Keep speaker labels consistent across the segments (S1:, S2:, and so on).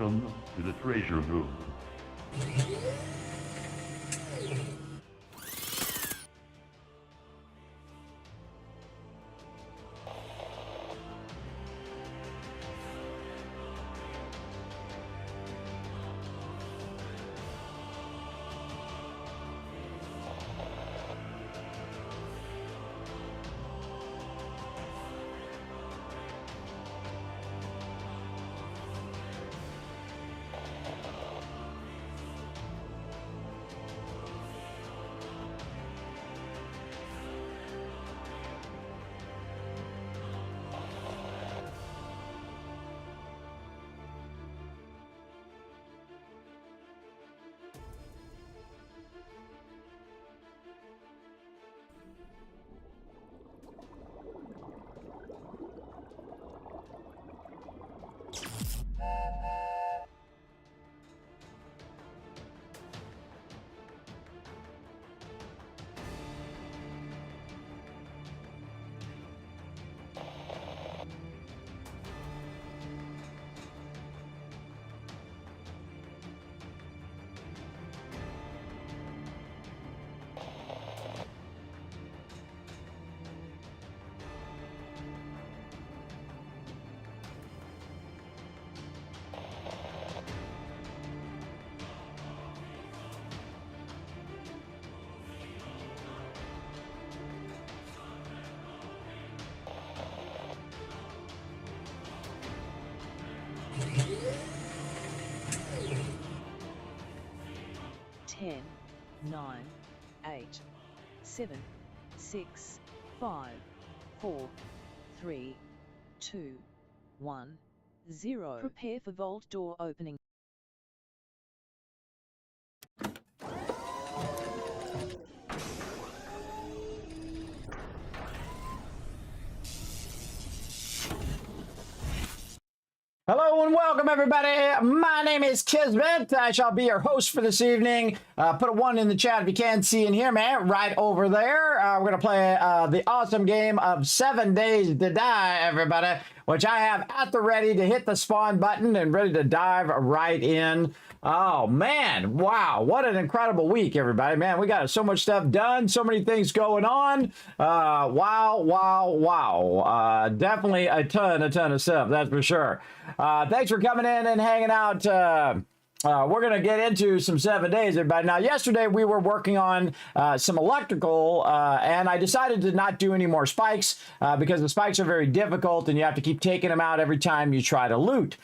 S1: Welcome to the treasure room.
S2: Ten, 9, 8, 7, 6, 5, 4, 3, 2, 1, 0. Prepare for vault door opening.
S3: Hello and welcome, everybody. My name is Kismet. I shall be your host for this evening. Put a 1 in the chat if you can see and hear me right over there. We're going to play the awesome game of 7 Days to Die, everybody, which I have at the ready to hit the spawn button and ready to dive right in. Oh, man. Wow. What an incredible week, everybody. Man, we got so much stuff done. So many things going on. Wow. Definitely a ton of stuff. That's for sure. Thanks for coming in and hanging out. We're going to get into some 7 days, everybody. Now, yesterday we were working on some electrical, and I decided to not do any more spikes because the spikes are very difficult and you have to keep taking them out every time you try to loot.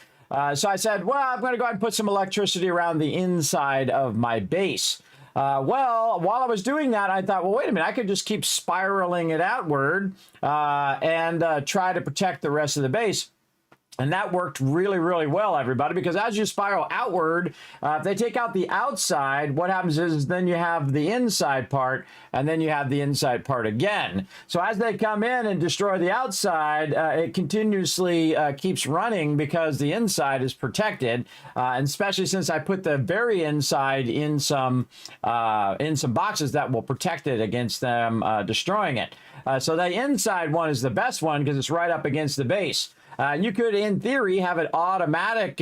S3: So I said, well, I'm going to go ahead and put some electricity around the inside of my base. Well, while I was doing that, I thought, well, wait a minute, I could just keep spiraling it outward and try to protect the rest of the base. And that worked really well, everybody, because as you spiral outward, if they take out the outside, what happens is then you have the inside part, and then you have the inside part again. So as they come in and destroy the outside, it continuously keeps running because the inside is protected, and especially since I put the very inside in some boxes that will protect it against them destroying it. So the inside one is the best one because it's right up against the base. You could, in theory, have it automatic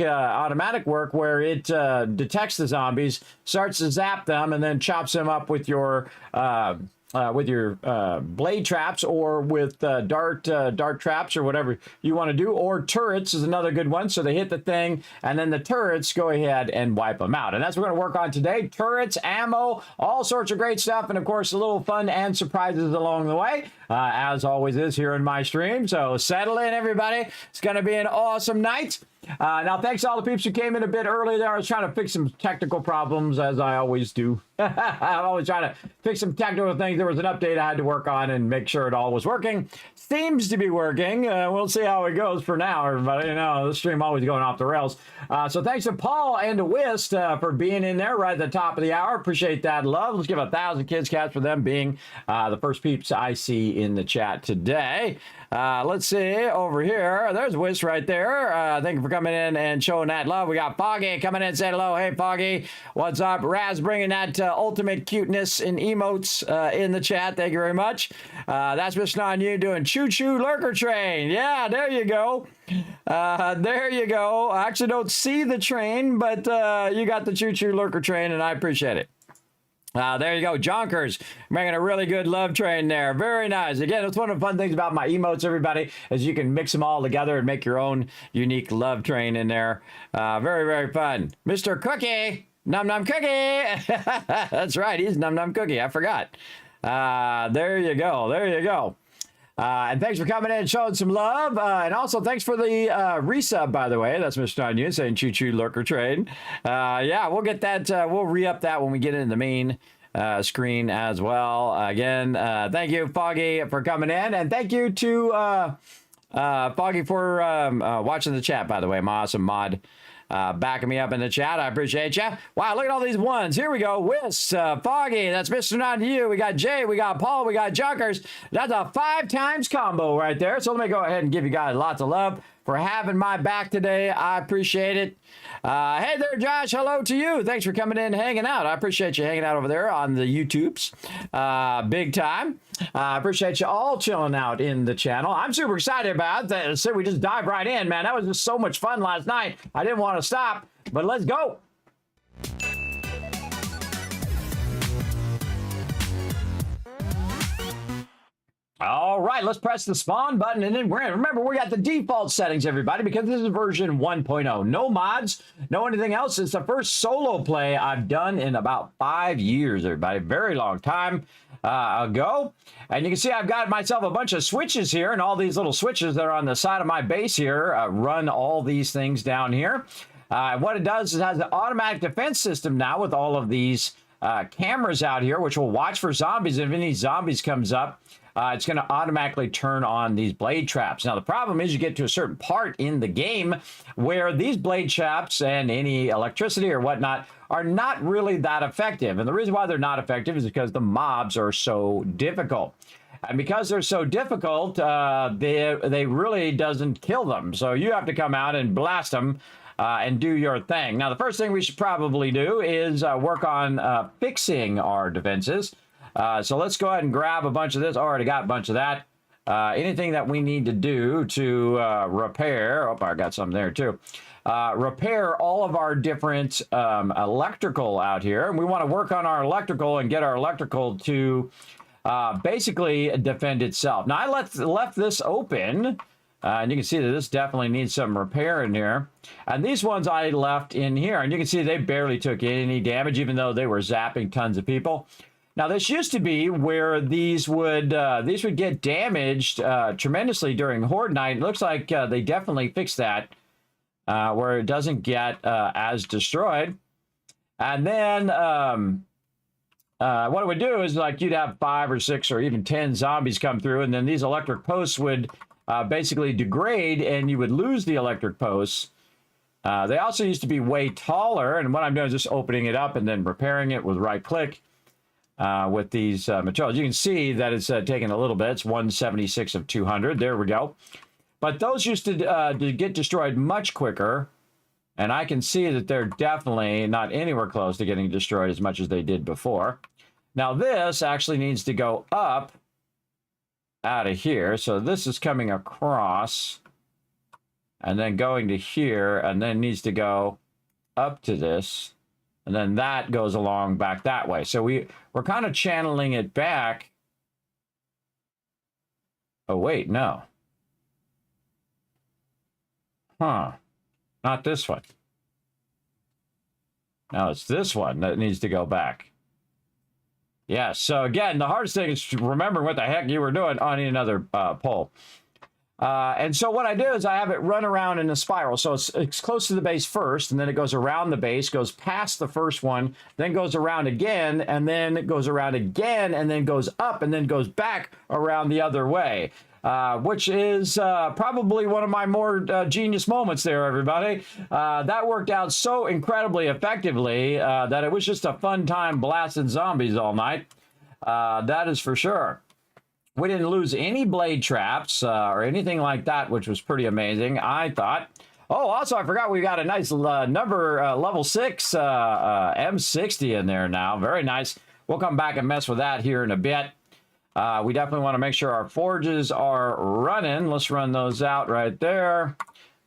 S3: work where it detects the zombies, starts to zap them, and then chops them up with your blade traps or with dart traps or whatever you want to do. Or turrets is another good one. So they hit the thing, and then the turrets go ahead and wipe them out. And that's what we're going to work on today. Turrets, ammo, all sorts of great stuff, and of course a little fun and surprises along the way, as always is here in my stream. So settle in, everybody. It's going to be an awesome night. Now, thanks to all the peeps who came in a bit early there. I was trying to fix some technical problems, as I always do. I'm always trying to fix some technical things. There was an update I had to work on and make sure it all was working. Seems to be working. We'll see how it goes for now, everybody. You know, the stream always going off the rails. So thanks to Paul and to Wist for being in there right at the top of the hour. Appreciate that love. Let's give 1,000 kids cats for them being the first peeps I see in the chat today. Let's see over here. There's Wist right there. Thank you for coming coming in and showing that love. We got Foggy coming in saying hello. Hey, Foggy. What's up? Raz bringing that ultimate cuteness and emotes in the chat. Thank you very much. That's Mr. On You doing Choo Choo Lurker Train. Yeah, there you go. There you go. I actually don't see the train, but you got the Choo Choo Lurker Train, and I appreciate it. There you go. Jonkers making a really good love train there. Very nice. Again, it's one of the fun things about my emotes, everybody, is you can mix them all together and make your own unique love train in there. Very, very fun. Mr. Cookie. Num Num Cookie. That's right. He's Num Num Cookie. I forgot. There you go. There you go. And thanks for coming in and showing some love. And also, thanks for the resub, by the way. That's Mr. On You saying Choo Choo Lurker Train. Yeah, we'll get that. We'll re-up that when we get into the main screen as well. Again, thank you, Foggy, for coming in. And thank you to Foggy for watching the chat, by the way. My awesome mod. Backing me up in the chat. I appreciate you. Wow, look at all these ones. Here we go. Whis, Foggy. That's Mr. Not You. We got Jay. We got Paul. We got Junkers. That's a 5 times combo right there. So let me go ahead and give you guys lots of love for having my back today. I appreciate it. Hey there, Josh. Hello to you. Thanks for coming in and hanging out. I appreciate you hanging out over there on the YouTubes. Big time. I appreciate you all chilling out in the channel. I'm super excited about it. So we just dive right in, man. That was just so much fun last night. I didn't want to stop, but let's go. All right, let's press the spawn button, and then we're in. Remember, we got the default settings, everybody, because this is version 1.0. No mods, no anything else. It's the first solo play I've done in about 5 years, everybody. Very long time ago. And you can see I've got myself a bunch of switches here, and all these little switches that are on the side of my base here run all these things down here. What it does is it has an automatic defense system now with all of these cameras out here, which will watch for zombies. If any zombies comes up, it's going to automatically turn on these blade traps. Now, the problem is you get to a certain part in the game where these blade traps and any electricity or whatnot are not really that effective. And the reason why they're not effective is because the mobs are so difficult. And because they're so difficult, they really doesn't kill them. So you have to come out and blast them and do your thing. Now, the first thing we should probably do is work on fixing our defenses. So let's go ahead and grab a bunch of this. Already got a bunch of that. Anything that we need to do to repair. Oh, I got some there too. Repair all of our different electrical out here. And we want to work on our electrical and get our electrical to basically defend itself. Now, I left this open. And you can see that this definitely needs some repair in here. And these ones I left in here. And you can see they barely took any damage, even though they were zapping tons of people. Now, this used to be where these would get damaged tremendously during Horde Night. It looks like they definitely fixed that, where it doesn't get as destroyed. And then what it would do is, like, you'd have 5 or 6 or even 10 zombies come through, and then these electric posts would basically degrade, and you would lose the electric posts. They also used to be way taller, and what I'm doing is just opening it up and then repairing it with right-click. With these materials. You can see that it's taking a little bit. It's 176 of 200. There we go. But those used to get destroyed much quicker. And I can see that they're definitely not anywhere close to getting destroyed as much as they did before. Now, this actually needs to go up out of here. So this is coming across and then going to here and then needs to go up to this. And then that goes along back that way. So we're kind of channeling it back. Oh, wait, no. Huh. Not this one. No, it's this one that needs to go back. Yeah, so again, the hardest thing is remembering what the heck you were doing on another poll. And so what I do is I have it run around in a spiral. So it's close to the base first, and then it goes around the base, goes past the first one, then goes around again, and then it goes around again, and then goes up, and then goes back around the other way, which is probably one of my more genius moments there, everybody. That worked out so incredibly effectively that it was just a fun time blasting zombies all night. That is for sure. We didn't lose any blade traps or anything like that, which was pretty amazing, I thought. Oh, also, I forgot we got a nice level 6 M60 in there now. Very nice. We'll come back and mess with that here in a bit. We definitely want to make sure our forges are running. Let's run those out right there.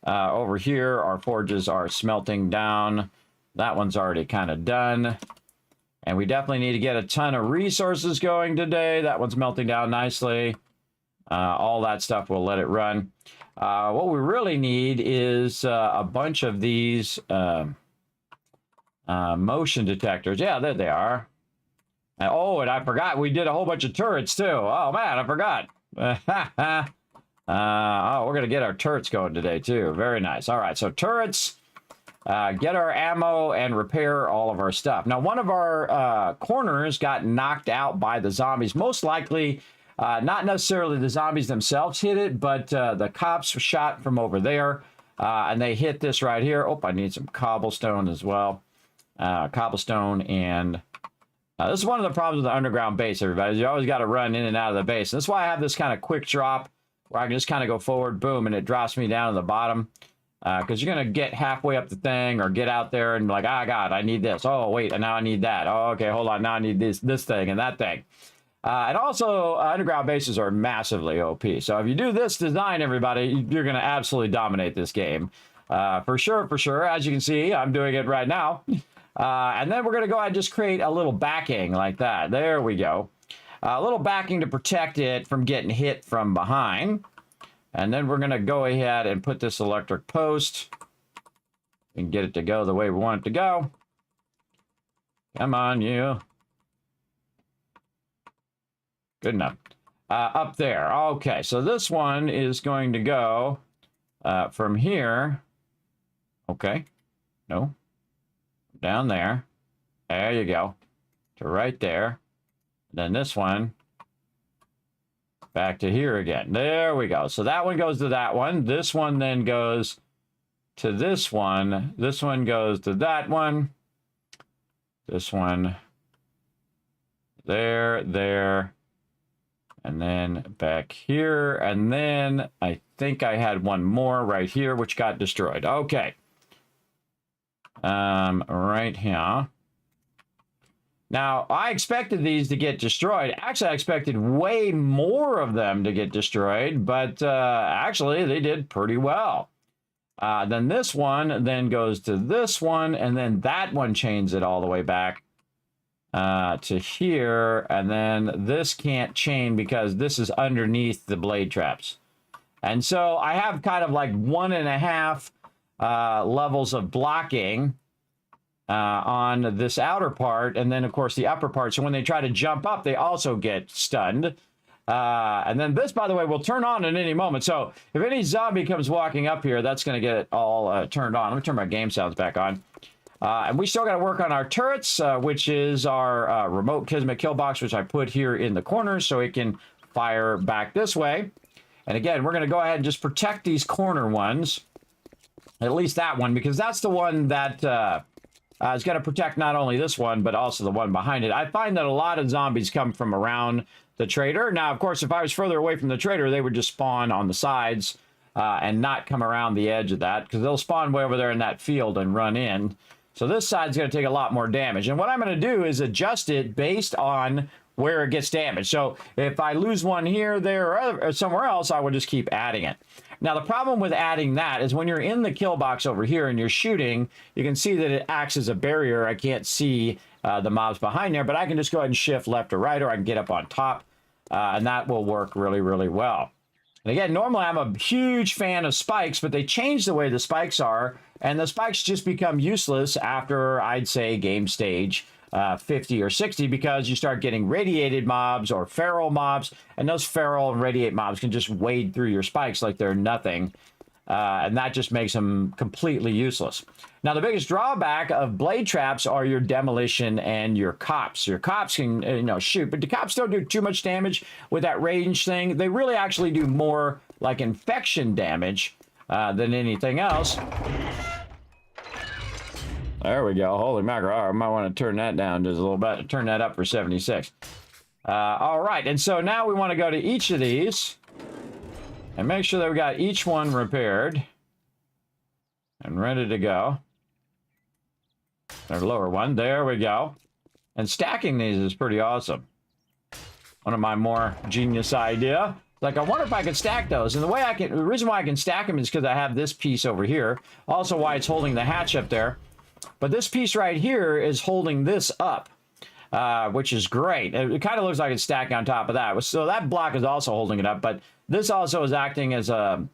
S3: Over here, our forges are smelting down. That one's already kind of done. And we definitely need to get a ton of resources going today. That one's melting down nicely. All that stuff, we'll let it run. What we really need is a bunch of these motion detectors. Yeah, there they are. Oh, and I forgot we did a whole bunch of turrets too. Oh man, I forgot. Oh, we're gonna get our turrets going today too. Very nice. All right, so turrets, get our ammo and repair all of our stuff. Now, one of our corners got knocked out by the zombies. Most likely, not necessarily the zombies themselves hit it, but the cops were shot from over there, and they hit this right here. Oh, I need some cobblestone as well. Cobblestone and... this is one of the problems with the underground base, everybody. You always got to run in and out of the base. And that's why I have this kind of quick drop where I can just kind of go forward, boom, and it drops me down to the bottom. Because you're going to get halfway up the thing or get out there and be like, ah, God, I need this. Oh, wait, and now I need that. Oh, okay, hold on. Now I need this thing and that thing. And also, underground bases are massively OP. So if you do this design, everybody, you're going to absolutely dominate this game. For sure, for sure. As you can see, I'm doing it right now. And then we're going to go ahead and just create a little backing like that. There we go. A little backing to protect it from getting hit from behind. And then we're going to go ahead and put this electric post and get it to go the way we want it to go. Come on, you. Good enough. Up there. Okay, so this one is going to go from here. Okay. No. Down there. There you go. To right there. Then this one. Back to here again. There we go. So that one goes to that one. This one then goes to this one. This one goes to that one. This one. There, there. And then back here. And then I think I had one more right here, which got destroyed. Okay. Right here. Now, I expected these to get destroyed. Actually, I expected way more of them to get destroyed, but actually, they did pretty well. Then this one then goes to this one, and then that one chains it all the way back to here, and then this can't chain because this is underneath the blade traps. And so I have kind of like 1.5 levels of blocking on this outer part, and then of course the upper part. So when they try to jump up, they also get stunned. And then this, by the way, will turn on at any moment. So if any zombie comes walking up here, that's going to get it all turned on. Let me turn my game sounds back on. And we still got to work on our turrets, which is our remote Kismet kill box, which I put here in the corner so it can fire back this way. And again, we're going to go ahead and just protect these corner ones. At least that one, because that's the one that is going to protect not only this one, but also the one behind it. I find that a lot of zombies come from around the trader. Now, of course, if I was further away from the trader, they would just spawn on the sides and not come around the edge of that, because they'll spawn way over there in that field and run in. So this side's going to take a lot more damage. And what I'm going to do is adjust it based on where it gets damaged. So if I lose one here, there, or somewhere else, I will just keep adding it. Now, the problem with adding that is when you're in the kill box over here and you're shooting, you can see that it acts as a barrier. I can't see the mobs behind there, but I can just go ahead and shift left or right, or I can get up on top, and that will work really, really well. And again, normally I'm a huge fan of spikes, but they changed the way the spikes are, and the spikes just become useless after, I'd say, game stage 50 or 60, because you start getting radiated mobs or feral mobs, and those feral and radiate mobs can just wade through your spikes like they're nothing, and that just makes them completely useless. Now, the biggest drawback of blade traps are your demolition and your cops. Your cops can, shoot, but the cops don't do too much damage with that range thing. They really actually do more like infection damage than anything else. There we go. Holy mackerel. I might want to turn that down just a little bit. Turn that up for 76. All right. And so now we want to go to each of these and make sure that we got each one repaired. and ready to go. Their lower one. There we go. And stacking these is pretty awesome. One of my more genius idea. Like, I wonder if I could stack those. And the reason why I can stack them is because I have this piece over here. Also why it's holding the hatch up there. But this piece right here is holding this up, which is great. It kind of looks like it's stacking on top of that. So that block is also holding it up, but this also is acting as a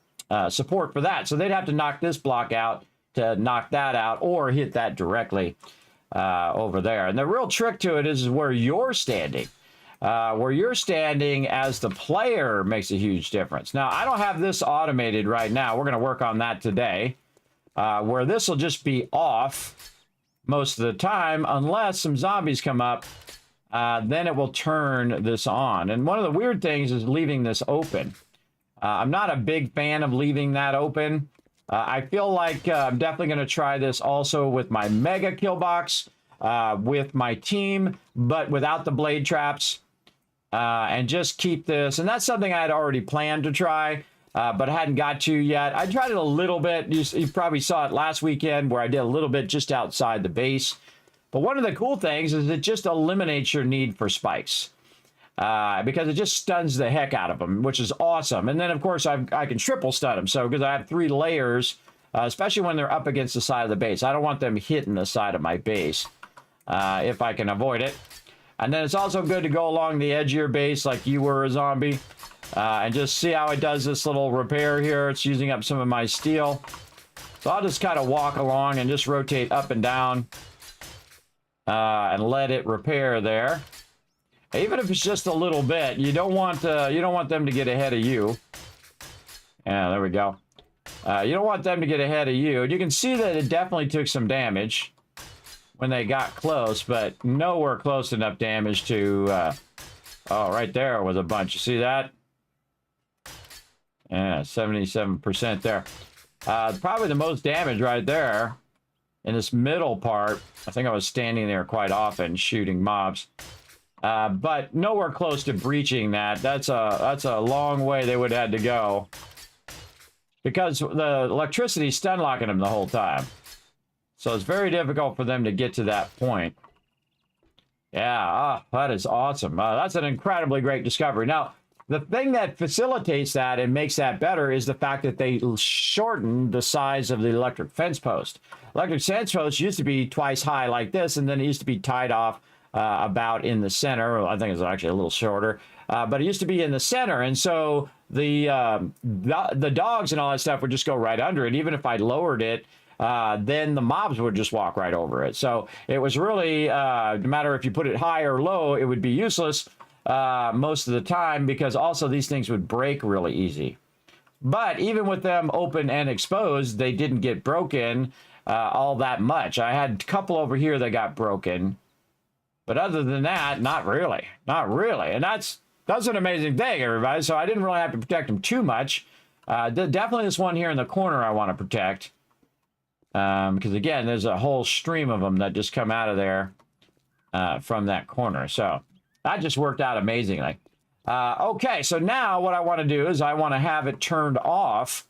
S3: support for that. So they'd have to knock this block out to knock that out, or hit that directly over there. And the real trick to it is where you're standing. Where you're standing as the player makes a huge difference. Now, I don't have this automated right now. We're going to work on that today. Where this will just be off most of the time, unless some zombies come up, then it will turn this on. And one of the weird things is leaving this open. I'm not a big fan of leaving that open. I feel like I'm definitely going to try this also with my mega kill box, with my team, but without the blade traps, and just keep this. And that's something I had already planned to try. But I hadn't got to yet. I tried it a little bit. You probably saw it last weekend where I did a little bit just outside the base. But one of the cool things is it just eliminates your need for spikes. Because it just stuns the heck out of them, which is awesome. And then, of course, I can triple stun them. So, because I have 3 layers, especially when they're up against the side of the base. I don't want them hitting the side of my base if I can avoid it. And then it's also good to go along the edge of your base like you were a zombie. And just see how it does this little repair here. It's using up some of my steel. So I'll just kind of walk along and just rotate up and down and let it repair there. Even if it's just a little bit, you don't want them to get ahead of you. Yeah, there we go. You don't want them to get ahead of you. And you can see that it definitely took some damage when they got close, but nowhere close enough damage to... oh, right there was a bunch. You see that? Yeah, 77% there. Probably the most damage right there in this middle part. I think I was standing there quite often shooting mobs. But nowhere close to breaching that. That's a long way they would have had to go. Because the electricity is stun locking them the whole time. So it's very difficult for them to get to that point. Yeah, that is awesome. That's an incredibly great discovery. Now, the thing that facilitates that and makes that better is the fact that they shortened the size of the electric fence post. Electric fence post used to be twice high like this, and then it used to be tied off about in the center. I think it's actually a little shorter, but it used to be in the center. And so the dogs and all that stuff would just go right under it. Even if I lowered it, then the mobs would just walk right over it. So it was really, no matter if you put it high or low, it would be useless most of the time, because also these things would break really easy. But even with them open and exposed, they didn't get broken all that much. I had a couple over here that got broken, but other than that, not really. Not really. And that's an amazing thing, everybody. So I didn't really have to protect them too much. Definitely this one here in the corner I want to protect. Because again, there's a whole stream of them that just come out of there from that corner. So that just worked out amazingly. Okay, so now what I want to do is I want to have it turned off,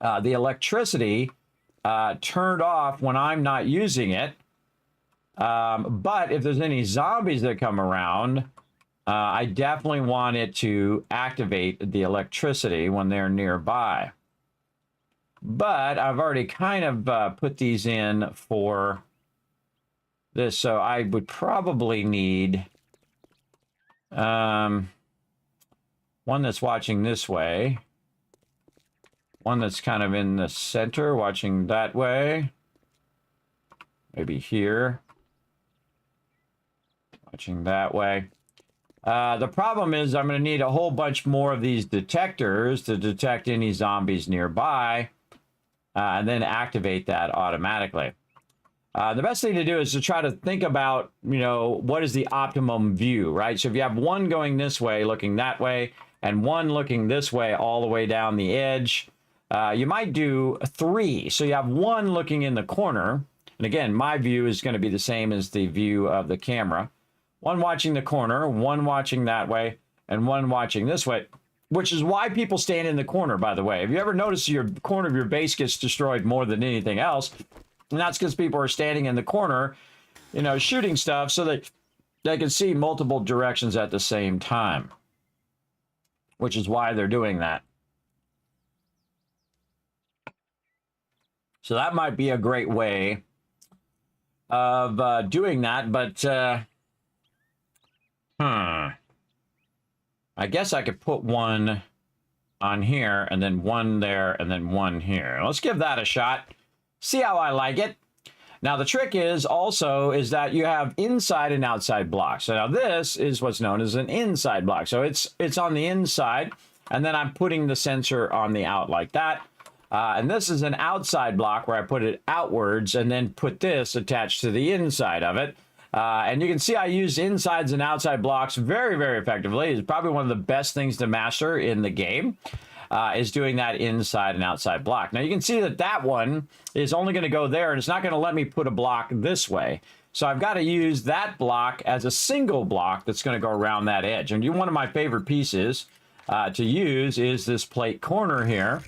S3: the electricity turned off when I'm not using it. But if there's any zombies that come around, I definitely want it to activate the electricity when they're nearby. But I've already kind of put these in for this, so I would probably need one that's watching this way, one that's kind of in the center watching that way, maybe here watching that way. The problem is I'm going to need a whole bunch more of these detectors to detect any zombies nearby, and then activate that automatically. The best thing to do is to try to think about, what is the optimum view, right? So if you have one going this way, looking that way, and one looking this way all the way down the edge, you might do 3. So you have one looking in the corner. And again, my view is going to be the same as the view of the camera. One watching the corner, one watching that way, and one watching this way. which is why people stand in the corner, by the way. Have you ever noticed your corner of your base gets destroyed more than anything else? And that's because people are standing in the corner, you know, shooting stuff so that they can see multiple directions at the same time, which is why they're doing that. So that might be a great way of doing that, but I guess I could put one on here, and then one there, and then one here. Let's give that a shot. See how I like it. Now, the trick is that you have inside and outside blocks. So now this is what's known as an inside block. So it's on the inside, and then I'm putting the sensor on the out like that. And this is an outside block where I put it outwards and then put this attached to the inside of it. And you can see I use insides and outside blocks very, very effectively. It's probably one of the best things to master in the game, is doing that inside and outside block. Now you can see that that one is only going to go there, and it's not going to let me put a block this way. So I've got to use that block as a single block that's going to go around that edge. And one of my favorite pieces to use is this plate corner here.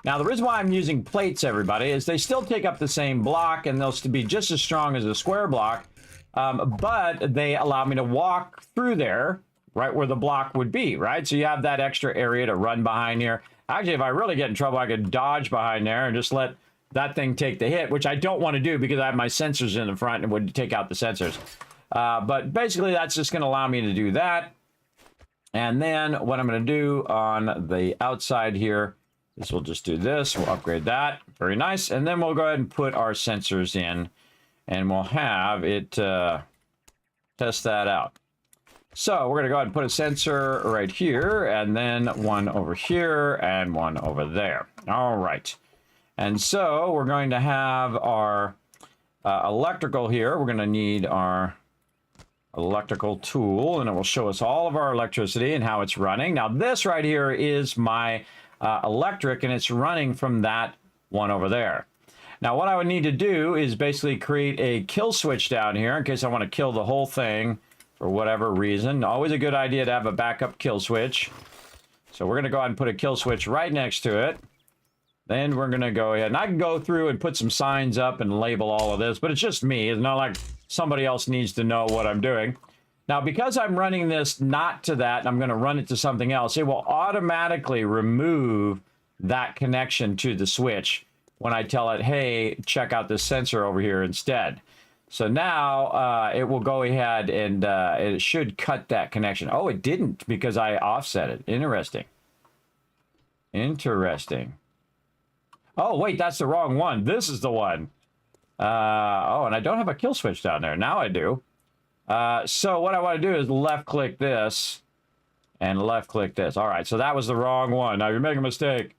S3: Now, the reason why I'm using plates, everybody, is they still take up the same block, and they'll be just as strong as a square block, but they allow me to walk through there, right where the block would be, right? So you have that extra area to run behind here. Actually, if I really get in trouble, I could dodge behind there and just let that thing take the hit, which I don't want to do because I have my sensors in the front and would take out the sensors. But basically, that's just going to allow me to do that. And then what I'm going to do on the outside here is we'll just do this. We'll upgrade that. Very nice. And then we'll go ahead and put our sensors in, and we'll have it test that out. So we're going to go ahead and put a sensor right here, and then one over here, and one over there. All right. And so we're going to have our electrical here. We're going to need our electrical tool, and it will show us all of our electricity and how it's running. Now, this right here is my electric, and it's running from that one over there. Now, what I would need to do is basically create a kill switch down here in case I want to kill the whole thing for whatever reason. Always a good idea to have a backup kill switch. So we're going to go ahead and put a kill switch right next to it. Then we're going to go ahead, and I can go through and put some signs up and label all of this, but it's just me. It's not like somebody else needs to know what I'm doing. Now, because I'm running this not to that, and I'm going to run it to something else, it will automatically remove that connection to the switch when I tell it, hey, check out this sensor over here instead. So now it will go ahead and it should cut that connection. Oh, it didn't because I offset it. Interesting. Interesting. Oh, wait, that's the wrong one. This is the one. Oh, and I don't have a kill switch down there. Now I do. So what I want to do is left click this and left click this. All right, so that was the wrong one. Now you're making a mistake.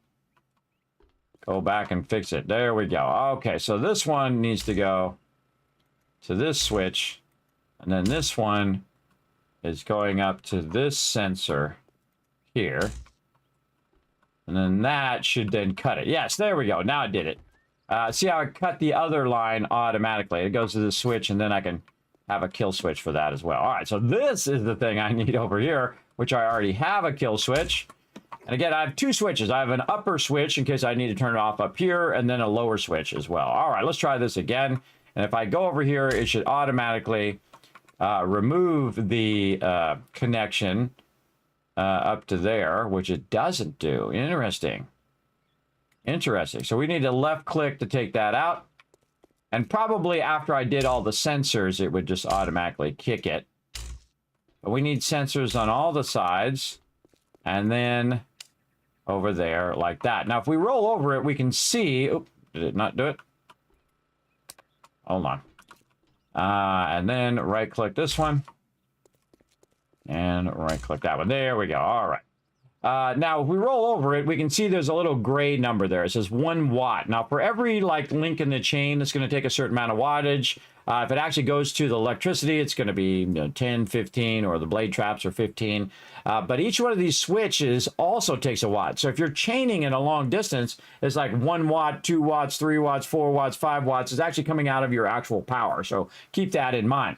S3: Go back and fix it. There we go. Okay, so this one needs to go to this switch, and then this one is going up to this sensor here, and then that should then cut it. Yes, there we go. Now I did it. See how I cut the other line automatically? It goes to the switch, and then I can have a kill switch for that as well. All right, so this is the thing I need over here, which I already have a kill switch. And again, I have two switches. I have an upper switch in case I need to turn it off up here, and then a lower switch as well. All right, let's try this again. And if I go over here, it should automatically remove the connection up to there, which it doesn't do. Interesting. Interesting. So we need to left click to take that out. And probably after I did all the sensors, it would just automatically kick it. But we need sensors on all the sides. And then over there like that. Now, if we roll over it, we can see... Oop, did it not do it? Hold on. And then right-click this one. And right-click that one. There we go. All right. Now, if we roll over it, we can see there's a little gray number there. It says 1 watt. Now, for every link in the chain, it's going to take a certain amount of wattage. If it actually goes to the electricity, it's going to be 10, 15, or the blade traps are 15. But each one of these switches also takes a watt. So if you're chaining in a long distance, it's like 1 watt, 2 watts, 3 watts, 4 watts, 5 watts. It's actually coming out of your actual power. So keep that in mind.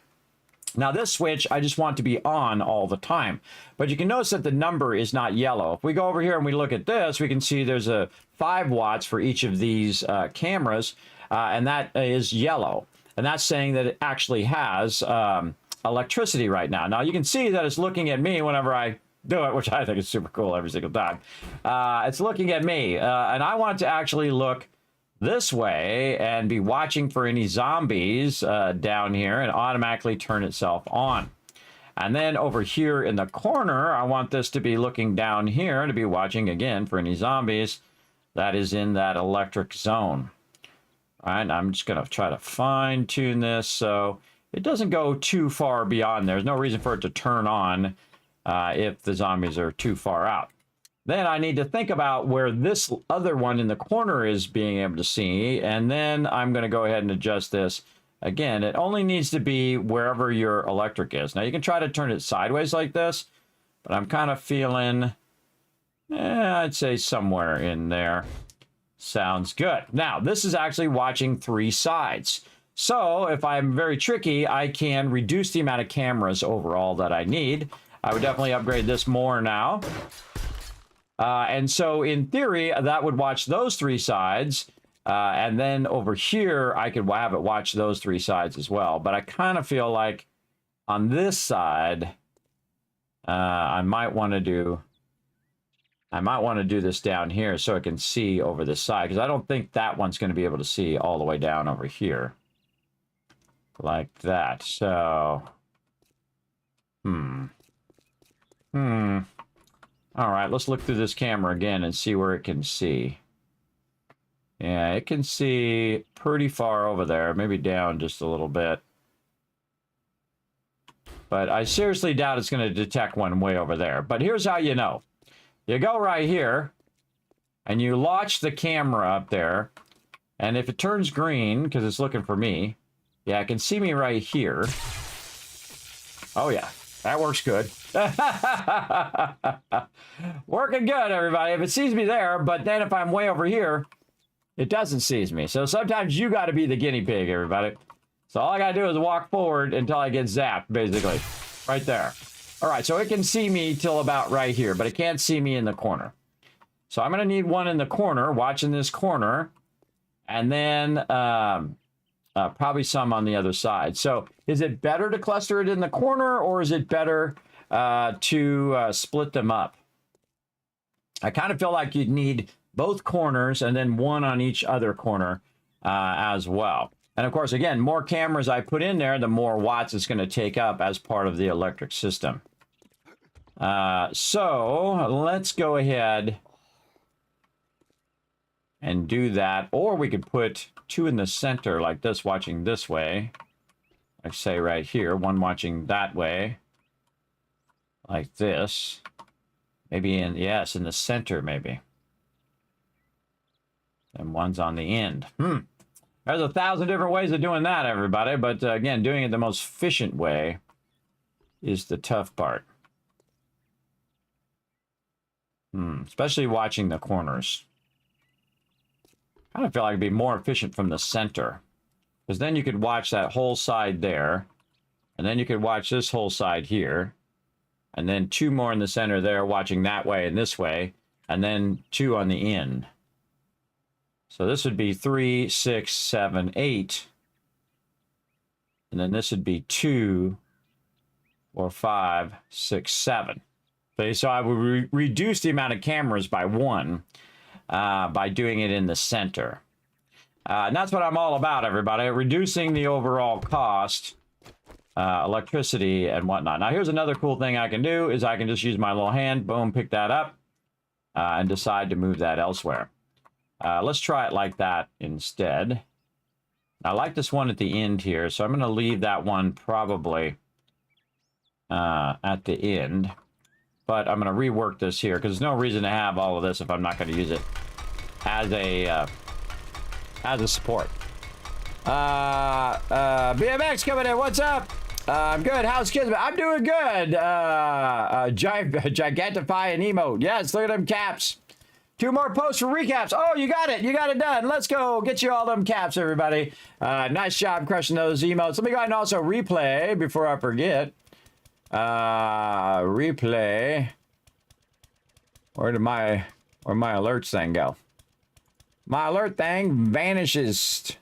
S3: Now this switch, I just want to be on all the time. But you can notice that the number is not yellow. If we go over here and we look at this, we can see there's a 5 watts for each of these cameras, and that is yellow. And that's saying that it actually has electricity right now. Now you can see that it's looking at me whenever I do it, which I think is super cool every single time. It's looking at me, and I want to actually look this way and be watching for any zombies down here and automatically turn itself on. And then over here in the corner, I want this to be looking down here to be watching again for any zombies that is in that electric zone. All right, I'm just going to try to fine tune this so it doesn't go too far beyond. There's no reason for it to turn on if the zombies are too far out. Then I need to think about where this other one in the corner is being able to see, and then I'm going to go ahead and adjust this. Again, it only needs to be wherever your electric is. Now, you can try to turn it sideways like this, but I'm kind of feeling, I'd say somewhere in there. Sounds good. Now, this is actually watching 3 sides. So, if I'm very tricky, I can reduce the amount of cameras overall that I need. I would definitely upgrade this more now. And so, in theory, that would watch those 3 sides. And then over here, I could have it watch those 3 sides as well. But I kind of feel like on this side, I might want to do this down here so it can see over this side. Because I don't think that one's going to be able to see all the way down over here. Like that. So, all right, let's look through this camera again and see where it can see. Yeah, it can see pretty far over there, maybe down just a little bit. But I seriously doubt it's going to detect one way over there. But here's how you know. You go right here, and you launch the camera up there. And if it turns green, because it's looking for me, yeah, it can see me right here. Oh, yeah. That works good. Working good, everybody. If it sees me there, but then if I'm way over here, it doesn't seize me. So sometimes you got to be the guinea pig, everybody. So all I got to do is walk forward until I get zapped, basically. Right there. All right, so it can see me till about right here, but it can't see me in the corner. So I'm going to need one in the corner, watching this corner, and then probably some on the other side. So is it better to cluster it in the corner, or is it better to split them up? I kind of feel like you'd need both corners and then one on each other corner as well. And of course, again, more cameras I put in there, the more watts it's going to take up as part of the electric system. So let's go ahead and do that. Or we could put 2 in the center like this, watching this way. Like say right here, one watching that way. Like this. Maybe in, yes, in the center maybe. And one's on the end. There's 1,000 different ways of doing that, everybody. But again, doing it the most efficient way is the tough part. Especially watching the corners. I kind of feel like it'd be more efficient from the center. Because then you could watch that whole side there. And then you could watch this whole side here. And then 2 more in the center there, watching that way and this way. And then 2 on the end. So this would be 3, 6, 7, 8. And then this would be 2, 4, 5, 6, 7. Okay, so I would reduce the amount of cameras by 1 by doing it in the center. And that's what I'm all about, everybody. Reducing the overall cost, electricity, and whatnot. Now, here's another cool thing I can do is I can just use my little hand, boom, pick that up, and decide to move that elsewhere. Let's try it like that instead. I like this one at the end here, so I'm going to leave that one probably at the end. But I'm going to rework this here, because there's no reason to have all of this if I'm not going to use it as a support. BMX coming in, what's up? I'm good. How's Kismet? I'm doing good. Gigantify an emote. Yes, look at them caps. 2 more posts for recaps. Oh, you got it. You got it done. Let's go. Get you all them caps, everybody. Nice job crushing those emotes. Let me go ahead and also replay before I forget. Replay. Where'd my alerts thing go? My alert thing vanishes.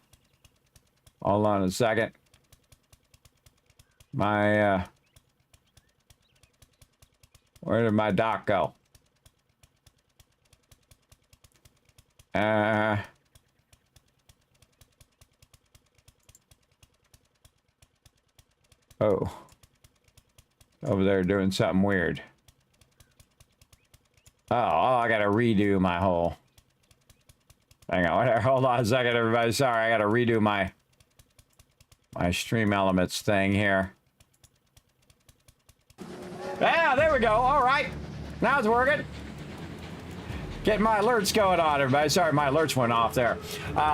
S3: Hold on a second. Where did my doc go? Oh. Over there doing something weird. Oh, I gotta redo my whole... Hang on, hold on a second, everybody. Sorry, I gotta redo my stream elements thing here. Yeah, there we go. All right. Now it's working. Getting my alerts going on, everybody. Sorry, my alerts went off there.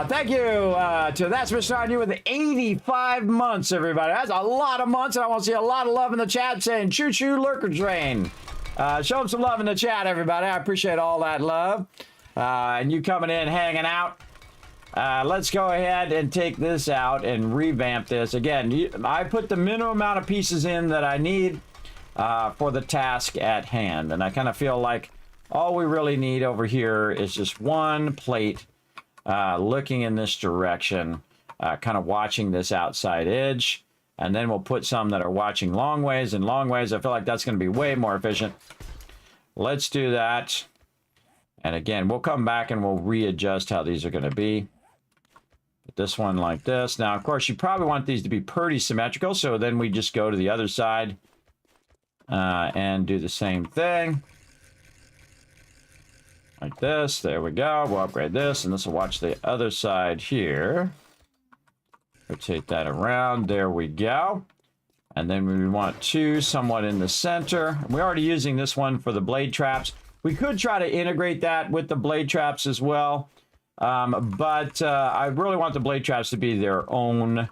S3: Thank you to That's Mr. On You with 85 months, everybody. That's a lot of months, and I want to see a lot of love in the chat saying choo-choo lurker train. Show them some love in the chat, everybody. I appreciate all that love. And you coming in, hanging out. Let's go ahead and take this out and revamp this. Again, I put the minimum amount of pieces in that I need for the task at hand. And I kind of feel like all we really need over here is just one plate looking in this direction, kind of watching this outside edge. And then we'll put some that are watching long ways and long ways. I feel like that's going to be way more efficient. Let's do that. And again, we'll come back and we'll readjust how these are going to be. Put this one like this. Now, of course, you probably want these to be pretty symmetrical. So then we just go to the other side and do the same thing. Like this. There we go. We'll upgrade this. And this will watch the other side here. Rotate that around. There we go. And then we want two somewhat in the center. We're already using this one for the blade traps. We could try to integrate that with the blade traps as well. But I really want the blade traps to be their own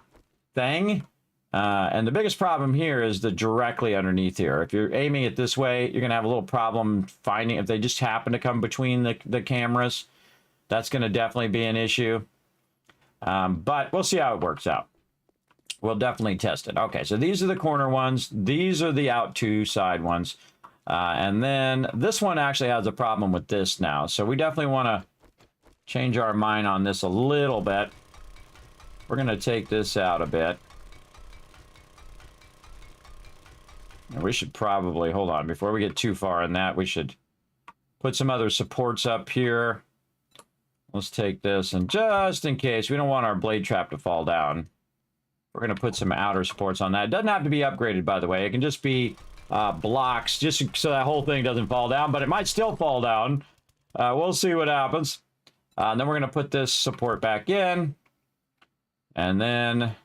S3: thing. And the biggest problem here is the directly underneath here. If you're aiming it this way, you're going to have a little problem finding if they just happen to come between the cameras. That's going to definitely be an issue. But we'll see how it works out. We'll definitely test it. Okay, so these are the corner ones. These are the out two side ones. And then this one actually has a problem with this now. So we definitely want to change our mind on this a little bit. We're going to take this out a bit. And we should probably, hold on, before we get too far in that, we should put some other supports up here. Let's take this, and just in case, we don't want our blade trap to fall down, we're going to put some outer supports on that. It doesn't have to be upgraded, by the way. It can just be blocks, just so that whole thing doesn't fall down, but it might still fall down. We'll see what happens. And then we're going to put this support back in. And then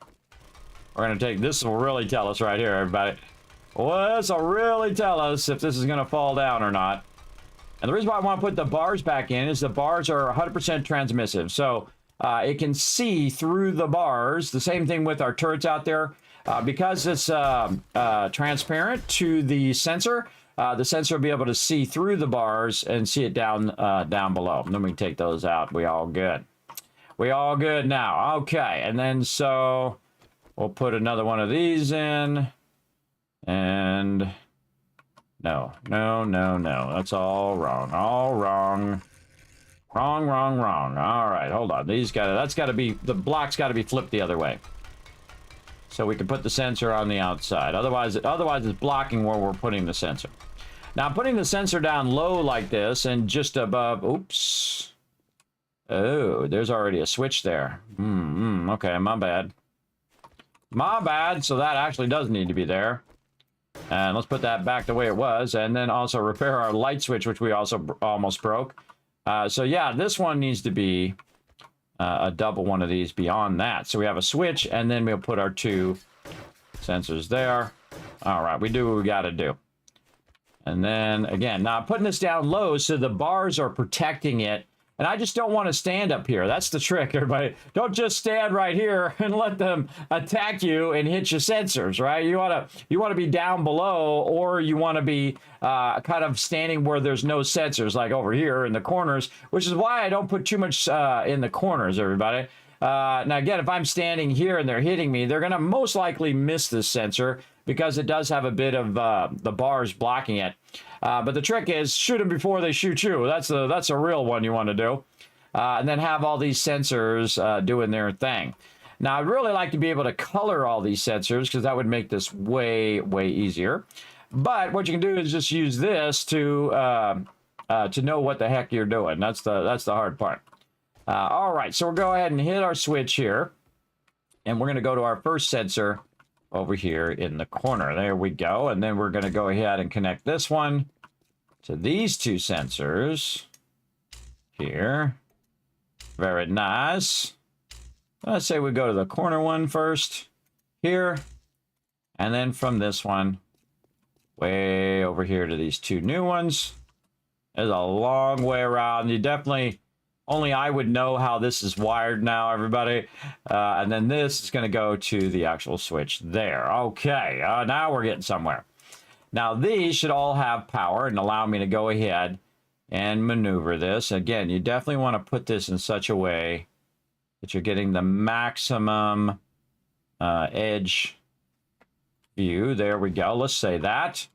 S3: we're going to take, this will really tell us right here, everybody. Well, this will really tell us if this is going to fall down or not. And the reason why I want to put the bars back in is the bars are 100% transmissive. So it can see through the bars. The same thing with our turrets out there. Because it's transparent to the sensor will be able to see through the bars and see it down below. And then we take those out. We all good. We all good now. Okay. And then so we'll put another one of these in. And no. That's all wrong. All wrong. Wrong. All right, hold on. That's got to be, the block's got to be flipped the other way. So we can put the sensor on the outside. Otherwise it's blocking where we're putting the sensor. Now, putting the sensor down low like this and just above, oops. Oh, there's already a switch there. Okay, my bad. My bad, so that actually does need to be there. And let's put that back the way it was. And then also repair our light switch, which we also almost broke. So yeah, this one needs to be a double one of these beyond that. So we have a switch, and then we'll put our two sensors there. All right, we do what we got to do. And then, again, now putting this down low so the bars are protecting it And I just don't want to stand up here. That's the trick, everybody. Don't just stand right here and let them attack you and hit your sensors, right? You want to be down below, or you want to be kind of standing where there's no sensors, like over here in the corners, which is why I don't put too much in the corners, everybody. Now, again, if I'm standing here and they're hitting me, they're going to most likely miss this sensor because it does have a bit of the bars blocking it. But the trick is shoot them before they shoot you. That's a real one you want to do. And then have all these sensors doing their thing. Now, I'd really like to be able to color all these sensors because that would make this way, way easier. But what you can do is just use this to know what the heck you're doing. That's the hard part. All right, so we'll go ahead and hit our switch here. And we're going to go to our first sensor over here in the corner. There we go. And then we're going to go ahead and connect this one to these two sensors here. Very nice. Let's say we go to the corner one first here. And then from this one way over here to these two new ones. There's a long way around. You definitely... Only I would know how this is wired now, everybody. And then this is going to go to the actual switch there. Okay, now we're getting somewhere. Now, these should all have power and allow me to go ahead and maneuver this. Again, you definitely want to put this in such a way that you're getting the maximum edge view. There we go. Let's say that.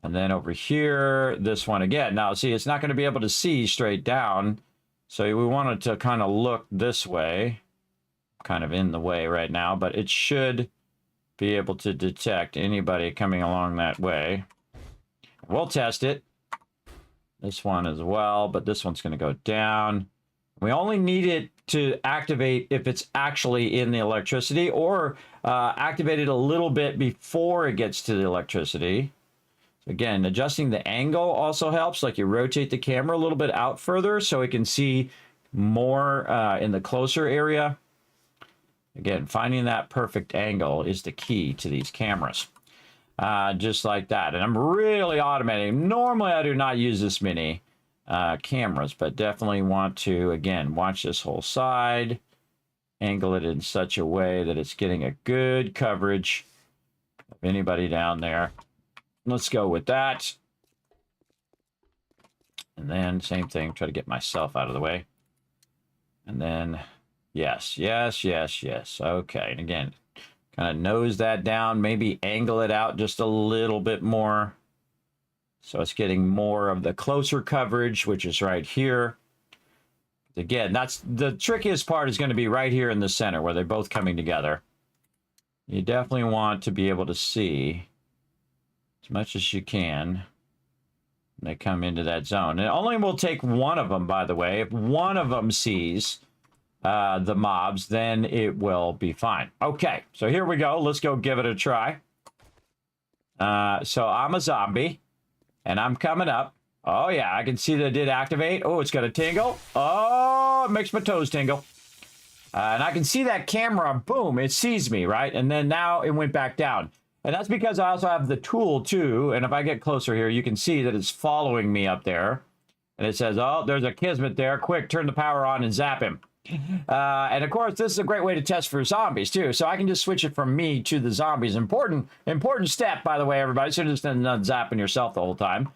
S3: And then over here, this one again. Now, see, it's not going to be able to see straight down. So we want it to kind of look this way, kind of in the way right now, but it should be able to detect anybody coming along that way. We'll test it. This one as well, but this one's going to go down. We only need it to activate if it's actually in the electricity, or activate it a little bit before it gets to the electricity. Again, adjusting the angle also helps. Like you rotate the camera a little bit out further so it can see more in the closer area. Again, finding that perfect angle is the key to these cameras. Just like that. And I'm really automating. Normally, I do not use this many cameras, but definitely want to, again, watch this whole side. Angle it in such a way that it's getting a good coverage of anybody down there. Let's go with that. And then same thing, try to get myself out of the way. And then, yes, yes, yes, yes. Okay, and again, kind of nose that down, maybe angle it out just a little bit more. So it's getting more of the closer coverage, which is right here. Again, that's the trickiest part, is going to be right here in the center where they're both coming together. You definitely want to be able to see as much as you can when they come into that zone. And it only will take one of them, by the way. If one of them sees the mobs, then it will be fine. Okay, so here we go. Let's go give it a try. So I'm a zombie, and I'm coming up. Oh, yeah, I can see that it did activate. Oh, it's got a tingle. Oh, it makes my toes tingle. And I can see that camera, boom, it sees me, right? And then now it went back down. And that's because I also have the tool, too. And if I get closer here, you can see that it's following me up there. And it says, oh, there's a Kismet there. Quick, turn the power on and zap him. And, of course, this is a great way to test for zombies, too. So I can just switch it from me to the zombies. Important step, by the way, everybody. So just not zapping yourself the whole time.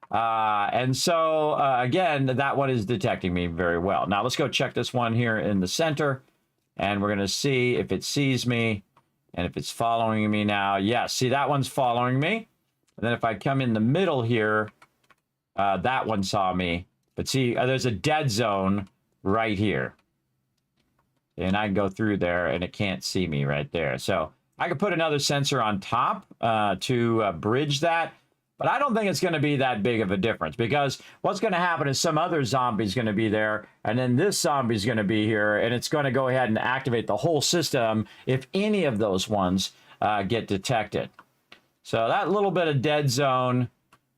S3: And so, again, that one is detecting me very well. Now, let's go check this one here in the center. And we're going to see if it sees me. And if it's following me now, yes, see, that one's following me. And then if I come in the middle here, that one saw me. But see, there's a dead zone right here. And I can go through there, and it can't see me right there. So I could put another sensor on top to bridge that. But I don't think it's going to be that big of a difference, because what's going to happen is some other zombie's going to be there, and then this zombie's going to be here, and it's going to go ahead and activate the whole system if any of those ones get detected. So that little bit of dead zone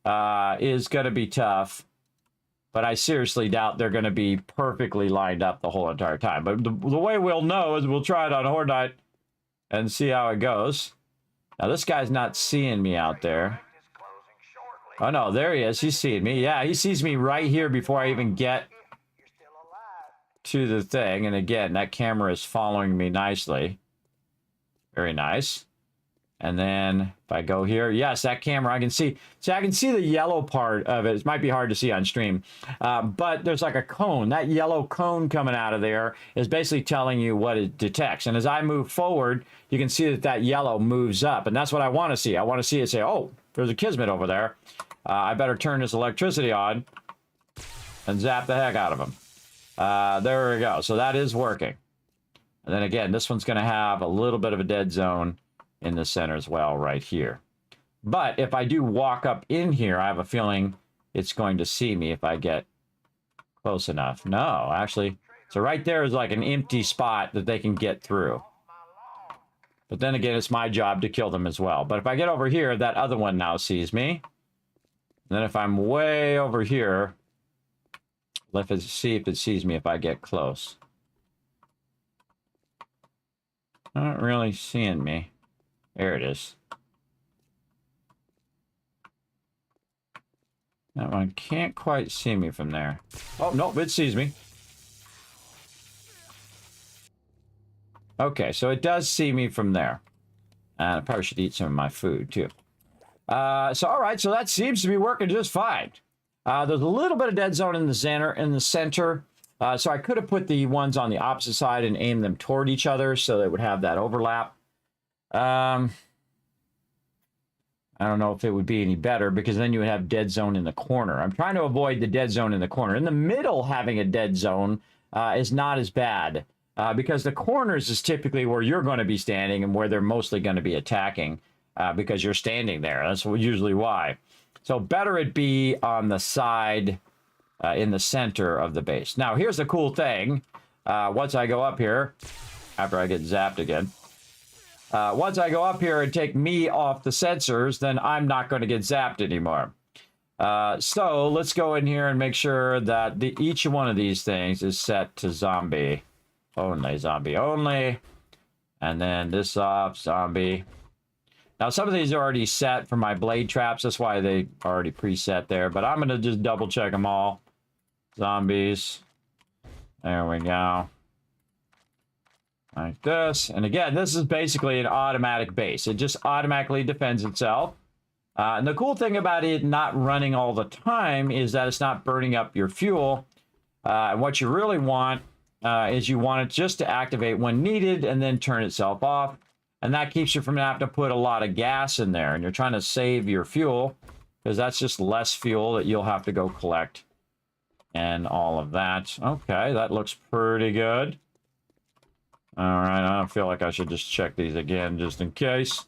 S3: is going to be tough, but I seriously doubt they're going to be perfectly lined up the whole entire time. But the way we'll know is we'll try it on Horde Night and see how it goes. Now, this guy's not seeing me out there. Oh, no, there he is. He's seeing me. Yeah, he sees me right here before I even get to the thing. And again, that camera is following me nicely. Very nice. And then if I go here, yes, that camera, I can see. See, I can see the yellow part of it. It might be hard to see on stream, but there's like a cone. That yellow cone coming out of there is basically telling you what it detects. And as I move forward, you can see that that yellow moves up. And that's what I want to see. I want to see it say, oh, there's a Kismet over there. I better turn this electricity on and zap the heck out of him. There we go. So that is working. And then again, this one's going to have a little bit of a dead zone in the center as well, right here. But if I do walk up in here, I have a feeling it's going to see me if I get close enough. No, actually. So right there is like an empty spot that they can get through. But then again, it's my job to kill them as well. But if I get over here, that other one now sees me. And then if I'm way over here, let's see if it sees me if I get close. Not really seeing me. There it is. That one can't quite see me from there. Oh, nope, it sees me. Okay, so it does see me from there. And I probably should eat some of my food, too. So, all right, so that seems to be working just fine. There's a little bit of dead zone in the center. So I could have put the ones on the opposite side and aimed them toward each other so they would have that overlap. I don't know if it would be any better because then you would have dead zone in the corner. I'm trying to avoid the dead zone in the corner. In the middle, having a dead zone is not as bad because the corners is typically where you're going to be standing and where they're mostly going to be attacking because you're standing there. That's usually why. So better it be on the side in the center of the base. Now, here's the cool thing. Once I go up here, after I get zapped again, once I go up here and take me off the sensors, then I'm not going to get zapped anymore. So let's go in here and make sure that each one of these things is set to zombie only. And then this off, zombie. Now, some of these are already set for my blade traps. That's why they are already preset there. But I'm going to just double check them all. Zombies. There we go. Like this. And again, this is basically an automatic base. It just automatically defends itself. And the cool thing about it not running all the time is that it's not burning up your fuel. And what you really want is you want it just to activate when needed and then turn itself off. And that keeps you from having to put a lot of gas in there. And you're trying to save your fuel because that's just less fuel that you'll have to go collect. And all of that. Okay, that looks pretty good. All right, I don't feel like I should just check these again just in case.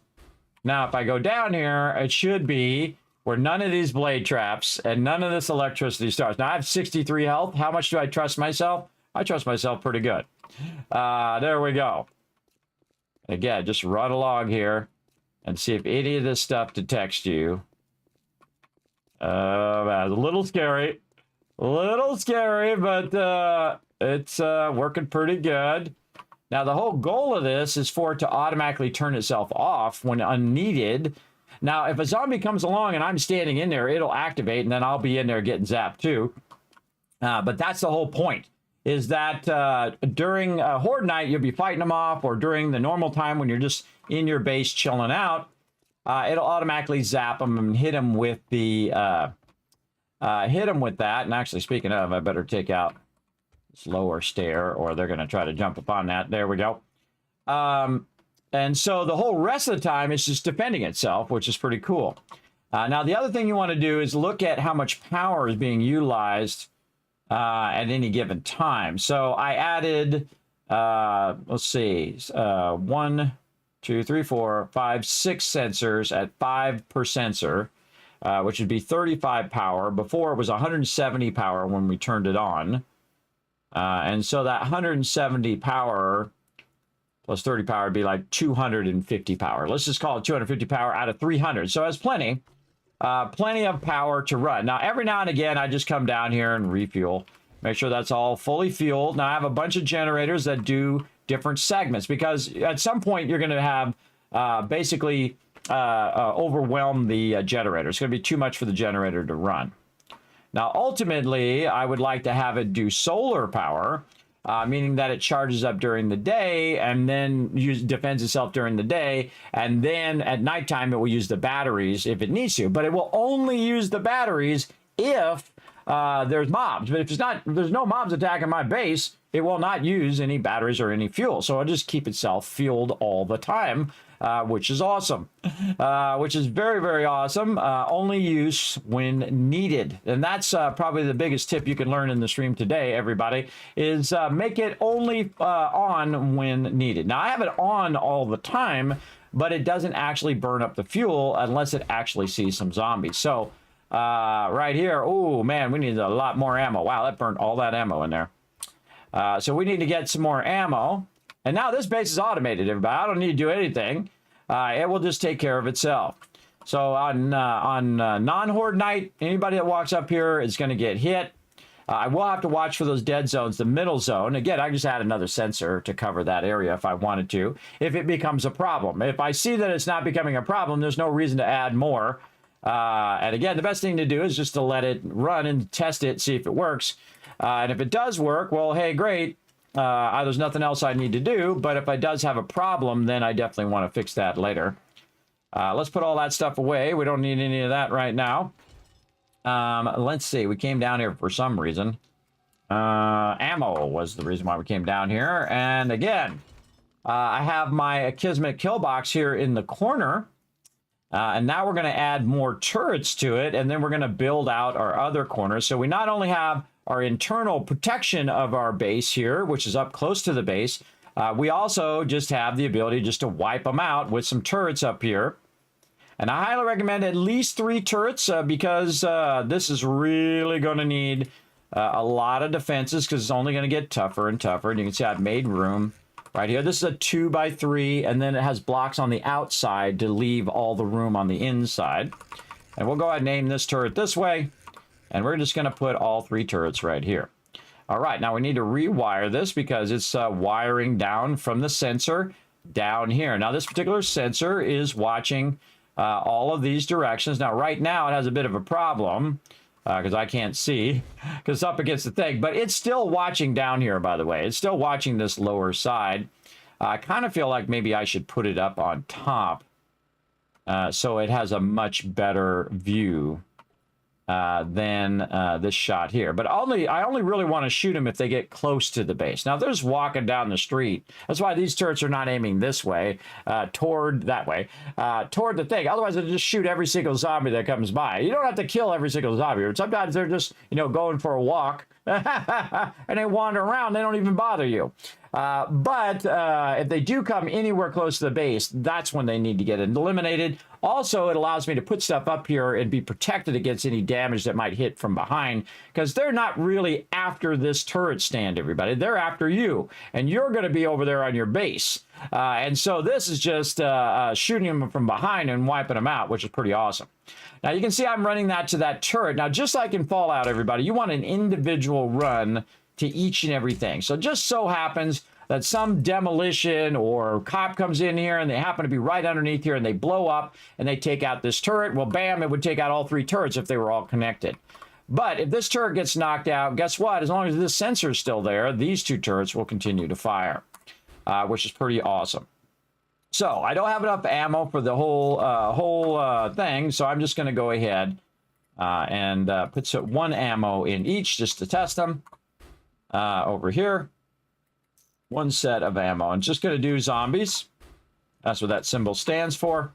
S3: Now, if I go down here, it should be where none of these blade traps and none of this electricity starts. Now, I have 63 health. How much do I trust myself? I trust myself pretty good. There we go. Again, just run along here and see if any of this stuff detects you. A little scary. A little scary, but it's working pretty good. Now, the whole goal of this is for it to automatically turn itself off when unneeded. Now, if a zombie comes along and I'm standing in there, it'll activate, and then I'll be in there getting zapped too. But that's the whole point, is that during Horde Night, you'll be fighting them off, or during the normal time when you're just in your base chilling out, it'll automatically zap them and hit them with the... hit them with that. And actually, speaking of, I better take out this lower stair or they're going to try to jump upon that. There we go. And so the whole rest of the time is just defending itself, which is pretty cool. Now, the other thing you want to do is look at how much power is being utilized at any given time. So I added, let's see, 1, 2, 3, 4, 5, 6 sensors at 5 per sensor. Which would be 35 power. Before, it was 170 power when we turned it on. And so that 170 power plus 30 power would be like 250 power. Let's just call it 250 power out of 300. So that's plenty. Plenty of power to run. Now, every now and again, I just come down here and refuel. Make sure that's all fully fueled. Now, I have a bunch of generators that do different segments because at some point, you're going to have basically... overwhelm the generator. It's going to be too much for the generator to run. Now, ultimately, I would like to have it do solar power, meaning that it charges up during the day and then defends itself during the day, and then at nighttime it will use the batteries if it needs to. But it will only use the batteries if there's mobs. But if there's no mobs attacking my base, it will not use any batteries or any fuel. So it'll just keep itself fueled all the time, which is awesome. Which is very, very awesome. Only use when needed. And that's probably the biggest tip you can learn in the stream today, everybody, is make it only on when needed. Now, I have it on all the time, but it doesn't actually burn up the fuel unless it actually sees some zombies. So right here, oh man, we need a lot more ammo. Wow, that burned all that ammo in there. So we need to get some more ammo. And now this base is automated, everybody. I don't need to do anything. It will just take care of itself. So on non-horde night, anybody that walks up here is going to get hit. I will have to watch for those dead zones, the middle zone. Again, I just add another sensor to cover that area if I wanted to, if it becomes a problem. If I see that it's not becoming a problem, there's no reason to add more. And again, the best thing to do is just to let it run and test it, see if it works. And if it does work, well, hey, great. There's nothing else I need to do. But if it does have a problem, then I definitely want to fix that later. Let's put all that stuff away. We don't need any of that right now. Let's see. We came down here for some reason. Ammo was the reason why we came down here. And again, I have my Kismet kill box here in the corner. And now we're going to add more turrets to it. And then we're going to build out our other corners. So we not only have our internal protection of our base here, which is up close to the base, we also just have the ability just to wipe them out with some turrets up here. And I highly recommend at least 3 turrets because this is really going to need a lot of defenses because it's only going to get tougher and tougher. And you can see I've made room right here. This is a 2x3, and then it has blocks on the outside to leave all the room on the inside. And we'll go ahead and name this turret this way. And we're just going to put all 3 turrets right here. All right, now we need to rewire this because it's wiring down from the sensor down here. Now, this particular sensor is watching all of these directions. Now, right now, it has a bit of a problem because I can't see because it's up against the thing. But it's still watching down here, by the way. It's still watching this lower side. I kind of feel like maybe I should put it up on top so it has a much better view than this shot here. But I only really want to shoot them if they get close to the base. Now, if they're just walking down the street, that's why these turrets are not aiming this way, toward the thing. Otherwise, they'll just shoot every single zombie that comes by. You don't have to kill every single zombie. Sometimes they're just, going for a walk. And they wander around. They don't even bother you. But if they do come anywhere close to the base, that's when they need to get eliminated. Also, it allows me to put stuff up here and be protected against any damage that might hit from behind, because they're not really after this turret stand, everybody. They're after you, and you're going to be over there on your base. And so this is just shooting them from behind and wiping them out, which is pretty awesome. Now, you can see I'm running that to that turret. Now, just like in Fallout, everybody, you want an individual run to each and everything. So just so happens that some demolition or cop comes in here and they happen to be right underneath here and they blow up and they take out this turret. Well, bam, it would take out all 3 turrets if they were all connected. But if this turret gets knocked out, guess what? As long as this sensor is still there, these 2 turrets will continue to fire, which is pretty awesome. So I don't have enough ammo for the whole thing, so I'm just going to go ahead and put 1 ammo in each just to test them. Over here, 1 set of ammo. I'm just going to do zombies. That's what that symbol stands for.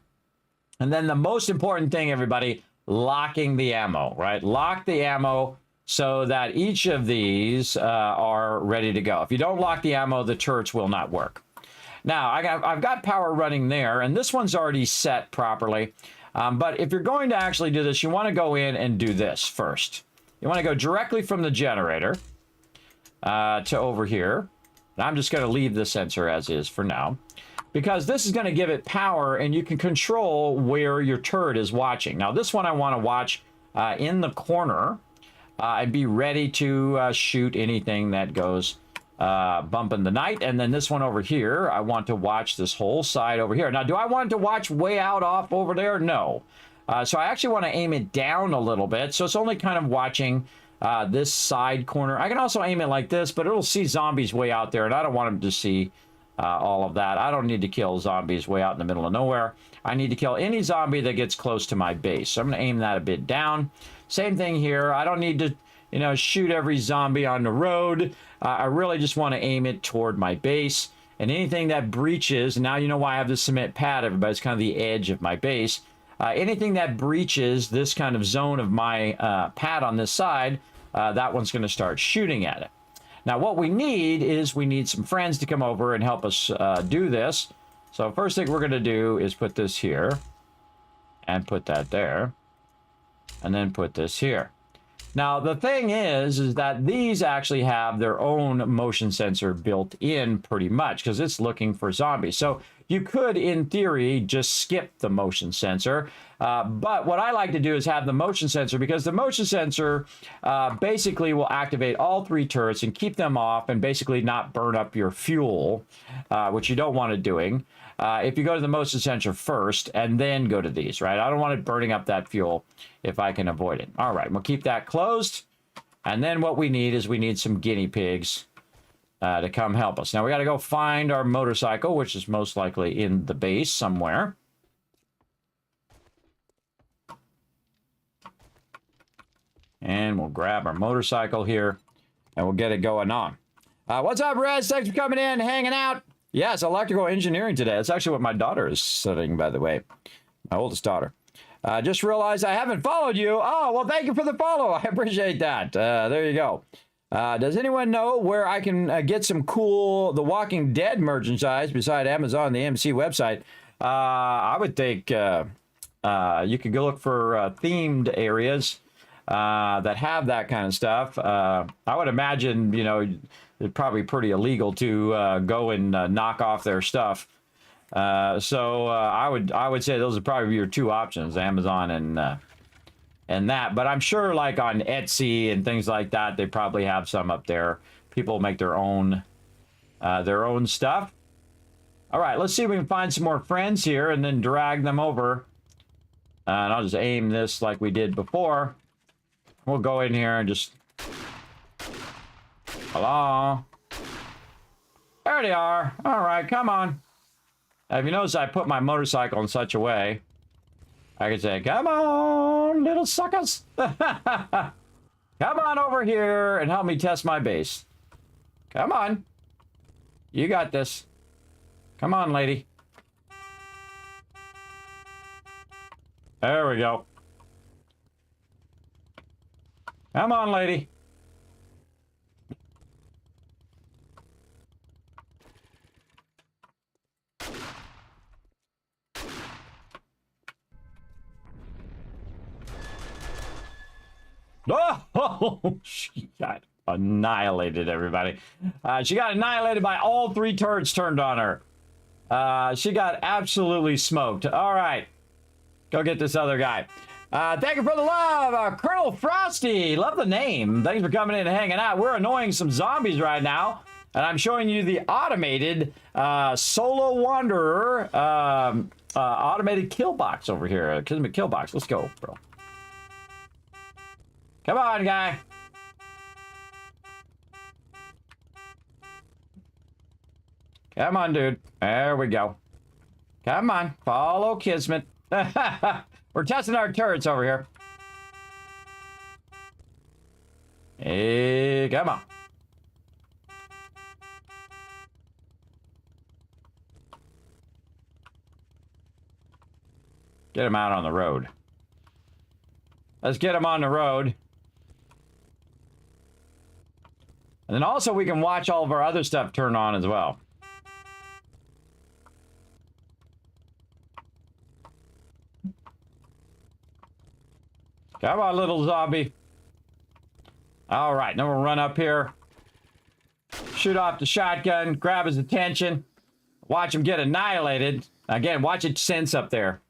S3: And then the most important thing, everybody, locking the ammo, right? Lock the ammo so that each of these are ready to go. If you don't lock the ammo, the turrets will not work. Now, I've got power running there, and this one's already set properly. But if you're going to actually do this, you want to go in and do this first. You want to go directly from the generator to over here. I'm just going to leave the sensor as is for now, because this is going to give it power and you can control where your turret is watching. Now, this one I want to watch in the corner and be ready to shoot anything that goes bump in the night. And then this one over here, I want to watch this whole side over here. Now, do I want it to watch way out off over there? No. So I actually want to aim it down a little bit. So it's only kind of watching this side corner. I can also aim it like this, but it'll see zombies way out there, and I don't want them to see all of that. I don't need to kill zombies way out in the middle of nowhere. I need to kill any zombie that gets close to my base. So I'm going to aim that a bit down. Same thing here. I don't need to, you know, shoot every zombie on the road. I really just want to aim it toward my base. And anything that breaches, now you know why I have the cement pad, everybody. It's kind of the edge of my base. Anything that breaches this kind of zone of my pad on this side, that one's going to start shooting at it. Now what we need is we need some friends to come over and help us do this. So first thing we're going to do is put this here and put that there and then put this here. Now the thing is that these actually have their own motion sensor built in pretty much because it's looking for zombies. So you could, in theory, just skip the motion sensor. But what I like to do is have the motion sensor because the motion sensor basically will activate all 3 turrets and keep them off and basically not burn up your fuel, which you don't want it doing. If you go to the motion sensor first and then go to these, right? I don't want it burning up that fuel if I can avoid it. All right, we'll keep that closed. And then what we need is we need some guinea pigs to come help us. Now we got to go find our motorcycle, which is most likely in the base somewhere. And we'll grab our motorcycle here and we'll get it going on. What's up, Rez? Thanks for coming in, hanging out. Yes, electrical engineering today. That's actually what my daughter is studying, by the way. My oldest daughter. Just realized I haven't followed you. Oh, well, thank you for the follow. I appreciate that. There you go. Does anyone know where I can get some cool The Walking Dead merchandise beside Amazon, the AMC website? I would think you could go look for themed areas that have that kind of stuff. I would imagine, you know, it's probably pretty illegal to go and knock off their stuff. So I would say those would probably be your 2 options, Amazon and that. But I'm sure like on Etsy and things like that, they probably have some up there. People make their own stuff. All right, let's see if we can find some more friends here and then drag them over. And I'll just aim this like we did before. We'll go in here and just... Hello? There they are. All right, come on. Now, if you notice, I put my motorcycle in such a way, I can say, come on, little suckers. Come on over here and help me test my base. Come on. You got this. Come on, lady. There we go. Come on, lady. Oh, she got annihilated, everybody. She got annihilated by all 3 turrets turned on her. She got absolutely smoked. All right. Go get this other guy. Thank you for the love, Colonel Frosty. Love the name. Thanks for coming in and hanging out. We're annoying some zombies right now. And I'm showing you the automated Solo Wanderer automated kill box over here. Kismet kill box. Let's go, bro. Come on, guy. Come on, dude. There we go. Come on. Follow Kismet. We're testing our turrets over here. Hey, come on. Get him out on the road. Let's get him on the road. And then also we can watch all of our other stuff turn on as well. Come on, little zombie. All right, now we'll run up here. Shoot off the shotgun, grab his attention. Watch him get annihilated. Again, watch it sense up there.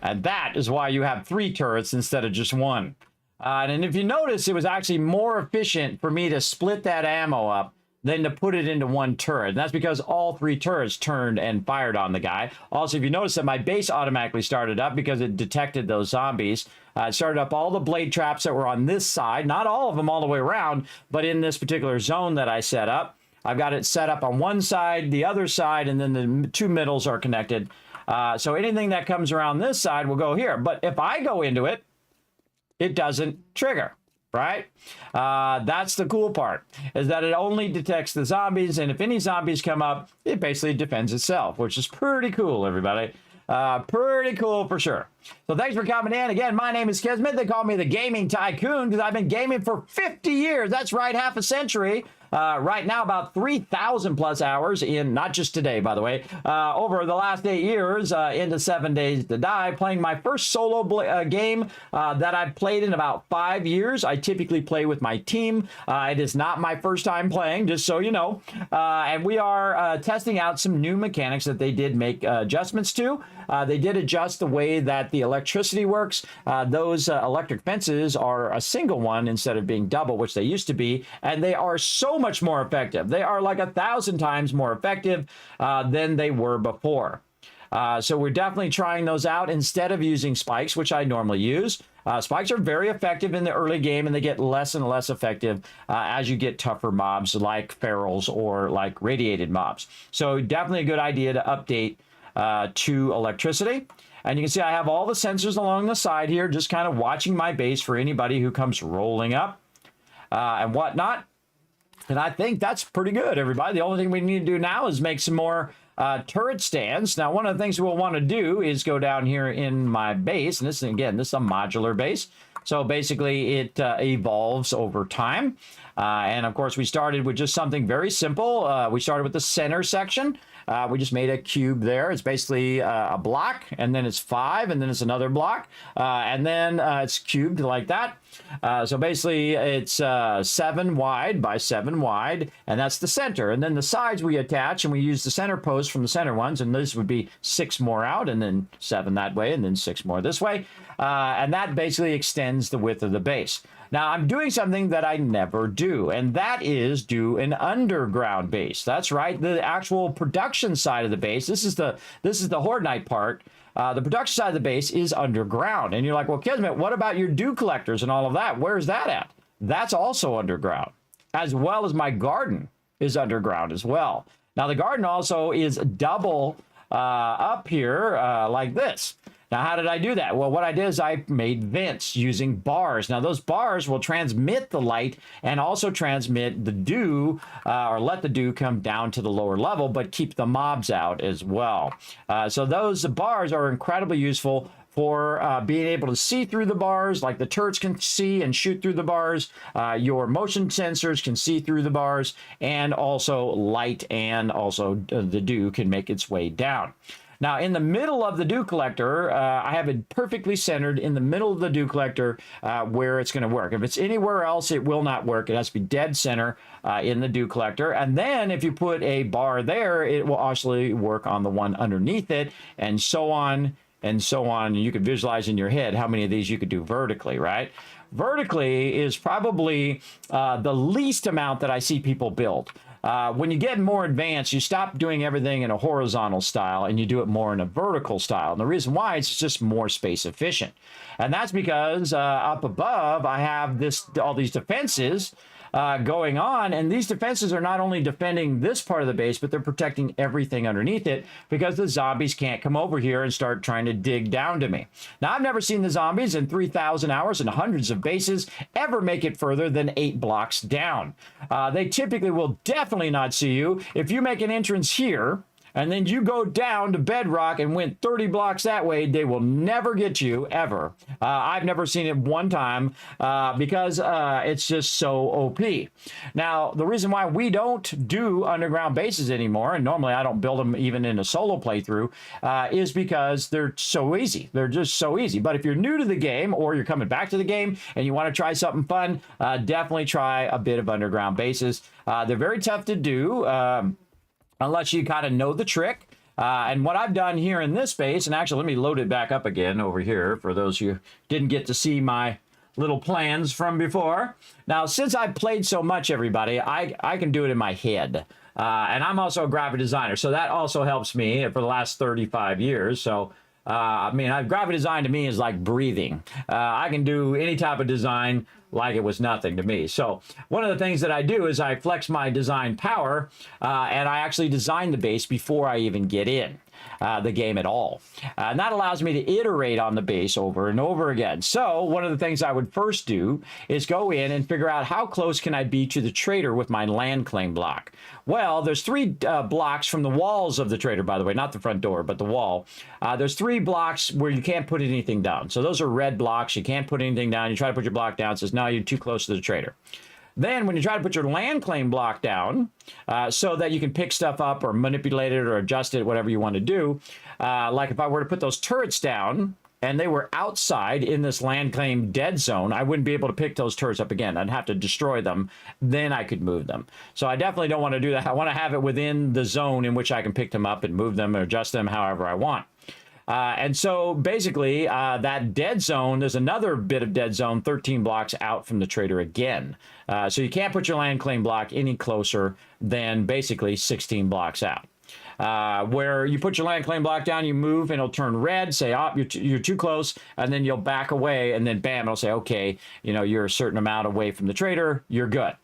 S3: And that is why you have 3 turrets instead of just 1. And if you notice, it was actually more efficient for me to split that ammo up than to put it into one turret. And that's because all 3 turrets turned and fired on the guy. Also, if you notice that my base automatically started up because it detected those zombies. It started up all the blade traps that were on this side, not all of them all the way around, but in this particular zone that I set up. I've got it set up on one side, the other side, and then the 2 middles are connected. So anything that comes around this side will go here. But if I go into it, it doesn't trigger. Right? That's the cool part, is that it only detects the zombies, and if any zombies come up, it basically defends itself, which is pretty cool, everybody. Pretty cool for sure. So thanks for coming in. Again, my name is Kismet. They call me the Gaming Tycoon because I've been gaming for 50 years. That's right, half a century. Right now, about 3,000 plus hours in, not just today, by the way, over the last 8 years into 7 Days to Die, playing my first solo game that I've played in about 5 years. I typically play with my team. It is not my first time playing, just so you know. And we are testing out some new mechanics that they did make adjustments to. They did adjust the way that the electricity works. Those electric fences are a single one instead of being double, which they used to be, and they are so much more effective. They are like 1,000 times more effective than they were before. So we're definitely trying those out instead of using spikes, which I normally use. Spikes are very effective in the early game, and they get less and less effective as you get tougher mobs like ferals or like radiated mobs. So definitely a good idea to update to electricity. And you can see I have all the sensors along the side here, just kind of watching my base for anybody who comes rolling up and whatnot. And I think that's pretty good, everybody. The only thing we need to do now is make some more turret stands. Now, one of the things we'll want to do is go down here in my base. And this, again, this is a modular base. So basically, it evolves over time. And of course, we started with just something very simple. We started with the center section. We just made a cube there. It's basically a block, and then it's 5, and then it's another block, and then it's cubed like that. So basically, it's 7 wide by 7 wide, and that's the center. And then the sides we attach, and we use the center post from the center ones, and this would be 6 more out, and then 7 that way, and then 6 more this way. And that basically extends the width of the base. Now, I'm doing something that I never do, and that is do an underground base. That's right, the actual production side of the base. This is the Horde Night part. The production side of the base is underground. And you're like, well, Kismet, what about your dew collectors and all of that? Where's that at? That's also underground, as well as my garden is underground as well. Now, the garden also is double up here like this. Now, how did I do that? Well, what I did is I made vents using bars. Now, those bars will transmit the light and also transmit the dew, or let the dew come down to the lower level, but keep the mobs out as well. So those bars are incredibly useful for being able to see through the bars, like the turrets can see and shoot through the bars. Your motion sensors can see through the bars, and also light and also the dew can make its way down. Now, in the middle of the dew collector, I have it perfectly centered in the middle of the dew collector where it's going to work. If it's anywhere else, it will not work. It has to be dead center in the dew collector. And then if you put a bar there, it will actually work on the one underneath it, and so on and so on. And you can visualize in your head how many of these you could do vertically, right? Vertically is probably the least amount that I see people build. When you get more advanced, you stop doing everything in a horizontal style and you do it more in a vertical style. And the reason why is it's just more space efficient. And that's because up above, I have all these defenses going on, and these defenses are not only defending this part of the base, but they're protecting everything underneath it because the zombies can't come over here and start trying to dig down to me. Now, I've never seen the zombies in 3,000 hours and hundreds of bases ever make it further than 8 blocks down. They typically will definitely not see you. If you make an entrance here, and then you go down to bedrock and went 30 blocks that way, they will never get you, ever. I've never seen it one time because it's just so OP. Now, the reason why we don't do underground bases anymore, and normally I don't build them even in a solo playthrough, is because they're so easy. They're just so easy. But if you're new to the game, or you're coming back to the game, and you want to try something fun, definitely try a bit of underground bases. They're very tough to do. Unless you kind of know the trick. And what I've done here in this base, and actually let me load it back up again over here for those who didn't get to see my little plans from before. Now, since I've played so much, everybody, I can do it in my head. And I'm also a graphic designer, so that also helps me for the last 35 years. So, I mean, graphic design to me is like breathing. I can do any type of design like it was nothing to me. So one of the things that I do is I flex my design power, and I actually design the base before I even get in the game at all. And that allows me to iterate on the base over and over again. So one of the things I would first do is go in and figure out how close can I be to the trader with my land claim block. Well, there's 3 blocks from the walls of the trader, by the way, not the front door, but the wall. There's 3 blocks where you can't put anything down. So those are red blocks. You can't put anything down. You try to put your block down. It says, no, you're too close to the trader. Then when you try to put your land claim block down so that you can pick stuff up or manipulate it or adjust it, whatever you want to do, like if I were to put those turrets down and they were outside in this land claim dead zone, I wouldn't be able to pick those turrets up again. I'd have to destroy them. Then I could move them. So I definitely don't want to do that. I want to have it within the zone in which I can pick them up and move them or adjust them however I want. And so basically that dead zone, there's another bit of dead zone 13 blocks out from the trader again. So you can't put your land claim block any closer than basically 16 blocks out. Where you put your land claim block down, you move and it'll turn red, say, oh, you're too close, and then you'll back away, and then bam, it'll say, okay, you know, you're a certain amount away from the trader, you're good.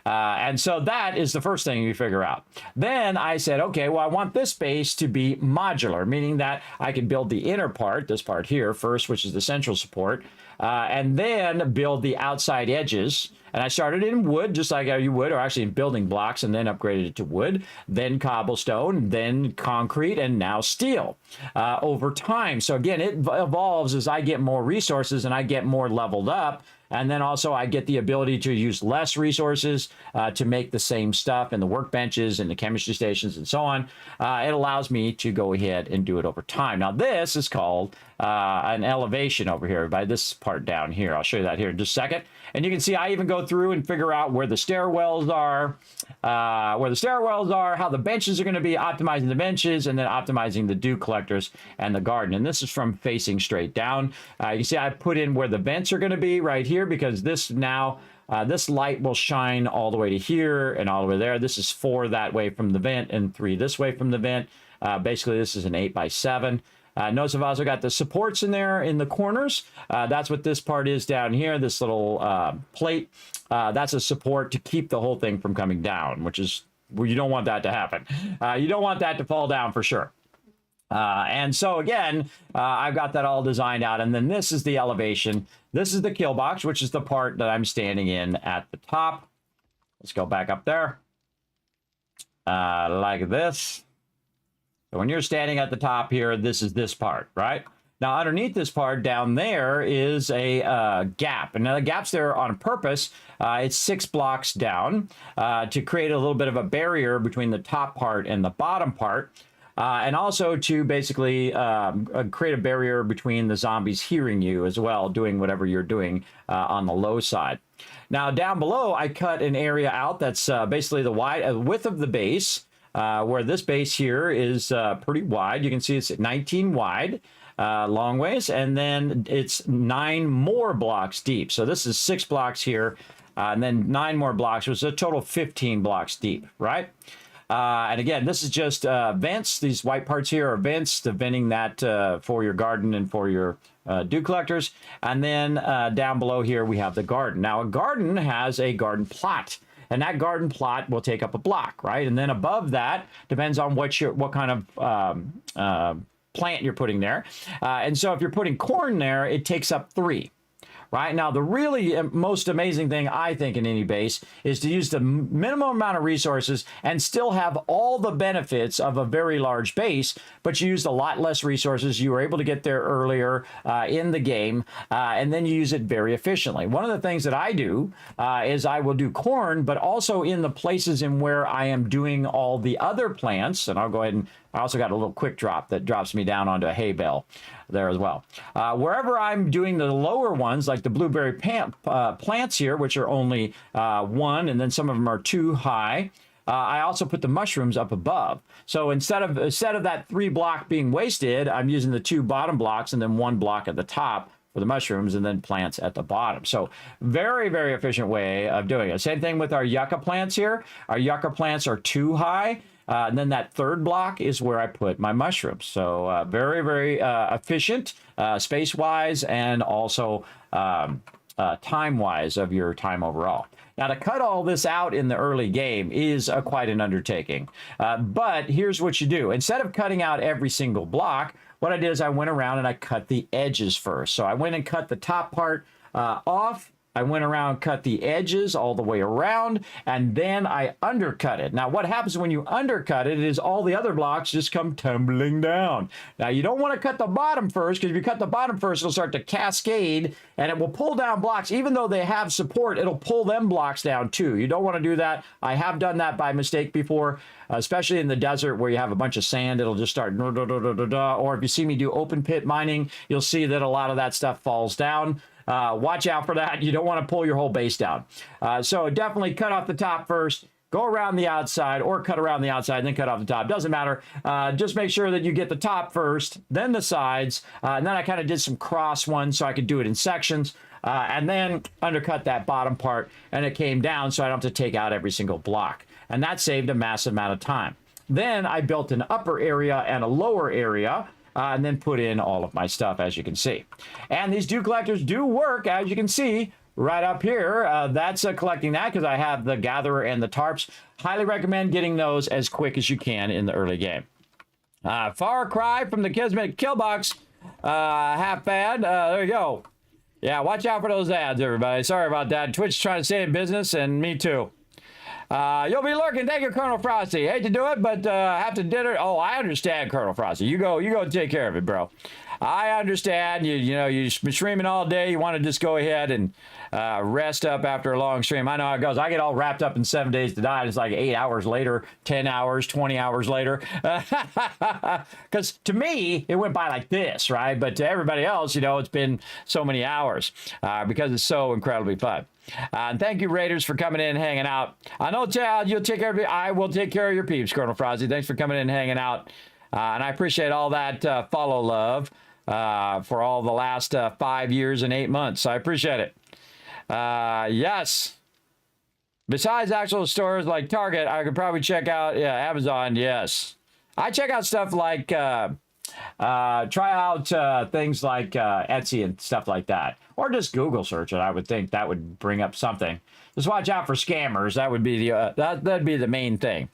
S3: And so that is the first thing you figure out. Then I said, okay, well, I want this base to be modular, meaning that I can build the inner part, this part here first, which is the central support, and then build the outside edges. And I started in wood, just like how you would, or actually in building blocks, and then upgraded it to wood, then cobblestone, then concrete, and now steel over time. So again, it evolves as I get more resources and I get more leveled up. And then also I get the ability to use less resources to make the same stuff in the workbenches and the chemistry stations and so on. It allows me to go ahead and do it over time. Now this is called an elevation over here by this part down here. I'll show you that here in just a second. And you can see I even go through and figure out where the stairwells are, how the benches are going to be, optimizing the benches, and then optimizing the dew collectors and the garden. And this is from facing straight down. You see I put in where the vents are going to be right here, because this now, this light will shine all the way to here and all the way there. This is 4 that way from the vent and 3 this way from the vent. Basically, this is an 8x7. Notice I've also got the supports in there in the corners. That's what this part is down here, this little plate. That's a support to keep the whole thing from coming down, which is, well, you don't want that to happen. You don't want that to fall down for sure. And so again, I've got that all designed out. And then this is the elevation. This is the kill box, which is the part that I'm standing in at the top. Let's go back up there. Like this. So when you're standing at the top here, this is this part, right? Now, underneath this part down there is a gap. And now the gap's there on purpose. It's 6 blocks down to create a little bit of a barrier between the top part and the bottom part. And also to basically create a barrier between the zombies hearing you as well, doing whatever you're doing on the low side. Now, down below, I cut an area out that's basically the width of the base, where this base here is pretty wide. You can see it's 19 wide, long ways, and then it's 9 more blocks deep. So this is 6 blocks here, and then 9 more blocks, which is a total of 15 blocks deep, right? And again, this is just vents. These white parts here are vents, the venting that for your garden and for your dew collectors. And then down below here, we have the garden. Now, a garden has a garden plot. And that garden plot will take up a block, right? And then above that, depends on what kind of plant you're putting there. And so if you're putting corn there, it takes up 3. Right now, the really most amazing thing, I think, in any base is to use the minimum amount of resources and still have all the benefits of a very large base, but you used a lot less resources. You were able to get there earlier in the game, and then you use it very efficiently. One of the things that I do is I will do corn, but also in the places in where I am doing all the other plants, and I'll go ahead and I also got a little quick drop that drops me down onto a hay bale there as well. Wherever I'm doing the lower ones, like the blueberry plants here, which are only 1, and then some of them are 2 high, I also put the mushrooms up above. So instead of that 3 block being wasted, I'm using the 2 bottom blocks and then 1 block at the top for the mushrooms, and then plants at the bottom. So very, very efficient way of doing it. Same thing with our yucca plants here. Our yucca plants are too high. And then that third block is where I put my mushrooms. So very, very efficient space-wise and also time-wise of your time overall. Now, to cut all this out in the early game is quite an undertaking. But here's what you do. Instead of cutting out every single block, what I did is I went around and I cut the edges first. So I went and cut the top part off. I went around, cut the edges all the way around, and then I undercut it. Now, what happens when you undercut it is all the other blocks just come tumbling down. Now, you don't want to cut the bottom first, because if you cut the bottom first, it'll start to cascade, and it will pull down blocks. Even though they have support, it'll pull them blocks down too. You don't want to do that. I have done that by mistake before, especially in the desert where you have a bunch of sand. It'll just start, or if you see me do open pit mining, you'll see that a lot of that stuff falls down. Watch out for that. You don't want to pull your whole base down. So definitely cut off the top first, go around the outside, or cut around the outside and then cut off the top. Doesn't matter. Just make sure that you get the top first, then the sides. And then I kind of did some cross ones so I could do it in sections. And then undercut that bottom part, and it came down so I don't have to take out every single block. And that saved a massive amount of time. Then I built an upper area and a lower area. And then put in all of my stuff, as you can see. And these dew collectors do work, as you can see, right up here. That's collecting that because I have the gatherer and the tarps. Highly recommend getting those as quick as you can in the early game. Far cry from the Kismet Killbox. Half bad. There you go. Yeah, watch out for those ads, everybody. Sorry about that. Twitch trying to stay in business, and me too. You'll be lurking. Thank you, Colonel Frosty. Hate to do it, but have to dinner. Oh, I understand, Colonel Frosty. You go take care of it, bro. I understand. You know, you've been streaming all day. You want to just go ahead and rest up after a long stream. I know how it goes. I get all wrapped up in 7 days to die. And it's like 8 hours later, 10 hours, 20 hours later. Because to me, it went by like this, right? But to everybody else, you know, it's been so many hours because it's so incredibly fun. And thank you, Raiders, for coming in and hanging out. I know, Chad, you'll take care of me. I will take care of your peeps, Colonel Frosty. Thanks for coming in and hanging out. And I appreciate all that follow love for all the last 5 years and 8 months. I appreciate it. Yes. Besides actual stores like Target, I could probably check out Amazon. Yes. I check out stuff like try out things like Etsy and stuff like that, or just Google search it. I would think that would bring up something. Just watch out for scammers. That would be the that'd be the main thing.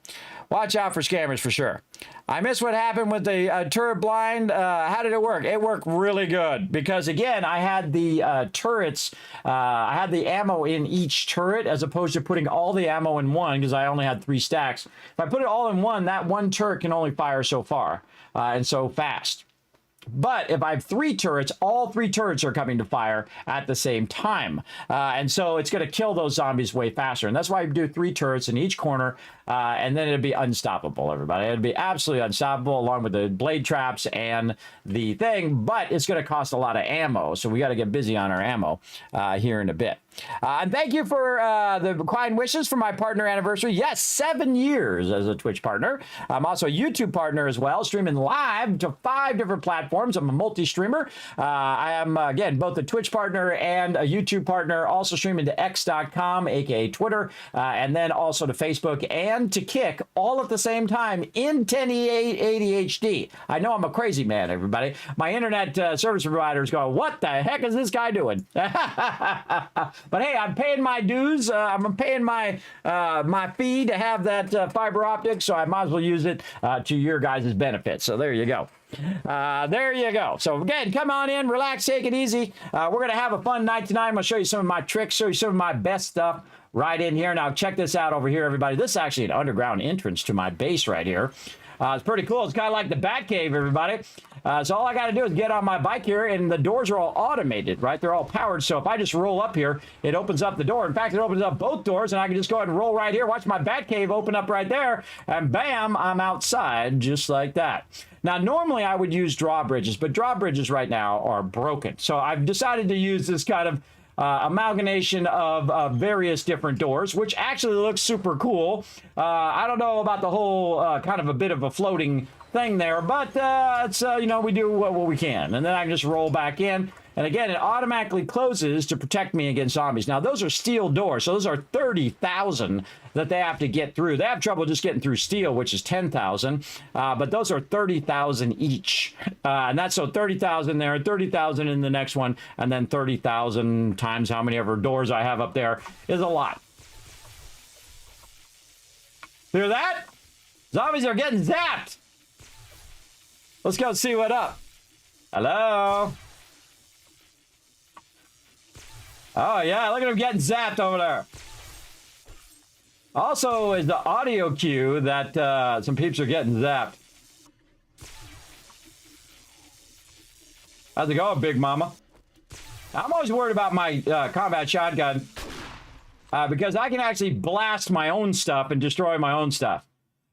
S3: Watch out for scammers for sure. I missed what happened with the turret blind. How did it work? It worked really good because, again, I had the turrets. I had the ammo in each turret as opposed to putting all the ammo in one because I only had 3 stacks. If I put it all in one, that one turret can only fire so far and so fast. But if I have 3 turrets, all 3 turrets are coming to fire at the same time. And so it's going to kill those zombies way faster. And that's why you do 3 turrets in each corner. And then it'd be unstoppable, everybody. It'd be absolutely unstoppable along with the blade traps and the thing. But it's going to cost a lot of ammo. So we got to get busy on our ammo here in a bit. And thank you for the kind wishes for my partner anniversary. Yes, 7 years as a Twitch partner. I'm also a YouTube partner as well, streaming live to 5 different platforms. I'm a multi-streamer. I am, again, both a Twitch partner and a YouTube partner, also streaming to x.com, aka Twitter, and then also to Facebook and to Kick, all at the same time in 1080 HD. I know I'm a crazy man, everybody. My internet service provider is going, what the heck is this guy doing? But hey, I'm paying my dues. I'm paying my my fee to have that fiber optic, so I might as well use it to your guys' benefit. So there you go. There you go. So again, come on in, relax, take it easy. We're going to have a fun night tonight. I'm going to show you some of my tricks, show you some of my best stuff right in here. Now, check this out over here, everybody. This is actually an underground entrance to my base right here. It's pretty cool. It's kind of like the Batcave, everybody. So all I got to do is get on my bike here, and the doors are all automated, right? They're all powered. So if I just roll up here, it opens up the door. In fact, it opens up both doors, and I can just go ahead and roll right here. Watch my Batcave open up right there, and bam, I'm outside just like that. Now, normally I would use drawbridges, but drawbridges right now are broken. So I've decided to use this kind of amalgamation of various different doors, which actually looks super cool. I don't know about the whole kind of a bit of a floating thing there, but it's you know, we do what we can, and then I can just roll back in. And again, it automatically closes to protect me against zombies. Now, those are steel doors, so those are 30,000 that they have to get through. They have trouble just getting through steel, which is 10,000, but those are 30,000 each. And that's so 30,000 there, 30,000 in the next one, and then 30,000 times how many ever doors I have up there is a lot. Hear that? Zombies are getting zapped. Let's go see what up. Hello? Oh, yeah, look at them getting zapped over there. Also is the audio cue that some peeps are getting zapped. How's it going, Big Mama? I'm always worried about my combat shotgun because I can actually blast my own stuff and destroy my own stuff.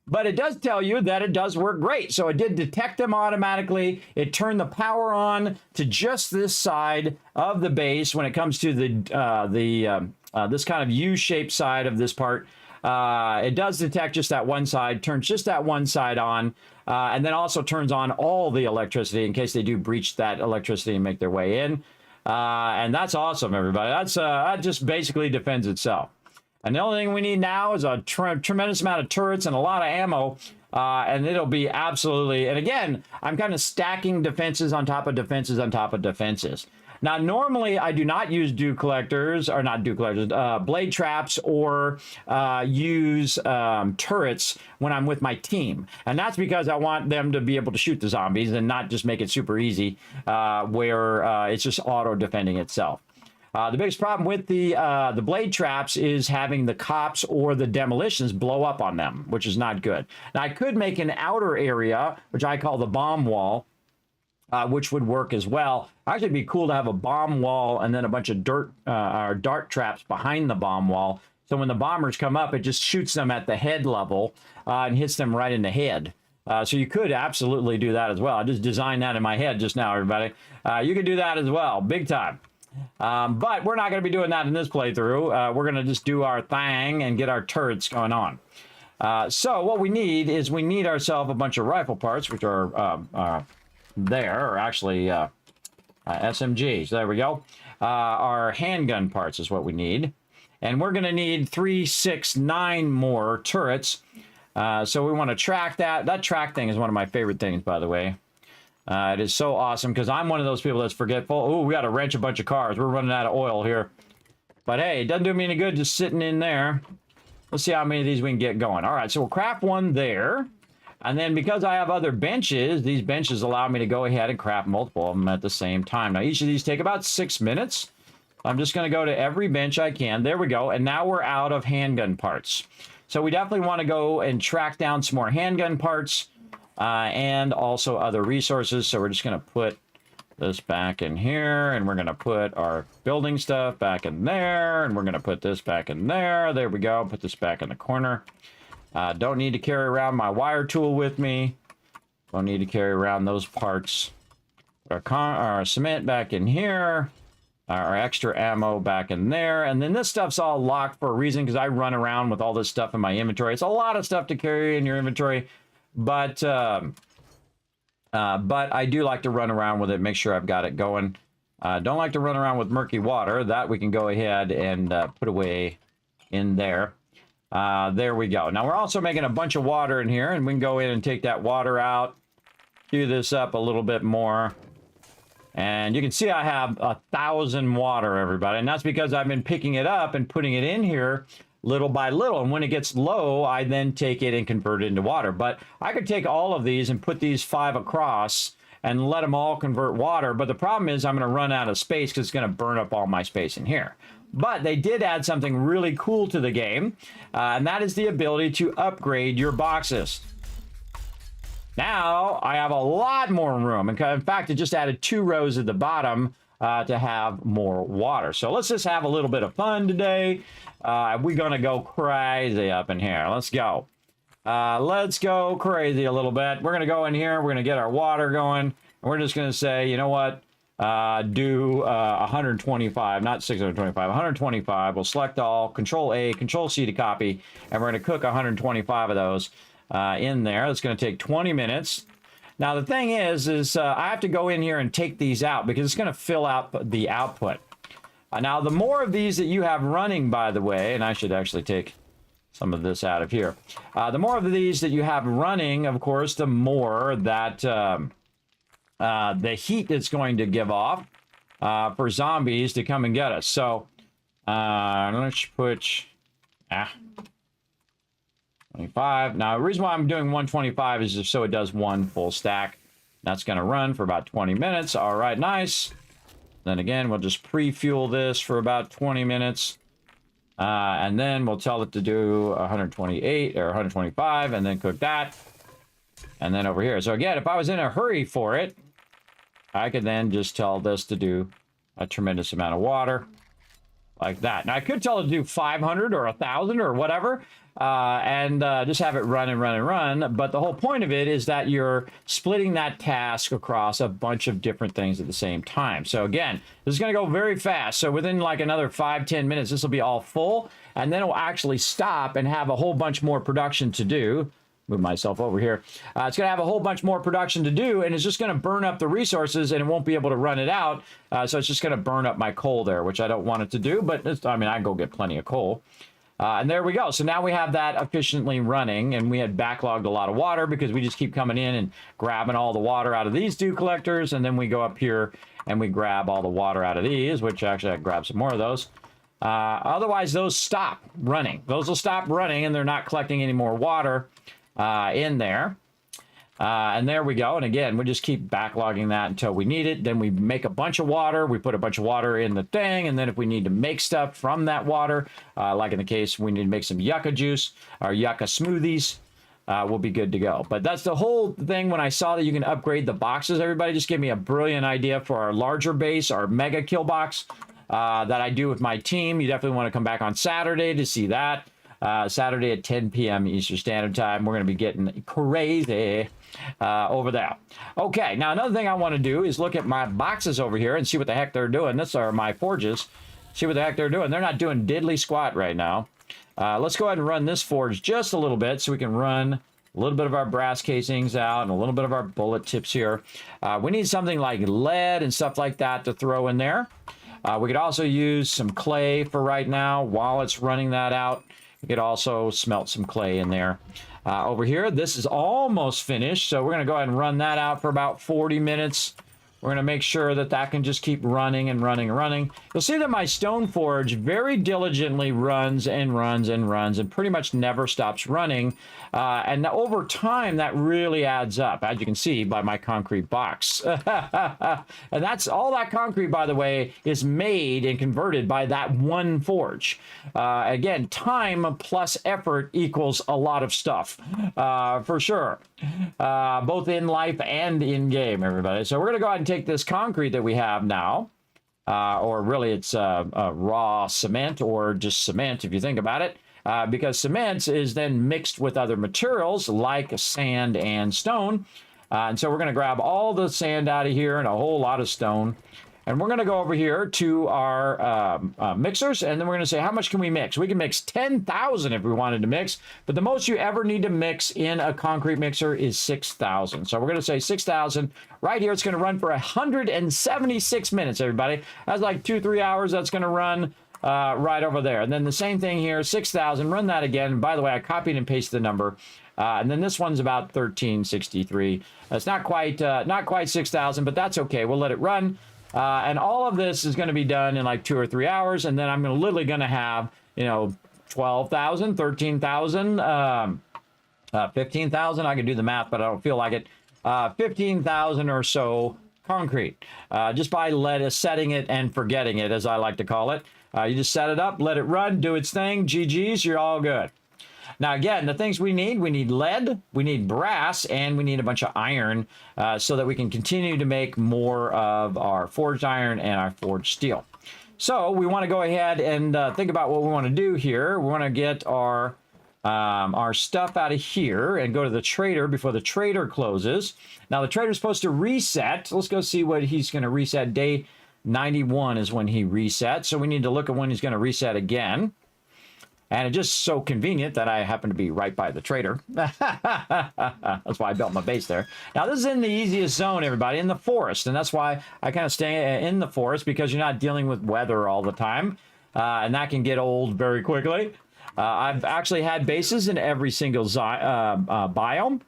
S3: But it does tell you that it does work great. So it did detect them automatically. It turned the power on to just this side of the base when it comes to the this kind of U-shaped side of this part. It does detect just that one side, turns just that one side on, and then also turns on all the electricity in case they do breach that electricity and make their way in. And that's awesome, everybody. That just basically defends itself. And the only thing we need now is a tremendous amount of turrets and a lot of ammo, and it'll be absolutely... And again, I'm kind of stacking defenses on top of defenses on top of defenses. Now, normally, I do not use dew collectors, or not dew collectors, blade traps, or use turrets when I'm with my team. And that's because I want them to be able to shoot the zombies and not just make it super easy, where it's just auto-defending itself. The biggest problem with the blade traps is having the cops or the demolitions blow up on them, which is not good. Now, I could make an outer area, which I call the bomb wall, which would work as well. Actually, it'd be cool to have a bomb wall and then a bunch of dirt or dart traps behind the bomb wall. So when the bombers come up, it just shoots them at the head level and hits them right in the head. So you could absolutely do that as well. I just designed that in my head just now, everybody. You could do that as well, big time. But we're not going to be doing that in this playthrough. We're going to just do our thing and get our turrets going on. So what we need is we need ourselves a bunch of rifle parts, which are there, or actually SMGs. There we go. Our handgun parts is what we need. And we're going to need 3, 6, 9 more turrets. So we want to track that. That track thing is one of my favorite things, by the way. It is so awesome because I'm one of those people that's forgetful. Oh, we got to wrench a bunch of cars. We're running out of oil here. But hey, it doesn't do me any good just sitting in there. Let's see how many of these we can get going. All right, so we'll craft one there. And then because I have other benches, these benches allow me to go ahead and craft multiple of them at the same time. Now, each of these take about 6 minutes. I'm just going to go to every bench I can. There we go. And now we're out of handgun parts. So we definitely want to go and track down some more handgun parts. And also other resources. So we're just going to put this back in here, and we're going to put our building stuff back in there, and we're going to put this back in there. There we go. Put this back in the corner. Don't need to carry around my wire tool with me. Don't need to carry around those parts. Our cement back in here. Our extra ammo back in there. And then this stuff's all locked for a reason because I run around with all this stuff in my inventory. It's a lot of stuff to carry in your inventory. But I do like to run around with it, make sure I've got it going. Don't like to run around with murky water. That we can go ahead and put away in there. There we go. Now we're also making a bunch of water in here, and we can go in and take that water out, do this up a little bit more. And you can see I have 1,000 water, everybody. And that's because I've been picking it up and putting it in here little by little, and when it gets low, I then take it and convert it into water. But I could take all of these and put these 5 across and let them all convert water, but the problem is I'm going to run out of space because it's going to burn up all my space in here. But they did add something really cool to the game, and that is the ability to upgrade your boxes. Now I have a lot more room. In fact, it just added 2 rows at the bottom to have more water. So let's just have a little bit of fun today. We're going to go crazy up in here. Let's go. Let's go crazy a little bit. We're going to go in here. We're going to get our water going. And we're just going to say, you know what? Do 125, not 625, 125. We'll select all, Control A, Control C to copy. And we're going to cook 125 of those in there. It's going to take 20 minutes. Now, the thing is I have to go in here and take these out because it's going to fill out the output. Now, the more of these that you have running, by the way, and I should actually take some of this out of here. The more of these that you have running, of course, the more that the heat it's going to give off for zombies to come and get us. So let's put 25. Now, the reason why I'm doing 125 is just so it does one full stack. That's going to run for about 20 minutes. All right, nice. Then again, we'll just pre-fuel this for about 20 minutes. And then we'll tell it to do 128 or 125 and then cook that. And then over here. So again, if I was in a hurry for it, I could then just tell this to do a tremendous amount of water like that. Now I could tell it to do 500 or 1,000 or whatever, and just have it run and run and run. But the whole point of it is that you're splitting that task across a bunch of different things at the same time. So again, this is going to go very fast. So within like another 5-10 minutes, this will be all full, and then it will actually stop and have a whole bunch more production to do. Move myself over here. It's going to have a whole bunch more production to do, and it's just going to burn up the resources, and it won't be able to run it out. So it's just going to burn up my coal there, which I don't want it to do, but I mean, I can go get plenty of coal. And there we go. So now we have that efficiently running, and we had backlogged a lot of water because we just keep coming in and grabbing all the water out of these two collectors, and then we go up here and we grab all the water out of these, which actually I grab some more of those. Otherwise, those stop running. Those will stop running, and they're not collecting any more water in there. And there we go. And again, we just keep backlogging that until we need it. Then we make a bunch of water. We put a bunch of water in the thing. And then if we need to make stuff from that water, like in the case, we need to make some yucca juice or yucca smoothies, we'll be good to go. But that's the whole thing. When I saw that you can upgrade the boxes, everybody just gave me a brilliant idea for our larger base, our mega kill box that I do with my team. You definitely want to come back on Saturday to see that. Saturday at 10 p.m. Eastern Standard Time. We're going to be getting crazy over there. Okay, now another thing I want to do is look at my boxes over here and see what the heck they're doing. These are my forges. See what the heck they're doing. They're not doing diddly squat right now. Let's go ahead and run this forge just a little bit so we can run a little bit of our brass casings out and a little bit of our bullet tips here. We need something like lead and stuff like that to throw in there. We could also use some clay for right now while it's running that out. We could also smelt some clay in there. Over here, this is almost finished, so we're going to go ahead and run that out for about 40 minutes. We're going to make sure that that can just keep running and running and running. You'll see that my stone forge very diligently runs and runs and runs and pretty much never stops running. And over time, that really adds up, as you can see by my concrete box. And that's all that concrete, by the way, is made and converted by that one forge. Again, time plus effort equals a lot of stuff, for sure, both in life and in game, everybody. So we're going to go ahead and take this concrete that we have now, or really it's raw cement or just cement if you think about it, because cement is then mixed with other materials like sand and stone. And so we're going to grab all the sand out of here and a whole lot of stone. And we're going to go over here to our mixers, and then we're going to say, how much can we mix? We can mix 10,000 if we wanted to mix, but the most you ever need to mix in a concrete mixer is 6,000. So we're going to say 6,000. Right here, it's going to run for 176 minutes, everybody. That's like 2-3 hours. That's going to run right over there. And then the same thing here, 6,000. Run that again. And by the way, I copied and pasted the number. And then this one's about 1363. It's not quite 6,000, but that's okay. We'll let it run. And all of this is going to be done in like 2 or 3 hours. And then I'm literally going to have, 12,000, 13,000, 15,000. I can do the math, but I don't feel like it. 15,000 or so concrete, just by setting it and forgetting it, as I like to call it. You just set it up, let it run, do its thing. GG's, you're all good. Now, again, the things we need lead, we need brass, and we need a bunch of iron so that we can continue to make more of our forged iron and our forged steel. So we want to go ahead and think about what we want to do here. We want to get our stuff out of here and go to the trader before the trader closes. Now, the trader's supposed to reset. Let's go see what he's going to reset. Day 91 is when he resets. So we need to look at when he's going to reset again. And it's just so convenient that I happen to be right by the trader. That's why I built my base there. Now, this is in the easiest zone, everybody, in the forest. And that's why I kind of stay in the forest, because you're not dealing with weather all the time. And that can get old very quickly. I've actually had bases in every single biome.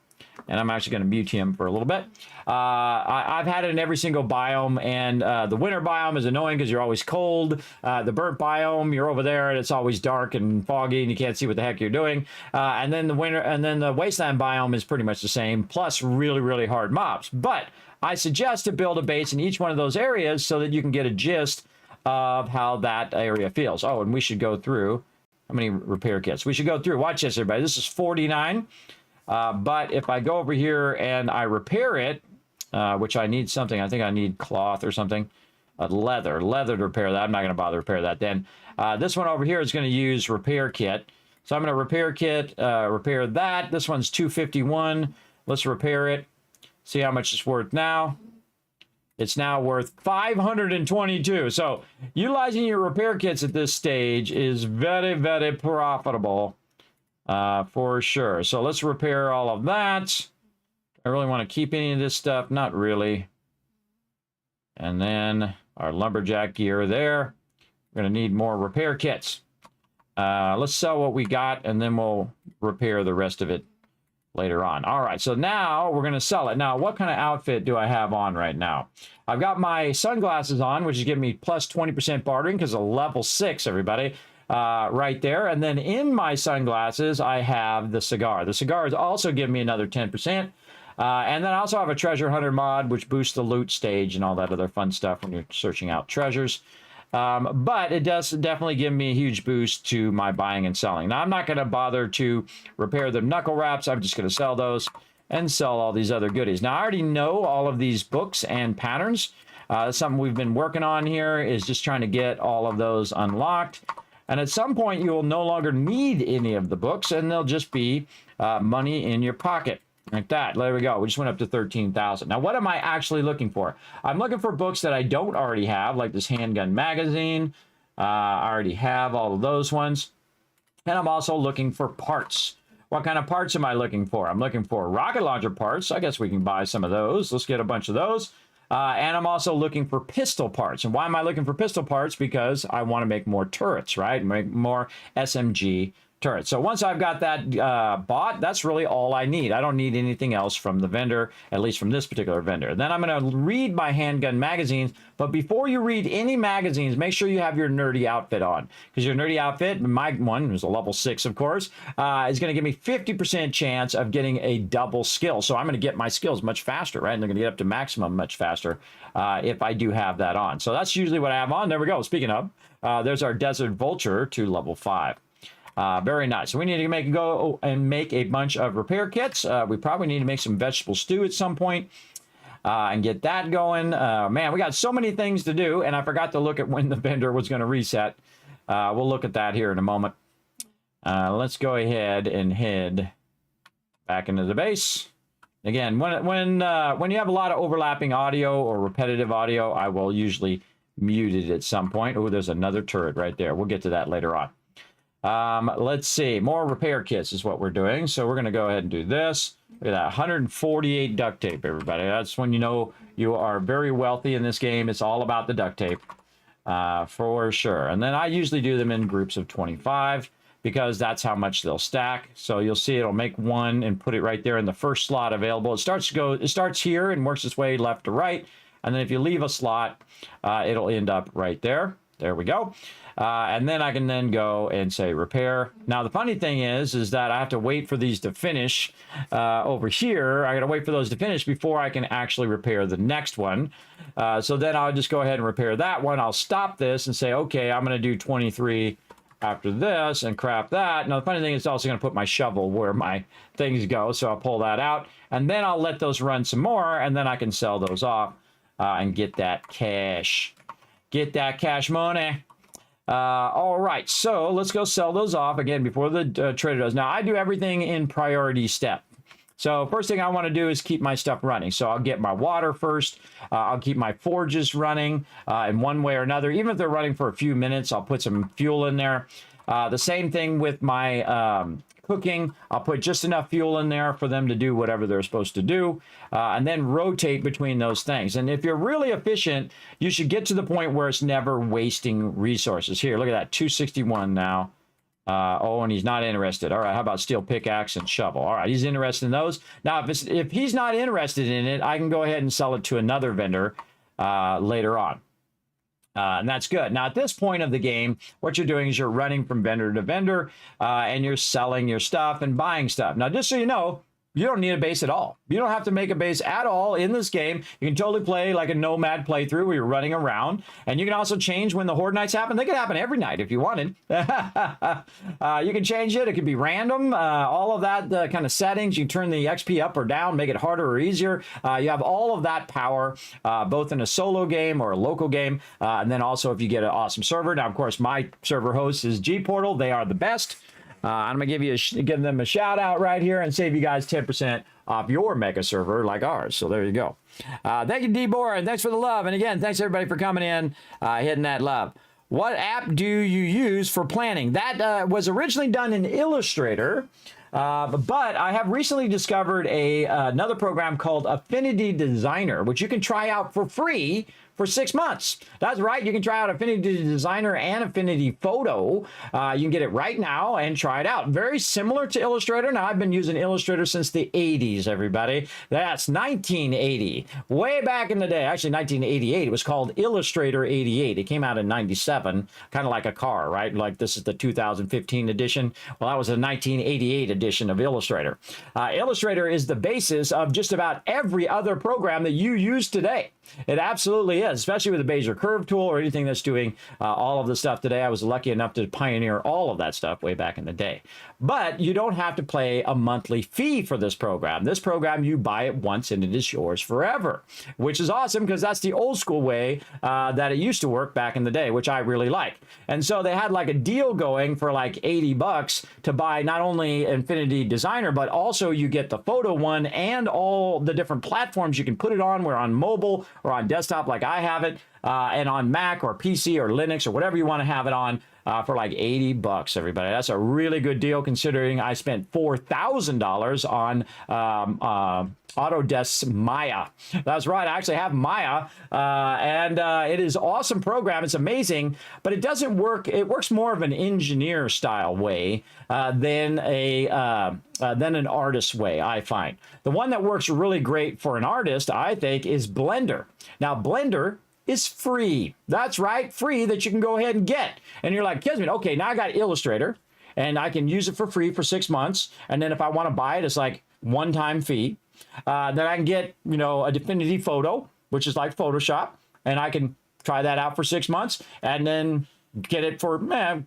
S3: And I'm actually going to mute him for a little bit. I've had it in every single biome, and the winter biome is annoying because you're always cold. The burnt biome, you're over there, and it's always dark and foggy, and you can't see what the heck you're doing. And then the wasteland biome is pretty much the same, plus really, really hard mobs. But I suggest to build a base in each one of those areas so that you can get a gist of how that area feels. Oh, and we should go through how many repair kits. We should go through. Watch this, everybody. This is 49. But if I go over here and I repair it, which I need something, I think I need cloth or something, leather to repair that. I'm not going to bother to repair that then. This one over here is going to use repair kit. So I'm going to repair kit, repair that. This one's 251. Let's repair it. See how much it's worth now. It's now worth 522. So utilizing your repair kits at this stage is very, very profitable. For sure. So let's repair all of that. I really want to keep any of this stuff. Not really. And then our lumberjack gear there. We're going to need more repair kits. Let's sell what we got, and then we'll repair the rest of it later on. All right, so now we're going to sell it. Now, what kind of outfit do I have on right now? I've got my sunglasses on, which is giving me plus 20% bartering because of level 6, everybody. Right there. And then in my sunglasses, I have the cigar. The cigar is also giving me another 10%. And then I also have a treasure hunter mod, which boosts the loot stage and all that other fun stuff when you're searching out treasures. But it does definitely give me a huge boost to my buying and selling. Now, I'm not going to bother to repair the knuckle wraps. I'm just going to sell those and sell all these other goodies. Now, I already know all of these books and patterns. Something we've been working on here is just trying to get all of those unlocked. And at some point, you will no longer need any of the books, and they'll just be money in your pocket. Like that. There we go. We just went up to 13,000. Now, what am I actually looking for? I'm looking for books that I don't already have, like this handgun magazine. I already have all of those ones. And I'm also looking for parts. What kind of parts am I looking for? I'm looking for rocket launcher parts. I guess we can buy some of those. Let's get a bunch of those. And I'm also looking for pistol parts. And why am I looking for pistol parts? Because I want to make more turrets, right? Make more SMG turrets. So once I've got that bought, that's really all I need. I don't need anything else from the vendor, at least from this particular vendor. Then I'm going to read my handgun magazines. But before you read any magazines, make sure you have your nerdy outfit on. Because your nerdy outfit, my one, was a level 6, of course, is going to give me 50% chance of getting a double skill. So I'm going to get my skills much faster, right? And they're going to get up to maximum much faster if I do have that on. So that's usually what I have on. There we go. Speaking of, there's our Desert Vulture to level 5. Very nice. So we need to go and make a bunch of repair kits. We probably need to make some vegetable stew at some point and get that going. Man, we got so many things to do, and I forgot to look at when the vendor was going to reset. We'll look at that here in a moment. Let's go ahead and head back into the base. Again, when you have a lot of overlapping audio or repetitive audio, I will usually mute it at some point. Oh, there's another turret right there. We'll get to that later on. Let's see. More repair kits is what we're doing. So we're going to go ahead and do this. Look at that. 148 duct tape, everybody. That's when you know you are very wealthy in this game. It's all about the duct tape for sure. And then I usually do them in groups of 25 because that's how much they'll stack. So you'll see it'll make one and put it right there in the first slot available. It starts here and works its way left to right. And then if you leave a slot, it'll end up right there. There we go. And then I can then go and say repair. Now, the funny thing is that I have to wait for these to finish over here. I got to wait for those to finish before I can actually repair the next one. So then I'll just go ahead and repair that one. I'll stop this and say, okay, I'm going to do 23 after this and crap that. Now, the funny thing is it's also going to put my shovel where my things go. So I'll pull that out and then I'll let those run some more and then I can sell those off and get that cash. Get that cash money. All right, so let's go sell those off again before the trader does. Now, I do everything in priority step. So first thing I want to do is keep my stuff running. So I'll get my water first. I'll keep my forges running in one way or another. Even if they're running for a few minutes, I'll put some fuel in there. The same thing with my cooking. I'll put just enough fuel in there for them to do whatever they're supposed to do, and then rotate between those things. And if you're really efficient, you should get to the point where it's never wasting resources. Here, look at that, 261 now. Oh, and he's not interested. All right, how about steel pickaxe and shovel? All right, he's interested in those. Now, if he's not interested in it, I can go ahead and sell it to another vendor later on. And that's good. Now, at this point of the game, what you're doing is you're running from vendor to vendor, and you're selling your stuff and buying stuff. Now, just so you know, you don't need a base at all. You don't have to make a base at all in this game. You can totally play like a nomad playthrough where you're running around. And you can also change when the horde nights happen. They could happen every night if you wanted. You can change it. It could be random. All of that kind of settings. You can turn the XP up or down, make it harder or easier. You have all of that power, both in a solo game or a local game. And then also if you get an awesome server. Now, of course, my server host is G-Portal. They are the best. I'm going to give them a shout out right here and save you guys 10% off your mega server like ours. So there you go. Thank you, D-Bor, and thanks for the love. And again, thanks everybody for coming in, hitting that love. What app do you use for planning? That was originally done in Illustrator, but I have recently discovered another program called Affinity Designer, which you can try out for free for 6 months. That's right. You can try out Affinity Designer and Affinity Photo. You can get it right now and try it out. Very similar to Illustrator. Now, I've been using Illustrator since the 80s, everybody. That's 1980. Way back in the day. Actually, 1988. It was called Illustrator 88. It came out in 97, kind of like a car, right? Like this is the 2015 edition. Well, that was a 1988 edition of Illustrator. Illustrator is the basis of just about every other program that you use today. It absolutely is, especially with the Bezier Curve tool or anything that's doing all of the stuff today. I was lucky enough to pioneer all of that stuff way back in the day. But you don't have to pay a monthly fee for this program. This program, you buy it once and it is yours forever, which is awesome because that's the old school way that it used to work back in the day, which I really like. And so they had like a deal going for like 80 bucks to buy not only Affinity Designer, but also you get the photo one and all the different platforms you can put it on. We're on mobile or on desktop like I have it, and on Mac or PC or Linux or whatever you want to have it on for like 80 bucks, everybody. That's a really good deal considering I spent $4,000 on Autodesk's Maya. That's right. I actually have Maya, and it is an awesome program. It's amazing, but it doesn't work. It works more of an engineer style way than an artist way, I find. The one that works really great for an artist, I think, is Blender. Now, Blender is free. That's right, free that you can go ahead and get. And you're like, Kismet, okay, now I got Illustrator, and I can use it for free for 6 months. And then if I want to buy it, it's like one-time fee. Then I can get, you know, a Affinity Photo, which is like Photoshop, and I can try that out for 6 months, and then get it for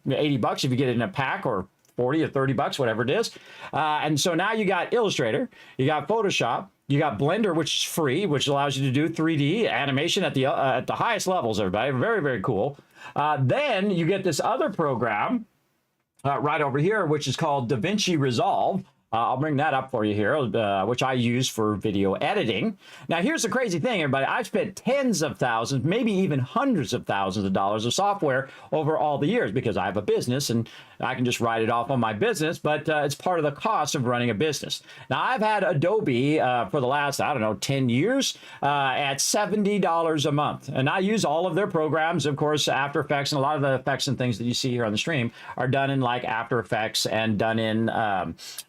S3: 80 bucks if you get it in a pack, or 40 or 30 bucks, whatever it is. And so now you got Illustrator, you got Photoshop, you got Blender, which is free, which allows you to do 3D animation at the highest levels, everybody. Very, very cool. Then you get this other program right over here, which is called DaVinci Resolve. I'll bring that up for you here, which I use for video editing. Now, here's the crazy thing, everybody. I've spent tens of thousands, maybe even hundreds of thousands of dollars of software over all the years because I have a business and I can just write it off on my business, but it's part of the cost of running a business. Now, I've had Adobe for the last, 10 years at $70 a month. And I use all of their programs. Of course, After Effects and a lot of the effects and things that you see here on the stream are done in like After Effects and done in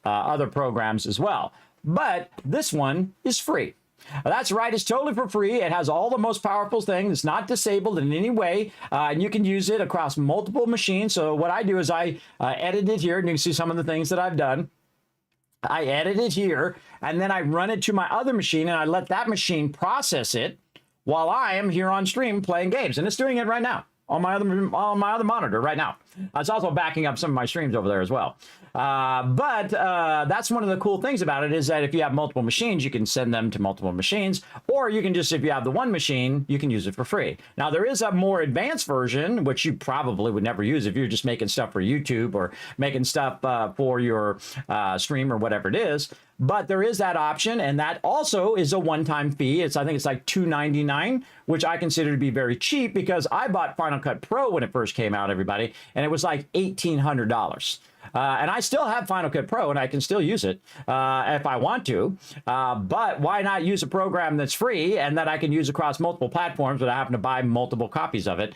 S3: other programs as well. But this one is free. That's right. It's totally for free. It has all the most powerful things. It's not disabled in any way. And you can use it across multiple machines. So what I do is I edit it here, and you can see some of the things that I've done. I edit it here, and then I run it to my other machine, and I let that machine process it while I am here on stream playing games. And it's doing it right now on my other monitor right now. It's also backing up some of my streams over there as well. But that's one of the cool things about it is that if you have multiple machines, you can send them to multiple machines, or you can just, if you have the one machine, you can use it for free. Now, there is a more advanced version, which you probably would never use if you're just making stuff for YouTube or making stuff for your stream or whatever it is. but there is that option, and that also is a one-time fee. I think it's like $2.99, which I consider to be very cheap because I bought Final Cut Pro when it first came out, everybody, and it was like $1,800. And I still have Final Cut Pro, and I can still use it if I want to. But why not use a program that's free and that I can use across multiple platforms without having to buy multiple copies of it,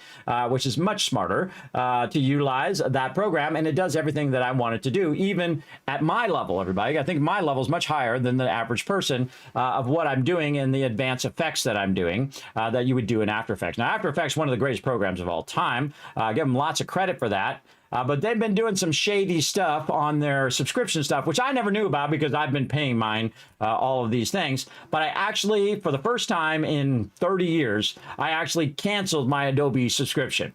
S3: which is much smarter to utilize that program. And it does everything that I want it to do, even at my level, everybody. I think my level is much higher than the average person of what I'm doing in the advanced effects that I'm doing that you would do in After Effects. Now, After Effects is one of the greatest programs of all time. I give them lots of credit for that. But they've been doing some shady stuff on their subscription stuff, which I never knew about because I've been paying mine, all of these things. But I actually, for the first time in 30 years, I actually canceled my Adobe subscription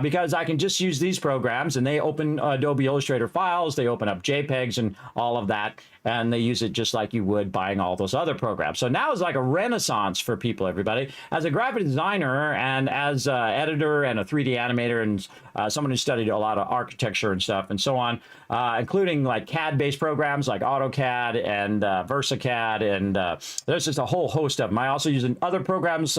S3: because I can just use these programs, and they open Adobe Illustrator files, they open up JPEGs and all of that, and they use it just like you would buying all those other programs. So now it's like a renaissance for people, everybody. As a graphic designer and as an editor and a 3D animator and someone who studied a lot of architecture and stuff and so on, including like CAD-based programs like AutoCAD and VersaCAD, and there's just a whole host of them. I also use other programs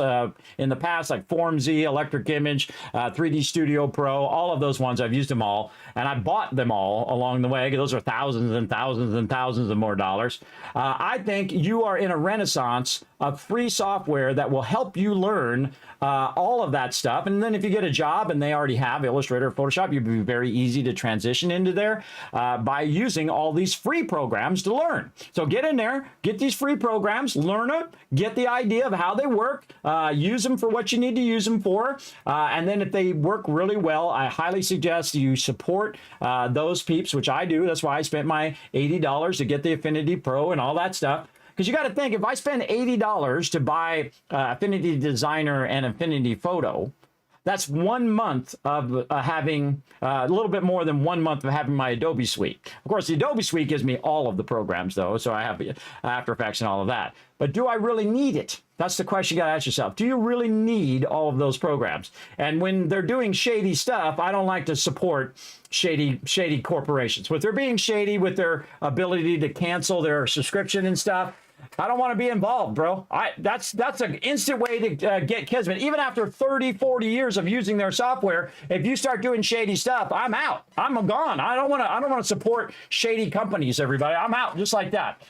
S3: in the past like FormZ, Electric Image, 3D Studio Pro, all of those ones. I've used them all, and I bought them all along the way. Those are thousands and thousands and thousands of more dollars. I think you are in a renaissance of free software that will help you learn all of that stuff. And then if you get a job and they already have Illustrator or Photoshop, you'd be very easy to transition into there by using all these free programs to learn. So get in there, get these free programs, learn them, get the idea of how they work, use them for what you need to use them for. And then if they work really well, I highly suggest you support those peeps, which I do. That's why I spent my $80 to get the Affinity Pro and all that stuff. Because you got to think, if I spend $80 to buy Affinity Designer and Affinity Photo, that's 1 month of having a little bit more than 1 month of having my Adobe Suite. Of course, the Adobe Suite gives me all of the programs, though, so I have After Effects and all of that. But do I really need it? That's the question you got to ask yourself. Do you really need all of those programs? And when they're doing shady stuff, I don't like to support shady corporations. When they're being shady with their ability to cancel their subscription and stuff, I don't want to be involved, bro. That's an instant way to get Kismet. Even after 30, 40 years of using their software, if you start doing shady stuff, I'm out. I'm gone. I don't want to support shady companies, everybody. I'm out just like that.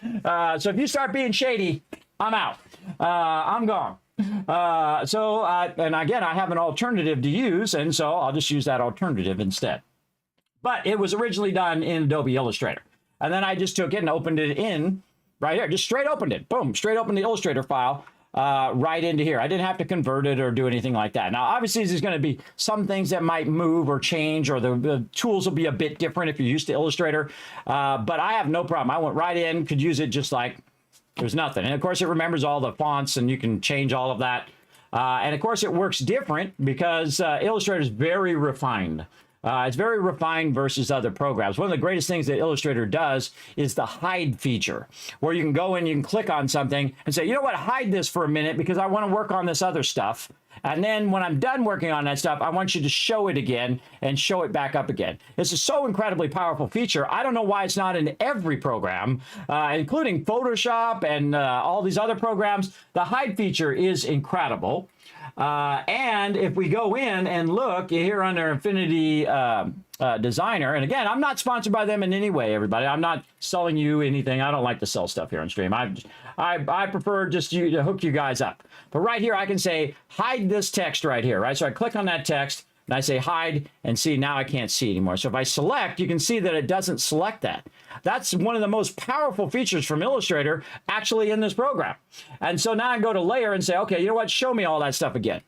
S3: So if you start being shady, I'm out. I'm gone. And again, I have an alternative to use, and so I'll just use that alternative instead. But it was originally done in Adobe Illustrator. And then I just took it and opened it in right here, just straight opened it. Boom, straight opened the Illustrator file right into here. I didn't have to convert it or do anything like that. Now, obviously, there's going to be some things that might move or change, or the tools will be a bit different if you're used to Illustrator. But I have no problem. I went right in, could use it just like there's nothing. And of course, it remembers all the fonts, and you can change all of that. And of course, it works different because Illustrator is very refined. It's very refined versus other programs. One of the greatest things that Illustrator does is the hide feature, where you can go in, you can click on something and say, you know what, hide this for a minute because I want to work on this other stuff. And then when I'm done working on that stuff, I want you to show it again and show it back up again. This is so incredibly powerful feature. I don't know why it's not in every program, including Photoshop and all these other programs. The hide feature is incredible. And if we go in and look here under Affinity Designer, and again, I'm not sponsored by them in any way, everybody. I'm not selling you anything. I don't like to sell stuff here on stream. I prefer just to hook you guys up. But right here, I can say, hide this text right here, right? So I click on that text, and I say hide, and see, now I can't see anymore. So if I select, you can see that it doesn't select that. That's one of the most powerful features from Illustrator actually in this program. And so now I go to layer and say, okay, you know what? Show me all that stuff again.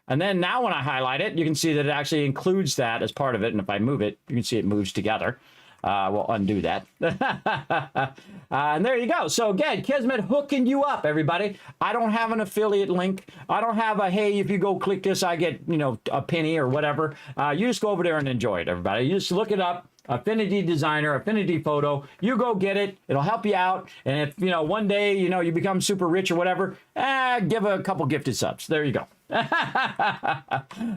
S3: And then now when I highlight it, you can see that it actually includes that as part of it. And if I move it, you can see it moves together. We'll undo that. And there you go. So again, Kismet hooking you up, everybody. I don't have an affiliate link. I don't have a, hey, if you go click this, I get, you know, a penny or whatever. You just go over there and enjoy it, everybody. You just look it up. Affinity Designer, Affinity Photo. You go get it. It'll help you out. And if, you know, one day, you know, you become super rich or whatever, give a couple gifted subs. There you go.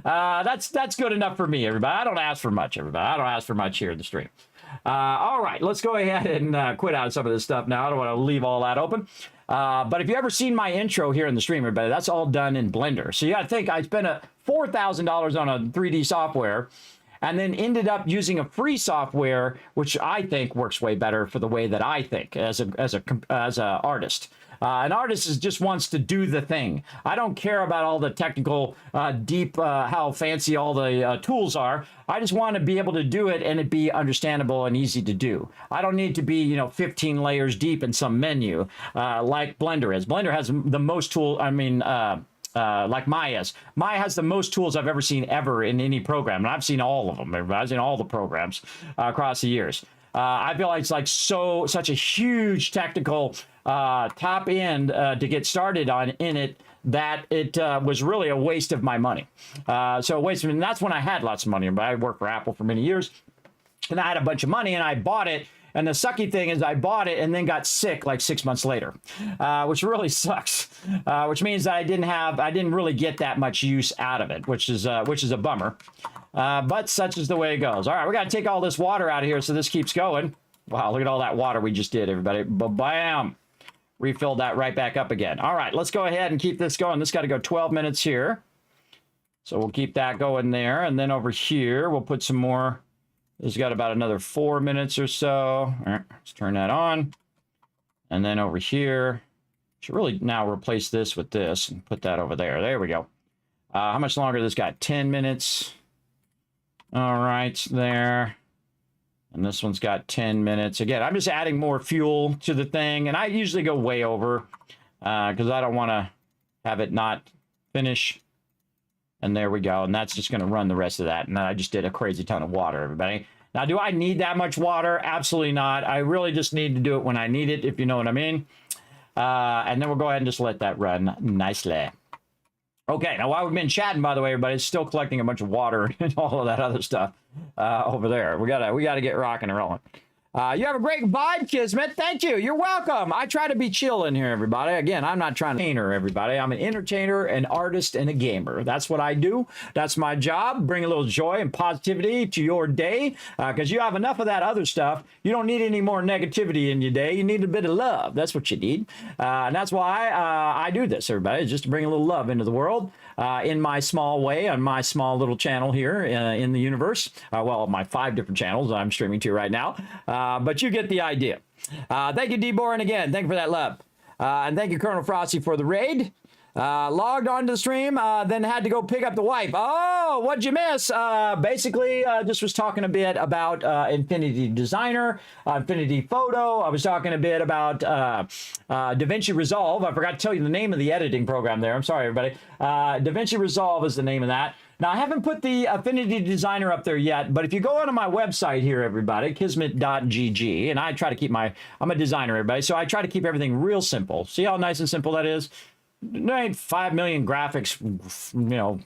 S3: That's good enough for me, everybody. I don't ask for much, everybody. I don't ask for much here in the stream. All right, let's go ahead and quit out some of this stuff now. I don't want to leave all that open. But if you ever seen my intro here in the stream, everybody, that's all done in Blender. So you got to think I spent $4,000 on a 3D software and then ended up using a free software, which I think works way better for the way that I think as a artist. An artist just wants to do the thing. I don't care about all the technical, deep, how fancy all the tools are. I just want to be able to do it and it be understandable and easy to do. I don't need to be, 15 layers deep in some menu like Blender is. Blender has the most tools. Like Maya's. Maya has the most tools I've ever seen in any program, and I've seen all of them. I've seen all the programs across the years. I feel like it's like such a huge technical top end to get started in it that it was really a waste of my money. And that's when I had lots of money. I worked for Apple for many years, and I had a bunch of money, and I bought it. And the sucky thing is I bought it and then got sick like 6 months later, which really sucks, which means that I didn't really get that much use out of it, which is a bummer. But such is the way it goes. All right, we got to take all this water out of here so this keeps going. Wow, look at all that water we just did, everybody. Bam! Refilled that right back up again. All right, let's go ahead and keep this going. This got to go 12 minutes here. So we'll keep that going there. And then over here, we'll put some more. This has got about another 4 minutes or so. All right, let's turn that on. And then over here, should really now replace this with this and put that over there. There we go. How much longer this got? 10 minutes. All right, there. And this one's got 10 minutes. Again, I'm just adding more fuel to the thing. And I usually go way over because I don't want to have it not finish. And there we go. And that's just going to run the rest of that. And I just did a crazy ton of water, everybody. Now, do I need that much water? Absolutely not. I really just need to do it when I need it, if you know what I mean. And then we'll go ahead and just let that run nicely. Okay, now while we've been chatting, by the way, everybody, it's still collecting a bunch of water and all of that other stuff over there. We gotta get rocking and rolling. You have a great vibe, Kismet. Thank you. You're welcome. I try to be chill in here, everybody. Again, I'm not trying to entertain everybody. I'm an entertainer, an artist, and a gamer. That's what I do. That's my job. Bring a little joy and positivity to your day because you have enough of that other stuff. You don't need any more negativity in your day. You need a bit of love. That's what you need. And that's why I do this, everybody, just to bring a little love into the world. In my small way, on my small little channel here in the universe. Well, my 5 different channels I'm streaming to right now. But you get the idea. Thank you, D-Bor, and again, thank you for that love. And thank you, Colonel Frosty, for the raid. Logged onto the stream, then had to go pick up the wife. Oh, what'd you miss? Basically, just was talking a bit about Infinity Designer, Infinity Photo. I was talking a bit about DaVinci Resolve. I forgot to tell you the name of the editing program there. I'm sorry, everybody. DaVinci Resolve is the name of that. Now, I haven't put the Affinity Designer up there yet, but if you go onto my website here, everybody, kismet.gg, and I try to keep I'm a designer, everybody, so I try to keep everything real simple. See how nice and simple that is? There ain't 5 million graphics,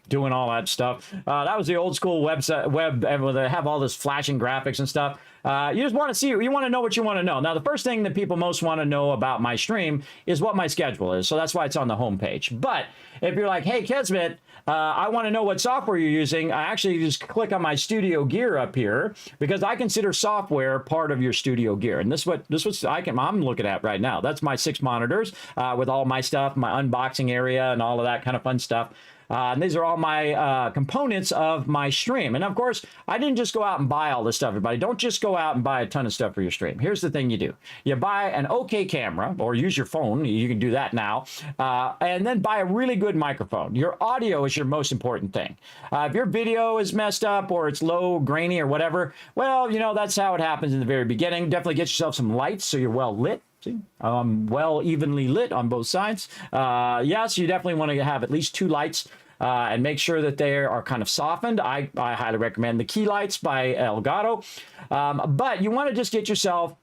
S3: doing all that stuff. That was the old school web where they have all this flashing graphics and stuff. You just want to see, you want to know what you want to know. Now, the first thing that people most want to know about my stream is what my schedule is. So that's why it's on the homepage. But if you're like, hey, Kismet, I want to know what software you're using, I actually just click on my studio gear up here because I consider software part of your studio gear. And this was I'm looking at right now. That's my 6 monitors with all my stuff, my unboxing area and all of that kind of fun stuff. And these are all my components of my stream. And of course, I didn't just go out and buy all this stuff, everybody. Don't just go out and buy a ton of stuff for your stream. Here's the thing you do. You buy an okay camera or use your phone. You can do that now. And then buy a really good microphone. Your audio is your most important thing. If your video is messed up or it's low, grainy or whatever, well, that's how it happens in the very beginning. Definitely get yourself some lights so you're well lit. See, well evenly lit on both sides. Yes, you definitely want to have at least 2 lights and make sure that they are kind of softened. I highly recommend the key lights by Elgato. But you want to just get yourself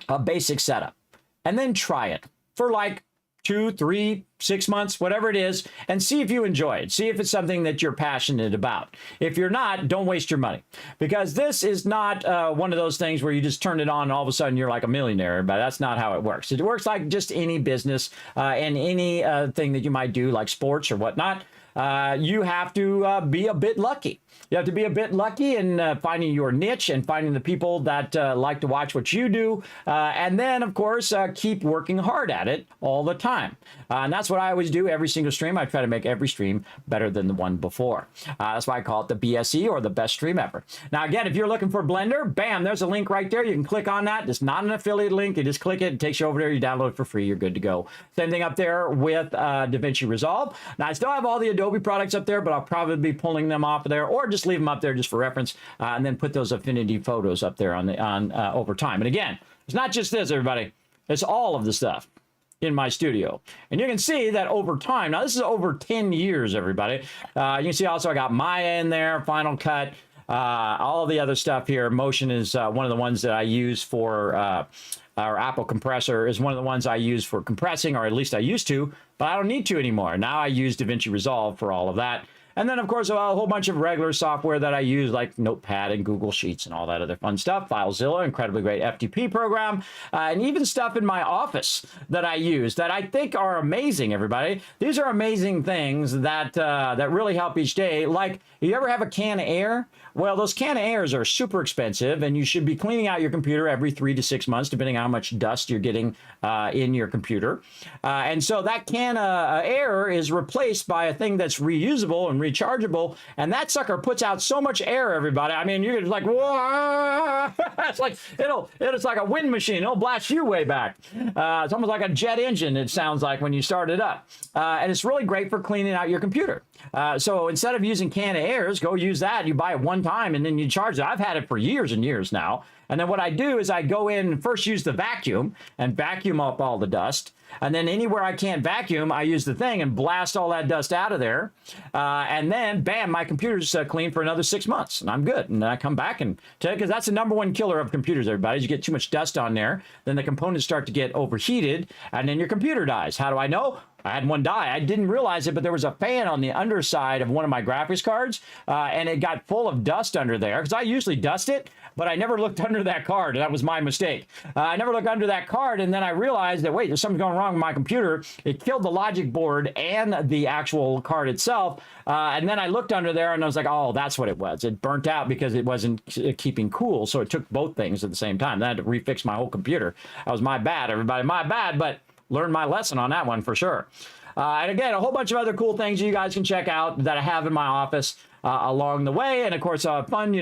S3: a basic setup and then try it for like 2, 3, 6 months, whatever it is, and see if you enjoy it. See if it's something that you're passionate about. If you're not, don't waste your money because this is not one of those things where you just turn it on and all of a sudden you're like a millionaire, but that's not how it works. It works like just any business and any thing that you might do like sports or whatnot. you have to be a bit lucky. You have to be a bit lucky in finding your niche and finding the people that like to watch what you do. And then, of course, keep working hard at it all the time. And that's what I always do every single stream. I try to make every stream better than the one before. That's why I call it the BSE, or the best stream ever. Now, again, if you're looking for Blender, bam, there's a link right there. You can click on that. It's not an affiliate link. You just click it. It takes you over there. You download it for free. You're good to go. Same thing up there with DaVinci Resolve. Now, I still have all the Adobe products up there, but I'll probably be pulling them off of there, or just leave them up there just for reference, and then put those affinity photos up there on over time. And again, it's not just this, everybody. It's all of the stuff in my studio. And you can see that over time, now this is over 10 years, everybody. You can see also I got Maya in there, Final Cut, all the other stuff here. Motion is one of the ones that I use for, our Apple compressor is one of the ones I use for compressing, or at least I used to, but I don't need to anymore. Now I use DaVinci Resolve for all of that. And then, of course, a whole bunch of regular software that I use, like Notepad and Google Sheets and all that other fun stuff. FileZilla, incredibly great FTP program, and even stuff in my office that I use that I think are amazing, everybody. These are amazing things that that really help each day. Like, you ever have a can of air? Well, those can of airs are super expensive, and you should be cleaning out your computer every 3 to 6 months, depending on how much dust you're getting in your computer. And so that can of air is replaced by a thing that's reusable and rechargeable, and that sucker puts out so much air, everybody. I mean, you're like, whoa! It's like it's like a wind machine. It'll blast you way back. It's almost like a jet engine. It sounds like when you start it up, and it's really great for cleaning out your computer. So instead of using can of airs, go use that. You buy it one time and then you charge it. I've had it for years and years now. And then what I do is I go in and first use the vacuum and vacuum up all the dust. And then anywhere I can't vacuum, I use the thing and blast all that dust out of there. And then, bam, my computer's clean for another 6 months. And I'm good. And then I come back and tell you, because that's the #1 killer of computers, everybody. Is you get too much dust on there, then the components start to get overheated, and then your computer dies. How do I know? I had one die. I didn't realize it, but there was a fan on the underside of one of my graphics cards, and it got full of dust under there, because I usually dust it, but I never looked under that card. That was my mistake. I never looked under that card, and then I realized that, wait, there's something going wrong with my computer. It killed the logic board and the actual card itself, and then I looked under there, and I was like, oh, that's what it was. It burnt out because it wasn't keeping cool, so it took both things at the same time. Then I had to refix my whole computer. That was my bad, everybody. My bad, but learned my lesson on that one for sure. And again, a whole bunch of other cool things you guys can check out that I have in my office along the way. And of course, fun,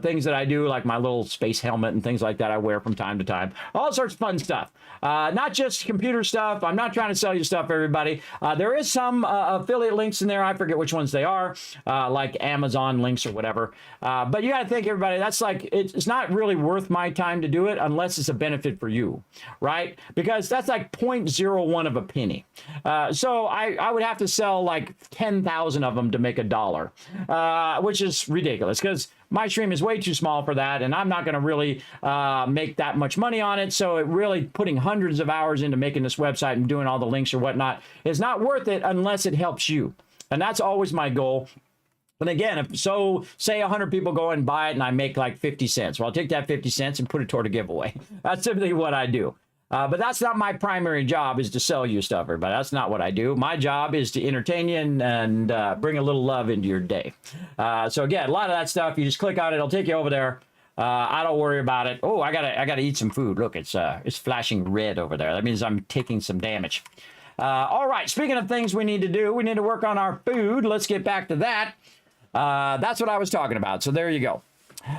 S3: things that I do, like my little space helmet and things like that I wear from time to time. All sorts of fun stuff. Not just computer stuff. I'm not trying to sell you stuff, everybody. There is some affiliate links in there. I forget which ones they are, like Amazon links or whatever. But you got to think, everybody, that's like, it's not really worth my time to do it unless it's a benefit for you, right? Because that's like 0.01 of a penny. So I would have to sell like 10,000 of them to make $1. Which is ridiculous because my stream is way too small for that, and I'm not going to really make that much money on it. So it really putting hundreds of hours into making this website and doing all the links or whatnot is not worth it unless it helps you. And that's always my goal. And again, say 100 people go and buy it and I make like 50 cents. Well, I'll take that 50 cents and put it toward a giveaway. That's simply what I do. But that's not my primary job, is to sell you stuff, everybody. That's not what I do. My job is to entertain you and bring a little love into your day. So again, a lot of that stuff, you just click on it. It'll take you over there. I don't worry about it. Oh, I gotta eat some food. Look, it's flashing red over there. That means I'm taking some damage. All right, speaking of things we need to do, we need to work on our food. Let's get back to that. That's what I was talking about. So there you go.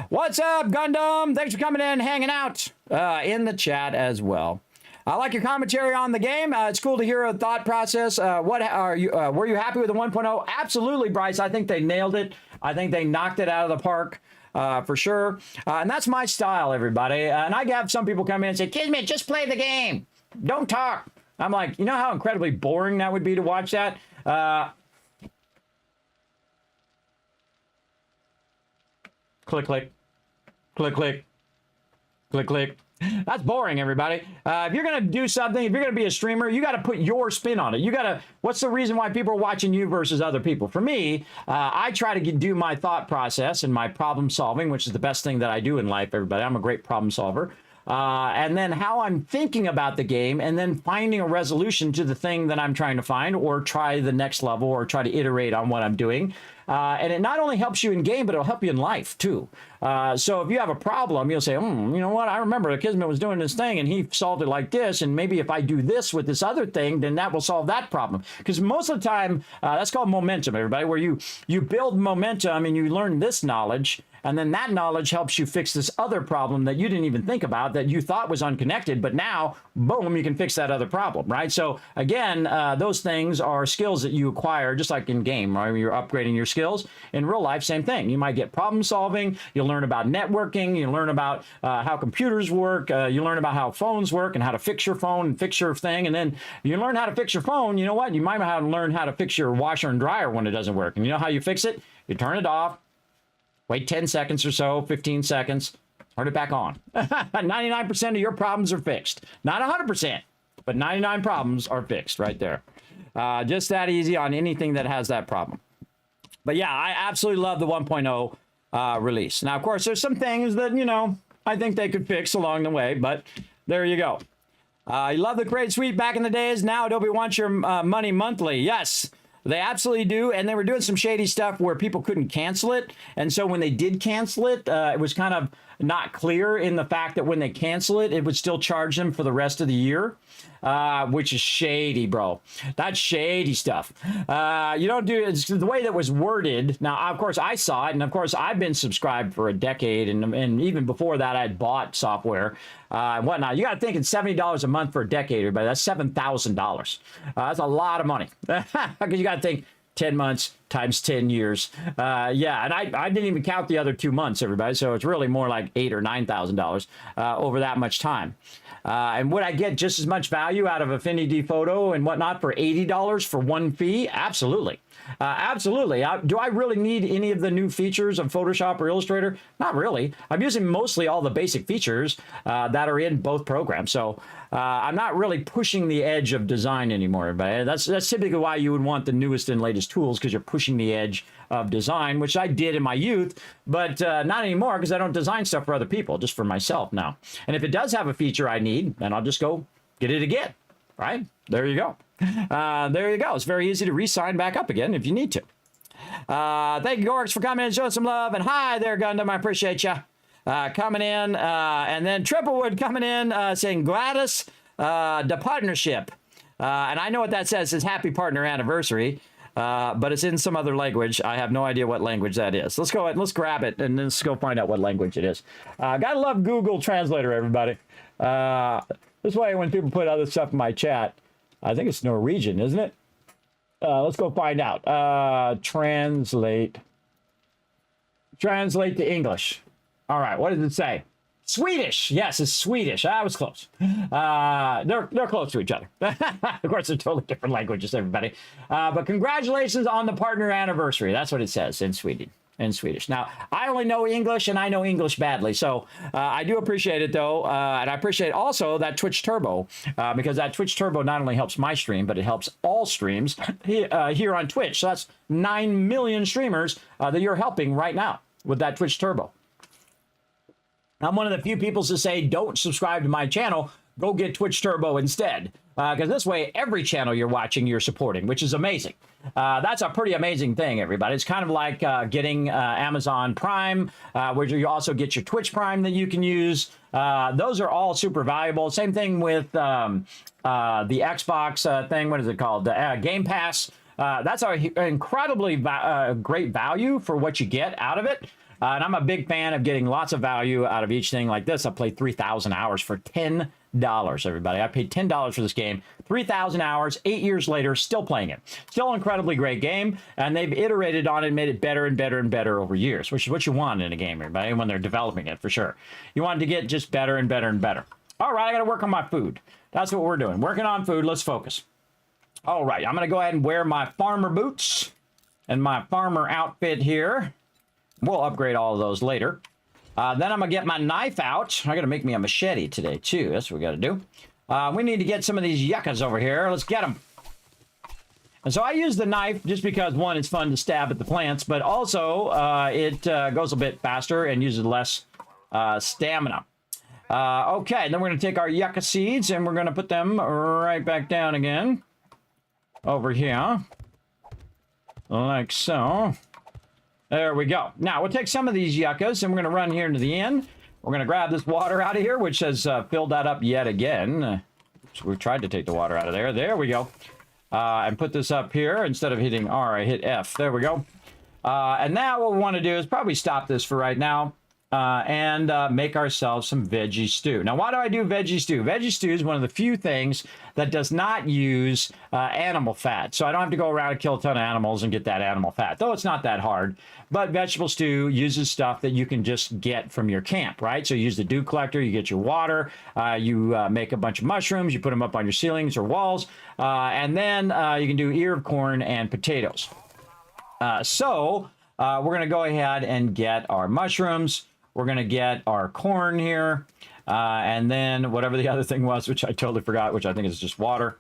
S3: What's up, Gundam? Thanks for coming in, hanging out in the chat as well. I like your commentary on the game. It's cool to hear a thought process. What are you? Were you happy with the 1.0? Absolutely, Bryce. I think they nailed it. I think they knocked it out of the park for sure. And that's my style, everybody. And I have some people come in and say, Kismet, just play the game. Don't talk. I'm like, you know how incredibly boring that would be to watch that? Click, click, click, click, click, click. That's boring, everybody. If you're going to do something, if you're going to be a streamer, you got to put your spin on it. You got to, what's the reason why people are watching you versus other people? For me, I try to do my thought process and my problem solving, which is the best thing that I do in life, everybody. I'm a great problem solver. and then how I'm thinking about the game, and then finding a resolution to the thing that I'm trying to find, or try the next level, or try to iterate on what I'm doing. And it not only helps you in game, but it'll help you in life too. So if you have a problem, you'll say, you know what? I remember Kismet was doing this thing and he solved it like this. And maybe if I do this with this other thing, then that will solve that problem. Because most of the time, that's called momentum, everybody, where you build momentum and you learn this knowledge. And then that knowledge helps you fix this other problem that you didn't even think about, that you thought was unconnected, but now, boom, you can fix that other problem, right? So again, those things are skills that you acquire, just like in game, right? You're upgrading your skills. In real life, same thing. You might get problem solving. You'll learn about networking. You learn about how computers work. You learn about how phones work and how to fix your phone and fix your thing. And then you learn how to fix your phone. You know what? You might have to learn how to fix your washer and dryer when it doesn't work. And you know how you fix it? You turn it off. Wait 10 seconds or so, 15 seconds, turn it back on. 99% of your problems are fixed. Not 100%, but 99 problems are fixed right there. Just that easy on anything that has that problem. But yeah, I absolutely love the 1.0 release. Now, of course, there's some things that, you know, I think they could fix along the way, but there you go. You love the Create Suite back in the days. Now Adobe wants your money monthly. Yes. They absolutely do, and they were doing some shady stuff where people couldn't cancel it, and so when they did cancel it, it was kind of not clear in the fact that when they cancel it, it would still charge them for the rest of the year, which is shady, bro. That's shady stuff. You don't do it the way that was worded. Now, of course, I saw it, and of course, I've been subscribed for a decade, and even before that, I'd bought software and whatnot. You got to think it's $70 a month for a decade, everybody. That's $7,000. That's a lot of money because you got to think 10 months times 10 years. Yeah, and I didn't even count the other 2 months, everybody. So it's really more like $8,000 or $9,000 over that much time. And would I get just as much value out of Affinity Photo and whatnot for $80 for one fee? Absolutely. Absolutely. Do I really need any of the new features of Photoshop or Illustrator? Not really. I'm using mostly all the basic features that are in both programs. So I'm not really pushing the edge of design anymore, everybody. That's typically why you would want the newest and latest tools, because you're pushing the edge of design, which I did in my youth, but not anymore because I don't design stuff for other people, just for myself now. And if it does have a feature I need, then I'll just go get it again, right? There you go. There you go. It's very easy to re-sign back up again if you need to. Thank you, Gorks, for coming in and showing some love. And hi there, Gundam. I appreciate you coming in. And then Triplewood coming in saying Gladys, the partnership. And I know what that says. It says happy partner anniversary. But it's in some other language. I have no idea what language that is. Let's go ahead and let's grab it and let's go find out what language it is. Gotta love Google Translator, everybody. This way, when people put other stuff in my chat, I think it's Norwegian, isn't it? Let's go find out. Translate to English. All right, what does it say? Swedish. Yes, it's Swedish. I was close. They're close to each other. Of course, they're totally different languages, everybody. But congratulations on the partner anniversary. That's what it says in Sweden. In Swedish. Now, I only know English, and I know English badly, so I do appreciate it, though, and I appreciate also that Twitch Turbo, because that Twitch Turbo not only helps my stream, but it helps all streams here on Twitch. So that's 9 million streamers that you're helping right now with that Twitch Turbo. I'm one of the few people to say, don't subscribe to my channel, go get Twitch Turbo instead. Because this way, every channel you're watching, you're supporting, which is amazing. That's a pretty amazing thing, everybody. It's kind of like getting Amazon Prime, where you also get your Twitch Prime that you can use. Those are all super valuable. Same thing with the Xbox thing. What is it called? The Game Pass. That's an incredibly great value for what you get out of it. And I'm a big fan of getting lots of value out of each thing like this. I played 3,000 hours for $10, everybody. I paid $10 for this game. 3,000 hours, 8 years later, still playing it. Still an incredibly great game, and they've iterated on it and made it better and better and better over years, which is what you want in a game, everybody, when they're developing it, for sure. You want it to get just better and better and better. All right, I got to work on my food. That's what we're doing. Working on food. Let's focus. All right, I'm going to go ahead and wear my farmer boots and my farmer outfit here. We'll upgrade all of those later. Then I'm going to get my knife out. I got to make me a machete today, too. That's what we got to do. We need to get some of these yuccas over here. Let's get them. And so I use the knife just because, one, it's fun to stab at the plants, but also it goes a bit faster and uses less stamina. Okay, then we're going to take our yucca seeds and we're going to put them right back down again. Over here. Like so. There we go. Now, we'll take some of these yuccas and we're going to run here into the inn. We're going to grab this water out of here, which has filled that up yet again. So we've tried to take the water out of there. There we go. And put this up here. Instead of hitting R, I hit F. There we go. And now what we want to do is probably stop this for right now. And make ourselves some veggie stew. Now, why do I do veggie stew? Veggie stew is one of the few things that does not use animal fat. So I don't have to go around and kill a ton of animals and get that animal fat, though it's not that hard. But vegetable stew uses stuff that you can just get from your camp, right? So you use the dew collector, you get your water, you make a bunch of mushrooms, you put them up on your ceilings or walls, and then you can do ear of corn and potatoes. So we're going to go ahead and get our mushrooms. We're going to get our corn here, and then whatever the other thing was, which I totally forgot, which I think is just water.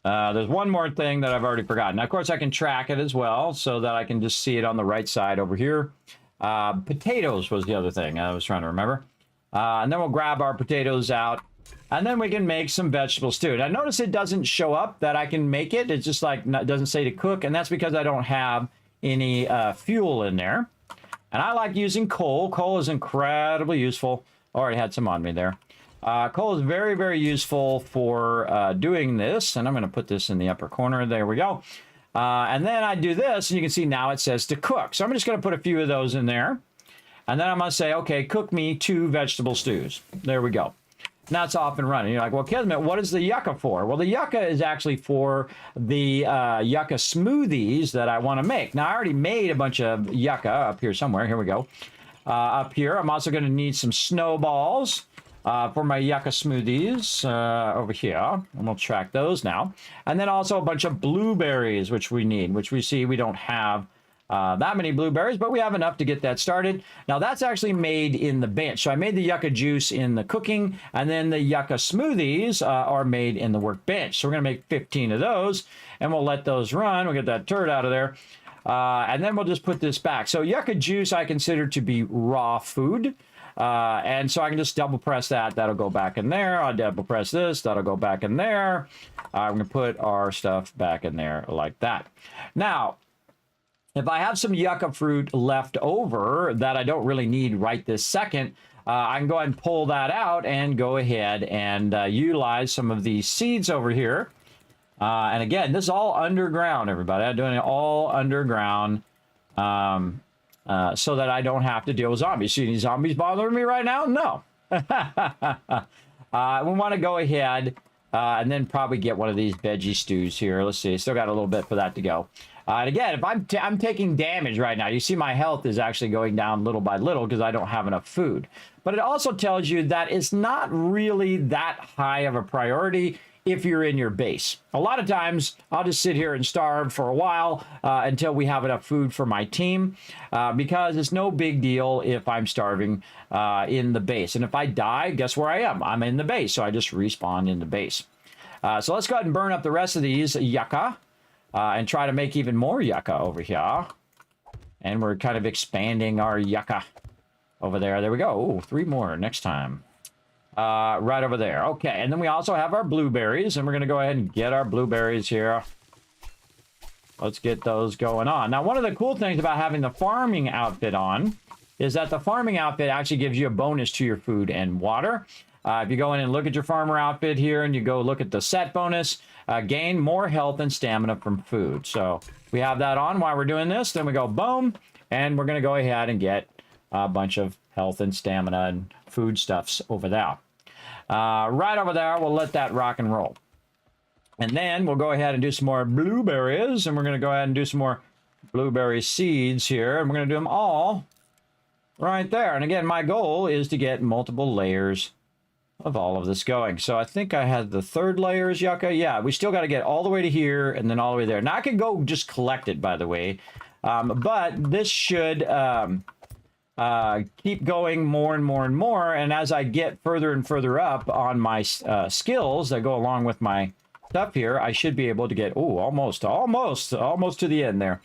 S3: There's one more thing that I've already forgotten. Now, of course, I can track it as well so that I can just see it on the right side over here. Potatoes was the other thing I was trying to remember. And then we'll grab our potatoes out, and then we can make some vegetable stew. Now, notice it doesn't show up that I can make it. It's just like, it doesn't say to cook, and that's because I don't have any fuel in there. And I like using coal. Coal is incredibly useful. Already had some on me there. Coal is very, very useful for doing this. And I'm going to put this in the upper corner. There we go. And then I do this, and you can see now it says to cook. So I'm just going to put a few of those in there. And then I'm going to say, okay, cook me 2 vegetable stews. There we go. Now it's off and running. You're like, well, Kismet, what is the yucca for? Well, the yucca is actually for the yucca smoothies that I want to make. Now, I already made a bunch of yucca up here somewhere. Here we go. Up here, I'm also going to need some snowballs for my yucca smoothies over here. And we'll track those now. And then also a bunch of blueberries, which we need, which we see we don't have that many blueberries, but we have enough to get that started. Now, that's actually made in the bench. So I made the yucca juice in the cooking, and then the yucca smoothies are made in the workbench. So we're going to make 15 of those, and we'll let those run. We'll get that turd out of there. And then we'll just put this back. So yucca juice I consider to be raw food. And so I can just double press that. That'll go back in there. I'll double press this. That'll go back in there. I'm going to put our stuff back in there like that. Now, if I have some yucca fruit left over that I don't really need right this second, I can go ahead and pull that out and go ahead and utilize some of these seeds over here. And again, this is all underground, everybody. I'm doing it all underground so that I don't have to deal with zombies. See any zombies bothering me right now? No. We want to go ahead and then probably get one of these veggie stews here. Let's see. Still got a little bit for that to go. And again, if I'm taking damage right now, you see my health is actually going down little by little because I don't have enough food. But it also tells you that it's not really that high of a priority if you're in your base. A lot of times, I'll just sit here and starve for a while until we have enough food for my team because it's no big deal if I'm starving in the base. And if I die, guess where I am? I'm in the base, so I just respawn in the base. So let's go ahead and burn up the rest of these yucca. And try to make even more yucca over here. And we're kind of expanding our yucca over there. There we go. Ooh, 3 more next time. Right over there. Okay, and then we also have our blueberries. And we're going to go ahead and get our blueberries here. Let's get those going on. Now, one of the cool things about having the farming outfit on is that the farming outfit actually gives you a bonus to your food and water. If you go in and look at your farmer outfit here and you go look at the set bonus, gain more health and stamina from food. So we have that on while we're doing this. Then we go boom, and we're going to go ahead and get a bunch of health and stamina and food stuffs over there. Right over there, we'll let that rock and roll. And then we'll go ahead and do some more blueberries, and we're going to go ahead and do some more blueberry seeds here, and we're going to do them all right there. And again, my goal is to get multiple layers of all of this going. So I think I had the 3rd layer is yucca. Yeah, we still got to get all the way to here and then all the way there. Now I can go just collect it, by the way. But this should keep going more and more and more. And as I get further and further up on my skills that go along with my stuff here, I should be able to get, oh, almost to the end there.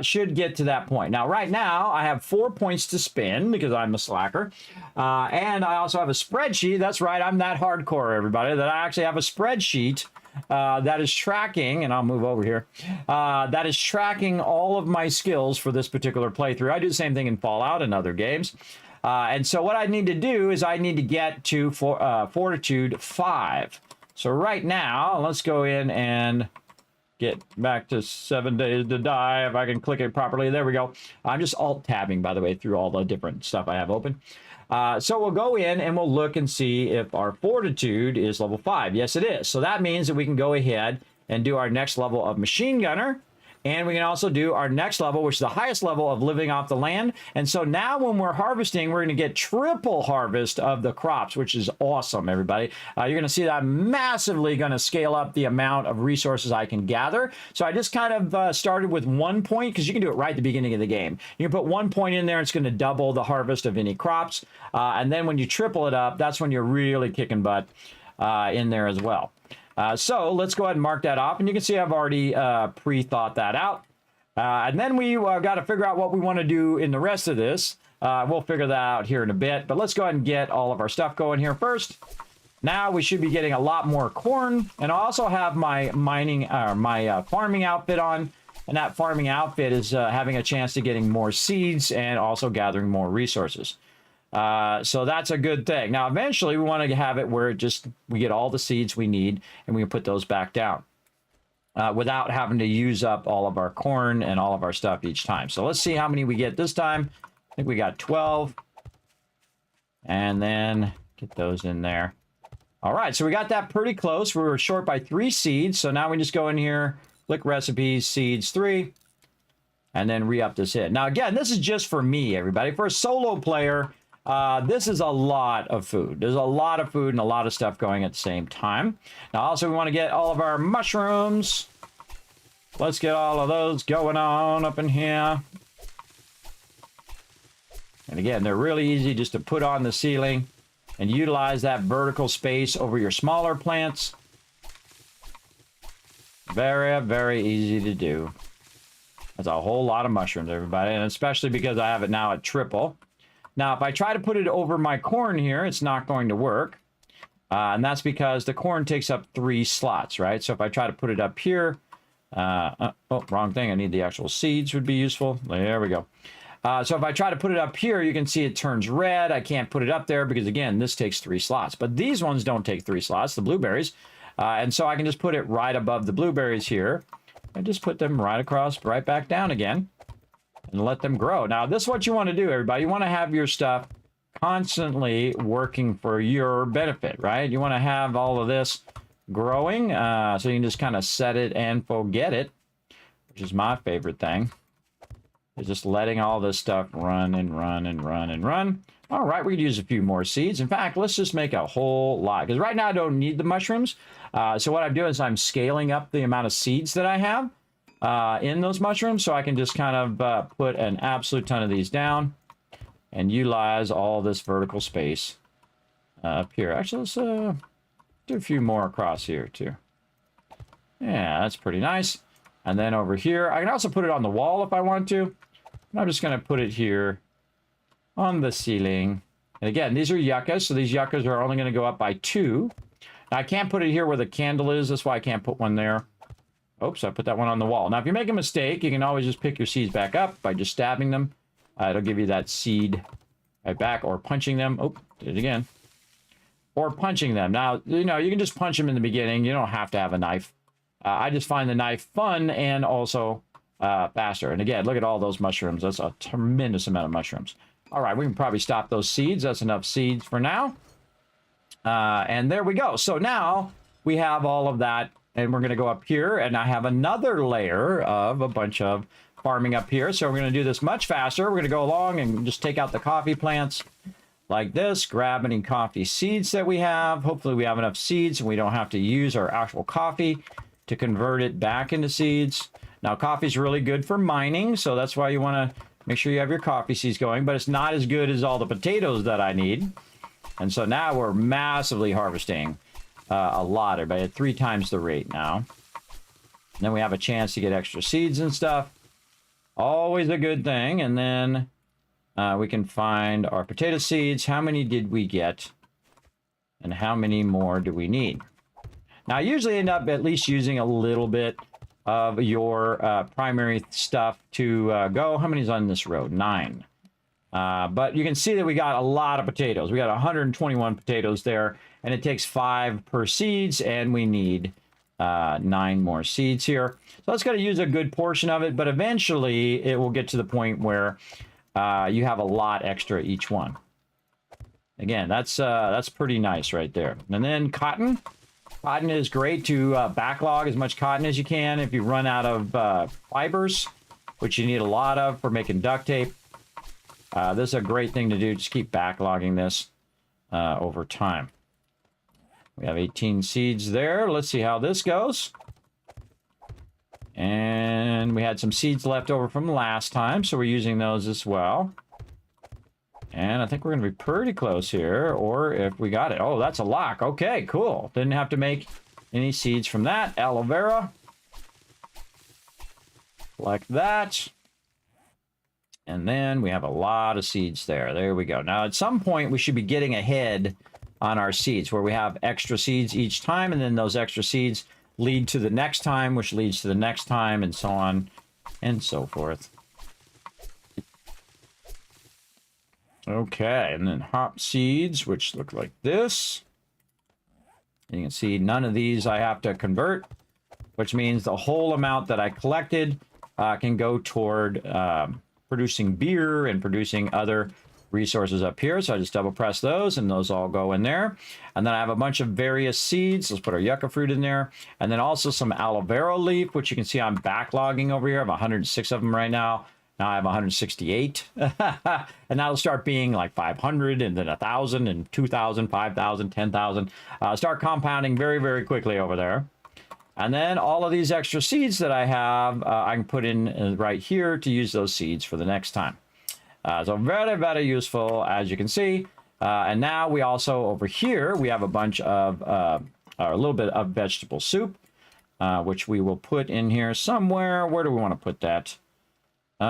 S3: should get to that point. Now, right now, I have 4 points to spend because I'm a slacker. And I also have a spreadsheet. That's right, I'm that hardcore, everybody, that I actually have a spreadsheet that is tracking, and I'll move over here, that is tracking all of my skills for this particular playthrough. I do the same thing in Fallout and other games. And so what I need to do is I need to get to Fortitude 5. So right now, let's go in and get back to 7 days to die, if I can click it properly. There we go. I'm just alt-tabbing, by the way, through all the different stuff I have open. So we'll go in and we'll look and see if our Fortitude is level 5. Yes, it is. So that means that we can go ahead and do our next level of Machine Gunner. And we can also do our next level, which is the highest level of living off the land. And so now when we're harvesting, we're going to get triple harvest of the crops, which is awesome, everybody. You're going to see that I'm massively going to scale up the amount of resources I can gather. So I just kind of started with 1 point, because you can do it right at the beginning of the game. You can put 1 point in there, it's going to double the harvest of any crops. And then when you triple it up, that's when you're really kicking butt in there as well. So let's go ahead and mark that off. And you can see I've already pre-thought that out. And then we got to figure out what we want to do in the rest of this. We'll figure that out here in a bit. But let's go ahead and get all of our stuff going here first. Now we should be getting a lot more corn. And I also have my farming outfit on. And that farming outfit is having a chance to getting more seeds and also gathering more resources. So that's a good thing. Now, eventually we want to have it where we get all the seeds we need and we can put those back down without having to use up all of our corn and all of our stuff each time. So let's see how many we get this time. I think we got 12. And then get those in there. All right, so we got that pretty close. We were short by 3 seeds. So now we just go in here, click recipes, seeds 3, and then re-up this hit. Now, again, this is just for me, everybody. For a solo player, this is a lot of food. There's a lot of food and a lot of stuff going at the same time. Now, also, we want to get all of our mushrooms. Let's get all of those going on up in here. And again, they're really easy just to put on the ceiling and utilize that vertical space over your smaller plants. Very, very easy to do. That's a whole lot of mushrooms, everybody, and especially because I have it now at triple. Now, if I try to put it over my corn here, it's not going to work. And that's because the corn takes up 3 slots, right? So if I try to put it up here, oh, wrong thing. I need the actual seeds would be useful. There we go. So if I try to put it up here, you can see it turns red. I can't put it up there because, again, this takes 3 slots. But these ones don't take 3 slots, the blueberries. And so I can just put it right above the blueberries here. And just put them right across, right back down again. And let them grow. Now, this is what you want to do, everybody. You want to have your stuff constantly working for your benefit, right? You want to have all of this growing, so you can just kind of set it and forget it, which is my favorite thing. Is just letting all this stuff run and run and run and run. All right, we could use a few more seeds. In fact, let's just make a whole lot, because right now I don't need the mushrooms. So what I'm doing is I'm scaling up the amount of seeds that I have in those mushrooms, so I can just kind of put an absolute ton of these down and utilize all this vertical space up here. Actually, let's do a few more across here too. Yeah, that's pretty nice. And then over here, I can also put it on the wall if I want to. And I'm just going to put it here on the ceiling. And again, these are yuccas, so these yuccas are only going to go up by 2. Now, I can't put it here where the candle is. That's why I can't put one there. Oops, I put that one on the wall. Now, if you make a mistake, you can always just pick your seeds back up by just stabbing them. It'll give you that seed right back, or punching them. Oh, did it again. Or punching them. Now, you know, you can just punch them in the beginning. You don't have to have a knife. I just find the knife fun and also faster. And again, look at all those mushrooms. That's a tremendous amount of mushrooms. All right, we can probably stop those seeds. That's enough seeds for now. And there we go. So now we have all of that. And we're going to go up here, and I have another layer of a bunch of farming up here. So we're going to do this much faster. We're going to go along and just take out the coffee plants like this, grab any coffee seeds that we have. Hopefully we have enough seeds and we don't have to use our actual coffee to convert it back into seeds. Now, coffee is really good for mining, so that's why you want to make sure you have your coffee seeds going, but it's not as good as all the potatoes that I need. And so now we're massively harvesting a lot, everybody, at 3 times the rate now. And then we have a chance to get extra seeds and stuff. Always a good thing. And then we can find our potato seeds. How many did we get? And how many more do we need? Now, I usually end up at least using a little bit of your primary stuff to go. How many's on this road? 9. But you can see that we got a lot of potatoes. We got 121 potatoes there, and it takes 5 per seeds, and we need 9 more seeds here. So it's going to use a good portion of it, but eventually it will get to the point where you have a lot extra each one. Again, that's pretty nice right there. And then cotton. Cotton is great to backlog as much cotton as you can if you run out of fibers, which you need a lot of for making duct tape. This is a great thing to do. Just keep backlogging this over time. We have 18 seeds there. Let's see how this goes. And we had some seeds left over from last time, so we're using those as well. And I think we're going to be pretty close here, or if we got it. Oh, that's a lock. Okay, cool. Didn't have to make any seeds from that. Aloe vera. Like that. And then we have a lot of seeds there. There we go. Now, at some point, we should be getting ahead on our seeds, where we have extra seeds each time, and then those extra seeds lead to the next time, which leads to the next time, and so on and so forth. Okay, and then hop seeds, which look like this. And you can see none of these I have to convert, which means the whole amount that I collected can go toward producing beer and producing other resources up here. So I just double press those, and those all go in there. And then I have a bunch of various seeds. Let's put our yucca fruit in there. And then also some aloe vera leaf, which you can see I'm backlogging over here. I have 106 of them right now. Now I have 168. And that'll start being like 500, and then 1,000, and 2,000, 5,000, 10,000. Start compounding very, very quickly over there. And then all of these extra seeds that I have, I can put in right here to use those seeds for the next time. So very, very useful, as you can see. And now we also, over here, we have a bunch of, a little bit of vegetable soup, which we will put in here somewhere. Where do we want to put that? We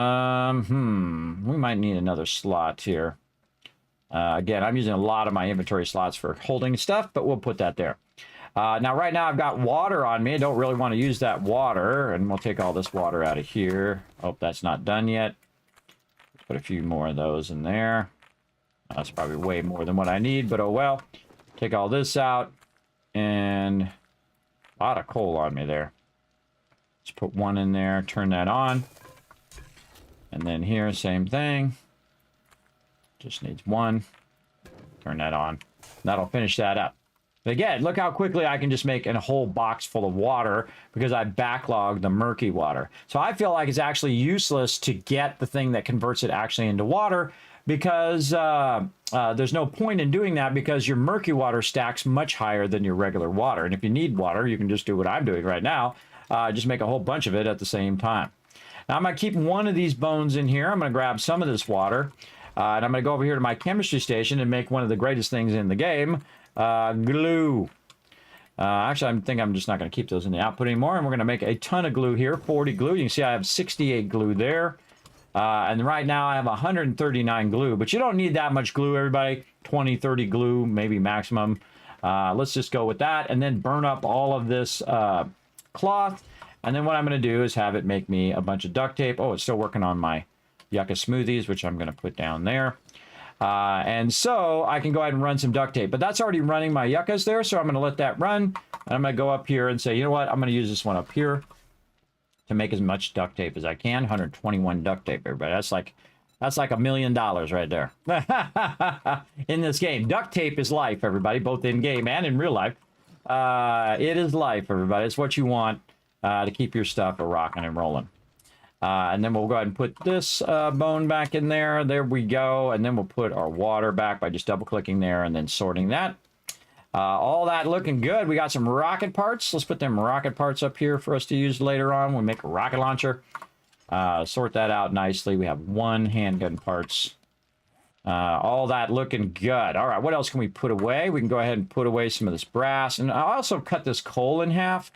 S3: might need another slot here. Again, I'm using a lot of my inventory slots for holding stuff, but we'll put that there. Now, right now, I've got water on me. I don't really want to use that water, and we'll take all this water out of here. Oh, that's not done yet. Let's put a few more of those in there. That's probably way more than what I need, but oh well. Take all this out, and a lot of coal on me there. Let's put one in there, turn that on. And then here, same thing. Just needs one. Turn that on. That'll finish that up. But again, look how quickly I can just make a whole box full of water because I backlogged the murky water. So I feel like it's actually useless to get the thing that converts it actually into water, because there's no point in doing that, because your murky water stacks much higher than your regular water. And if you need water, you can just do what I'm doing right now. Just make a whole bunch of it at the same time. Now I'm going to keep one of these bones in here. I'm going to grab some of this water. And I'm going to go over here to my chemistry station and make one of the greatest things in the game. Glue. Actually, I think I'm just not going to keep those in the output anymore. And we're going to make a ton of glue here. 40 glue. You can see I have 68 glue there. And right now I have 139 glue. But you don't need that much glue, everybody. 20, 30 glue, maybe maximum. Let's just go with that. And then burn up all of this cloth. And then what I'm going to do is have it make me a bunch of duct tape. Oh, it's still working on my yucca smoothies, which I'm going to put down there. And so I can go ahead and run some duct tape. But that's already running my yuccas there, so I'm going to let that run. And I'm going to go up here and say, you know what? I'm going to use this one up here to make as much duct tape as I can. 121 duct tape, everybody. That's like $1 million right there. In this game. Duct tape is life, everybody, both in game and in real life. It is life, everybody. It's what you want to keep your stuff rocking and rolling. And then we'll go ahead and put this bone back in there. There we go. And then we'll put our water back by just double-clicking there and then sorting that. All that looking good. We got some rocket parts. Let's put them rocket parts up here for us to use later on. We'll make a rocket launcher. Sort that out nicely. We have 1 handgun parts. All that looking good. All right, what else can we put away? We can go ahead and put away some of this brass. And I'll also cut this coal in half.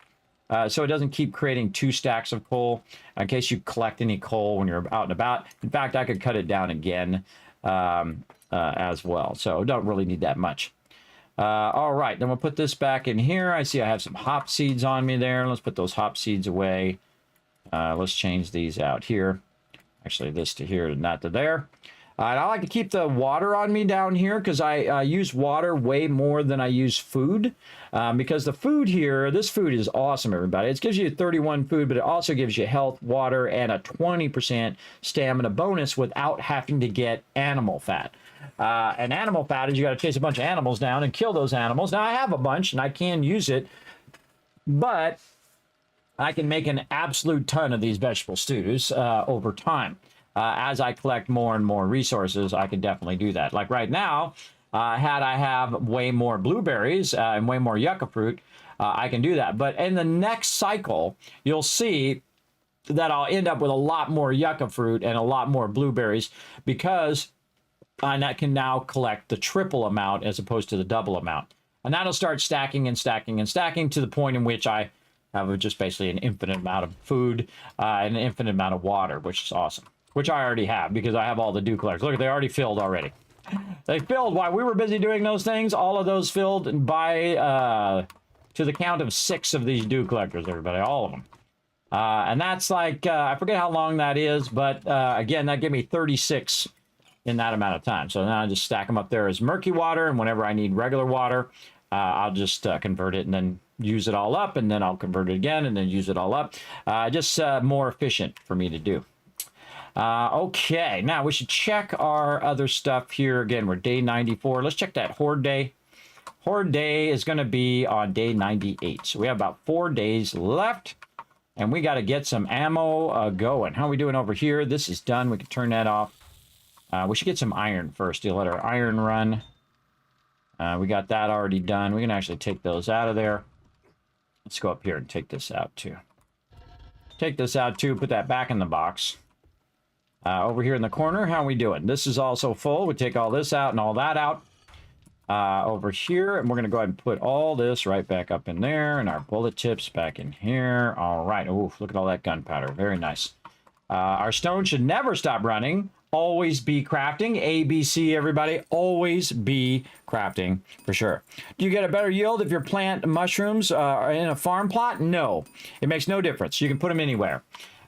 S3: so it doesn't keep creating 2 stacks of coal in case you collect any coal when you're out and about. In fact, I could cut it down again as well, so don't really need that much. All right, then we'll put this back in here. I see I have some hop seeds on me there. Let's put those hop seeds away. Let's change these out here. Actually, this to here and not to there. And I like to keep the water on me down here because I use water way more than I use food. Because the food here, this food is awesome, everybody. It gives you 31 food, but it also gives you health, water, and a 20% stamina bonus without having to get animal fat. And animal fat is you got to chase a bunch of animals down and kill those animals. Now, I have a bunch, and I can use it, but I can make an absolute ton of these vegetable stews over time. As I collect more and more resources, I can definitely do that. Like right now, had I have way more blueberries and way more yucca fruit, I can do that. But in the next cycle, you'll see that I'll end up with a lot more yucca fruit and a lot more blueberries because I can now collect the triple amount as opposed to the double amount. And that'll start stacking and stacking and stacking to the point in which I have just basically an infinite amount of food and an infinite amount of water, which is awesome. Which I already have because I have all the dew collectors. Look, they already filled already. They filled while we were busy doing those things. All of those filled by to the count of 6 of these dew collectors, everybody, all of them. And that's like, I forget how long that is, but again, that gave me 36 in that amount of time. So now I just stack them up there as murky water, and whenever I need regular water, I'll just convert it and then use it all up, and then I'll convert it again and then use it all up. Just more efficient for me to do. Okay, now we should check our other stuff here. Again, we're day 94. Let's check that horde day. Horde day is going to be on day 98. So we have about 4 days left, and we got to get some ammo going. How are we doing over here? This is done. We can turn that off. We should get some iron first. You'll let our iron run. We got that already done. We can actually take those out of there. Let's go up here and take this out too. Take this out too. Put that back in the box. Over here in the corner, how are we doing? This is also full. We take all this out and all that out. Over here, and we're going to go ahead and put all this right back up in there, and our bullet tips back in here. All right. Ooh, look at all that gunpowder. Very nice. Our stone should never stop running. Always be crafting. ABC, everybody. Always be crafting, for sure. Do you get a better yield if you plant mushrooms in a farm plot? No. It makes no difference. You can put them anywhere.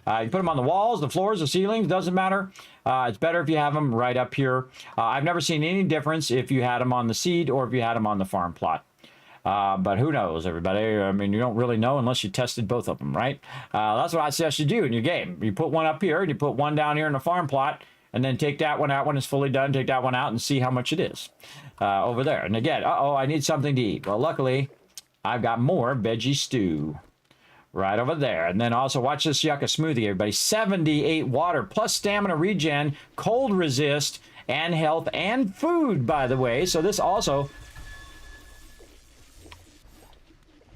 S3: You put them on the walls, the floors, the ceilings, doesn't matter. It's better if you have them right up here. I've never seen any difference if you had them on the seed or if you had them on the farm plot. But who knows, everybody? I mean, you don't really know unless you tested both of them, right? That's what I suggest you do in your game. You put one up here and you put one down here in the farm plot, and then take that one out when it's fully done, take that one out and see how much it is over there. And again, uh-oh, I need something to eat. Well, luckily, I've got more veggie stew. Right over there. And then also watch this yucca smoothie, everybody. 78 water plus stamina regen, cold resist, and health and food, by the way. So this also...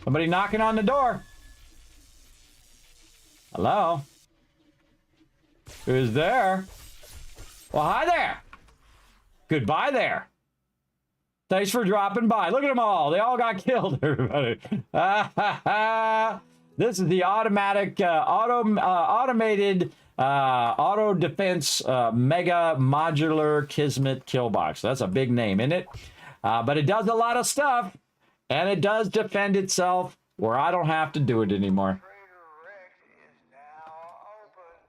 S3: Somebody knocking on the door. Hello? Who's there? Well, hi there. Goodbye there. Thanks for dropping by. Look at them all. They all got killed, everybody. This is the automatic, automated auto defense mega modular Kismet kill box. That's a big name, isn't it? But it does a lot of stuff, and it does defend itself where I don't have to do it anymore.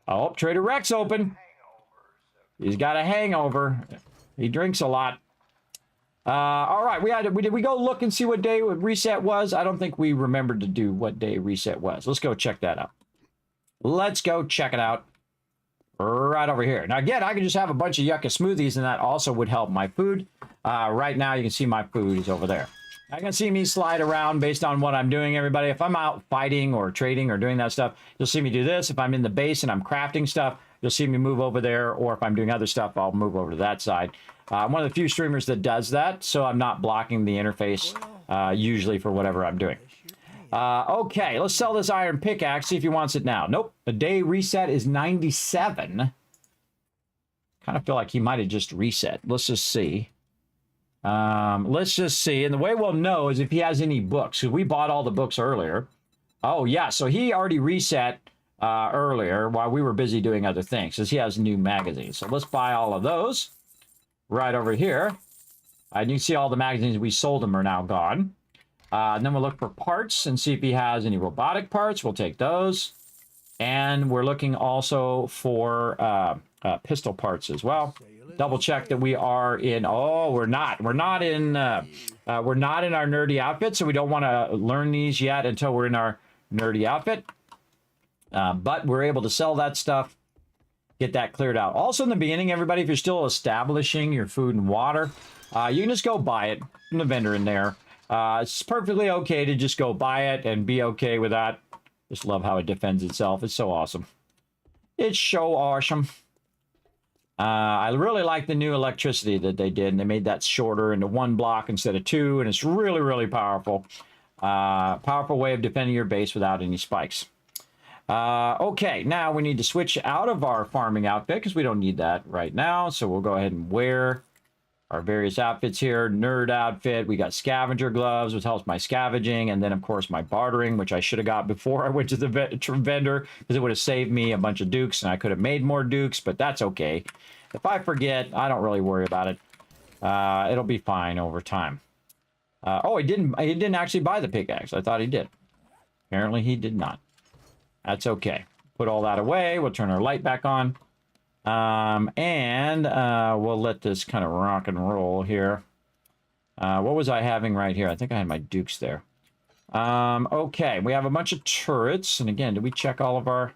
S3: Oh, Trader Rex open. He's got a hangover. He drinks a lot. All right, did we go look and see what day reset was? I don't think we remembered to do what day reset was. Let's go check that out. Let's go check it out right over here. Now, again, I can just have a bunch of yucca smoothies, and that also would help my food. Right now, you can see my food is over there. I can see me slide around based on what I'm doing, everybody. If I'm out fighting or trading or doing that stuff, you'll see me do this. If I'm in the base and I'm crafting stuff, you'll see me move over there. Or if I'm doing other stuff, I'll move over to that side. I'm one of the few streamers that does that, so I'm not blocking the interface usually for whatever I'm doing. Okay, let's sell this iron pickaxe, see if he wants it now. Nope, the day reset is 97. Kind of feel like he might have just reset. Let's just see. Let's just see, and the way we'll know is if he has any books, because we bought all the books earlier. Oh, yeah. So he already reset earlier while we were busy doing other things because he has new magazines. So let's buy all of those right over here. And you can see all the magazines we sold him are now gone. And then we'll look for parts and see if he has any robotic parts. We'll take those. And we're looking also for pistol parts as well. Double check that we are in. Oh, we're not. We're not in our nerdy outfit, so we don't want to learn these yet until we're in our nerdy outfit. But we're able to sell that stuff, get that cleared out. Also in the beginning, everybody, if you're still establishing your food and water, you can just go buy it from the vendor in there. It's perfectly okay to just go buy it and be okay with that. Just love how it defends itself. It's so awesome. It's so awesome. I really like the new electricity that they did, and they made that shorter into 1 block instead of 2, and it's really, really powerful. Powerful way of defending your base without any spikes. Okay, now we need to switch out of our farming outfit because we don't need that right now. So we'll go ahead and wear our various outfits here. Nerd outfit. We got scavenger gloves, which helps my scavenging. And then, of course, my bartering, which I should have got before I went to the vendor because it would have saved me a bunch of dukes and I could have made more dukes, but that's okay. If I forget, I don't really worry about it. It'll be fine over time. Oh, he didn't actually buy the pickaxe. I thought he did. Apparently he did not. That's okay. Put all that away. We'll turn our light back on. And we'll let this kind of rock and roll here. What was I having right here? I think I had my dukes there. Okay, we have a bunch of turrets. And again, did we check all of our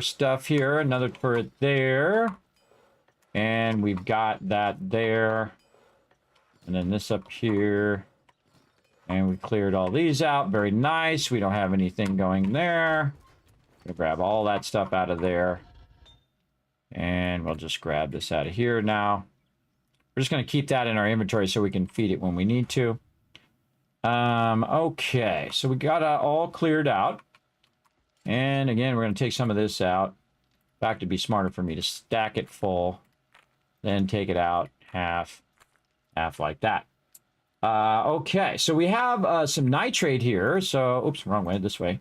S3: stuff here? Another turret there. And we've got that there. And then this up here. And we cleared all these out. Very nice. We don't have anything going there. Gonna grab all that stuff out of there. And we'll just grab this out of here now. We're just going to keep that in our inventory so we can feed it when we need to. Okay, so we got all cleared out. And again, we're going to take some of this out. In fact, it'd be smarter for me to stack it full. Then take it out half like that. Okay, so we have some nitrate here. So, oops, wrong way, this way.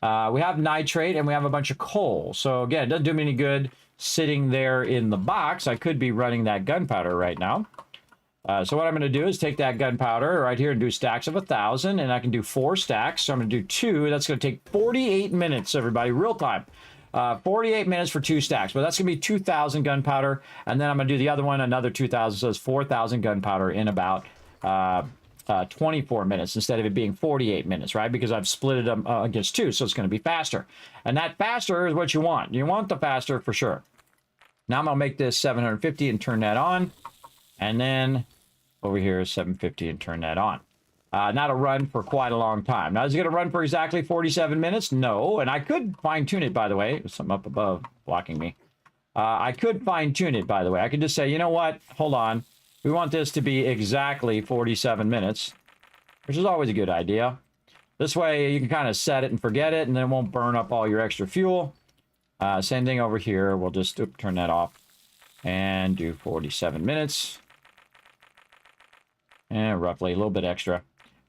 S3: We have nitrate and we have a bunch of coal. So again, it doesn't do me any good sitting there in the box. I could be running that gunpowder right now. So what I'm going to do is take that gunpowder right here and do stacks of 1,000, and I can do 4 stacks. So I'm going to do 2. That's going to take 48 minutes, everybody, real time. 48 minutes for 2 stacks, but that's going to be 2,000 gunpowder, and then I'm going to do the other one, another 2,000, so it's 4,000 gunpowder in about 24 minutes instead of it being 48 minutes, right? Because I've split it up against 2, so it's going to be faster. And that faster is what you want. You want the faster for sure. Now I'm going to make this 750 and turn that on. And then over here is 750 and turn that on. Now to run for quite a long time. Now is it going to run for exactly 47 minutes? No. And I could fine tune it, by the way. There's something up above blocking me. I could fine tune it, by the way. I could just say, you know what? Hold on. We want this to be exactly 47 minutes, which is always a good idea. This way you can kind of set it and forget it, and then it won't burn up all your extra fuel. Same thing over here. We'll just turn that off and do 47 minutes. And roughly a little bit extra.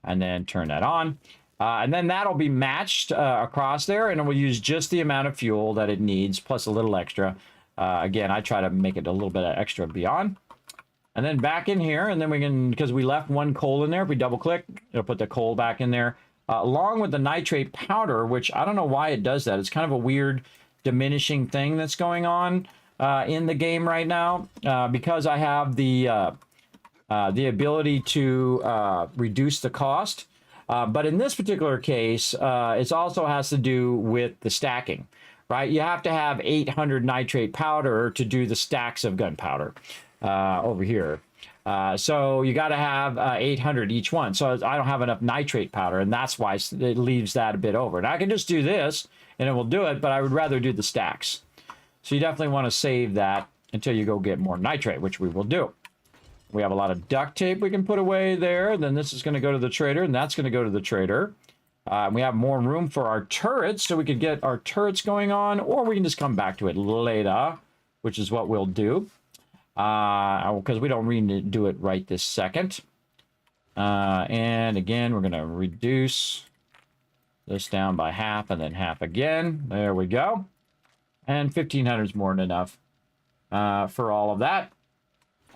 S3: And then turn that on. And then that'll be matched across there, and it will use just the amount of fuel that it needs, plus a little extra. Again, I try to make it a little bit of extra beyond. And then back in here, and then we can, because we left 1 coal in there, if we double click, it'll put the coal back in there, along with the nitrate powder, which I don't know why it does that. It's kind of a weird diminishing thing that's going on in the game right now, because I have the ability to reduce the cost. But in this particular case, it also has to do with the stacking, right? You have to have 800 nitrate powder to do the stacks of gunpowder. Over here. So you got to have 800 each one. So I don't have enough nitrate powder, and that's why it leaves that a bit over. And I can just do this, and it will do it, but I would rather do the stacks. So you definitely want to save that until you go get more nitrate, which we will do. We have a lot of duct tape we can put away there. Then this is going to go to the trader, and that's going to go to the trader. We have more room for our turrets, so we could get our turrets going on, or we can just come back to it later, which is what we'll do. Because we don't need to do it right this second. And again, we're going to reduce this down by half and then half again. There we go. And 1,500 is more than enough for all of that.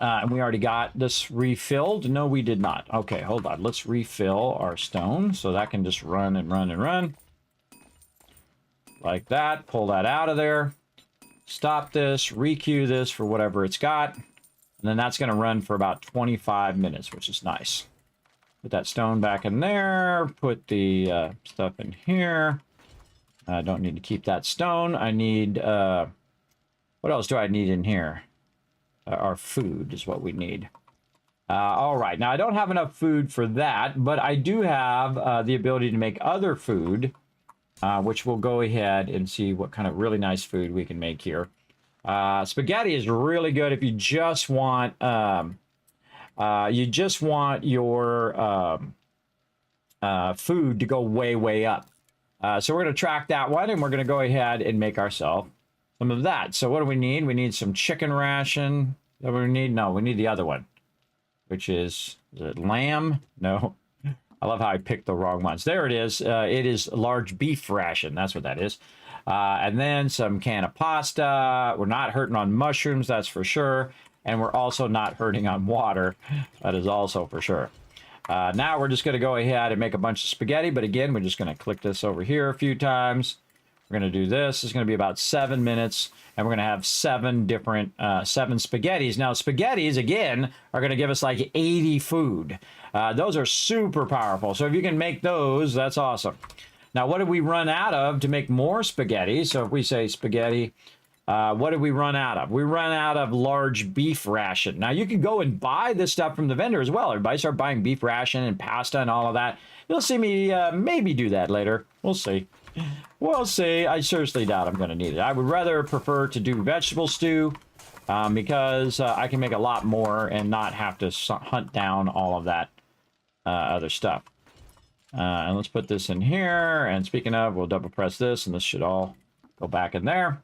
S3: And we already got this refilled. No, we did not. Okay, hold on. Let's refill our stone so that can just run and run and run. Like that. Pull that out of there. Stop this. Requeue this for whatever it's got. And then that's going to run for about 25 minutes, which is nice. Put that stone back in there. Put the stuff in here. I don't need to keep that stone. I need... what else do I need in here? Our food is what we need. All right. Now, I don't have enough food for that, but I do have the ability to make other food, which we'll go ahead and see what kind of really nice food we can make here. Spaghetti is really good if you just want your food to go way, way up. So we're going to track that one, and we're going to go ahead and make ourselves some of that. So what do we need? We need some chicken ration. That we need? No, we need the other one, which is it lamb? No. I love how I picked the wrong ones. There it is. It is large beef ration. That's what that is. And then some can of pasta. We're not hurting on mushrooms, that's for sure. And we're also not hurting on water. That is also for sure. Now we're just going to go ahead and make a bunch of spaghetti. But again, we're just going to click this over here a few times. We're going to do this. It's going to be about 7 minutes. And we're going to have 7 different, 7 spaghettis. Now, spaghettis, again, are going to give us like 80 food. Those are super powerful. So if you can make those, that's awesome. Now, what did we run out of to make more spaghetti? So if we say spaghetti, what did we run out of? We run out of large beef ration. Now, you can go and buy this stuff from the vendor as well. Everybody start buying beef ration and pasta and all of that. You'll see me maybe do that later. We'll see. We'll see. I seriously doubt I'm going to need it. I would rather prefer to do vegetable stew because I can make a lot more and not have to hunt down all of that other stuff. And let's put this in here. And speaking of, we'll double press this and this should all go back in there.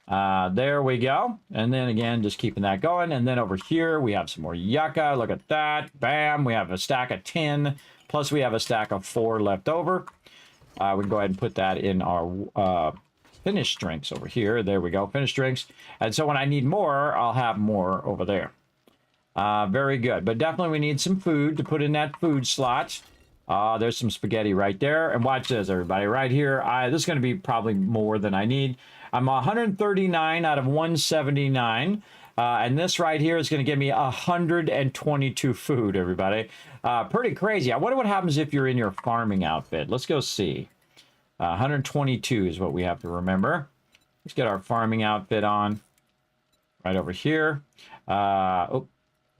S3: There we go. And then again, just keeping that going. And then over here, we have some more yucca. Look at that. Bam. We have a stack of 10. Plus we have a stack of 4 left over. We can go ahead and put that in our finished drinks over here. There we go. Finished drinks. And so when I need more, I'll have more over there. Very good. But definitely we need some food to put in that food slot. There's some spaghetti right there. And watch this, everybody. Right here, this is going to be probably more than I need. I'm 139 out of 179. And this right here is going to give me 122 food, everybody. Pretty crazy. I wonder what happens if you're in your farming outfit. Let's go see. 122 is what we have to remember. Let's get our farming outfit on. Right over here. Oh,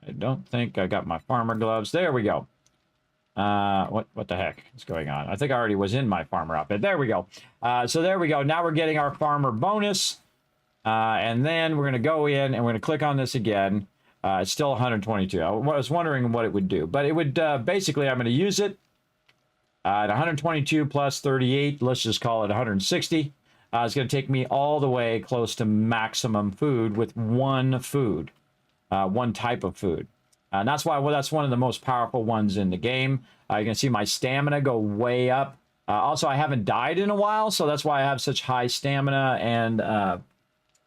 S3: I don't think I got my farmer gloves. There we go. What the heck is going on? I think I already was in my farmer outfit. There we go. So there we go. Now we're getting our farmer bonus. And then we're going to go in and we're going to click on this again. It's still 122. I was wondering what it would do. But it would basically, I'm going to use it at 122 plus 38. Let's just call it 160. It's going to take me all the way close to maximum food with one food, one type of food. And that's why that's one of the most powerful ones in the game. You can see my stamina go way up. Also, I haven't died in a while, so that's why I have such high stamina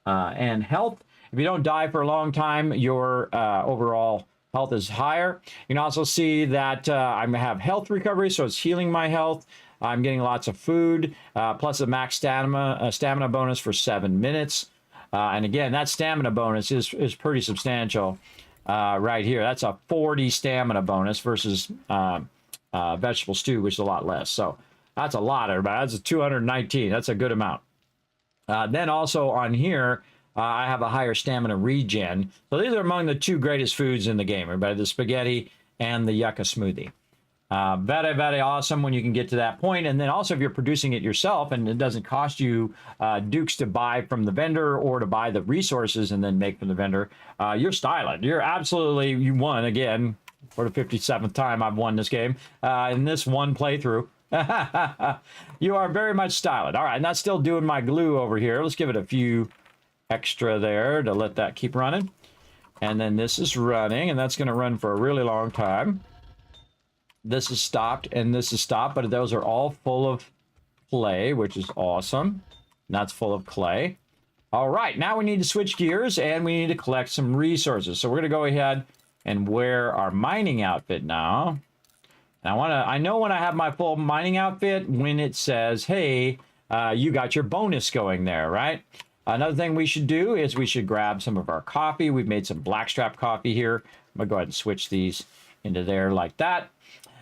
S3: and health. If you don't die for a long time, your overall health is higher. You can also see that I have health recovery, so it's healing my health. I'm getting lots of food, plus a max stamina bonus for 7 minutes. And again, that stamina bonus is pretty substantial right here. That's a 40 stamina bonus versus vegetable stew, which is a lot less. So that's a lot, everybody. That's a 219. That's a good amount. Then also on here, I have a higher stamina regen. So these are among the 2 greatest foods in the game, everybody, the spaghetti and the yucca smoothie. Very, very awesome when you can get to that point. And then also if you're producing it yourself and it doesn't cost you dukes to buy from the vendor or to buy the resources and then make from the vendor, you're styling. You won again for the 57th time I've won this game in this one playthrough. You are very much styling. All right, and that's still doing my glue over here. Let's give it a few extra there to let that keep running. And then this is running, and that's going to run for a really long time. This is stopped, and this is stopped, but those are all full of clay, which is awesome. And that's full of clay. All right, now we need to switch gears and we need to collect some resources. So we're going to go ahead and wear our mining outfit now. And I know when I have my full mining outfit, when it says, hey, you got your bonus going there, right? Another thing we should do is we should grab some of our coffee. We've made some blackstrap coffee here. I'm going to go ahead and switch these into there like that.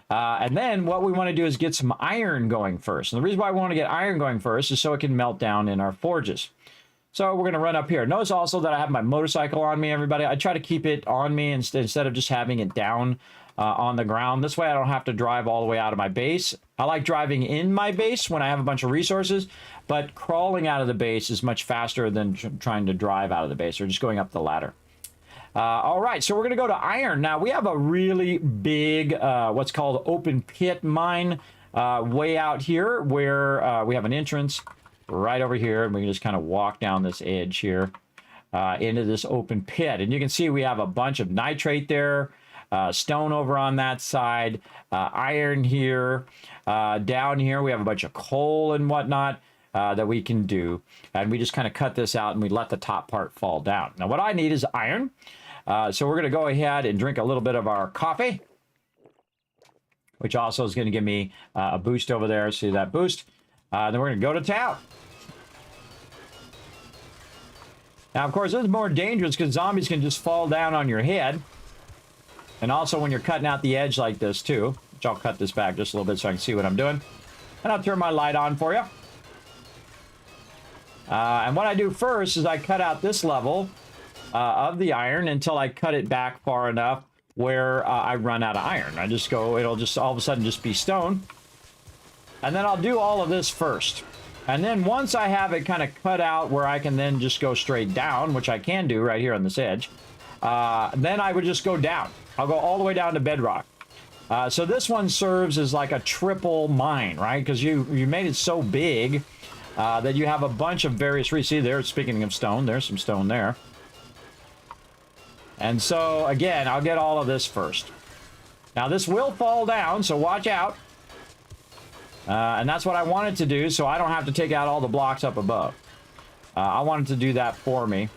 S3: And then what we want to do is get some iron going first. And the reason why we want to get iron going first is so it can melt down in our forges. So we're going to run up here. Notice also that I have my motorcycle on me, everybody. I try to keep it on me instead of just having it down on the ground. This way I don't have to drive all the way out of my base. I like driving in my base when I have a bunch of resources, but crawling out of the base is much faster than trying to drive out of the base or just going up the ladder. All right, so we're going to go to iron. Now, we have a really big, what's called open pit mine way out here where we have an entrance right over here, and we can just kind of walk down this edge here into this open pit. And you can see we have a bunch of nitrate there, stone over on that side, iron here. Down here, we have a bunch of coal and whatnot that we can do. And we just kind of cut this out and we let the top part fall down. Now, what I need is iron. So we're going to go ahead and drink a little bit of our coffee, which also is going to give me a boost over there. See that boost? Then we're going to go to town. Now, of course, this is more dangerous because zombies can just fall down on your head. And also when you're cutting out the edge like this, too. Which I'll cut this back just a little bit so I can see what I'm doing. And I'll turn my light on for you. And what I do first is I cut out this level of the iron until I cut it back far enough where I run out of iron. I just go, it'll just all of a sudden just be stone. And then I'll do all of this first. And then once I have it kind of cut out where I can then just go straight down, which I can do right here on this edge, then I would just go down. I'll go all the way down to bedrock. So this one serves as like a triple mine, right? Because you made it so big that you have a bunch of various resources. See there, speaking of stone, there's some stone there. And so, again, I'll get all of this first. Now, this will fall down, so watch out. And that's what I wanted to do, so I don't have to take out all the blocks up above. I wanted to do that for me.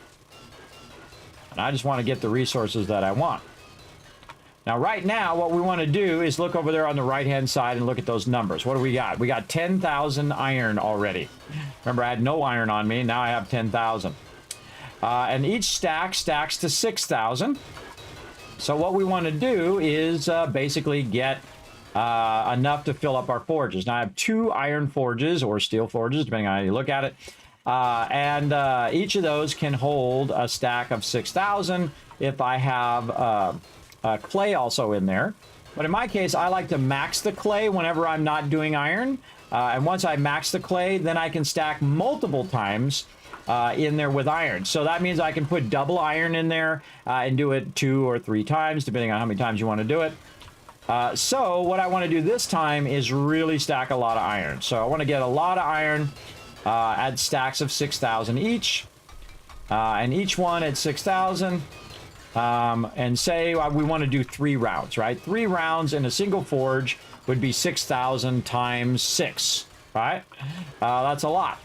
S3: And I just want to get the resources that I want. Now, right now, what we want to do is look over there on the right-hand side and look at those numbers. What do we got? We got 10,000 iron already. Remember, I had no iron on me. Now I have 10,000. And each stack stacks to 6,000. So what we want to do is basically get enough to fill up our forges. Now I have 2 iron forges or steel forges, depending on how you look at it. And each of those can hold a stack of 6,000 if I have clay also in there. But in my case, I like to max the clay whenever I'm not doing iron. And once I max the clay, then I can stack multiple times in there with iron. So that means I can put double iron in there and do it 2 or 3 times, depending on how many times you want to do it. So what I want to do this time is really stack a lot of iron. So I want to get a lot of iron at stacks of 6,000 each. And each one at 6,000. And say we want to do 3 rounds, right? 3 rounds in a single forge would be 6,000 times 6, right? That's a lot.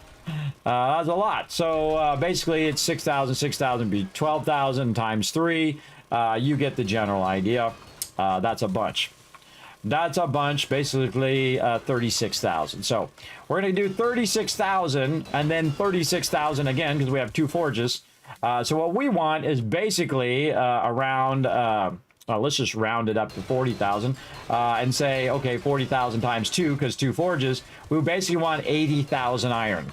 S3: That's a lot. So basically it's 6,000, 6,000 be 12,000 times 3. You get the general idea. That's a bunch. That's a bunch, basically 36,000. So we're going to do 36,000 and then 36,000 again because we have 2 forges. So what we want is basically around, let's just round it up to 40,000 and say, okay, 40,000 times 2 because 2 forges. We basically want 80,000 iron.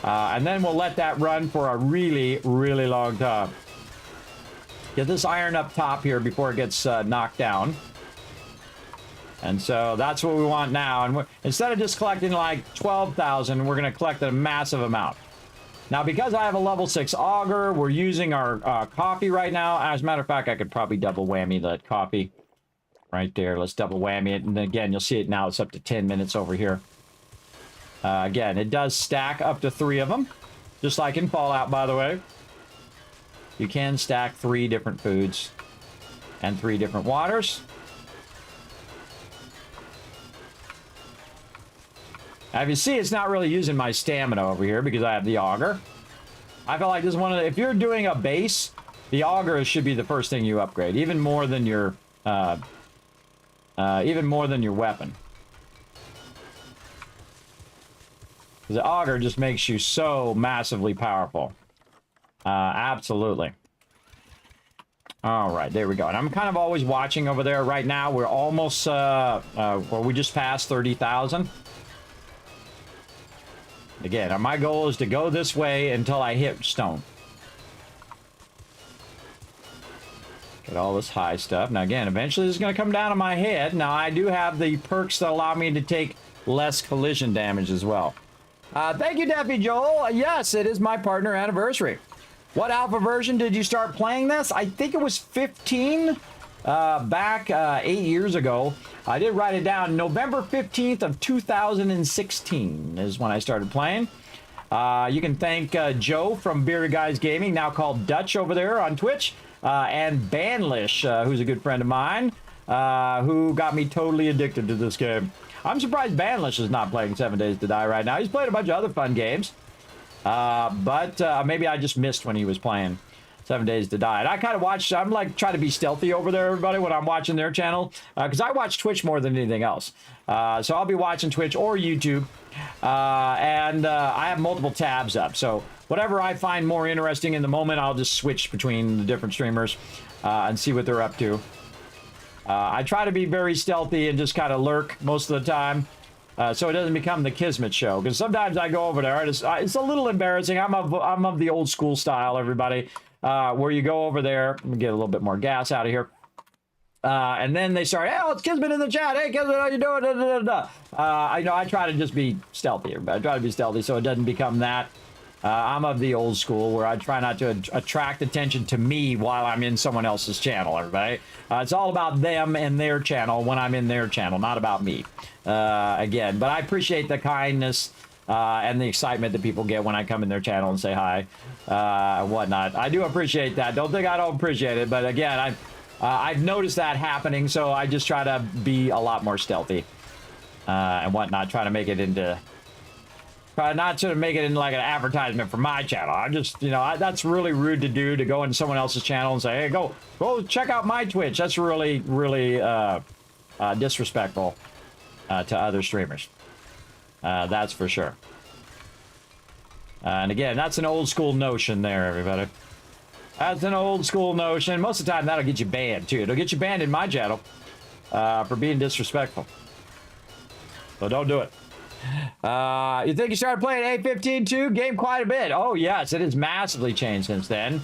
S3: And then we'll let that run for a really, really long time. Get this iron up top here before it gets knocked down. And so that's what we want now. And instead of just collecting like 12,000, we're going to collect a massive amount. Now, because I have a level 6 auger, we're using our coffee right now. As a matter of fact, I could probably double whammy that coffee right there. Let's double whammy it. And again, you'll see it now. It's up to 10 minutes over here. Again, it does stack up to 3 of them. Just like in Fallout, by the way. You can stack 3 different foods and 3 different waters. As you see, it's not really using my stamina over here because I have the auger. I feel like this is one of the, if you're doing a base, the auger should be the first thing you upgrade, even more than your weapon. The auger just makes you so massively powerful. Absolutely. All right, there we go. And I'm kind of always watching over there right now. We're almost, well, we just passed 30,000. Again, my goal is to go this way until I hit stone. Get all this high stuff. Now, again, eventually this is going to come down on my head. Now, I do have the perks that allow me to take less collision damage as well. Thank you, Daffy Joel. Yes, it is my partner anniversary. What alpha version did you start playing this? I think it was 15 back 8 years ago. I did write it down. November 15th of 2016 is when I started playing. You can thank Joe from Bearded Guys Gaming, now called Dutch over there on Twitch, and Banlish, who's a good friend of mine, who got me totally addicted to this game. I'm surprised Banlish is not playing 7 Days to Die right now. He's played a bunch of other fun games. But maybe I just missed when he was playing 7 Days to Die. And I kind of watch, I'm like trying to be stealthy over there, everybody, when I'm watching their channel. Because I watch Twitch more than anything else. So I'll be watching Twitch or YouTube. And I have multiple tabs up. So whatever I find more interesting in the moment, I'll just switch between the different streamers and see what they're up to. I try to be very stealthy and just kind of lurk most of the time. So it doesn't become the Kismet show. Because sometimes I go over there, and it's a little embarrassing. I'm of the old school style, everybody, where you go over there. Let me get a little bit more gas out of here. And then they start, hey, it's Kismet in the chat. Hey, Kismet, how you doing? Da, da, da, da. I try to just be stealthy, everybody. I try to be stealthy so it doesn't become that. I'm of the old school where I try not to attract attention to me while I'm in someone else's channel, everybody. It's all about them and their channel when I'm in their channel, not about me. Again, but I appreciate the kindness and the excitement that people get when I come in their channel and say hi and whatnot. I do appreciate that. Don't think I don't appreciate it, but again, I've noticed that happening, so I just try to be a lot more stealthy and whatnot, try to make it into... Try not to make it into like an advertisement for my channel. I just, you know, that's really rude to do, to go into someone else's channel and say, hey, go check out my Twitch. That's really, really disrespectful to other streamers. That's for sure. And again, that's an old school notion there, everybody. That's an old school notion. Most of the time, that'll get you banned, too. It'll get you banned in my channel for being disrespectful. So don't do it. You think you started playing A15 too? Game quite a bit. Oh, yes, it has massively changed since then.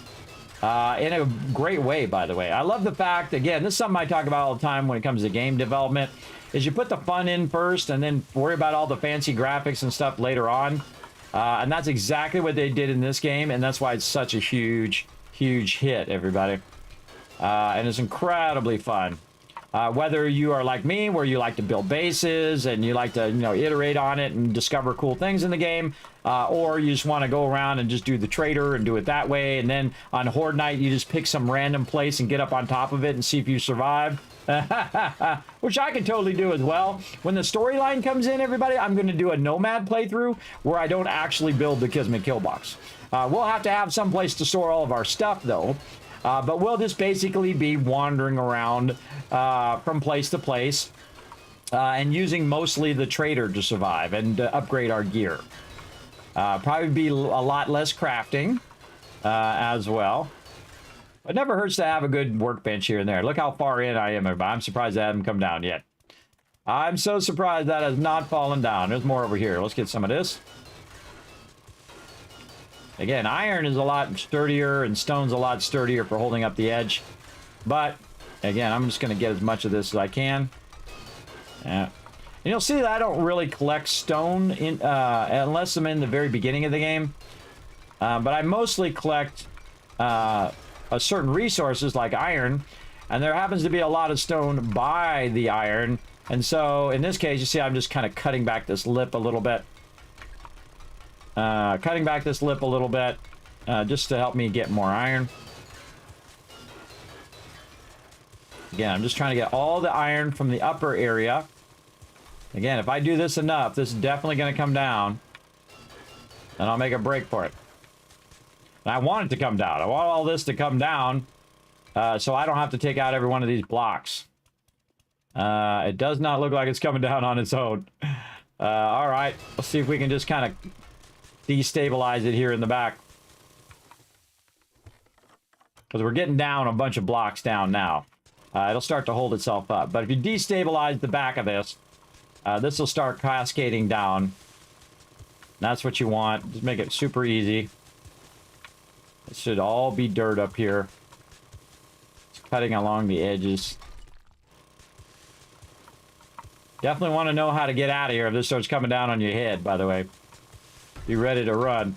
S3: In a great way, by the way. I love the fact, again, this is something I talk about all the time when it comes to game development, is you put the fun in first and then worry about all the fancy graphics and stuff later on. And that's exactly what they did in this game, and that's why it's such a huge, huge hit, everybody. And it's incredibly fun. Whether you are like me, where you like to build bases and you like to, you know, iterate on it and discover cool things in the game, or you just want to go around and just do the trader and do it that way, and then on Horde Night, you just pick some random place and get up on top of it and see if you survive, which I can totally do as well. When the storyline comes in, everybody, I'm going to do a Nomad playthrough where I don't actually build the Kismet kill box. We'll have to have some place to store all of our stuff, though. But we'll just basically be wandering around from place to place and using mostly the trader to survive and upgrade our gear. Probably be a lot less crafting as well. It never hurts to have a good workbench here and there. Look how far in I am, everybody. I'm surprised that hasn't come down yet. I'm so surprised that has not fallen down. There's more over here. Let's get some of this. Again, iron is a lot sturdier and stone's a lot sturdier for holding up the edge. But, again, I'm just going to get as much of this as I can. Yeah. And you'll see that I don't really collect stone unless I'm in the very beginning of the game. But I mostly collect certain resources like iron. And there happens to be a lot of stone by the iron. And so, in this case, you see I'm just kind of cutting back this lip a little bit. Just to help me get more iron. Again, I'm just trying to get all the iron from the upper area Again, if I do this enough, this is definitely going to come down. And I'll make a break for it. And I want it to come down. I want all this to come down so I don't have to take out every one of these blocks. It does not look like it's coming down on its own. All right, let's see if we can just kind of destabilize it here in the back. Because we're getting down a bunch of blocks down now. It'll start to hold itself up. But if you destabilize the back of this, this will start cascading down. That's what you want. Just make it super easy. It should all be dirt up here. It's cutting along the edges. Definitely want to know how to get out of here if this starts coming down on your head, by the way. Be ready to run.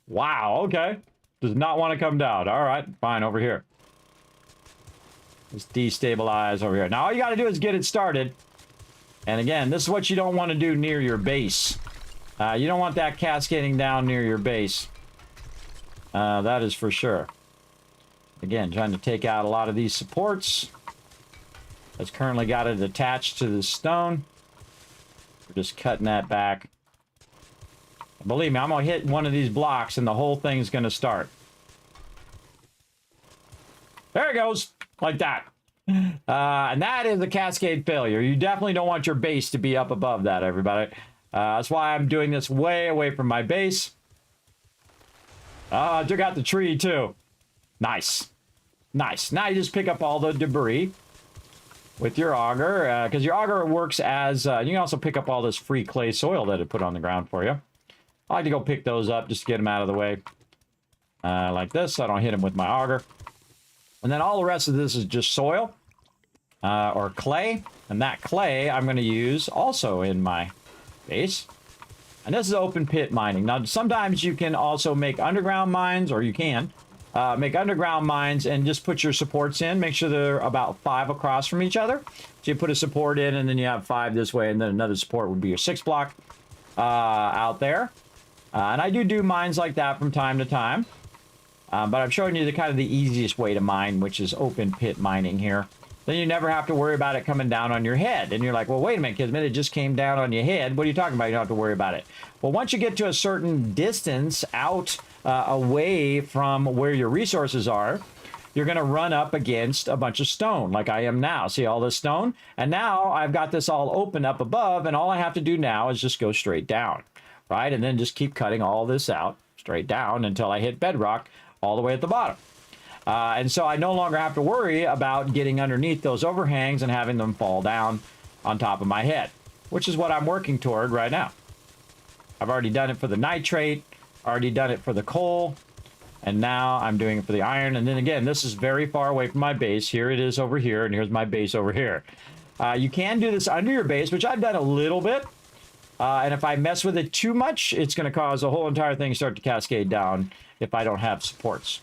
S3: Wow, okay. Does not want to come down. All right, fine, over here. Let's destabilize over here. Now, all you got to do is get it started. And again, this is what you don't want to do near your base. You don't want that cascading down near your base. That is for sure. Again, trying to take out a lot of these supports. That's currently got it attached to the stone. We're just cutting that back. Believe me, I'm going to hit one of these blocks and the whole thing's going to start. There it goes. Like that. And that is a cascade failure. You definitely don't want your base to be up above that, everybody. That's why I'm doing this way away from my base. I took out the tree, too. Nice. Nice. Now you just pick up all the debris with your auger, because your auger works as... you can also pick up all this free clay soil that it put on the ground for you. I like to go pick those up just to get them out of the way. Like this, so I don't hit them with my auger. And then all the rest of this is just soil or clay. And that clay I'm going to use also in my base. And this is open pit mining. Now, sometimes you can also make underground mines, or you can make underground mines and just put your supports in. Make sure they're about 5 across from each other. So you put a support in, and then you have 5 this way, and then another support would be your 6 block out there. And I do mines like that from time to time. But I'm showing you the kind of the easiest way to mine, which is open pit mining here. Then you never have to worry about it coming down on your head. And you're like, well, wait a minute, Kismet, it just came down on your head. What are you talking about? You don't have to worry about it. Well, once you get to a certain distance out away from where your resources are, you're going to run up against a bunch of stone like I am now. See all this stone? And now I've got this all open up above, and all I have to do now is just go straight down, right? And then just keep cutting all this out straight down until I hit bedrock all the way at the bottom. And so I no longer have to worry about getting underneath those overhangs and having them fall down on top of my head, which is what I'm working toward right now. I've already done it for the nitrate, already done it for the coal, and now I'm doing it for the iron. And then again, this is very far away from my base. Here it is over here, and here's my base over here. You can do this under your base, which I've done a little bit. And if I mess with it too much, it's going to cause the whole entire thing to start to cascade down if I don't have supports.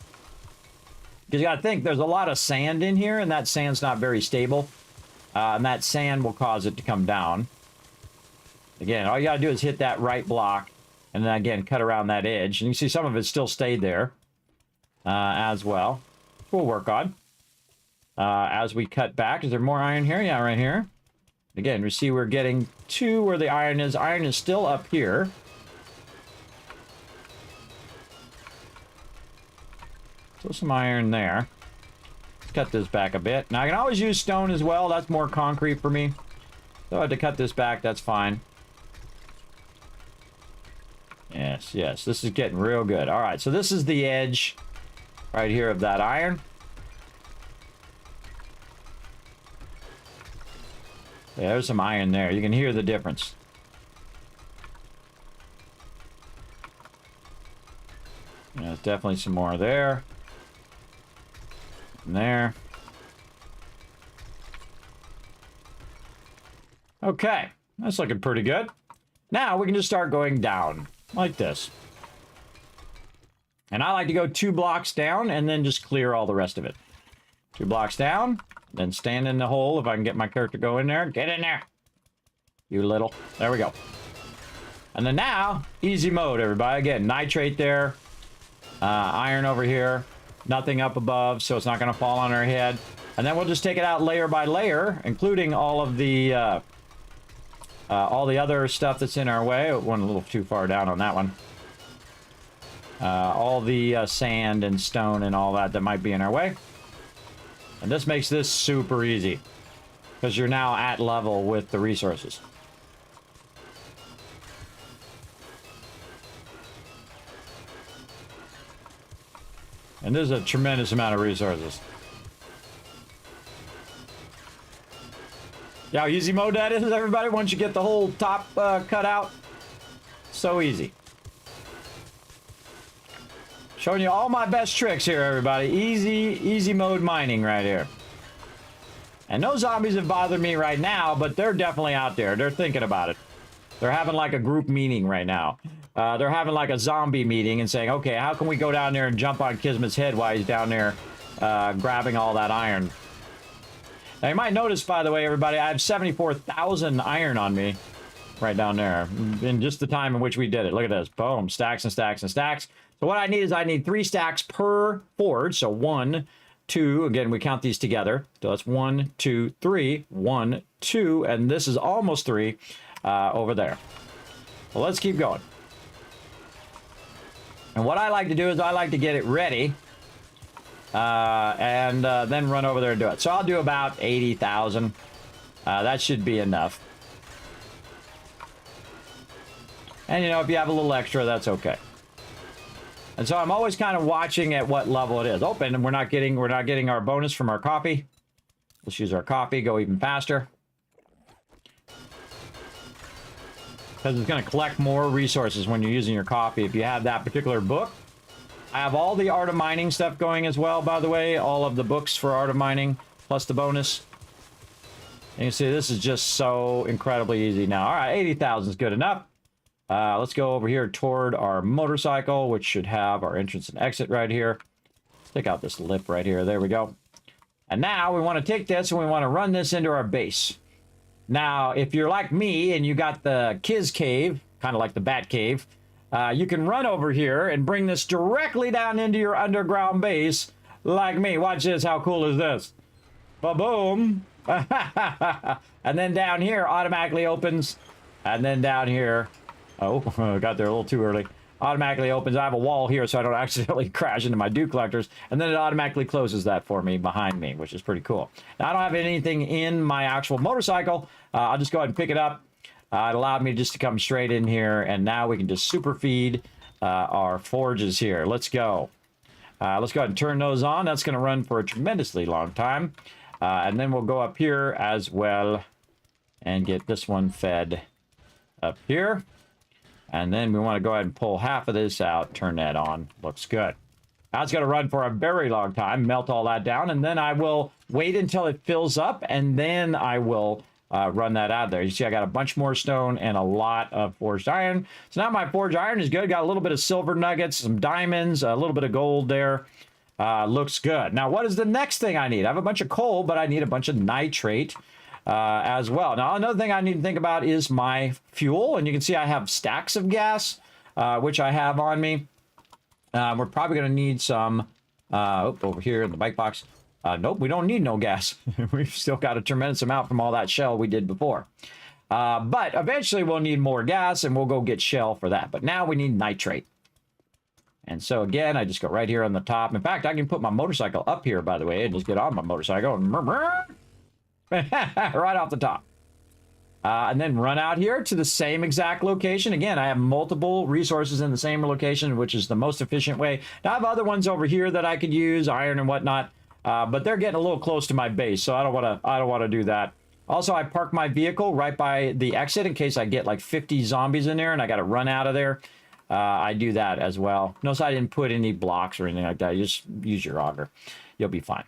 S3: Because you got to think, there's a lot of sand in here, and that sand's not very stable. And that sand will cause it to come down. Again, all you got to do is hit that right block, and then again, cut around that edge. And you see some of it still stayed there as well. We'll work on. As we cut back, is there more iron here? Yeah, right here. Again, we see we're getting to where the iron is. Iron is still up here. So some iron there. Let's cut this back a bit. Now I can always use stone as well. That's more concrete for me. So I had to cut this back. That's fine. Yes, yes. This is getting real good. All right, so this is the edge right here of that iron. Yeah, there's some iron there. You can hear the difference. Yeah, there's definitely some more there. And there. Okay, that's looking pretty good. Now we can just start going down like this. And I like to go 2 blocks down and then just clear all the rest of it. 2 blocks down, then stand in the hole if I can get my character to go in there. Get in there, you little. There we go. And then now, easy mode, everybody. Again, nitrate there. Iron over here. Nothing up above, so it's not going to fall on our head. And then we'll just take it out layer by layer, including all of the other stuff that's in our way. It went a little too far down on that one. All the sand and stone and all that might be in our way. And this makes this super easy, because you're now at level with the resources. And there's a tremendous amount of resources. Yeah, how easy mode that is, everybody, once you get the whole top cut out. So easy. Showing you all my best tricks here, everybody. Easy mode mining right here. And no zombies have bothered me right now, but they're definitely out there. They're thinking about it. They're having like a group meeting right now. They're having like a zombie meeting and saying, okay, how can we go down there and jump on Kismet's head while he's down there grabbing all that iron? Now, you might notice, by the way, everybody, I have 74,000 iron on me right down there in just the time in which we did it. Look at this. Boom. Stacks and stacks and stacks. So what I need is I need 3 stacks per forge. So 1, 2. Again, we count these together. So that's 1, 2, 3. 1, 2. And this is almost 3 over there. Well, let's keep going. And what I like to do is I like to get it ready. And then run over there and do it. So I'll do about 80,000. That should be enough. And you know, if you have a little extra, that's okay. And so I'm always kind of watching at what level it is. Open, and we're not getting our bonus from our coffee. Let's use our coffee, go even faster. Because it's going to collect more resources when you're using your coffee if you have that particular book. I have all the Art of Mining stuff going as well, by the way. All of the books for Art of Mining, plus the bonus. And you see, this is just so incredibly easy now. All right, 80,000 is good enough. Let's go over here toward our motorcycle, which should have our entrance and exit right here. Let's take out this lip right here. There we go. And now we want to take this and we want to run this into our base. Now, if you're like me and you got the Kiz Cave, kind of like the Bat Cave, you can run over here and bring this directly down into your underground base like me. Watch this. How cool is this? Ba-boom. And then down here automatically opens. And then down here... Oh, got there a little too early. Automatically opens. I have a wall here so I don't accidentally crash into my dew collectors. And then it automatically closes that for me behind me, which is pretty cool. Now, I don't have anything in my actual motorcycle. I'll just go ahead and pick it up. It allowed me just to come straight in here. And now we can just super feed our forges here. Let's go. Let's go ahead and turn those on. That's going to run for a tremendously long time. And then we'll go up here as well and get this one fed up here. And then we want to go ahead and pull half of this out, turn that on. Looks good. That's going to run for a very long time, melt all that down, and then I will wait until it fills up, and then I will run that out of there. You see, I got a bunch more stone and a lot of forged iron. So now my forged iron is good. Got a little bit of silver nuggets, some diamonds, a little bit of gold there. Looks good. Now, what is the next thing I need? I have a bunch of coal, but I need a bunch of nitrate. As well. Now, another thing I need to think about is my fuel. And you can see I have stacks of gas, which I have on me. We're probably going to need some over here in the bike box. Nope, we don't need no gas. We've still got a tremendous amount from all that shell we did before. But eventually we'll need more gas and we'll go get shell for that. But now we need nitrate. And so again, I just go right here on the top. In fact, I can put my motorcycle up here, by the way, and just get on my motorcycle and right off the top. And then run out here to the same exact location. Again, I have multiple resources in the same location, which is the most efficient way. Now, I have other ones over here that I could use, iron and whatnot, but they're getting a little close to my base, so I don't want to do that. Also, I park my vehicle right by the exit in case I get like 50 zombies in there and I got to run out of there. I do that as well. Notice I didn't put any blocks or anything like that. You just use your auger. You'll be fine.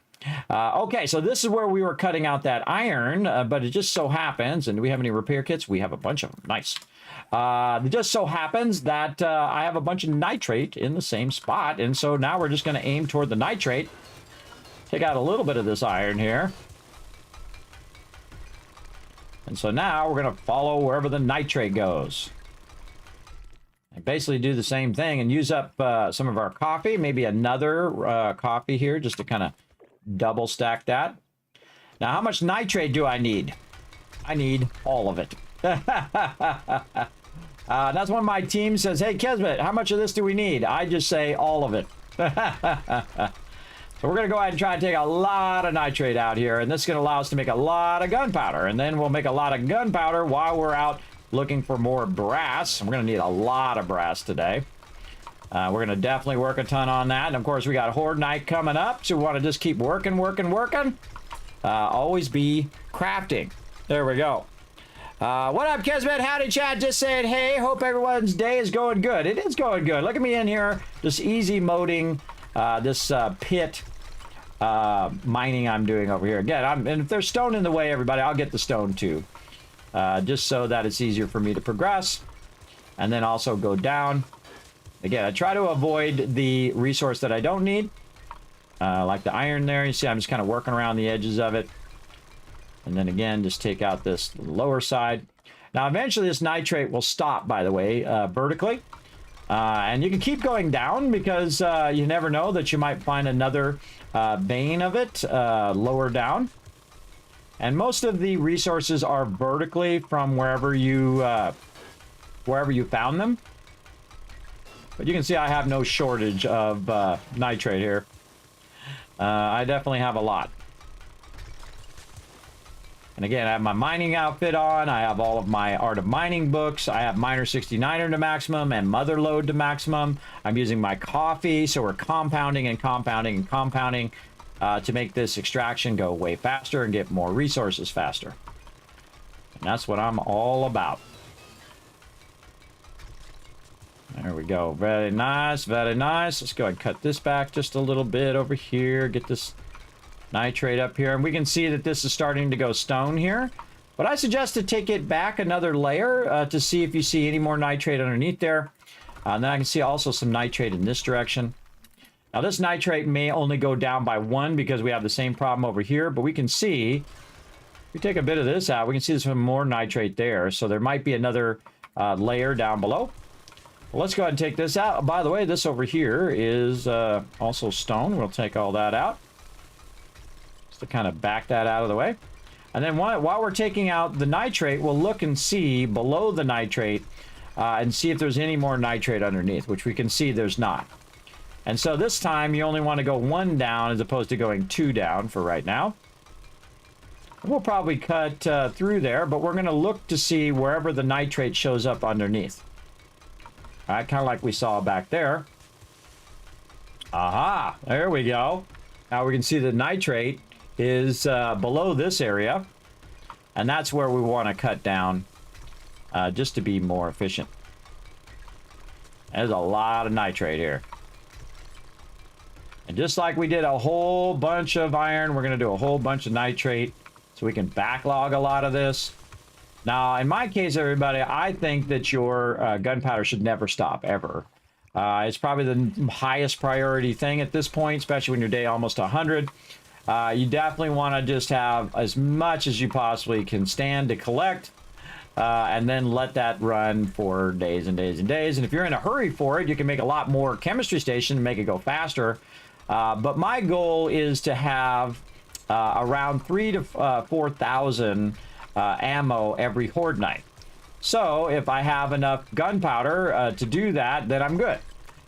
S3: Okay, so this is where we were cutting out that iron, but it just so happens, and do we have any repair kits? We have a bunch of them. Nice. It just so happens that I have a bunch of nitrate in the same spot, and so now we're just going to aim toward the nitrate. Take out a little bit of this iron here. And so now we're going to follow wherever the nitrate goes. And basically do the same thing and use up some of our coffee, maybe another coffee here just to kind of double stack that. Now, how much nitrate do I need? I need all of it. That's when my team says, hey, Kismet, how much of this do we need? I just say all of it. So we're going to go ahead and try to take a lot of nitrate out here, and this is going to allow us to make a lot of gunpowder, and then we'll make a lot of gunpowder while we're out looking for more brass. We're going to need a lot of brass today. We're going to definitely work a ton on that, and of course we got Horde Night coming up, so we want to just keep working. Always be crafting. There we go. What up, Kismet? Howdy, chat. Just saying, hey, hope everyone's day is going good. It is going good. Look at me in here, just easy moding this pit mining I'm doing over here. Again, and if there's stone in the way, everybody, I'll get the stone too. Just so that it's easier for me to progress. And then also go down. Again, I try to avoid the resource that I don't need. Like the iron there. You see, I'm just kind of working around the edges of it. And then again, just take out this lower side. Now, eventually this nitrate will stop, by the way, vertically. And you can keep going down because you never know that you might find another vein of it lower down. And most of the resources are vertically from wherever you found them. But you can see I have no shortage of nitrate here. I definitely have a lot. And again, I have my mining outfit on. I have all of my Art of Mining books. I have Miner 69er to maximum and Mother Load to maximum. I'm using my coffee, so we're compounding and compounding and compounding to make this extraction go way faster and get more resources faster. And that's what I'm all about. There we go. Very nice, very nice. Let's go ahead and cut this back just a little bit over here. Get this nitrate up here, and we can see that this is starting to go stone here, but I suggest to take it back another layer to see if you see any more nitrate underneath there. And then I can see also some nitrate in this direction. Now this nitrate may only go down by 1 because we have the same problem over here, but we can see if we take a bit of this out, we can see there's some more nitrate there, so there might be another layer down below. Well, let's go ahead and take this out. By the way, this over here is also stone. We'll take all that out to kind of back that out of the way. And then while we're taking out the nitrate, we'll look and see below the nitrate and see if there's any more nitrate underneath, which we can see there's not. And so this time you only want to go 1 down as opposed to going 2 down for right now. We'll probably cut through there, but we're going to look to see wherever the nitrate shows up underneath. All right, kind of like we saw back there. Aha, there we go. Now we can see the nitrate is below this area, and that's where we want to cut down just to be more efficient. There's a lot of nitrate here, and just like we did a whole bunch of iron, we're going to do a whole bunch of nitrate so we can backlog a lot of this. Now in my case, everybody, I think that your gunpowder should never stop ever. It's probably the highest priority thing at this point, especially when your day almost 100. You definitely want to just have as much as you possibly can stand to collect, and then let that run for days and days and days. And if you're in a hurry for it, you can make a lot more chemistry station and make it go faster. But my goal is to have around 3,000 to 4,000 ammo every Horde Night. So if I have enough gunpowder to do that, then I'm good.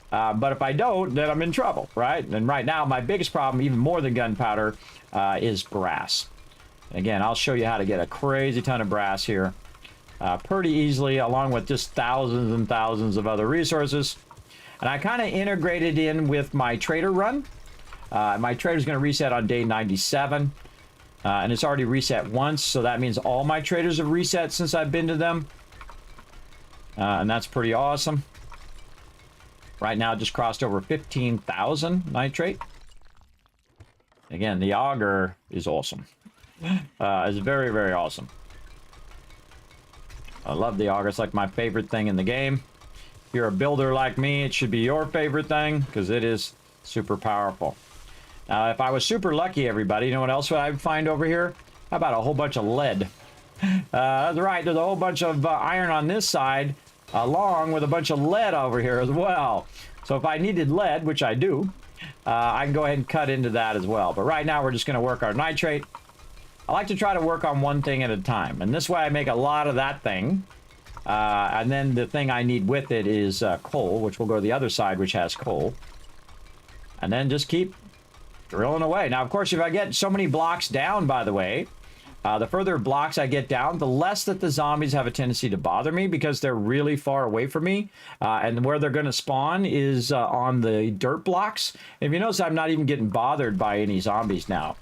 S3: But if I don't, then I'm in trouble, right? And right now, my biggest problem, even more than gunpowder, is brass. And again, I'll show you how to get a crazy ton of brass here pretty easily, along with just thousands and thousands of other resources. And I kind of integrated in with my trader run. My trader's going to reset on day 97. And it's already reset once, so that means all my traders have reset since I've been to them. And that's pretty awesome. Right now, just crossed over 15,000 nitrate. Again, the auger is awesome. It's very, very awesome. I love the auger. It's like my favorite thing in the game. If you're a builder like me, it should be your favorite thing because it is super powerful. Now, if I was super lucky, everybody, you know what else I would find over here? How about a whole bunch of lead? That's right, there's a whole bunch of iron on this side, along with a bunch of lead over here as well. So if I needed lead, which I do, I can go ahead and cut into that as well. But right now, we're just going to work our nitrate. I like to try to work on one thing at a time. And this way I make a lot of that thing. And then the thing I need with it is coal, which will go to the other side, which has coal. And then just keep drilling away. Now, of course, if I get so many blocks down, by the way, the further blocks I get down, the less that the zombies have a tendency to bother me because they're really far away from me. And where they're going to spawn is on the dirt blocks. If you notice, I'm not even getting bothered by any zombies now.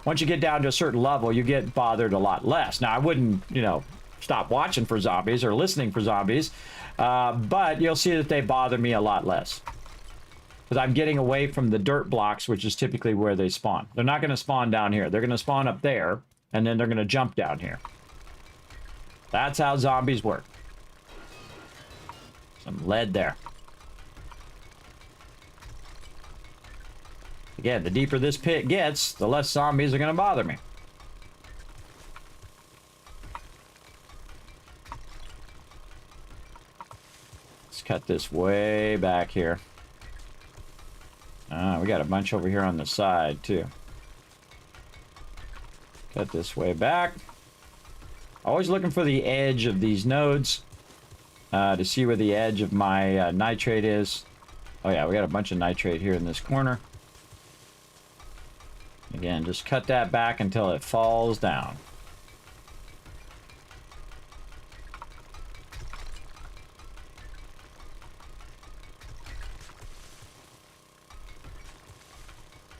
S3: Once you get down to a certain level, you get bothered a lot less. Now, I wouldn't, you know, stop watching for zombies or listening for zombies, but you'll see that they bother me a lot less. Because I'm getting away from the dirt blocks, which is typically where they spawn. They're not going to spawn down here. They're going to spawn up there. And then they're going to jump down here. That's how zombies work. Some lead there. Again, the deeper this pit gets, the less zombies are going to bother me. Let's cut this way back here. We got a bunch over here on the side, too. Cut this way back. Always looking for the edge of these nodes to see where the edge of my nitrate is. Oh yeah, we got a bunch of nitrate here in this corner. Again, just cut that back until it falls down.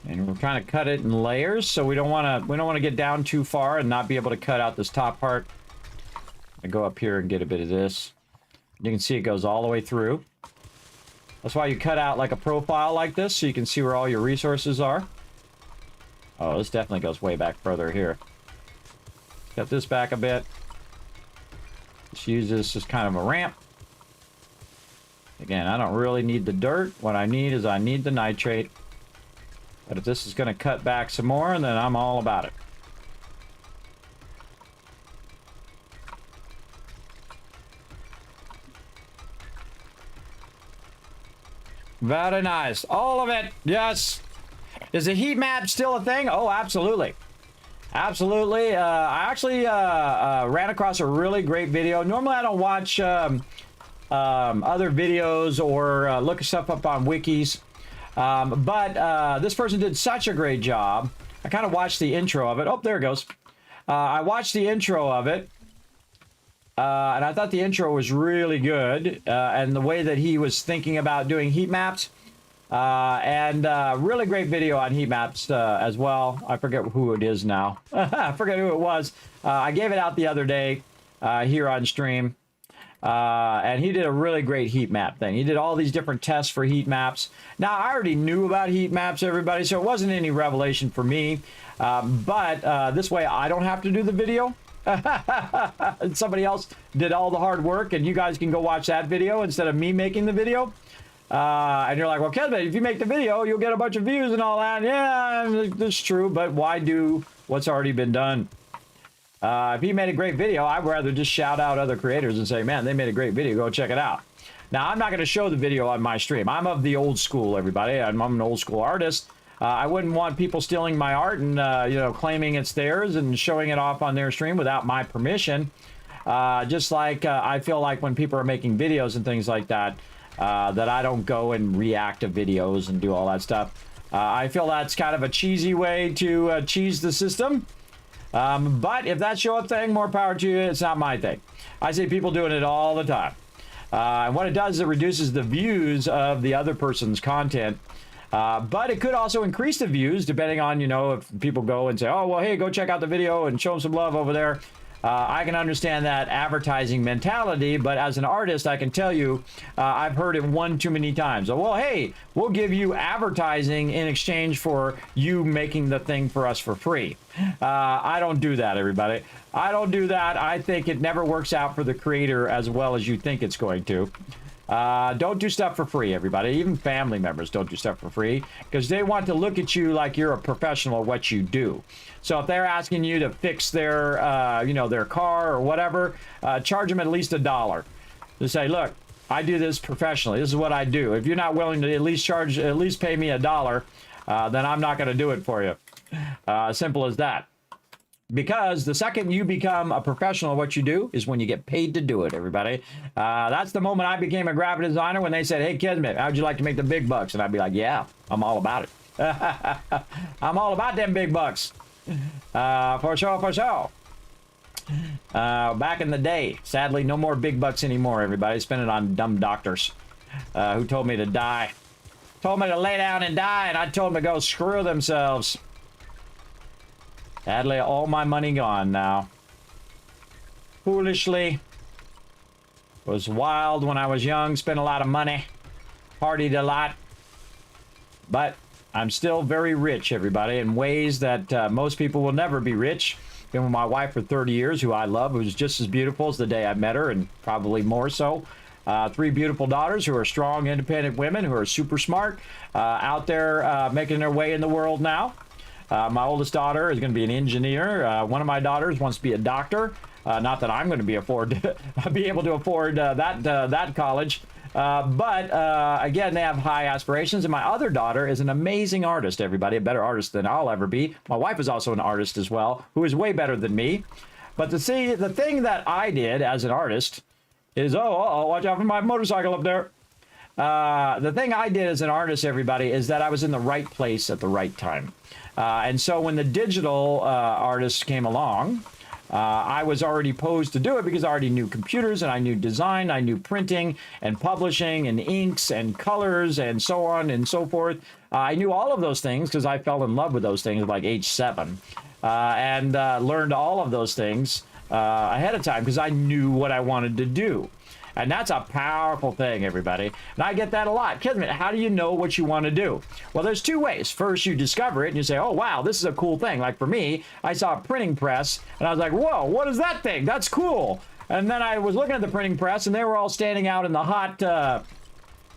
S3: And we're kind of cut it in layers, so we don't want to get down too far and not be able to cut out this top part. I go up here and get a bit of this. You can see it goes all the way through. That's why you cut out like a profile like this, so you can see where all your resources are. Oh, this definitely goes way back further here. Cut this back a bit. Just use this as kind of a ramp. Again, I don't really need the dirt. What I need is I need the nitrate. But if this is going to cut back some more, then I'm all about it. Very nice. All of it. Yes. Is the heat map still a thing? Oh, absolutely. Absolutely. I actually ran across a really great video. Normally, I don't watch other videos or look stuff up on wikis. But this person did such a great job. I kind of watched the intro of it. Oh, there it goes. I watched the intro of it. And I thought the intro was really good. And the way that he was thinking about doing heat maps. And really great video on heat maps as well. I forget who it is now. I forget who it was. I gave it out the other day here on stream. And he did a really great heat map thing. He did all these different tests for heat maps. Now, I already knew about heat maps, everybody, so it wasn't any revelation for me. But this way, I don't have to do the video. Somebody else did all the hard work, and you guys can go watch that video instead of me making the video. And you're like, well, Kismet, if you make the video, you'll get a bunch of views and all that. Yeah, that's true, but why do what's already been done? If he made a great video, I'd rather just shout out other creators and say, man, they made a great video. Go check it out. Now, I'm not going to show the video on my stream. I'm of the old school, everybody. I'm an old school artist. I wouldn't want people stealing my art and, you know, claiming it's theirs and showing it off on their stream without my permission. Just like I feel like when people are making videos and things like that, that I don't go and react to videos and do all that stuff. I feel that's kind of a cheesy way to cheese the system. But if that's your thing, more power to you. It's not my thing. I see people doing it all the time. And what it does is it reduces the views of the other person's content. But it could also increase the views depending on, you know, if people go and say, oh, well, hey, go check out the video and show them some love over there. I can understand that advertising mentality, but as an artist, I can tell you, I've heard it one too many times. Well, hey, we'll give you advertising in exchange for you making the thing for us for free. I don't do that, everybody. I don't do that. I think it never works out for the creator as well as you think it's going to. Don't do stuff for free, everybody. Even family members don't do stuff for free because they want to look at you like you're a professional at what you do. So if they're asking you to fix their, you know, their car or whatever, charge them at least $1. Just say, look, I do this professionally. This is what I do. If you're not willing to at least pay me $1, then I'm not going to do it for you. Simple as that. Because the second you become a professional at what you do is when you get paid to do it, everybody. That's the moment I became a graphic designer, when they said, hey, Kismet, how'd you like to make the big bucks? And I'd be like, yeah, I'm all about it. I'm all about them big bucks. For sure, for sure. Back in the day, sadly, no more big bucks anymore, everybody. Spend it on dumb doctors who told me to die. Told me to lay down and die, and I told them to go screw themselves. Sadly, all my money gone now. Foolishly. Was wild when I was young, spent a lot of money, partied a lot. But I'm still very rich, everybody, in ways that most people will never be rich. Been with my wife for 30 years, who I love, who's just as beautiful as the day I met her, and probably more so. 3 beautiful daughters who are strong, independent women who are super smart, out there making their way in the world now. My oldest daughter is going to be an engineer. One of my daughters wants to be a doctor. Not that I'm going to be able to afford that college. But again, they have high aspirations. And my other daughter is an amazing artist, everybody, a better artist than I'll ever be. My wife is also an artist as well, who is way better than me. But to see the thing that I did as an artist is, watch out for my motorcycle up there. The thing I did as an artist, everybody, is that I was in the right place at the right time. And so when the digital artists came along, I was already posed to do it because I already knew computers and I knew design, I knew printing and publishing and inks and colors and so on and so forth. I knew all of those things because I fell in love with those things at like age 7 and learned all of those things ahead of time because I knew what I wanted to do. And that's a powerful thing, everybody. And I get that a lot. Kismet, how do you know what you want to do? Well, there's 2 ways. First, you discover it and you say, oh, wow, this is a cool thing. Like for me, I saw a printing press and I was like, whoa, what is that thing? That's cool. And then I was looking at the printing press and they were all standing out in the hot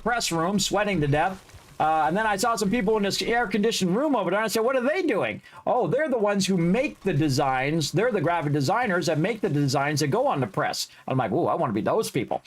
S3: press room, sweating to death. And then I saw some people in this air-conditioned room over there, and I said, what are they doing? Oh, they're the ones who make the designs. They're the graphic designers that make the designs that go on the press. I'm like, oh, I want to be those people.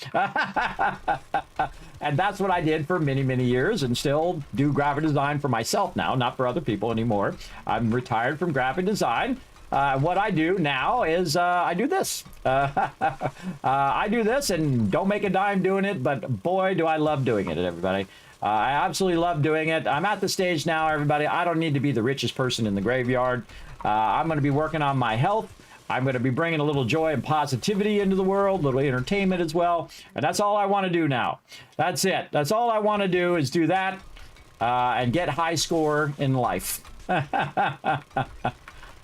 S3: And that's what I did for many, many years, and still do graphic design for myself now, not for other people anymore. I'm retired from graphic design. What I do now is I do this. I do this and don't make a dime doing it, but boy, do I love doing it, everybody. I absolutely love doing it. I'm at the stage now, everybody. I don't need to be the richest person in the graveyard. I'm going to be working on my health. I'm going to be bringing a little joy and positivity into the world, a little entertainment as well. And that's all I want to do now. That's it. That's all I want to do is do that and get high score in life.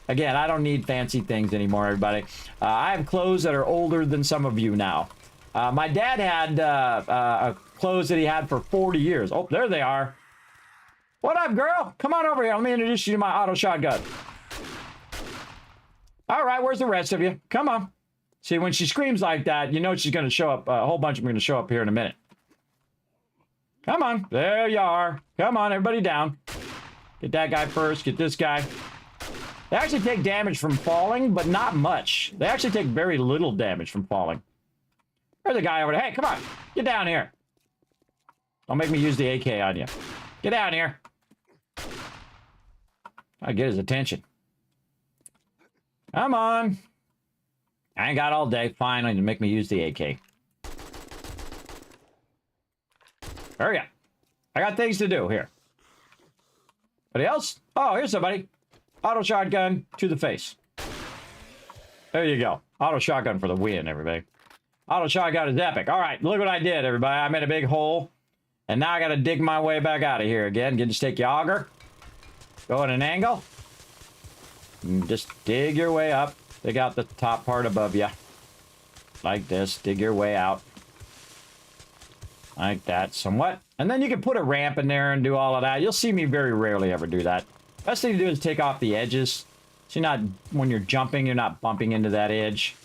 S3: Again, I don't need fancy things anymore, everybody. I have clothes that are older than some of you now. My dad had clothes that he had for 40 years. Oh, there they are. What up, girl? Come on over here. Let me introduce you to my auto shotgun. All right, where's the rest of you? Come on. See, when she screams like that, you know she's going to show up. A whole bunch of them are going to show up here in a minute. Come on. There you are. Come on, everybody down. Get that guy first. Get this guy. They actually take damage from falling, but not much. They actually take very little damage from falling. There's a guy over there. Hey, come on. Get down here. Don't make me use the AK on you. Get down here. I get his attention. Come on. I ain't got all day. Fine, to make me use the AK. Hurry up. I got things to do here. Anybody else? Oh, here's somebody. Auto shotgun to the face. There you go. Auto shotgun for the win, everybody. Auto shotgun is epic. All right, look what I did, everybody. I made a big hole. And now I got to dig my way back out of here again. Just take your auger. Go at an angle. And just dig your way up. Dig out the top part above you. Like this. Dig your way out. Like that, somewhat. And then you can put a ramp in there and do all of that. You'll see me very rarely ever do that. Best thing to do is take off the edges. So you're not, when you're jumping, you're not bumping into that edge.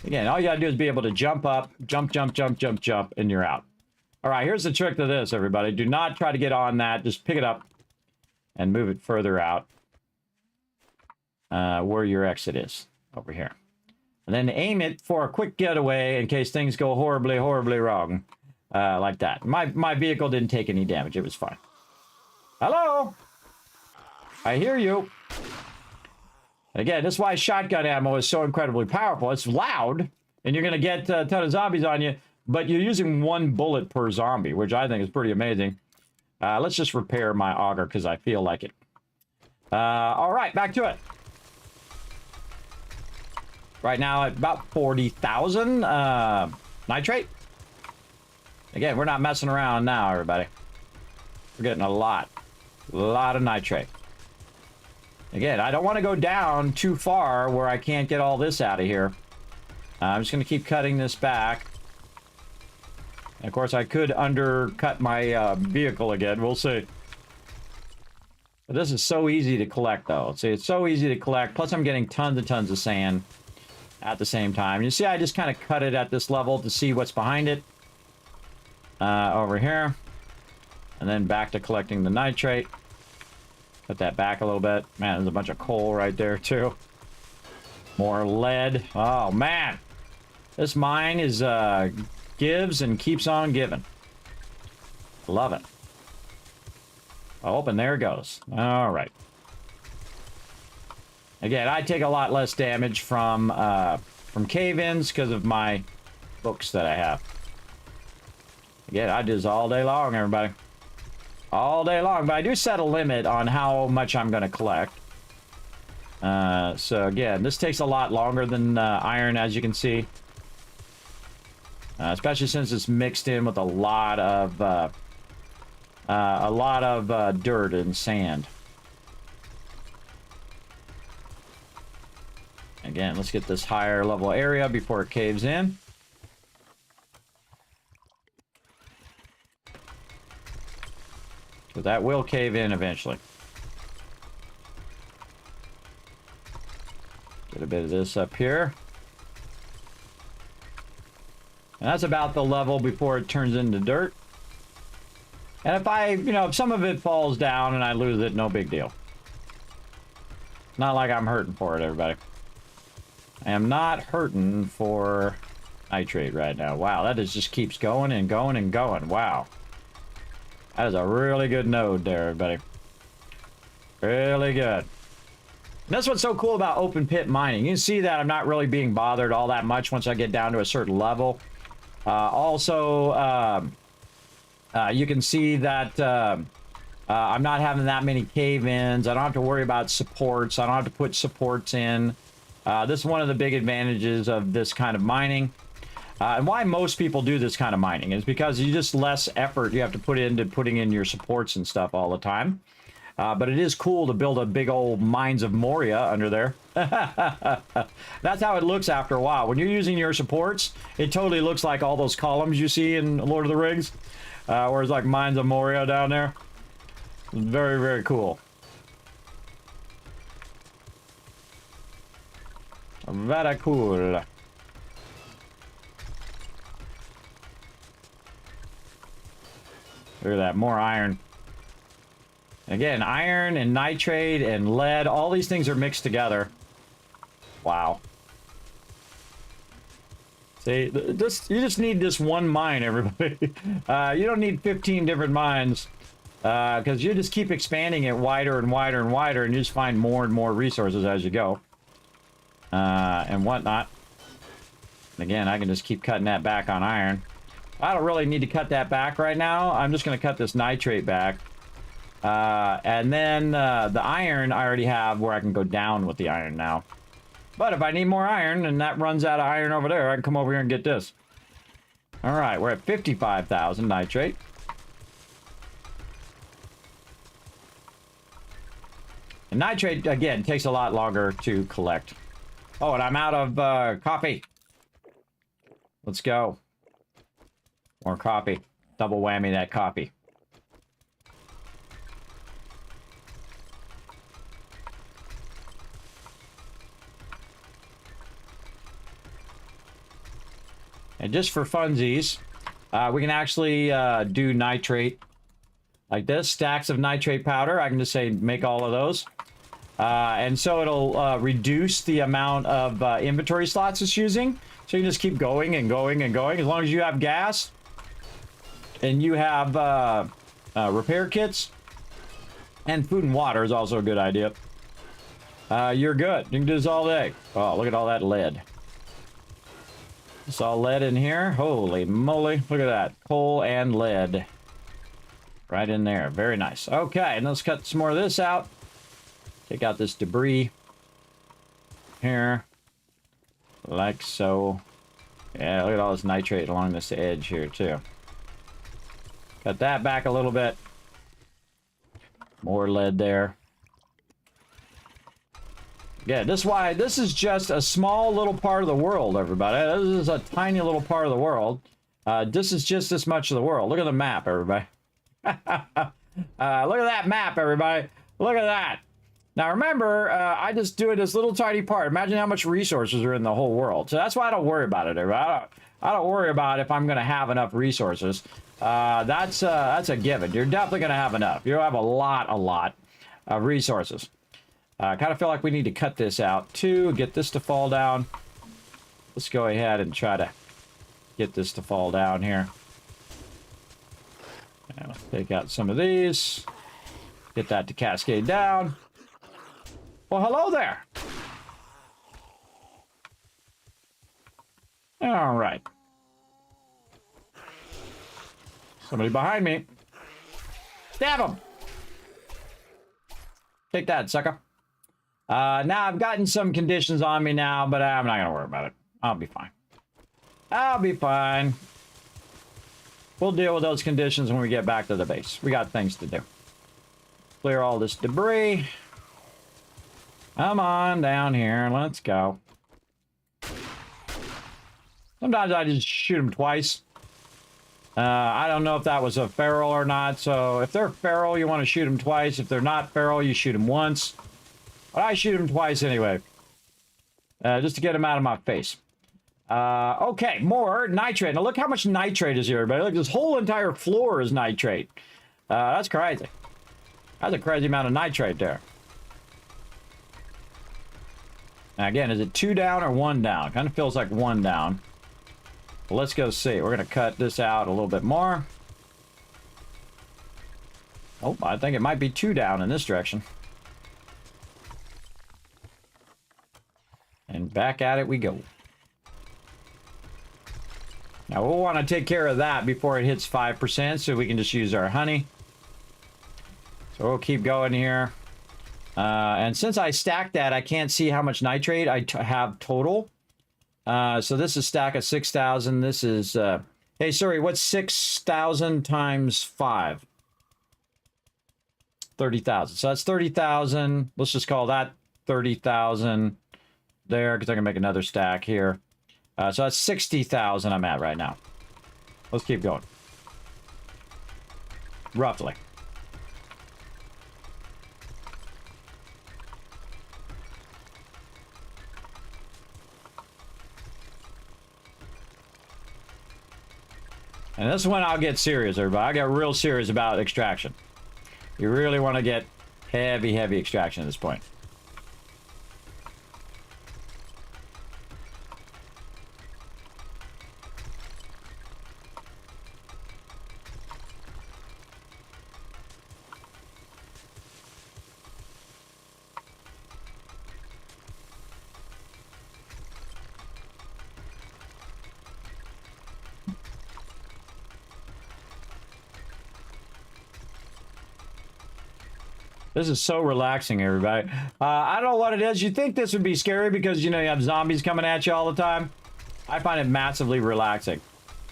S3: Again, all you gotta do is be able to jump up, jump, jump, jump, jump, jump, and you're out. All right, here's the trick to this, everybody. Do not try to get on that. Just pick it up and move it further out where your exit is, over here. And then aim it for a quick getaway in case things go horribly, horribly wrong. Like that. My vehicle didn't take any damage. It was fine. Hello? I hear you. Again, this is why shotgun ammo is so incredibly powerful. It's loud, and you're going to get a ton of zombies on you, but you're using 1 bullet per zombie, which I think is pretty amazing. Let's just repair my auger because I feel like it. All right, back to it. Right now at about 40,000 nitrate. Again, we're not messing around now, everybody. We're getting a lot of nitrate. Again, I don't want to go down too far where I can't get all this out of here. I'm just going to keep cutting this back. And of course, I could undercut my vehicle again. We'll see. But this is so easy to collect, though. See, it's so easy to collect. Plus, I'm getting tons and tons of sand at the same time. You see, I just kind of cut it at this level to see what's behind it. Over here. And then back to collecting the nitrate. Cut that back a little bit. Man, there's a bunch of coal right there, too. More lead. Oh, man. This mine is, gives and keeps on giving. Love it. Oh, and there it goes. All right. Again, I take a lot less damage from cave-ins because of my books that I have. Again, I do this all day long, everybody. All day long, but I do set a limit on how much I'm going to collect. So again, this takes a lot longer than iron, as you can see. Especially since it's mixed in with a lot of dirt and sand. Again, let's get this higher level area before it caves in. So that will cave in eventually. Get a bit of this up here. And that's about the level before it turns into dirt. And if some of it falls down and I lose it, no big deal. Not like I'm hurting for it, everybody. I am not hurting for nitrate right now. Wow, that just keeps going and going and going. Wow. That is a really good node there, everybody. Really good. And that's what's so cool about open pit mining. You can see that I'm not really being bothered all that much once I get down to a certain level. You can see that I'm not having that many cave-ins. I don't have to worry about supports. I don't have to put supports in. This is one of the big advantages of this kind of mining. And why most people do this kind of mining is because you just less effort you have to put into putting in your supports and stuff all the time. But it is cool to build a big old Mines of Moria under there. That's how it looks after a while. When you're using your supports, it totally looks like all those columns you see in Lord of the Rings. Where it's like Mines of Moria down there. Very, very cool. Very cool. Look at that, more iron. Again, iron and nitrate and lead, all these things are mixed together. Wow. See, you just need this one mine, everybody. You don't need 15 different mines. Because you just keep expanding it wider and wider and wider, and you just find more and more resources as you go. And whatnot. Again, I can just keep cutting that back on iron. I don't really need to cut that back right now. I'm just going to cut this nitrate back. And then the iron I already have where I can go down with the iron now. But if I need more iron and that runs out of iron over there, I can come over here and get this. All right, we're at 55,000 nitrate. And nitrate, again, takes a lot longer to collect. Oh, and I'm out of coffee. Let's go. More coffee. Double whammy that coffee. And just for funsies, we can actually do nitrate like this. Stacks of nitrate powder. I can just say make all of those. And so it'll reduce the amount of inventory slots it's using. So you can just keep going and going and going. As long as you have gas and you have repair kits. And food and water is also a good idea. you're good. You can do this all day. Oh, look at all that lead. It's all lead in here. Holy moly. Look at that. Coal and lead. Right in there. Very nice. Okay, and let's cut some more of this out. Take out this debris. Here. Like so. Yeah, look at all this nitrate along this edge here, too. Cut that back a little bit. More lead there. Yeah, this is just a small little part of the world, everybody. This is a tiny little part of the world. This is just this much of the world. Look at the map, everybody. Look at that map, everybody. Look at that. Now, remember, I just do this little tiny part. Imagine how much resources are in the whole world. So that's why I don't worry about it, everybody. I don't worry about if I'm going to have enough resources. That's a given. You're definitely going to have enough. You'll have a lot of resources. I kind of feel like we need to cut this out too, get this to fall down. Let's go ahead and try to get this to fall down here. And let's take out some of these. Get that to cascade down. Well, hello there. All right. Somebody behind me. Stab him. Take that, sucker. Now I've gotten some conditions on me now, but I'm not gonna worry about it. I'll be fine. I'll be fine. We'll deal with those conditions when we get back to the base. We got things to do. Clear all this debris. Come on down here. Let's go. Sometimes I just shoot them twice. I don't know if that was a feral or not. So if they're feral, you want to shoot them twice. If they're not feral, you shoot them once. But I shoot them twice anyway. Just to get them out of my face. Okay, more nitrate. Now look how much nitrate is here, everybody. Look, this whole entire floor is nitrate. That's crazy. That's a crazy amount of nitrate there. Now again, is it 2 down or 1 down? Kind of feels like 1 down. Well, let's go see. We're going to cut this out a little bit more. Oh, I think it might be 2 down in this direction. And back at it we go. Now we'll want to take care of that before it hits 5%, so we can just use our honey. So we'll keep going here. And since I stacked that, I can't see how much nitrate I have total. So this is a stack of 6,000. This is, hey, sorry, what's 6,000 times 5? 30,000. So that's 30,000. Let's just call that 30,000 there, because I can make another stack here. So that's 60,000 I'm at right now. Let's keep going. Roughly. And this is when I'll get serious, everybody. I get real serious about extraction. You really want to get heavy extraction at this point. This is so relaxing, everybody. I don't know what it is. You think this would be scary because, you know, you have zombies coming at you all the time. I find it massively relaxing.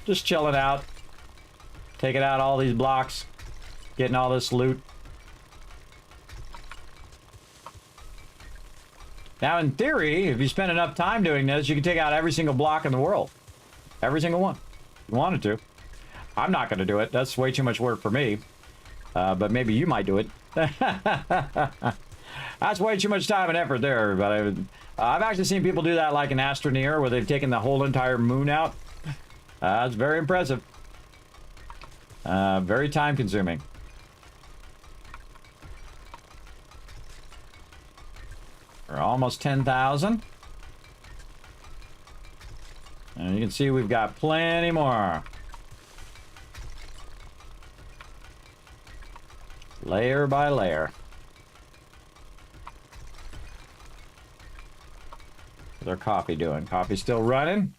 S3: Just chilling out. Taking out all these blocks. Getting all this loot. Now, in theory, if you spend enough time doing this, you can take out every single block in the world. Every single one. If you wanted to. I'm not going to do it. That's way too much work for me. But maybe you might do it. That's way too much time and effort there, everybody. I've actually seen people do that like in Astroneer, where they've taken the whole entire moon out. It's very impressive. Very time consuming. We're almost 10,000. And you can see we've got plenty more. Layer by layer. What's our coffee doing? Coffee still running?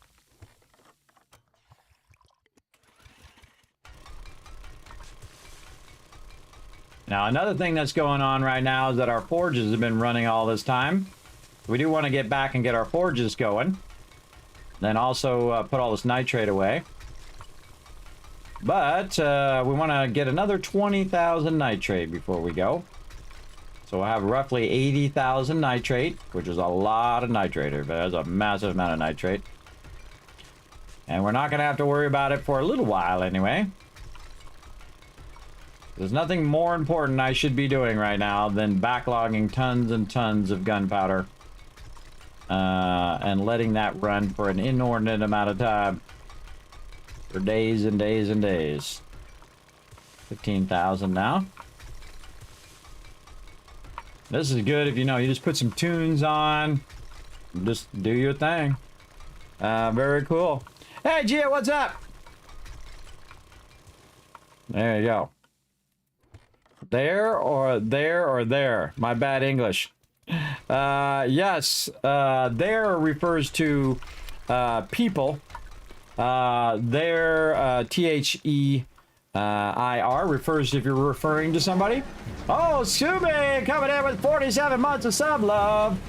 S3: Now, another thing that's going on right now is that our forges have been running all this time. We do want to get back and get our forges going. Then also put all this nitrate away. But we want to get another 20,000 nitrate before we go. So we'll have roughly 80,000 nitrate, which is a lot of nitrate. That's a massive amount of nitrate. And we're not going to have to worry about it for a little while anyway. There's nothing more important I should be doing right now than backlogging tons and tons of gunpowder. And letting that run for an inordinate amount of time. For days and days and days. 15,000 now. This is good if you just put some tunes on. Just do your thing. Very cool. Hey, Gia, what's up? There you go. There or there or there. My bad English. Yes, there refers to people. There, T-H-E-I-R refers if you're referring to somebody. Oh, Scooby coming in with 47 months of sub love.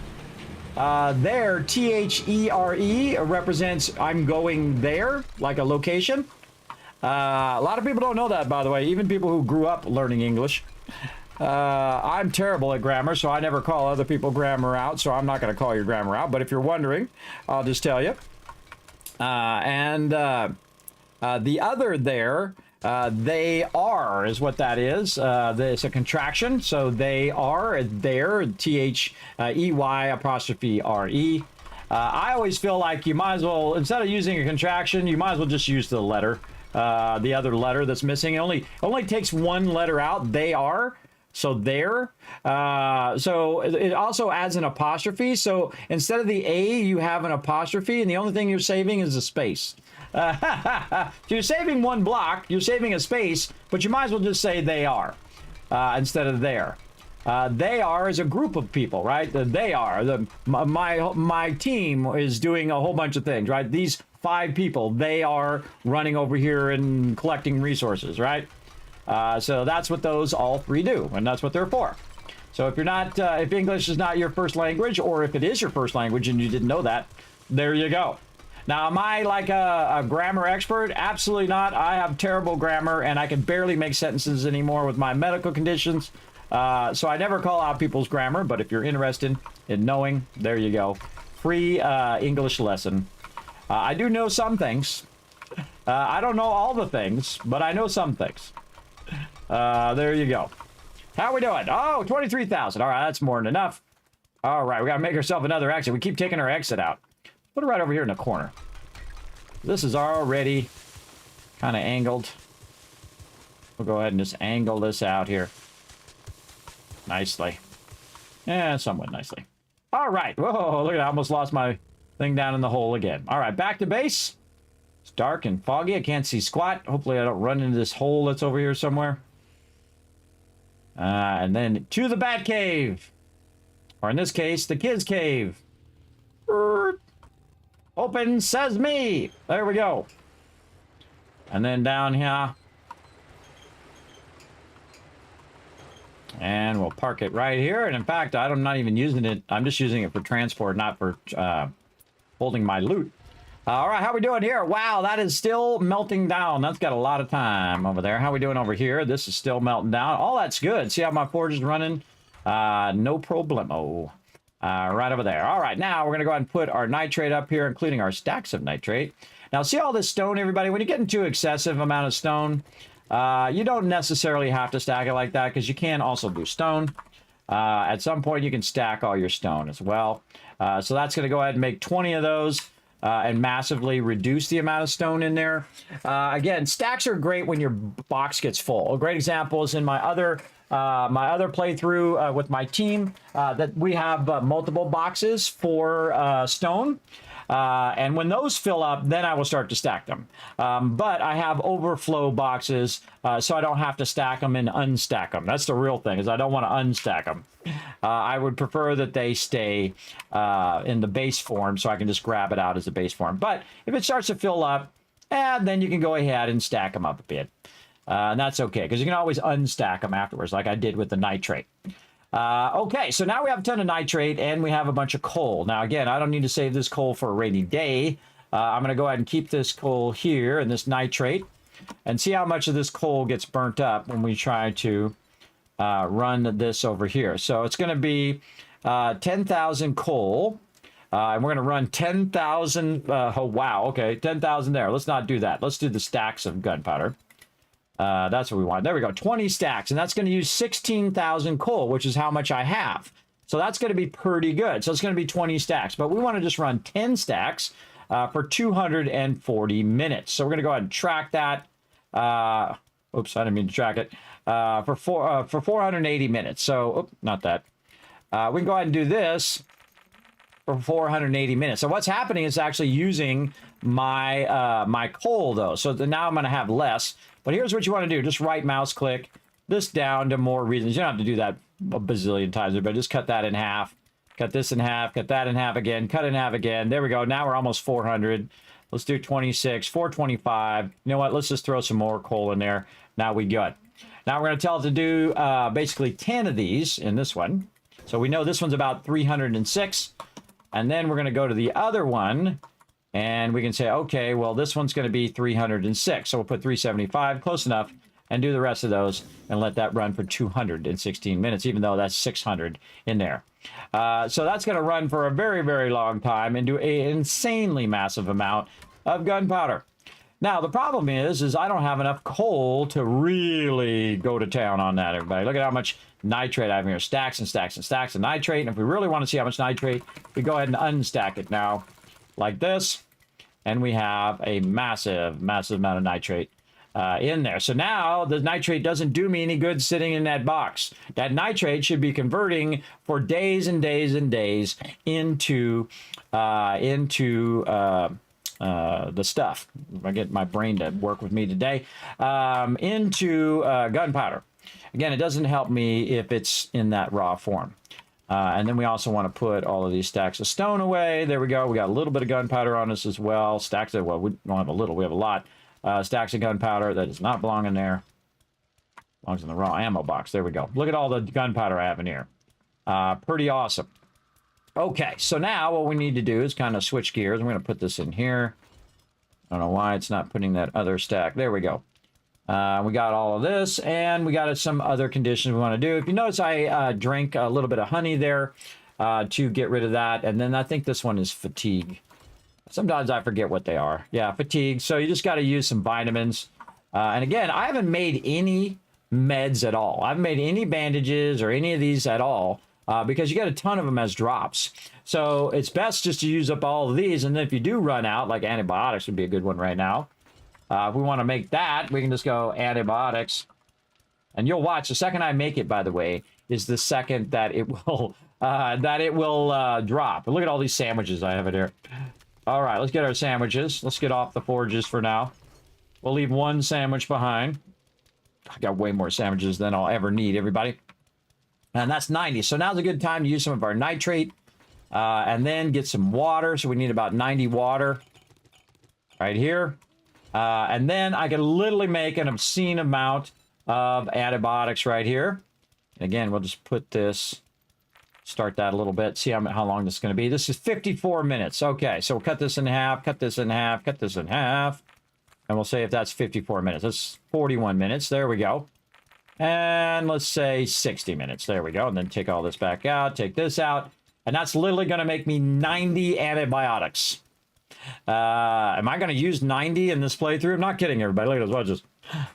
S3: There, T-H-E-R-E represents I'm going there, like a location. A lot of people don't know that, by the way, even people who grew up learning English. I'm terrible at grammar, so I never call other people grammar out, so I'm not going to call your grammar out. But if you're wondering, I'll just tell you. The other there, they are is what that is. It's a contraction, so they are there, T-H-E-Y apostrophe R-E. I always feel like you might as well, instead of using a contraction, you might as well just use the letter, the other letter that's missing. It only takes one letter out, they are. So there, so it also adds an apostrophe. So instead of the A, you have an apostrophe, and the only thing you're saving is a space. So you're saving one block, you're saving a space, but you might as well just say they are instead of there. They are is a group of people, right? They are. My team is doing a whole bunch of things, right? These 5 people, they are running over here and collecting resources, right? So that's what those all 3 do, and that's what they're for. So if you're not, if English is not your first language, or if it is your first language and you didn't know that, there you go. Now, am I like a grammar expert? Absolutely not. I have terrible grammar, and I can barely make sentences anymore with my medical conditions. So I never call out people's grammar, but if you're interested in knowing, there you go. Free English lesson. I do know some things. I don't know all the things, but I know some things. There you go. How we doing? Oh, 23,000. All right, that's more than enough. All right, we got to make ourselves another exit. We keep taking our exit out. Put it right over here in the corner. This is already kind of angled. We'll go ahead and just angle this out here. Nicely. Yeah, somewhat nicely. All right. Whoa, look at that. I almost lost my thing down in the hole again. All right, back to base. It's dark and foggy. I can't see squat. Hopefully I don't run into this hole that's over here somewhere. And then to the bat cave. Or in this case, the kids' cave. Open sesame. There we go. And then down here. And we'll park it right here. And in fact, I'm not even using it. I'm just using it for transport, not for holding my loot. All right, how we doing here? Wow, that is still melting down. That's got a lot of time over there. How we doing over here? This is still melting down. All that's good. See how my forge is running? No problemo. Right over there. All right, now we're going to go ahead and put our nitrate up here, including our stacks of nitrate. Now, see all this stone, everybody? When you get into excessive amount of stone, you don't necessarily have to stack it like that, because you can also do stone. At some point, you can stack all your stone as well. So that's going to go ahead and make 20 of those. And massively reduce the amount of stone in there. Again, stacks are great when your box gets full. A great example is in my other my other playthrough with my team that we have multiple boxes for stone. And when those fill up, then I will start to stack them. But I have overflow boxes, so I don't have to stack them and unstack them. That's the real thing, is I don't want to unstack them. I would prefer that they stay in the base form, so I can just grab it out as a base form. But if it starts to fill up, then you can go ahead and stack them up a bit. And that's okay, because you can always unstack them afterwards, like I did with the nitrate. Okay, so now we have a ton of nitrate and we have a bunch of coal. Now, again, I don't need to save this coal for a rainy day. I'm going to go ahead and keep this coal here and this nitrate and see how much of this coal gets burnt up when we try to run this over here. So it's going to be 10,000 coal. And we're going to run 10,000. Oh, wow. Okay, 10,000 there. Let's not do that. Let's do the stacks of gunpowder. That's what we want. There we go. 20 stacks. And that's going to use 16,000 coal, which is how much I have. So that's going to be pretty good. So it's going to be 20 stacks. But we want to just run 10 stacks for 240 minutes. So we're going to go ahead and track that. Oops, I didn't mean to track it. For 480 minutes. So, not that. We can go ahead and do this for 480 minutes. So what's happening is actually using my my coal, though. So now I'm going to have less. But here's what you want to do. Just right mouse click this down to more reasons. You don't have to do that a bazillion times, but just cut that in half. Cut this in half. Cut that in half again. Cut in half again. There we go. Now we're almost 400. Let's do 26, 425. You know what? Let's just throw some more coal in there. Now we got. Now we're going to tell it to do basically 10 of these in this one. So we know this one's about 306. And then we're going to go to the other one. And we can say, okay, well, this one's going to be 306. So we'll put 375, close enough, and do the rest of those and let that run for 216 minutes, even though that's 600 in there. So that's going to run for a very, very long time and do an insanely massive amount of gunpowder. Now, the problem is I don't have enough coal to really go to town on that, everybody. Look at how much nitrate I have here. Stacks and stacks and stacks of nitrate. And if we really want to see how much nitrate, we go ahead and unstack it now. Like this, and we have a massive, massive amount of nitrate in there. So now the nitrate doesn't do me any good sitting in that box. That nitrate should be converting for days and days and days into the stuff. I get my brain to work with me today. Into gunpowder. Again, it doesn't help me if it's in that raw form. And then we also want to put all of these stacks of stone away. There we go. We got a little bit of gunpowder on us as well. Stacks of, well, we don't have a little, we have a lot. Stacks of gunpowder. That does not belong in there. Belongs in the raw ammo box. There we go. Look at all the gunpowder I have in here. Pretty awesome. Okay, so now what we need to do is kind of switch gears. I'm going to put this in here. I don't know why it's not putting that other stack. There we go. We got all of this, and we got some other conditions we want to do. If you notice, I drank a little bit of honey there to get rid of that. And then I think this one is fatigue. Sometimes I forget what they are. Yeah, fatigue. So you just got to use some vitamins. And again, I haven't made any meds at all. I haven't made any bandages or any of these at all because you get a ton of them as drops. So it's best just to use up all of these. And then if you do run out, like antibiotics would be a good one right now. If we want to make that, we can just go antibiotics. And you'll watch, the second I make it, by the way, is the second that it will drop. Look at all these sandwiches I have in here. All right, let's get our sandwiches. Let's get off the forges for now. We'll leave one sandwich behind. I got way more sandwiches than I'll ever need, everybody. And that's 90. So now's a good time to use some of our nitrate. And then get some water. So we need about 90 water right here. And then I can literally make an obscene amount of antibiotics right here. And again, we'll just put this, start that a little bit, see how long this is going to be. This is 54 minutes. Okay, so we'll cut this in half, cut this in half, cut this in half. And we'll say if that's 54 minutes. That's 41 minutes. There we go. And let's say 60 minutes. There we go. And then take all this back out, take this out. And that's literally going to make me 90 antibiotics. Am I going to use 90 in this playthrough? I'm not kidding, everybody. Look at those watches.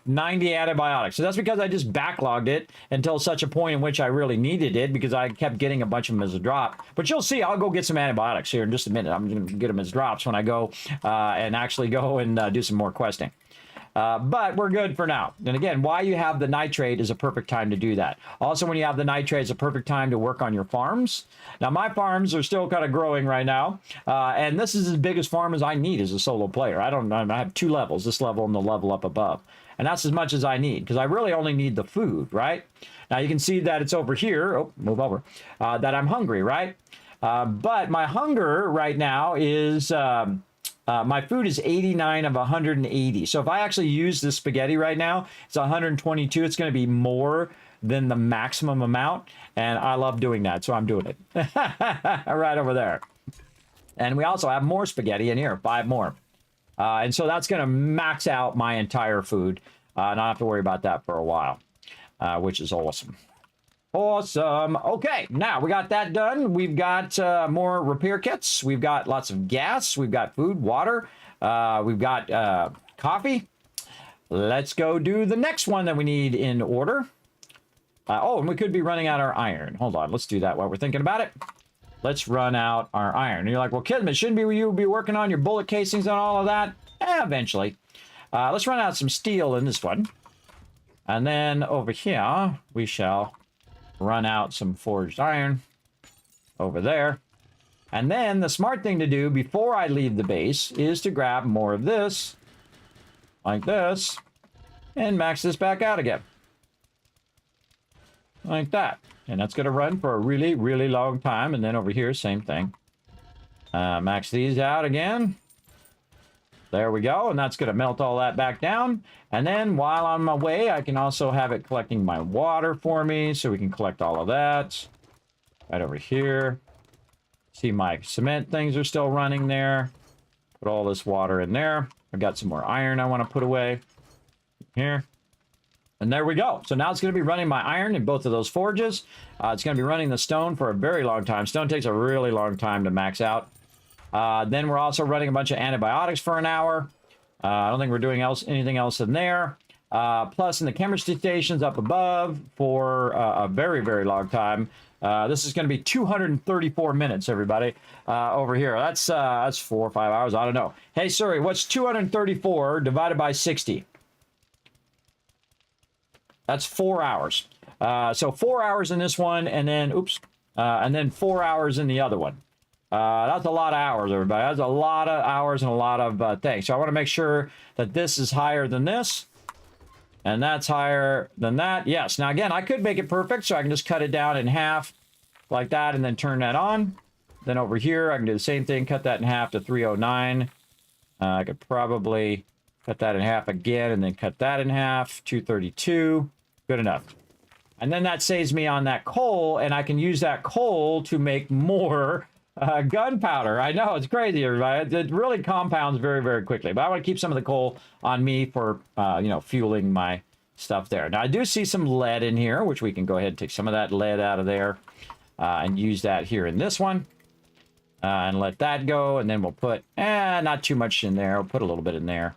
S3: 90 antibiotics. So that's because I just backlogged it until such a point in which I really needed it because I kept getting a bunch of them as a drop. But you'll see, I'll go get some antibiotics here in just a minute. I'm going to get them as drops when I go and actually go and do some more questing. But we're good for now. And again, why you have the nitrate is a perfect time to do that. Also, when you have the nitrate, it's a perfect time to work on your farms. Now, my farms are still kind of growing right now. And this is as big as farm as I need as a solo player. I have 2 levels, this level and the level up above. And that's as much as I need, because I really only need the food, right? Now, you can see that it's over here. Oh, move over. That I'm hungry, right? But my hunger right now is... my food is 89 of 180. So if I actually use this spaghetti right now, it's 122. It's going to be more than the maximum amount. And I love doing that. So I'm doing it right over there. And we also have more spaghetti in here, 5 more. And so that's going to max out my entire food. And I don't have to worry about that for a while, which is awesome. Awesome. Okay, now we got that done. We've got more repair kits. We've got lots of gas. We've got food, water. We've got coffee. Let's go do the next one that we need in order. Oh, and we could be running out our iron. Hold on, let's do that while we're thinking about it. Let's run out our iron. And you're like, well, Kismet, shouldn't you be working on your bullet casings and all of that? Eventually. Let's run out some steel in this one. And then over here, we shall run out some forged iron over there. And then the smart thing to do before I leave the base is to grab more of this, like this, and max this back out again. Like that. And that's going to run for a really, really long time. And then over here, same thing. Max these out again. There we go. And that's going to melt all that back down. And then while I'm away, I can also have it collecting my water for me. So we can collect all of that. Right over here. See, my cement things are still running there. Put all this water in there. I've got some more iron I want to put away. Here. And there we go. So now it's going to be running my iron in both of those forges. It's going to be running the stone for a very long time. Stone takes a really long time to max out. Then we're also running a bunch of antibiotics for an hour. I don't think we're doing anything else in there. Plus in the chemistry stations up above for a very, very long time. This is going to be 234 minutes, everybody, over here. That's 4 or 5 hours. I don't know. Hey, Siri, what's 234 divided by 60? That's 4 hours. So 4 hours in this one, and then 4 hours in the other one. That's a lot of hours, everybody. That's a lot of hours and a lot of things. So I want to make sure that this is higher than this. And that's higher than that. Yes. Now, again, I could make it perfect, so I can just cut it down in half like that and then turn that on. Then over here, I can do the same thing, cut that in half to 309. I could probably cut that in half again and then cut that in half, 232. Good enough. And then that saves me on that coal, and I can use that coal to make more gunpowder. I know, it's crazy, everybody. It really compounds very, very quickly. But I want to keep some of the coal on me for, fueling my stuff there. Now, I do see some lead in here, which we can go ahead and take some of that lead out of there and use that here in this one. And let that go. And then we'll put, not too much in there. We'll put a little bit in there.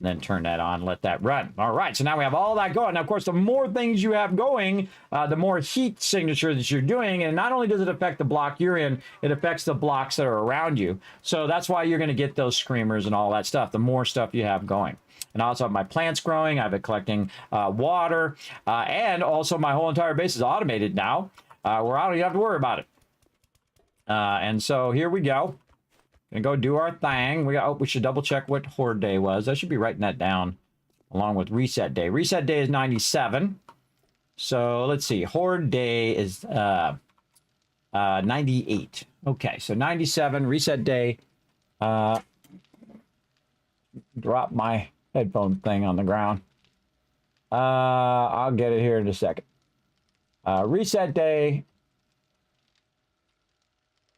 S3: And then turn that on, let that run. All right, so now we have all that going. Now, of course, the more things you have going, the more heat signature that you're doing. And not only does it affect the block you're in, it affects the blocks that are around you. So that's why you're going to get those screamers and all that stuff, the more stuff you have going. And I also have my plants growing. I've been collecting water. And also my whole entire base is automated now, where I don't even have to worry about it. And so here we go. Gonna go do our thing. We should double check what Horde Day was. I should be writing that down along with Reset Day. Reset Day is 97. So let's see. Horde Day is 98. Okay, so 97. Reset Day. Drop my headphone thing on the ground. I'll get it here in a second. Reset Day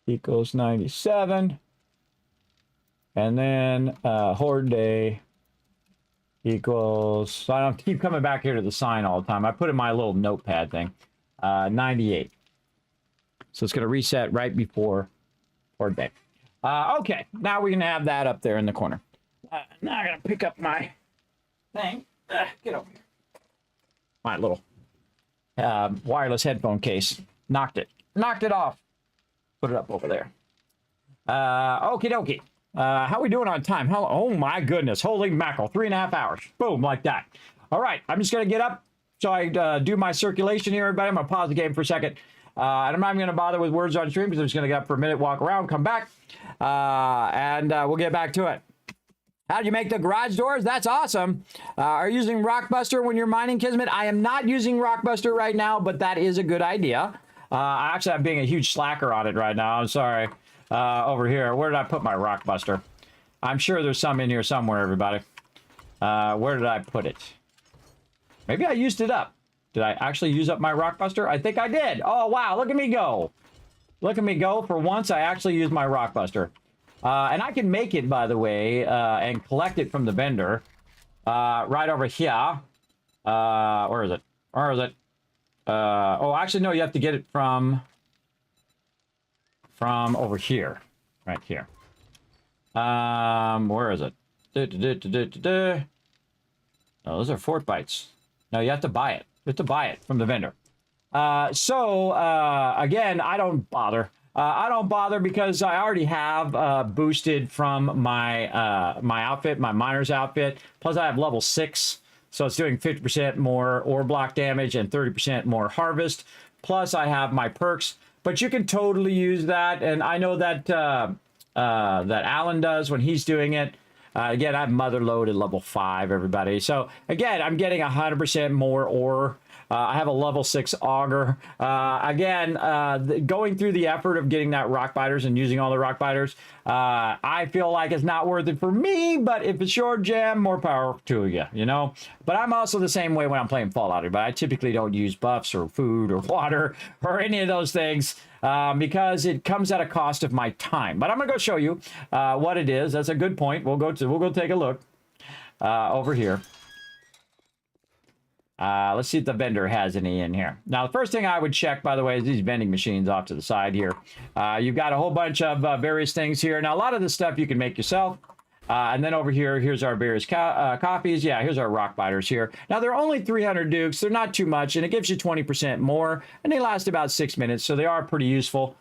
S3: equals 97. And then Horde Day equals, so I don't keep coming back here to the sign all the time. I put in my little notepad thing, 98. So it's going to reset right before Horde Day. Okay, now we can have that up there in the corner. Now I'm going to pick up my thing. Get over here. My little wireless headphone case. Knocked it off. Put it up over there. Okie dokie. How are we doing on time? Oh my goodness. Holy mackerel. 3.5 hours. Boom, like that. All right. I'm just going to get up. So I do my circulation here, everybody. I'm going to pause the game for a second. And I'm not even going to bother with words on stream because I'm just going to get up for a minute, walk around, come back, and we'll get back to it. How do you make the garage doors? That's awesome. Are you using Rockbuster when you're mining, Kismet? I am not using Rockbuster right now, but that is a good idea. Actually, I'm being a huge slacker on it right now. I'm sorry. Over here. Where did I put my Rockbuster? I'm sure there's some in here somewhere, everybody. Where did I put it? Maybe I used it up. Did I actually use up my Rockbuster? I think I did. Oh, wow. Look at me go. Look at me go. For once, I actually used my Rockbuster. And I can make it, by the way, and collect it from the vendor. Right over here. Where is it? Where is it? Oh, actually, no. You have to get it from over here. Right here. Where is it? Oh, those are fort bites. No, you have to buy it. You have to buy it from the vendor. Again, I don't bother. I don't bother because I already have boosted from my my outfit, my miner's outfit. Plus, I have level 6, so it's doing 50% more ore block damage and 30% more harvest. Plus, I have my perks. But you can totally use that, and I know that that Alan does when he's doing it. Again, I have mother load at level 5, everybody. So again, I'm getting 100% more ore. I have a level 6 auger. Again, going through the effort of getting that rock biters and using all the rock biters, I feel like it's not worth it for me, but if it's your jam, more power to you, you know? But I'm also the same way when I'm playing Fallout, but I typically don't use buffs or food or water or any of those things because it comes at a cost of my time. But I'm gonna go show you what it is. That's a good point. We'll go take a look over here. Let's see if the vendor has any in here. Now, the first thing I would check, by the way, is these vending machines off to the side here. You've got a whole bunch of various things here. Now, a lot of this stuff you can make yourself. And then over here, here's our various coffees. Yeah, here's our rock biters here. Now, they're only 300 dukes. They're not too much, and it gives you 20% more. And they last about 6 minutes, so they are pretty useful.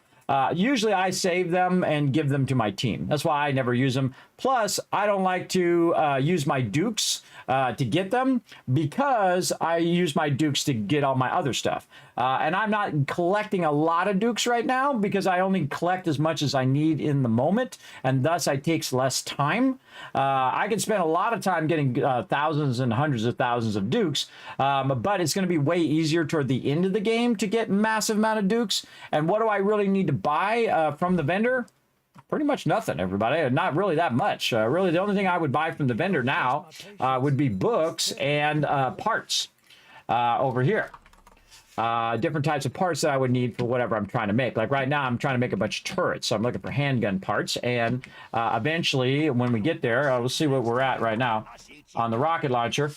S3: Usually, I save them and give them to my team. That's why I never use them. Plus, I don't like to use my dukes to get them because I use my dukes to get all my other stuff. And I'm not collecting a lot of dukes right now because I only collect as much as I need in the moment, and thus it takes less time. I can spend a lot of time getting thousands and hundreds of thousands of dukes, but it's going to be way easier toward the end of the game to get massive amount of dukes. And what do I really need to buy from the vendor? Pretty much nothing, everybody. Not really that much. Really, the only thing I would buy from the vendor now would be books and parts over here. Different types of parts that I would need for whatever I'm trying to make. Like right now, I'm trying to make a bunch of turrets. So I'm looking for handgun parts. And eventually, when we get there, we'll see what we're at right now on the rocket launcher.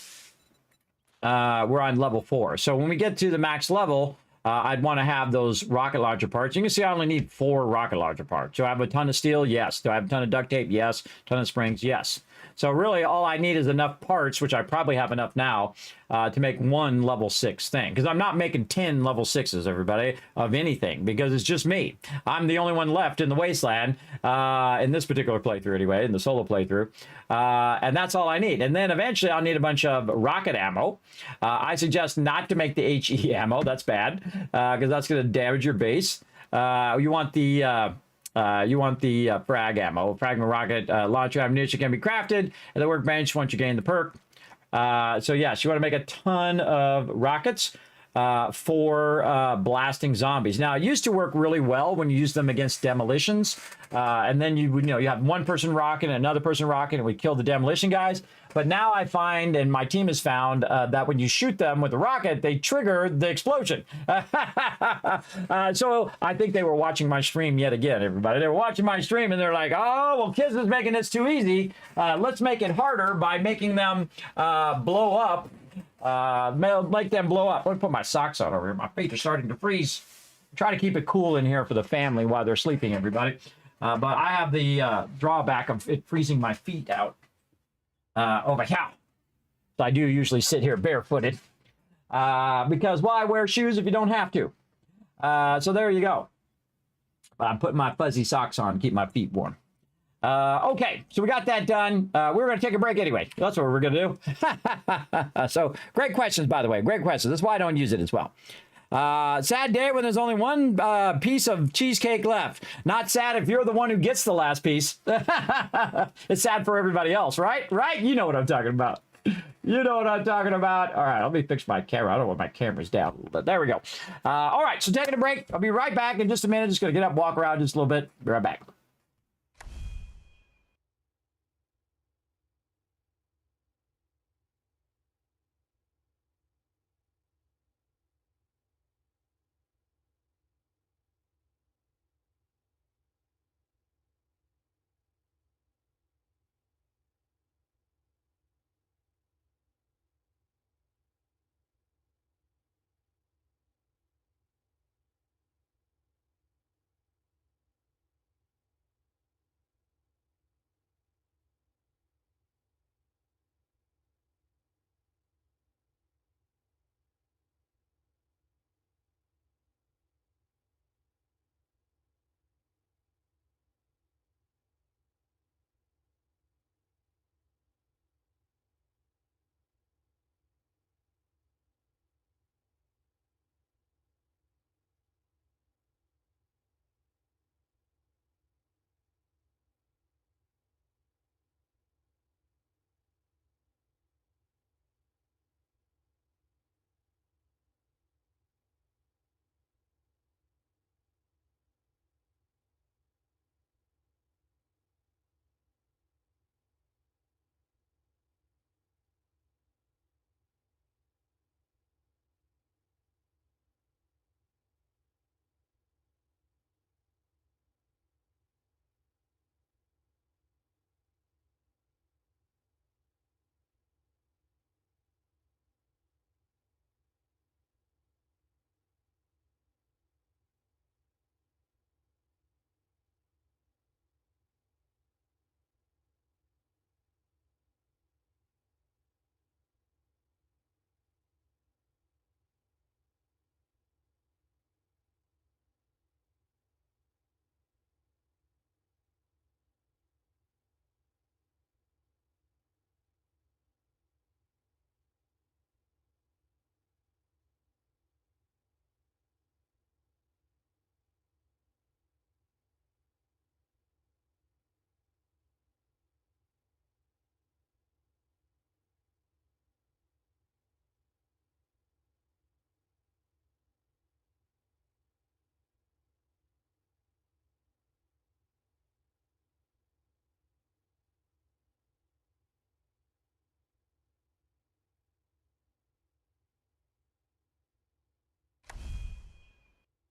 S3: We're on level 4. So when we get to the max level, I'd want to have those rocket launcher parts. You can see I only need 4 rocket launcher parts. Do I have a ton of steel? Yes. Do I have a ton of duct tape? Yes. Ton of springs? Yes. So really all I need is enough parts, which I probably have enough now, to make 1 level 6 thing. Because I'm not making 10 level 6s, everybody, of anything, because it's just me. I'm the only one left in the wasteland, in this particular playthrough anyway, in the solo playthrough. And that's all I need. And then eventually I'll need a bunch of rocket ammo. I suggest not to make the HE ammo. That's bad, because that's going to damage your base. You want the frag ammo. Fragment rocket launcher ammunition can be crafted at the workbench once you gain the perk. So yes, you want to make a ton of rockets for blasting zombies. Now, it used to work really well when you use them against demolitions. And then you have one person rocket and another person rocket, and we kill the demolition guys. But now I find, and my team has found, that when you shoot them with a rocket, they trigger the explosion. So I think they were watching my stream yet again, everybody. They were watching my stream, and they're like, oh, well, Kids is making this too easy. Let's make it harder by making them blow up. Make them blow up. Let me put my socks on over here. My feet are starting to freeze. Try to keep it cool in here for the family while they're sleeping, everybody. But I have the drawback of it freezing my feet out over here. So I do usually sit here barefooted because why wear shoes if you don't have to? So there you go. But I'm putting my fuzzy socks on to keep my feet warm. Okay, so we got that done. We were going to take a break anyway. That's what we're going to do. So, great questions, by the way. Great questions. That's why I don't use it as well. Sad day when there's only one piece of cheesecake left. Not sad if you're the one who gets the last piece. It's sad for everybody else, right? Right? You know what I'm talking about. You know what I'm talking about. All right, let me fix my camera. I don't want my camera's down, but there we go. All right, so taking a break. I'll be right back in just a minute. Just going to get up, walk around just a little bit. Be right back.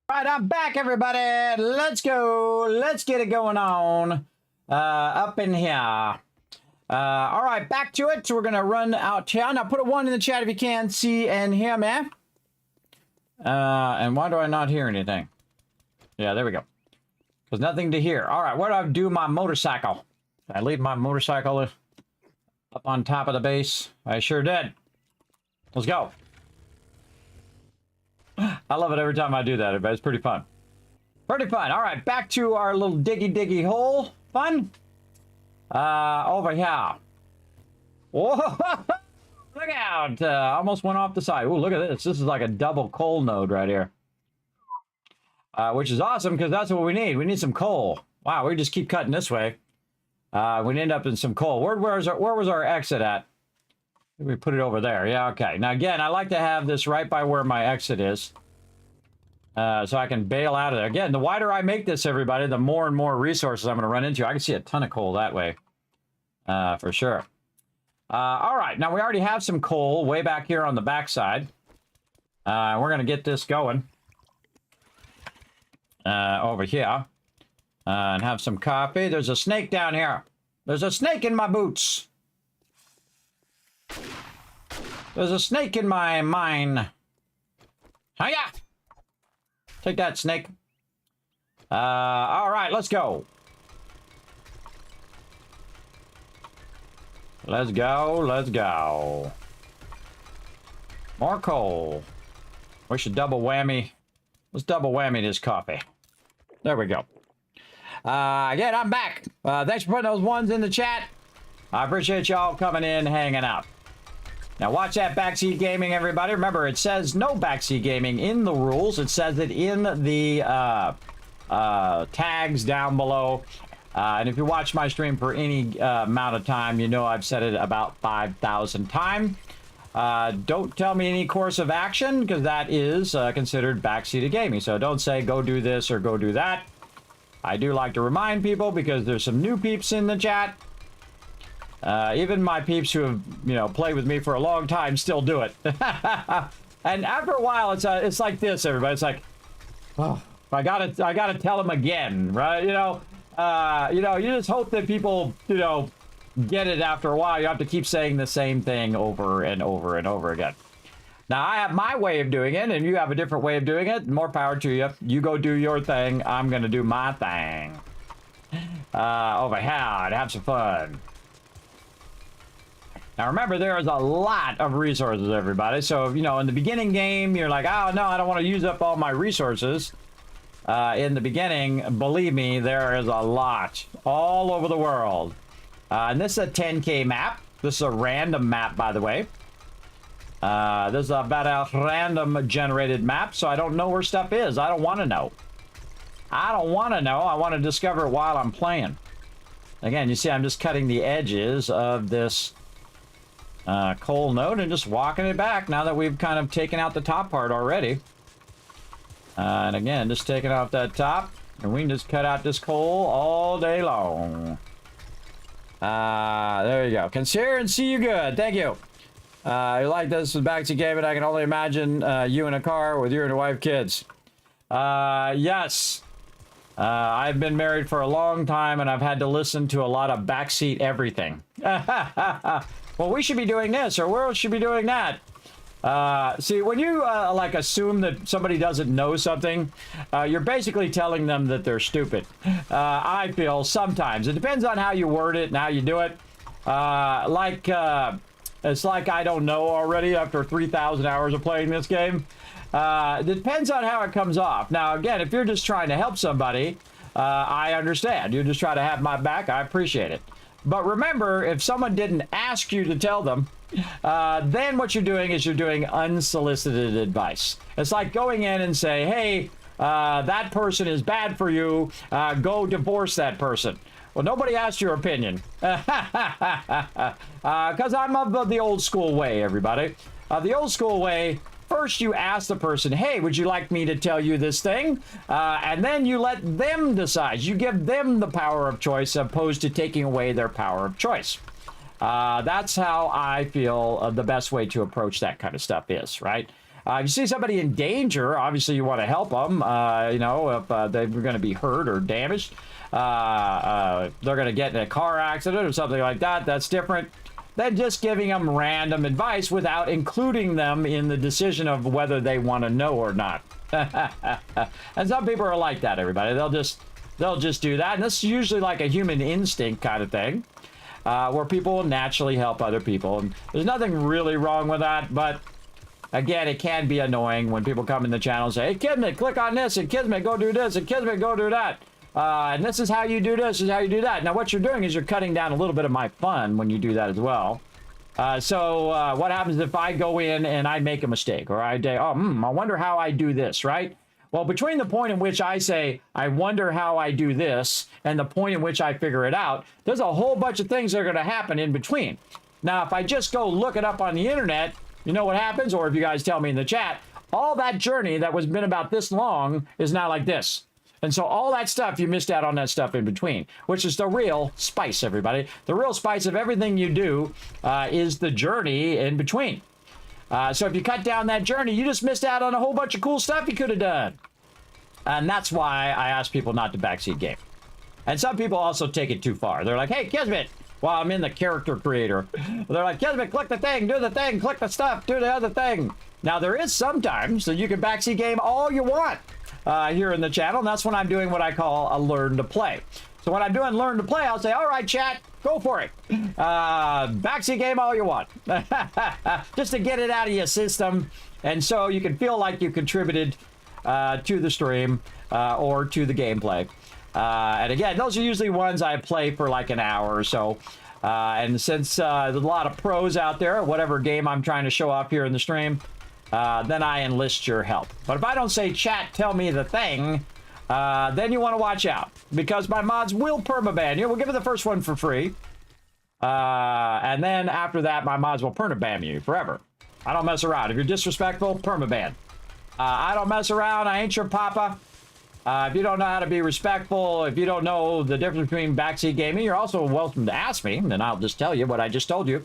S3: All right, I'm back, everybody. Let's go. Let's get it going on up in here. All right, back to it. So we're going to run out here. Now, put a 1 in the chat if you can see and hear me. And why do I not hear anything? Yeah, there we go. There's nothing to hear. All right, what do I do with my motorcycle? Did I leave my motorcycle up on top of the base? I sure did. Let's go. I love it every time I do that. It's pretty fun. Pretty fun. All right, back to our little diggy hole. Fun. Over here. Whoa! Look out! Almost went off the side. Oh, look at this. This is like a double coal node right here. Which is awesome because that's what we need. We need some coal. Wow, we just keep cutting this way. We end up in some coal. Where was our exit at? We put it over there. Yeah, okay. Now, again, I like to have this right by where my exit is. So I can bail out of there. Again, the wider I make this, everybody, the more and more resources I'm going to run into. I can see a ton of coal that way. For sure. All right. Now, we already have some coal way back here on the backside. We're going to get this going. Over here. And have some coffee. There's a snake down here. There's a snake in my boots. There's a snake in my mine. Hiya! Take that, snake. All right, let's go. Let's go, let's go. More coal. We should double whammy. Let's double whammy this coffee. There we go. Again, I'm back. Thanks for putting those ones in the chat. I appreciate y'all coming in, hanging out. Now watch that backseat gaming, everybody. Remember, it says no backseat gaming in the rules. It says it in the tags down below. And if you watch my stream for any amount of time, you know I've said it about 5,000 times. Don't tell me any course of action, because that is considered backseat gaming. So don't say go do this or go do that. I do like to remind people, because there's some new peeps in the chat. Even my peeps who have, you know, played with me for a long time still do it. And after a while, it's like this, everybody. It's like, oh, I gotta tell them again, right? You know, you just hope that people, you know, get it after a while. You have to keep saying the same thing over and over and over again. Now, I have my way of doing it, and you have a different way of doing it. More power to you. You go do your thing. I'm gonna do my thing. Over here, have some fun. Now remember, there is a lot of resources, everybody. So, you know, in the beginning game, you're like, oh, no, I don't want to use up all my resources. In the beginning, believe me, there is a lot all over the world. And this is a 10K map. This is a random map, by the way. This is about a random generated map, so I don't know where stuff is. I don't want to know. I don't want to know. I want to discover it while I'm playing. Again, you see, I'm just cutting the edges of this coal node and just walking it back now that we've kind of taken out the top part already. And again, just taking off that top, and we can just cut out this coal all day long. There you go. Can hear and see you good. Thank you. You like this with backseat gaming? I can only imagine you in a car with you and your wife, kids. Yes. I've been married for a long time, and I've had to listen to a lot of backseat everything. Well, we should be doing this, or we should be doing that. See, when you like assume that somebody doesn't know something, you're basically telling them that they're stupid. I feel sometimes. It depends on how you word it and how you do it. It's like I don't know already after 3,000 hours of playing this game. It depends on how it comes off. Now, again, if you're just trying to help somebody, I understand. You just try to have my back. I appreciate it. But remember, if someone didn't ask you to tell them, then what you're doing is you're doing unsolicited advice. It's like going in and say, hey, that person is bad for you. Go divorce that person. Well, nobody asked your opinion. Because I'm of the old school way, everybody. The old school way, first you ask the person, hey, would you like me to tell you this thing? And then you let them decide. You give them the power of choice opposed to taking away their power of choice. That's how I feel the best way to approach that kind of stuff is, right? If you see somebody in danger, obviously you want to help them, you know, if they're going to be hurt or damaged. They're going to get in a car accident or something like that. That's different than just giving them random advice without including them in the decision of whether they want to know or not. And some people are like that, everybody. They'll just do that. And this is usually like a human instinct kind of thing, where people will naturally help other people. And there's nothing really wrong with that, but again, it can be annoying when people come in the channel and say, hey, Kismet, click on this, and Kismet, go do this, and Kismet, go do that. And this is how you do this, is how you do that. Now, what you're doing is you're cutting down a little bit of my fun when you do that as well. So what happens if I go in and I make a mistake, or I say, I wonder how I do this, right? Well, between the point in which I say, I wonder how I do this, and the point in which I figure it out, there's a whole bunch of things that are going to happen in between. Now, if I just go look it up on the internet, you know what happens? Or if you guys tell me in the chat, all that journey that was been about this long is now like this. And so all that stuff, you missed out on that stuff in between, which is the real spice, everybody. The real spice of everything you do is the journey in between. So if you cut down that journey, you just missed out on a whole bunch of cool stuff you could have done. And that's why I ask people not to backseat game. And some people also take it too far. They're like, hey, Kismet, well, I'm in the character creator. They're like, Kismet, click the thing, do the thing, click the stuff, do the other thing. Now, there is sometimes that you can backseat game all you want here in the channel, and that's when I'm doing what I call a learn to play. So when I'm doing learn to play, I'll say, all right, chat, go for it. Backseat game all you want. Just to get it out of your system, and so you can feel like you contributed to the stream or to the gameplay. And again, those are usually ones I play for like an hour or so. And since there's a lot of pros out there, whatever game I'm trying to show off here in the stream, then I enlist your help. But if I don't say, chat, tell me the thing, then you want to watch out. Because my mods will permaban you. We'll give you the first one for free. And then after that, my mods will permaban you forever. I don't mess around. If you're disrespectful, permaban. I don't mess around. I ain't your papa. If you don't know how to be respectful, if you don't know the difference between backseat gaming, you're also welcome to ask me, and I'll just tell you what I just told you.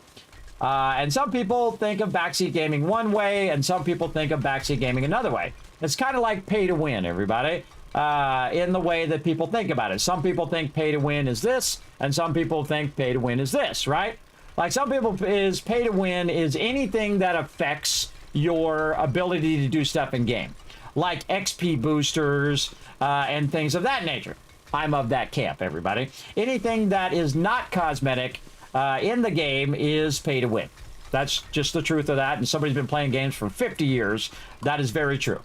S3: And some people think of backseat gaming one way, and some people think of backseat gaming another way. It's kind of like pay to win, everybody, in the way that people think about it. Some people think pay to win is this, and some people think pay to win is this, right? Like some people is pay to win is anything that affects your ability to do stuff in game, like XP boosters and things of that nature. I'm of that camp, everybody. Anything that is not cosmetic in the game is pay to win. That's just the truth of that. And somebody's been playing games for 50 years. That is very true.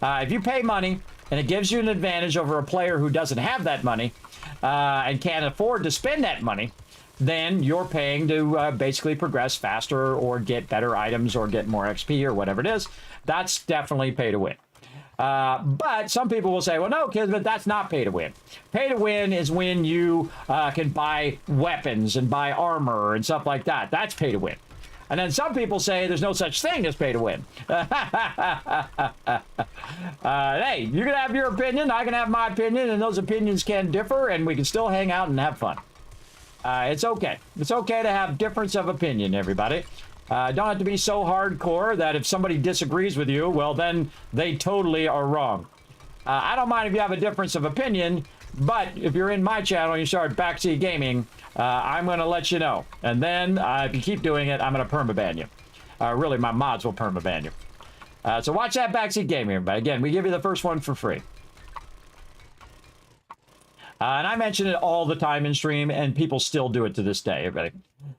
S3: If you pay money and it gives you an advantage over a player who doesn't have that money and can't afford to spend that money, then you're paying to basically progress faster or get better items or get more XP or whatever it is. That's definitely pay to win. But some people will say, well, no, Kismet, that's not pay to win. Pay to win is when you can buy weapons and buy armor and stuff like that. That's pay to win. And then some people say there's no such thing as pay to win. Hey, you can have your opinion, I can have my opinion, and those opinions can differ, and we can still hang out and have fun. It's okay. It's okay to have difference of opinion, everybody. Don't have to be so hardcore that if somebody disagrees with you, well, then they totally are wrong. I don't mind if you have a difference of opinion, but if you're in my channel and you start backseat gaming, I'm going to let you know. And then, if you keep doing it, I'm going to permaban you. Really, my mods will permaban you. So watch that backseat gaming, everybody. Again, we give you the first one for free. And I mention it all the time in stream, and people still do it to this day, everybody.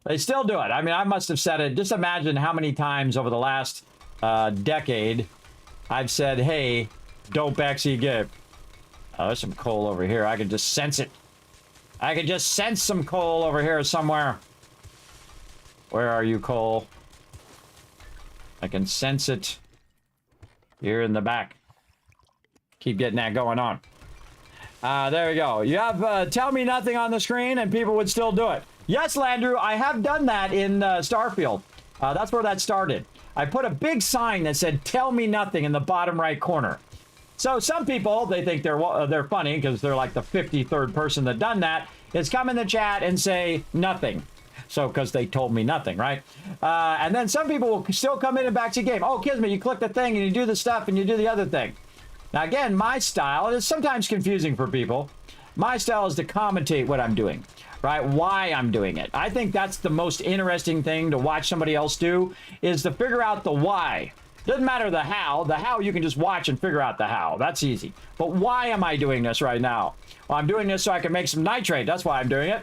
S3: They still do it. I mean, I must have said it. Just imagine how many times over the last decade I've said, hey, don't backseat game. Oh, there's some coal over here. I can just sense it. I can just sense some coal over here somewhere. Where are you, coal? I can sense it. Here in the back. Keep getting that going on. There we go. You have tell me nothing on the screen and people would still do it. Yes, Landrew, I have done that in Starfield. That's where that started. I put a big sign that said, tell me nothing in the bottom right corner. So some people, they think they're funny because they're like the 53rd person that done that, is come in the chat and say nothing. So, because they told me nothing, right? And then some people will still come in and backseat game. Oh, Kismet, you click the thing and you do the stuff and you do the other thing. Now, again, my style is sometimes confusing for people. My style is to commentate what I'm doing, right? Why I'm doing it. I think that's the most interesting thing to watch somebody else do, is to figure out the why. Doesn't matter the how. The how you can just watch and figure out the how. That's easy. But why am I doing this right now? Well, I'm doing this so I can make some nitrate. That's why I'm doing it.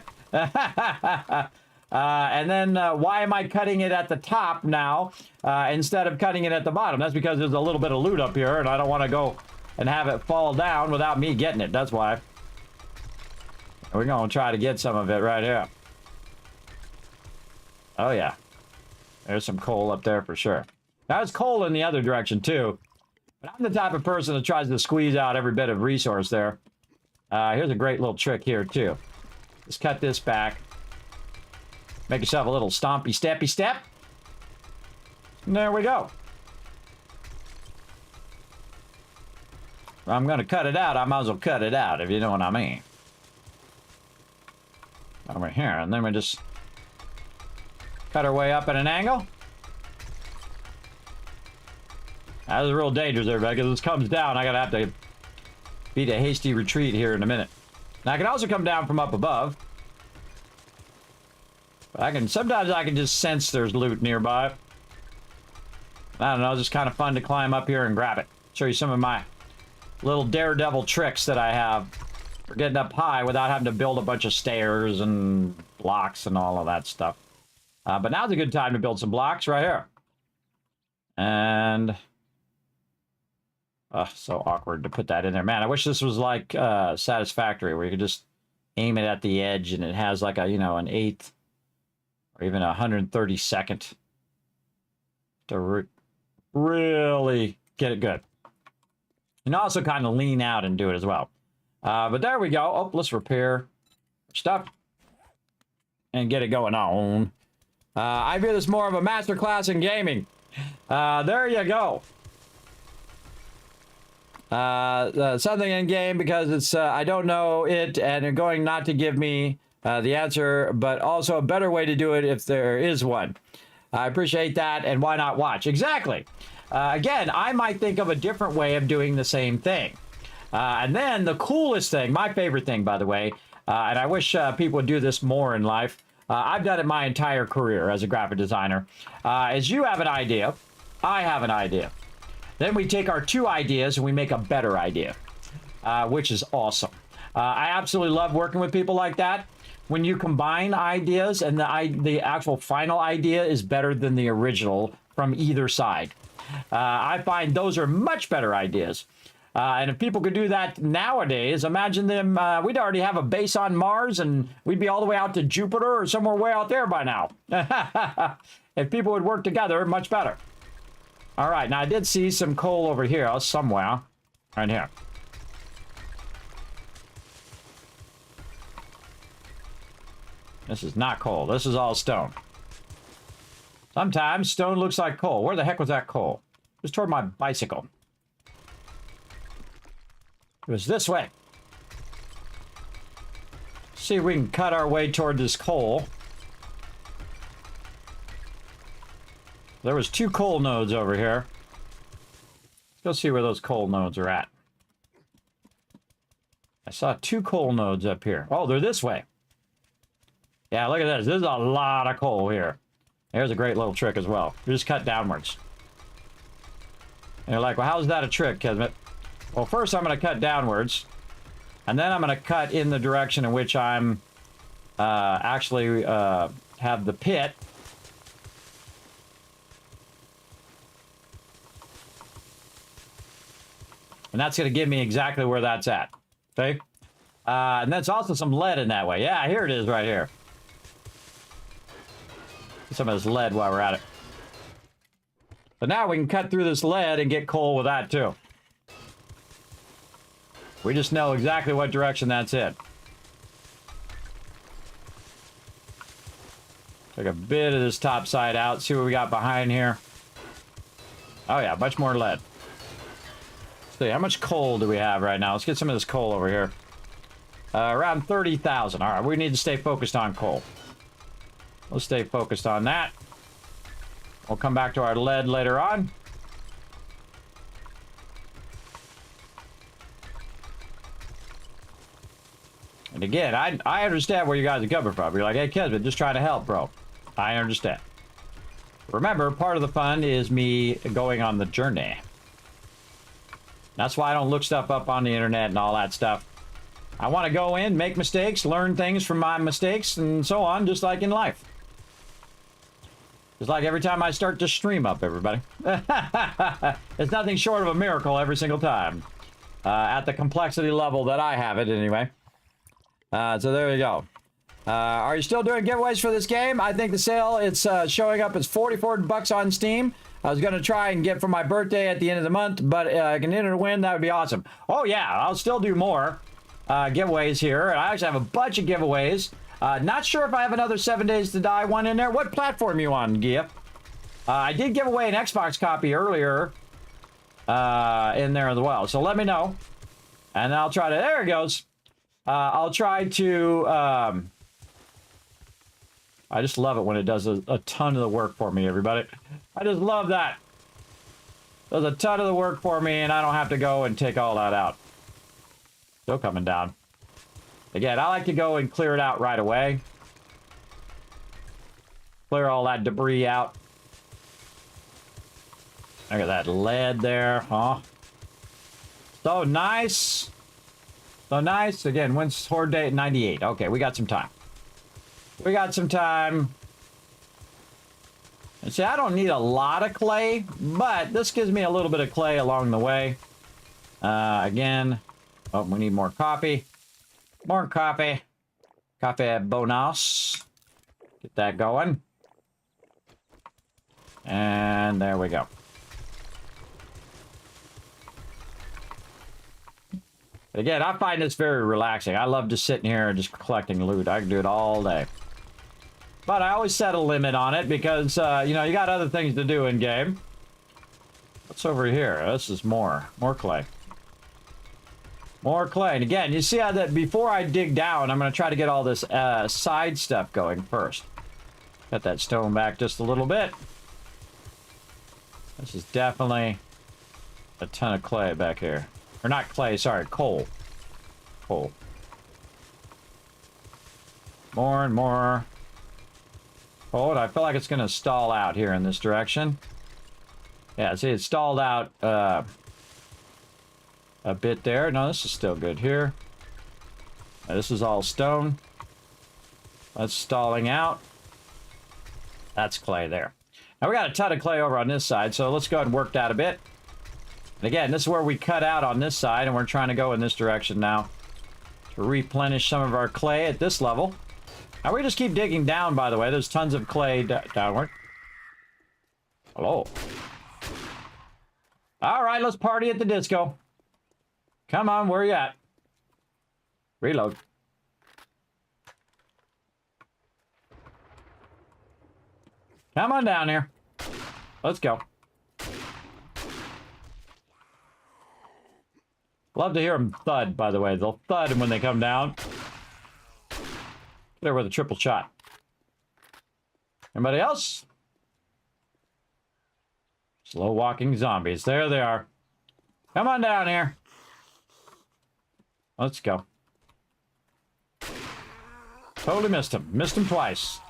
S3: And then why am I cutting it at the top now instead of cutting it at the bottom? That's because there's a little bit of loot up here, and I don't want to go and have it fall down without me getting it. That's why. We're going to try to get some of it right here. Oh, yeah. There's some coal up there for sure. Now, there's coal in the other direction, too. But I'm the type of person that tries to squeeze out every bit of resource there. Here's a great little trick here, too. Just cut this back. Make yourself a little stompy, steppy step. And there we go. If I'm going to cut it out, I might as well cut it out, if you know what I mean. Over here, and then we just cut our way up at an angle. That was real dangerous there, because this comes down. I gotta have to beat a hasty retreat here in a minute. Now I can also come down from up above. But sometimes I can just sense there's loot nearby. I don't know, it's just kind of fun to climb up here and grab it. Show you some of my little daredevil tricks that I have for getting up high without having to build a bunch of stairs and blocks and all of that stuff. But now's a good time to build some blocks right here. And So awkward to put that in there. Man, I wish this was like Satisfactory, where you could just aim it at the edge and it has like a, you know, an 1/8 or even 132nd to really get it good. And also kind of lean out and do it as well. But there we go. Oh, let's repair stuff and get it going on. I view this more of a masterclass in gaming. There you go. Something in game because it's I don't know it and they're going not to give me the answer, but also a better way to do it if there is one. I appreciate that, and why not watch? Exactly. Again, I might think of a different way of doing the same thing. And then the coolest thing, my favorite thing, by the way, and I wish people would do this more in life. I've done it my entire career as a graphic designer. Is you have an idea, I have an idea. Then we take our two ideas and we make a better idea, which is awesome. I absolutely love working with people like that. When you combine ideas and the actual final idea is better than the original from either side. I find those are much better ideas. And if people could do that nowadays, imagine them, we'd already have a base on Mars and we'd be all the way out to Jupiter or somewhere way out there by now. If people would work together, much better. All right, now I did see some coal over here somewhere. Right here. This is not coal. This is all stone. Sometimes stone looks like coal. Where the heck was that coal? It was toward my bicycle. It was this way. See if we can cut our way toward this coal. There was 2 coal nodes over here. Let's go see where those coal nodes are at. I saw 2 coal nodes up here. Oh, they're this way. Yeah, look at this. There's a lot of coal here. There's a great little trick as well. You just cut downwards. And you're like, well, how's that a trick, Kismet? Well, first I'm going to cut downwards. And then I'm going to cut in the direction in which I'm actually have the pit. And that's going to give me exactly where that's at. Okay? And that's also some lead in that way. Yeah, here it is right here. Some of this lead while we're at it. So now we can cut through this lead and get coal with that too. We just know exactly what direction that's in. Take a bit of this top side out, see what we got behind here. Oh yeah, much more lead. Let's see, how much coal do we have right now? Let's get some of this coal over here. Around 30,000. All right, we need to stay focused on coal. Let's stay focused on that. We'll come back to our lead later on. And again, I understand where you guys are coming from. You're like, hey, Kismet, just trying to help, bro. I understand. Remember, part of the fun is me going on the journey. That's why I don't look stuff up on the internet and all that stuff. I want to go in, make mistakes, learn things from my mistakes, and so on, just like in life. It's like every time I start to stream up, everybody. It's nothing short of a miracle every single time. At the complexity level that I have it, anyway. So there you go. Are you still doing giveaways for this game? I think the sale, it's showing up as 44 bucks on Steam. I was going to try and get for my birthday at the end of the month, but I can enter to win. That would be awesome. Oh, yeah. I'll still do more giveaways here. I actually have a bunch of giveaways. Not sure if I have another 7 Days to Die one in there. What platform you on, Gia? I did give away an Xbox copy earlier in there as well. So let me know. And I'll try to... There it goes. I'll try to... I just love it when it does a ton of the work for me, everybody. I just love that. Does a ton of the work for me, and I don't have to go and take all that out. Still coming down. Again, I like to go and clear it out right away. Clear all that debris out. Look at that lead there, huh? So nice. So nice. Again, when's horde day at 98? Okay, we got some time. We got some time. And see, I don't need a lot of clay, but this gives me a little bit of clay along the way. Again. Oh, we need more coffee. More coffee. Coffee bonus. Get that going. And there we go. Again, I find this very relaxing. I love just sitting here and just collecting loot. I can do it all day. But I always set a limit on it because, you know, you got other things to do in game. What's over here? This is more clay. More clay. And again, you see how that before I dig down, I'm going to try to get all this side stuff going first. Cut that stone back just a little bit. This is definitely a ton of clay back here. Or not clay, sorry, coal. Coal. More and more. Hold, I feel like it's going to stall out here in this direction. Yeah, see, it stalled out a bit there. No, this is still good here. Now, this is all stone. That's stalling out. That's clay there. Now, we got a ton of clay over on this side, so let's go ahead and work that a bit. And again, this is where we cut out on this side, and we're trying to go in this direction now to replenish some of our clay at this level. Now, we just keep digging down, by the way. There's tons of clay downward. Hello. All right, let's party at the disco. Come on, where you at? Reload. Come on down here. Let's go. Love to hear them thud, by the way. They'll thud when they come down. There with a triple shot. Anybody else? Slow walking zombies. There they are. Come on down here. Let's go. Totally missed him. Missed him twice.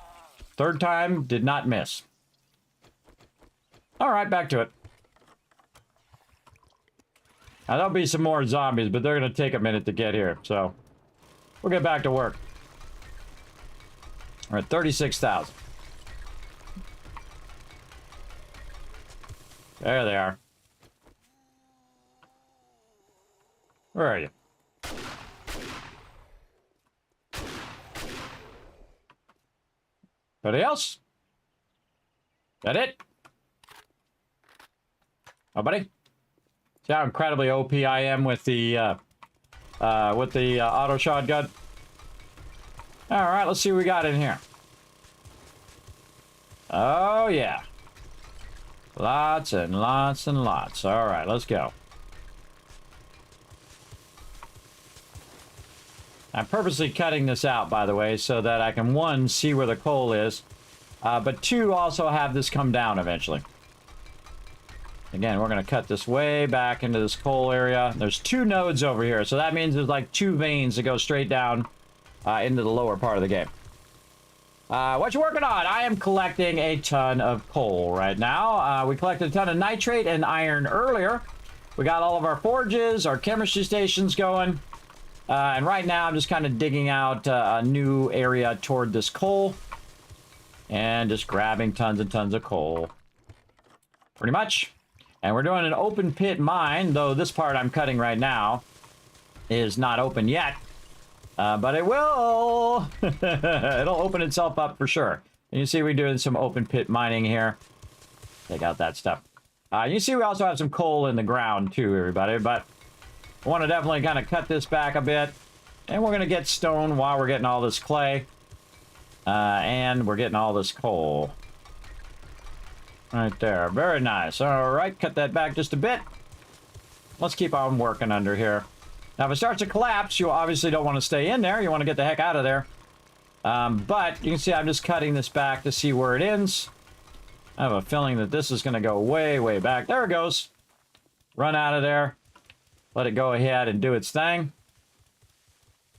S3: Third time, did not miss. All right, back to it. Now, there'll be some more zombies, but they're going to take a minute to get here, so we'll get back to work. We're at 36,000. There they are. Where are you? Anybody else? That it? Nobody? See how incredibly OP I am with the auto shotgun. All right, let's see what we got in here. Oh yeah, lots and lots and lots. All right, let's go. I'm purposely cutting this out, by the way, so that I can, one, see where the coal is, but two, also have this come down eventually. Again, we're going to cut this way back into this coal area. There's two nodes over here, so that means there's like two veins that go straight down into the lower part of the game. What you working on? I am collecting a ton of coal right now. We collected a ton of nitrate and iron earlier. We got all of our forges, our chemistry stations going. And right now, I'm just kind of digging out a new area toward this coal. And just grabbing tons and tons of coal. Pretty much. And we're doing an open pit mine, though this part I'm cutting right now is not open yet. But it will. It'll open itself up for sure. And you see we're doing some open pit mining here. Take out that stuff. You see we also have some coal in the ground too, everybody. But I want to definitely kind of cut this back a bit. And we're going to get stone while we're getting all this clay. And we're getting all this coal. Right there. Very nice. All right, cut that back just a bit. Let's keep on working under here. Now, if it starts to collapse, you obviously don't want to stay in there. You want to get the heck out of there. But you can see I'm just cutting this back to see where it ends. I have a feeling that this is going to go way, way back. There it goes. Run out of there. Let it go ahead and do its thing.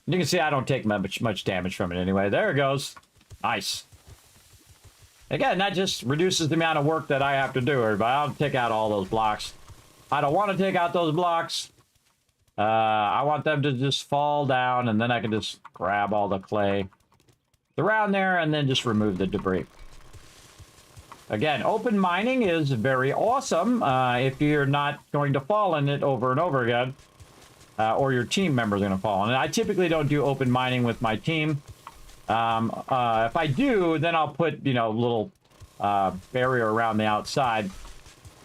S3: You can see I don't take much damage from it anyway. There it goes. Nice. Again, that just reduces the amount of work that I have to do, everybody. I'll take out all those blocks. I don't want to take out those blocks. I want them to just fall down, and then I can just grab all the clay around there and then just remove the debris. Again, open mining is very awesome if you're not going to fall in it over and over again, or your team members are going to fall in it. I typically don't do open mining with my team. If I do, then I'll put, you know, a little barrier around the outside.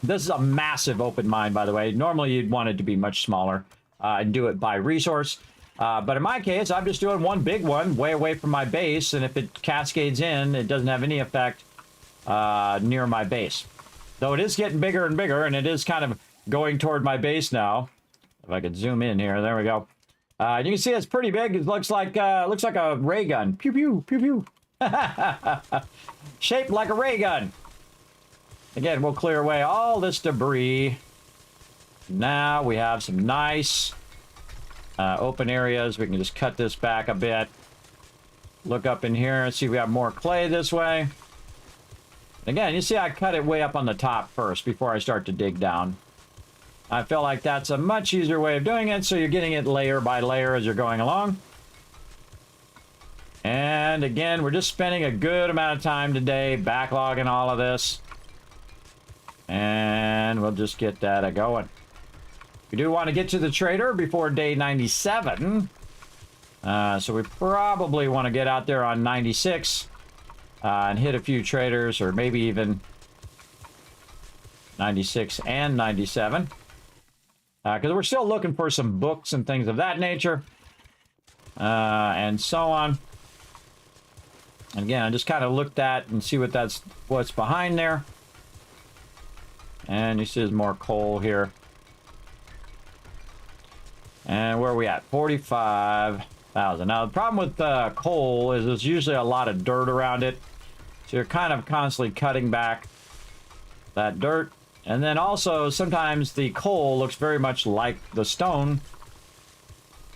S3: This is a massive open mine, by the way. Normally, you'd want it to be much smaller and do it by resource. But in my case, I'm just doing one big one way away from my base, and if it cascades in, it doesn't have any effect near my base. Though it is getting bigger and bigger, and it is kind of going toward my base now. If I could zoom in here, there we go. You can see it's pretty big. It looks like a ray gun. Pew pew pew pew. Shaped like a ray gun. Again, we'll clear away all this debris. Now we have some nice open areas. We can just cut this back a bit. Look up in here and see if we have more clay this way. Again, you see I cut it way up on the top first before I start to dig down. I feel like that's a much easier way of doing it, so you're getting it layer by layer as you're going along. And again, we're just spending a good amount of time today backlogging all of this. And we'll just get that going. We do want to get to the trader before day 97. So we probably want to get out there on 96 and hit a few traders, or maybe even 96 and 97. Because we're still looking for some books and things of that nature. And so on. And again, I just kind of looked at and see what's behind there. And you see there's more coal here. And where are we at? 45,000. Now, the problem with coal is there's usually a lot of dirt around it. So you're kind of constantly cutting back that dirt. And then also, sometimes the coal looks very much like the stone.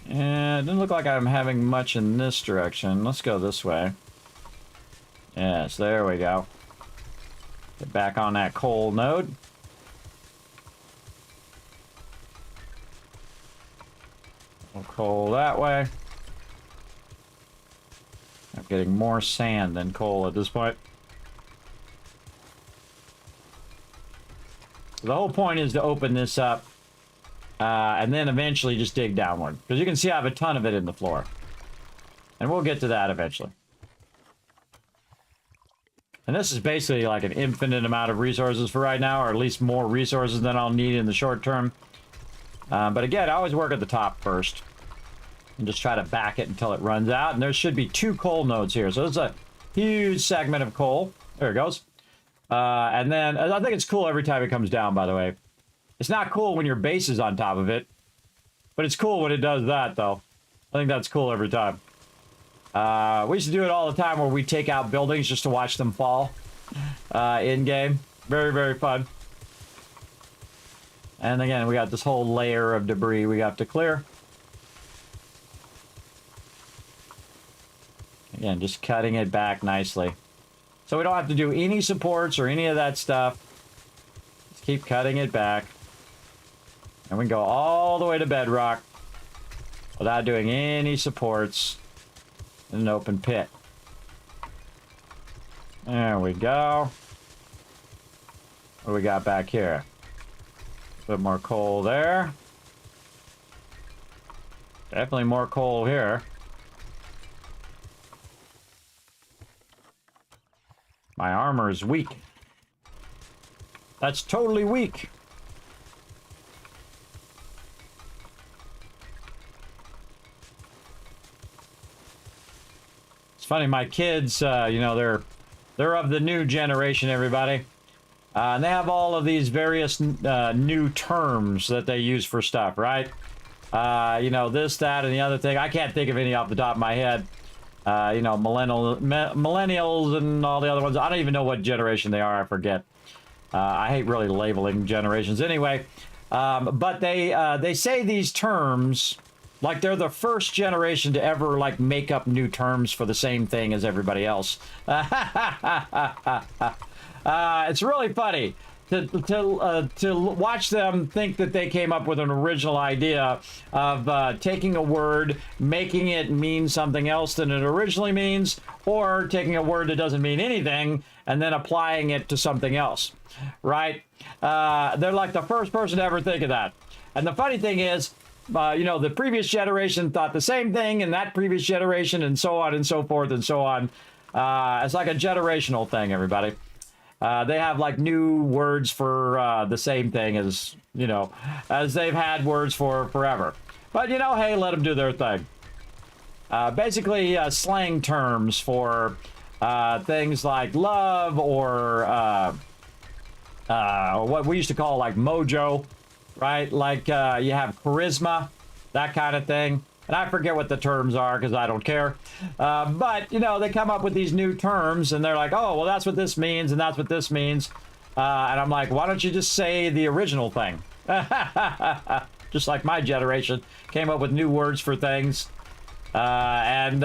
S3: And it doesn't look like I'm having much in this direction. Let's go this way. Yes, there we go. Get back on that coal node. Coal that way. I'm getting more sand than coal at this point. The whole point is to open this up and then eventually just dig downward. Because you can see I have a ton of it in the floor. And we'll get to that eventually. And this is basically like an infinite amount of resources for right now, or at least more resources than I'll need in the short term. But again, I always work at the top first. And just try to back it until it runs out. And there should be 2 coal nodes here. So there's a huge segment of coal. There it goes. And then, I think it's cool every time it comes down, by the way. It's not cool when your base is on top of it. But it's cool when it does that, though. I think that's cool every time. We used to do it all the time where we take out buildings just to watch them fall in-game. Very, very fun. And again, we got this whole layer of debris we have to clear. Again, just cutting it back nicely. So we don't have to do any supports or any of that stuff. Just keep cutting it back. And we can go all the way to bedrock without doing any supports in an open pit. There we go. What do we got back here? A bit more coal there. Definitely more coal here. My armor is weak. That's totally weak. It's funny, my kids, you know, they're of the new generation, everybody. And they have all of these various new terms that they use for stuff, right? You know, this, that, and the other thing. I can't think of any off the top of my head. You know, millennials and all the other ones. I don't even know what generation they are. I forget. I hate really labeling generations anyway. But they say these terms like they're the first generation to ever like make up new terms for the same thing as everybody else. It's really funny. to watch them think that they came up with an original idea of taking a word, making it mean something else than it originally means, or taking a word that doesn't mean anything and then applying it to something else, right? They're like the first person to ever think of that. And the funny thing is, you know, the previous generation thought the same thing, and that previous generation, and so on and so forth and so on. It's like a generational thing, everybody. They have like new words for the same thing as, you know, as they've had words for forever. But, you know, hey, let them do their thing. Basically, slang terms for things like love or what we used to call like mojo, right? Like you have charisma, that kind of thing. And I forget what the terms are because I don't care. But, you know, they come up with these new terms and they're like, oh, well, that's what this means and that's what this means. And I'm like, why don't you just say the original thing? Just like my generation came up with new words for things. I'm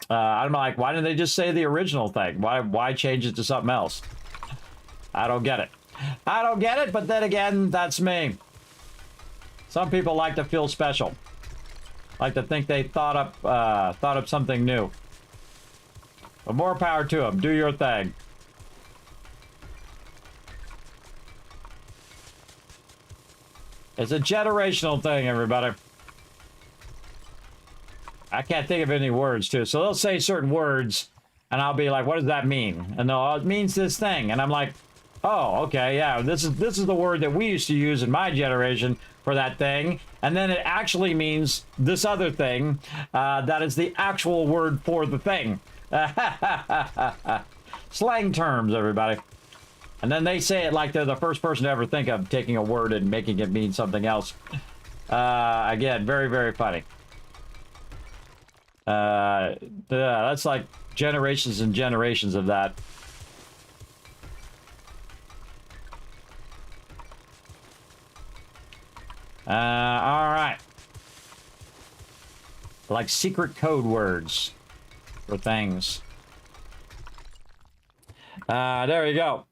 S3: like, why didn't they just say the original thing? Why change it to something else? I don't get it. I don't get it, but then again, that's me. Some people like to feel special. Like to think they thought up something new. But more power to them. Do your thing. It's a generational thing, everybody. I can't think of any words, too. So they'll say certain words, and I'll be like, what does that mean? And they'll, oh, it means this thing. And I'm like, oh, okay, yeah, this is the word that we used to use in my generation for that thing. And then it actually means this other thing that is the actual word for the thing. Slang terms, everybody. And then they say it like they're the first person to ever think of taking a word and making it mean something else. Again, very, very funny. That's like generations and generations of that. All right. Like secret code words for things. There we go.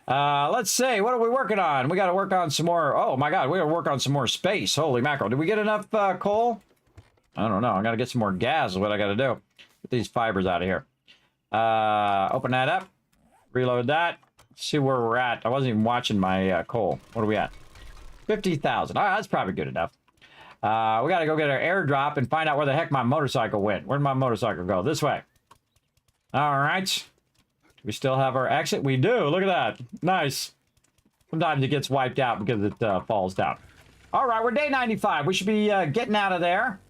S3: Let's see. What are we working on? We got to work on some more. Oh my God, we got to work on some more space. Holy mackerel. Did we get enough coal? I don't know. I got to get some more gas is what I got to do. Get these fibers out of here. Open that up. Reload that. See where we're at. I wasn't even watching my coal. What are we at? 50,000. All right, that's probably good enough. We got to go get our airdrop and find out where the heck my motorcycle went. Where'd my motorcycle go? This way. All right. We still have our exit. We do. Look at that. Nice. Sometimes it gets wiped out because it falls down. All right, we're day 95. We should be getting out of there.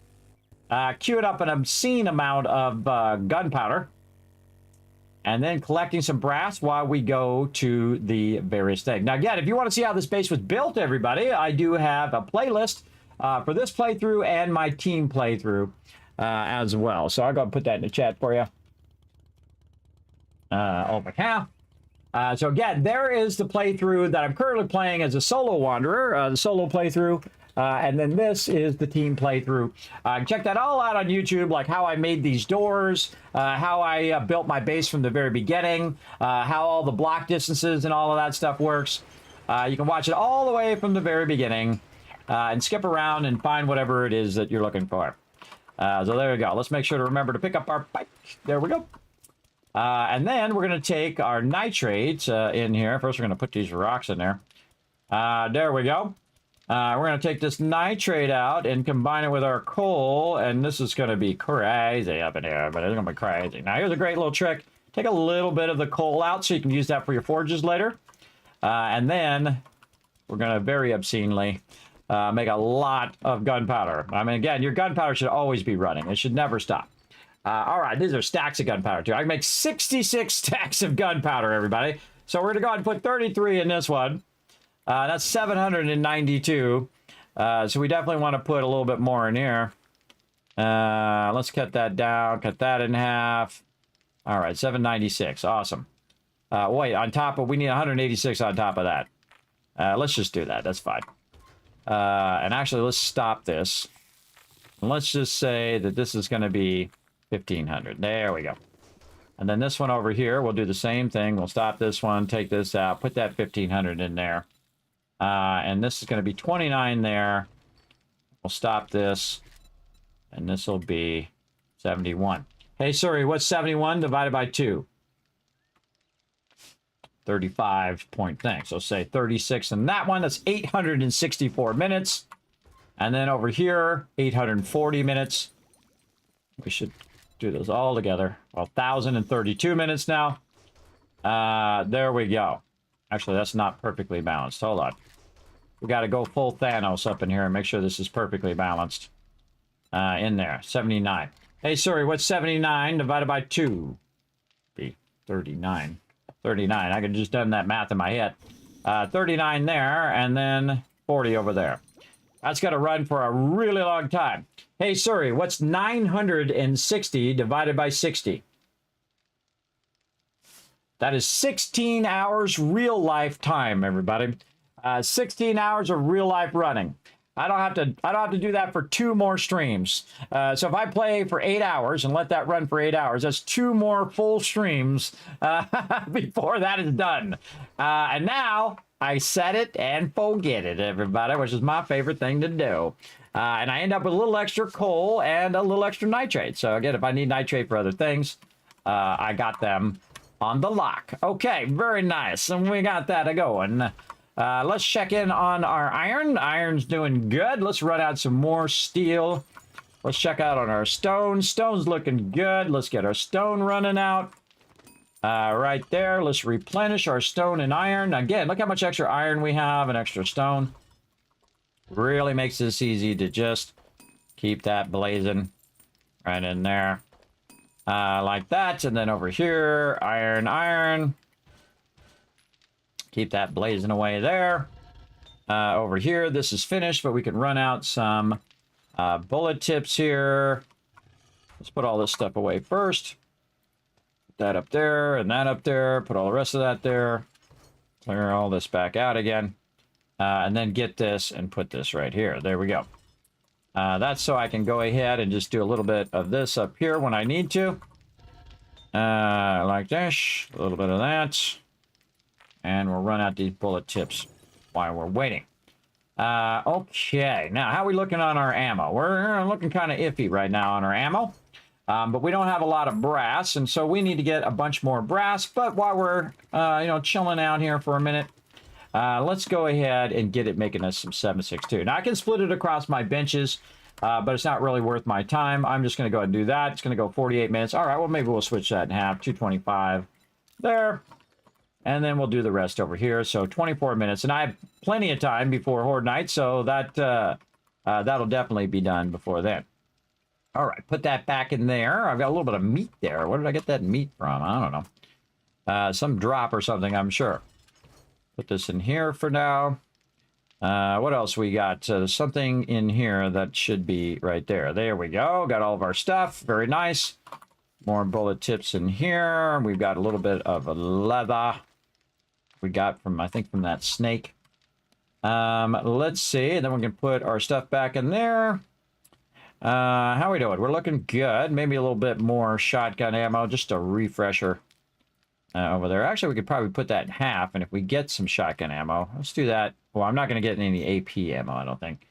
S3: Queued up an obscene amount of gunpowder. And then collecting some brass while we go to the various things. Now, again, if you want to see how this base was built, everybody, I do have a playlist for this playthrough and my team playthrough as well. So I'll go and put that in the chat for you. Over here. So again, there is the playthrough that I'm currently playing as a solo wanderer, the solo playthrough. And then this is the team playthrough. Check that all out on YouTube, like how I made these doors, how I built my base from the very beginning, how all the block distances and all of that stuff works. You can watch it all the way from the very beginning and skip around and find whatever it is that you're looking for. So there we go. Let's make sure to remember to pick up our bike. There we go. And then we're going to take our nitrate in here. First, we're going to put these rocks in there. There we go. We're going to take this nitrate out and combine it with our coal, and this is going to be crazy up in here, but it's going to be crazy. Now, here's a great little trick. Take a little bit of the coal out so you can use that for your forges later. And then we're going to very obscenely make a lot of gunpowder. I mean, again, your gunpowder should always be running. It should never stop. All right, these are stacks of gunpowder, too. I can make 66 stacks of gunpowder, everybody. So we're going to go ahead and put 33 in this one. That's 792. So we definitely want to put a little bit more in here. Let's cut that down. Cut that in half. All right, 796. Awesome. Wait, on top of, we need 186 on top of that. Let's just do that. That's fine. And actually, let's stop this. And let's just say that this is going to be 1,500. There we go. And then this one over here, we'll do the same thing. We'll stop this one, take this out, put that 1500 in there. And this is going to be 29 there. We'll stop this. And this will be 71. Hey, sorry, what's 71 divided by 2? 35 point thing. So say 36 in that one. That's 864 minutes. And then over here, 840 minutes. We should do those all together. Well, 1,032 minutes now. There we go. Actually, that's not perfectly balanced. Hold on. We got to go full Thanos up in here and make sure this is perfectly balanced. In there. 79. Hey, sorry, what's 79 divided by 2? Be 39. 39. I could have just done that math in my head. 39 there, and then 40 over there. That's got to run for a really long time. Hey, sorry, what's 960 divided by 60? That is 16 hours real life time, everybody. 16 hours of real life running. I don't have to do that for 2 more streams. So if I play for 8 hours and let that run for 8 hours, that's 2 more full streams before that is done. And now I set it and forget it, everybody, which is my favorite thing to do. And I end up with a little extra coal and a little extra nitrate. So again, if I need nitrate for other things, I got them on the lock. Okay, very nice. And we got that going. Let's check in on our iron. Iron's doing good. Let's run out some more steel. Let's check out on our stone. Stone's looking good. Let's get our stone running out. Right there. Let's replenish our stone and iron. Again, look how much extra iron we have and extra stone. Really makes this easy to just keep that blazing right in there. Like that. And then over here, iron, iron. Keep that blazing away there. Over here, this is finished, but we can run out some bullet tips here. Let's put all this stuff away first. Put that up there and that up there. Put all the rest of that there. Clear all this back out again. And then get this and put this right here. There we go. That's so I can go ahead and just do a little bit of this up here when I need to. Like this. A little bit of that. And we'll run out these bullet tips while we're waiting. Okay, now how are we looking on our ammo? We're looking kind of iffy right now on our ammo. But we don't have a lot of brass, and so we need to get a bunch more brass. But while we're, chilling out here for a minute, let's go ahead and get it making us some 7.62. Now, I can split it across my benches, but it's not really worth my time. I'm just going to go ahead and do that. It's going to go 48 minutes. All right, well, maybe we'll switch that in half. 225 there. And then we'll do the rest over here. So 24 minutes. And I have plenty of time before Horde Night, so that that'll definitely be done before then. All right, put that back in there. I've got a little bit of meat there. Where did I get that meat from? I don't know. Some drop or something, I'm sure. Put this in here for now. What else we got? Something in here that should be right there. There we go. Got all of our stuff. Very nice. More bullet tips in here. We've got a little bit of a leather. We got from, I think, from that snake. Let's see. And then we can put our stuff back in there. How are we doing? We're looking good. Maybe a little bit more shotgun ammo. Just a refresher over there. Actually, we could probably put that in half. And if we get some shotgun ammo, let's do that. Well, I'm not going to get any AP ammo, I don't think.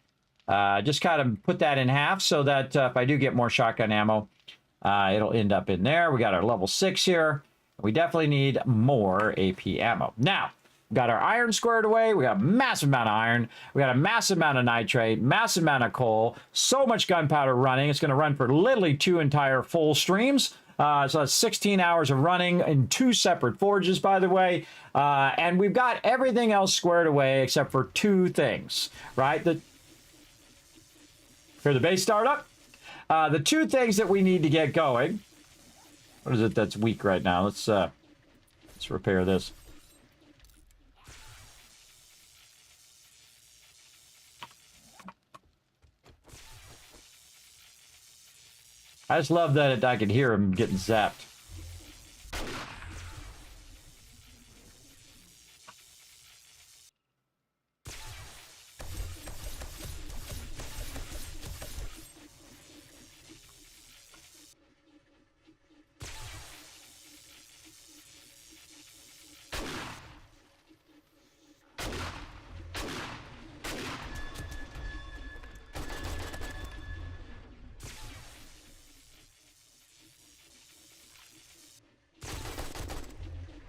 S3: Just kind of put that in half so that if I do get more shotgun ammo, it'll end up in there. We got our level 6 here. We definitely need more AP ammo. Now, we got our iron squared away. We got a massive amount of iron. We got a massive amount of nitrate, massive amount of coal, so much gunpowder running. It's going to run for literally 2 entire full streams. So that's 16 hours of running in 2 separate forges, by the way. And we've got everything else squared away except for 2 things, right? Hear the base start up? The 2 things that we need to get going. What is it that's weak right now? Let's repair this. I just love that I could hear him getting zapped.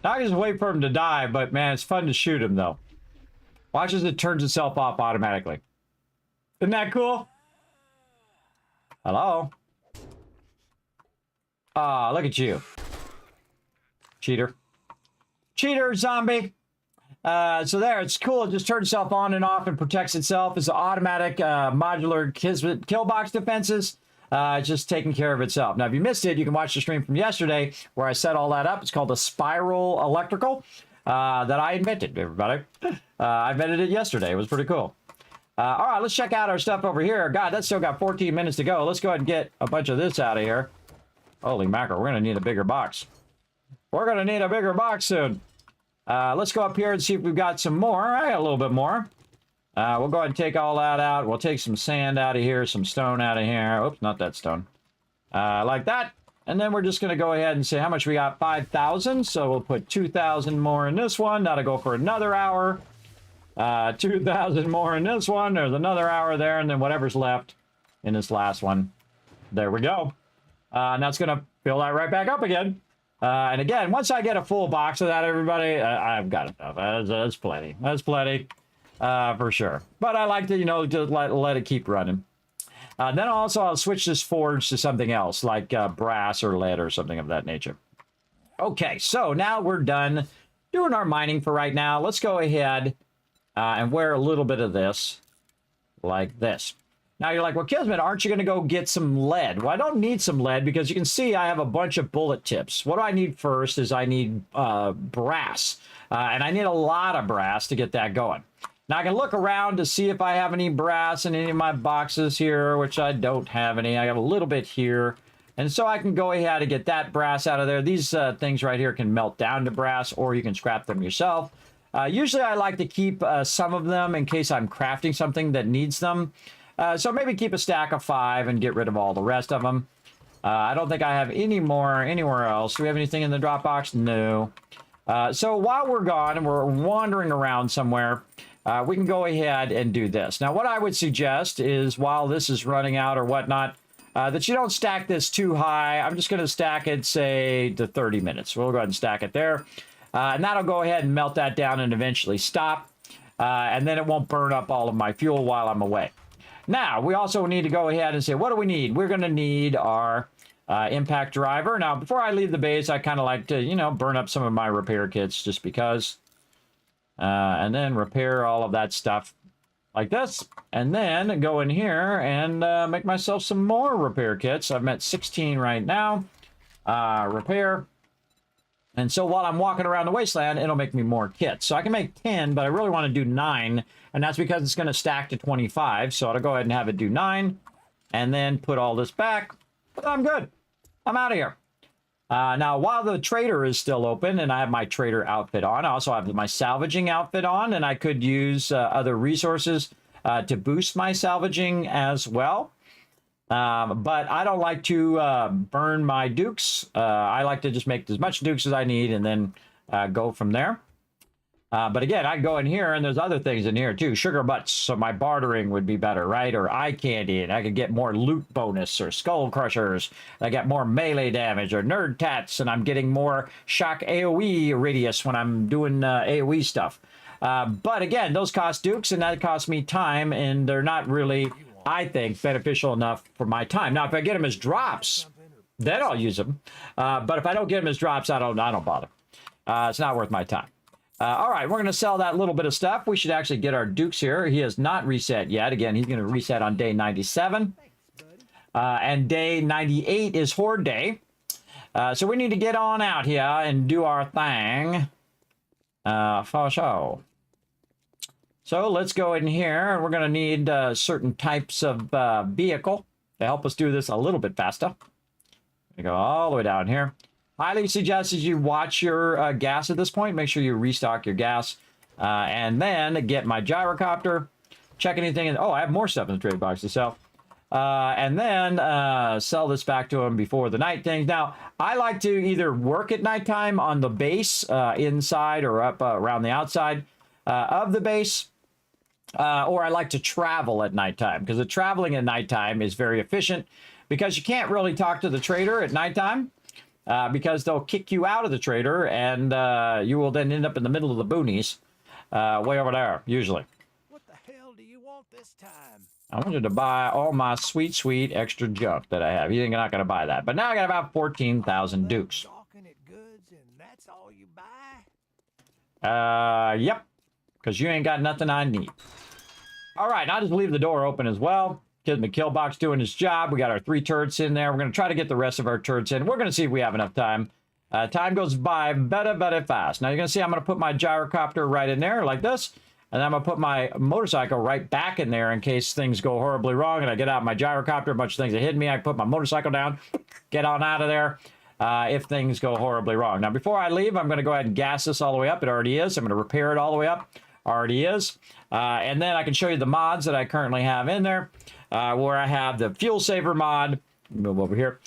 S3: Now I can just wait for him to die, but man, it's fun to shoot him though. Watch as it turns itself off automatically. Isn't that cool? Hello? Ah, look at you. Cheater. Cheater, zombie. So there, it's cool. It just turns itself on and off and protects itself. It's an automatic modular Kismet kill box defenses. It's just taking care of itself. Now, if you missed it, you can watch the stream from yesterday where I set all that up. It's called a spiral electrical that I invented, everybody. I invented it yesterday. It was pretty cool. All right, let's check out our stuff over here. God, that's still got 14 minutes to go. Let's go ahead and get a bunch of this out of here. Holy mackerel, we're going to need a bigger box. We're going to need a bigger box soon. Let's go up here and see if we've got some more. I got a little bit more. We'll go ahead and take all that out. We'll take some sand out of here, some stone out of here. Oops, not that stone. Like that. And then we're just going to go ahead and say how much we got. 5,000. So we'll put 2,000 more in this one. That'll go for another hour. 2,000 more in this one. There's another hour there. And then whatever's left in this last one. There we go. And that's going to fill that right back up again. And again, once I get a full box of that, everybody, I've got enough. That's plenty. That's plenty, for sure. But I like to, you know, just let it keep running. Then also I'll switch this forge to something else, like brass or lead or something of that nature. Okay, so now we're done doing our mining for right now. Let's go ahead and wear a little bit of this, like this. Now you're like, well, Kismet, aren't you going to go get some lead? Well, I don't need some lead because you can see I have a bunch of bullet tips. What do I need first is I need brass. And I need a lot of brass to get that going. Now I can look around to see if I have any brass in any of my boxes here, which I don't have any. I got a little bit here. And so I can go ahead and get that brass out of there. These things right here can melt down to brass, or you can scrap them yourself. Usually I like to keep some of them in case I'm crafting something that needs them. So maybe keep a stack of 5 and get rid of all the rest of them. I don't think I have any more anywhere else. Do we have anything in the Dropbox? No. So while we're gone and we're wandering around somewhere, we can go ahead and do this. Now, what I would suggest is while this is running out or whatnot, that you don't stack this too high. I'm just going to stack it, say, to 30 minutes. We'll go ahead and stack it there. And that'll go ahead and melt that down and eventually stop. And then it won't burn up all of my fuel while I'm away. Now, we also need to go ahead and say, what do we need? We're going to need our impact driver. Now, before I leave the base, I kind of like to, you know, burn up some of my repair kits just because. And then repair all of that stuff like this. And then go in here and make myself some more repair kits. I'm at 16 right now. Repair. And so while I'm walking around the wasteland, it'll make me more kits. So I can make 10, but I really want to do 9. And that's because it's going to stack to 25. So I'll go ahead and have it do 9. And then put all this back. I'm good. I'm out of here. Now, while the trader is still open and I have my trader outfit on, I also have my salvaging outfit on. And I could use other resources to boost my salvaging as well. But I don't like to burn my dukes. I like to just make as much dukes as I need and then go from there. But again, I go in here and there's other things in here too. Sugar butts, so my bartering would be better, right? Or eye candy, and I could get more loot bonus, or skull crushers. I get more melee damage, or nerd tats, and I'm getting more shock AoE radius when I'm doing AoE stuff. But again, those cost dukes, and that costs me time, and they're not really, I think, beneficial enough for my time. Now, if I get them as drops, then I'll use them. But if I don't get them as drops, I don't bother. It's not worth my time. All right, we're going to sell that little bit of stuff. We should actually get our dukes here. He has not reset yet. Again, he's going to reset on day 97. And day 98 is Horde Day. So we need to get on out here and do our thing. For sure. So let's go in here. We're going to need certain types of vehicle to help us do this a little bit faster. We go all the way down here. Highly suggested you watch your gas at this point. Make sure you restock your gas. And then get my gyrocopter. Check anything. Oh, I have more stuff in the trade box to sell. And then sell this back to him before the night things. Now, I like to either work at nighttime on the base inside or up around the outside of the base. Or I like to travel at nighttime, because the traveling at nighttime is very efficient because you can't really talk to the trader at nighttime. because they'll kick you out of the trader, and you will then end up in the middle of the boonies, way over there, usually.
S4: What the hell do you want this time?
S3: I wanted to buy all my sweet, sweet extra junk that I have. You think you're not going to buy that. But now I got about 14,000 dukes.
S4: Gawking at goods and that's all you buy?
S3: Yep. Because you ain't got nothing I need. All right, I'll just leave the door open as well. Kismet Killbox doing his job. We got our 3 turrets in there. We're going to try to get the rest of our turrets in. We're going to see if we have enough time. Time goes by very fast. Now you're going to see I'm going to put my gyrocopter right in there like this. And I'm going to put my motorcycle right back in there in case things go horribly wrong. And I get out my gyrocopter, a bunch of things that hit me. I put my motorcycle down, get on out of there if things go horribly wrong. Now, before I leave, I'm going to go ahead and gas this all the way up. It already is. I'm going to repair it all the way up. Already is. And then I can show you the mods that I currently have in there, where I have the fuel saver mod. Move over here.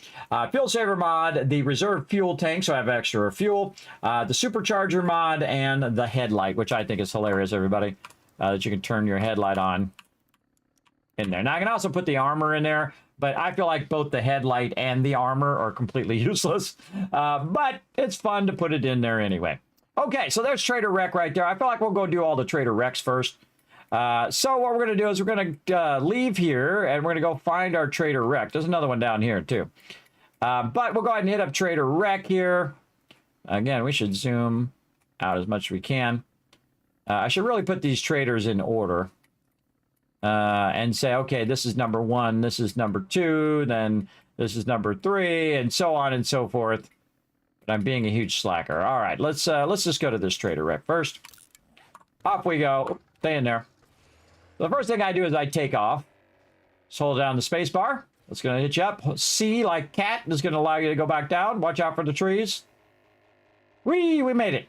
S3: Fuel saver mod, the reserve fuel tank, so I have extra fuel, the supercharger mod, and the headlight, which I think is hilarious, everybody, that you can turn your headlight on in there. Now, I can also put the armor in there, but I feel like both the headlight and the armor are completely useless, but it's fun to put it in there anyway. Okay, so there's Trader Rec right there. I feel like we'll go do all the Trader Recs first. So what we're going to do is we're going to leave here, and we're going to go find our Trader Rec. There's another one down here, too. But we'll go ahead and hit up Trader Rec here. Again, we should zoom out as much as we can. I should really put these traders in order. And say, okay, this is number 1, this is number 2, then this is number 3, and so on and so forth. But I'm being a huge slacker. All right, let's just go to this Trader Rec first. Off we go. Stay in there. The first thing I do is I take off. Just hold down the space bar. It's going to hit you up. C, like cat, is going to allow you to go back down. Watch out for the trees. Whee, we made it.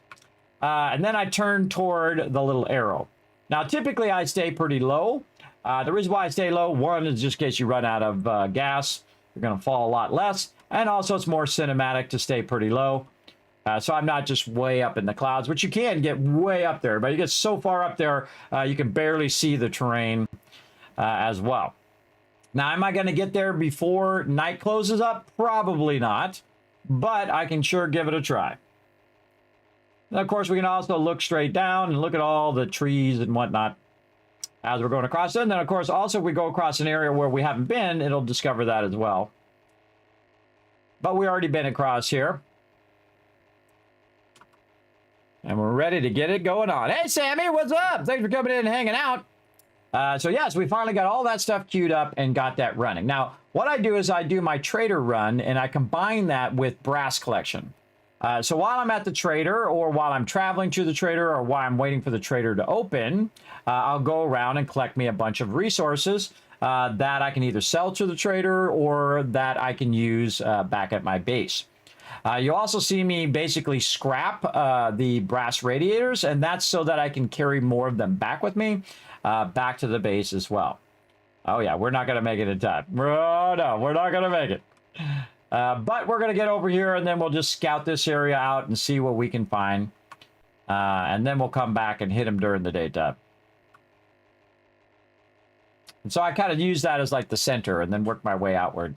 S3: And then I turn toward the little arrow. Now, typically, I stay pretty low. The reason why I stay low, one, is just in case you run out of gas. You're going to fall a lot less. And also, it's more cinematic to stay pretty low. So I'm not just way up in the clouds, which you can get way up there. But you get so far up there, you can barely see the terrain as well. Now, am I going to get there before night closes up? Probably not. But I can sure give it a try. And of course, we can also look straight down and look at all the trees and whatnot as we're going across it. And then, of course, also if we go across an area where we haven't been, it'll discover that as well. But we already been across here. And we're ready to get it going on. Hey, Sammy, what's up? Thanks for coming in and hanging out. So, yes, we finally got all that stuff queued up and got that running. Now, what I do is I do my trader run, and I combine that with brass collection. So while I'm at the trader, or while I'm traveling to the trader, or while I'm waiting for the trader to open, I'll go around and collect me a bunch of resources that I can either sell to the trader or that I can use back at my base. You'll also see me basically scrap the brass radiators, and that's so that I can carry more of them back with me, back to the base as well. Oh, yeah, we're not going to make it in time. Oh, no, we're not going to make it. But we're going to get over here, and then we'll just scout this area out and see what we can find. And then we'll come back and hit them during the daytime. And so I kind of use that as like the center and then work my way outward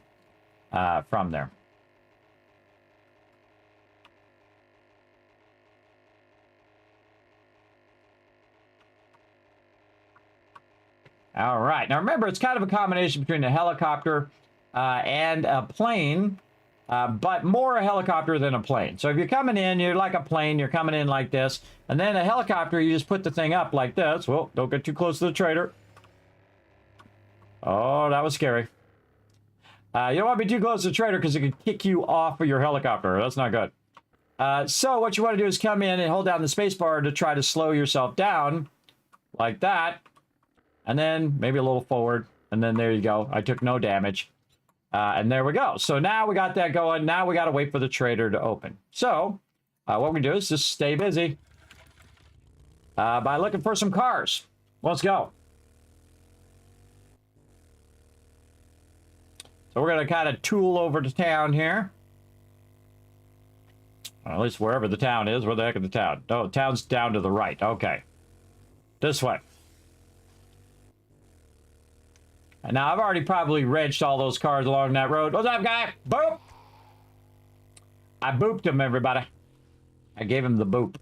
S3: from there. All right. Now, remember, it's kind of a combination between a helicopter and a plane, but more a helicopter than a plane. So if you're coming in, you're like a plane, you're coming in like this, and then a helicopter, you just put the thing up like this. Well, don't get too close to the trader. Oh, that was scary. You don't want to be too close to the trader because it can kick you off of your helicopter. That's not good. So what you want to do is come in and hold down the space bar to try to slow yourself down like that. And then maybe a little forward. And then there you go. I took no damage. And there we go. So now we got that going. Now we got to wait for the trader to open. So what we do is just stay busy by looking for some cars. Let's go. So we're going to kind of tool over to town here. Or at least wherever the town is. Where the heck is the town? Oh, town's down to the right. Okay. This way. And now, I've already probably wrenched all those cars along that road. What's up, guy? Boom! I booped him, everybody. I gave him the boop.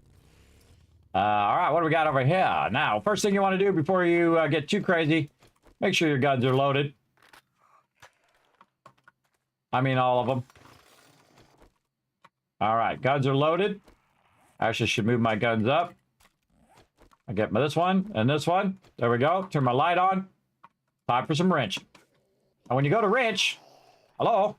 S3: All right, what do we got over here? Now, first thing you want to do before you get too crazy, make sure your guns are loaded. I mean, all of them. All right, guns are loaded. I actually should move my guns up. I get this one and this one. There we go. Turn my light on. Time for some wrench. And when you go to wrench, hello,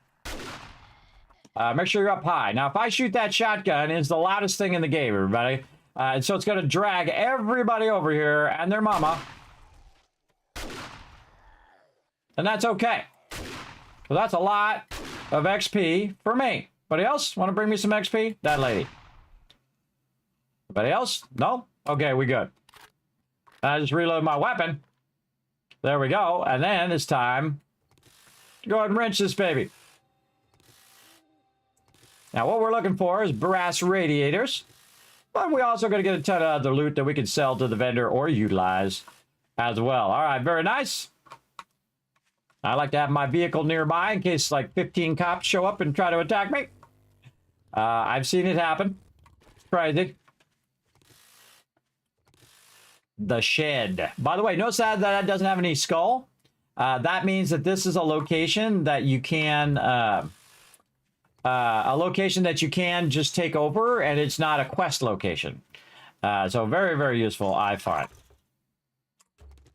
S3: make sure you're up high. Now, if I shoot that shotgun, it's the loudest thing in the game, everybody. And so it's going to drag everybody over here and their mama. And that's okay. So that's a lot of XP for me. Anybody else want to bring me some XP? That lady. Anybody else? No? Okay, we good. I just reload my weapon. There we go. And then it's time to go ahead and wrench this baby. Now, what we're looking for is brass radiators. But we're also going to get a ton of other loot that we can sell to the vendor or utilize as well. All right, very nice. I like to have my vehicle nearby in case like 15 cops show up and try to attack me. I've seen it happen. It's crazy. The shed. By the way, notice that doesn't have any skull. That means that this is a location that you can... a location that you can just take over, and it's not a quest location. So very, very useful, I find.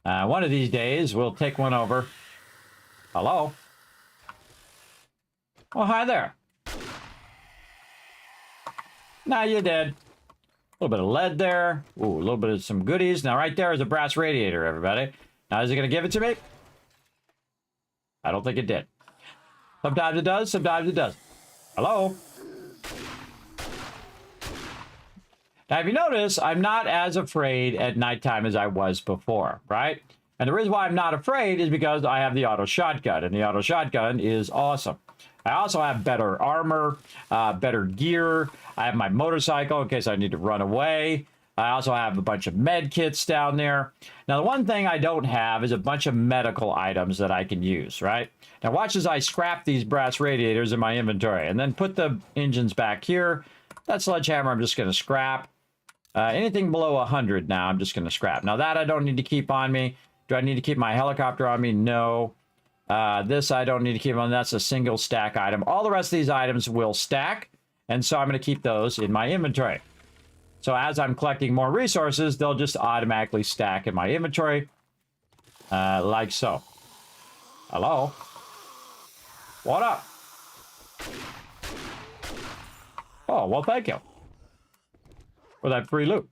S3: One of these days, we'll take one over. Hello? Oh, hi there. Now you did. A little bit of lead there. Ooh, a little bit of some goodies. Now right there is a brass radiator, everybody. Now is it going to give it to me? I don't think it did. Sometimes it does, sometimes it doesn't. Hello? Now, if you notice, I'm not as afraid at nighttime as I was before, right? And the reason why I'm not afraid is because I have the auto shotgun, and the auto shotgun is awesome. I also have better armor, better gear. I have my motorcycle in case I need to run away. I also have a bunch of med kits down there. Now, the one thing I don't have is a bunch of medical items that I can use, right? Now, watch as I scrap these brass radiators in my inventory and then put the engines back here. That sledgehammer I'm just going to scrap. Anything below 100 now, I'm just going to scrap. Now, that I don't need to keep on me. Do I need to keep my helicopter on me? No. This I don't need to keep on. That's a single stack item. All the rest of these items will stack, and so I'm going to keep those in my inventory. So as I'm collecting more resources, they'll just automatically stack in my inventory, like so. Hello? What up? Oh, well, thank you for that free loot.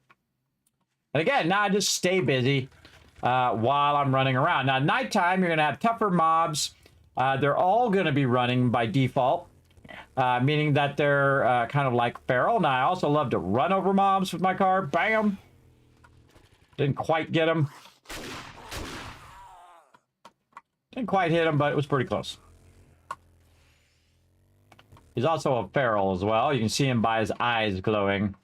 S3: And again, now I just stay busy while I'm running around. Now, nighttime, you're going to have tougher mobs. They're all going to be running by default. Meaning that they're kind of like feral. Now, I also love to run over mobs with my car. Bam! Didn't quite get him. Didn't quite hit him, but it was pretty close. He's also a feral as well. You can see him by his eyes glowing.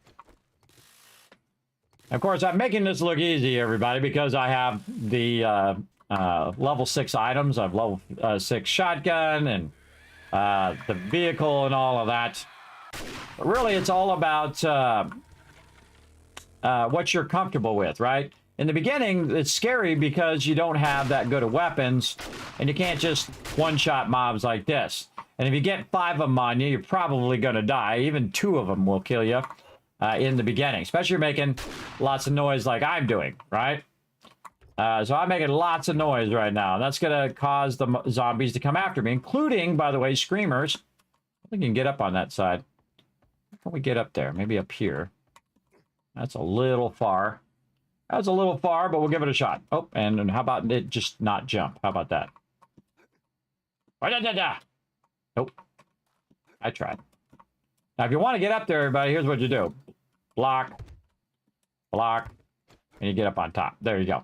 S3: Of course, I'm making this look easy, everybody, because I have the level 6 items. I have level 6 shotgun and the vehicle and all of that. But really, it's all about what you're comfortable with, right? In the beginning, it's scary because you don't have that good of weapons, and you can't just one-shot mobs like this. And if you get 5 of them on you, you're probably going to die. Even 2 of them will kill you in the beginning, especially if you're making lots of noise like I'm doing, right? So I'm making lots of noise right now. That's going to cause the zombies to come after me, including, by the way, screamers. I think you can get up on that side. How can we get up there? Maybe up here. That's a little far. That's a little far, but we'll give it a shot. Oh, and how about it just not jump? How about that? Nope. I tried. Now, if you want to get up there, everybody, here's what you do. Block. Block. And you get up on top. There you go.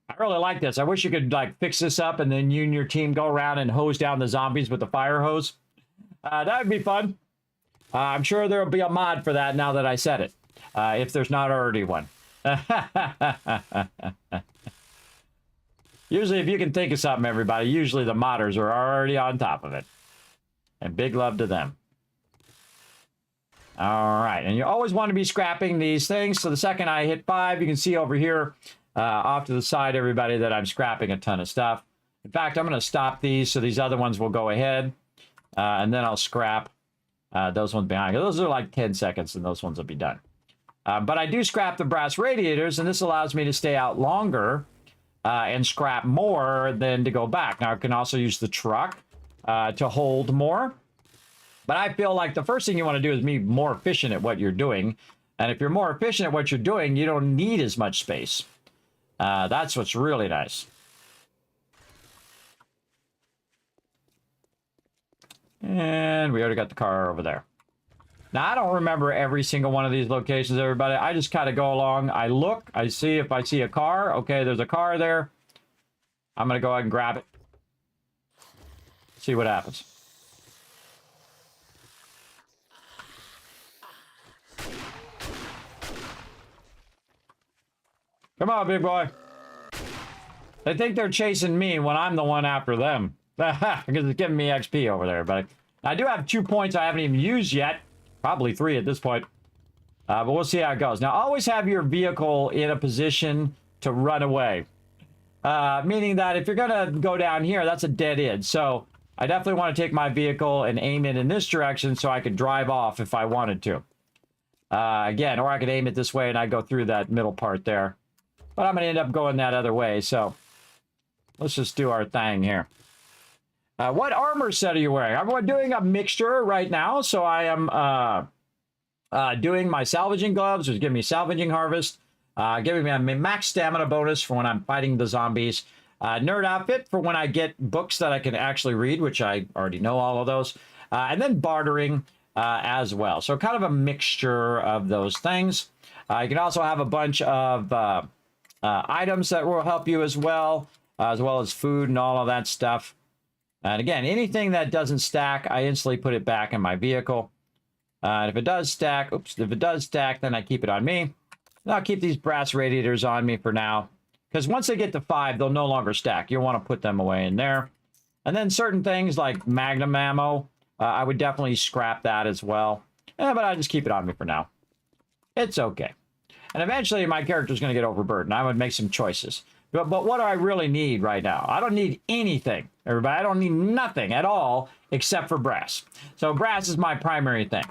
S3: I really like this. I wish you could like fix this up and then you and your team go around and hose down the zombies with the fire hose. That would be fun. I'm sure there'll be a mod for that now that I said it. If there's not already one. Usually if you can think of something, everybody, usually the modders are already on top of it. And big love to them. All right, and you always want to be scrapping these things. So the second I hit 5, you can see over here off to the side, everybody, that I'm scrapping a ton of stuff. In fact, I'm going to stop these so these other ones will go ahead, and then I'll scrap those ones behind. Those are like 10 seconds, and those ones will be done. But I do scrap the brass radiators, and this allows me to stay out longer and scrap more than to go back. Now, I can also use the truck to hold more. But I feel like the first thing you want to do is be more efficient at what you're doing. And if you're more efficient at what you're doing, you don't need as much space. That's what's really nice. And we already got the car over there. Now, I don't remember every single one of these locations, everybody. I just kind of go along. I look. I see if I see a car. Okay, there's a car there. I'm going to go ahead and grab it. See what happens. Come on, big boy. They think they're chasing me when I'm the one after them. Because it's giving me XP over there. But I do have 2 points I haven't even used yet. Probably 3 at this point. But we'll see how it goes. Now, always have your vehicle in a position to run away. Meaning that if you're going to go down here, that's a dead end. So I definitely want to take my vehicle and aim it in this direction so I could drive off if I wanted to. Again, or I could aim it this way and I go through that middle part there. But I'm going to end up going that other way, so let's just do our thing here. What armor set are you wearing? I'm doing a mixture right now, so I am doing my salvaging gloves, which give me salvaging harvest, giving me a max stamina bonus for when I'm fighting the zombies. Nerd outfit for when I get books that I can actually read, which I already know all of those. And then bartering as well. So kind of a mixture of those things. You can also have a bunch of items that will help you as well as food and all of that stuff. And again, anything that doesn't stack, I instantly put it back in my vehicle. And if it does stack, then I keep it on me. And I'll keep these brass radiators on me for now. Because once they get to 5, they'll no longer stack. You'll want to put them away in there. And then certain things like magnum ammo, I would definitely scrap that as well. But I just keep it on me for now. It's okay. And eventually my character's going to get overburdened. I would make some choices. But what do I really need right now? I don't need anything, everybody. I don't need nothing at all except for brass. So brass is my primary thing.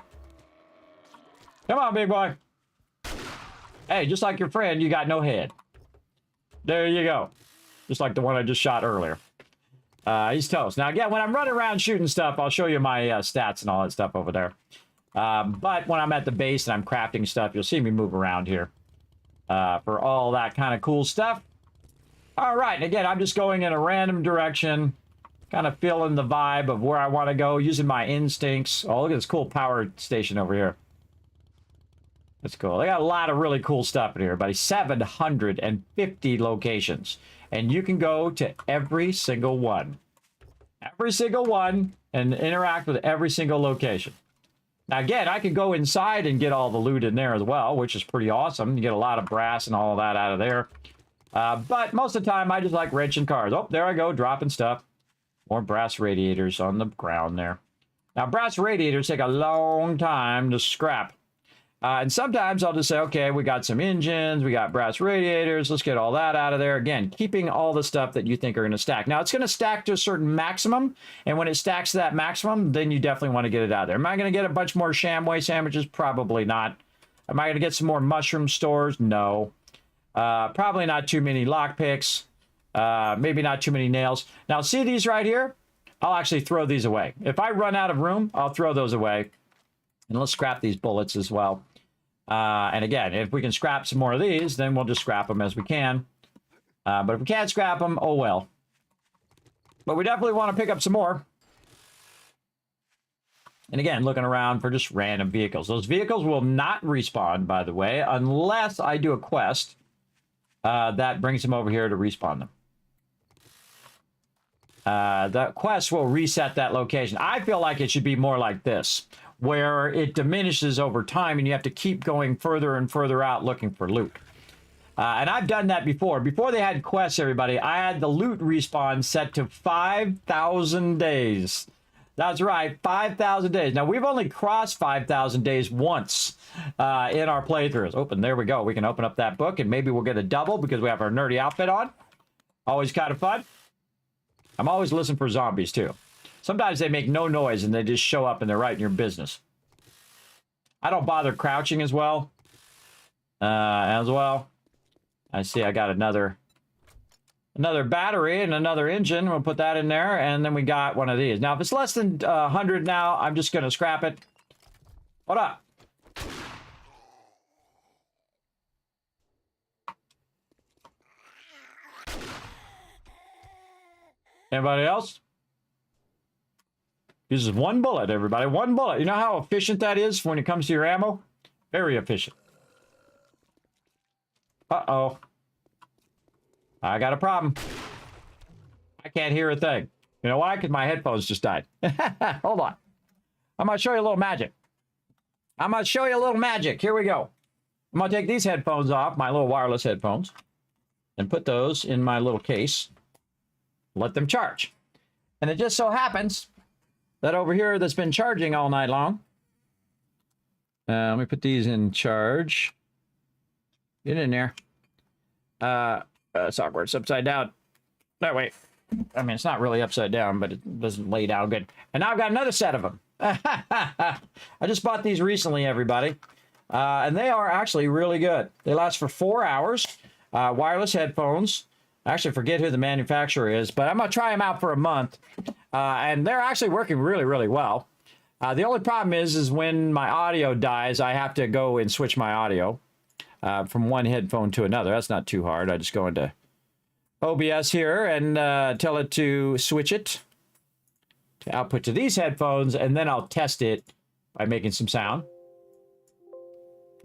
S3: Come on, big boy. Hey, just like your friend, you got no head. There you go. Just like the one I just shot earlier. He's toast. Now, again, when I'm running around shooting stuff, I'll show you my stats and all that stuff over there. But when I'm at the base and I'm crafting stuff, you'll see me move around here for all that kind of cool stuff. All right, and again, I'm just going in a random direction, kind of feeling the vibe of where I want to go, using my instincts. Oh, look at this cool power station over here. That's cool. They got a lot of really cool stuff in here, buddy. 750 locations. And you can go to every single one. Every single one, and interact with every single location. Now, again, I could go inside and get all the loot in there as well, which is pretty awesome. You get a lot of brass and all of that out of there. But most of the time, I just like wrenching cars. Oh, there I go, dropping stuff. More brass radiators on the ground there. Now, brass radiators take a long time to scrap. And sometimes I'll just say, okay, we got some engines, we got brass radiators, let's get all that out of there. Again, keeping all the stuff that you think are going to stack. Now, it's going to stack to a certain maximum, and when it stacks to that maximum, then you definitely want to get it out of there. Am I going to get a bunch more shamway sandwiches? Probably not. Am I going to get some more mushroom stores? No. Probably not too many lockpicks. Maybe not too many nails. Now, see these right here? I'll actually throw these away. If I run out of room, I'll throw those away. And let's scrap these bullets as well. And again, if we can scrap some more of these, then we'll just scrap them as we can. But if we can't scrap them, oh well. But we definitely want to pick up some more. And again, looking around for just random vehicles. Those vehicles will not respawn, by the way, unless I do a quest that brings them over here to respawn them. The quest will reset that location. I feel like it should be more like this, where it diminishes over time and you have to keep going further and further out looking for loot. And I've done that before. Before they had quests, everybody, I had the loot respawn set to 5,000 days. That's right, 5,000 days. Now, we've only crossed 5,000 days once in our playthroughs. Open, there we go. We can open up that book, and maybe we'll get a double because we have our nerdy outfit on. Always kind of fun. I'm always listening for zombies, too. Sometimes they make no noise, and they just show up, and they're right in your business. I don't bother crouching as well. I see I got another battery and another engine. We'll put that in there, and then we got one of these. Now, if it's less than 100 now, I'm just going to scrap it. Hold up. Anybody else? Uses one bullet, everybody. One bullet. You know how efficient that is when it comes to your ammo? Very efficient. Uh-oh. I got a problem. I can't hear a thing. You know why? Because my headphones just died. Hold on. I'm going to show you a little magic. Here we go. I'm going to take these headphones off, my little wireless headphones, and put those in my little case. Let them charge. And it just so happens that over here that's been charging all night long. Let me put these in charge. Get in there. It's awkward. It's upside down. No, wait. I mean, it's not really upside down, but it doesn't lay down good. And now I've got another set of them. I just bought these recently, everybody. And they are actually really good. They last for 4 hours. Wireless headphones. I actually forget who the manufacturer is, but I'm going to try them out for a month. And they're actually working really, really well. The only problem is when my audio dies, I have to go and switch my audio from one headphone to another. That's not too hard. I just go into OBS here and tell it to switch it to output to these headphones, and then I'll test it by making some sound.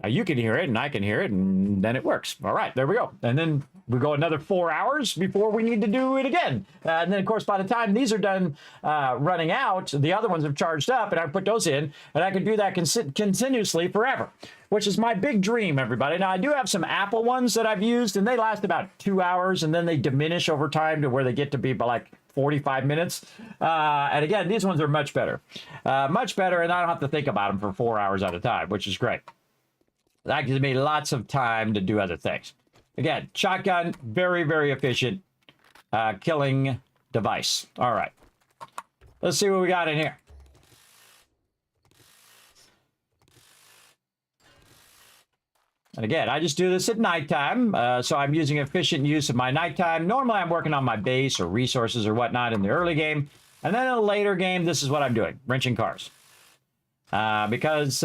S3: Now you can hear it, and I can hear it, and then it works. All right, there we go. And then we go another 4 hours before we need to do it again. And then, of course, by the time these are done running out, the other ones have charged up, and I put those in, and I can do that continuously forever, which is my big dream, everybody. Now, I do have some Apple ones that I've used, and they last about 2 hours, and then they diminish over time to where they get to be like 45 minutes. And again, these ones are much better. And I don't have to think about them for 4 hours at a time, which is great. That gives me lots of time to do other things. Again, shotgun, very, very efficient killing device. All right. Let's see what we got in here. And again, I just do this at nighttime, so I'm using efficient use of my nighttime. Normally, I'm working on my base or resources or whatnot in the early game. And then in a later game, this is what I'm doing, wrenching cars. Because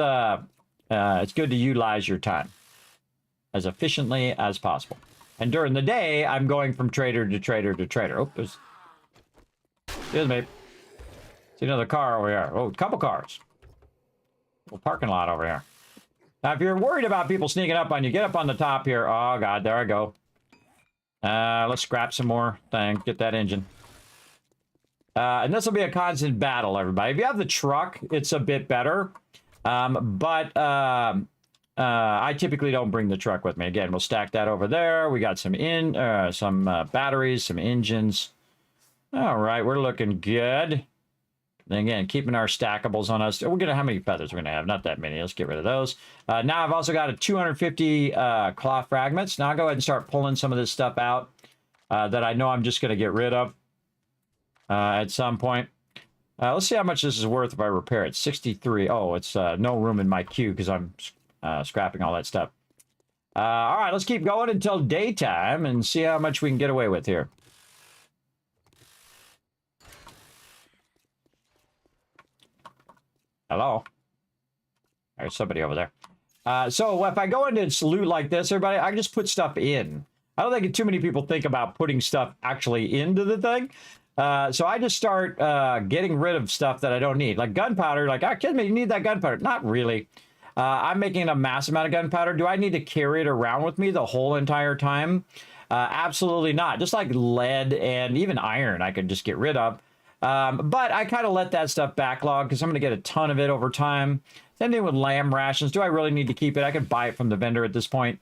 S3: it's good to utilize your time as efficiently as possible. And during the day, I'm going from trader to trader to trader. Oh, there's... Excuse me. See another car over here. Oh, a couple cars. Little parking lot over here. Now, if you're worried about people sneaking up on you, get up on the top here. Oh, God, there I go. Let's scrap some more things. Get that engine. And this will be a constant battle, everybody. If you have the truck, it's a bit better. I typically don't bring the truck with me. Again, we'll stack that over there. We got some batteries, some engines. All right, we're looking good. Then again, keeping our stackables on us. We're gonna how many feathers we're gonna have? Not that many. Let's get rid of those. Now I've also got a 250 cloth fragments. Now I'll go ahead and start pulling some of this stuff out that I know I'm just gonna get rid of at some point. Let's see how much this is worth if I repair it. 63. Oh, it's no room in my queue because I'm scrapping all that stuff. All right, let's keep going until daytime and see how much we can get away with here. Hello? There's somebody over there. So if I go into loot like this, everybody, I can just put stuff in. I don't think too many people think about putting stuff actually into the thing. So I just start getting rid of stuff that I don't need. Like gunpowder, like, ah, kid me, you need that gunpowder. Not really. I'm making a mass amount of gunpowder. Do I need to carry it around with me the whole entire time? Absolutely not. Just like lead and even iron, I could just get rid of. But I kind of let that stuff backlog because I'm going to get a ton of it over time. Same thing with lamb rations. Do I really need to keep it? I could buy it from the vendor at this point.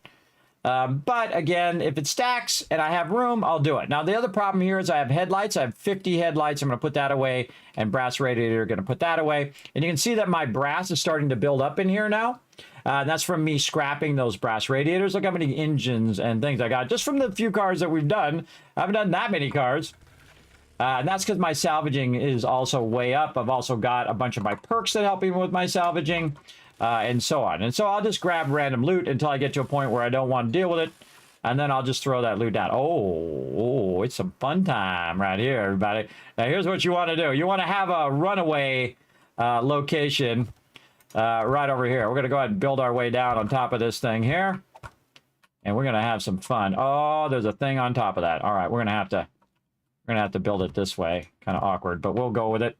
S3: But again, if it stacks and I have room, I'll do it. Now, the other problem here is I have headlights. I have 50 headlights. I'm going to put that away. And brass radiator, going to put that away. And you can see that my brass is starting to build up in here now. And that's from me scrapping those brass radiators. Look how many engines and things I got just from the few cars that we've done. I haven't done that many cars. And that's because my salvaging is also way up. I've also got a bunch of my perks that help me with my salvaging. And so on. And so I'll just grab random loot until I get to a point where I don't want to deal with it. And then I'll just throw that loot down. Oh, it's some fun time right here, everybody. Now, here's what you want to do. You want to have a runaway location right over here. We're going to go ahead and build our way down on top of this thing here. And we're going to have some fun. Oh, there's a thing on top of that. All right, we're going to have to build it this way. Kind of awkward, but we'll go with it.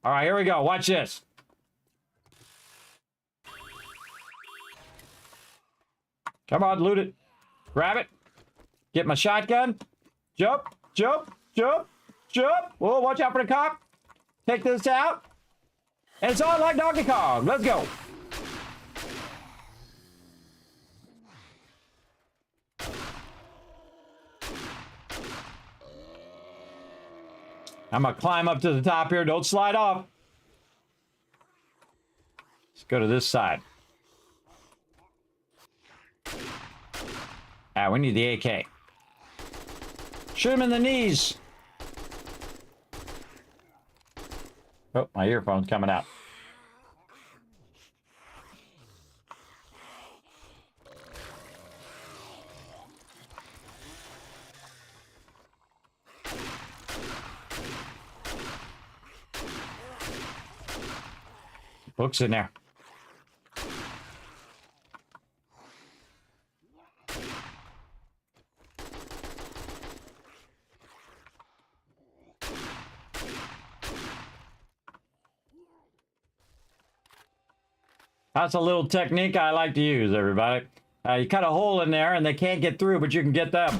S3: All right, here we go. Watch this. Come on, loot it. Grab it. Get my shotgun. Jump, jump, jump, jump. Oh, watch out for the cop. Take this out. And it's on like Donkey Kong. Let's go. I'm going to climb up to the top here. Don't slide off. Let's go to this side. Ah, we need the AK. Shoot him in the knees. Oh, my earphone's coming out. Books in there. That's a little technique I like to use, everybody. You cut a hole in there and they can't get through, but you can get them.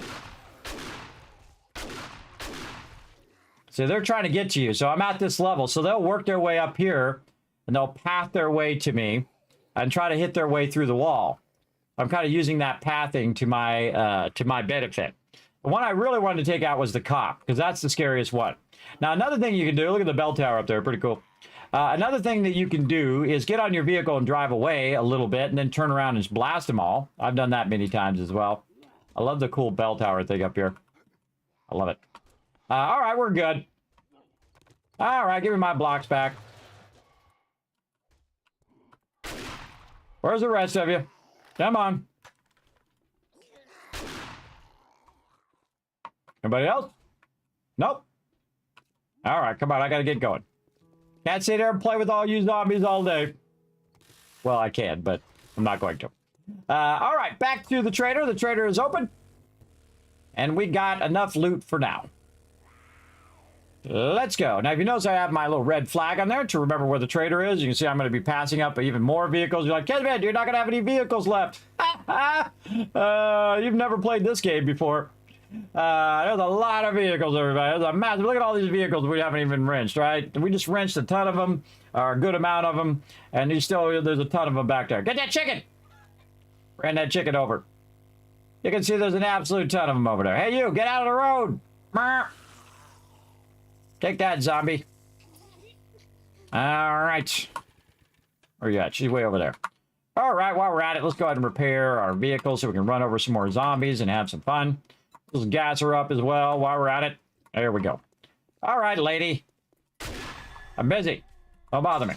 S3: See, they're trying to get to you. So I'm at this level. So they'll work their way up here and they'll path their way to me and try to hit their way through the wall. I'm kind of using that pathing to my benefit. The one I really wanted to take out was the cop, because that's the scariest one. Now, another thing you can do, look at the bell tower up there, pretty cool. Another thing that you can do is get on your vehicle and drive away a little bit and then turn around and just blast them all. I've done that many times as well. I love the cool bell tower thing up here. I love it. All right, we're good. All right, give me my blocks back. Where's the rest of you? Come on. Anybody else? Nope. All right, come on. I got to get going. Can't sit there and play with all you zombies all day. Well, I can, but I'm not going to. All right, back to the trader. The trader is open. And we got enough loot for now. Let's go. Now, if you notice, I have my little red flag on there to remember where the trader is. You can see I'm going to be passing up even more vehicles. You're like, Kismet, you're not going to have any vehicles left. You've never played this game before. There's a lot of vehicles, everybody. There's a massive. Look at all these vehicles we haven't even wrenched, right? We just wrenched a ton of them, or a good amount of them, and there's a ton of them back there. Get that chicken! Ran that chicken over. You can see there's an absolute ton of them over there. Hey, you, get out of the road! Take that, zombie. All right. Where you at? She's way over there. All right, while we're at it, let's go ahead and repair our vehicle so we can run over some more zombies and have some fun. Those gas are up as well while we're at it. There we go. All right, lady. I'm busy. Don't bother me.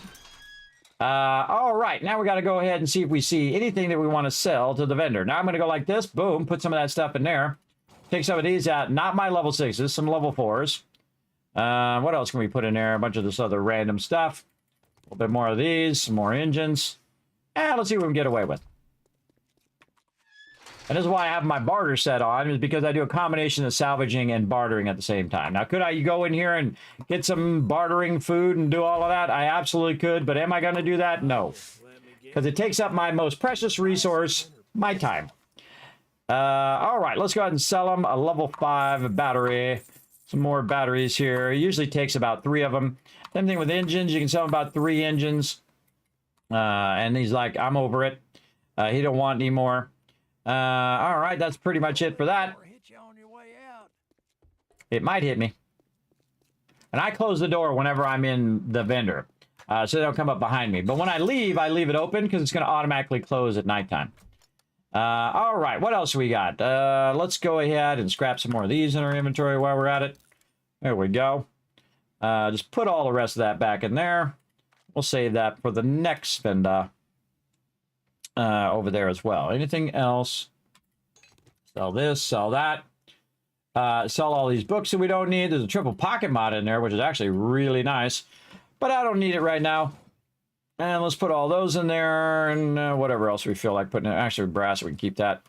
S3: All right, now we got to go ahead and see if we see anything that we want to sell to the vendor. Now I'm going to go like this. Boom, put some of that stuff in there. Take some of these out. Not my level 6s, some level 4s. What else can we put in there? A bunch of this other random stuff. A little bit more of these, some more engines. And let's see what we can get away with. And this is why I have my barter set on, is because I do a combination of salvaging and bartering at the same time. Now, could I go in here and get some bartering food and do all of that? I absolutely could, but am I going to do that? No. Because it takes up my most precious resource, my time. All right, let's go ahead and sell them a level 5 battery. Some more batteries here. It usually takes about 3 of them. Same thing with engines. You can sell about 3 engines. And he's like, I'm over it. He don't want any more. All right, that's pretty much it for that.
S4: Or hit you on your way out.
S3: It might hit me. And I close the door whenever I'm in the vendor, so they don't come up behind me. But when I leave it open because it's going to automatically close at nighttime. All right, what else we got? Let's go ahead and scrap some more of these in our inventory while we're at it. There we go. Just put all the rest of that back in there. We'll save that for the next vendor over there as well. Anything else? Sell this, sell that. Sell all these books that we don't need. There's a triple pocket mod in there, which is actually really nice. But I don't need it right now. And let's put all those in there and whatever else we feel like putting in. Actually, brass, we can keep that.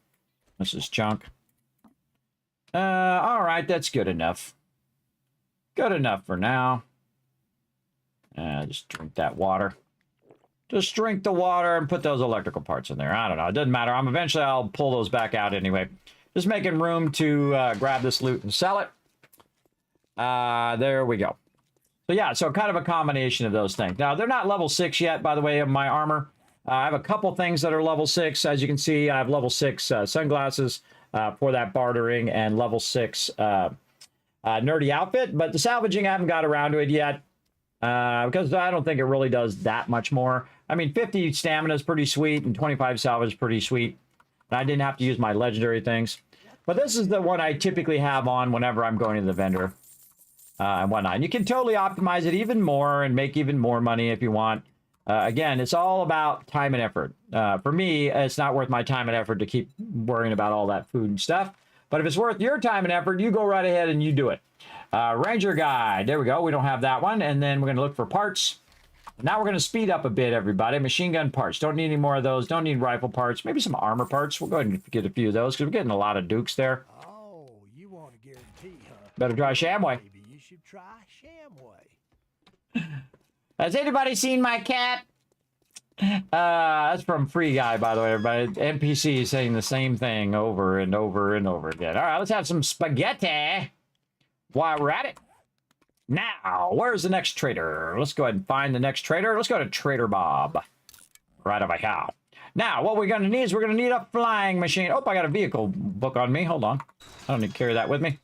S3: This is junk. All right, that's good enough. Good enough for now. Just drink that water. Just drink the water and put those electrical parts in there. I don't know. It doesn't matter. Eventually, I'll pull those back out anyway. Just making room to grab this loot and sell it. There we go. So yeah, so kind of a combination of those things. Now, they're not level 6 yet, by the way, of my armor. I have a couple things that are level 6. As you can see, I have level 6 sunglasses for that bartering and level 6 nerdy outfit. But the salvaging, I haven't got around to it yet because I don't think it really does that much more. I mean, 50 stamina is pretty sweet and 25 salvage is pretty sweet. And I didn't have to use my legendary things. But this is the one I typically have on whenever I'm going to the vendor. And whatnot. And you can totally optimize it even more and make even more money if you want. Again, it's all about time and effort. For me, it's not worth my time and effort to keep worrying about all that food and stuff. But if it's worth your time and effort, you go right ahead and you do it. Ranger Guide. There we go. We don't have that one. And then we're going to look for parts. Now we're going to speed up a bit, everybody. Machine gun parts. Don't need any more of those. Don't need rifle parts. Maybe some armor parts. We'll go ahead and get a few of those because we're getting a lot of dukes there.
S4: Oh, you want to guarantee, huh?
S3: Better try Shamway.
S4: Maybe you should try Shamway.
S3: Has anybody seen my cat? That's from Free Guy, by the way, everybody. NPC is saying the same thing over and over and over again. All right, let's have some spaghetti while we're at it. Now, where's the next trader? Let's go ahead and find the next trader. Let's go to Trader Bob. Right over here. Now, what we're going to need is we're going to need a flying machine. Oh, I got a vehicle book on me. Hold on. I don't need to carry that with me.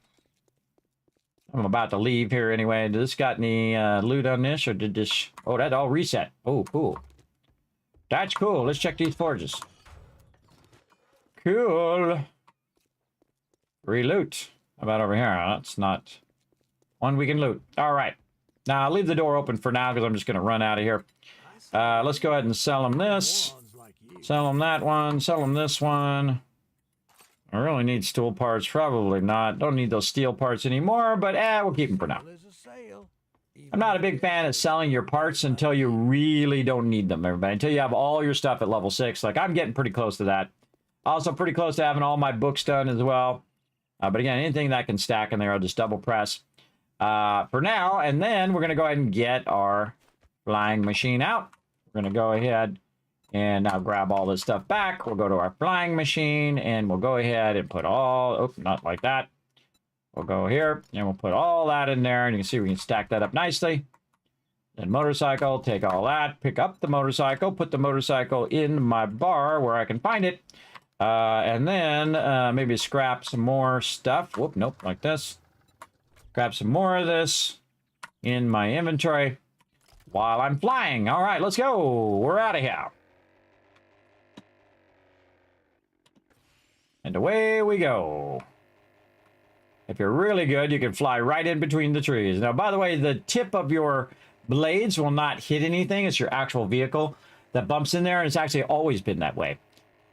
S3: I'm about to leave here anyway. Does this got any loot on this, or did this... Oh, that all reset. Oh, cool. That's cool. Let's check these forges. Cool. Free loot. How about over here? That's not one we can loot. All right. Now, I'll leave the door open for now because I'm just going to run out of here. Let's go ahead and sell them this. Sell them that one. Sell them this one. I really need steel parts. Probably not. Don't need those steel parts anymore, but we'll keep them for now. I'm not a big fan of selling your parts until you really don't need them, everybody. Until you have all your stuff at level 6. Like, I'm getting pretty close to that. Also, pretty close to having all my books done as well. But again, anything that can stack in there, I'll just double press for now. And then we're going to go ahead and get our flying machine out. We're going to go ahead and now grab all this stuff back. We'll go to our flying machine and we'll go ahead and put all... Oh, not like that. We'll go here and we'll put all that in there. And you can see we can stack that up nicely. Then motorcycle, take all that, pick up the motorcycle, put the motorcycle in my bar where I can find it. And then maybe scrap some more stuff. Whoop, nope, like this. Grab some more of this in my inventory while I'm flying. All right, let's go. We're out of here. And away we go. If you're really good, you can fly right in between the trees. Now, by the way, the tip of your blades will not hit anything. It's your actual vehicle that bumps in there, and it's actually always been that way.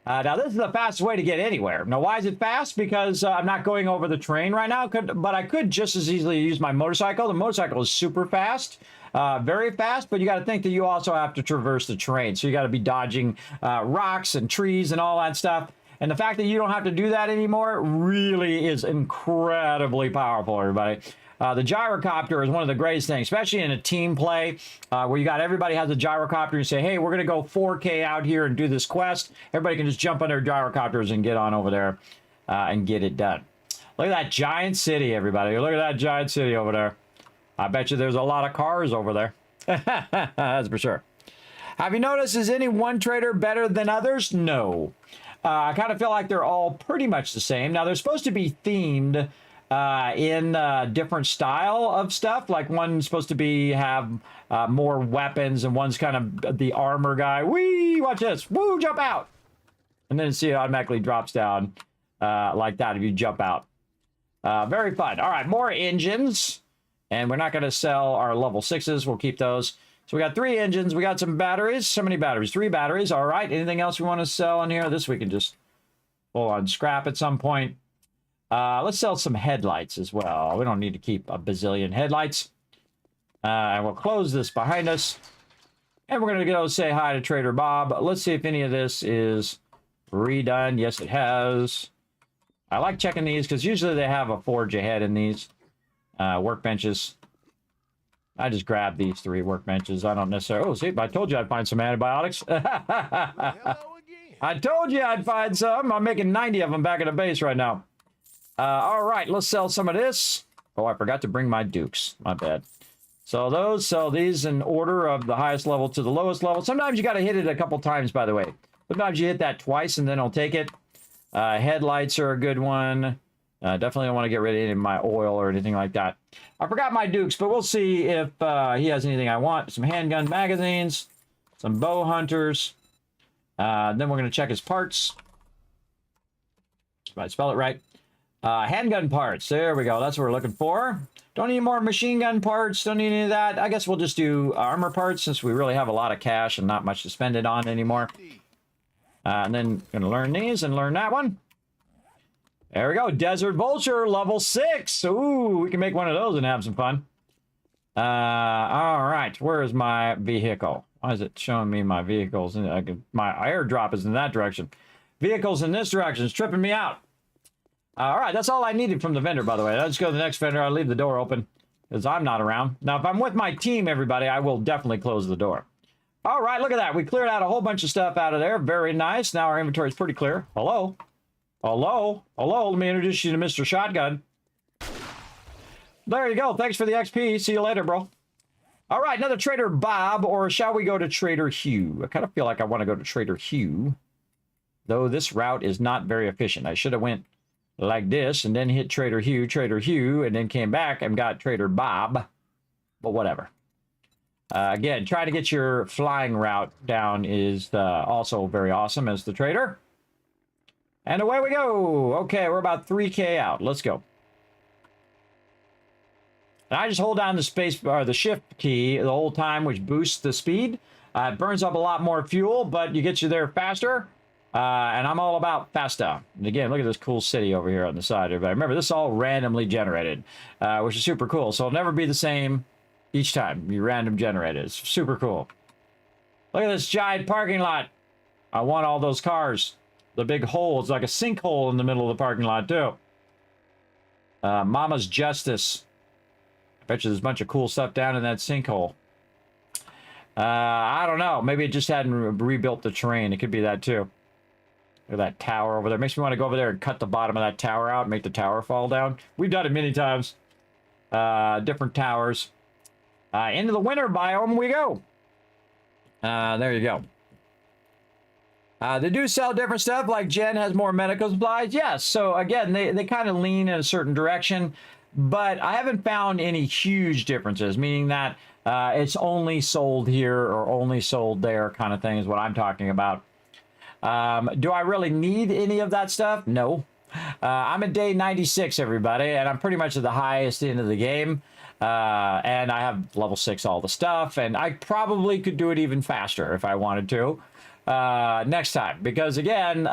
S3: Now, this is the fastest way to get anywhere. Now, why is it fast? Because I'm not going over the terrain right now, but I could just as easily use my motorcycle. The motorcycle is super fast, very fast, but you got to think that you also have to traverse the terrain. So you got to be dodging rocks and trees and all that stuff. And the fact that you don't have to do that anymore really is incredibly powerful, everybody. The gyrocopter is one of the greatest things, especially in a team play where you got everybody has a gyrocopter and say, hey, we're going to go 4K out here and do this quest. Everybody can just jump on their gyrocopters and get on over there and get it done. Look at that giant city, everybody. Look at that giant city over there. I bet you there's a lot of cars over there. That's for sure. Have you noticed, is any one trader better than others? No. I kind of feel like they're all pretty much the same. Now, they're supposed to be themed in different style of stuff. Like one's supposed to be have more weapons, and one's kind of the armor guy. Whee! Watch this. Woo! Jump out! And then see it automatically drops down like that if you jump out. Very fun. All right, more engines. And we're not going to sell our level 6s. We'll keep those. So we got 3 engines. We got some batteries. How many batteries? 3 batteries. All right. Anything else we want to sell in here? This we can just pull on scrap at some point. Let's sell some headlights as well. We don't need to keep a bazillion headlights. And we'll close this behind us. And we're going to go say hi to Trader Bob. Let's see if any of this is redone. Yes, it has. I like checking these because usually they have a forge ahead in these workbenches. I just grabbed these 3 workbenches. I don't necessarily... Oh, see, I told you I'd find some antibiotics.
S4: Hello again.
S3: I told you I'd find some. I'm making 90 of them back at the base right now. All right, let's sell some of this. Oh, I forgot to bring my dukes. My bad. So sell these in order of the highest level to the lowest level. Sometimes you got to hit it a couple times, by the way. Sometimes you hit that twice and then it'll take it. Headlights are a good one. Definitely don't want to get rid of any of my oil or anything like that. I forgot my dukes, but we'll see if he has anything I want. Some handgun magazines, some bow hunters. Then we're going to check his parts. If I spell it right. Handgun parts. There we go. That's what we're looking for. Don't need more machine gun parts. Don't need any of that. I guess we'll just do armor parts since we really have a lot of cash and not much to spend it on anymore. And then going to learn these and learn that one. There we go. Desert Vulture, level 6. Ooh, we can make one of those and have some fun. All right. Where is my vehicle? Why is it showing me my vehicles? My airdrop is in that direction. Vehicles in this direction is tripping me out. All right. That's all I needed from the vendor, by the way. Let's go to the next vendor. I'll leave the door open because I'm not around. Now, if I'm with my team, everybody, I will definitely close the door. All right. Look at that. We cleared out a whole bunch of stuff out of there. Very nice. Now our inventory is pretty clear. Hello. Hello? Hello? Let me introduce you to Mr. Shotgun. There you go. Thanks for the XP. See you later, bro. All right, another Trader Bob, or shall we go to Trader Hugh? I kind of feel like I want to go to Trader Hugh, though this route is not very efficient. I should have went like this and then hit Trader Hugh, and then came back and got Trader Bob, but whatever. Again, trying to get your flying route down is also very awesome as the trader. And away we go. Okay, we're about 3K out. Let's go. And I just hold down the space or the shift key the whole time, which boosts the speed. It burns up a lot more fuel, but you get you there faster. And I'm all about faster. And again, look at this cool city over here on the side. Everybody, remember, this is all randomly generated, which is super cool. So it'll never be the same each time you random generate it. It's super cool. Look at this giant parking lot. I want all those cars. The big hole. It's like a sinkhole in the middle of the parking lot, too. Mama's Justice. I bet you there's a bunch of cool stuff down in that sinkhole. I don't know. Maybe it just hadn't rebuilt the terrain. It could be that, too. Look at that tower over there. Makes me want to go over there and cut the bottom of that tower out and make the tower fall down. We've done it many times. Different towers. Into the winter biome we go. There you go. They do sell different stuff, like Jen has more medical supplies. Yes, so again, they kind of lean in a certain direction, but I haven't found any huge differences, meaning that it's only sold here or only sold there kind of thing is what I'm talking about. Do I really need any of that stuff? No. I'm at day 96, everybody, and I'm pretty much at the highest end of the game. And I have level 6 all the stuff, and I probably could do it even faster if I wanted to. Next time, because again,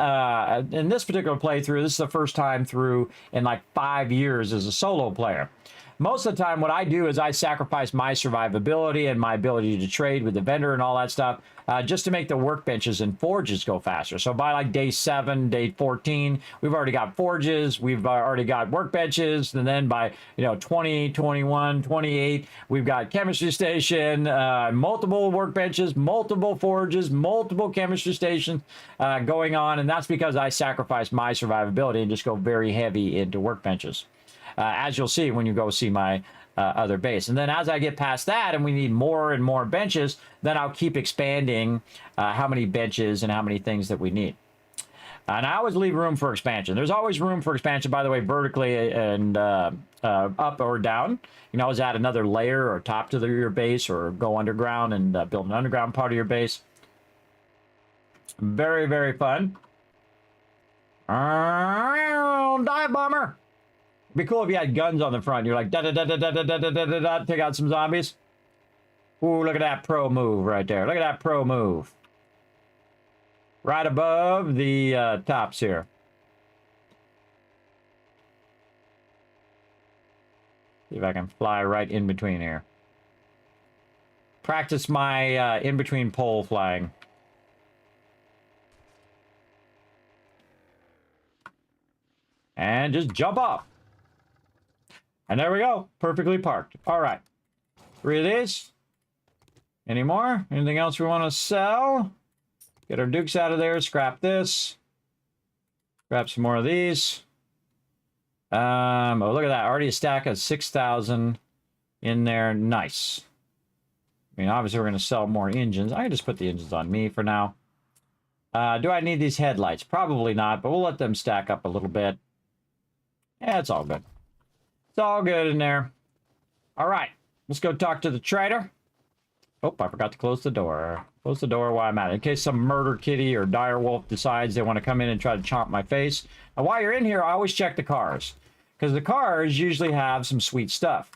S3: in this particular playthrough, this is the first time through in like 5 years as a solo player. Most of the time, what I do is I sacrifice my survivability and my ability to trade with the vendor and all that stuff just to make the workbenches and forges go faster. So by like day 7, day 14, we've already got forges, we've already got workbenches, and then by 20, 21, 28, we've got chemistry station, multiple workbenches, multiple forges, multiple chemistry stations going on, and that's because I sacrifice my survivability and just go very heavy into workbenches. As you'll see when you go see my other base. And then as I get past that and we need more and more benches, then I'll keep expanding how many benches and how many things that we need. And I always leave room for expansion. There's always room for expansion, by the way, vertically and up or down. You can always add another layer or top to your base, or go underground and build an underground part of your base. Very, very fun. Dive bomber. It'd be cool if you had guns on the front. You're like, da da da da da da da da da da, take out some zombies. Ooh, look at that pro move right there. Look at that pro move. Right above the tops here. See if I can fly right in between here. Practice my in-between pole flying. And just jump off. And there we go. Perfectly parked. All right. 3 of these. Any more? Anything else we want to sell? Get our dukes out of there. Scrap this. Grab some more of these. Oh, look at that. Already a stack of 6,000 in there. Nice. I mean, obviously, we're going to sell more engines. I can just put the engines on me for now. Do I need these headlights? Probably not, but we'll let them stack up a little bit. Yeah, it's all good. It's all good in there. All right. Let's go talk to the trader. Oh, I forgot to close the door. Close the door while I'm at it, in case some murder kitty or direwolf decides they want to come in and try to chomp my face. Now, while you're in here, I always check the cars, because the cars usually have some sweet stuff.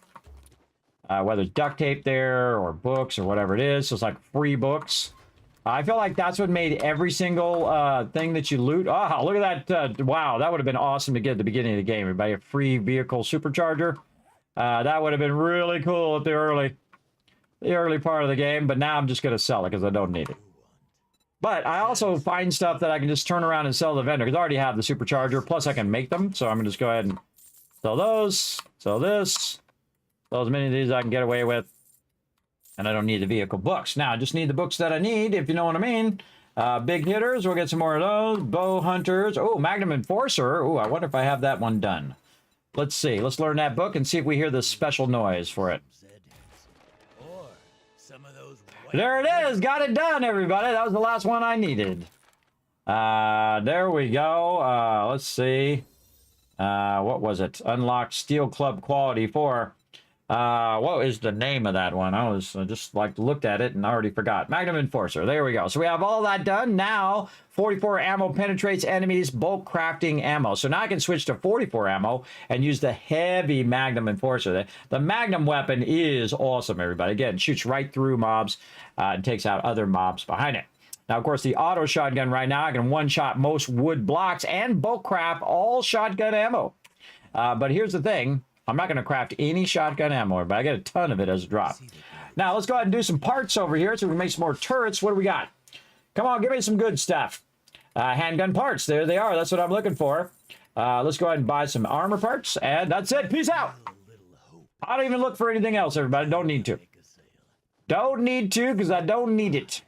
S3: Whether it's duct tape there or books or whatever it is. So it's like free books. I feel like that's what made every single thing that you loot. Oh, look at that. Wow, that would have been awesome to get at the beginning of the game. Everybody, a free vehicle supercharger. That would have been really cool at the early part of the game, but now I'm just going to sell it because I don't need it. But I also find stuff that I can just turn around and sell to the vendor, because I already have the supercharger, plus I can make them. So I'm going to just go ahead and sell those, sell this, sell as many of these as I can get away with. And I don't need the vehicle books. Now, I just need the books that I need, if you know what I mean. Big hitters, we'll get some more of those. Bow hunters. Oh, Magnum Enforcer. Oh, I wonder if I have that one done. Let's see. Let's learn that book and see if we hear the special noise for it. There it is. Got it done, everybody. That was the last one I needed. There we go. Let's see. What was it? Unlocked Steel Club Quality 4. What is the name of that one? I just looked at it and I already forgot. Magnum Enforcer. There we go. So we have all that done. Now, 44 ammo penetrates enemies, bulk crafting ammo. So now I can switch to 44 ammo and use the heavy Magnum Enforcer. The Magnum weapon is awesome, everybody. Again, it shoots right through mobs and takes out other mobs behind it. Now, of course, the auto shotgun right now, I can one-shot most wood blocks and bulk craft all shotgun ammo. But here's the thing. I'm not going to craft any shotgun ammo, but I get a ton of it as a drop. Now, let's go ahead and do some parts over here so we can make some more turrets. What do we got? Come on, give me some good stuff. Handgun parts. There they are. That's what I'm looking for. Let's go ahead and buy some armor parts, and that's it. Peace out. I don't even look for anything else, everybody. Don't need to. Don't need to, because I don't need it.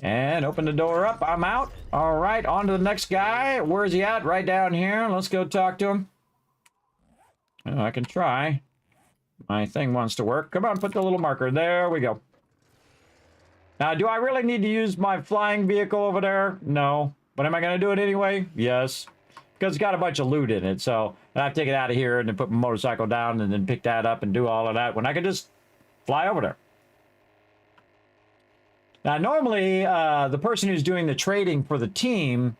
S3: And open the door up. I'm out. All right, on to the next guy. Where is he at? Right down here. Let's go talk to him. Oh, I can try. My thing wants to work. Come on, put the little marker. There we go. Now, do I really need to use my flying vehicle over there? No. But am I going to do it anyway? Yes. Because it's got a bunch of loot in it. So I have to take it out of here and then put my motorcycle down and then pick that up and do all of that when I can just fly over there. Now, normally, the person who's doing the trading for the team,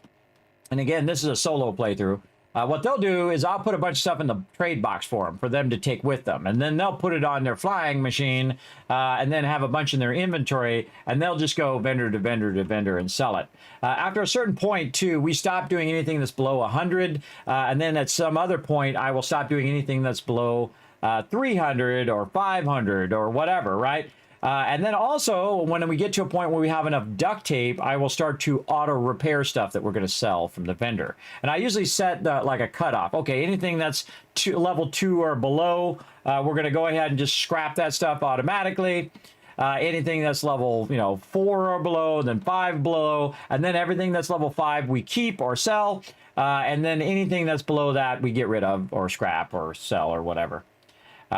S3: and again, this is a solo playthrough, what they'll do is I'll put a bunch of stuff in the trade box for them to take with them. And then they'll put it on their flying machine and then have a bunch in their inventory. And they'll just go vendor to vendor to vendor and sell it. After a certain point, too, we stop doing anything that's below 100. And then at some other point, I will stop doing anything that's below 300 or 500 or whatever, right? And then also, when we get to a point where we have enough duct tape, I will start to auto-repair stuff that we're going to sell from the vendor. And I usually set like a cutoff. Okay, anything that's level 2 or below, we're going to go ahead and just scrap that stuff automatically. Anything that's level 4 or below, then 5 below, and then everything that's level 5 we keep or sell. And then anything that's below that we get rid of or scrap or sell or whatever.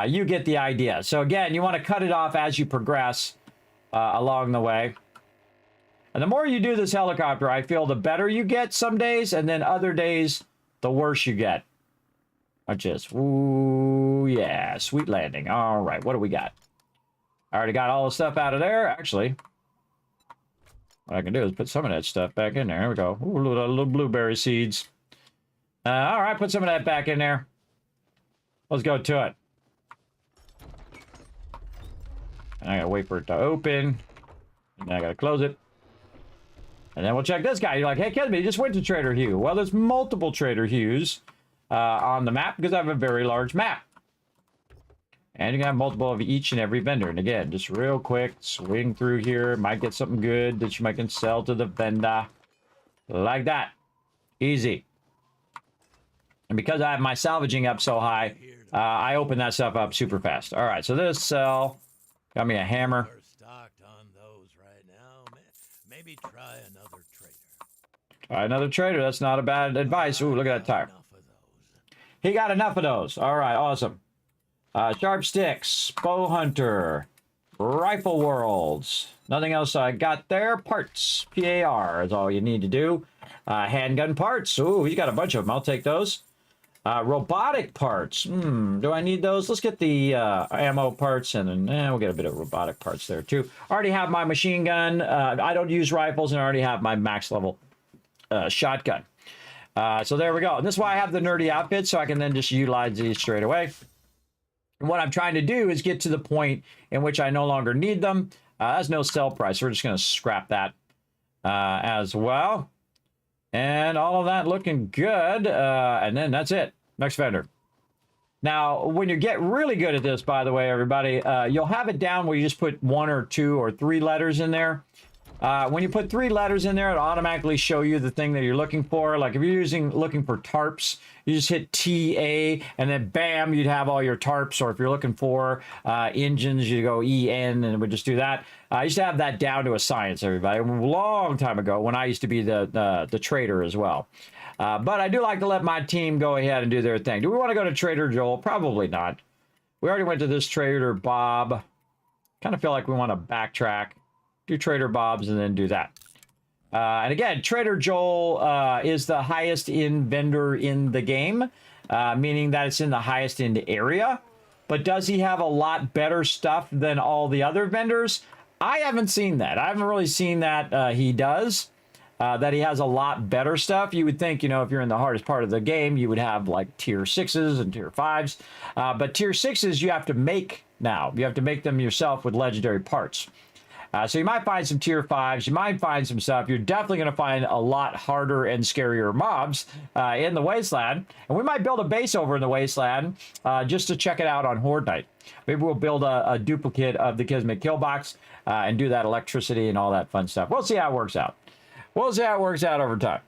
S3: You get the idea. So again, you want to cut it off as you progress along the way. And the more you do this helicopter, I feel the better you get some days, and then other days, the worse you get. Watch this. Ooh, yeah, sweet landing. All right, what do we got? I already got all the stuff out of there. Actually, what I can do is put some of that stuff back in there. There we go. Ooh, little blueberry seeds. All right, put some of that back in there. Let's go to it. And I gotta wait for it to open. And then I gotta close it. And then we'll check this guy. You're like, hey, Kismet, you just went to Trader Hugh. Well, there's multiple Trader Hughs on the map because I have a very large map. And you can have multiple of each and every vendor. And again, just real quick, swing through here. Might get something good that you might can sell to the vendor. Like that. Easy. And because I have my salvaging up so high, I open that stuff up super fast. All right, so this sell. Got me a hammer.
S4: We're stocked on those right now. Maybe try another trader.
S3: Try another trader. That's not a bad advice. Ooh, look at that tire.
S4: Enough of those.
S3: He got enough of those. All right, awesome. Sharp sticks, bow hunter, rifle worlds. Nothing else I got there. Parts, PAR is all you need to do. Handgun parts. Ooh, he's got a bunch of them. I'll take those. Robotic parts. Do I need those? Let's get the ammo parts, and then we'll get a bit of robotic parts there too. I already have my machine gun. I don't use rifles, and I already have my max level shotgun. So there we go. And this is why I have the nerdy outfit, so I can then just utilize these straight away. And what I'm trying to do is get to the point in which I no longer need them. That's no sell price. We're just going to scrap that as well. And all of that looking good. And then that's it. Next vendor. Now, when you get really good at this, by the way, everybody, you'll have it down where you just put 1 or 2 or 3 letters in there. When you put 3 letters in there, it'll automatically show you the thing that you're looking for. Like if you're looking for tarps, you just hit TA, and then bam, you'd have all your tarps. Or if you're looking for engines, you go EN, and it would just do that. I used to have that down to a science, everybody, a long time ago when I used to be the trader as well. But I do like to let my team go ahead and do their thing. Do we want to go to Trader Joel? Probably not. We already went to this Trader Bob. Kind of feel like we want to backtrack. Do Trader Bob's and then do that. And again, Trader Joel is the highest in vendor in the game, meaning that it's in the highest end area. But does he have a lot better stuff than all the other vendors? I haven't seen that. I haven't really seen that he does, that he has a lot better stuff. You would think, you know, if you're in the hardest part of the game, you would have like tier 6s and tier 5s. But tier 6s you have to make now. You have to make them yourself with legendary parts. So you might find some tier 5s, you might find some stuff. You're definitely going to find a lot harder and scarier mobs in the Wasteland. And we might build a base over in the Wasteland just to check it out on Horde Night. Maybe we'll build a duplicate of the Kismet kill box and do that electricity and all that fun stuff. We'll see how it works out. We'll see how it works out over time.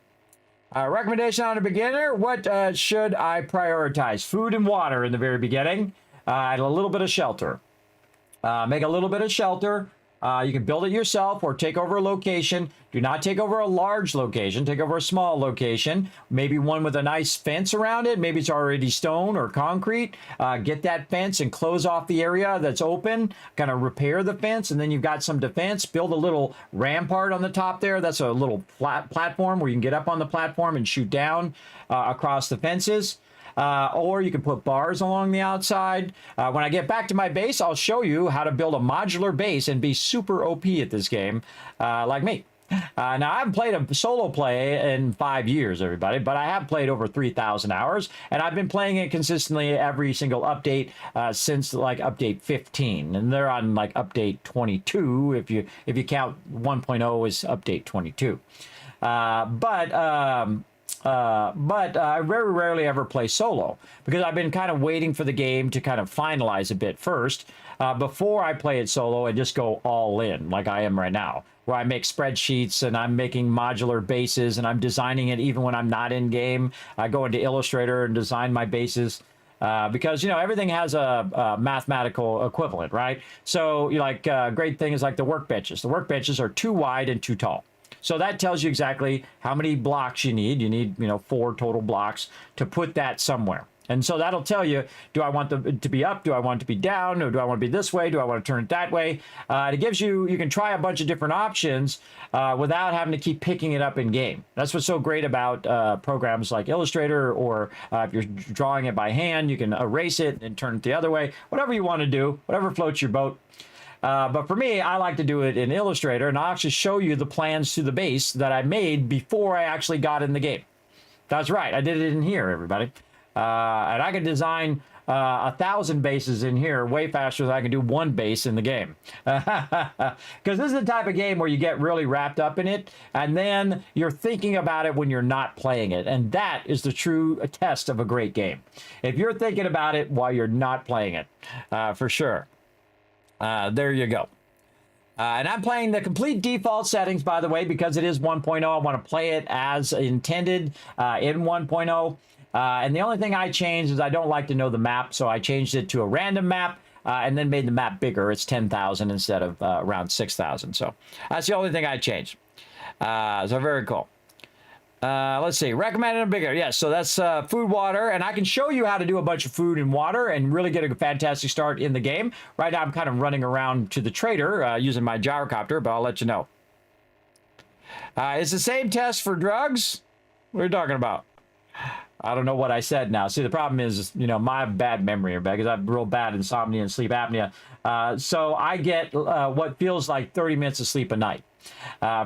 S3: Recommendation on a beginner, what should I prioritize? Food and water in the very beginning, and a little bit of shelter. Make a little bit of shelter. You can build it yourself or take over a location. Do not take over a large location. Take over a small location. Maybe one with a nice fence around it. Maybe it's already stone or concrete. Get that fence and close off the area that's open. Kind of repair the fence, and then you've got some defense. Build a little rampart on the top there. That's a little flat platform where you can get up on the platform and shoot down across the fences. Or you can put bars along the outside. When I get back to my base, I'll show you how to build a modular base and be super OP at this game, like me. Now, I haven't played a solo play in 5 years, everybody, but I have played over 3,000 hours, and I've been playing it consistently every single update since like update 15, and they're on like update 22 if you count 1.0 as update 22. But I very rarely ever play solo because I've been kind of waiting for the game to kind of finalize a bit first before I play it solo and just go all in like I am right now, where I make spreadsheets and I'm making modular bases and I'm designing it even when I'm not in game. I go into Illustrator and design my bases. Because, you know, everything has a mathematical equivalent, right? So, you like great thing is like the workbenches. The workbenches are too wide and too tall. So that tells you exactly how many blocks you need. You need, you know, 4 total blocks to put that somewhere. And so that'll tell you, do I want it to be up? Do I want it to be down? Or do I want to be this way? Do I want to turn it that way? It gives you can try a bunch of different options without having to keep picking it up in game. That's what's so great about programs like Illustrator, or if you're drawing it by hand, you can erase it and turn it the other way. Whatever you want to do, whatever floats your boat. But for me, I like to do it in Illustrator, and I'll actually show you the plans to the base that I made before I actually got in the game. That's right, I did it in here, everybody. And I can design 1,000 bases in here way faster than I can do one base in the game. Because this is the type of game where you get really wrapped up in it, and then you're thinking about it when you're not playing it. And that is the true test of a great game. If you're thinking about it while you're not playing it, for sure. There you go. And I'm playing the complete default settings, by the way, because it is 1.0. I want to play it as intended in 1.0. And the only thing I changed is I don't like to know the map, so I changed it to a random map and then made the map bigger. It's 10,000 instead of around 6,000. So that's the only thing I changed. So very cool. Let's see. Recommended and bigger. Yes, so that's food, water, and I can show you how to do a bunch of food and water and really get a fantastic start in the game. Right now I'm kind of running around to the trader using my gyrocopter, but I'll let you know. It's the same test for drugs? What are you talking about? I don't know what I said now. See, the problem is, my bad memory, because I have real bad insomnia and sleep apnea. So I get what feels like 30 minutes of sleep a night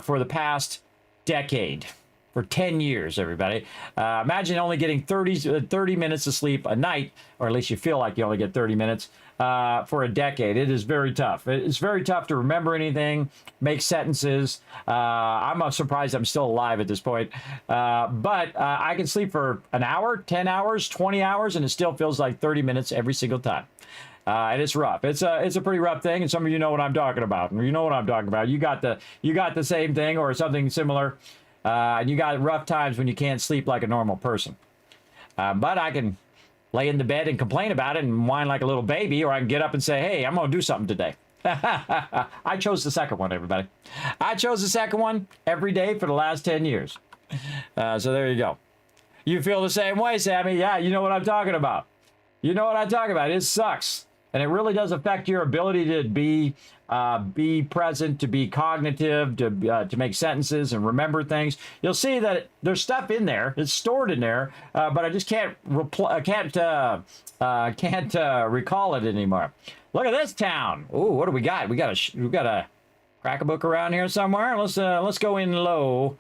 S3: for the past decade. For 10 years, everybody. Imagine only getting 30 minutes of sleep a night, or at least you feel like you only get 30 minutes for a decade. It is very tough. It's very tough to remember anything, make sentences. I'm surprised I'm still alive at this point. But I can sleep for an hour, 10 hours, 20 hours, and it still feels like 30 minutes every single time. And it's rough. It's a pretty rough thing, and some of you know what I'm talking about. You know what I'm talking about. You got the same thing or something similar. And you got rough times when you can't sleep like a normal person. But I can lay in the bed and complain about it and whine like a little baby, or I can get up and say, hey, I'm going to do something today. I chose the second one, everybody. I chose the second one every day for the last 10 years. So there you go. You feel the same way, Sammy? Yeah, you know what I'm talking about. You know what I'm talking about. It sucks. And it really does affect your ability to be present, to be cognitive, to make sentences and remember things. You'll see that there's stuff in there. It's stored in there, but I just can't recall it anymore. Look at this town. Ooh, what do we got? We got a crack-a-book around here somewhere. Let's go in low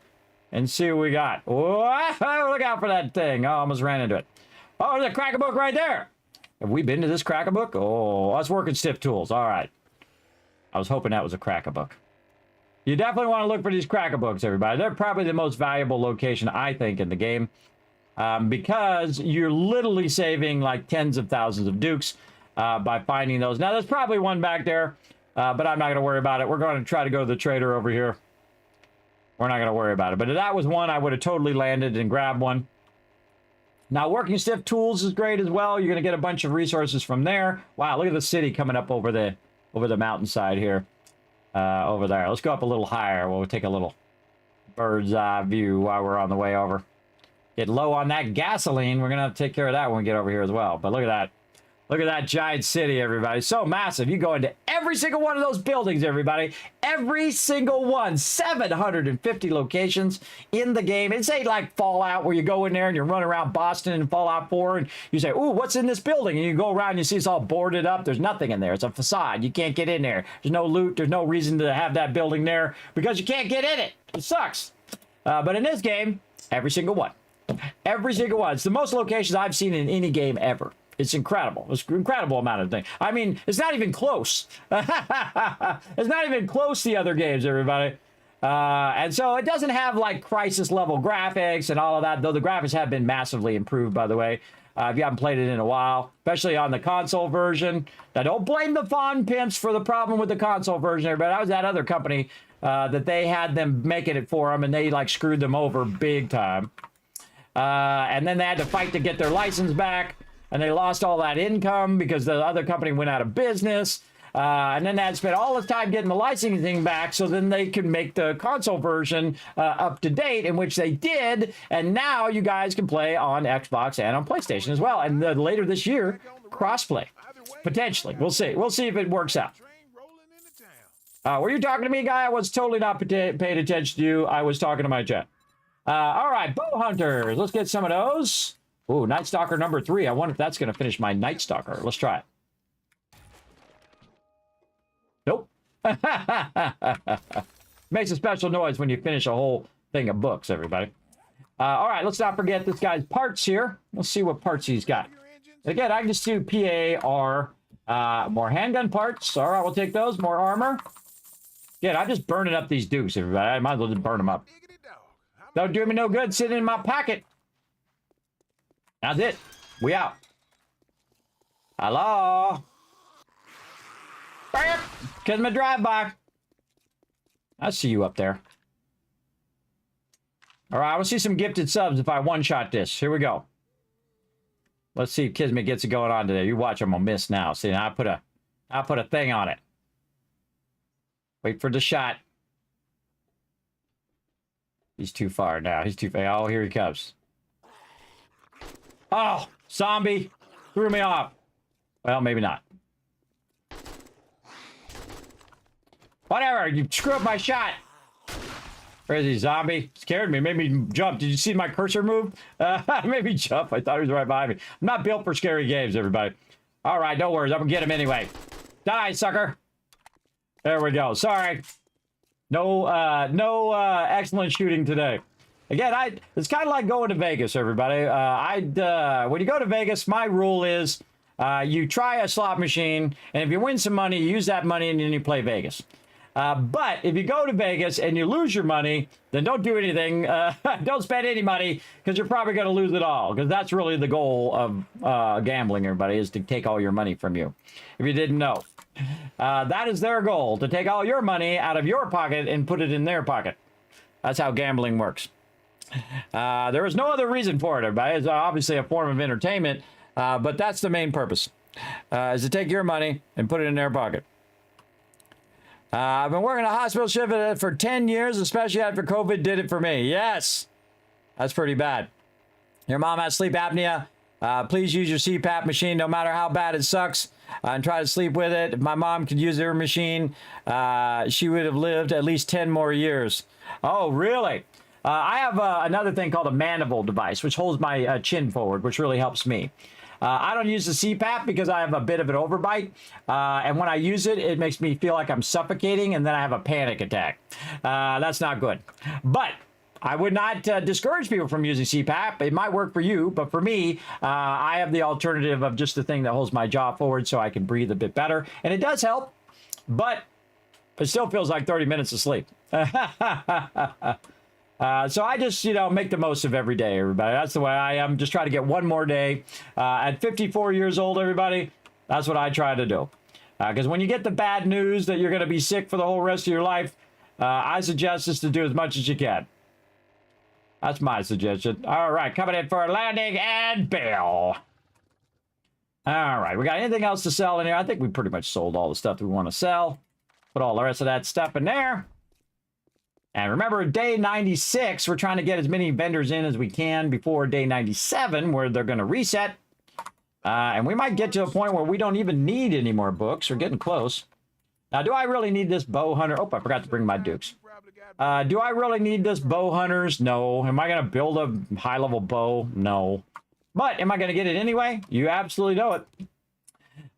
S3: and see what we got. Whoa, look out for that thing. Oh, I almost ran into it. Oh, there's a crack-a-book right there. Have we been to this crack-a-book? Oh, us working stiff tools. All right. I was hoping that was a crack-a-book. You definitely want to look for these crack-a-books, everybody. They're probably the most valuable location, I think, in the game. Because you're literally saving like tens of thousands of dukes by finding those. Now, there's probably one back there, but I'm not going to worry about it. We're going to try to go to the trader over here. We're not going to worry about it. But if that was one, I would have totally landed and grabbed one. Now, working stiff tools is great as well. You're going to get a bunch of resources from there. Wow, look at the city coming up over the mountainside here. Over there. Let's go up a little higher. We'll take a little bird's eye view while we're on the way over. Get low on that gasoline. We're going to have to take care of that when we get over here as well. But look at that. Look at that giant city, everybody. So massive. You go into every single one of those buildings, everybody. Every single one. 750 locations in the game. It's like Fallout, where you go in there and you run around Boston and Fallout 4 and you say, ooh, what's in this building? And you go around and you see it's all boarded up. There's nothing in there. It's a facade. You can't get in there. There's no loot. There's no reason to have that building there because you can't get in it. It sucks. But in this game, every single one. Every single one. It's the most locations I've seen in any game ever. It's incredible. It's an incredible amount of things. I mean, it's not even close. It's not even close to the other games, everybody. And so it doesn't have like crisis level graphics and all of that, though the graphics have been massively improved, by the way. If you haven't played it in a while, especially on the console version. Now, don't blame the Fawn Pimps for the problem with the console version, everybody. That was that other company that they had them making it for them, and they like screwed them over big time. And then they had to fight to get their license back. And they lost all that income because the other company went out of business. And then they had to spend all this time getting the licensing back so then they could make the console version up to date, in which they did. And now you guys can play on Xbox and on PlayStation as well. And later this year, crossplay. Potentially. We'll see. We'll see if it works out. Were you talking to me, guy? I was totally not paying attention to you. I was talking to my chat. All right, bow hunters. Let's get some of those. Ooh, Night Stalker number 3. I wonder if that's going to finish my Night Stalker. Let's try it. Nope. Makes a special noise when you finish a whole thing of books, everybody. All right, let's not forget this guy's parts here. Let's see what parts he's got. Again, I can just do PAR. More handgun parts. All right, we'll take those. More armor. Yeah, I'm just burning up these dukes, everybody. I might as well just burn them up. Don't do me no good sitting in my pocket. That's it. We out. Hello? Bam! Kismet drive-by. I see you up there. All right, I will see some gifted subs if I one-shot this. Here we go. Let's see if Kismet gets it going on today. You watch, I'm gonna miss now. See, I put a thing on it. Wait for the shot. He's too far now. He's too far. Oh, here he comes. Oh, zombie. Threw me off. Well, maybe not. Whatever. You screw up my shot. Where is he, zombie? Scared me. Made me jump. Did you see my cursor move? Made me jump. I thought he was right behind me. I'm not built for scary games, everybody. All right, no worries. I'm going to get him anyway. Die, sucker. There we go. Sorry. No excellent shooting today. Again, it's kind of like going to Vegas, everybody. When you go to Vegas, my rule is you try a slot machine, and if you win some money, you use that money, and then you play Vegas. But if you go to Vegas and you lose your money, then don't do anything. Don't spend any money, because you're probably going to lose it all, because that's really the goal of gambling, everybody, is to take all your money from you, if you didn't know. That is their goal, to take all your money out of your pocket and put it in their pocket. That's how gambling works. There is no other reason for it, everybody. It's obviously a form of entertainment, but that's the main purpose, is to take your money and put it in their pocket. I've been working a hospital shift for 10 years, especially after COVID did it for me. Yes, that's pretty bad. Your mom has sleep apnea. Please use your CPAP machine, no matter how bad it sucks, and try to sleep with it. If my mom could use her machine, she would have lived at least 10 more years. Oh, really? I have another thing called a mandible device, which holds my chin forward, which really helps me. I don't use the CPAP because I have a bit of an overbite, and when I use it, it makes me feel like I'm suffocating, and then I have a panic attack. That's not good. But I would not discourage people from using CPAP. It might work for you, but for me, I have the alternative of just the thing that holds my jaw forward so I can breathe a bit better. And it does help, but it still feels like 30 minutes of sleep. So I just, make the most of every day, everybody. That's the way I am. Just try to get one more day. At 54 years old, everybody, that's what I try to do. Because when you get the bad news that you're going to be sick for the whole rest of your life, I suggest just to do as much as you can. That's my suggestion. All right, coming in for a landing and bail. All right, we got anything else to sell in here? I think we pretty much sold all the stuff that we want to sell. Put all the rest of that stuff in there. And remember, day 96, we're trying to get as many vendors in as we can before day 97, where they're going to reset. And we might get to a point where we don't even need any more books. We're getting close. Now, do I really need this bow hunter? Oh, I forgot to bring my dukes. Do I really need this bow hunters? No. Am I going to build a high-level bow? No. But am I going to get it anyway? You absolutely know it.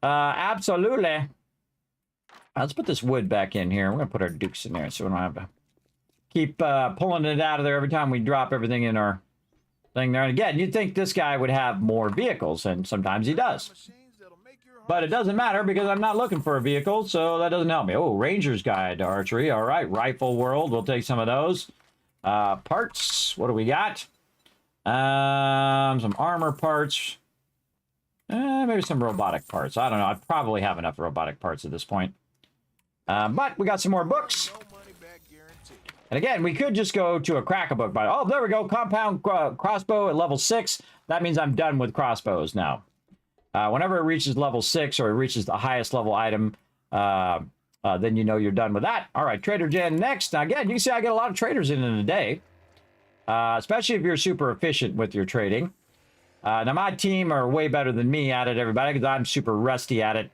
S3: Absolutely. Let's put this wood back in here. We're going to put our dukes in there so we don't have to keep pulling it out of there every time we drop everything in our thing there. And again, you'd think this guy would have more vehicles, and sometimes he does. But it doesn't matter because I'm not looking for a vehicle, so that doesn't help me. Oh, Ranger's Guide to Archery. All right, Rifle World. We'll take some of those. Parts. What do we got? Some armor parts. Maybe some robotic parts. I don't know. I probably have enough robotic parts at this point. But we got some more books. And again, we could just go to a crack-a-book. Oh, there we go. Compound crossbow at level 6. That means I'm done with crossbows now. Whenever it reaches level 6 or it reaches the highest level item, then you know you're done with that. All right, Trader Jen next. Now, again, you can see I get a lot of traders in a day, especially if you're super efficient with your trading. Now, my team are way better than me at it, everybody, because I'm super rusty at it.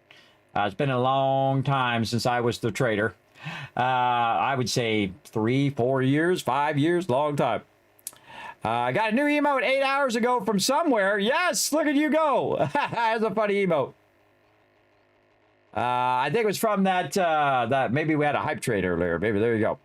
S3: It's been a long time since I was the trader. I would say 3, 4 years, 5 years, long time. I got a new emote 8 hours ago from somewhere. Yes, look at you go. That's a funny emote. I think it was from that maybe we had a hype trade earlier. Maybe there you go.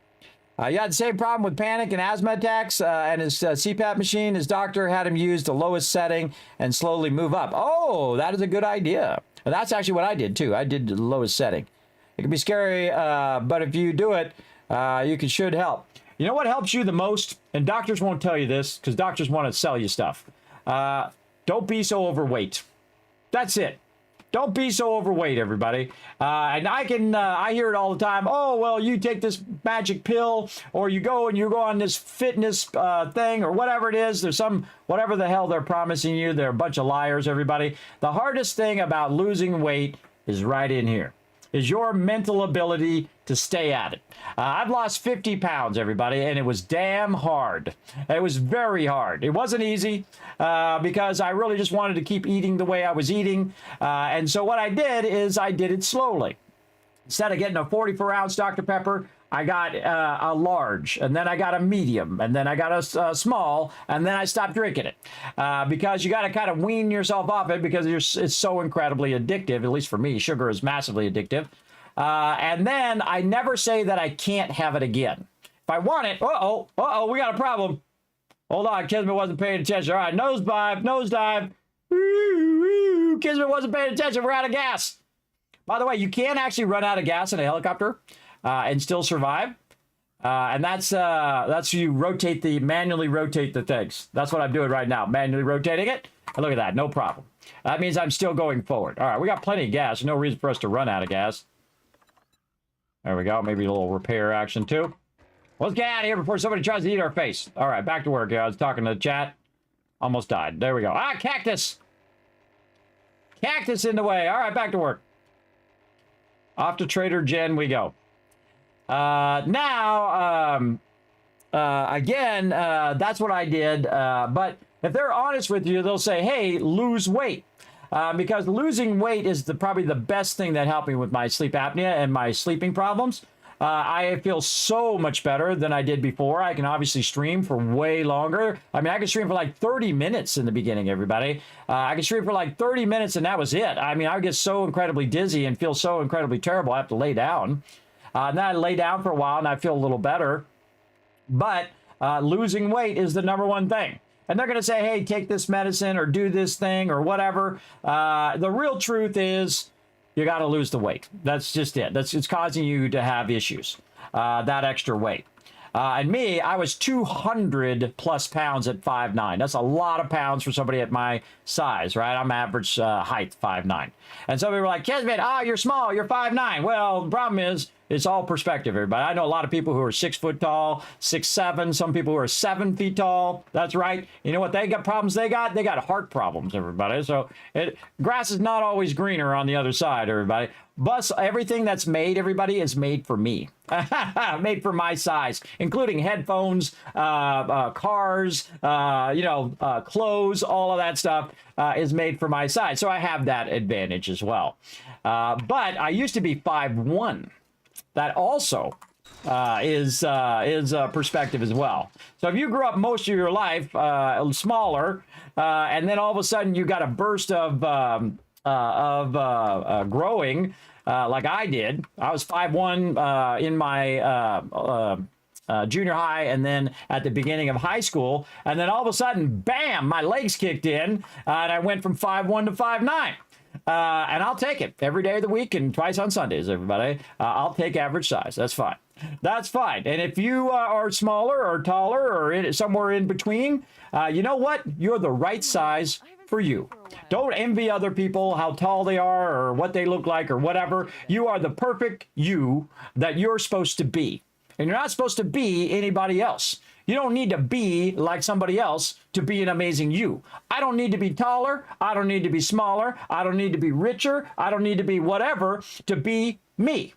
S3: You had the same problem with panic and asthma attacks and his CPAP machine. His doctor had him use the lowest setting and slowly move up. Oh, that is a good idea. And that's actually what I did too. I did the lowest setting. It can be scary, but if you do it, should help. You know what helps you the most? And doctors won't tell you this because doctors want to sell you stuff. Don't be so overweight. That's it. Don't be so overweight, everybody. And I hear it all the time. Oh, well, you take this magic pill or you go on this fitness thing or whatever it is. There's whatever the hell they're promising you. They're a bunch of liars, everybody. The hardest thing about losing weight is right in here. Is your mental ability to stay at it. I've lost 50 pounds, everybody, and it was damn hard. It was very hard. It wasn't easy because I really just wanted to keep eating the way I was eating. And so what I did is I did it slowly. Instead of getting a 44-ounce Dr. Pepper, I got a large, and then I got a medium, and then I got a small, and then I stopped drinking it because you got to kind of wean yourself off it because it's so incredibly addictive. At least for me, sugar is massively addictive. And then I never say that I can't have it again. If I want it, we got a problem. Hold on, Kismet wasn't paying attention. All right, nosedive. Kismet wasn't paying attention. We're out of gas. By the way, you can actually run out of gas in a helicopter and still survive. And that's you manually rotate the things. That's what I'm doing right now, manually rotating it. And look at that, no problem. That means I'm still going forward. All right, we got plenty of gas. No reason for us to run out of gas. There we go. Maybe a little repair action too. Let's get out of here before somebody tries to eat our face. All right, back to work here. I was talking to the chat. Almost died. There we go. Ah, cactus. Cactus in the way. All right, back to work. Off to Trader Jen we go. Again, that's what I did. But if they're honest with you, they'll say, hey, lose weight. Because losing weight is probably the best thing that helped me with my sleep apnea and my sleeping problems. I feel so much better than I did before. I can obviously stream for way longer. I mean, I could stream for like 30 minutes in the beginning, everybody. I could stream for like 30 minutes and that was it. I mean, I would get so incredibly dizzy and feel so incredibly terrible. I have to lay down. And then I lay down for a while and I feel a little better. But losing weight is the #1 thing. And they're going to say, hey, take this medicine or do this thing or whatever. The real truth is you got to lose the weight. That's just it. It's causing you to have issues, that extra weight. And me, I was 200 plus pounds at 5'9". That's a lot of pounds for somebody at my size, right? I'm average height, 5'9". And some people were like, Kismet, you're small, you're 5'9". Well, the problem is, it's all perspective, everybody. I know a lot of people who are 6 foot tall, 6'7", some people who are 7 feet tall. That's right. You know what they got problems they got? They got heart problems, everybody. So grass is not always greener on the other side, everybody. But everything that's made, everybody, is made for me. Made for my size, including headphones, cars, clothes, all of that stuff is made for my size. So I have that advantage as well. But I used to be 5'1". That also is perspective as well. So if you grew up most of your life smaller, and then all of a sudden you got a burst of growing, like I did. I was 5'1" in my junior high, and then at the beginning of high school, and then all of a sudden, bam! My legs kicked in, and I went from 5'1" to 5'9". And I'll take it every day of the week and twice on Sundays, everybody. I'll take average size. That's fine. That's fine. And if you are smaller or taller or somewhere in between, you know what? You're the right size for you. Don't envy other people, how tall they are or what they look like or whatever. You are the perfect you that you're supposed to be. And you're not supposed to be anybody else. You don't need to be like somebody else to be an amazing you. I don't need to be taller. I don't need to be smaller. I don't need to be richer. I don't need to be whatever to be Me.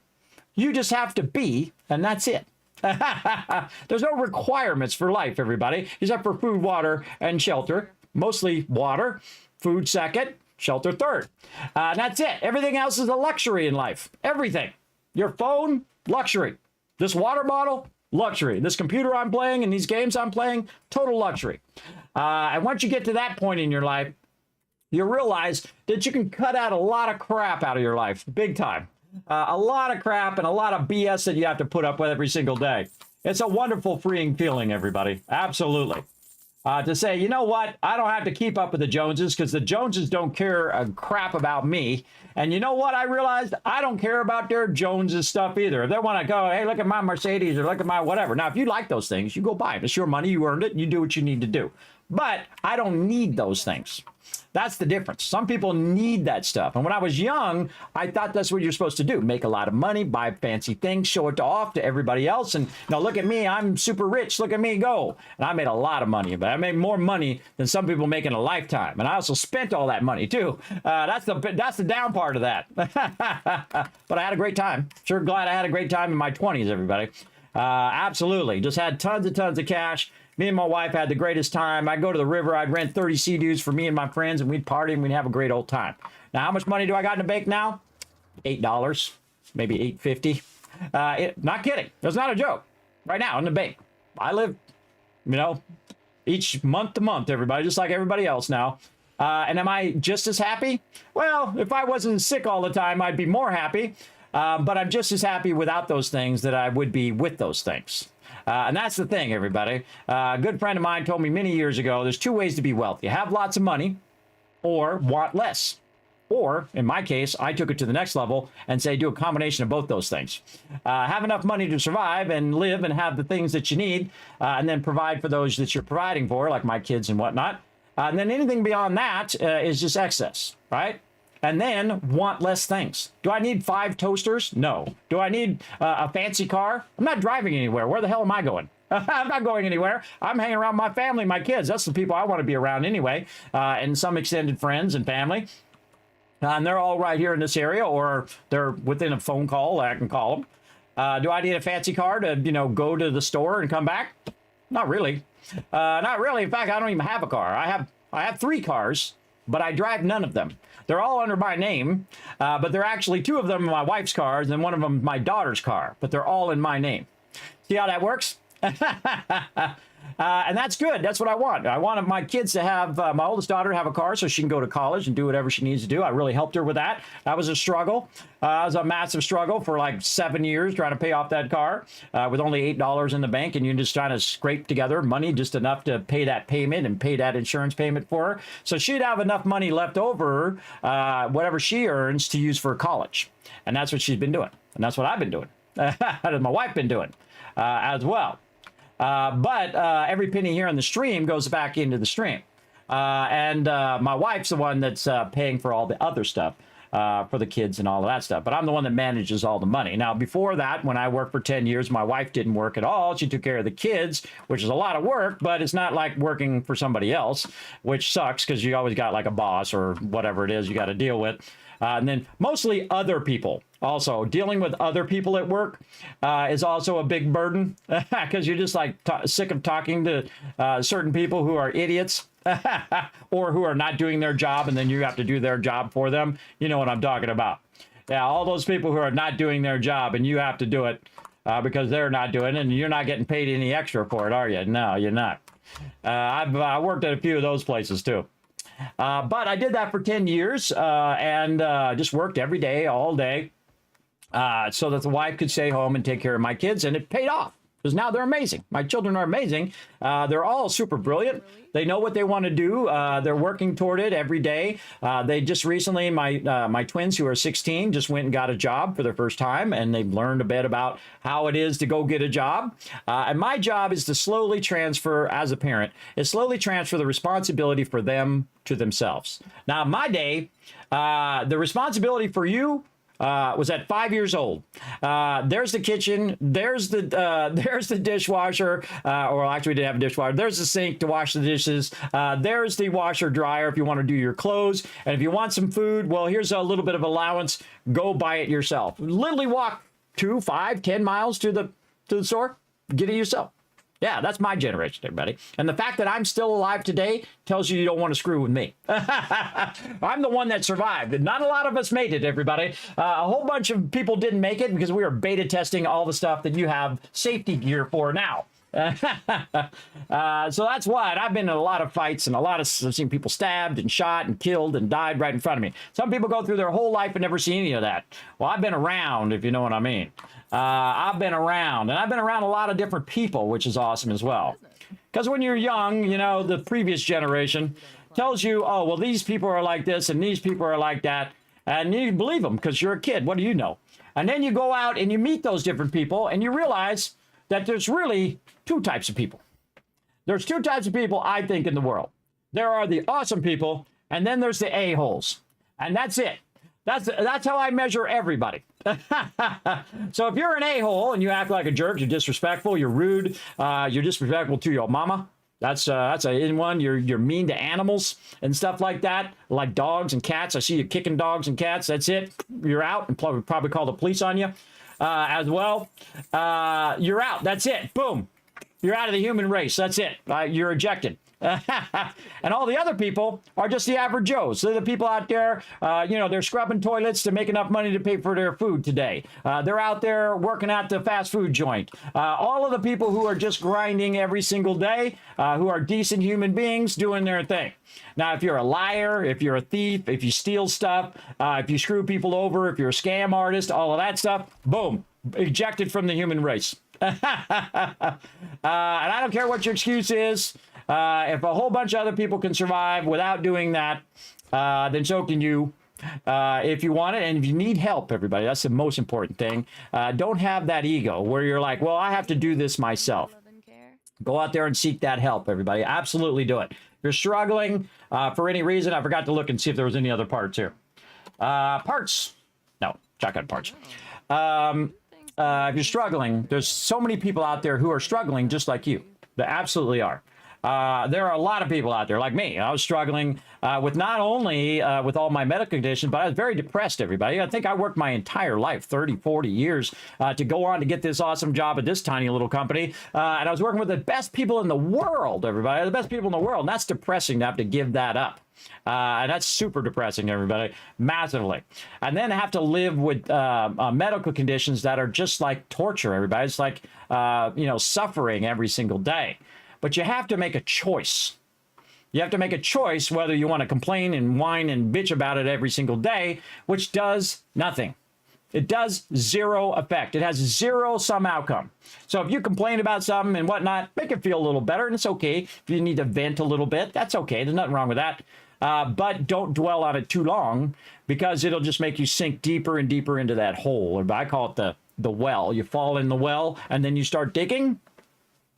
S3: You just have to be, and that's it. There's no requirements for life, everybody, except for food, water, and shelter. Mostly water, food second, shelter third. And that's it. Everything else is a luxury in life. Everything. Your phone, luxury. This water bottle, luxury. This computer I'm playing and these games I'm playing, total luxury. And once you get to that point in your life, you realize that you can cut out a lot of crap out of your life, big time. A lot of crap and a lot of BS that you have to put up with every single day. It's a wonderful, freeing feeling, everybody. Absolutely. To say, you know what? I don't have to keep up with the Joneses because the Joneses don't care a crap about me. And you know what? I realized I don't care about their Joneses stuff either. If they want to go, hey, look at my Mercedes or look at my whatever. Now, if you like those things, you go buy it. It's your money. You earned it. You do what you need to do. But I don't need those things. That's the difference. Some people need that stuff. And when I was young, I thought that's what you're supposed to do. Make a lot of money, buy fancy things, show it off to everybody else. And now look at me, I'm super rich. Look at me go. And I made a lot of money, but I made more money than some people make in a lifetime. And I also spent all that money too. That's the down part of that. But I had a great time. Sure glad I had a great time in my 20s, everybody. Absolutely. Just had tons of cash. Me and my wife had the greatest time. I'd go to the river. I'd rent 30 Sea-Doos for me and my friends, and we'd party, and we'd have a great old time. Now, how much money do I got in the bank now? $8, maybe $8.50. Not kidding. That's not a joke. Right now in the bank. I live, each month to month, everybody, just like everybody else now. And am I just as happy? Well, if I wasn't sick all the time, I'd be more happy. But I'm just as happy without those things that I would be with those things. And that's the thing, everybody. A good friend of mine told me many years ago, there's two ways to be wealthy. Have lots of money or want less. Or, in my case, I took it to the next level and say do a combination of both those things. Have enough money to survive and live and have the things that you need, and then provide for those that you're providing for, like my kids and whatnot. And then anything beyond that is just excess, right? And then want less things. Do I need 5 toasters? No. Do I need a fancy car? I'm not driving anywhere. Where the hell am I going? I'm not going anywhere. I'm hanging around my family, my kids. That's the people I want to be around anyway, and some extended friends and family. And they're all right here in this area, or they're within a phone call. I can call them. Do I need a fancy car to, go to the store and come back? Not really. Not really. In fact, I don't even have a car. I have 3 cars, but I drive none of them. They're all under my name, but they're actually 2 of them are my wife's cars, and one of them my daughter's car, but they're all in my name. See how that works? And that's good. That's what I want. I want my kids to have, my oldest daughter have a car so she can go to college and do whatever she needs to do. I really helped her with that. That was a struggle. It was a massive struggle for like 7 years trying to pay off that car with only $8 in the bank, and you're just trying to scrape together money just enough to pay that payment and pay that insurance payment for her. So she'd have enough money left over, whatever she earns, to use for college. And that's what she's been doing. And that's what I've been doing. That's my wife been doing as well. But every penny here in the stream goes back into the stream. And my wife's the one that's paying for all the other stuff for the kids and all of that stuff. But I'm the one that manages all the money. Now, before that, when I worked for 10 years, my wife didn't work at all. She took care of the kids, which is a lot of work, but it's not like working for somebody else, which sucks because you always got like a boss or whatever it is you got to deal with. And then mostly other people. Also, dealing with other people at work is also a big burden because you're just like sick of talking to certain people who are idiots or who are not doing their job, and then you have to do their job for them. You know what I'm talking about. Yeah, all those people who are not doing their job and you have to do it because they're not doing it, and you're not getting paid any extra for it, are you? No, you're not. I've worked at a few of those places too. But I did that for 10 years and just worked every day, all day, so that the wife could stay home and take care of my kids. And it paid off because now they're amazing. My children are amazing. They're all super brilliant. They know what they want to do. They're working toward it every day. They just recently, my twins who are 16 just went and got a job for their first time, and they've learned a bit about how it is to go get a job. And my job is to slowly transfer, as a parent, is slowly transfer the responsibility for them to themselves. Now, in my day, the responsibility for you was at 5 years old. There's the kitchen. There's the dishwasher, or actually we didn't have a dishwasher. There's the sink to wash the dishes. There's the washer dryer if you want to do your clothes. And if you want some food, well, here's a little bit of allowance. Go buy it yourself. Literally walk 2, 5, 10 miles to the store. Get it yourself. Yeah, that's my generation, everybody. And the fact that I'm still alive today tells you don't want to screw with me. I'm the one that survived. Not a lot of us made it, everybody. A whole bunch of people didn't make it because we were beta testing all the stuff that you have safety gear for now. So that's why. And I've been in a lot of fights and I've seen people stabbed and shot and killed and died right in front of me. Some people go through their whole life and never see any of that. Well, I've been around, if you know what I mean. I've been around, and I've been around a lot of different people, which is awesome as well. Because when you're young, you know, the previous generation tells you, oh, well, these people are like this and these people are like that. And you believe them because you're a kid. What do you know? And then you go out and you meet those different people and you realize that there's really 2 types of people. There's 2 types of people, I think, in the world. There are the awesome people, and then there's the a-holes. And that's it. That's how I measure everybody. So if you're an a-hole and you act like a jerk, you're disrespectful, you're rude, you're disrespectful to your mama. That's a in one. You're mean to animals and stuff like that, like dogs and cats. I see you kicking dogs and cats. That's it. You're out, and probably call the police on you as well. You're out. That's it. Boom. You're out of the human race. That's it. You're ejected. And all the other people are just the average Joes. They're the people out there, they're scrubbing toilets to make enough money to pay for their food today. They're out there working at the fast food joint. All of the people who are just grinding every single day, who are decent human beings doing their thing. Now, if you're a liar, if you're a thief, if you steal stuff, if you screw people over, if you're a scam artist, all of that stuff, boom, ejected from the human race. And I don't care what your excuse is. If a whole bunch of other people can survive without doing that, then so can you. If you want it, and if you need help, everybody, that's the most important thing. Don't have that ego where you're like, well, I have to do this myself. Go out there and seek that help, everybody. Absolutely do it. If you're struggling for any reason, I forgot to look and see if there was any other parts here. Parts. No, shotgun parts. If you're struggling, there's so many people out there who are struggling just like you. They absolutely are. There are a lot of people out there like me. I was struggling with not only with all my medical conditions, but I was very depressed, everybody. I think I worked my entire life, 30, 40 years, to go on to get this awesome job at this tiny little company. And I was working with the best people in the world, everybody, the best people in the world. And that's depressing to have to give that up. And that's super depressing, everybody, massively. And then have to live with medical conditions that are just like torture, everybody. It's like, suffering every single day. But you have to make a choice. You have to make a choice whether you want to complain and whine and bitch about it every single day, which does nothing. It does zero effect. It has zero sum outcome. So if you complain about something and whatnot, make it feel a little better, and it's okay. If you need to vent a little bit, that's okay. There's nothing wrong with that. But don't dwell on it too long, because it'll just make you sink deeper and deeper into that hole. I call it the well. You fall in the well, and then you start digging.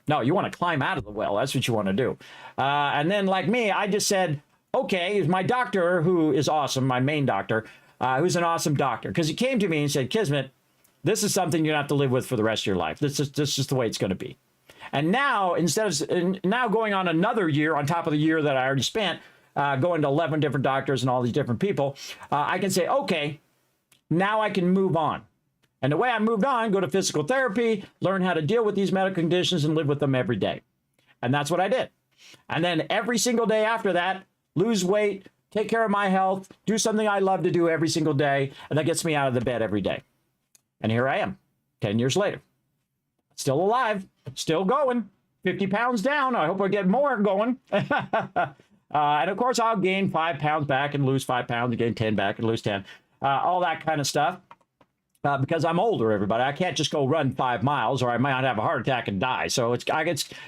S3: No, you want to climb out of the well. That's what you want to do. And then, like me, I just said, okay, my doctor, who is awesome, my main doctor, who's an awesome doctor, because he came to me and said, Kismet, this is something you're going to have to live with for the rest of your life. This is just the way it's going to be. And now, instead of now going on another year on top of the year that I already spent, going to 11 different doctors and all these different people, I can say, okay, now I can move on. And the way I moved on, go to physical therapy, learn how to deal with these medical conditions and live with them every day. And that's what I did. And then every single day after that, lose weight, take care of my health, do something I love to do every single day. And that gets me out of the bed every day. And here I am, 10 years later. Still alive, still going, 50 pounds down. I hope I get more going. And of course, I'll gain 5 pounds back and lose 5 pounds, and gain 10 back and lose 10. All that kind of stuff. Because I'm older, everybody. I can't just go run 5 miles, or I might have a heart attack and die. So it's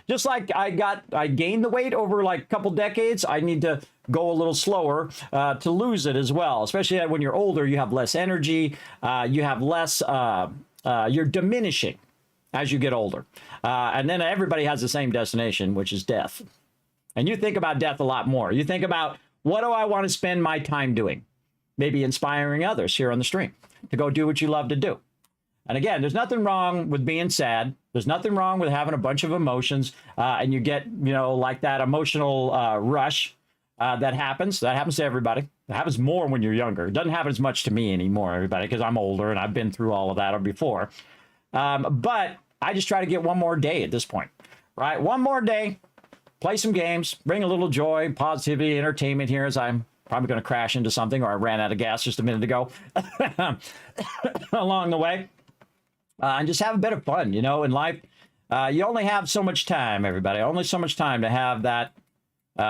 S3: just like I gained the weight over like a couple decades. I need to go a little slower to lose it as well. Especially when you're older, you have less energy. You have less. You're diminishing as you get older. And then everybody has the same destination, which is death. And you think about death a lot more. You think about, what do I want to spend my time doing? Maybe inspiring others here on the stream. to go do what you love to do. And again, there's nothing wrong with being sad. There's nothing wrong with having a bunch of emotions, and you get, you know, like that emotional rush that happens. That happens to everybody. It happens more when you're younger. It doesn't happen as much to me anymore, everybody, because I'm older and I've been through all of that before. But I just try to get one more day at this point, right? One more day, play some games, bring a little joy, positivity, entertainment here as I'm probably going to crash into something, or I ran out of gas just a minute ago along the way. And just have a bit of fun, you know, in life. You only have so much time, everybody. Only so much time to have that,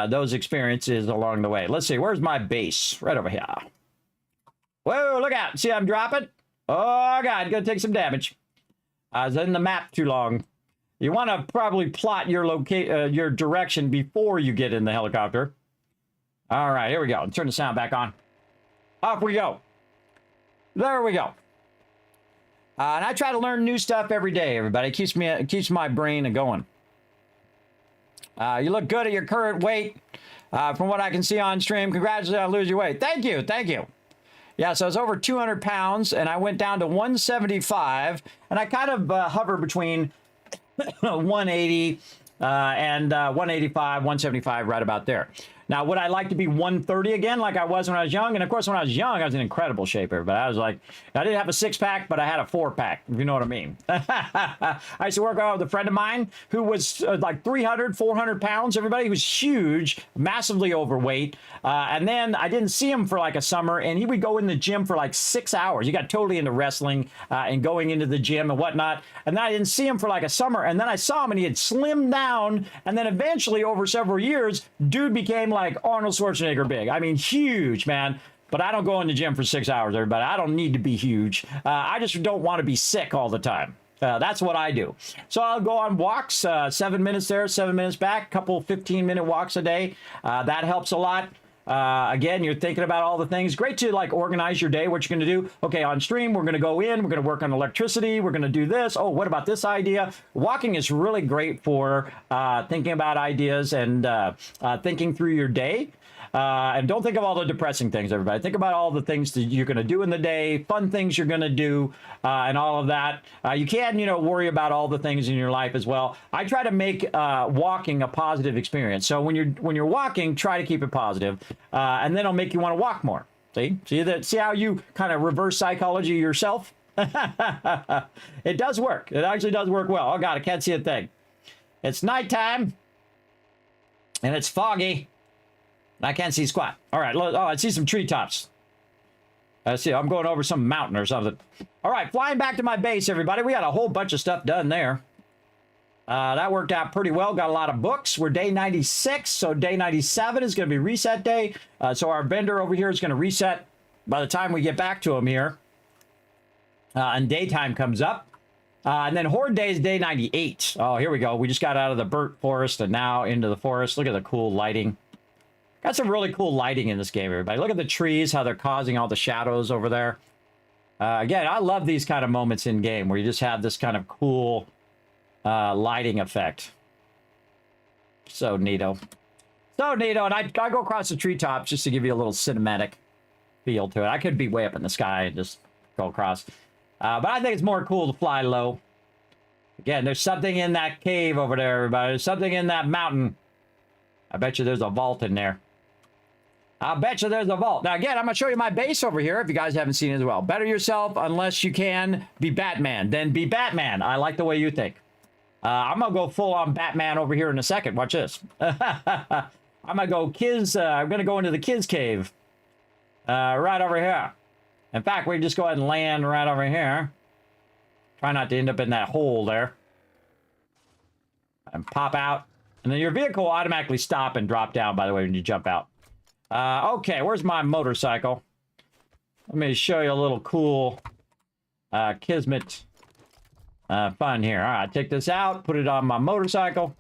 S3: those experiences along the way. Let's see, where's my base? Right over here. Whoa, look out. See, I'm dropping. Oh, God, gonna take some damage. I was in the map too long. You want to probably plot your your direction before you get in the helicopter. All right, here we go. Turn the sound back on. Off we go. There we go. And I try to learn new stuff every day, everybody. It keeps my brain going. You look good at your current weight. From what I can see on stream, congratulations on losing your weight. Thank you, thank you. Yeah, so it's over 200 pounds, and I went down to 175, and I kind of hover between 180 and 185, 175, right about there. Now, would I like to be 130 again like I was when I was young? And of course, when I was young, I was in incredible shape, everybody. I was like, I didn't have a six-pack, but I had a four-pack, if you know what I mean. I used to work out with a friend of mine who was like 300, 400 pounds, everybody. He was huge, massively overweight. And then I didn't see him for like a summer, and he would go in the gym for like 6 hours. He got totally into wrestling and going into the gym and whatnot. And then I didn't see him for like a summer, and then I saw him, and he had slimmed down. And then eventually, over several years, dude became like Arnold Schwarzenegger big. I mean, huge, man. But I don't go in the gym for 6 hours, everybody. I don't need to be huge. I just don't want to be sick all the time. That's what I do. So I'll go on walks, 7 minutes there, 7 minutes back, couple 15-minute walks a day. That helps a lot. Again, you're thinking about all the things. Great to like organize your day, what you're going to do. Okay, on stream, we're going to go in, we're going to work on electricity, we're going to do this. Oh, what about this idea? Walking is really great for thinking about ideas and thinking through your day. And don't think of all the depressing things, everybody. Think about all the things that you're going to do in the day, fun things you're going to do, and all of that. You can, you know, worry about all the things in your life as well. I try to make walking a positive experience. So when you're walking, try to keep it positive, and then it'll make you want to walk more. See how you kind of reverse psychology yourself? It does work. It actually does work well. Oh God, I can't see a thing. It's nighttime, and it's foggy. I can't see squat. All right. Oh, I see some treetops. I see. I'm going over some mountain or something. All right. Flying back to my base, everybody. We got a whole bunch of stuff done there. That worked out pretty well. Got a lot of books. We're day 96. So day 97 is going to be reset day. So our vendor over here is going to reset by the time we get back to him here. And daytime comes up. And then Horde Day is day 98. Oh, here we go. We just got out of the burnt forest and now into the forest. Look at the cool lighting. Got some really cool lighting in this game, everybody. Look at the trees, how they're causing all the shadows over there. Again, I love these kind of moments in game where you just have this kind of cool lighting effect. So neato. So neato. And I go across the treetops just to give you a little cinematic feel to it. I could be way up in the sky and just go across. But I think it's more cool to fly low. Again, there's something in that cave over there, everybody. There's something in that mountain. I bet you there's a vault in there. I'll bet you there's a vault. Now, again, I'm going to show you my base over here if you guys haven't seen it as well. Better yourself unless you can be Batman. Then be Batman. I like the way you think. I'm going to go full on Batman over here in a second. Watch this. I'm going to go kids. I'm going to go into the kids cave right over here. In fact, we can just go ahead and land right over here. Try not to end up in that hole there. And pop out. And then your vehicle will automatically stop and drop down, by the way, when you jump out. Okay, where's my motorcycle? Let me show you a little cool Kismet fun here. All right, take this out, put it on my motorcycle.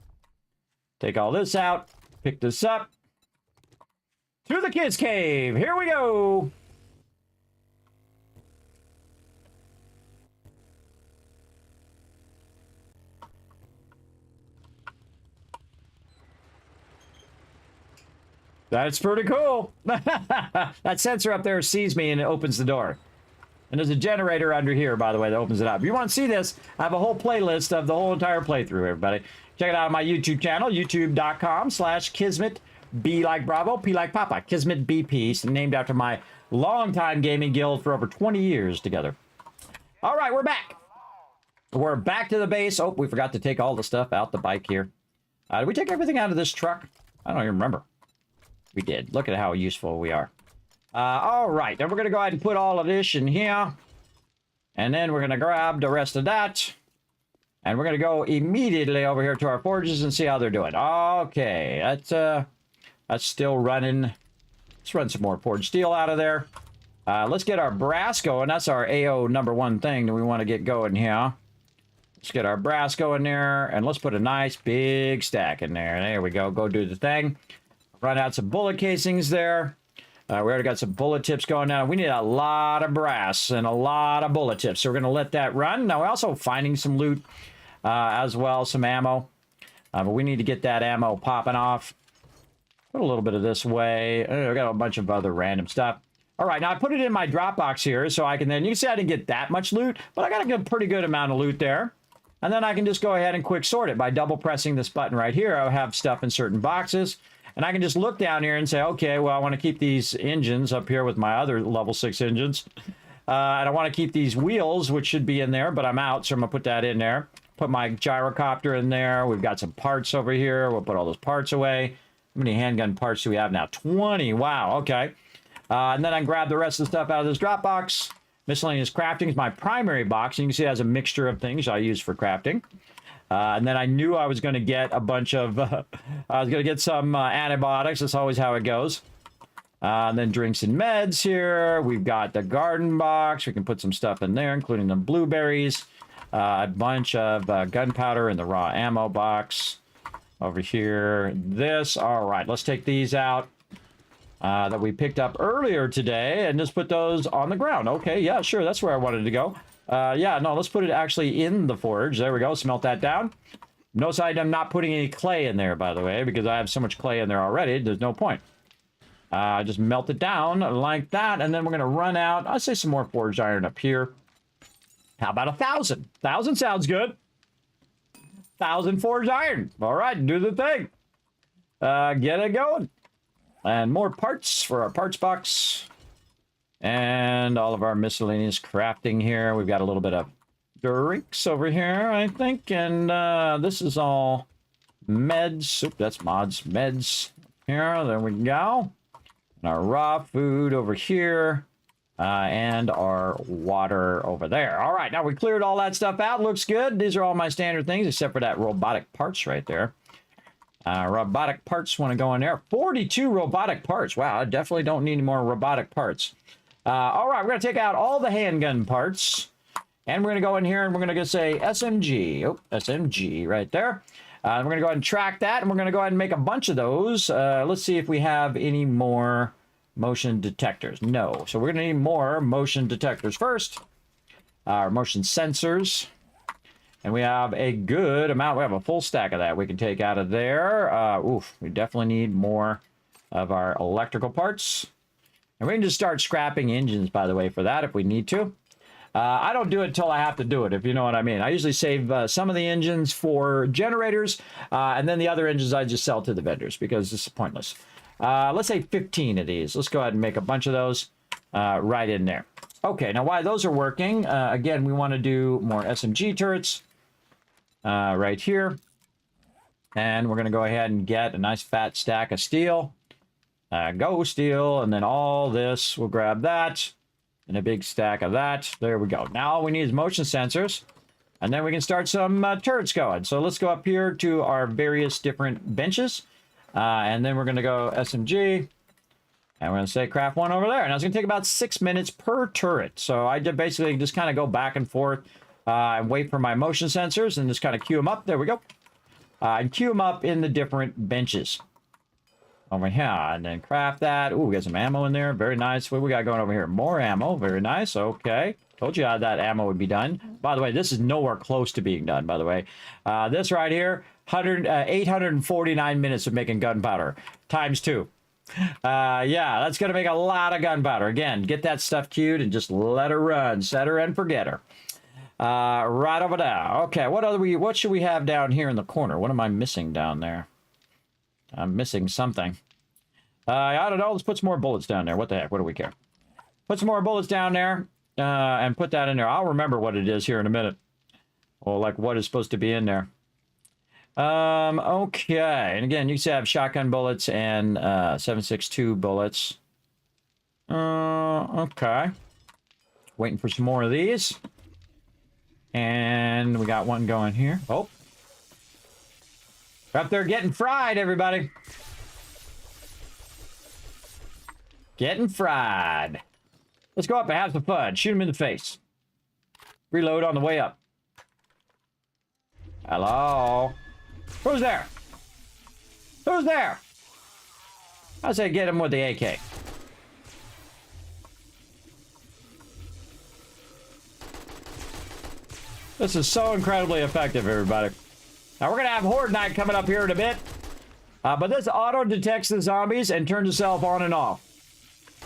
S3: Take all this out, pick this up. To the kids' cave. Here we go. That's pretty cool. That sensor up there sees me and it opens the door. And there's a generator under here, by the way, that opens it up. If you want to see this, I have a whole playlist of the whole entire playthrough, everybody. Check it out on my YouTube channel, youtube.com/Kismet, B like Bravo, P like Papa. Kismet BP, named after my longtime gaming guild for over 20 years together. All right, we're back. We're back to the base. Oh, we forgot to take all the stuff out the bike here. Did we take everything out of this truck? I don't even remember. We did. Look at how useful we are. All right, then we're going to go ahead and put all of this in here. And then we're going to grab the rest of that. And we're going to go immediately over here to our forges and see how they're doing. Okay, that's still running. Let's run some more forged steel out of there. Let's get our brass going. That's our AO #1 thing that we want to get going here. Let's get our brass going there. And let's put a nice big stack in there. There we go. Go do the thing. Run out some bullet casings there. We already got some bullet tips going now. We need a lot of brass and a lot of bullet tips. So we're going to let that run. Now, we're also finding some loot as well, some ammo. But we need to get that ammo popping off. Put a little bit of this way. I got a bunch of other random stuff. All right, now I put it in my drop box here so I can then, you can see I didn't get that much loot, but I got a pretty good amount of loot there. And then I can just go ahead and quick sort it by double pressing this button right here. I'll have stuff in certain boxes. And I can just look down here and say, okay, well, I want to keep these engines up here with my other level 6 engines. And I want to keep these wheels, which should be in there, but I'm out, so I'm going to put that in there. Put my gyrocopter in there. We've got some parts over here. We'll put all those parts away. How many handgun parts do we have now? 20. Wow, okay. And then I can grab the rest of the stuff out of this drop box. Miscellaneous crafting is my primary box. And you can see it has a mixture of things I use for crafting. And then I knew I was going to get a bunch of, I was going to get some antibiotics. That's always how it goes. And then drinks and meds here. We've got the garden box. We can put some stuff in there, including the blueberries. A bunch of gunpowder in the raw ammo box. Over here, this. All right, let's take these out that we picked up earlier today and just put those on the ground. Okay, yeah, sure. That's where I wanted to go. Yeah, no, let's put it actually in the forge. There we go. Smelt that down. Notice I'm not putting any clay in there, by the way, because I have so much clay in there already. There's no point. Just melt it down like that, and then we're going to run out. I'll say some more forged iron up here. How about 1,000? 1,000 sounds good. 1,000 forged iron. All right, do the thing. Get it going. And more parts for our parts box. And all of our miscellaneous crafting here. We've got a little bit of drinks over here, I think. And this is all meds. Oop, that's mods. Meds here. There we go. And our raw food over here. And our water over there. All right, now we cleared all that stuff out. Looks good. These are all my standard things, except for that robotic parts right there. Robotic parts want to go in there. 42 robotic parts. Wow, I definitely don't need any more robotic parts. All right, we're going to take out all the handgun parts. And we're going to go in here and we're going to say SMG. Oh, SMG right there. We're going to go ahead and track that. And we're going to go ahead and make a bunch of those. Let's see if we have any more motion detectors. No. So we're going to need more motion detectors first. Our motion sensors. And we have a good amount. We have a full stack of that we can take out of there. Oof, we definitely need more of our electrical parts. And we can just start scrapping engines, by the way, for that if we need to. I don't do it until I have to do it, if you know what I mean. I usually save some of the engines for generators, and then the other engines I just sell to the vendors because it's pointless. Let's say 15 of these. Let's go ahead and make a bunch of those right in there. Okay, now while those are working, again, we want to do more SMG turrets right here. And we're going to go ahead and get a nice fat stack of steel. Go steel, and then all this, we'll grab that. And a big stack of that. There we go. Now all we need is motion sensors. And then we can start some turrets going. So let's go up here to our various different benches. And then we're going to go SMG. And we're going to say craft one over there. And it's going to take about 6 minutes per turret. So I did basically just kind of go back and forth and wait for my motion sensors and just kind of queue them up. There we go. And queue them up in the different benches. Over here, and then craft that. Ooh, we got some ammo in there. Very nice. What we got going over here? More ammo. Very nice. Okay. Told you how that ammo would be done. By the way, this is nowhere close to being done, by the way. This right here, 849 minutes of making gunpowder. Times 2. Yeah, that's going to make a lot of gunpowder. Again, get that stuff queued and just let her run. Set her and forget her. Right over there. Okay, what should we have down here in the corner? What am I missing down there? I'm missing something. I don't know. Let's put some more bullets down there. What the heck? What do we care? Put some more bullets down there and put that in there. I'll remember what it is here in a minute. Or like what is supposed to be in there. Okay. And again, you have shotgun bullets and 7.62 bullets. Okay. Waiting for some more of these. And we got one going here. Oh. We're up there getting fried, everybody. Getting fried. Let's go up and have some fun. Shoot him in the face. Reload on the way up. Hello? Who's there? Who's there? I say get him with the AK. This is so incredibly effective, everybody. Now, we're going to have Horde Night coming up here in a bit. But this auto detects the zombies and turns itself on and off.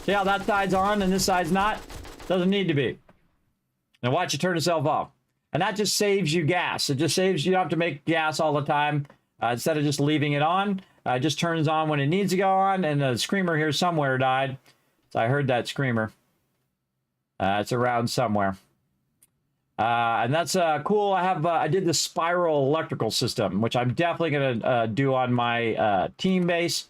S3: See how that side's on and this side's not? Doesn't need to be. Now watch it turn itself off. And that just saves you gas. It just saves you don't have to make gas all the time. Instead of just leaving it on, it just turns on when it needs to go on. And the screamer here somewhere died. So I heard that screamer. It's around somewhere. And that's cool. I did the spiral electrical system, which I'm definitely going to do on my team base.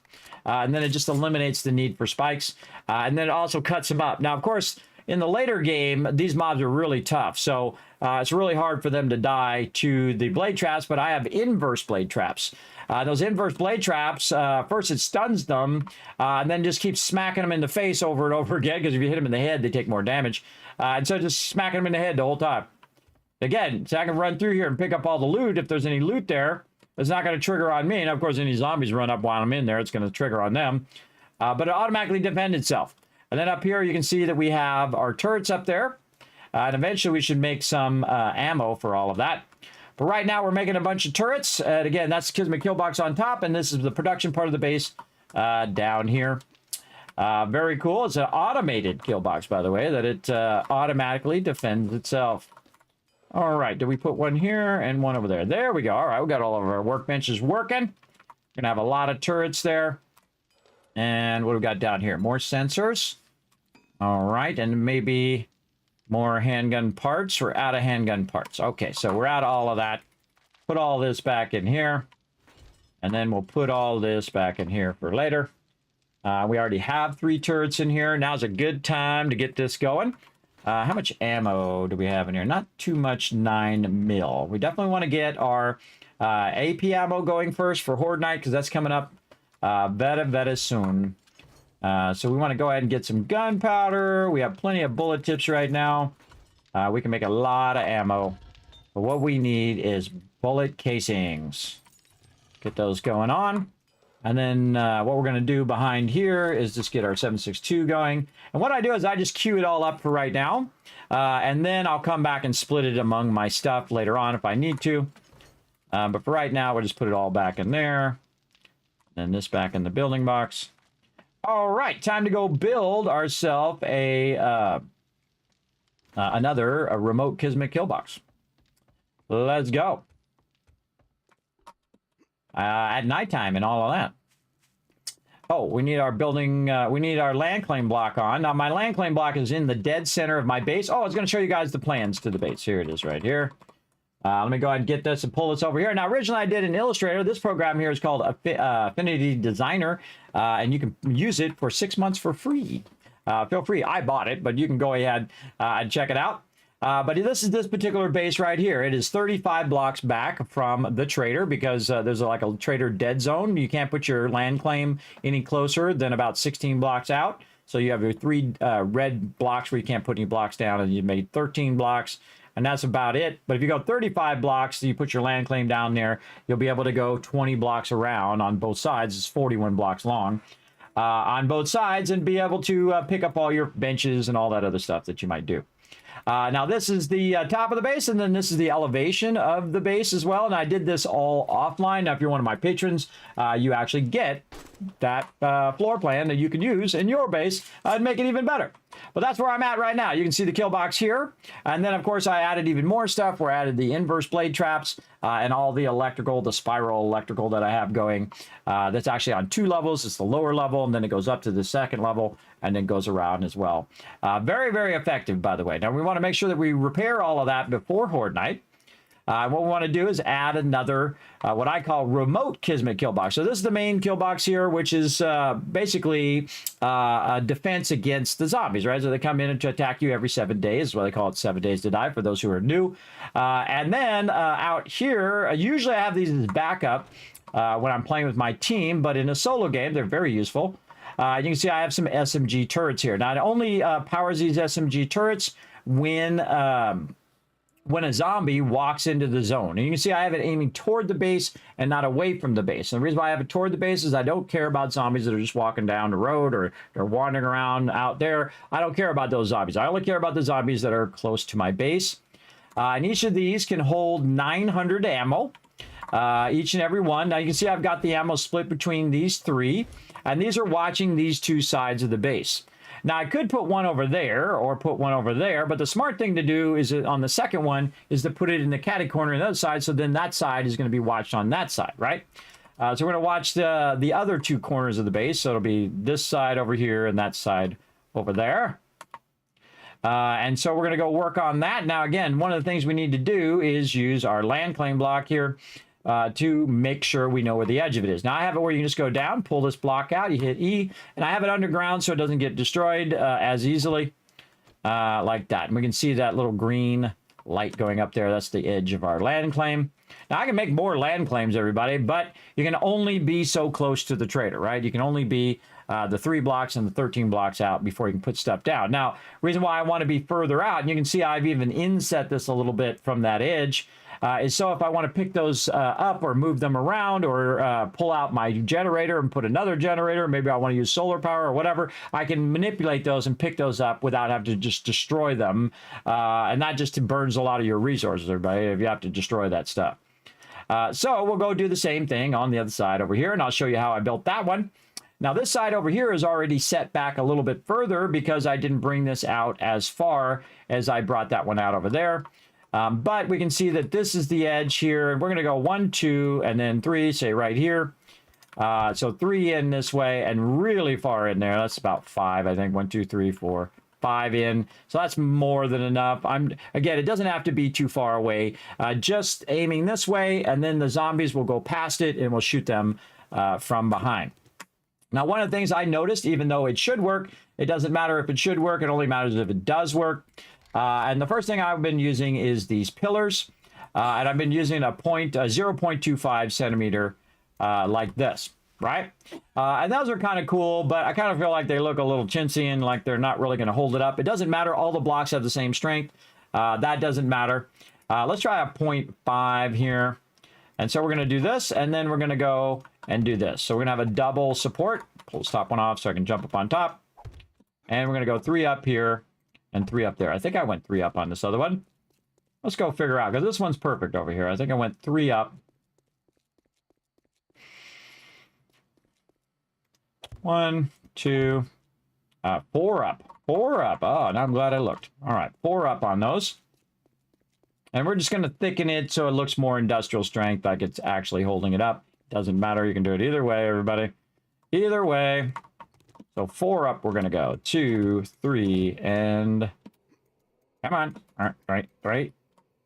S3: And then it just eliminates the need for spikes. And then it also cuts them up. Now, of course, in the later game, these mobs are really tough. So it's really hard for them to die to the blade traps. But I have inverse blade traps. Those inverse blade traps, first it stuns them. And then just keeps smacking them in the face over and over again. Because if you hit them in the head, they take more damage. And so just smacking them in the head the whole time. Again, so I can run through here and pick up all the loot if there's any loot there. It's not going to trigger on me. And, of course, any zombies run up while I'm in there. It's going to trigger on them. But it automatically defends itself. And then up here, you can see that we have our turrets up there. And eventually, we should make some ammo for all of that. But right now, we're making a bunch of turrets. And, again, that's the Kismet kill box on top. And this is the production part of the base down here. Very cool. It's an automated kill box, by the way, that it automatically defends itself. All right, did we put one here and one over there? There we go. All right, we got all of our workbenches working. Gonna have a lot of turrets there. And what do we got down here? More sensors. All right, and maybe more handgun parts. We're out of handgun parts. Okay, so we're out of all of that. Put all this back in here. And then we'll put all this back in here for later. We already have 3 turrets in here. Now's a good time to get this going. How much ammo do we have in here? Not too much 9mm. We definitely want to get our AP ammo going first for Horde Night because that's coming up very soon. So we want to go ahead and get some gunpowder. We have plenty of bullet tips right now. We can make a lot of ammo. But what we need is bullet casings. Get those going on. And then what we're going to do behind here is just get our 7.62 going. And what I do is I just queue it all up for right now. And then I'll come back and split it among my stuff later on if I need to. But for right now, we'll just put it all back in there. Then this back in the building box. All right, time to go build ourselves another remote Kismet kill box. Let's go. At nighttime and all of that. Oh, we need our building, we need our land claim block on. Now, my land claim block is in the dead center of my base. Oh, I was going to show you guys the plans to the base. Here it is right here. Let me go ahead and get this and pull this over here. Now, originally I did in Illustrator. This program here is called Affinity Designer, and you can use it for 6 months for free. Feel free. I bought it, but you can go ahead and check it out. But this is this particular base right here. It is 35 blocks back from the trader because there's like a trader dead zone. You can't put your land claim any closer than about 16 blocks out. So you have your 3 red blocks where you can't put any blocks down, and you made 13 blocks, and that's about it. But if you go 35 blocks, you put your land claim down there, you'll be able to go 20 blocks around on both sides. It's 41 blocks long on both sides and be able to pick up all your benches and all that other stuff that you might do. Now, this is the top of the base, and then this is the elevation of the base as well. And I did this all offline. Now, if you're one of my patrons, you actually get that floor plan that you can use in your base and make it even better. But that's where I'm at right now. You can see the kill box here. And then, of course, I added even more stuff where I added the inverse blade traps and all the electrical, the spiral electrical that I have going. That's actually on 2 levels. It's the lower level, and then it goes up to the 2nd level, and then goes around as well. Very, very effective, by the way. Now, we want to make sure that we repair all of that before Horde Night. What we want to do is add another, what I call remote Kismet kill box. So this is the main kill box here, which is basically a defense against the zombies, right? So they come in to attack you every 7 days. That's why they call it 7 days to die for those who are new. And then out here, usually I have these as backup when I'm playing with my team, but in a solo game, they're very useful. You can see I have some SMG turrets here. Now, it only powers these SMG turrets when a zombie walks into the zone. And you can see I have it aiming toward the base and not away from the base. And the reason why I have it toward the base is I don't care about zombies that are just walking down the road or they're wandering around out there. I don't care about those zombies. I only care about the zombies that are close to my base. And each of these can hold 900 ammo, each and every one. Now you can see I've got the ammo split between these 3, and these are watching these 2 sides of the base. Now, I could put one over there or put one over there, but the smart thing to do is on the second one is to put it in the catty corner on the other side, so then that side is going to be watched on that side, right? So we're going to watch the other 2 corners of the base, so it'll be this side over here and that side over there. And so we're going to go work on that. Now, again, one of the things we need to do is use our land claim block here to make sure we know where the edge of it is. Now, I have it where you can just go down, pull this block out, you hit E, and I have it underground so it doesn't get destroyed as easily like that. And we can see that little green light going up there. That's the edge of our land claim. Now, I can make more land claims, everybody, but you can only be so close to the trader, right? You can only be the 3 blocks and the 13 blocks out before you can put stuff down. Now, reason why I want to be further out, and you can see I've even inset this a little bit from that edge, is so if I want to pick those up or move them around or pull out my generator and put another generator, maybe I want to use solar power or whatever, I can manipulate those and pick those up without having to just destroy them. And that just burns a lot of your resources, everybody, if you have to destroy that stuff. So we'll go do the same thing on the other side over here, and I'll show you how I built that one. Now, this side over here is already set back a little bit further because I didn't bring this out as far as I brought that one out over there. But we can see that this is the edge here, and we're going to go 1, 2, and then 3, say right here. So 3 in this way and really far in there. That's about 5, I think. 1, 2, 3, 4, 5 in. So that's more than enough. Again, it doesn't have to be too far away. Just aiming this way, and then the zombies will go past it, and we'll shoot them from behind. Now, one of the things I noticed, even though it should work, it doesn't matter if it should work. It only matters if it does work. And the first thing I've been using is these pillars. And I've been using a 0.25 centimeter like this, right? And those are kind of cool, but I kind of feel like they look a little chintzy and like they're not really going to hold it up. It doesn't matter. All the blocks have the same strength. That doesn't matter. Let's try a 0.5 here. And so we're going to do this, and then we're going to go and do this. So we're going to have a double support. Pull this top one off so I can jump up on top. And we're going to go 3 up here and 3 up there. I think I went 3 up on this other one. Let's go figure out, because this one's perfect over here. I think I went 3 up. 1, 2, 4 up. 4 up. Oh, now I'm glad I looked. All right, 4 up on those. And we're just going to thicken it so it looks more industrial strength, like it's actually holding it up. Doesn't matter. You can do it either way, everybody. Either way. So 4 up, we're going to go. 2, 3, and... Come on. All right.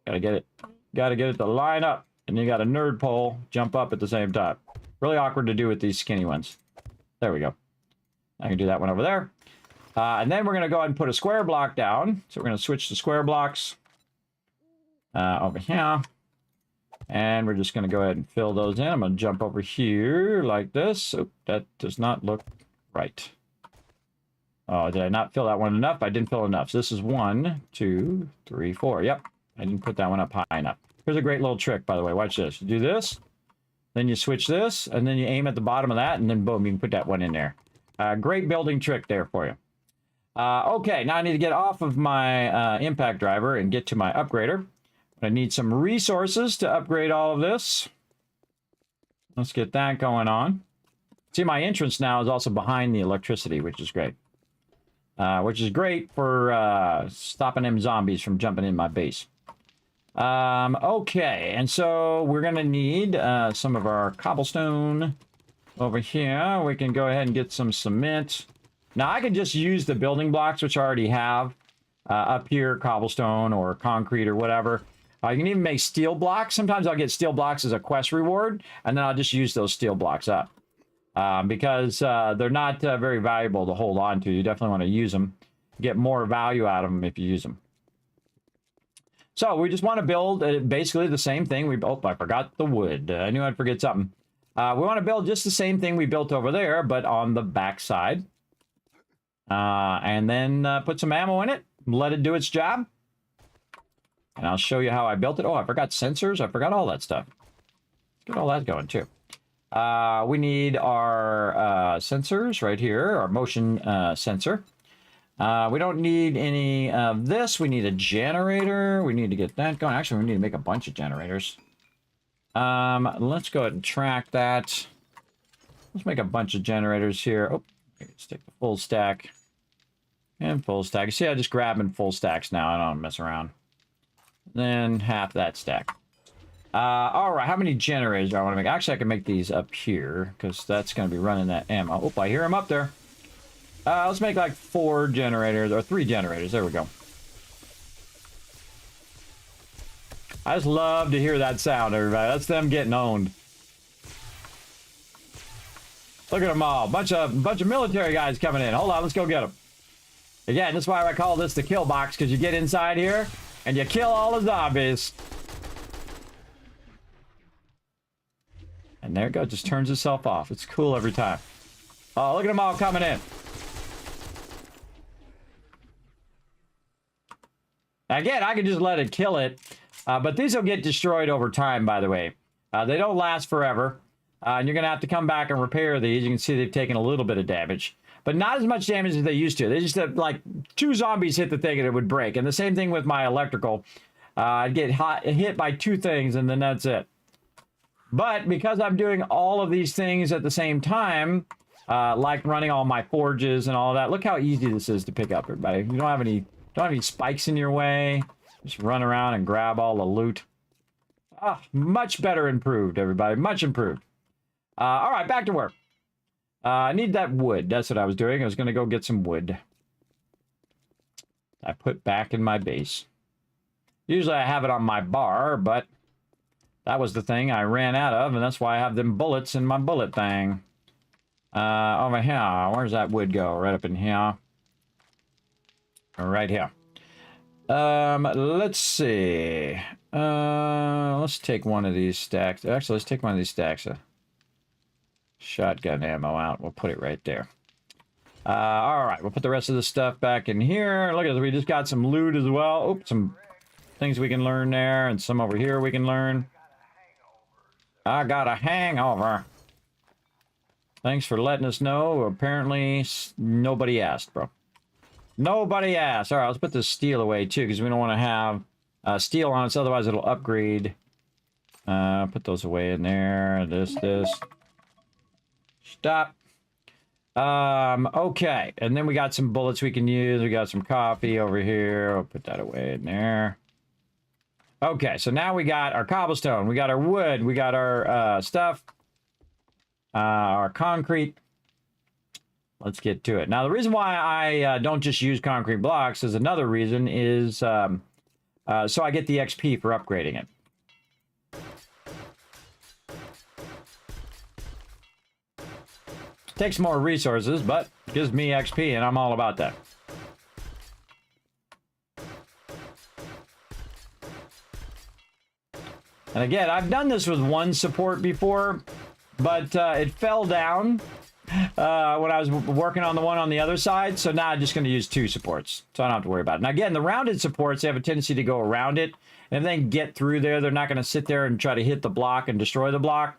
S3: Gotta get it. Gotta get it to line up. And you got a nerd pole jump up at the same time. Really awkward to do with these skinny ones. There we go. I can do that one over there. And then we're going to go ahead and put a square block down. So we're going to switch to square blocks over here. And we're just going to go ahead and fill those in. I'm going to jump over here like this. Oh, that does not look right. Oh, did I not fill that one enough? I didn't fill enough. So this is 1, 2, 3, 4. Yep. I didn't put that one up high enough. Here's a great little trick, by the way. Watch this. You do this. Then you switch this. And then you aim at the bottom of that. And then boom, you can put that one in there. Great building trick there for you. Okay, now I need to get off of my impact driver and get to my upgrader. I need some resources to upgrade all of this. Let's get that going on. See, my entrance now is also behind the electricity, which is great. Which is great for stopping them zombies from jumping in my base. Okay, and so we're going to need some of our cobblestone over here. We can go ahead and get some cement. Now, I can just use the building blocks, which I already have up here, cobblestone or concrete or whatever. You can even make steel blocks. Sometimes I'll get steel blocks as a quest reward, and then I'll just use those steel blocks up. Because they're not very valuable to hold on to. You definitely want to use them. Get more value out of them if you use them. So we just want to build basically the same thing. I forgot the wood. I knew I'd forget something. We want to build just the same thing we built over there, but on the back side. And then put some ammo in it. Let it do its job. And I'll show you how I built it. Oh, I forgot sensors. I forgot all that stuff. Let's get all that going too. We need our sensors right here, our motion sensor. We don't need any of this. We need a generator. We need to get that going. Actually, we need to make a bunch of generators. Let's go ahead and track that. Let's make a bunch of generators here. Oh, let's take the full stack. And full stack. You see, I just grab in full stacks now. I don't mess around. Then half that stack. All right, how many generators do I want to make? Actually, I can make these up here, because that's going to be running that ammo. Oh, I hear him up there. Let's make like 4 generators, or 3 generators. There we go. I just love to hear that sound, everybody. That's them getting owned. Look at them all. Bunch of military guys coming in. Hold on, let's go get them. Again, that's why I call this the kill box, because you get inside here, and you kill all the zombies. And there it goes, just turns itself off. It's cool every time. Oh, look at them all coming in. Again, I can just let it kill it. But these will get destroyed over time, by the way. They don't last forever. And you're going to have to come back and repair these. You can see they've taken a little bit of damage. But not as much damage as they used to. They just had, like, 2 zombies hit the thing and it would break. And the same thing with my electrical. I'd get hit by 2 things and then that's it. But because I'm doing all of these things at the same time, like running all my forges and all that, look how easy this is to pick up, everybody. You don't have any spikes in your way. Just run around and grab all the loot. Much better improved, everybody. Much improved. All right, back to work. I need that wood. That's what I was doing. I was going to go get some wood. I put back in my base. Usually I have it on my bar, but that was the thing I ran out of, and that's why I have them bullets in my bullet thing. Over here. Where's that wood go? Right up in here. Right here. Let's see. Let's take one of these stacks. Actually, let's take one of these stacks of shotgun ammo out. We'll put it right there. All right. We'll put the rest of the stuff back in here. Look at this. We just got some loot as well. Oops, some things we can learn there, and some over here we can learn. I got a hangover. Thanks for letting us know. Apparently, nobody asked, bro. Nobody asked. All right, let's put this steel away, too, because we don't want to have steel on us. Otherwise, it'll upgrade. Put those away in there. This. Stop. Okay. And then we got some bullets we can use. We got some coffee over here. I'll put that away in there. Okay, so now we got our cobblestone, we got our wood, we got our stuff, our concrete. Let's get to it. Now, the reason why I don't just use concrete blocks is another reason is so I get the XP for upgrading it. Takes more resources, but gives me XP, and I'm all about that. And again, I've done this with one support before, but it fell down when I was working on the one on the other side. So now I'm just going to use 2 supports, so I don't have to worry about it. Now, again, the rounded supports, they have a tendency to go around it. And if they can get through there, they're not going to sit there and try to hit the block and destroy the block.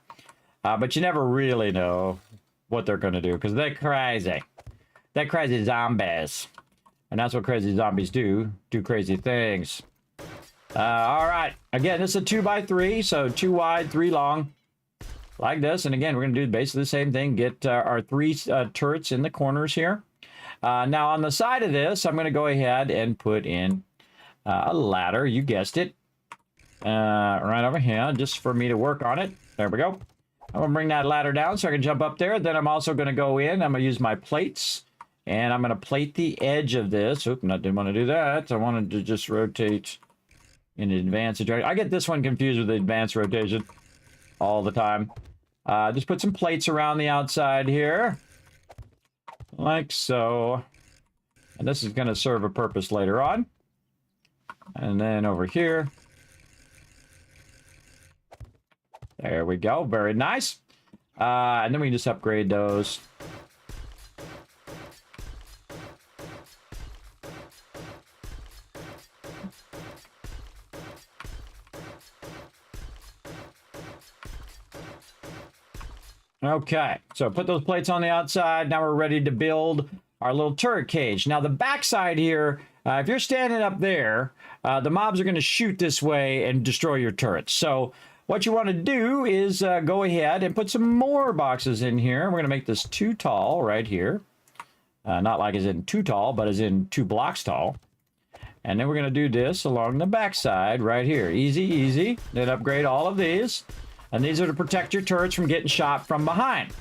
S3: But you never really know what they're going to do, because they're crazy. They're crazy zombies. And that's what crazy zombies do crazy things. All right, again, this is a 2x3, so 2 wide, 3 long, like this. And again, we're going to do basically the same thing, get our 3 turrets in the corners here. Now, on the side of this, I'm going to go ahead and put in a ladder, you guessed it, right over here, just for me to work on it. There we go. I'm going to bring that ladder down so I can jump up there. Then I'm also going to go in, I'm going to use my plates, and I'm going to plate the edge of this. Oop, I didn't want to do that. I wanted to just rotate in advance. I get this one confused with the advanced rotation all the time. Just put some plates around the outside here, like so. And this is going to serve a purpose later on. And then over here. There we go. Very nice. And then we can just upgrade those. Okay, so put those plates on the outside. Now we're ready to build our little turret cage. Now the backside here, if you're standing up there, the mobs are going to shoot this way and destroy your turrets. So what you want to do is go ahead and put some more boxes in here. We're going to make this 2 tall right here. Not like as in 2 tall, but as in 2 blocks tall. And then we're going to do this along the backside right here. Easy, easy. Then upgrade all of these. And these are to protect your turrets from getting shot from behind.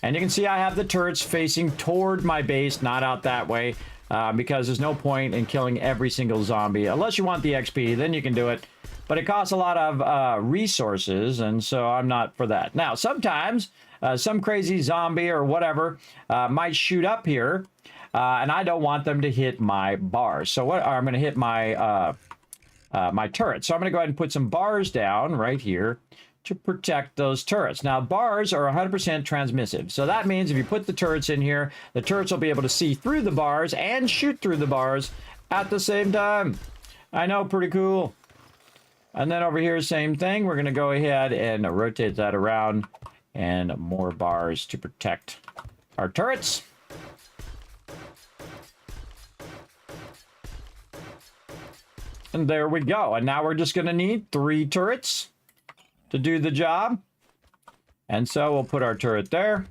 S3: And you can see I have the turrets facing toward my base, not out that way, because there's no point in killing every single zombie. Unless you want the XP, then you can do it. But it costs a lot of resources, and so I'm not for that. Now, sometimes some crazy zombie or whatever might shoot up here, and I don't want them to hit my bars. So what? I'm going to hit my my turret. So I'm going to go ahead and put some bars down right here to protect those turrets. Now, bars are 100% transmissive. So that means if you put the turrets in here, the turrets will be able to see through the bars and shoot through the bars at the same time. I know, pretty cool. And then over here, same thing. We're going to go ahead and rotate that around and more bars to protect our turrets. And there we go. And now we're just going to need 3 turrets to do the job. And so we'll put our turret there.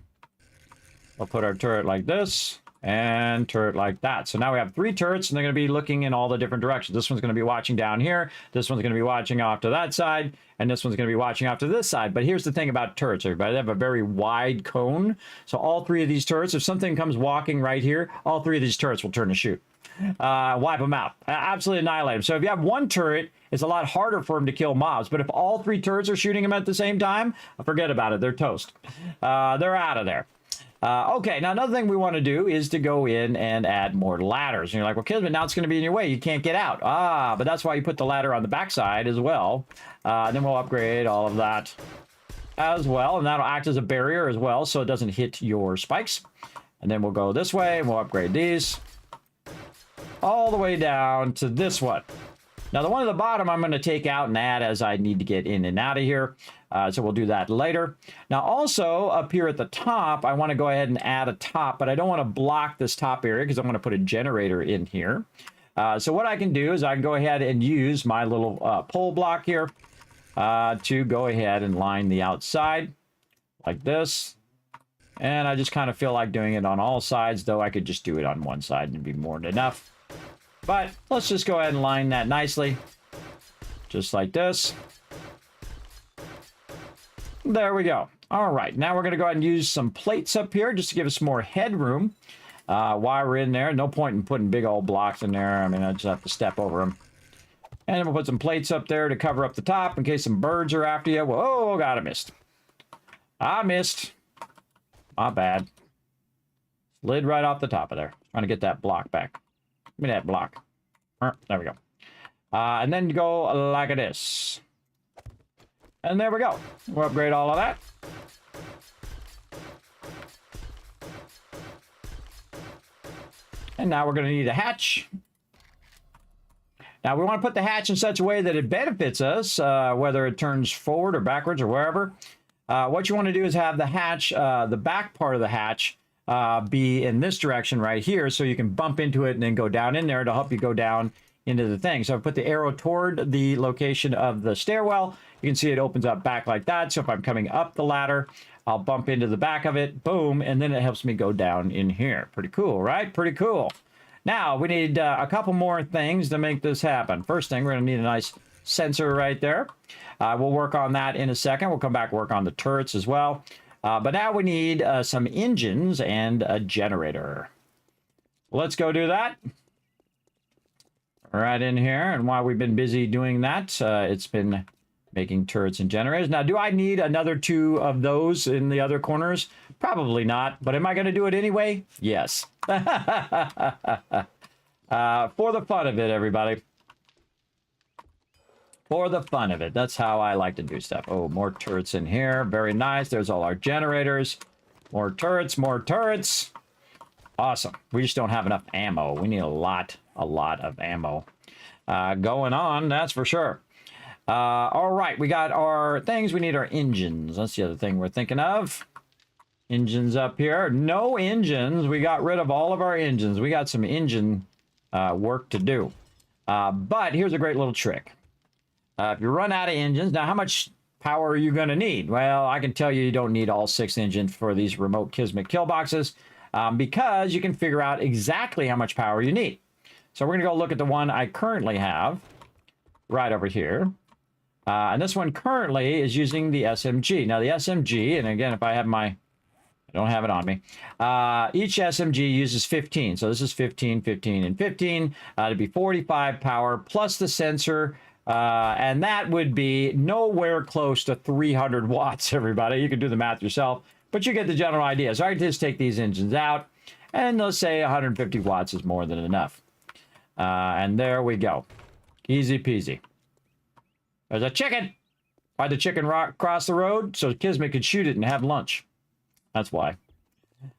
S3: We'll put our turret like this and turret like that. So now we have 3 turrets, and they're going to be looking in all the different directions. This one's going to be watching down here. This one's going to be watching off to that side. And this one's going to be watching off to this side. But here's the thing about turrets, everybody. They have a very wide cone. So all 3 of these turrets, if something comes walking right here, all 3 of these turrets will turn to shoot. Wipe them out. Absolutely annihilate them. So if you have 1 turret, it's a lot harder for them to kill mobs. But if all 3 turrets are shooting them at the same time, forget about it. They're toast. They're out of there. Okay, now another thing we want to do is to go in and add more ladders. And you're like, well, Kismet, now it's going to be in your way. You can't get out. But that's why you put the ladder on the backside as well. Then we'll upgrade all of that as well. And that'll act as a barrier as well, so it doesn't hit your spikes. And then we'll go this way, and we'll upgrade these all the way down to this one. Now, the one at the bottom, I'm going to take out and add as I need to get in and out of here. So we'll do that later. Now, also up here at the top, I want to go ahead and add a top, but I don't want to block this top area because I'm going to put a generator in here. So what I can do is I can go ahead and use my little pole block here to go ahead and line the outside like this. And I just kind of feel like doing it on all sides, though I could just do it on one side and it'd be more than enough. But let's just go ahead and line that nicely, just like this. There we go. All right, now we're going to go ahead and use some plates up here just to give us more headroom while we're in there. No point in putting big old blocks in there. I mean, I just have to step over them. And then we'll put some plates up there to cover up the top in case some birds are after you. Whoa, God, I missed. I missed. My bad. Slid right off the top of there. Trying to get that block back. Give me that block. There we go. And then you go like this. And there we go. We'll upgrade all of that. And now we're going to need a hatch. Now we want to put the hatch in such a way that it benefits us, whether it turns forward or backwards or wherever. What you want to do is have the hatch, the back part of the hatch, be in this direction right here, so you can bump into it and then go down in there to help you go down into the thing. So I put the arrow toward the location of the stairwell. You can see it opens up back like that. So if I'm coming up the ladder, I'll bump into the back of it, boom, and then it helps me go down in here. Pretty cool, right? Pretty cool. Now, we need a couple more things to make this happen. First thing, we're going to need a nice sensor right there. We'll work on that in a second. We'll come back and work on the turrets as well. But now we need some engines and a generator. Let's go do that. Right in here. And while we've been busy doing that, it's been making turrets and generators. Now, do I need another 2 of those in the other corners? Probably not. But am I going to do it anyway? Yes. For the fun of it, everybody. For the fun of it. That's how I like to do stuff. Oh, more turrets in here. Very nice. There's all our generators. More turrets, more turrets. Awesome. We just don't have enough ammo. We need a lot of ammo going on, that's for sure. All right, we got our things. We need our engines. That's the other thing we're thinking of. Engines up here. No engines. We got rid of all of our engines. We got some engine work to do. But here's a great little trick. If you run out of engines, now how much power are you going to need? Well, I can tell you you don't need all 6 engines for these remote Kismet kill boxes because you can figure out exactly how much power you need. So we're going to go look at the one I currently have right over here. And this one currently is using the SMG. Now the SMG, and again, if I have my, I don't have it on me. Each SMG uses 15. So this is 15, 15, and 15 to be 45 power plus the sensor. And that would be nowhere close to 300 watts, everybody. You can do the math yourself, but you get the general idea. So I can just take these engines out, and let's say 150 watts is more than enough. And there we go. Easy peasy. There's a chicken. Why'd the chicken cross the road? So Kismet could shoot it and have lunch. That's why.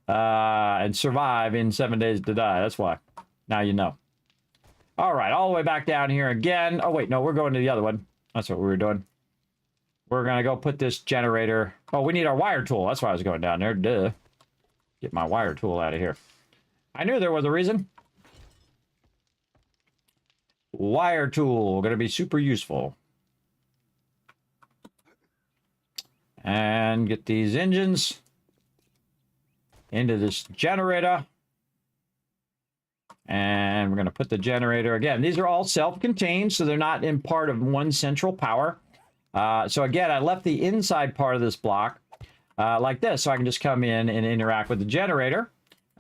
S3: And survive in 7 days to die. That's why. Now you know. All right, all the way back down here again. Oh, wait, no, we're going to the other one. That's what we were doing. We're going to go put this generator. Oh, we need our wire tool. That's why I was going down there. Duh. Get my wire tool out of here. I knew there was a reason. Wire tool. Going to be super useful. And get these engines into this generator. And we're going to put the generator again. These are all self-contained, so they're not in part of one central power. So again, I left the inside part of this block like this, so I can just come in and interact with the generator.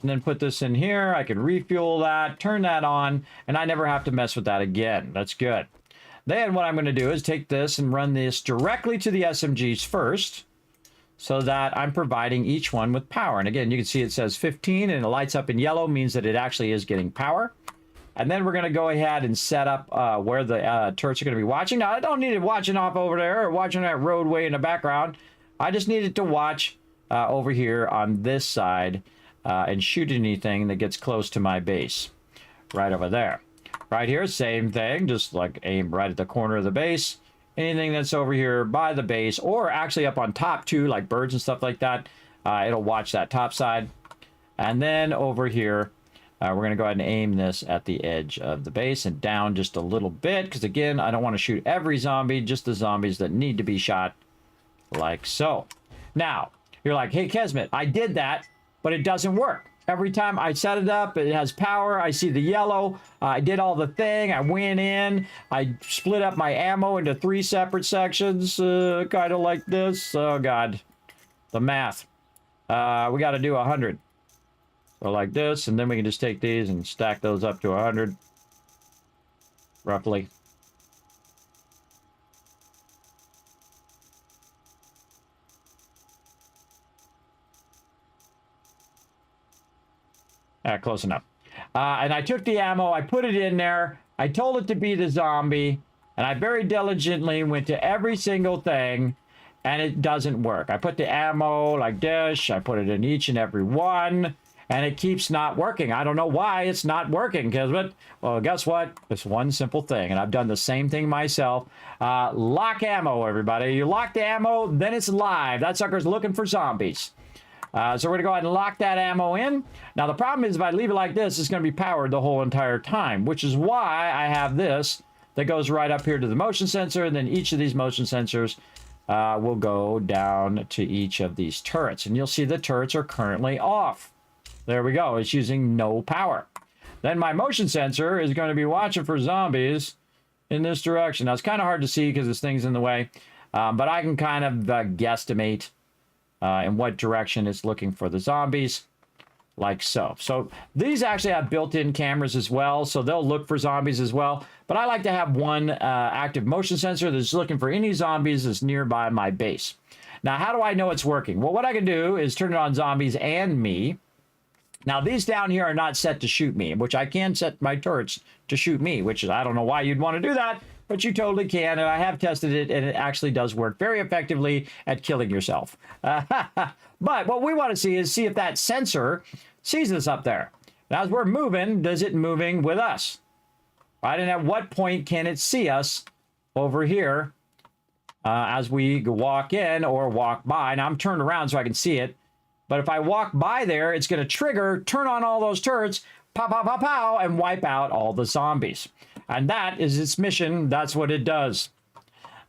S3: And then put this in here. I can refuel that, turn that on, and I never have to mess with that again. That's good. Then what I'm going to do is take this and run this directly to the SMGs first, so that I'm providing each one with power. And again, you can see it says 15 and it lights up in yellow, means that it actually is getting power. And then we're going to go ahead and set up where the turrets are going to be watching. Now, I don't need it watching off over there or watching that roadway in the background. I just need it to watch over here on this side and shoot anything that gets close to my base. Right over there. Right here, same thing, just like aim right at the corner of the base. Anything that's over here by the base, or actually up on top too, like birds and stuff like that, it'll watch that top side. And then over here, we're going to go ahead and aim this at the edge of the base and down just a little bit, because again, I don't want to shoot every zombie, just the zombies that need to be shot, like so. Now, you're like, hey, Kismet, I did that, but it doesn't work. Every time I set it up, it has power. I see the yellow. I did all the thing. I went in. I split up my ammo into 3 separate sections, kind of like this. Oh, God. The math. We got to do 100. So like this, and then we can just take these and stack those up to 100. Roughly. Close enough. And I took the ammo, I put it in there, I told it to be the zombie, and I very diligently went to every single thing, and it doesn't work. I put the ammo like this, I put it in each and every one, and it keeps not working. I don't know why it's not working, Kismet. Well, guess what? It's one simple thing, and I've done the same thing myself. Lock ammo, everybody. You lock the ammo, then it's live. That sucker's looking for zombies. So we're going to go ahead and lock that ammo in. Now, the problem is if I leave it like this, it's going to be powered the whole entire time, which is why I have this that goes right up here to the motion sensor, and then each of these motion sensors will go down to each of these turrets. And you'll see the turrets are currently off. There we go. It's using no power. Then my motion sensor is going to be watching for zombies in this direction. Now, it's kind of hard to see because this thing's in the way, but I can kind of guesstimate in what direction it's looking for the zombies, like so. So these actually have built-in cameras as well, so they'll look for zombies as well. But I like to have one active motion sensor that's looking for any zombies that's nearby my base. Now, how do I know it's working? Well, what I can do is turn it on zombies and me. Now, these down here are not set to shoot me, which I can set my turrets to shoot me, which is, I don't know why you'd want to do that, but you totally can, and I have tested it, and it actually does work very effectively at killing yourself. But what we want to see is if that sensor sees us up there. Now, as we're moving, does it moving with us? Right, and at what point can it see us over here as we walk in or walk by? Now, I'm turned around so I can see it. But if I walk by there, it's going to trigger, turn on all those turrets, pow, pow, pow, pow, and wipe out all the zombies. And that is its mission. That's what it does.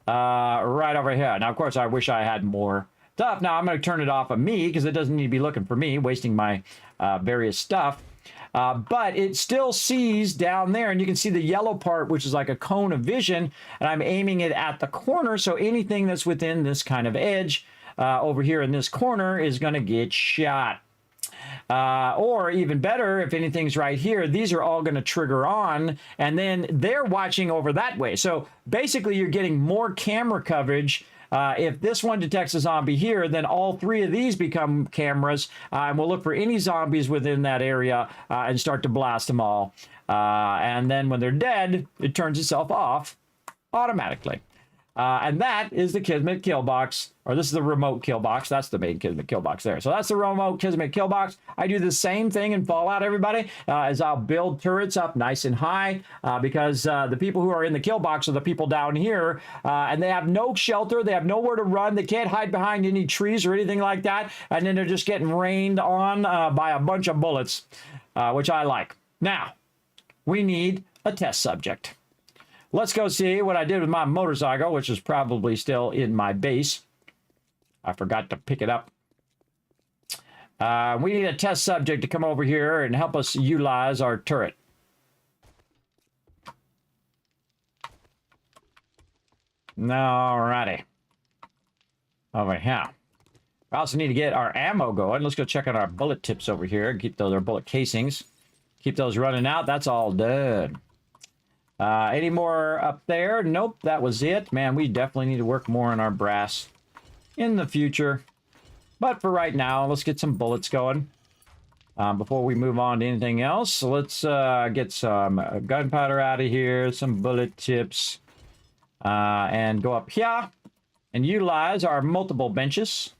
S3: Right over here. Now, of course, I wish I had more stuff. Now, I'm going to turn it off of me because it doesn't need to be looking for me, wasting my various stuff. But it still sees down there, and you can see the yellow part, which is like a cone of vision, and I'm aiming it at the corner, so anything that's within this kind of edge over here in this corner is going to get shot. Or even better, if anything's right here, these are all going to trigger on, and then they're watching over that way. So basically, you're getting more camera coverage. If this one detects a zombie here, then all three of these become cameras, and we'll look for any zombies within that area and start to blast them all. And then when they're dead, it turns itself off automatically. And that is the Kismet kill box, or this is the remote kill box. That's the main Kismet kill box there. So that's the remote Kismet kill box. I do the same thing in Fallout, everybody, as I'll build turrets up nice and high because the people who are in the kill box are the people down here, and they have no shelter. They have nowhere to run. They can't hide behind any trees or anything like that. And then they're just getting rained on by a bunch of bullets, which I like. Now, we need a test subject. Let's go see what I did with my motorcycle, which is probably still in my base. I forgot to pick it up. We need a test subject to come over here and help us utilize our turret. Alrighty. Over here. We also need to get our ammo going. Let's go check on our bullet tips over here. Keep those, our bullet casings. Keep those running out. That's all done. Any more up there? Nope, that was it. Man, we definitely need to work more on our brass in the future. But for right now, let's get some bullets going. Before we move on to anything else, so let's get some gunpowder out of here, some bullet tips, and go up here and utilize our multiple benches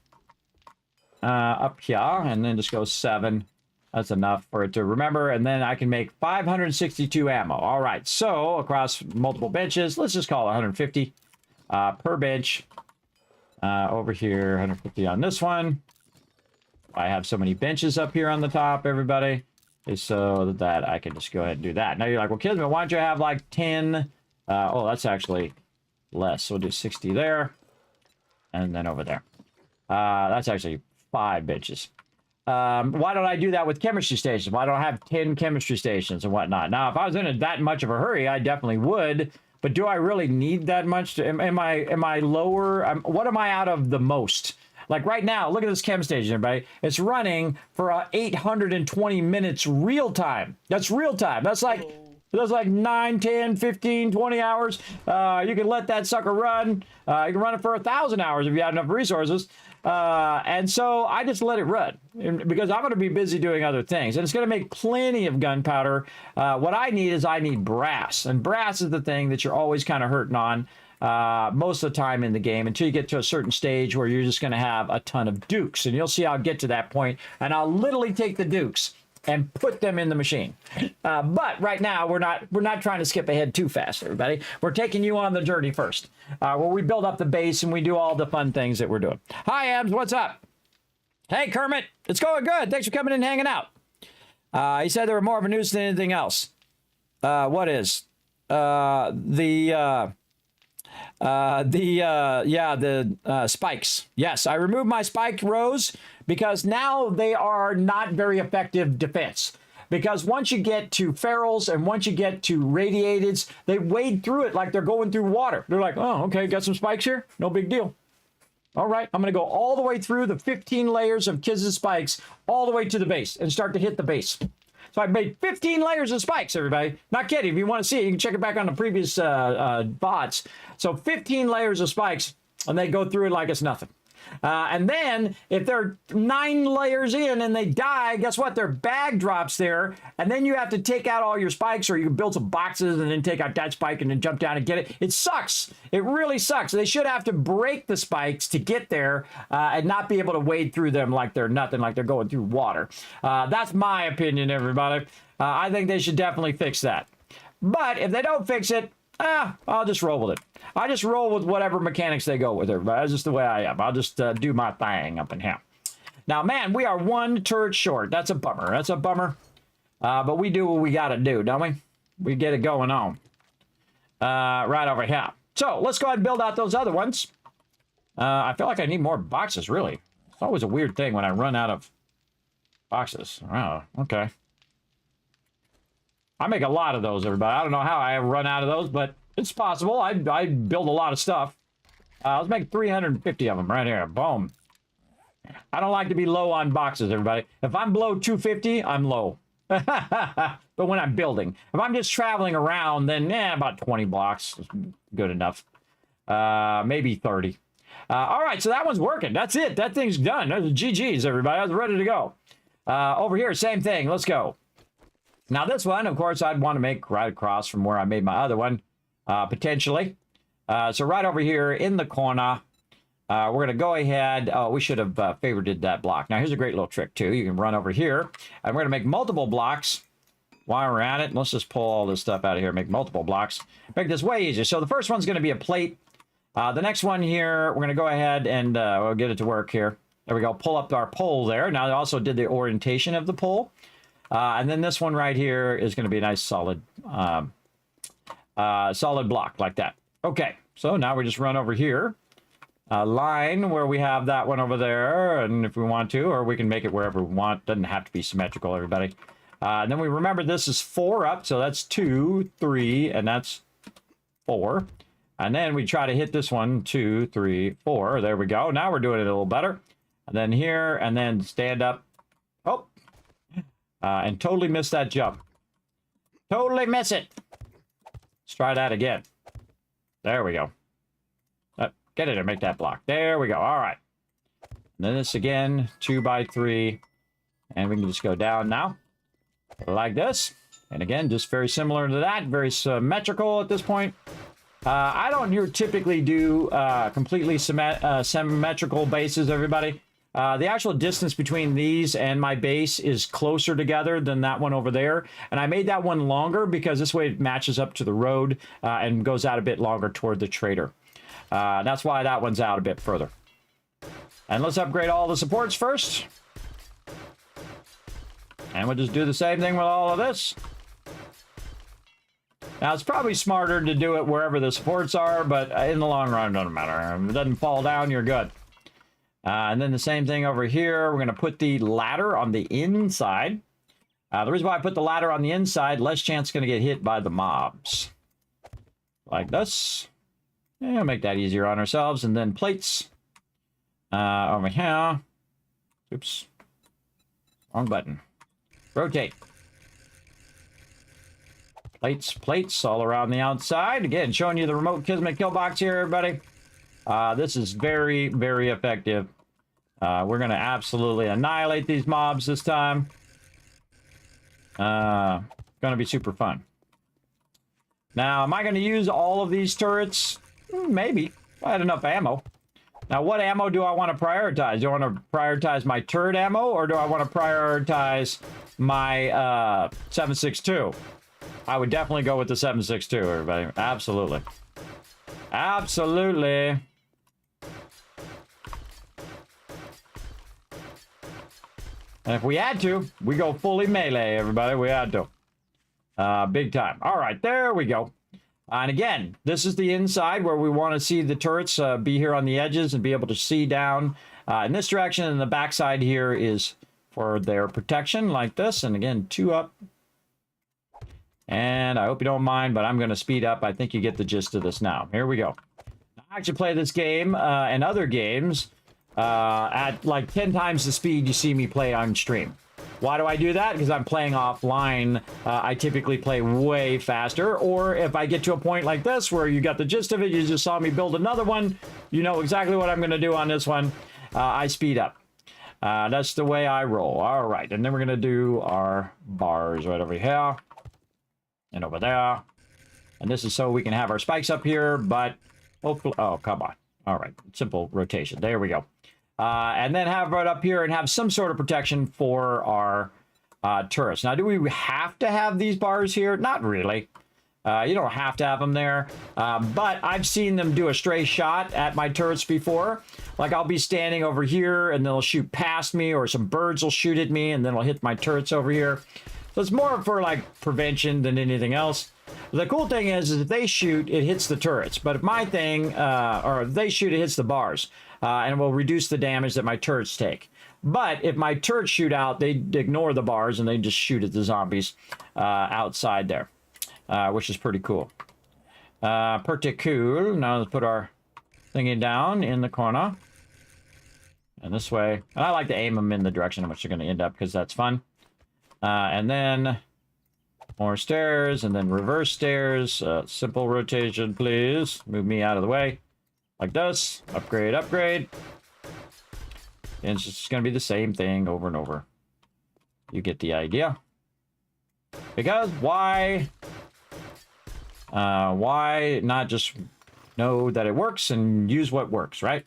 S3: up here, and then just go 7. That's enough for it to remember, and then I can make 562 ammo. All right, so across multiple benches, let's just call it 150 per bench. Over here, 150 on this one. I have so many benches up here on the top, everybody, so that I can just go ahead and do that. Now you're like, well, Kismet, why don't you have like 10? Oh, that's actually less. So we'll do 60 there, and then over there. That's actually 5 benches. Why don't I do that with chemistry stations? Why don't I have 10 chemistry stations and whatnot? Now, if I was in that much of a hurry, I definitely would. But do I really need that much? Am I lower? What am I out of the most? Like right now, look at this chem station, everybody. It's running for 820 minutes real time. That's real time. That's like 9, 10, 15, 20 hours. You can let that sucker run. You can run it for 1,000 hours if you have enough resources. And so I just let it run because I'm going to be busy doing other things, and it's going to make plenty of gunpowder. What I need brass, and brass is the thing that you're always kind of hurting on most of the time in the game until you get to a certain stage where you're just going to have a ton of dukes, and you'll see I'll get to that point, and I'll literally take the dukes and put them in the machine. But right now, we're not trying to skip ahead too fast, everybody. We're taking you on the journey first, where we build up the base and we do all the fun things that we're doing. Hi, Abs, what's up? Hey, Kermit, it's going good. Thanks for coming in and hanging out. He said there were more of a news than anything else. What is? The spikes. Yes, I removed my spiked rows because now they are not very effective defense. Because once you get to ferals and once you get to radiateds, they wade through it like they're going through water. They're like, oh, okay, got some spikes here? No big deal. All right, I'm going to go all the way through the 15 layers of Kiz's spikes all the way to the base and start to hit the base. So I made 15 layers of spikes, everybody. Not kidding. If you want to see it, you can check it back on the previous bots. So 15 layers of spikes, and they go through it like it's nothing. And then if they're 9 layers in and they die, guess what? Their bag drops there. And then you have to take out all your spikes, or you can build some boxes and then take out that spike and then jump down and get it. It sucks. It really sucks. They should have to break the spikes to get there and not be able to wade through them like they're nothing, like they're going through water. That's my opinion, everybody. I think they should definitely fix that. But if they don't fix it, I'll just roll with it. I just roll with whatever mechanics they go with, everybody. That's just the way I am. I'll just do my thing up in here. Now, man, we are 1 turret short. That's a bummer. That's a bummer. But we do what we got to do, don't we? We get it going on. Right over here. So let's go ahead and build out those other ones. I feel like I need more boxes, really. It's always a weird thing when I run out of boxes. Oh, okay. I make a lot of those, everybody. I don't know how I run out of those, but it's possible. I build a lot of stuff. Let's make 350 of them right here. Boom. I don't like to be low on boxes, everybody. If I'm below 250, I'm low. But when I'm building. If I'm just traveling around, then about 20 blocks is good enough. Maybe 30. All right, so that one's working. That's it. That thing's done. That's GG's, everybody. I was ready to go. Over here, same thing. Let's go. Now this one, of course, I'd want to make right across from where I made my other one, potentially. So right over here in the corner, we're going to go ahead. Oh, we should have favorited that block. Now here's a great little trick too. You can run over here, and we're going to make multiple blocks while we're at it. Let's just pull all this stuff out of here, make multiple blocks. Make this way easier. So the first one's going to be a plate. The next one here, we're going to go ahead and we'll get it to work here. There we go. Pull up our pole there. Now I also did the orientation of the pole. And then this one right here is going to be a nice solid block like that. Okay, so now we just run over here. Line where we have that one over there, and if we want to, or we can make it wherever we want. Doesn't have to be symmetrical, everybody. And then we remember this is 4 up, so that's 2, 3, and that's 4. And then we try to hit this one, 2, 3, 4. There we go. Now we're doing it a little better. And then here, and then stand up. Oh. And totally miss that jump. Totally miss it. Let's try that again. There we go. Get it and make that block. There we go. All right. And then this again, 2 by 3. And we can just go down now. Like this. And again, just very similar to that. Very symmetrical at this point. I don't typically do completely symmetrical bases, everybody. The actual distance between these and my base is closer together than that one over there. And I made that one longer because this way it matches up to the road and goes out a bit longer toward the trader. That's why that one's out a bit further. And let's upgrade all the supports first. And we'll just do the same thing with all of this. Now, it's probably smarter to do it wherever the supports are, but in the long run, it doesn't matter. If it doesn't fall down, you're good. And then the same thing over here. We're going to put the ladder on the inside. The reason why I put the ladder on the inside, less chance going to get hit by the mobs. Like this. Yeah, make that easier on ourselves. And then plates. Over here. Oops. Wrong button. Rotate. Plates all around the outside. Again, showing you the remote Kismet kill box here, everybody. This is very, very effective. We're going to absolutely annihilate these mobs this time. Going to be super fun. Now, am I going to use all of these turrets? Maybe. I had enough ammo. Now, what ammo do I want to prioritize? Do I want to prioritize my turret ammo, or do I want to prioritize my 7.62? I would definitely go with the 7.62, everybody. Absolutely. Absolutely. And if we had to, we go fully melee, everybody. We had to. Big time. All right, there we go. And again, this is the inside where we want to see the turrets be here on the edges and be able to see down in this direction. And the backside here is for their protection like this. And again, 2 up. And I hope you don't mind, but I'm going to speed up. I think you get the gist of this now. Here we go. I actually play this game and other games at like 10 times the speed you see me play on stream. Why do I do that? Because I'm playing offline. I typically play way faster. Or if I get to a point like this where you got the gist of it, you just saw me build another one, you know exactly what I'm going to do on this one. I speed up. That's the way I roll. All right. And then we're going to do our bars right over here. And over there. And this is so we can have our spikes up here, but hopefully... Oh, come on. All right. Simple rotation. There we go. And then have right up here and have some sort of protection for our turrets. Now, do we have to have these bars here? Not really. You don't have to have them there. But I've seen them do a stray shot at my turrets before. Like I'll be standing over here and they'll shoot past me, or some birds will shoot at me and then it'll hit my turrets over here. So it's more for like prevention than anything else. The cool thing is if they shoot, it hits the turrets. But if my thing, or if they shoot, it hits the bars. And will reduce the damage that my turrets take. But if my turrets shoot out, they ignore the bars and they just shoot at the zombies outside there. Which is pretty cool. Pretty cool. Now let's put our thingy down in the corner. And this way. And I like to aim them in the direction in which they're going to end up because that's fun. And then more stairs and then reverse stairs. Simple rotation, please. Move me out of the way. Like this. Upgrade, upgrade. And it's just going to be the same thing over and over. You get the idea. Because why not just know that it works and use what works, right?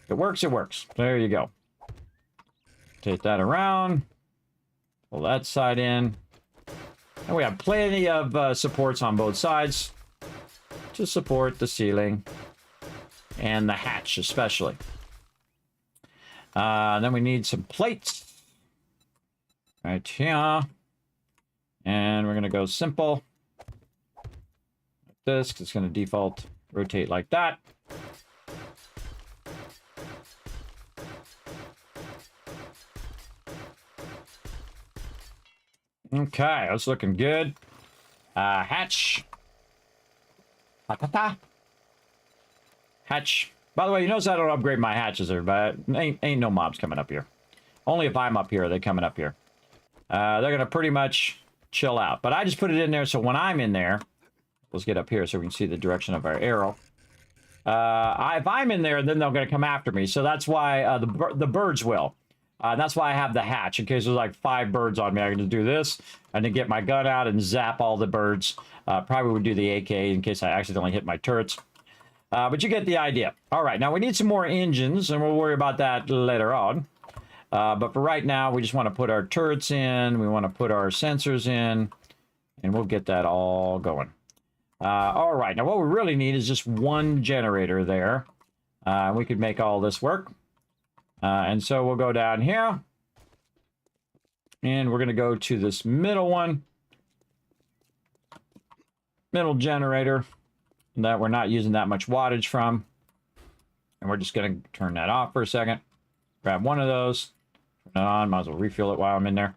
S3: If it works, it works. There you go. Take that around. Pull that side in. And we have plenty of supports on both sides to support the ceiling and the hatch especially. Then we need some plates right here. And we're going to go simple. Like this, 'cause it's going to default rotate like that. Okay, that's looking good. Hatch. Hatch. By the way, you notice I don't upgrade my hatches, everybody. Ain't no mobs coming up here. Only if I'm up here, they're coming up here. They're going to pretty much chill out. But I just put it in there so when I'm in there, let's get up here so we can see the direction of our arrow. If I'm in there, then they're going to come after me. So that's why the birds will. That's why I have the hatch. In case there's like 5 birds on me, I can just do this and then get my gun out and zap all the birds. Probably would do the AK in case I accidentally hit my turrets. But you get the idea. All right, now we need some more engines, and we'll worry about that later on. But for right now, we just want to put our turrets in. We want to put our sensors in, and we'll get that all going. All right, now what we really need is just one generator there. We could make all this work. And so we'll go down here. And we're going to go to this middle one. Middle generator that we're not using that much wattage from. And we're just going to turn that off for a second. Grab one of those. Turn it on. Might as well refuel it while I'm in there.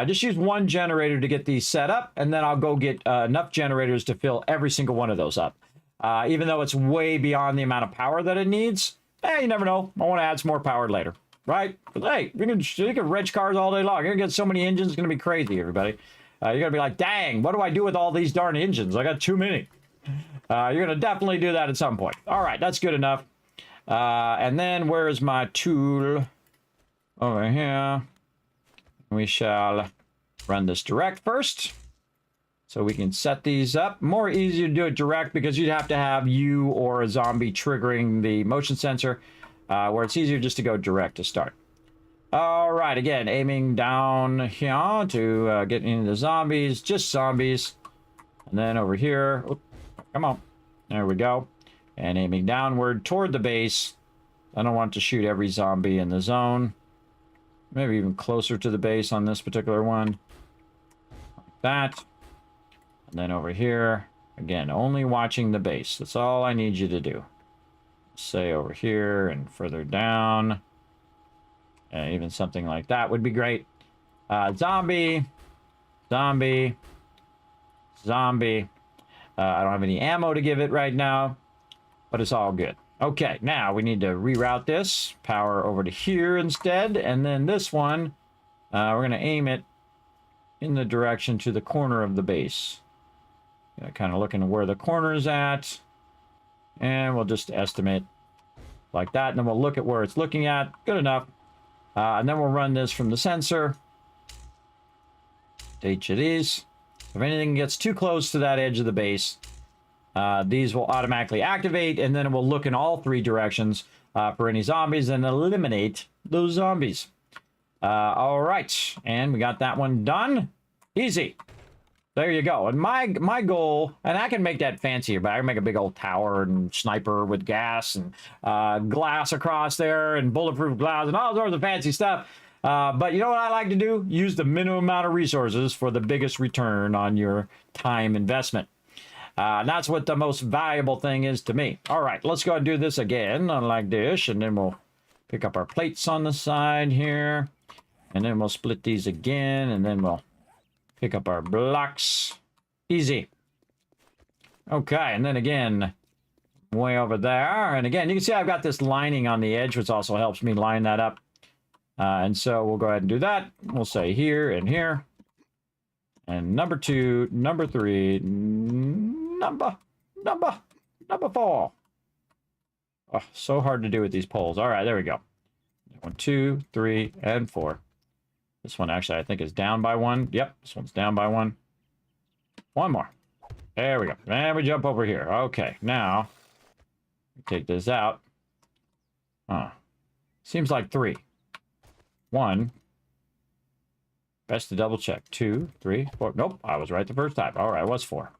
S3: Just use one generator to get these set up. And then I'll go get enough generators to fill every single one of those up. Even though it's way beyond the amount of power that it needs. Hey, you never know. I want to add some more power later. Right? But hey, you can wrench cars all day long. You're going to get so many engines. It's going to be crazy, everybody. You're going to be like, dang, what do I do with all these darn engines? I got too many. You're going to definitely do that at some point. All right, that's good enough. And then where is my tool? Over here. We shall run this direct first. So we can set these up. More easier to do it direct because you'd have to have you or a zombie triggering the motion sensor. Where it's easier just to go direct to start. All right, again, aiming down here to get into the zombies. Just zombies. And then over here. Oop, come on. There we go. And aiming downward toward the base. I don't want to shoot every zombie in the zone. Maybe even closer to the base on this particular one. Like that. And then over here, again, only watching the base. That's all I need you to do. Say over here and further down. Even something like that would be great. Zombie. Zombie. Zombie. I don't have any ammo to give it right now, but it's all good. Okay, now we need to reroute this. Power over to here instead. And then this one, we're going to aim it in the direction to the corner of the base. Kind of looking at where the corner is at. And we'll just estimate like that. And then we'll look at where it's looking at. Good enough. And then we'll run this from the sensor. Each of these. If anything gets too close to that edge of the base, these will automatically activate, and then it will look in all three directions for any zombies and eliminate those zombies. All right, and we got that one done. Easy. There you go. And my goal, and I can make that fancier, but I can make a big old tower and sniper with gas and glass across there and bulletproof glass and all sorts of fancy stuff. But you know what I like to do? Use the minimum amount of resources for the biggest return on your time investment. And that's what the most valuable thing is to me. All right, let's go and do this again like this, and then we'll pick up our plates on the side here, and then we'll split these again, and then we'll pick up our blocks. Easy. Okay, and then again, way over there, and again, you can see I've got this lining on the edge, which also helps me line that up. And so we'll go ahead and do that. We'll say here and here. And number 2, number 3, number 4. Oh, so hard to do with these poles. All right, there we go. 1, 2, 3, and 4. This one actually I think is down by 1. Yep, this one's down by 1. One more. There we go. And we jump over here. Okay, now take this out. Seems like 3. 1. Best to double check. 2, 3, 4. Nope, I was right the first time. All right, it was 4.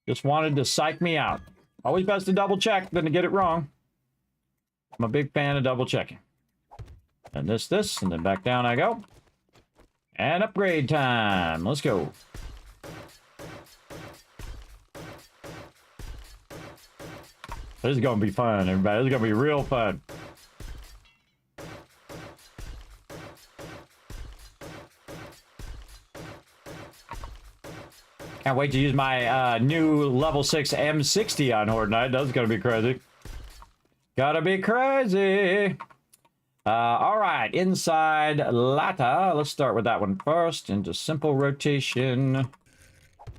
S3: Just wanted to psych me out. Always best to double check than to get it wrong. I'm a big fan of double checking. And this, and then back down I go. And upgrade time. Let's go. This is going to be fun, everybody. This is going to be real fun. Can't wait to use my new level 6 M60 on Horde Night. That's gonna be crazy. Gotta be crazy. All right, inside Lata. Let's start with that one first. Into simple rotation.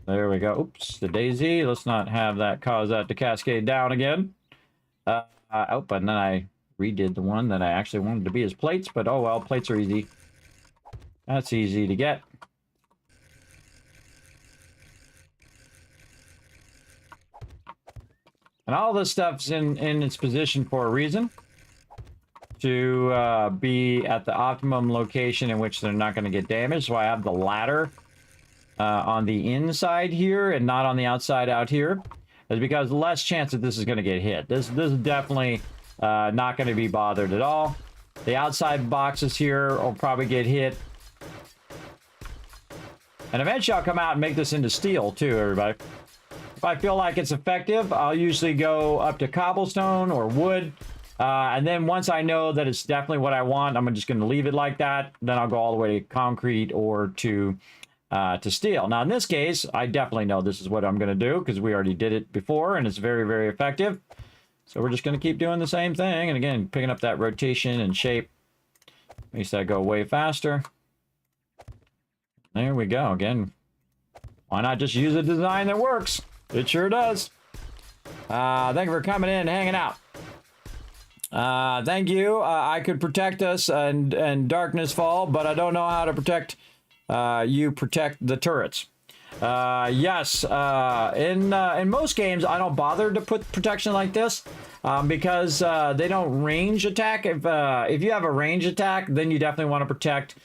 S3: There we go. Oops, the daisy. Let's not have that cause that to cascade down again. Oh, and then I redid the one that I actually wanted to be as plates, but oh well, plates are easy. That's easy to get. And all this stuff's in its position for a reason. To be at the optimum location in which they're not going to get damaged. So I have the ladder on the inside here and not on the outside out here. Is because less chance that this is going to get hit. This is definitely not going to be bothered at all. The outside boxes here will probably get hit. And eventually I'll come out and make this into steel too, everybody. If I feel like it's effective, I'll usually go up to cobblestone or wood. And then once I know that it's definitely what I want, I'm just going to leave it like that. Then I'll go all the way to concrete or to steel. Now, in this case, I definitely know this is what I'm going to do because we already did it before and it's very, very effective. So we're just going to keep doing the same thing. And again, picking up that rotation and shape makes that go way faster. There we go. Again, why not just use a design that works? It sure does. Thank you for coming in and hanging out. Thank you. I could protect us and darkness fall, but I don't know how to protect protect the turrets. Yes, in most games, I don't bother to put protection like this because they don't range attack. If you have a range attack, then you definitely want to protect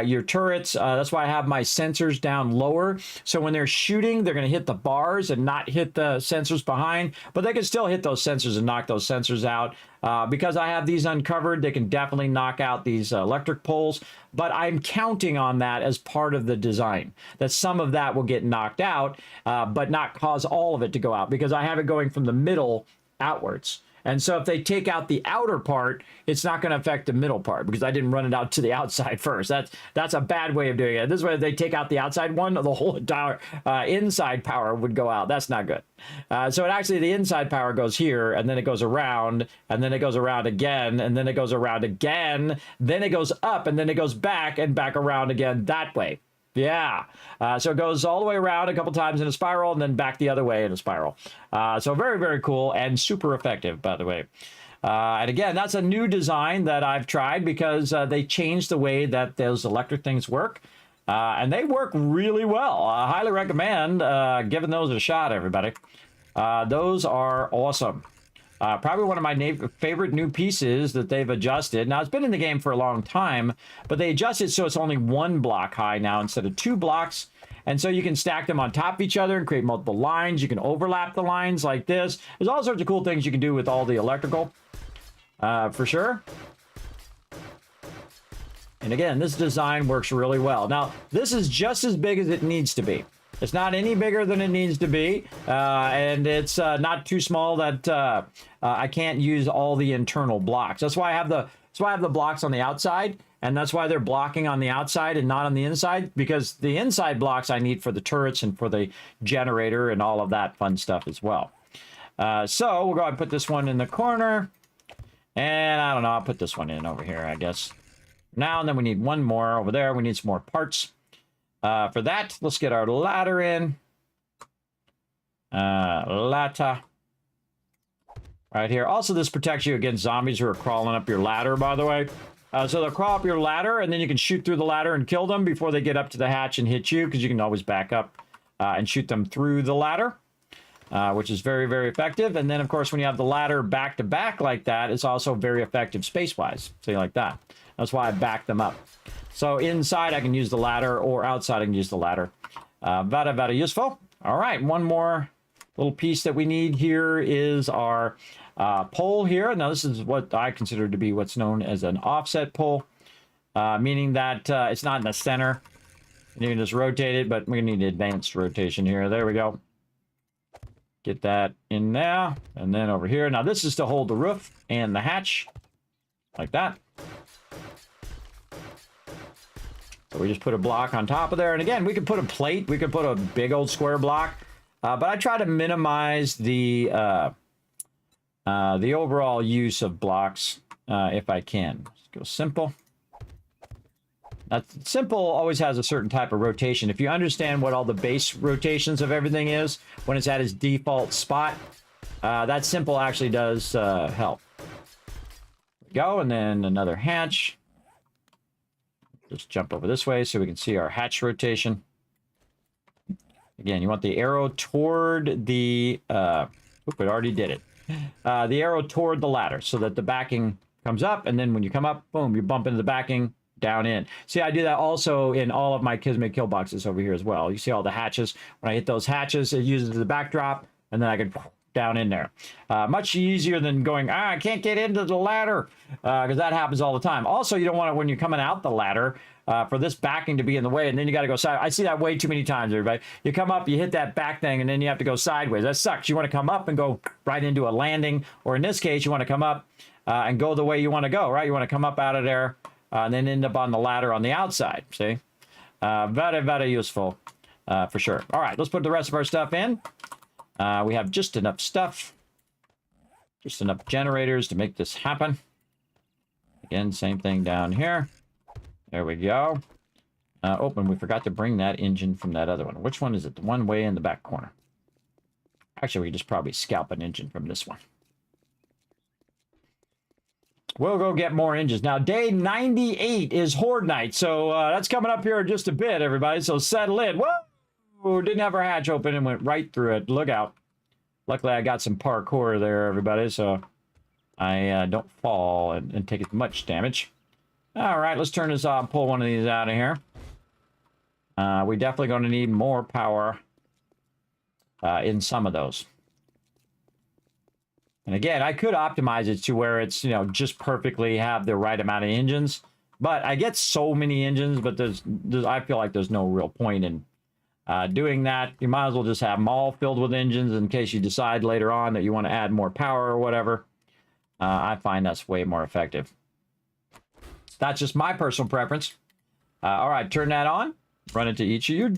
S3: your turrets. That's why I have my sensors down lower. So when they're shooting, they're going to hit the bars and not hit the sensors behind. But they can still hit those sensors and knock those sensors out. Because I have these uncovered, they can definitely knock out these electric poles. But I'm counting on that as part of the design, that some of that will get knocked out, but not cause all of it to go out, because I have it going from the middle outwards. And so if they take out the outer part, it's not going to affect the middle part, because I didn't run it out to the outside first. That's a bad way of doing it. This way, if they take out the outside one, the whole entire inside power would go out. That's not good. So it actually, the inside power goes here, and then it goes around, and then it goes around again, and then it goes around again, then it goes up, and then it goes back and back around again that way. Yeah. So it goes all the way around a couple times in a spiral and then back the other way in a spiral. So very, very cool and super effective, by the way. And again, that's a new design that I've tried because they changed the way that those electric things work. And they work really well. I highly recommend giving those a shot, everybody. Those are awesome. Probably one of my favorite new pieces that they've adjusted. Now, it's been in the game for a long time, but they adjusted so it's only 1 block high now instead of 2 blocks. And so you can stack them on top of each other and create multiple lines. You can overlap the lines like this. There's all sorts of cool things you can do with all the electrical, for sure. And again, this design works really well. Now, this is just as big as it needs to be. It's not any bigger than it needs to be, and it's not too small that I can't use all the internal blocks. That's why I have the blocks on the outside, and that's why they're blocking on the outside and not on the inside, because the inside blocks I need for the turrets and for the generator and all of that fun stuff as well. So we'll go ahead and put this one in the corner, and I don't know, I'll put this one in over here, I guess. Now, and then we need one more over there. We need some more parts. For that, let's get our ladder in. Ladder. Right here. Also, this protects you against zombies who are crawling up your ladder, by the way. So they'll crawl up your ladder, and then you can shoot through the ladder and kill them before they get up to the hatch and hit you, because you can always back up and shoot them through the ladder, which is very, very effective. And then, of course, when you have the ladder back to back like that, it's also very effective space-wise. So like that. That's why I back them up. So inside, I can use the ladder, or outside, I can use the ladder. Very, very useful. All right, one more little piece that we need here is our pole here. Now, this is what I consider to be what's known as an offset pole, meaning that it's not in the center. You can just rotate it, but we need advanced rotation here. There we go. Get that in there, and then over here. Now, this is to hold the roof and the hatch, like that. So we just put a block on top of there. And again, we could put a plate. We could put a big old square block. But I try to minimize the overall use of blocks if I can. Let's go simple. Now, simple always has a certain type of rotation. If you understand what all the base rotations of everything is, when it's at its default spot, that simple actually does help. There we go, and then another hatch. Just jump over this way so we can see our hatch rotation. Again, you want the arrow toward the... it already did it. The arrow toward the ladder so that the backing comes up, and then when you come up, boom, you bump into the backing, down in. See, I do that also in all of my Kismet kill boxes over here as well. You see all the hatches. When I hit those hatches, it uses the backdrop, and then I can down in there. Much easier than going, I can't get into the ladder, because that happens all the time. Also, you don't want it when you're coming out the ladder for this backing to be in the way, and then you got to go side. I see that way too many times, everybody. You come up, you hit that back thing, and then you have to go sideways. That sucks. You want to come up and go right into a landing, or in this case, you want to come up and go the way you want to go, right? You want to come up out of there and then end up on the ladder on the outside, see? Very, very useful for sure. All right, let's put the rest of our stuff in. We have just enough stuff, just enough generators to make this happen. Again, same thing down here. There we go. Open. We forgot to bring that engine from that other one. Which one is it? The one way in the back corner. Actually, we can just probably scalp an engine from this one. We'll go get more engines. Now, day 98 is Horde Night, so that's coming up here in just a bit, everybody. So settle in. Whoa! Didn't have our hatch open and went right through it. Look out. Luckily, I got some parkour there, everybody, so I don't fall and take as much damage. All right, let's turn this off, pull one of these out of here. We're definitely going to need more power in some of those. And again, I could optimize it to where it's, you know, just perfectly have the right amount of engines. But I get so many engines, but I feel like there's no real point in doing that. You might as well just have them all filled with engines in case you decide later on that you want to add more power or whatever. I find that's way more effective. That's just my personal preference. All right, turn that on. Run into each of your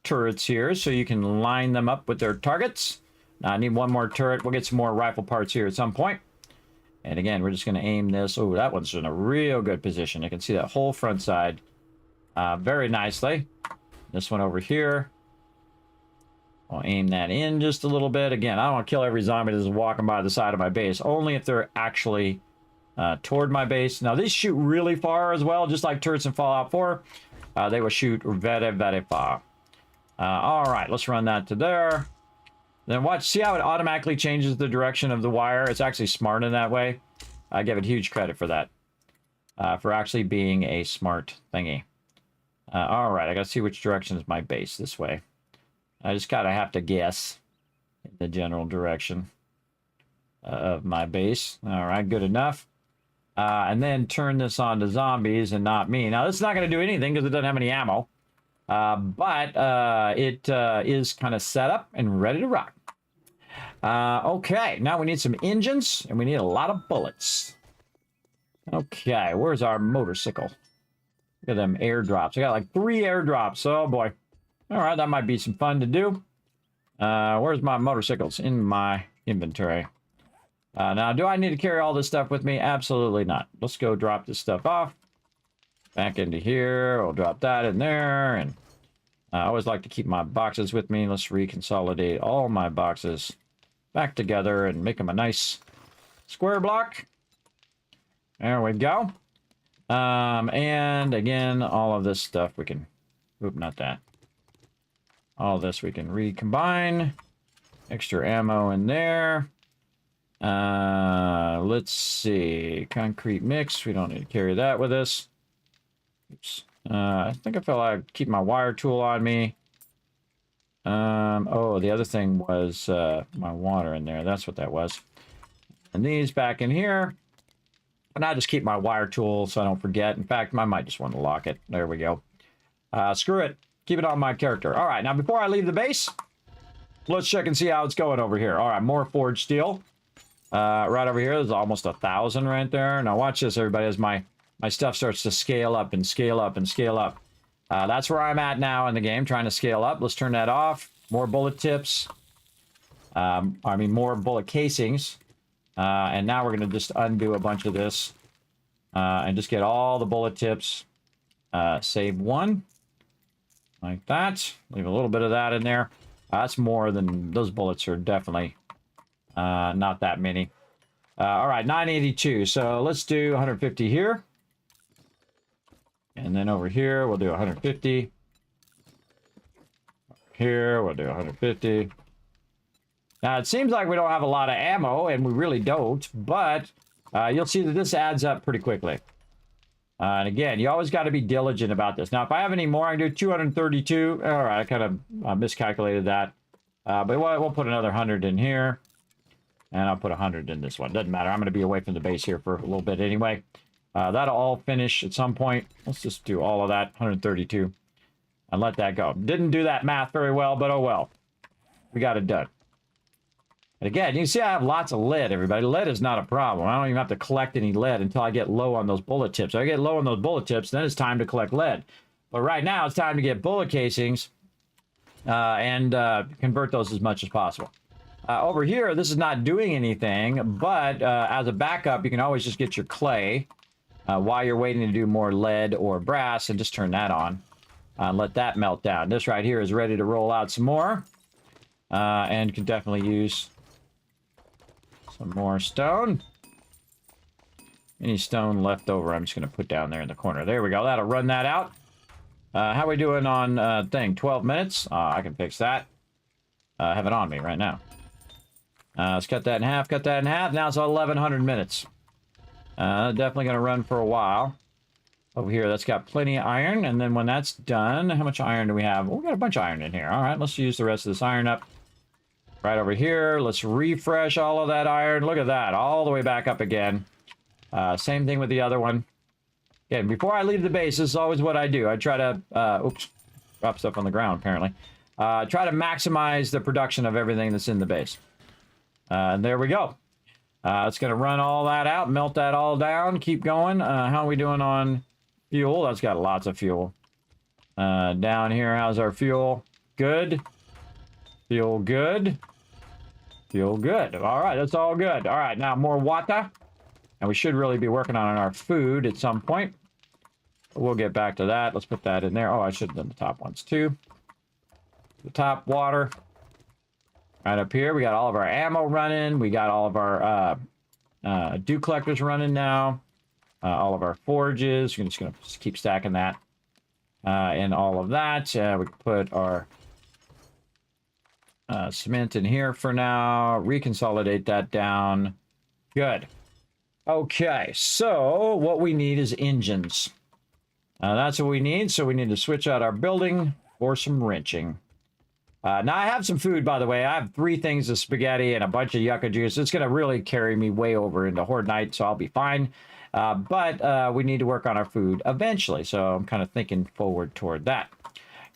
S3: turrets here so you can line them up with their targets. Now, I need one more turret. We'll get some more rifle parts here at some point. And again, we're just going to aim this. Oh, that one's in a real good position. You can see that whole front side very nicely. This one over here. I'll aim that in just a little bit. Again, I don't want to kill every zombie that's walking by the side of my base. Only if they're actually toward my base. Now, these shoot really far as well, just like turrets in Fallout 4. They will shoot very, very far. All right, let's run that to there. Then watch, see how it automatically changes the direction of the wire? It's actually smart in that way. I give it huge credit for that. For actually being a smart thingy. All right, I gotta see which direction is my base. This way. I just kind of have to guess in the general direction of my base. All right, good enough. And then turn this on to zombies and not me. Now, this is not going to do anything because it doesn't have any ammo. But it is kind of set up and ready to rock. Okay, now we need some engines and we need a lot of bullets. Okay, where's our motorcycle? Look at them airdrops. I got like 3 airdrops. Oh boy. All right, that might be some fun to do. Where's my motorcycles? In my inventory. Now, do I need to carry all this stuff with me? Absolutely not. Let's go drop this stuff off. Back into here. We'll drop that in there. And I always like to keep my boxes with me. Let's reconsolidate all my boxes back together and make them a nice square block. There we go. And again, all of this stuff we can... Oop, not that. All this we can recombine. Extra ammo in there. Let's see. Concrete mix. We don't need to carry that with us. Oops. I think I felt like I'd keep my wire tool on me. Oh, the other thing was my water in there. That's what that was. And these back in here. And I just keep my wire tool so I don't forget. In fact, I might just want to lock it. There we go. Screw it. Keep it on my character. All right, now before I leave the base, let's check and see how it's going over here. All right, more forged steel. Right over here, there's almost 1,000 right there. Now watch this, everybody, as my stuff starts to scale up and scale up and scale up. That's where I'm at now in the game, trying to scale up. Let's turn that off. More bullet tips. More bullet casings. And now we're going to just undo a bunch of this. And just get all the bullet tips. Save one. Like that. Leave a little bit of that in there. That's more than... Those bullets are definitely not that many. All right, 982. So let's do 150 here. And then over here, we'll do 150. Here, we'll do 150. Now, it seems like we don't have a lot of ammo, and we really don't, but you'll see that this adds up pretty quickly. And again, you always got to be diligent about this. Now, if I have any more, I can do 232. All right, I kind of miscalculated that. But we'll put another 100 in here. And I'll put 100 in this one. Doesn't matter. I'm going to be away from the base here for a little bit anyway. That'll all finish at some point. Let's just do all of that, 132. And let that go. Didn't do that math very well, but oh well. We got it done. And again, you can see I have lots of lead, everybody. Lead is not a problem. I don't even have to collect any lead until I get low on those bullet tips. If I get low on those bullet tips, then it's time to collect lead. But right now, it's time to get bullet casings and convert those as much as possible. Over here, this is not doing anything, but as a backup, you can always just get your clay while you're waiting to do more lead or brass, and just turn that on. Let that melt down. This right here is ready to roll out some more, and can definitely use some more stone. Any stone left over, I'm just going to put down there in the corner. There we go. That'll run that out. How are we doing on 12 minutes? I can fix that. I have it on me right now. Let's cut that in half, cut that in half. Now it's 1,100 minutes. Definitely going to run for a while. Over here, that's got plenty of iron. And then when that's done, how much iron do we have? Well, we got a bunch of iron in here. All right, let's use the rest of this iron up. Right over here, let's refresh all of that iron. Look at that, all the way back up again. Same thing with the other one. Again, before I leave the base, this is always what I do. I try to, oops, drop stuff on the ground, apparently. Try to maximize the production of everything that's in the base. And there we go. It's going to run all that out, melt that all down, keep going. How are we doing on fuel? That's got lots of fuel. Down here, how's our fuel? Good. Feel good. Feel good. All right, that's all good. All right, now more water. And we should really be working on our food at some point. But we'll get back to that. Let's put that in there. Oh, I should have done the top ones too. The top water. Right up here, we got all of our ammo running. We got all of our dew collectors running now. All of our forges. We're just going to keep stacking that. And all of that. We can put our cement in here for now. Reconsolidate that down. Good. Okay, so what we need is engines. That's what we need, so we need to switch out our building for some wrenching. Now, I have some food, by the way. I have 3 things of spaghetti and a bunch of yucca juice. It's going to really carry me way over into Horde Night, so I'll be fine. But we need to work on our food eventually, so I'm kind of thinking forward toward that.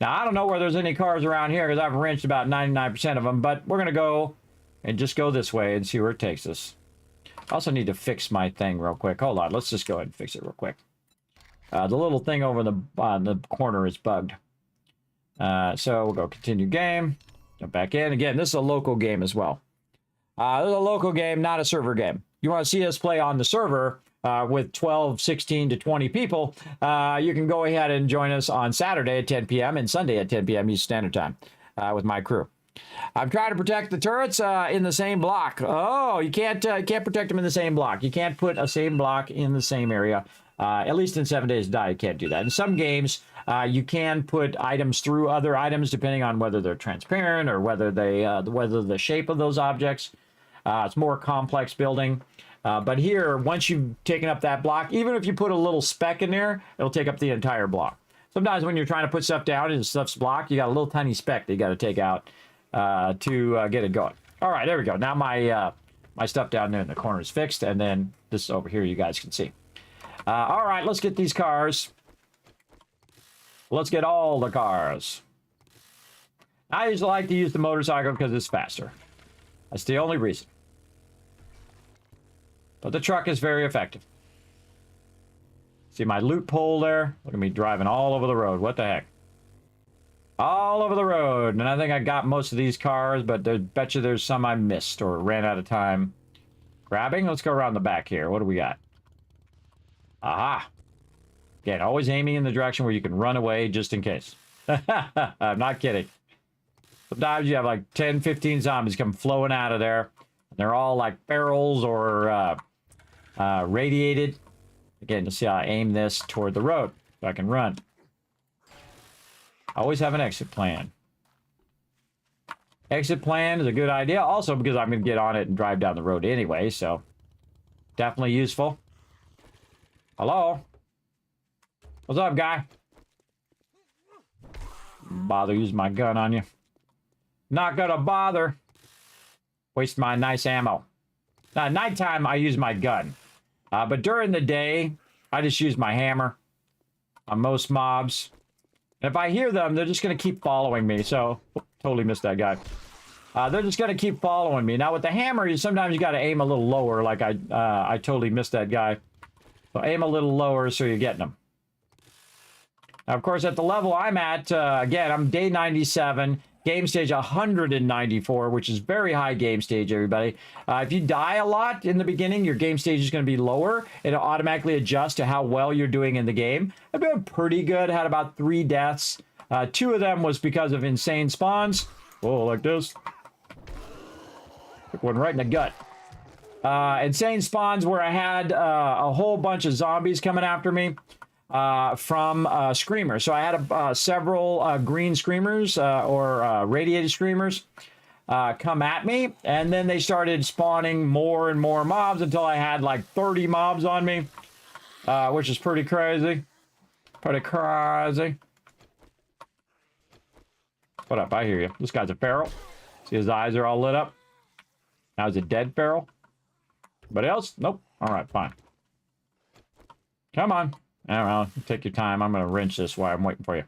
S3: Now, I don't know where there's any cars around here, because I've wrenched about 99% of them, but we're going to go and just go this way and see where it takes us. I also need to fix my thing real quick. Hold on, let's just go ahead and fix it real quick. The little thing over in the corner is bugged. So we'll go continue game. Go back in. Again, this is a local game as well. This is a local game, not a server game. You want to see us play on the server with 12, 16 to 20 people, you can go ahead and join us on Saturday at 10 p.m. and Sunday at 10 p.m. Eastern Standard Time with my crew. I'm trying to protect the turrets in the same block. Oh, you can't protect them in the same block. You can't put a same block in the same area. At least in 7 Days to Die, you can't do that. In some games, you can put items through other items depending on whether they're transparent or whether they whether the shape of those objects. It's more complex building. But here, once you've taken up that block, even if you put a little speck in there, it'll take up the entire block. Sometimes when you're trying to put stuff down and stuff's blocked, you got a little tiny speck that you got to take out to get it going. All right, there we go. Now my my stuff down there in the corner is fixed, and then this over here you guys can see. All right, let's get these cars. Let's get all the cars. I usually like to use the motorcycle because it's faster. That's the only reason. But the truck is very effective. See my loot pole there? Look at me driving all over the road. What the heck? All over the road. And I think I got most of these cars, but I bet you there's some I missed or ran out of time grabbing. Let's go around the back here. What do we got? Aha. Again, always aiming in the direction where you can run away just in case. I'm not kidding. Sometimes you have like 10, 15 zombies come flowing out of there. They're all like barrels or radiated. Again, you'll see how I aim this toward the road so I can run. Always have an exit plan. Exit plan is a good idea. Also because I'm going to get on it and drive down the road anyway, so definitely useful. Hello? What's up, guy? Bother using my gun on you. Not gonna bother. Waste my nice ammo. Now, at nighttime, I use my gun. But during the day, I just use my hammer on most mobs. And if I hear them, they're just going to keep following me. So, totally missed that guy. They're just going to keep following me. Now, with the hammer, sometimes you got to aim a little lower. Like I totally missed that guy. So, aim a little lower so you're getting them. Now, of course, at the level I'm at, again, I'm day 97. Game stage 194, which is very high game stage, everybody. If you die a lot in the beginning, your game stage is going to be lower. It'll automatically adjust to how well you're doing in the game. I've been pretty good. Had about 3 deaths. 2 of them was because of insane spawns. Whoa, like this. Took one right in the gut. Insane spawns where I had a whole bunch of zombies coming after me. From screamers. So I had several green screamers or radiated screamers come at me, and then they started spawning more and more mobs until I had like 30 mobs on me, which is pretty crazy. Pretty crazy. What up? I hear you. This guy's a feral. See, his eyes are all lit up. Now he's a dead feral. Anybody else? Nope. All right, fine. Come on. I don't know. Take your time. I'm going to wrench this while I'm waiting for you.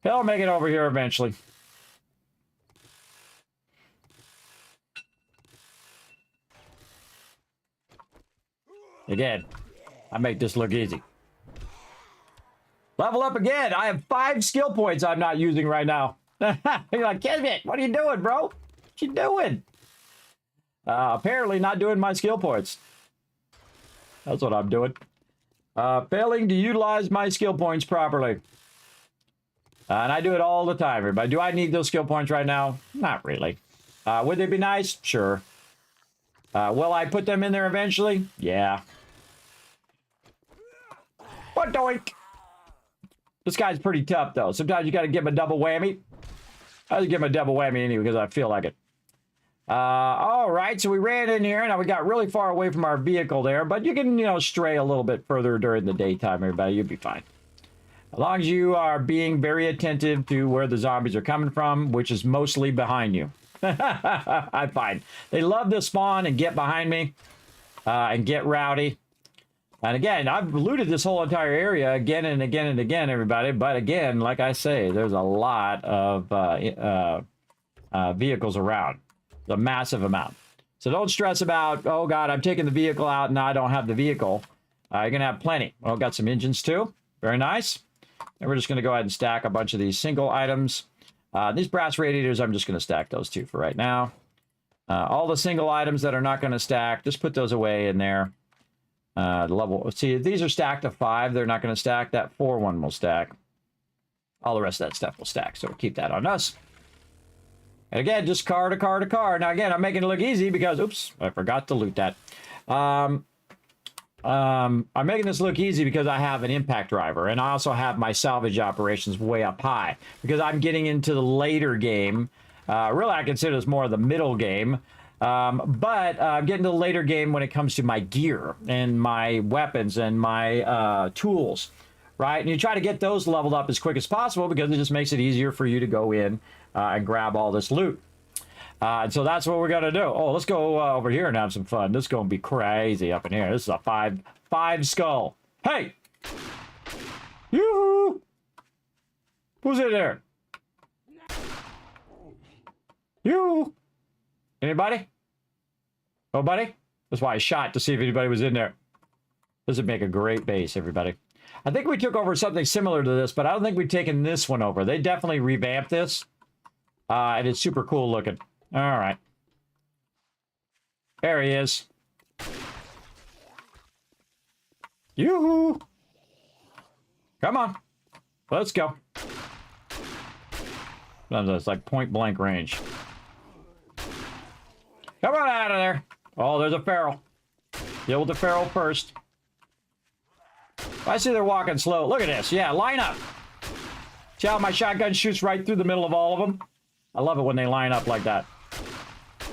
S3: He'll make it over here eventually. Again, I make this look easy. Level up again. I have 5 skill points I'm not using right now. You're like, Kismet, what are you doing, bro? What you doing? Apparently not doing my skill points. That's what I'm doing. Failing to utilize my skill points properly. And I do it all the time, everybody. Do I need those skill points right now? Not really. Would they be nice? Sure. Will I put them in there eventually? Yeah. What doink? This guy's pretty tough, though. Sometimes you got to give him a double whammy. I just give him a double whammy anyway because I feel like it. All right, so we ran in here. Now we got really far away from our vehicle there, but you can, you know, stray a little bit further during the daytime, everybody. You'll be fine. As long as you are being very attentive to where the zombies are coming from, which is mostly behind you. I find they love to spawn and get behind me and get rowdy. And again, I've looted this whole entire area again and again and again, everybody. But again, like I say, there's a lot of vehicles around. A massive amount. So don't stress about, oh God, I'm taking the vehicle out and now I don't have the vehicle. You're going to have plenty. Well, got some engines too. Very nice. And we're just going to go ahead and stack a bunch of these single items. These brass radiators, I'm just going to stack those two for right now. All the single items that are not going to stack, just put those away in there. See, these are stacked to 5. They're not going to stack. That 4 one will stack. All the rest of that stuff will stack. So we'll keep that on us. And again, just car to car to car. Now, again, I'm making it look easy because, oops, I forgot to loot that. I'm making this look easy because I have an impact driver. And I also have my salvage operations way up high. Because I'm getting into the later game. Really, I consider this more of the middle game. But I'm getting to the later game when it comes to my gear and my weapons and my tools. Right? And you try to get those leveled up as quick as possible because it just makes it easier for you to go in and grab all this loot. And so that's what we're going to do. Oh, let's go over here and have some fun. This is going to be crazy up in here. This is a five skull. Hey! Yoo-hoo! Who's in there? You? Anybody? Nobody? That's why I shot to see if anybody was in there. This would make a great base, everybody. I think we took over something similar to this, but I don't think we've taken this one over. They definitely revamped this. And it's super cool looking. All right. There he is. Yoo-hoo! Come on. Let's go. It's like point blank range. Come on out of there. Oh, there's a feral. Deal with the feral first. I see they're walking slow. Look at this. Yeah, line up. See how my shotgun shoots right through the middle of all of them? I love it when they line up like that.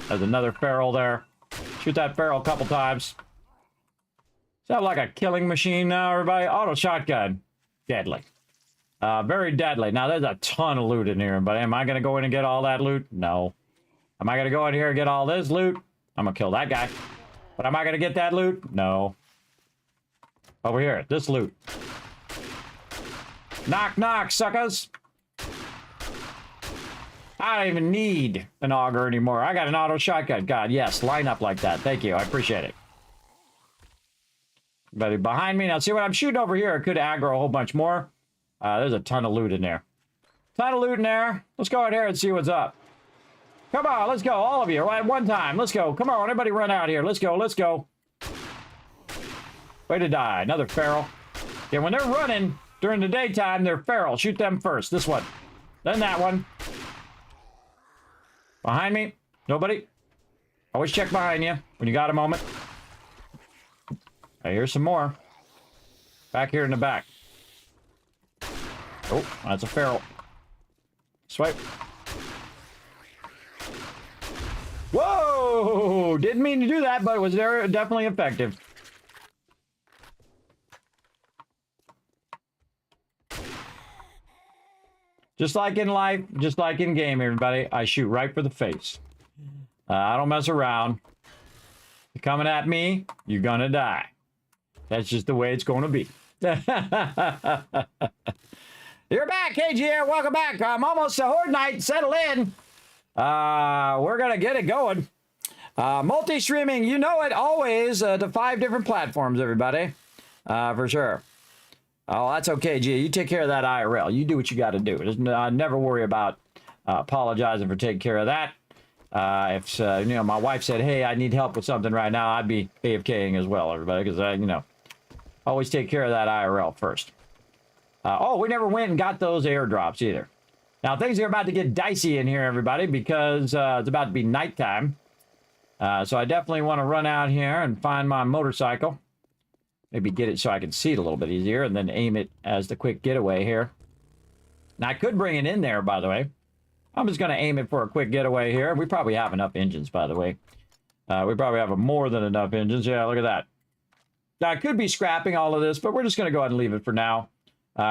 S3: There's another feral there. Shoot that feral a couple times. Is that like a killing machine now, everybody? Auto shotgun. Deadly. Very deadly. Now, there's a ton of loot in here, but am I going to go in and get all that loot? No. Am I going to go in here and get all this loot? I'm going to kill that guy. But am I going to get that loot? No. Over here, this loot. Knock, knock, suckers. I don't even need an auger anymore. I got an auto shotgun. God, yes, line up like that. Thank you. I appreciate it. But behind me, now see what I'm shooting over here. I could aggro a whole bunch more. There's a ton of loot in there. Ton of loot in there. Let's go out here and see what's up. Come on, let's go. All of you, right? One time. Let's go. Come on, everybody run out here. Let's go. Let's go. Way to die. Another feral. Yeah, when they're running during the daytime, they're feral. Shoot them first. This one. Then that one. Behind me. Nobody. Always check behind you when you got a moment. I hear some more. Back here in the back. Oh, that's a feral. Swipe. Whoa! Didn't mean to do that, but it was definitely effective. Just like in life, just like in game, everybody, I shoot right for the face. I don't mess around. You're coming at me, you're gonna die. That's just the way it's gonna be. You're back, KG here. Welcome back. I'm almost to Horde Night. Settle in. We're gonna get it going. Multi-streaming, you know it, always to 5 different platforms, everybody. For sure. Oh, that's okay, G. You take care of that IRL. You do what you got to do. Never worry about apologizing for taking care of that. If you know, my wife said, "Hey, I need help with something right now," I'd be AFKing as well, everybody, because you know, always take care of that IRL first. Oh, we never went and got those airdrops either. Now things are about to get dicey in here, everybody, because it's about to be nighttime. So I definitely want to run out here and find my motorcycle. Maybe get it so I can see it a little bit easier, and then aim it as the quick getaway here. Now, I could bring it in there, by the way. I'm just going to aim it for a quick getaway here. We probably have enough engines, by the way. We probably have more than enough engines. Yeah, look at that. Now, I could be scrapping all of this, but we're just going to go ahead and leave it for now.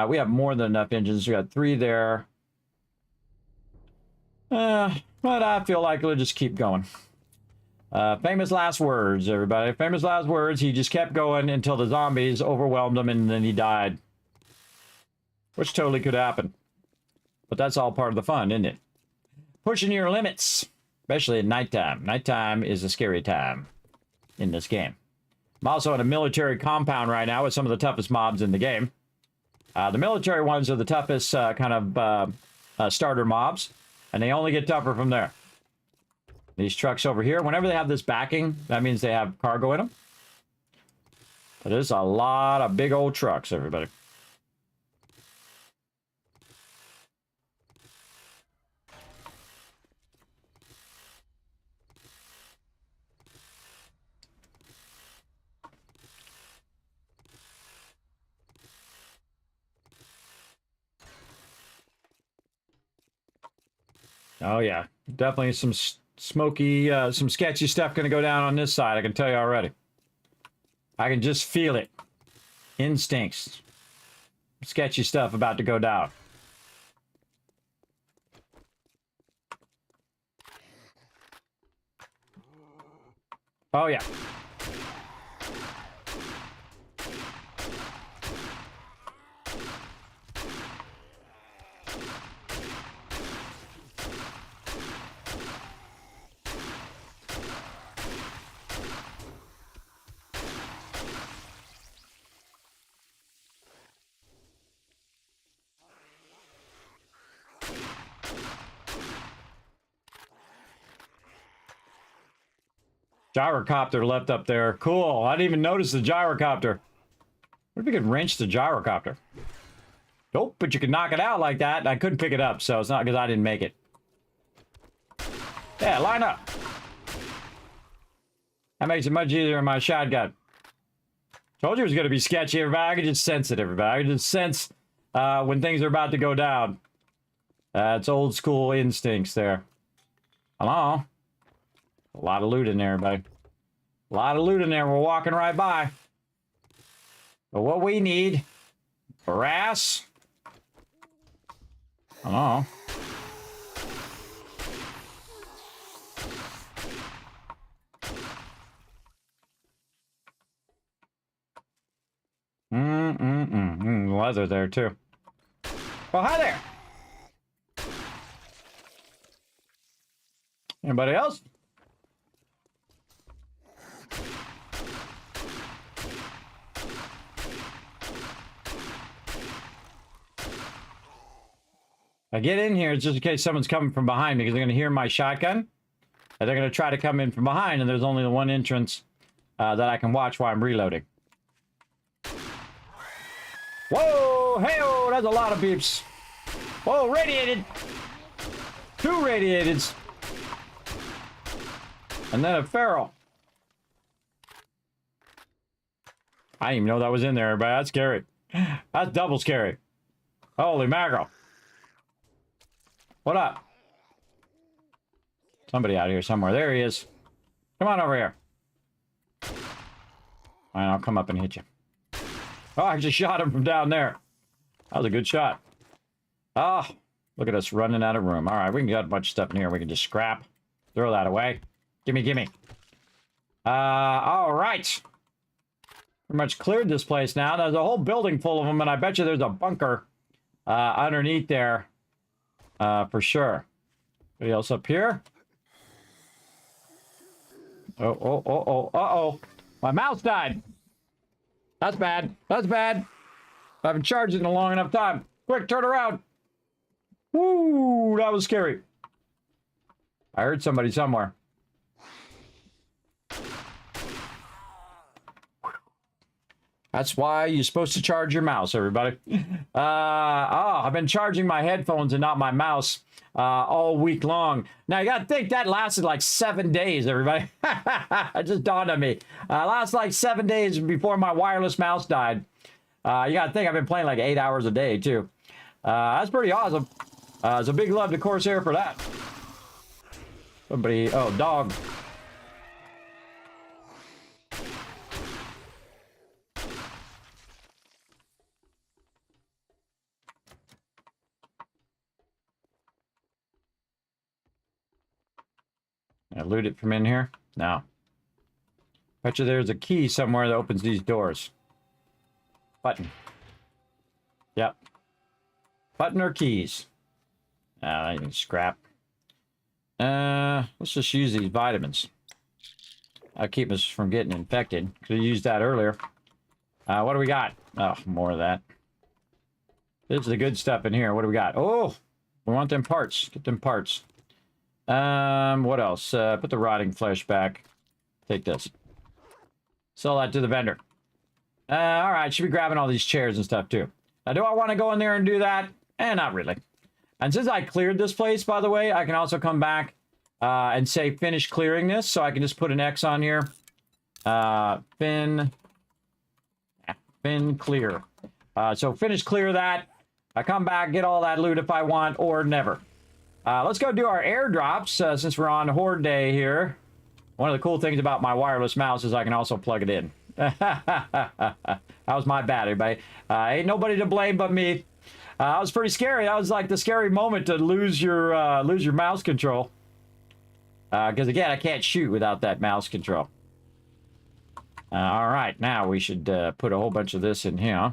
S3: We have more than enough engines. We got 3 there. But I feel like we'll just keep going. Famous last words, everybody. Famous last words. He just kept going until the zombies overwhelmed him and then he died. Which totally could happen. But that's all part of the fun, isn't it? Pushing your limits, especially at nighttime. Nighttime is a scary time in this game. I'm also in a military compound right now with some of the toughest mobs in the game. The military ones are the toughest kind of starter mobs, and they only get tougher from there. These trucks over here, whenever they have this backing, that means they have cargo in them. But there's a lot of big old trucks, everybody. Oh, yeah. Definitely some smoky, some sketchy stuff going to go down on this side. I can tell you already. I can just feel it. Instincts. Sketchy stuff about to go down. Oh, yeah. Gyrocopter left up there. Cool. I didn't even notice the gyrocopter. What if we could wrench the gyrocopter? Nope, but you could knock it out like that. And I couldn't pick it up, so it's not because I didn't make it. Yeah, line up. That makes it much easier in my shotgun. Told you it was going to be sketchy, everybody. I could just sense it, everybody. I could just sense when things are about to go down. It's old school instincts there. Hello? A lot of loot in there, everybody. A lot of loot in there. We're walking right by. But what we need, brass. Hello. Leather there too. Well, hi there. Anybody else? I get in here just in case someone's coming from behind me because they're going to hear my shotgun. And they're going to try to come in from behind, and there's only the one entrance that I can watch while I'm reloading. Whoa! Hey-oh! That's a lot of beeps. Whoa! Radiated! 2 radiateds. And then a feral. I didn't even know that was in there, everybody. That's scary. That's double scary. Holy mackerel. What up? Somebody out here somewhere. There he is. Come on over here. Alright, I'll come up and hit you. Oh, I just shot him from down there. That was a good shot. Oh, Look at us running out of room. All right, we can get a bunch of stuff in here. We can just scrap. Throw that away. Gimme, gimme. All right. Pretty much cleared this place now. There's a whole building full of them, and I bet you there's a bunker underneath there for sure. Anybody else up here? Uh-oh. My mouse died. That's bad. That's bad. I haven't charged it in a long enough time. Quick, turn around. Woo, that was scary. I heard somebody somewhere. That's why you're supposed to charge your mouse, everybody. I've been charging my headphones and not my mouse all week long. Now, you got to think that lasted like 7 days, everybody. It just dawned on me. Last like 7 days before my wireless mouse died. You got to think I've been playing like 8 hours a day, too. That's pretty awesome. It's a big love to Corsair for that. Somebody, oh, dog. I loot it from in here? No. Bet you there's a key somewhere that opens these doors. Button. Yep. Button or keys? I can scrap. Let's just use these vitamins. I'll keep us from getting infected. Could have used that earlier. What do we got? Oh, more of that. This is the good stuff in here. What do we got? Oh, we want them parts. Get them parts. What else? Put the rotting flesh back. Take this. Sell that to the vendor. All right, should be grabbing all these chairs and stuff too. Now, do I want to go in there and do that? Not really. And since I cleared this place, by the way, I can also come back and say finish clearing this. So I can just put an X on here. Fin clear. So finish clear that. I come back, get all that loot if I want, or never. Let's go do our airdrops since we're on Horde Day here. One of the cool things about my wireless mouse is I can also plug it in. That was my bad, everybody. Ain't nobody to blame but me. That was pretty scary. That was like the scary moment to lose your mouse control. Because again, I can't shoot without that mouse control. All right, now we should put a whole bunch of this in here.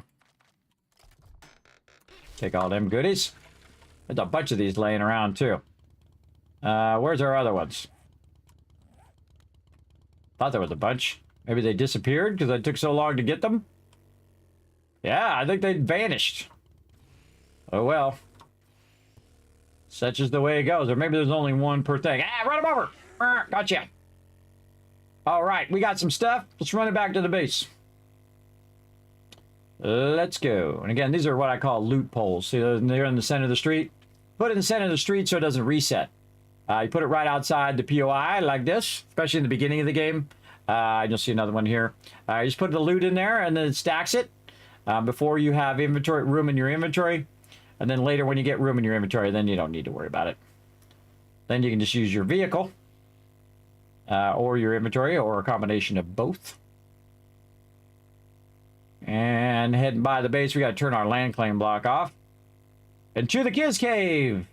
S3: Take all them goodies. There's a bunch of these laying around too. Where's our other ones? Thought there was a bunch. Maybe they disappeared because it took so long to get them. Yeah, I think they vanished. Oh well. Such is the way it goes. Or maybe there's only one per thing. Ah, run them over! Gotcha. All right, we got some stuff. Let's run it back to the base. Let's go. And again, these are what I call loot poles. See, they're in the center of the street. Put it in the center of the street so it doesn't reset. You put it right outside the POI like this, especially in the beginning of the game. You'll see another one here. You just put the loot in there and then it stacks it before you have inventory room in your inventory. And then later when you get room in your inventory, then you don't need to worry about it. Then you can just use your vehicle or your inventory or a combination of both. And heading by the base, we got to turn our land claim block off. And to the Kiz Cave.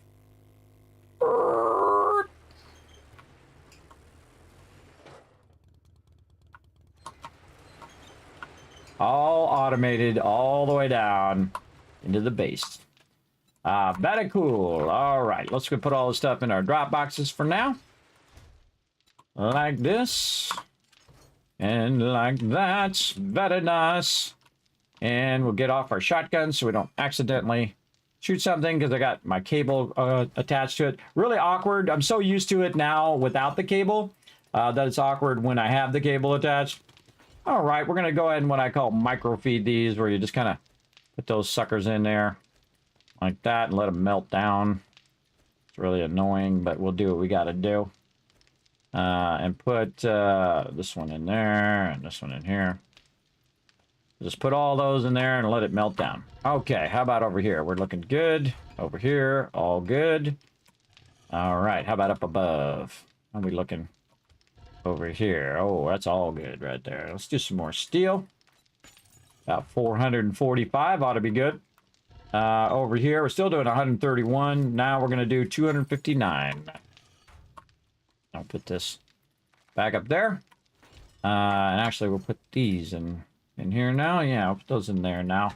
S3: All automated all the way down into the base. Very cool. All right, let's go put all the stuff in our drop boxes for now. Like this. And like that. Very nice. And we'll get off our shotgun so we don't accidentally shoot something because I got my cable attached to it. Really awkward. I'm so used to it now without the cable that it's awkward when I have the cable attached. All right, we're going to go ahead and what I call microfeed these, where you just kind of put those suckers in there like that and let them melt down. It's really annoying, but we'll do what we got to do. And put this one in there and this one in here. Just put all those in there and let it melt down. Okay, how about over here? We're looking good. Over here, all good. All right, how about up above? How are we looking over here? Oh, that's all good right there. Let's do some more steel. About 445 ought to be good. Over here, we're still doing 131. Now we're going to do 259. I'll put this back up there. And actually, we'll put these in here now. Yeah, I'll put those in there now.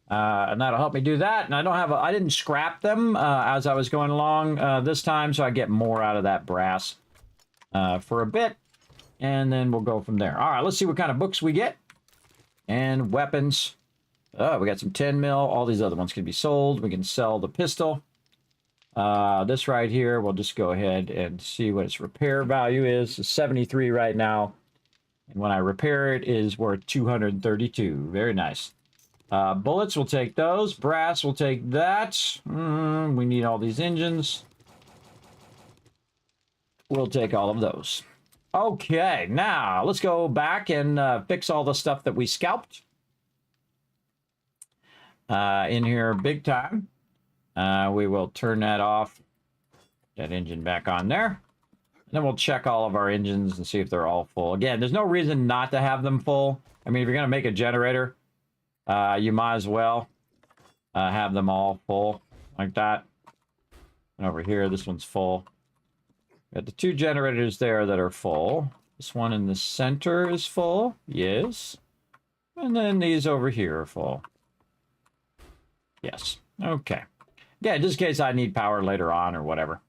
S3: And that'll help me do that. And I didn't scrap them as I was going along this time, so I get more out of that brass for a bit. And then we'll go from there. All right, let's see what kind of books we get. And weapons. Oh, we got some 10 mil. All these other ones can be sold. We can sell the pistol. This right here, we'll just go ahead and see what its repair value is. It's 73 right now. And when I repair it, is worth 232. Very nice. Bullets, we'll take those. Brass, we'll take that. We need all these engines. We'll take all of those. Okay, now let's go back and fix all the stuff that we scalped. In here big time. We will turn that off. That engine back on there. And then we'll check all of our engines and see if they're all full. Again, there's no reason not to have them full. I mean, if you're going to make a generator, you might as well have them all full like that. And over here, this one's full. Got the 2 generators there that are full. This one in the center is full. Yes. And then these over here are full. Yes. Okay. Yeah, just in case I need power later on or whatever.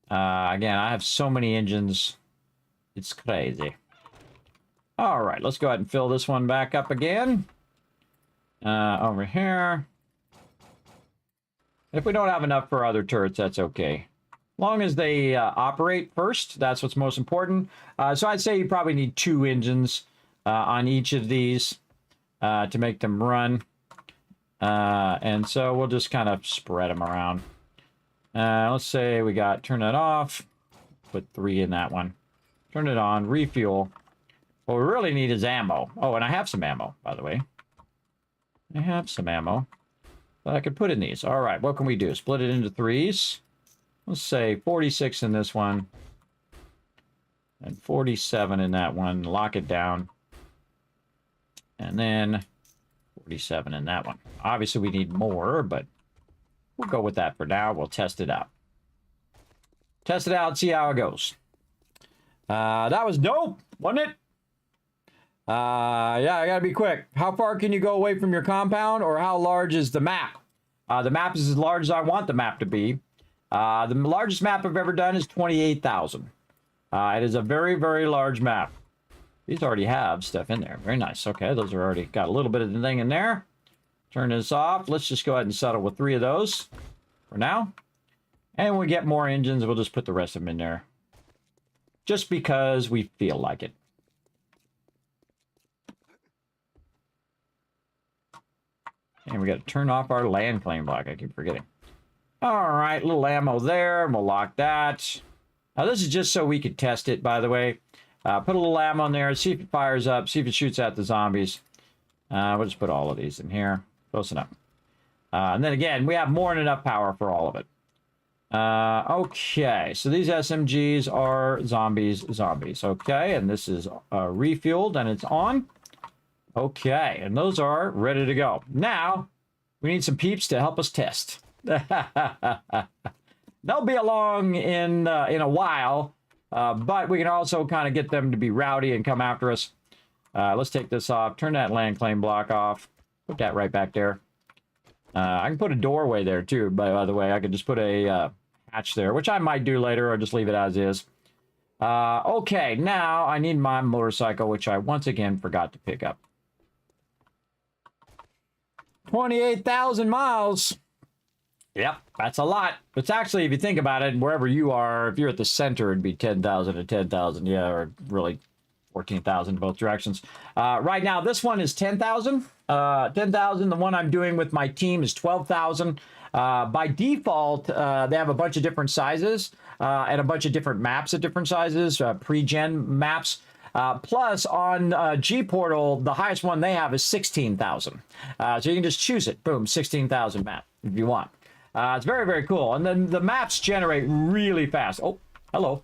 S3: Again, I have so many engines. It's crazy. All right, let's go ahead and fill this one back up again. Over here. If we don't have enough for other turrets, that's okay. Long as they operate first, that's what's most important. So I'd say you probably need 2 engines on each of these to make them run. And so we'll just kind of spread them around. Let's say we got, turn that off, put 3 in that one. Turn it on, refuel. What we really need is ammo. Oh, and I have some ammo, by the way. I have some ammo that I could put in these. All right, what can we do? Split it into 3s. Let's say 46 in this one. And 47 in that one. Lock it down. And then 47 in that one. Obviously, we need more, but we'll go with that for now. We'll test it out. Test it out, see how it goes. That was dope, wasn't it? Yeah, I gotta be quick. How far can you go away from your compound, or how large is the map? The map is as large as I want the map to be. The largest map I've ever done is 28,000. It is a very, very large map. These already have stuff in there. Very nice. Okay, those are already got a little bit of the thing in there. Turn this off. Let's just go ahead and settle with 3 of those for now. And when we get more engines, we'll just put the rest of them in there. Just because we feel like it. And we got to turn off our land claim block. I keep forgetting. All right, little ammo there, and we'll lock that. Now, this is just so we could test it, by the way. Put a little ammo in there, see if it fires up, see if it shoots at the zombies. We'll just put all of these in here. Close enough. And then again, we have more than enough power for all of it. Okay, so these SMGs are zombies. Okay, and this is refueled, and it's on. Okay, and those are ready to go. Now, we need some peeps to help us test. They'll be along in a while, but we can also kind of get them to be rowdy and come after us. Let's take this off. Turn that land claim block off. Put that right back there. I can put a doorway there too, by the way. I could just put a hatch there, which I might do later, or just leave it as is. Okay, now I need my motorcycle, which I once again forgot to pick up. 28,000 miles. Yep, that's a lot. It's actually, if you think about it, wherever you are, if you're at the center, it'd be 10,000 to 10,000. Yeah, or really 14,000 both directions. Right now, this one is 10,000. 10,000. The one I'm doing with my team is 12,000. By default, they have a bunch of different sizes and a bunch of different maps at different sizes, pre-gen maps. Plus, on G-Portal, the highest one they have is 16,000. So you can just choose it. Boom, 16,000 map if you want. It's very, very cool. And then the maps generate really fast. Oh, hello.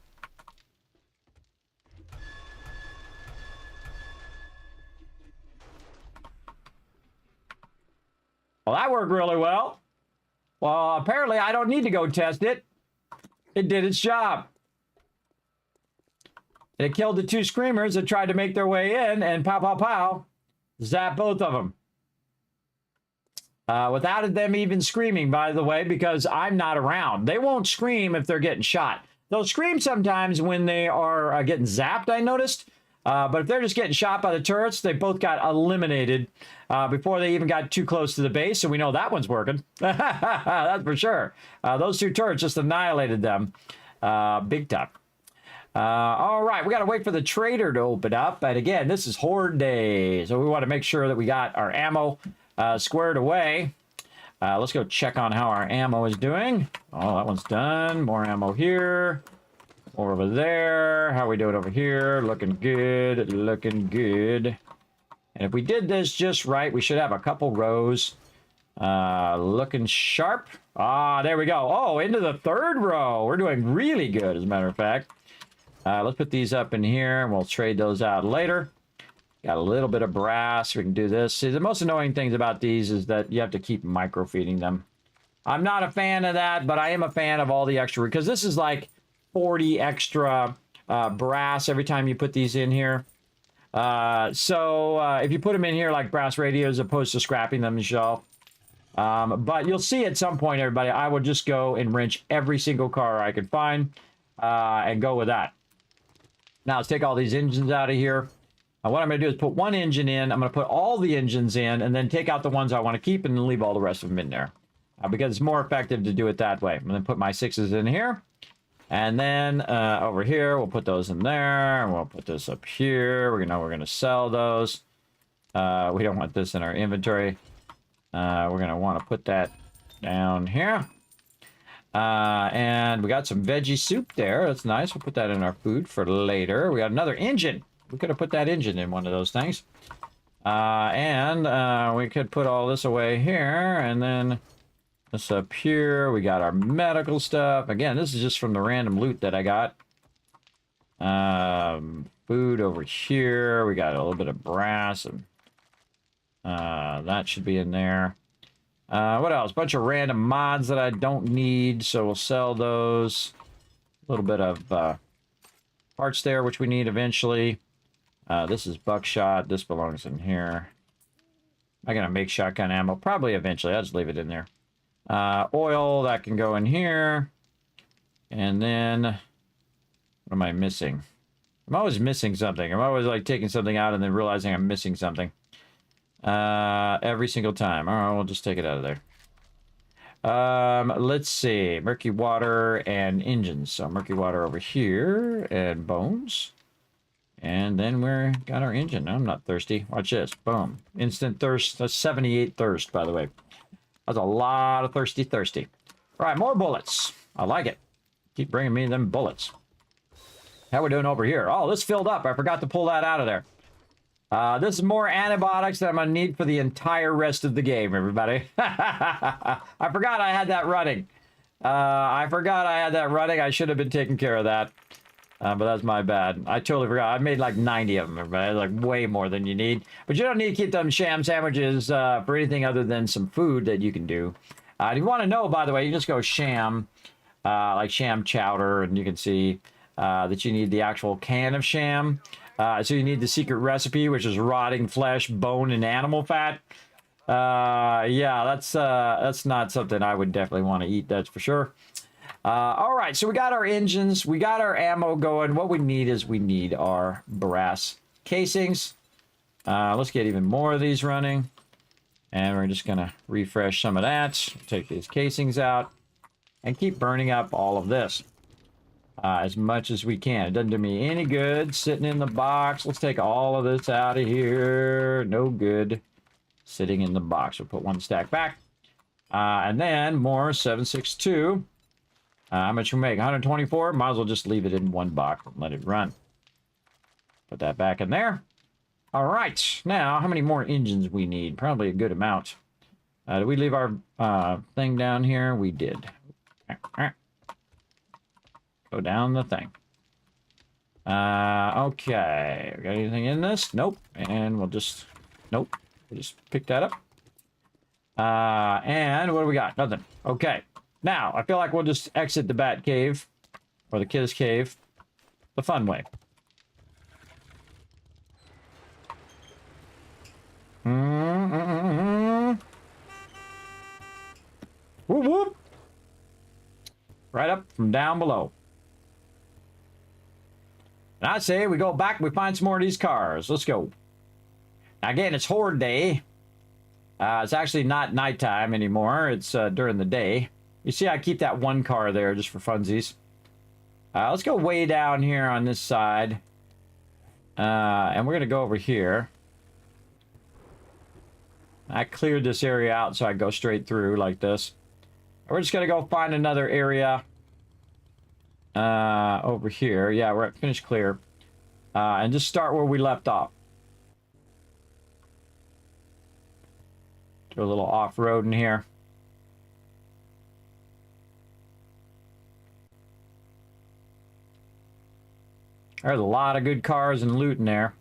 S3: Well, that worked really well. Well, apparently I don't need to go test it. It did its job. It killed the 2 screamers that tried to make their way in, and pow, pow, pow, zap both of them. Without them even screaming, by the way, because I'm not around. They won't scream if they're getting shot. They'll scream sometimes when they are getting zapped, I noticed. But if they're just getting shot by the turrets, they both got eliminated before they even got too close to the base. So we know that one's working. That's for sure. Those 2 turrets just annihilated them big time. All right, we got to wait for the trader to open up. And again, this is Horde Day. So we want to make sure that we got our ammo squared away. Let's go check on how our ammo is doing. Oh, that one's done. More ammo here. More over there. How we doing over here? Looking good. Looking good. And if we did this just right, we should have a couple rows. Looking sharp. Ah, there we go. Oh, into the 3rd row. We're doing really good, as a matter of fact. Let's put these up in here, and we'll trade those out later. Got a little bit of brass. We can do this. See, the most annoying things about these is that you have to keep microfeeding them. I'm not a fan of that, but I am a fan of all the extra, because this is like 40 extra brass every time you put these in here. So if you put them in here like brass radios, opposed to scrapping them yourself. But you'll see at some point, everybody, I will just go and wrench every single car I can find and go with that. Now let's take all these engines out of here. What I'm going to do is put 1 engine in. I'm going to put all the engines in and then take out the ones I want to keep and then leave all the rest of them in there. Because it's more effective to do it that way. I'm going to put my 6s in here. And then over here, we'll put those in there. And we'll put this up here. We're going to sell those. We don't want this in our inventory. We're going to want to put that down here. And we got some veggie soup there. That's nice. We'll put that in our food for later. We got another engine. We could have put that engine in one of those things. And we could put all this away here. And then this up here. We got our medical stuff. Again, this is just from the random loot that I got. Food over here. We got a little bit of brass. And that should be in there. What else? Bunch of random mods that I don't need, so we'll sell those. A little bit of parts there, which we need eventually. This is buckshot. This belongs in here. I'm going to make shotgun ammo. Probably eventually. I'll just leave it in there. Oil, that can go in here. And then, what am I missing? I'm always missing something. I'm always like taking something out and then realizing I'm missing something. Every single time. All right, we'll just take it out of there. Let's see. Murky water and engines. So murky water over here and bones. And then we're got our engine. I'm not thirsty. Watch this. Boom. Instant thirst. That's 78 thirst, by the way. That's a lot of thirsty. All right, more bullets. I like it. Keep bringing me them bullets. How we doing over here? Oh, this filled up. I forgot to pull that out of there. This is more antibiotics that I'm going to need for the entire rest of the game, everybody. I forgot I had that running. I should have been taking care of that. But that's my bad. I totally forgot. I made like 90 of them, everybody. Like way more than you need. But you don't need to keep them sham sandwiches for anything other than some food that you can do. If you want to know, by the way, you just go sham, like sham chowder, and you can see that you need the actual can of sham. So you need the secret recipe, which is rotting flesh, bone, and animal fat. Yeah, that's not something I would definitely want to eat, that's for sure. All right, so we got our engines, we got our ammo going. What we need is we need our brass casings. Let's get even more of these running. And we're just going to refresh some of that. Take these casings out and keep burning up all of this. As much as we can. It doesn't do me any good sitting in the box. Let's take all of this out of here. No good sitting in the box. We'll put one stack back. And then more 762. How much we make? 124. Might as well just leave it in one box and let it run. Put that back in there. All right. Now, how many more engines we need? Probably a good amount. Did we leave our thing down here? We did. Go down the thing. Okay. We got anything in this? Nope. And we'll just... Nope. We'll just pick that up. And what do we got? Nothing. Okay. Now, I feel like we'll just exit the bat cave. Or the kiss cave. The fun way. Whoop, whoop. Right up from down below. And I say we go back, we find some more of these cars. Let's go. Now again, it's Horde Day. It's actually not nighttime anymore. It's during the day. You see, I keep that one car there just for funsies. Let's go way down here on this side. And we're going to go over here. I cleared this area out so I go straight through like this. We're just going to go find another area over here. Yeah, we're at finish clear. And just start where we left off. Do a little off-road in here. There's a lot of good cars and loot in there.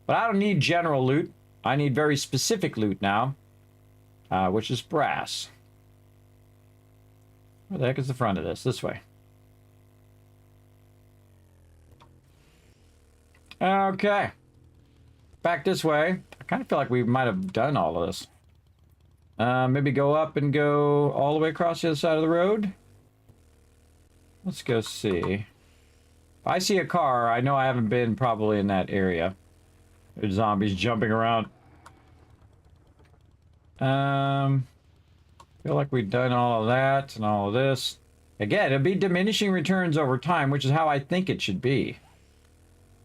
S3: But I don't need general loot. I need very specific loot now. Which is brass. Where the heck is the front of this? This way. Okay. Back this way. I kind of feel like we might have done all of this. Maybe go up and go all the way across the other side of the road. Let's go see. If I see a car, I know I haven't been probably in that area. There's zombies jumping around. Feel like we've done all of that and all of this. Again, it'll be diminishing returns over time, which is how I think it should be.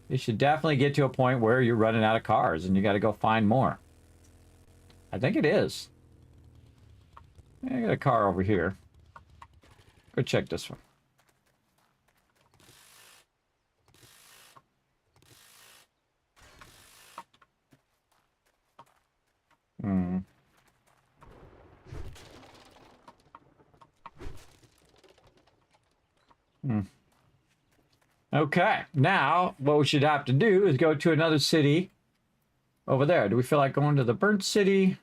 S3: You should definitely get to a point where you're running out of cars and you got to go find more. I think it is. I got a car over here. Go check this one. Okay, now what we should have to do is go to another city over there. Do we feel like going to the burnt city?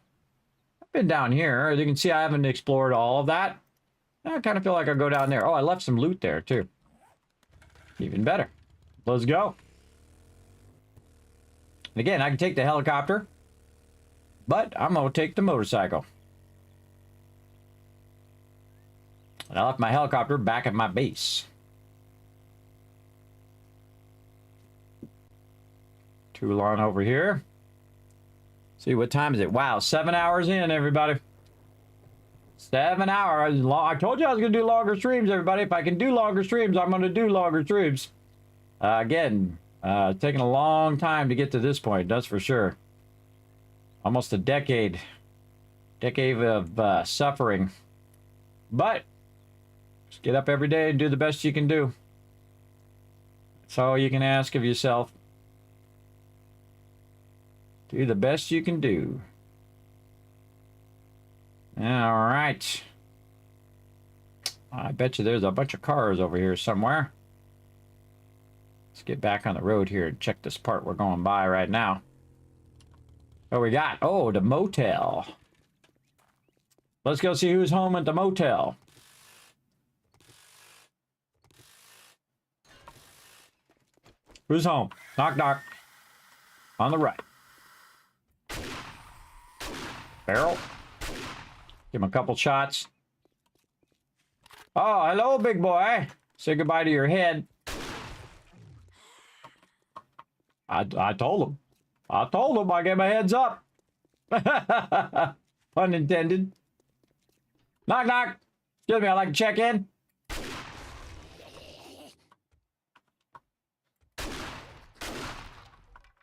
S3: I've been down here. As you can see, I haven't explored all of that. I kind of feel like I'll go down there. Oh, I left some loot there too. Even better. Let's go. And again, I can take the helicopter, but I'm going to take the motorcycle. And I left my helicopter back at my base. Toulon over here. See, what time is it? Wow, 7 hours in, everybody. 7 hours. I told you I was going to do longer streams, everybody. If I can do longer streams, I'm going to do longer streams. Again, taking a long time to get to this point, that's for sure. Almost a decade. Decade of suffering. But, just get up every day and do the best you can do. That's all you can ask of yourself. Do the best you can do. All right. I bet you there's a bunch of cars over here somewhere. Let's get back on the road here and check this part we're going by right now. What we got? Oh, the motel. Let's go see who's home at the motel. Who's home? Knock, knock. On the right. Barrel. Give him a couple shots. Oh, hello, big boy. Say goodbye to your head. I told him. I told him I gave my heads up. Pun intended. Knock, knock. Excuse me, I'd like to check in.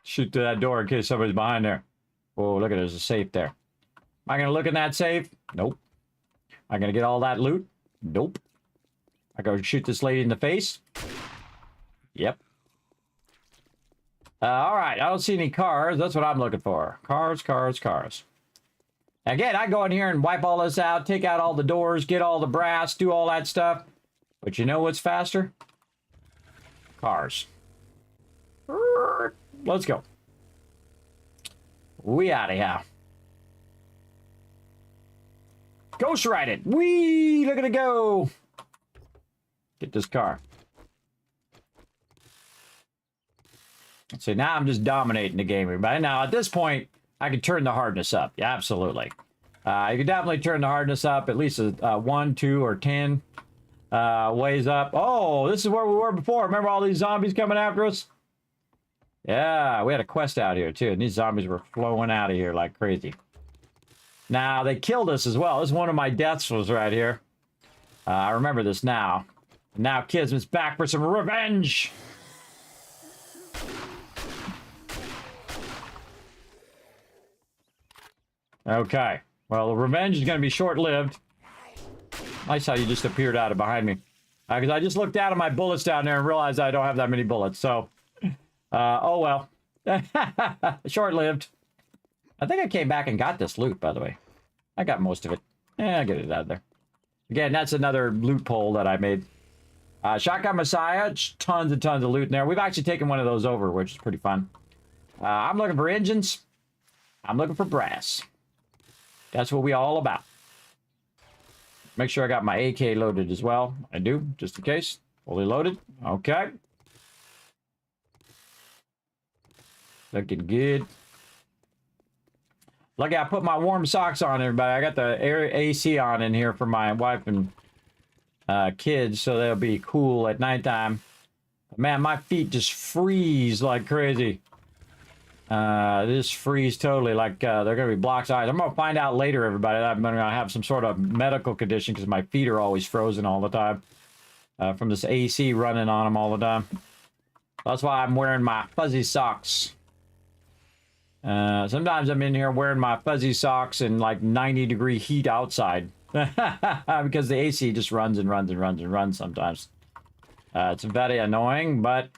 S3: Shoot through that door in case somebody's behind there. Oh, look at it. There's a safe there. Am I going to look in that safe? Nope. Am I going to get all that loot? Nope. I go shoot this lady in the face? Yep. All right. I don't see any cars. That's what I'm looking for. Cars, cars, cars. Again, I go in here and wipe all this out, take out all the doors, get all the brass, do all that stuff. But you know what's faster? Cars. Let's go. We out of here. Ghost ride it. Whee! Look at it go. Get this car. So now I'm just dominating the game, everybody. Now, at this point, I can turn the hardness up. Yeah, absolutely. You can definitely turn the hardness up at least 1, 2, or 10 ways up. Oh, this is where we were before. Remember all these zombies coming after us? Yeah, we had a quest out here, too. And these zombies were flowing out of here like crazy. Now, they killed us as well. This is one of my deaths was right here. I remember this now. And now Kismet's back for some revenge. Okay. Well, the revenge is going to be short-lived. Nice how you just appeared out of behind me. Because I just looked out at my bullets down there and realized I don't have that many bullets. So, oh well. Short-lived. I think I came back and got this loot, by the way. I got most of it. I'll get it out of there. Again, that's another loot poll that I made. Shotgun Messiah, tons and tons of loot in there. We've actually taken one of those over, which is pretty fun. I'm looking for engines. I'm looking for brass. That's what we all about. Make sure I got my AK loaded as well. I do, just in case. Fully loaded. Okay. Looking good. Lucky I put my warm socks on, everybody. I got the AC on in here for my wife and kids, so they'll be cool at nighttime. But man, my feet just freeze like crazy. Just freeze totally, like they're gonna be blocked eyes. I'm gonna find out later, everybody, that I'm gonna have some sort of medical condition because my feet are always frozen all the time from this AC running on them all the time. That's why I'm wearing my fuzzy socks. Sometimes I'm in here wearing my fuzzy socks in like 90-degree heat outside because the AC just runs and runs and runs and runs sometimes. It's very annoying, but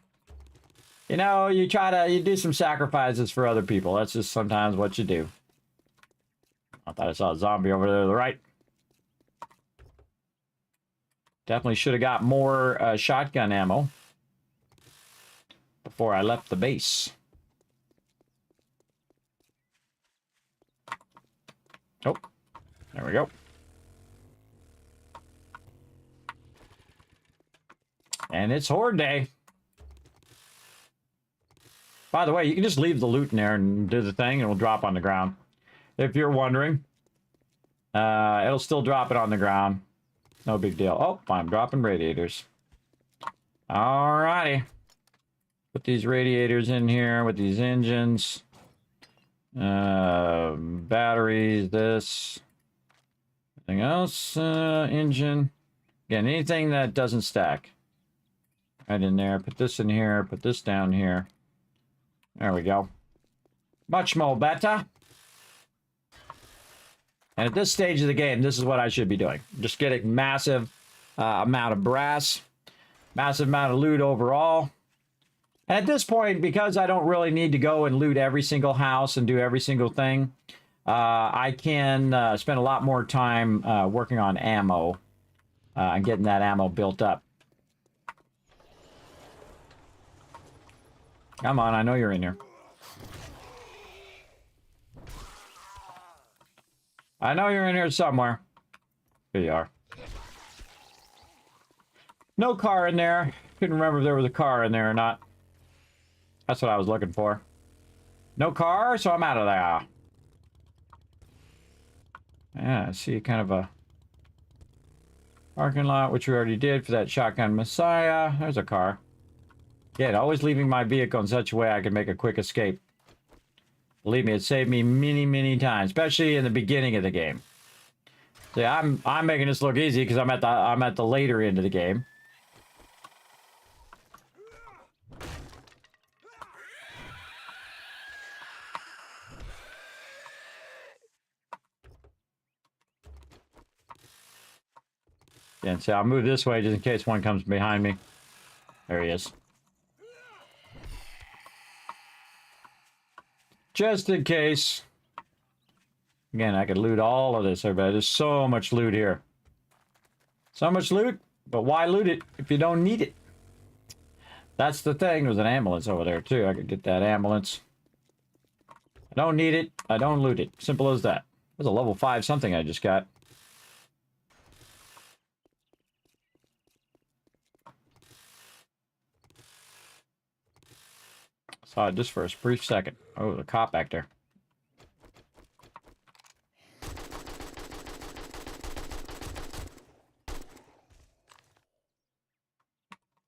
S3: you know, you do some sacrifices for other people. That's just sometimes what you do. I thought I saw a zombie over there to the right. Definitely should have got more shotgun ammo before I left the base. Oh, there we go. And it's Horde Day. By the way, you can just leave the loot in there and do the thing, and it'll drop on the ground. If you're wondering, it'll still drop it on the ground. No big deal. Oh, I'm dropping radiators. Alrighty. Put these radiators in here with these engines. Batteries, this. Anything else? Engine. Again, anything that doesn't stack. Right in there. Put this in here. Put this down here. There we go. Much more better. And at this stage of the game, this is what I should be doing. Just getting massive amount of brass. Massive amount of loot overall. And at this point, because I don't really need to go and loot every single house and do every single thing, I can spend a lot more time working on ammo and getting that ammo built up. Come on, I know you're in here. I know you're in here somewhere. Here you are. No car in there. Couldn't remember if there was a car in there or not. That's what I was looking for. No car, so I'm out of there. Yeah, I see kind of a parking lot, which we already did for that Shotgun Messiah. There's a car. Yeah, always leaving my vehicle in such a way I can make a quick escape. Believe me, it saved me many, many times, especially in the beginning of the game. See, I'm making this look easy because I'm at the later end of the game. Yeah, so I'll move this way just in case one comes behind me. There he is. Just in case. Again, I could loot all of this, everybody. There's so much loot here. So much loot, but why loot it if you don't need it? That's the thing. There's an ambulance over there, too. I could get that ambulance. I don't need it. I don't loot it. Simple as that. There's a level 5 something I just got. Saw it just for a brief second. Oh, the cop back there.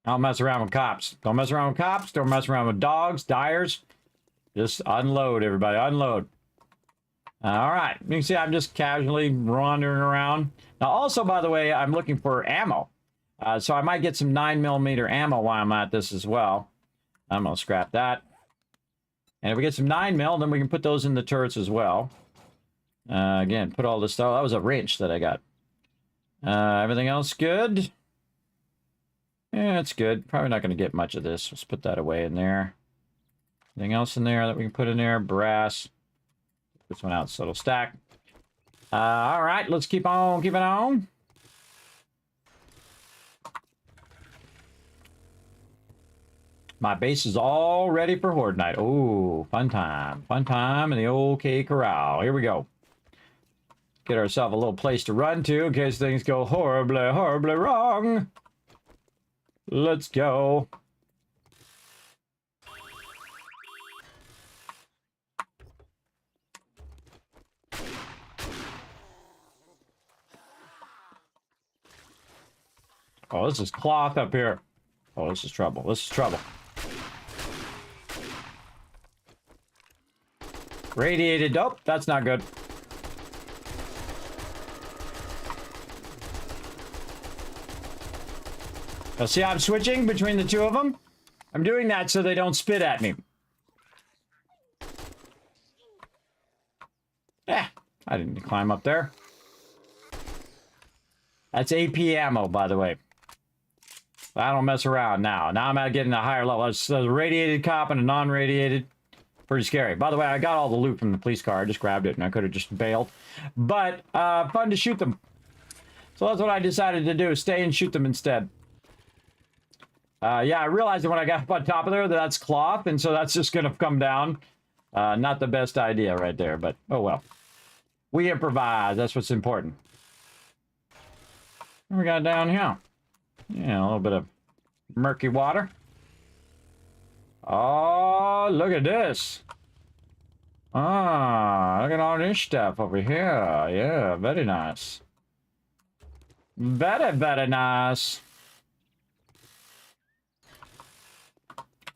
S3: Don't mess around with cops. Don't mess around with cops. Don't mess around with dogs, dyers. Just unload, everybody. Unload. All right. You can see I'm just casually wandering around. Now, also, by the way, I'm looking for ammo. So I might get some 9mm ammo while I'm at this as well. I'm going to scrap that. And if we get some 9mm, then we can put those in the turrets as well. Again, put all this stuff. That was a wrench that I got. Everything else good? Yeah, it's good. Probably not going to get much of this. Let's put that away in there. Anything else in there that we can put in there? Brass. This one out so it'll stack. All right, let's keep on keeping on. My base is all ready for Horde Night. Oh, fun time. Fun time in the OK Corral. Here we go. Get ourselves a little place to run to in case things go horribly, horribly wrong. Let's go. Oh, this is cloth up here. Oh, this is trouble. This is trouble. Radiated. Oh, that's not good. Now, see, I'm switching between the two of them. I'm doing that so they don't spit at me. I didn't climb up there. That's AP ammo, by the way. I don't mess around now. Now I'm at getting a higher level. There's a radiated cop and a non-radiated. Pretty scary. By the way, I got all the loot from the police car. I just grabbed it and I could have just bailed. But fun to shoot them. So that's what I decided to do. Stay and shoot them instead. Yeah, I realized that when I got up on top of there that that's cloth. And so that's just going to come down. Not the best idea right there. But oh well. We improvise. That's what's important. What we got down here? Yeah, a little bit of murky water. Oh, look at this. Ah, look at all this stuff over here. Yeah, very nice. Very, very nice.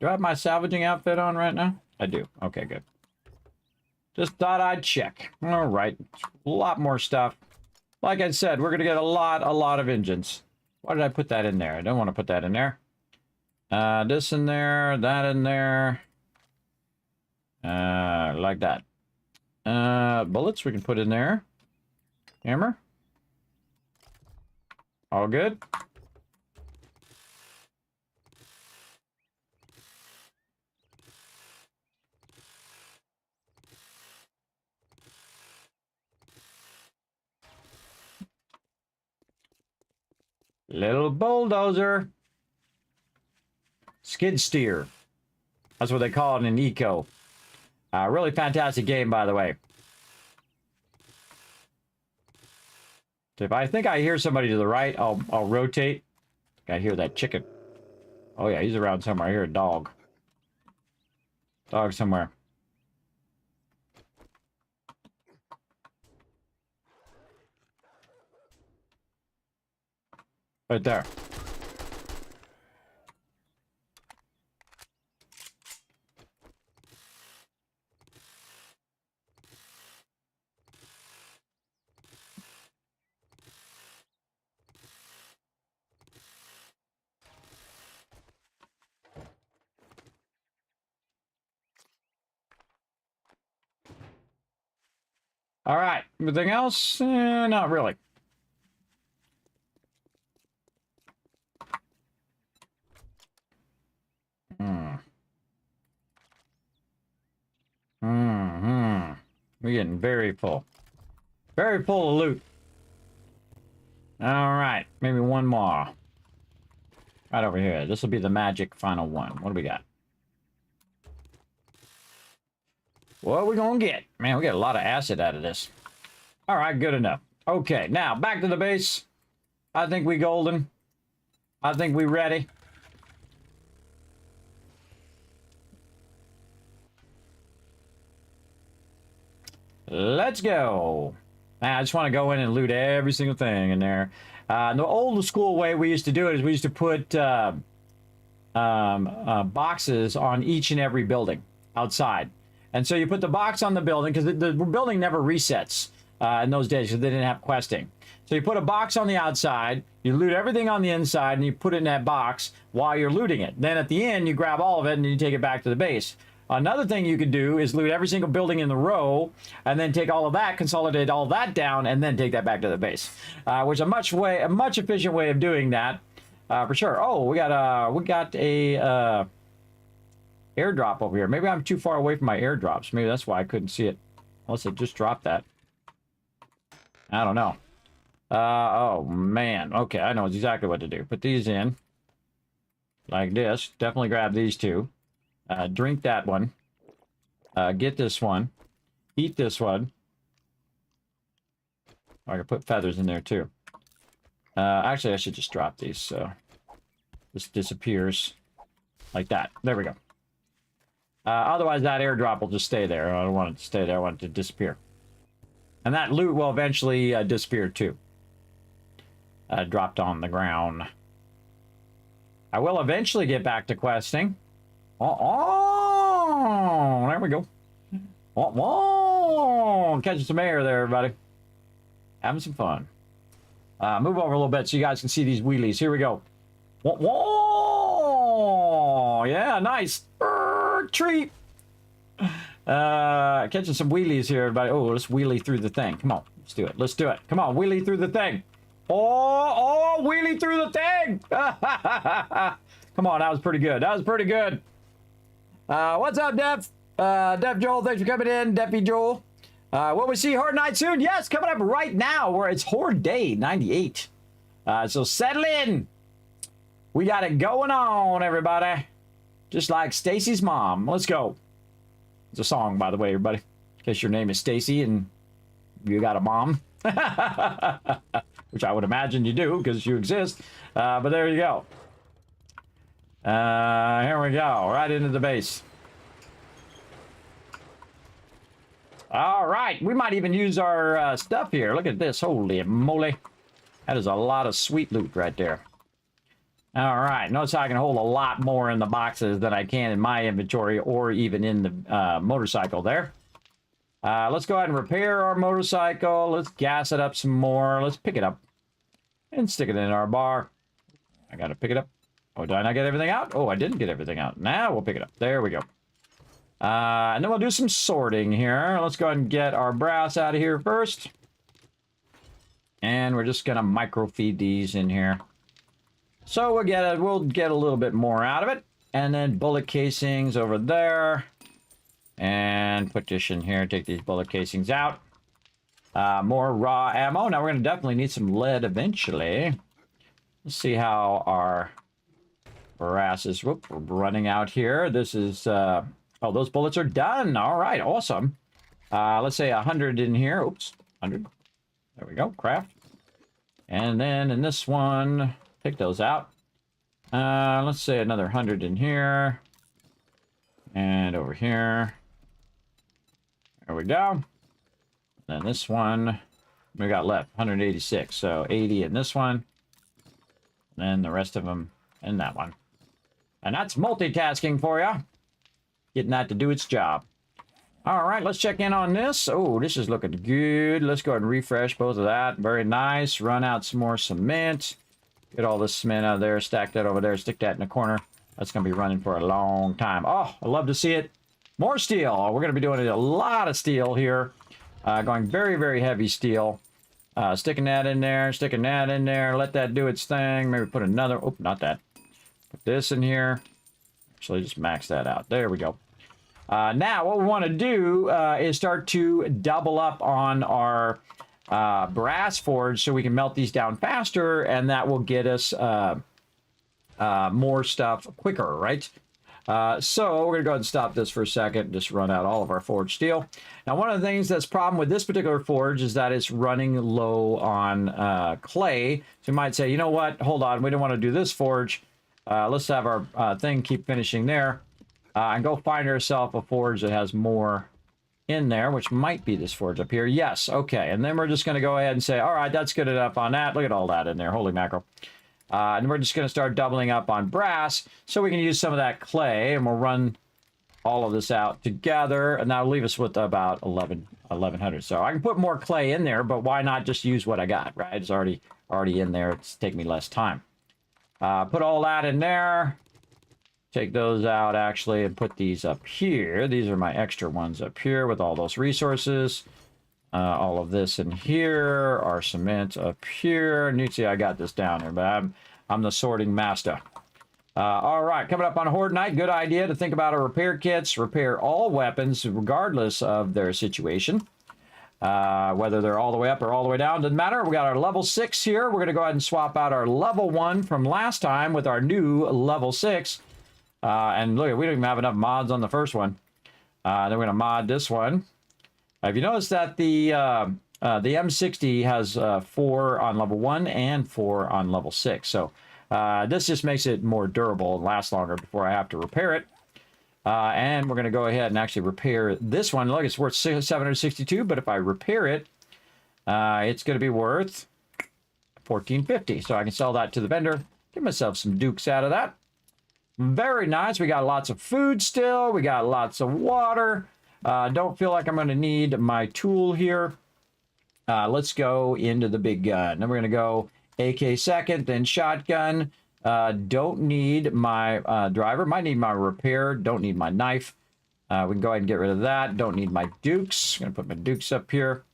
S3: Do I have my salvaging outfit on right now? I do. Okay, good. Just thought I'd check. All right. A lot more stuff. Like I said, we're going to get a lot of engines. Why did I put that in there? I don't want to put that in there. This in there, that in there. Like that. Bullets we can put in there. Hammer. All good. Little bulldozer. Skid steer. That's what they call it in Eco. Really fantastic game, by the way. If I think I hear somebody to the right, I'll rotate. I hear that chicken. Oh yeah, he's around somewhere. I hear a dog. Dog somewhere. Right there. All right. Everything else? Not really. We're getting very full. Very full of loot. All right. Maybe one more. Right over here. This will be the magic final one. What do we got? What are we going to get? Man, we get a lot of acid out of this. All right. Good enough. Okay. Now, back to the base. I think we golden. I think we ready. Let's go. Man, I just want to go in and loot every single thing in there. The old school way we used to do it is we used to put boxes on each and every building outside. And so you put the box on the building because the building never resets in those days because they didn't have questing. So you put a box on the outside, you loot everything on the inside, and you put it in that box while you're looting it. Then at the end, you grab all of it and you take it back to the base. Another thing you could do is loot every single building in the row and then take all of that, consolidate all that down, and then take that back to the base, which is a much efficient way of doing that for sure. Oh, we got a airdrop over here. Maybe I'm too far away from my airdrops. Maybe that's why I couldn't see it. Unless it just dropped that. I don't know. Oh man. Okay, I know exactly what to do. Put these in like this. Definitely grab these two. Drink that one. Get this one. Eat this one. I can put feathers in there too. Actually, I should just drop these so this disappears like that. There we go. Otherwise, that airdrop will just stay there. I don't want it to stay there. I want it to disappear. And that loot will eventually disappear too. Dropped on the ground. I will eventually get back to questing. Oh, there we go. Catching some air there, everybody. Having some fun. Move over a little bit so you guys can see these wheelies. Here we go. Yeah, nice. Treat. Catching some wheelies here, everybody. Oh, let's wheelie through the thing. Come on, let's do it. Let's do it. Come on, wheelie through the thing. Oh, wheelie through the thing. Come on, that was pretty good. That was pretty good. What's up, Def? Def Joel, thanks for coming in. Defy Joel. Will we see Horde Night soon? Yes, coming up right now where it's Horde Day 98. So settle in. We got it going on, everybody. Just like Stacy's mom. Let's go. It's a song, by the way, everybody. In case your name is Stacy and you got a mom. Which I would imagine you do because you exist. But there you go. Here we go. Right into the base. All right. We might even use our stuff here. Look at this. Holy moly. That is a lot of sweet loot right there. All right. Notice I can hold a lot more in the boxes than I can in my inventory or even in the motorcycle there. Let's go ahead and repair our motorcycle. Let's gas it up some more. Let's pick it up and stick it in our bar. I got to pick it up. Oh, did I not get everything out? Oh, I didn't get everything out. Now we'll pick it up. There we go. And then we'll do some sorting here. Let's go ahead and get our brass out of here first. And we're just going to microfeed these in here. So we'll get a little bit more out of it. And then bullet casings over there. And put this in here. Take these bullet casings out. More raw ammo. Now we're going to definitely need some lead eventually. Let's see how our brass is running out here. This is... oh, those bullets are done. All right, awesome. Let's say 100 in here. Oops, 100. There we go, craft. And then in this one, pick those out. Let's say another 100 in here. And over here. There we go. Then this one, we got left 186. So 80 in this one. And the rest of them in that one. And that's multitasking for you. Getting that to do its job. All right, let's check in on this. Oh, this is looking good. Let's go ahead and refresh both of that. Very nice. Run out some more cement. Get all this cement out of there. Stack that over there. Stick that in the corner. That's going to be running for a long time. Oh, I love to see it. More steel. We're going to be doing a lot of steel here. Going very, very heavy steel. Sticking that in there. Sticking that in there. Let that do its thing. Maybe put another... Oh, not that. Put this in here. Actually, just max that out. There we go. Now, what we want to do is start to double up on our brass forge so we can melt these down faster, and that will get us more stuff quicker, right? So we're going to go ahead and stop this for a second, just run out all of our forged steel. Now, one of the things that's a problem with this particular forge is that it's running low on clay. So you might say, you know what, hold on, we don't want to do this forge. Let's have our thing keep finishing there. And go find ourselves a forge that has more in there, which might be this forge up here. Yes, okay. And then we're just going to go ahead and say, all right, that's good enough on that. Look at all that in there. Holy mackerel. And we're just going to start doubling up on brass so we can use some of that clay, and we'll run all of this out together, and that'll leave us with about 1100. So I can put more clay in there, but why not just use what I got, right? It's already in there. It's taking me less time. Put all that in there. Take those out, actually, and put these up here. These are my extra ones up here with all those resources. All of this in here. Our cement up here. Nutsi, I got this down here, but I'm the sorting master. All right, coming up on Horde Night, good idea to think about our repair kits. Repair all weapons, regardless of their situation. Whether they're all the way up or all the way down, doesn't matter. We got our level 6 here. We're going to go ahead and swap out our level 1 from last time with our new level 6. And look, we don't even have enough mods on the first one. Then we're going to mod this one. Have you noticed that the M60 has 4 on level 1 and 4 on level 6? So this just makes it more durable and last longer before I have to repair it. And we're going to go ahead and actually repair this one. Look, it's worth 762, but if I repair it, it's going to be worth 1450. So I can sell that to the vendor, get myself some dukes out of that. Very nice. We got lots of food still. We got lots of water. Don't feel like I'm going to need my tool here. Let's go into the big gun. Then we're going to go AK second, then shotgun. Don't need my driver. Might need my repair. Don't need my knife. We can go ahead and get rid of that. Don't need my dukes. I'm going to put my dukes up here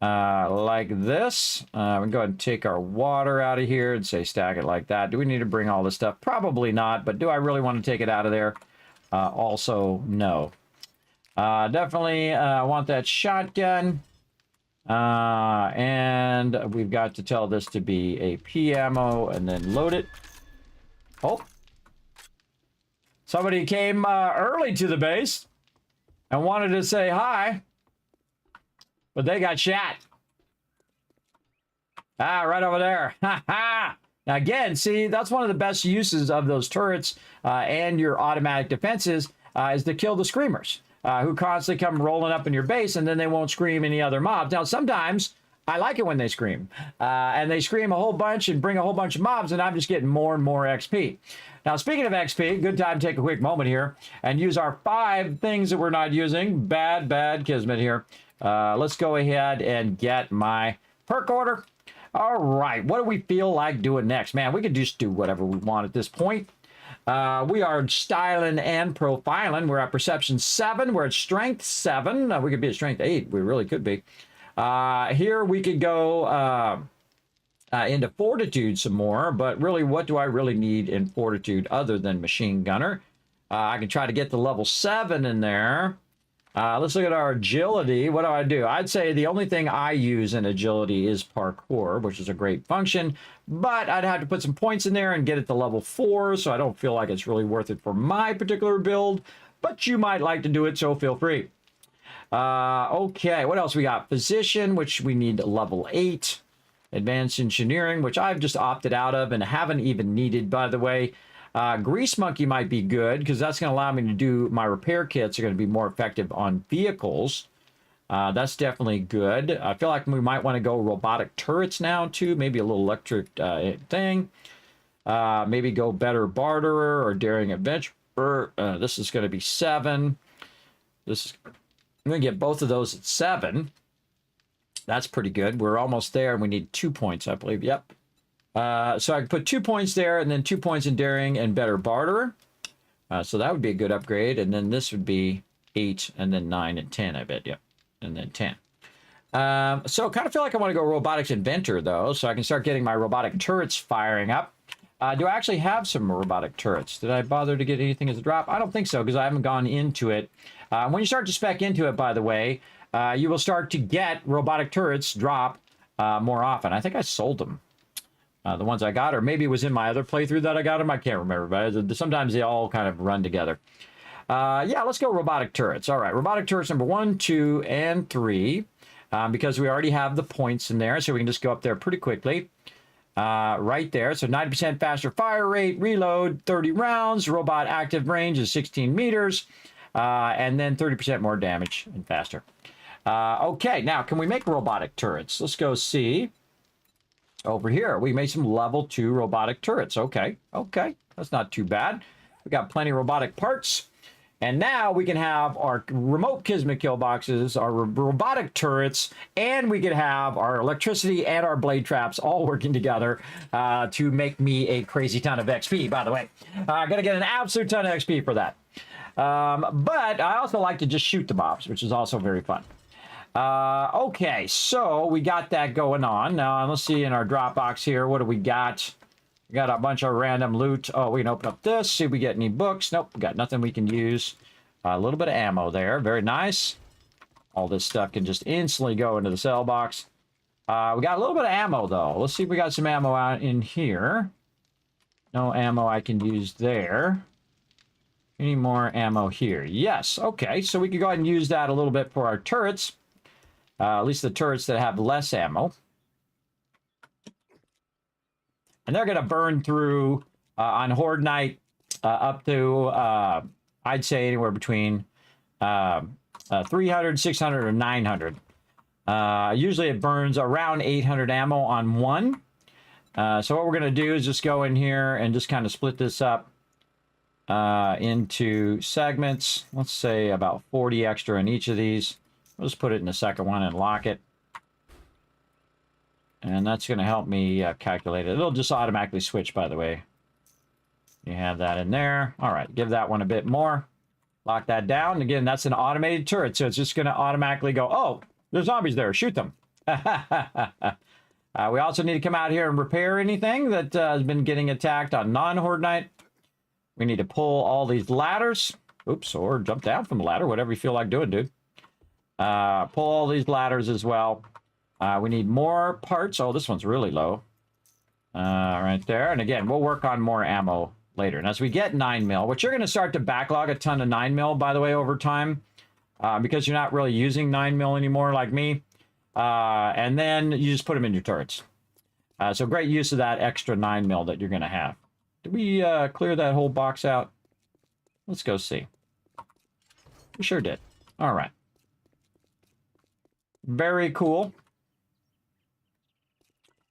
S3: like this. We can go ahead and take our water out of here and say stack it like that. Do we need to bring all this stuff? Probably not, but do I really want to take it out of there? Also, no. Definitely want that shotgun. And we've got to tell this to be a P ammo and then load it. Oh. Somebody came early to the base and wanted to say hi, but they got shot. Right over there. Ha ha. Now again, see, that's one of the best uses of those turrets and your automatic defenses is to kill the screamers. Who constantly come rolling up in your base, and then they won't scream any other mobs. Now, sometimes I like it when they scream, and they scream a whole bunch and bring a whole bunch of mobs, and I'm just getting more and more XP. Now, speaking of XP, good time to take a quick moment here and use our 5 things that we're not using. Bad Kismet here. Let's go ahead and get my perk order. All right, what do we feel like doing next? Man, we could just do whatever we want at this point. We are styling and profiling. We're at perception 7. We're at strength 7. We could be at strength 8. We really could be. Here we could go into fortitude some more, but really, what do I really need in fortitude other than machine gunner? I can try to get the level 7 in there. Let's look at our agility. What do? I'd say the only thing I use in agility is parkour, which is a great function, but I'd have to put some points in there and get it to level 4, so I don't feel like it's really worth it for my particular build, but you might like to do it, so feel free. Okay, what else we got? Physician, which we need level 8. Advanced engineering, which I've just opted out of and haven't even needed, by the way. Grease Monkey might be good because that's going to allow me to do my repair kits are going to be more effective on vehicles. That's definitely good. I feel like we might want to go robotic turrets now too. Maybe a little electric thing. Maybe go better barterer or daring adventurer. This is going to be 7. I'm going to get both of those at 7. That's pretty good. We're almost there and we need 2 points, I believe. Yep. So I can put 2 points there and then 2 points in daring and better barterer. So that would be a good upgrade. And then this would be 8 and then 9 and 10, I bet. Yep. And then 10. So kind of feel like I want to go robotics inventor though. So I can start getting my robotic turrets firing up. Do I actually have some robotic turrets? Did I bother to get anything as a drop? I don't think so because I haven't gone into it. When you start to spec into it, by the way, you will start to get robotic turrets drop more often. I think I sold them. The ones I got, or maybe it was in my other playthrough that I got them. I can't remember, but sometimes they all kind of run together. Yeah, let's go robotic turrets. All right, robotic turrets number 1, 2, and 3, because we already have the points in there, so we can just go up there pretty quickly. Right there, so 90% faster fire rate, reload, 30 rounds, robot active range is 16 meters. and then 30% more damage and faster. Okay, now can we make robotic turrets? Let's go see. Over here, we made some level 2 robotic turrets. Okay, that's not too bad. We got plenty of robotic parts. And now we can have our remote Kismet kill boxes, our robotic turrets, and we can have our electricity and our blade traps all working together to make me a crazy ton of XP, by the way. I'm going to get an absolute ton of XP for that. But I also like to just shoot the mobs, which is also very fun. Okay, so we got that going on. Now, let's see in our drop box here, what do we got? We got a bunch of random loot. Oh, we can open up this, see if we get any books. Nope, we got nothing we can use. A little bit of ammo there. Very nice. All this stuff can just instantly go into the sell box. We got a little bit of ammo, though. Let's see if we got some ammo out in here. No ammo I can use there. Any more ammo here? Yes. Okay, so we can go ahead and use that a little bit for our turrets. At least the turrets that have less ammo. And they're going to burn through on Horde Night up to, I'd say, anywhere between 300, 600, or 900. Usually it burns around 800 ammo on one. So what we're going to do is just go in here and just kind of split this up into segments. Let's say about 40 extra in each of these. We'll just put it in the second one and lock it. And that's going to help me calculate it. It'll just automatically switch, by the way. You have that in there. All right, give that one a bit more. Lock that down. Again, that's an automated turret, so it's just going to automatically go, oh, there's zombies there. Shoot them. We also need to come out here and repair anything that has been getting attacked on non-Horde Night. We need to pull all these ladders. Oops, or jump down from the ladder, whatever you feel like doing, dude. Pull all these ladders as well. We need more parts. Oh, this one's really low. Right there. And again, we'll work on more ammo later. And as we get 9mm, which you're going to start to backlog a ton of 9mm, by the way, over time. Because you're not really using 9mm anymore like me. And then you just put them in your turrets. So great use of that extra 9mm that you're going to have. Did we clear that whole box out? Let's go see. We sure did. All right. Very cool.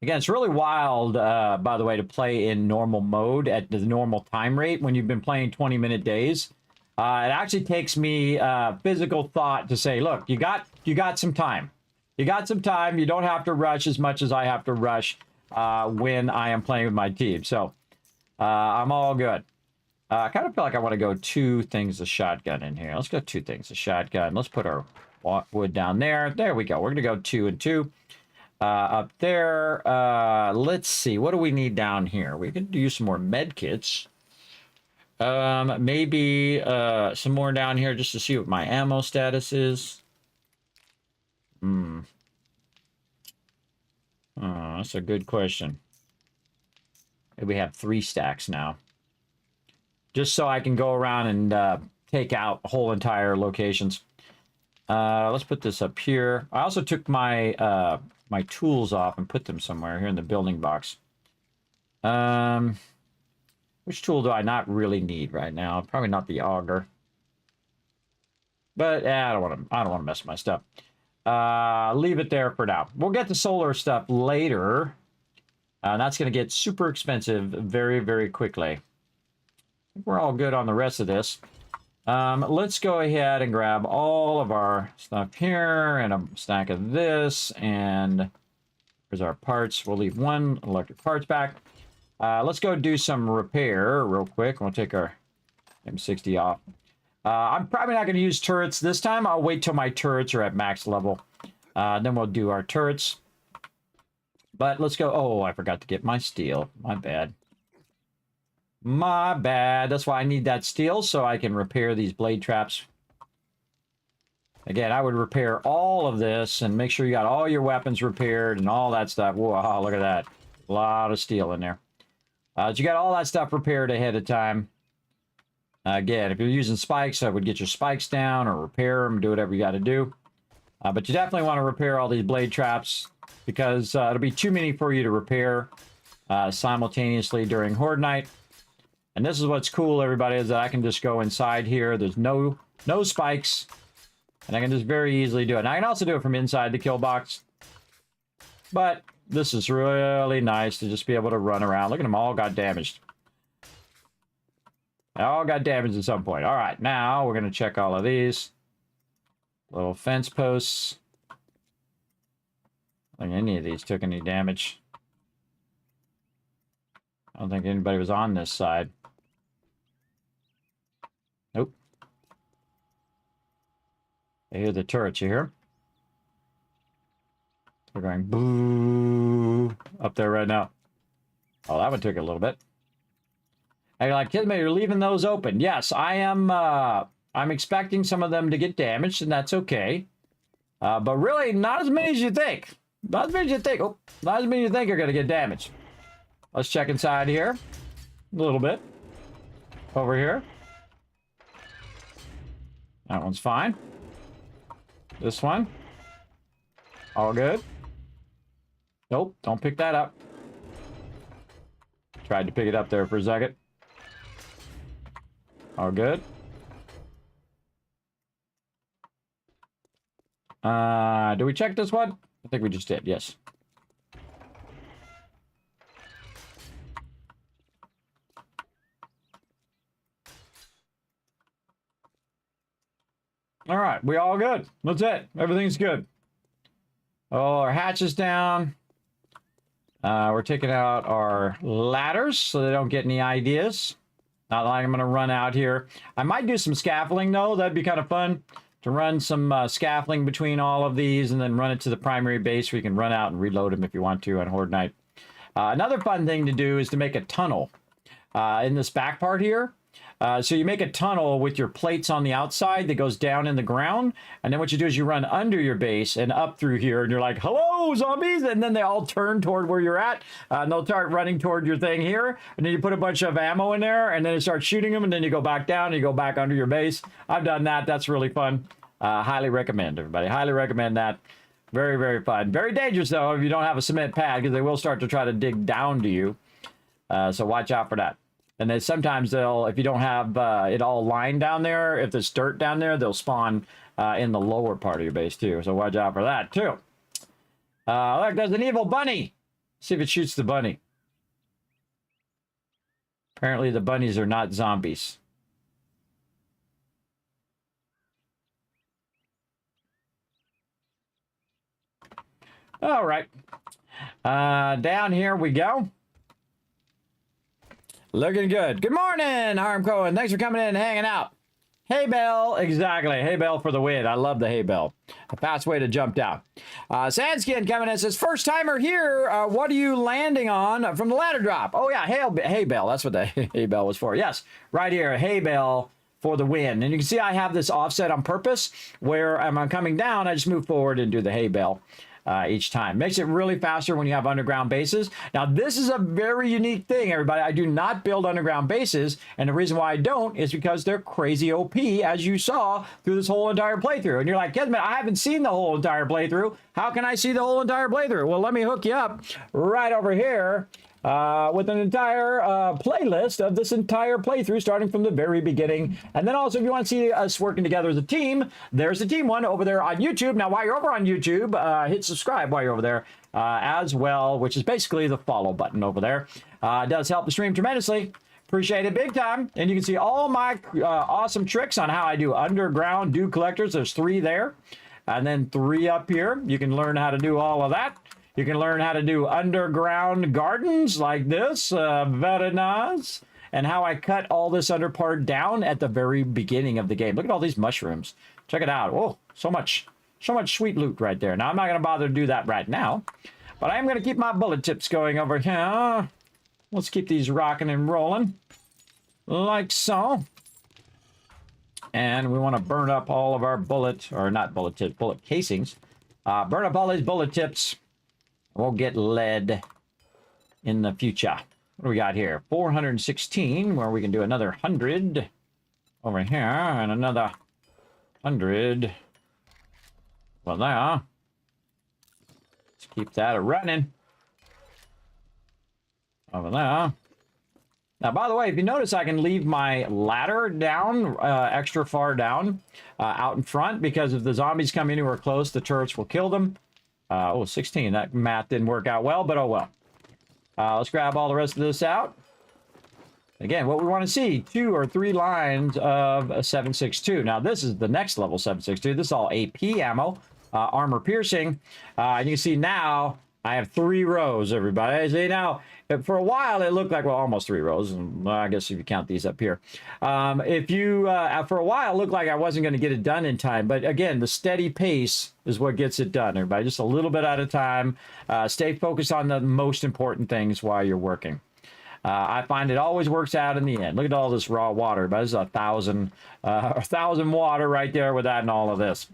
S3: Again, it's really wild, by the way, to play in normal mode at the normal time rate when you've been playing 20-minute days. It actually takes me physical thought to say, look, you got some time. You got some time. You don't have to rush as much as I have to rush when I am playing with my team. So I'm all good. I kind of feel like I want to go 2 things of shotgun in here. Let's go 2 things of shotgun. Let's put our wood down there. There we go. We're going to go 2 and 2. Up there, let's see. What do we need down here? We can use some more med kits. Maybe some more down here just to see what my ammo status is. Oh, that's a good question. Maybe we have 3 stacks now. Just so I can go around and take out whole entire locations. Let's put this up here. I also took my my tools off and put them somewhere here in the building box. Which tool do I not really need right now? Probably not the auger. But I don't want to mess with my stuff. Leave it there for now. We'll get the solar stuff later. That's going to get super expensive very, very quickly. I think we're all good on the rest of this. Let's go ahead and grab all of our stuff here and a stack of this. And here's our parts. We'll leave 1 electric parts back. Let's go do some repair real quick. We'll take our M60 off. I'm probably not going to use turrets this time. I'll wait till my turrets are at max level. Then we'll do our turrets. But let's go. Oh, I forgot to get my steel. My bad. My bad. That's why I need that steel, so I can repair these blade traps. Again, I would repair all of this and make sure you got all your weapons repaired and all that stuff. Whoa, look at that. A lot of steel in there. You got all that stuff repaired ahead of time. Again, if you're using spikes, I would get your spikes down or repair them, do whatever you got to do. But you definitely want to repair all these blade traps because it'll be too many for you to repair simultaneously during Horde Night. And this is what's cool, everybody, is that I can just go inside here. There's no spikes. And I can just very easily do it. And I can also do it from inside the kill box. But this is really nice to just be able to run around. Look at them, all got damaged. They all got damaged at some point. All right, now we're going to check all of these. Little fence posts. I don't think any of these took any damage. I don't think anybody was on this side. Nope. I hear the turrets, you hear? They're going boo up there right now. Oh, that one took a little bit. Hey, like, Kismet, you're leaving those open. Yes, I am. I'm expecting some of them to get damaged, and that's okay. But really, not as many as you think. Not as many as you think. Oh, not as many as you think are going to get damaged. Let's check inside here. A little bit. Over here. That one's fine. This one. All good. Nope, don't pick that up. Tried to pick it up there for a second. All good. Do we check this one? I think we just did, yes. All right, we all good. That's it. Everything's good. Oh, our hatch is down. We're taking out our ladders so they don't get any ideas. Not like I'm going to run out here. I might do some scaffolding, though. That'd be kind of fun to run some scaffolding between all of these and then run it to the primary base where you can run out and reload them if you want to on Horde Night. Another fun thing to do is to make a tunnel in this back part here. So you make a tunnel with your plates on the outside that goes down in the ground. And then what you do is you run under your base and up through here. And you're like, hello, zombies. And then they all turn toward where you're at. And they'll start running toward your thing here. And then you put a bunch of ammo in there. And then you start shooting them. And then you go back down and you go back under your base. I've done that. That's really fun. Highly recommend, everybody. Highly recommend that. Very, very fun. Very dangerous, though, if you don't have a cement pad. Because they will start to try to dig down to you. So watch out for that. And then sometimes they'll, if you don't have it all lined down there, if there's dirt down there, they'll spawn in the lower part of your base too. So watch out for that too. Look, there's an evil bunny. See if it shoots the bunny. Apparently the bunnies are not zombies. All right. Down here we go. Looking good. Good morning, Harm Cohen. Thanks for coming in and hanging out. Hay bale, exactly. Hay bale for the win. I love the hay bale. A fast way to jump down. Sandskin coming in says, first timer here. What are you landing on from the ladder drop? Oh yeah, hay bale. That's what the hay bale was for. Yes, right here, hay bale for the win. And you can see I have this offset on purpose where I'm coming down. I just move forward and do the hay bale. Each time. Makes it really faster when you have underground bases. Now, this is a very unique thing, everybody. I do not build underground bases, and the reason why I don't is because they're crazy OP, as you saw through this whole entire playthrough. And you're like, Kismet, I haven't seen the whole entire playthrough. How can I see the whole entire playthrough? Well, let me hook you up right over here with an entire playlist of this entire playthrough, starting from the very beginning. And then also, if you want to see us working together as a team, there's the team one over there on YouTube. Now, while you're over on YouTube, hit subscribe while you're over there as well, which is basically the follow button over there. It does help the stream tremendously. Appreciate it big time. And you can see all my awesome tricks on how I do underground dew collectors. There's 3 there. And then 3 up here. You can learn how to do all of that. You can learn how to do underground gardens like this. Very nice. And how I cut all this under part down at the very beginning of the game. Look at all these mushrooms. Check it out. Oh, so much sweet loot right there. Now, I'm not going to bother to do that right now. But I am going to keep my bullet tips going over here. Let's keep these rocking and rolling. Like so. And we want to burn up all of our bullet casings. Burn up all these bullet tips. We'll get lead in the future. What do we got here? 416, where we can do another 100 over here, and another 100 well there. Let's keep that running. Over there. Now, by the way, if you notice, I can leave my ladder down, extra far down, out in front, because if the zombies come anywhere close, the turrets will kill them. Oh, 16. That math didn't work out well, but oh well. Let's grab all the rest of this out. Again, what we want to see, 2 or 3 lines of a 7.62. Now, this is the next level 7.62. This is all AP ammo, armor piercing. And you can see now I have 3 rows, everybody. See, now, for a while, it looked like, well, almost 3 rows. Well, I guess if you count these up here. If you, for a while, it looked like I wasn't going to get it done in time. But again, the steady pace is what gets it done, everybody. Just a little bit at a time. Stay focused on the most important things while you're working. I find it always works out in the end. Look at all this raw water. But this is 1,000 water right there with that and all of this.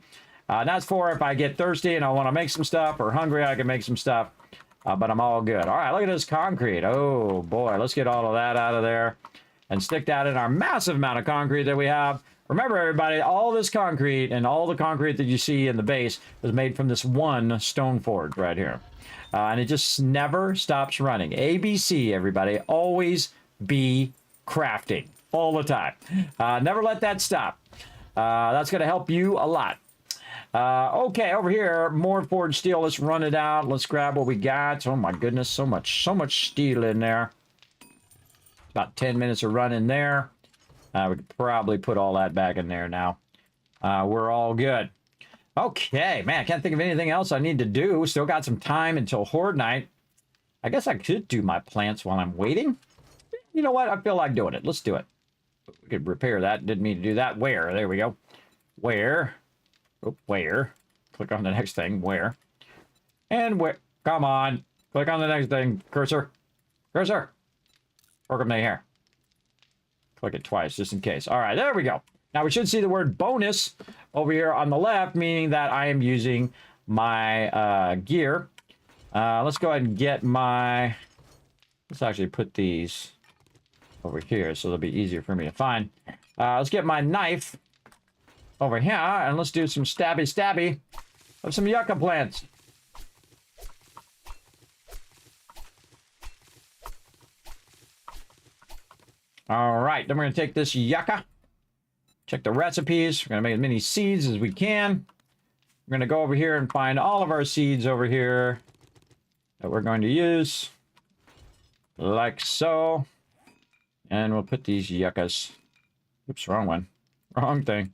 S3: That's for if I get thirsty and I want to make some stuff, or hungry, I can make some stuff. But I'm all good. All right, look at this concrete. Oh, boy. Let's get all of that out of there and stick that in our massive amount of concrete that we have. Remember, everybody, all this concrete and all the concrete that you see in the base was made from this one stone forge right here. And it just never stops running. ABC, everybody. Always be crafting all the time. Never let that stop. That's going to help you a lot. Okay, over here, more forged steel. Let's run it out. Let's grab what we got. Oh, my goodness. So much steel in there. About 10 minutes of running there. We could probably put all that back in there now. We're all good. Okay, man, I can't think of anything else I need to do. Still got some time until Horde Night. I guess I could do my plants while I'm waiting. You know what? I feel like doing it. Let's do it. We could repair that. Didn't mean to do that. Where? There we go. Where? Oh, where? Click on the next thing. Where? And where? Come on. Click on the next thing. Cursor. Cursor. Work them here. Click it twice, just in case. All right, there we go. Now, we should see the word bonus over here on the left, meaning that I am using my gear. Let's go ahead and get my... Let's actually put these over here so they'll be easier for me to find. Let's get my knife over here, and let's do some stabby of some yucca plants. All right, then we're going to take this yucca. Check the recipes. We're going to make as many seeds as we can. We're going to go over here and find all of our seeds over here that we're going to use. Like so. And we'll put these yuccas. Oops, wrong one. Wrong thing.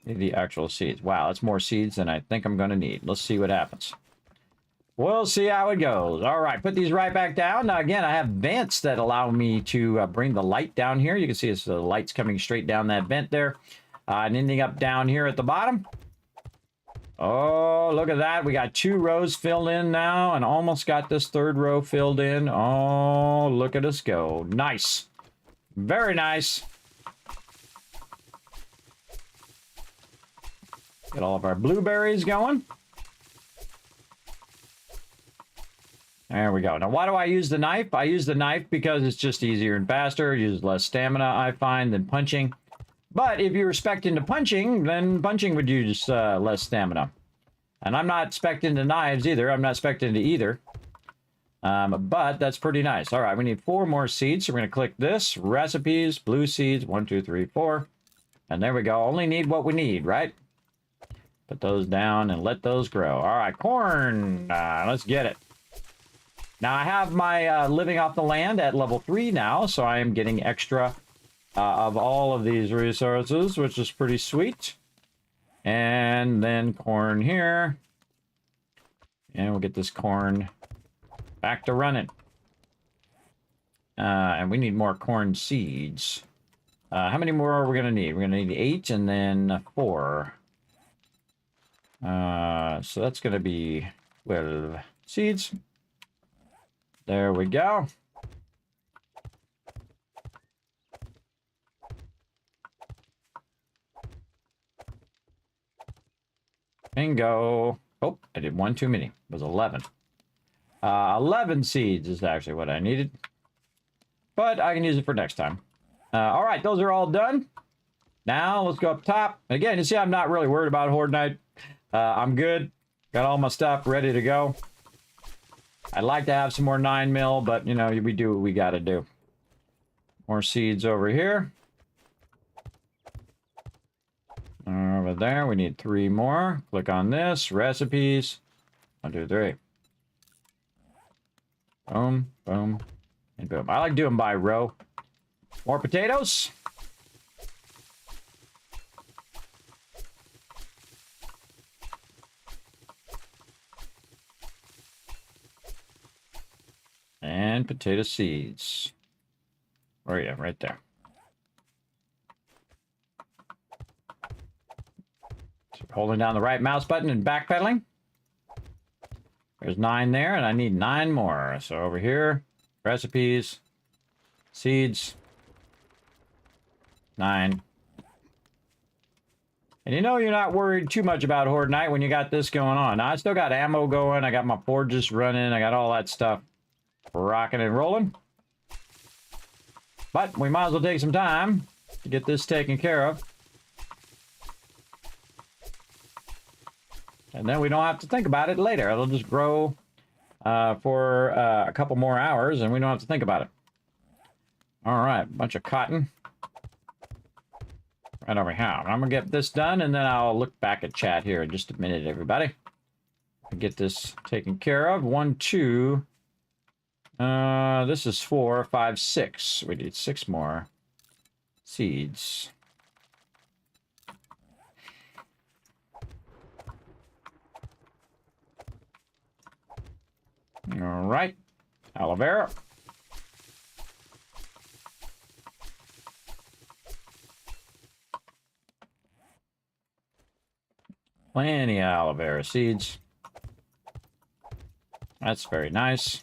S3: Need the actual seeds. Wow, that's more seeds than I think I'm going to need. Let's see what happens. We'll see how it goes. All right, put these right back down. Now, again, I have vents that allow me to bring the light down here. You can see it's the light's coming straight down that vent there. And ending up down here at the bottom. Oh, look at that. We got 2 rows filled in now and almost got this 3rd row filled in. Oh, look at us go. Nice. Very nice. Get all of our blueberries going. There we go. Now, why do I use the knife? I use the knife because it's just easier and faster. It uses less stamina, I find, than punching. But if you're spec'd into punching, then punching would use less stamina. And I'm not spec'd into knives either. I'm not spec'd into either. But that's pretty nice. All right, we need 4 more seeds. So we're going to click this. Recipes, blue seeds, 1, 2, 3, 4. And there we go. Only need what we need, right? Put those down and let those grow. All right, corn. Let's get it. Now, I have my living off the land at level 3 now, so I am getting extra of all of these resources, which is pretty sweet. And then corn here. And we'll get this corn back to running. And we need more corn seeds. How many more are we going to need? We're going to need 8 and then 4. So that's going to be 12 seeds. There we go. Bingo. Oh, I did 1 too many. It was 11. 11 seeds is actually what I needed. But I can use it for next time. All right, those are all done. Now, let's go up top. Again, you see I'm not really worried about Horde Night. I'm good. Got all my stuff ready to go. I'd like to have some more 9mm, but, you know, we do what we got to do. More seeds over here. Over there, we need 3 more. Click on this. Recipes. 1, 2, 3. Boom, boom, and boom. I like doing by row. More potatoes. And potato seeds. Where are you? Right there. So holding down the right mouse button and backpedaling. There's 9 there, and I need 9 more. So over here, recipes, seeds, 9. And you know you're not worried too much about Horde Night when you got this going on. Now, I still got ammo going. I got my forges running. I got all that stuff rocking and rolling. But we might as well take some time to get this taken care of. And then we don't have to think about it later. It'll just grow for a couple more hours, and we don't have to think about it. All right, bunch of cotton. Right over here. I'm going to get this done, and then I'll look back at chat here in just a minute, everybody. Get this taken care of. 1, 2. This is 4, 5, 6. We need 6 more seeds. All right. Aloe vera. Plenty of aloe vera seeds. That's very nice.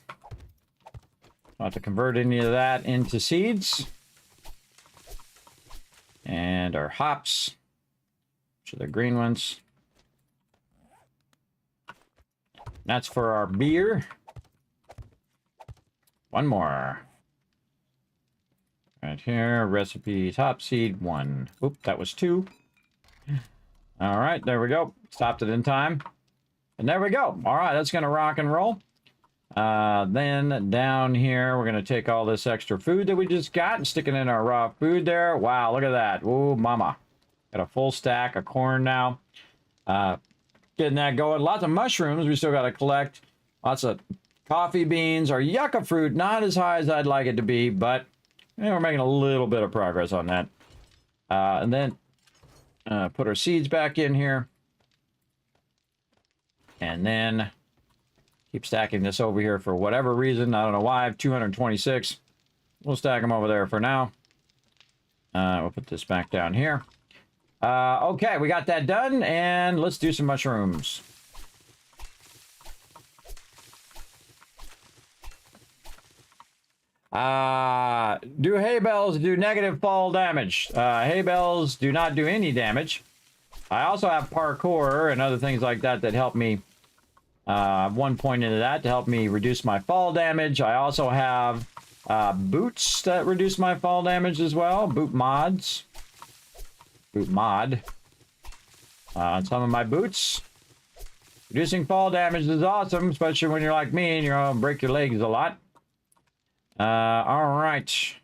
S3: I'll have to convert any of that into seeds. And our hops, which are the green ones. That's for our beer. 1 more. Right here, recipe top seed 1. Oop, that was 2. All right, there we go. Stopped it in time. And there we go. All right, that's going to rock and roll. Then down here, we're going to take all this extra food that we just got and stick it in our raw food there. Wow, look at that. Ooh, mama. Got a full stack of corn now. Getting that going. Lots of mushrooms we still got to collect. Lots of coffee beans. Our yucca fruit, not as high as I'd like it to be, but we're making a little bit of progress on that. And then put our seeds back in here. And then keep stacking this over here for whatever reason. I don't know why. I have 226. We'll stack them over there for now. We'll put this back down here. Okay, we got that done, and let's do some mushrooms. Do hay bales do negative fall damage? Hay bales do not do any damage. I also have parkour and other things like that that help me. 1 point into that to help me reduce my fall damage. I also have boots that reduce my fall damage as well. Boot mods. Boot mod. On some of my boots. Reducing fall damage is awesome, especially when you're like me and you're gonna break your legs a lot. All right.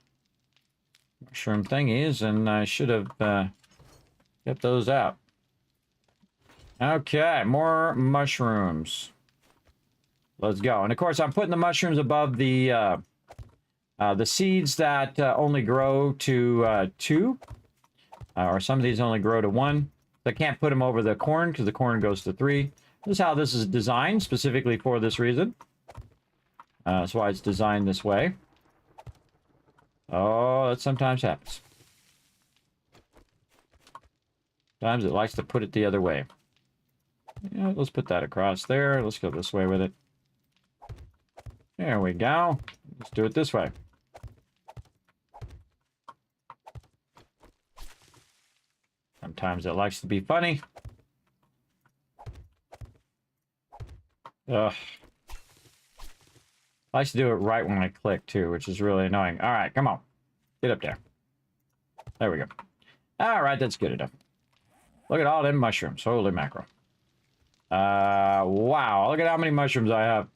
S3: Mushroom thingies, and I should have kept those out. Okay, more mushrooms. Let's go. And of course, I'm putting the mushrooms above the seeds that only grow to 2. Or some of these only grow to 1. I can't put them over the corn because the corn goes to 3. This is how this is designed specifically for this reason. That's why it's designed this way. Oh, that sometimes happens. Sometimes it likes to put it the other way. Yeah, let's put that across there. Let's go this way with it. There we go. Let's do it this way. Sometimes it likes to be funny. Ugh. Likes to do it right when I click too, which is really annoying. All right, come on. Get up there. There we go. All right, that's good enough. Look at all them mushrooms. Holy mackerel. Wow. Look at how many mushrooms I have.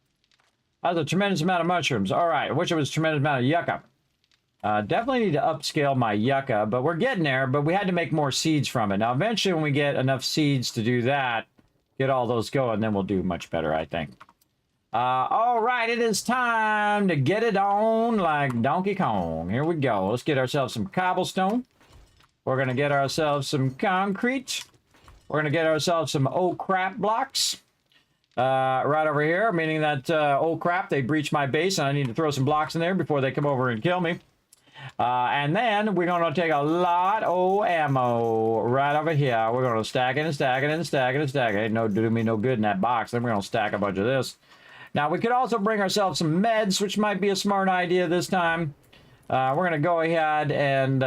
S3: That's a tremendous amount of mushrooms. All right, I wish it was a tremendous amount of yucca. Definitely need to upscale my yucca, but we're getting there. But we had to make more seeds from it. Now, eventually, when we get enough seeds to do that, get all those going, then we'll do much better, I think. All right, it is time to get it on like Donkey Kong. Here we go. Let's get ourselves some cobblestone. We're going to get ourselves some concrete. We're going to get ourselves some oh crap blocks. Right over here, meaning that, oh crap, they breached my base and I need to throw some blocks in there before they come over and kill me. And then we're going to take a lot of ammo right over here. We're going to stack it and stack it and stack it and stack it. Ain't no do me no good in that box. Then we're going to stack a bunch of this. Now, we could also bring ourselves some meds, which might be a smart idea this time. We're going to go ahead and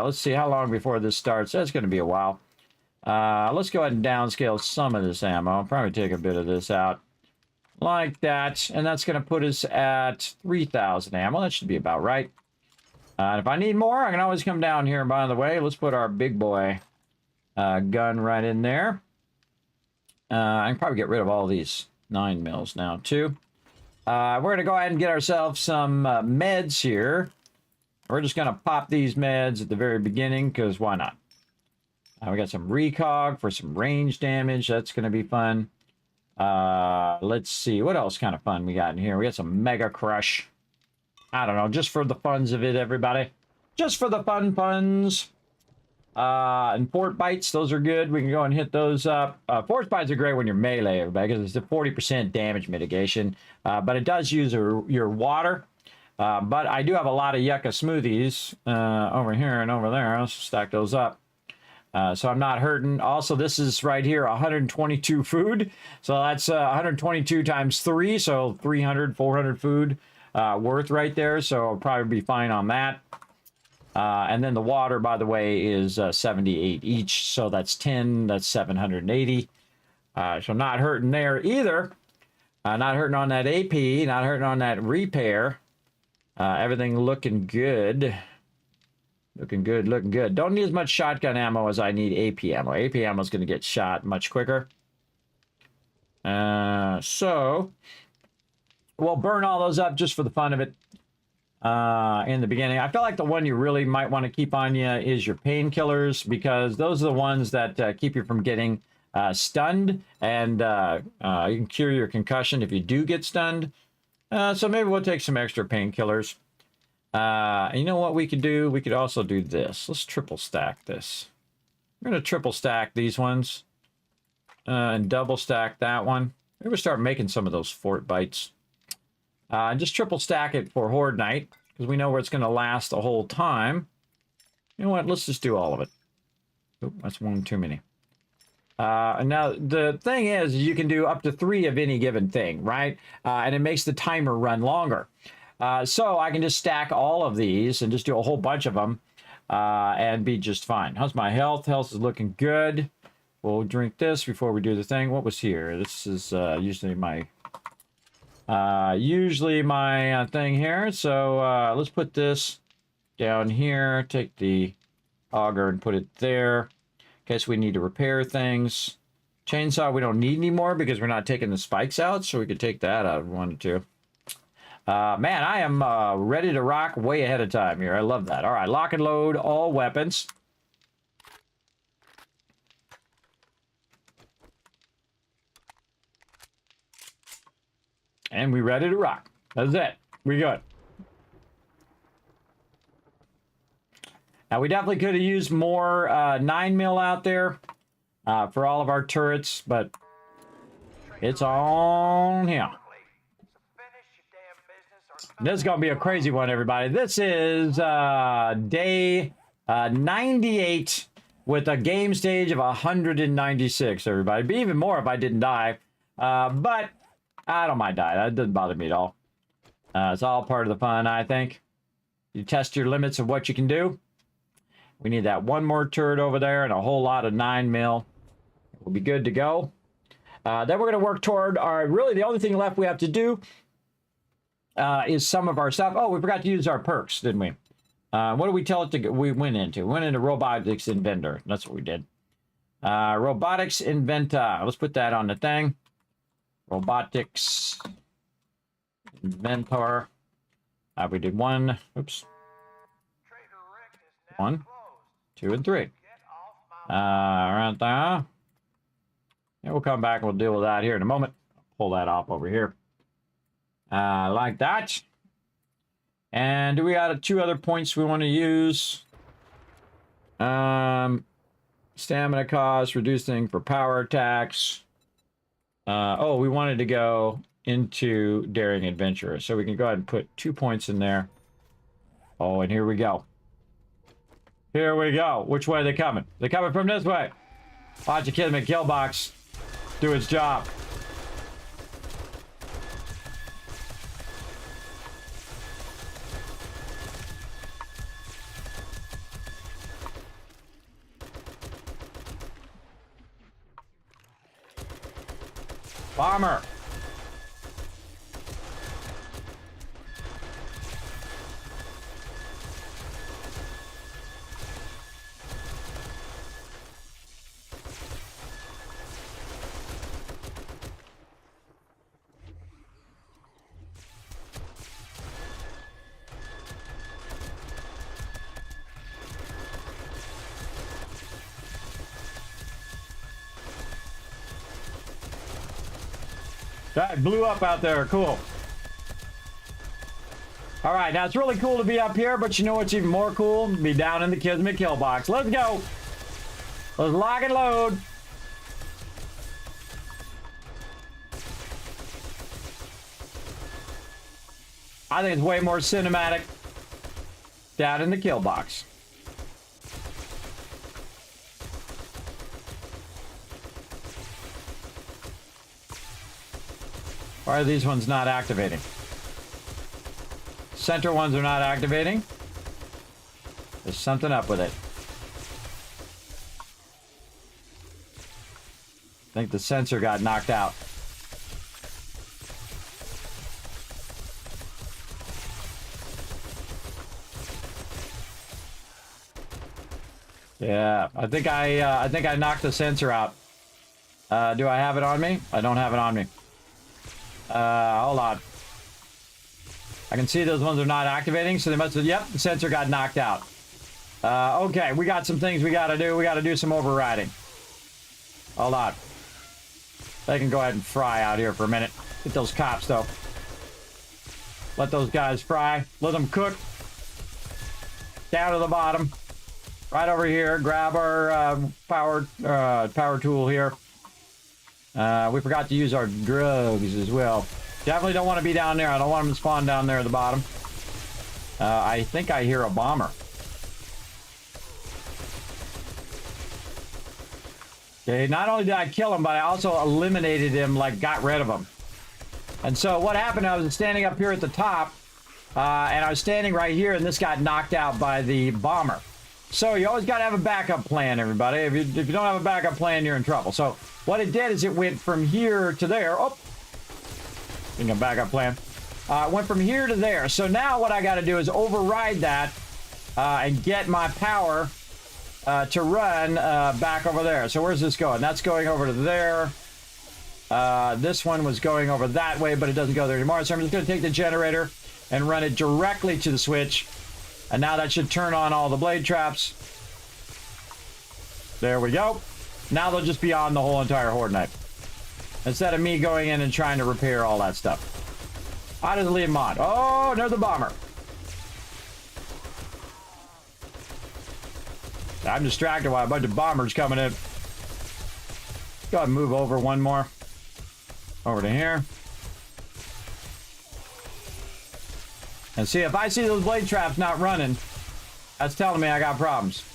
S3: let's see how long before this starts. That's going to be a while. Let's go ahead and downscale some of this ammo. I'll probably take a bit of this out like that. And that's going to put us at 3,000 ammo. That should be about right. And if I need more, I can always come down here. By the way, let's put our big boy gun right in there. I can probably get rid of all these 9 mils now, too. We're going to go ahead and get ourselves some meds here. We're just going to pop these meds at the very beginning, because why not? We got some recog for some range damage. That's going to be fun. Let's see. What else kind of fun we got in here? We got some Mega Crush. I don't know. Just for the funs of it, everybody. Just for the funs. And Fort Bites. Those are good. We can go and hit those up. Fort Bites are great when you're melee, everybody, because it's a 40% damage mitigation. But it does use your water. But I do have a lot of yucca smoothies over here and over there. Let's stack those up. So I'm not hurting. Also, this is right here, 122 food. So that's 122 times 3, so 300, 400 food worth right there. So I'll probably be fine on that. And then the water, by the way, is 78 each. So that's 10, that's 780. So not hurting there either. Not hurting on that AP, not hurting on that repair. Everything looking good. Looking good, looking good. Don't need as much shotgun ammo as I need AP ammo. AP ammo is going to get shot much quicker. So, we'll burn all those up just for the fun of it in the beginning. I feel like the one you really might want to keep on you is your painkillers, because those are the ones that keep you from getting stunned, and you can cure your concussion if you do get stunned. So maybe we'll take some extra painkillers. You know what we could do? We could also do this. Let's triple stack this. We're going to triple stack these ones. And double stack that one. Maybe we'll start making some of those Fort Bites. And just triple stack it for Horde Night, because we know where it's going to last the whole time. You know what? Let's just do all of it. Oop, that's one too many. And now, the thing is, you can do up to 3 of any given thing, right? And it makes the timer run longer. So I can just stack all of these and just do a whole bunch of them and be just fine. How's my health? Health is looking good. We'll drink this before we do the thing. What was here? This is usually my thing here. So let's put this down here. Take the auger and put it there. In case we need to repair things. Chainsaw we don't need anymore because we're not taking the spikes out. So we could take that out if we wanted to. Man, I am ready to rock way ahead of time here. I love that. All right, lock and load all weapons. And we ready to rock. That's it. We good. Now, we definitely could have used more 9mm out there for all of our turrets, but it's on here. This is going to be a crazy one, everybody. This is day 98 with a game stage of 196, everybody. It'd be even more if I didn't die. But I don't mind dying. That doesn't bother me at all. It's all part of the fun, I think. You test your limits of what you can do. We need that one more turret over there and a whole lot of 9mm. We'll be good to go. Then we're going to work toward our... Really, the only thing left we have to do is some of our stuff. Oh, we forgot to use our perks, didn't we? What did we tell it to go? We went into? We went into Robotics Inventor. That's what we did. Robotics Inventor. Let's put that on the thing. Robotics Inventor. We did one. Oops. 1, 2, and 3. Right there. And we'll come back and we'll deal with that here in a moment. Pull that off over here. Like that. And do we got 2 other points we want to use? Stamina cost, reducing for power attacks. Oh, we wanted to go into Daring Adventurer. So we can go ahead and put 2 points in there. Oh, and here we go. Here we go. Which way are they coming? They're coming from this way. Watch the Kismet kill box do its job. Bomber. That blew up out there. Cool. All right, now it's really cool to be up here, but you know what's even more cool? Be down in the Kismet kill box. Let's go. Let's lock and load. I think it's way more cinematic down in the kill box. Why are these ones not activating? Center ones are not activating. There's something up with it. I think the sensor got knocked out. Yeah, I think I knocked the sensor out. Do I have it on me? I don't have it on me. Hold on. I can see those ones are not activating, so they must have, yep, the sensor got knocked out. Okay, we got some things we gotta do. We gotta do some overriding. Hold on. They can go ahead and fry out here for a minute. Get those cops, though. Let those guys fry. Let them cook. Down to the bottom. Right over here. Grab our power tool here. We forgot to use our drugs as well. Definitely don't want to be down there. I don't want them to spawn down there at the bottom. I think I hear a bomber. Okay, not only did I kill him, but I also eliminated him, like got rid of him. And so what happened, I was standing up here at the top, and I was standing right here, and this got knocked out by the bomber. So you always got to have a backup plan, everybody. If you don't have a backup plan, you're in trouble. So what it did is it went from here to there. Oh, thinking a backup plan. It went from here to there. So now what I got to do is override that and get my power to run back over there. So where's this going? That's going over to there. This one was going over that way, but it doesn't go there anymore. So I'm just going to take the generator and run it directly to the switch. And now that should turn on all the blade traps. There we go. Now they'll just be on the whole entire Horde Knight. Instead of me going in and trying to repair all that stuff. I'll just leave them on. Oh, there's the bomber. I'm distracted by a bunch of bombers coming in. Go ahead and move over one more. Over to here. And see, if I see those blade traps not running, that's telling me I got problems.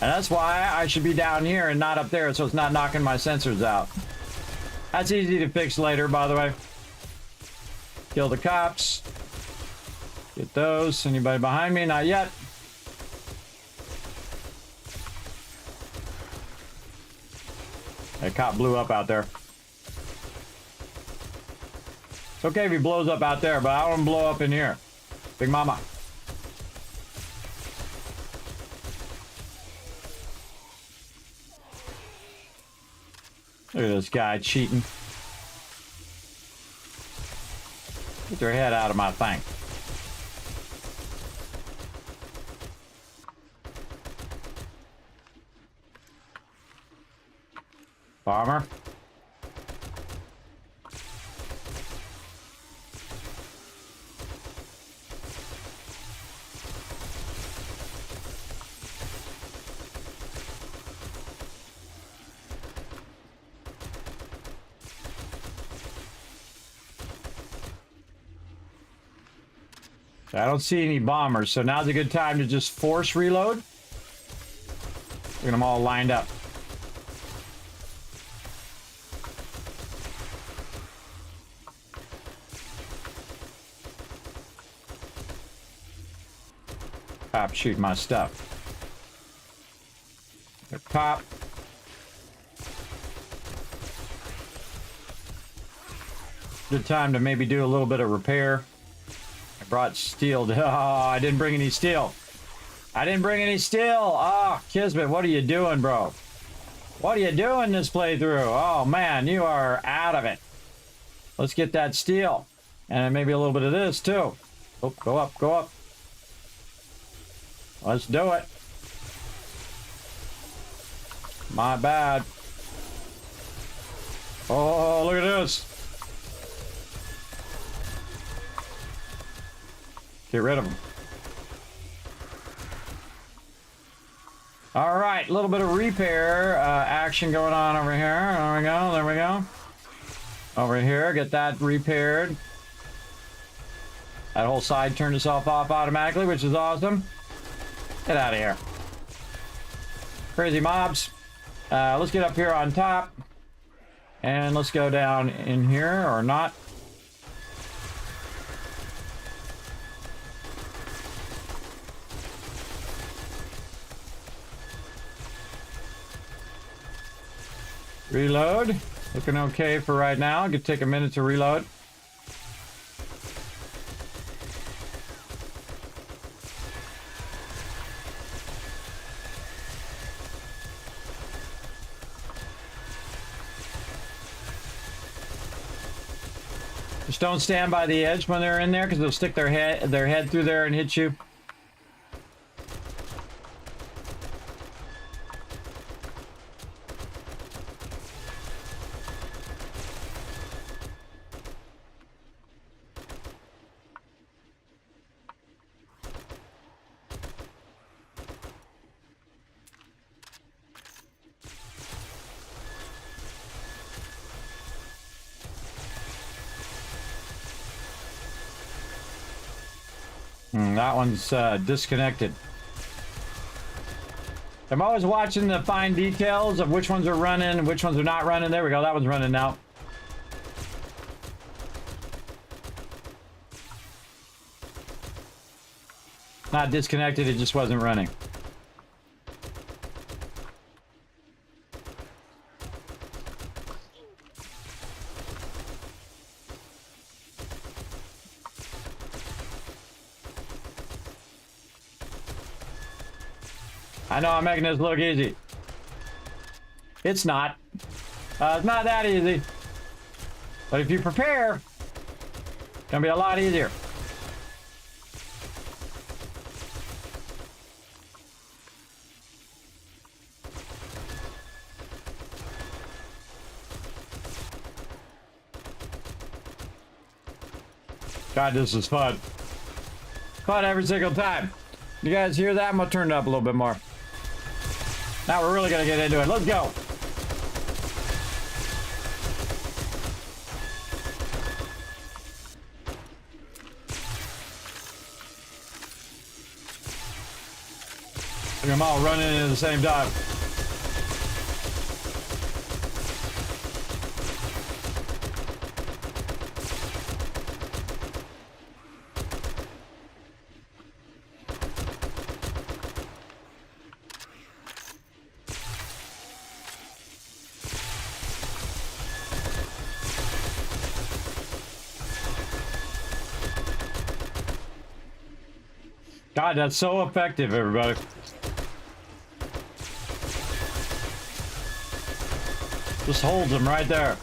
S3: And that's why I should be down here and not up there, so it's not knocking my sensors out. That's easy to fix later, by the way. Kill the cops. Get those. Anybody behind me? Not yet. That cop blew up out there. It's okay if he blows up out there, but I don't want him to blow up in here. Big Mama. Look at this guy cheating. Get their head out of my thing. Bomber. I don't see any bombers, so now's a good time to just force reload. Get them all lined up. Top shooting my stuff. The top. Good time to maybe do a little bit of repair. I brought steel. Oh, I didn't bring any steel. I didn't bring any steel. Oh, Kismet, what are you doing, bro? What are you doing this playthrough? Oh, man, you are out of it. Let's get that steel. And maybe a little bit of this, too. Oh, go up, go up. Let's do it. My bad. Oh, look at this. Get rid of them. All right, a little bit of repair action going on over here. There we go, there we go. Over here, get that repaired. That whole side turned itself off automatically, which is awesome. Get out of here. Crazy mobs. Let's get up here on top. And let's go down in here, or not. Reload. Looking okay for right now. Could take a minute to reload. Just don't stand by the edge when they're in there, because they'll stick their head through there and hit you. That one's disconnected. I'm always watching the fine details of which ones are running and which ones are not running. There we go. That one's running now. Not disconnected. It just wasn't running. I know I'm making this look easy. It's not. It's not that easy. But if you prepare, it's gonna be a lot easier. God, this is fun. Fun every single time. You guys hear that? I'm gonna turn it up a little bit more. Now we're really gonna get into it. Let's go. Look at them all running in at the same time. God, that's so effective, everybody. Just holds them right there.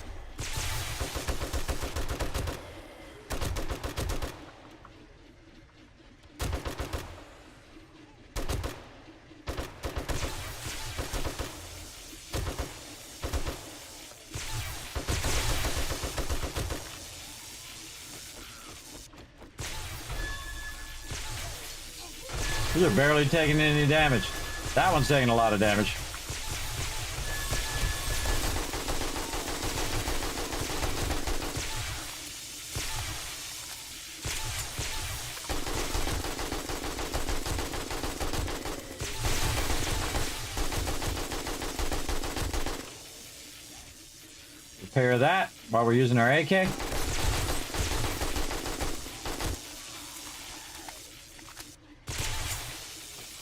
S3: These are barely taking any damage. That one's taking a lot of damage. Repair that while we're using our AK.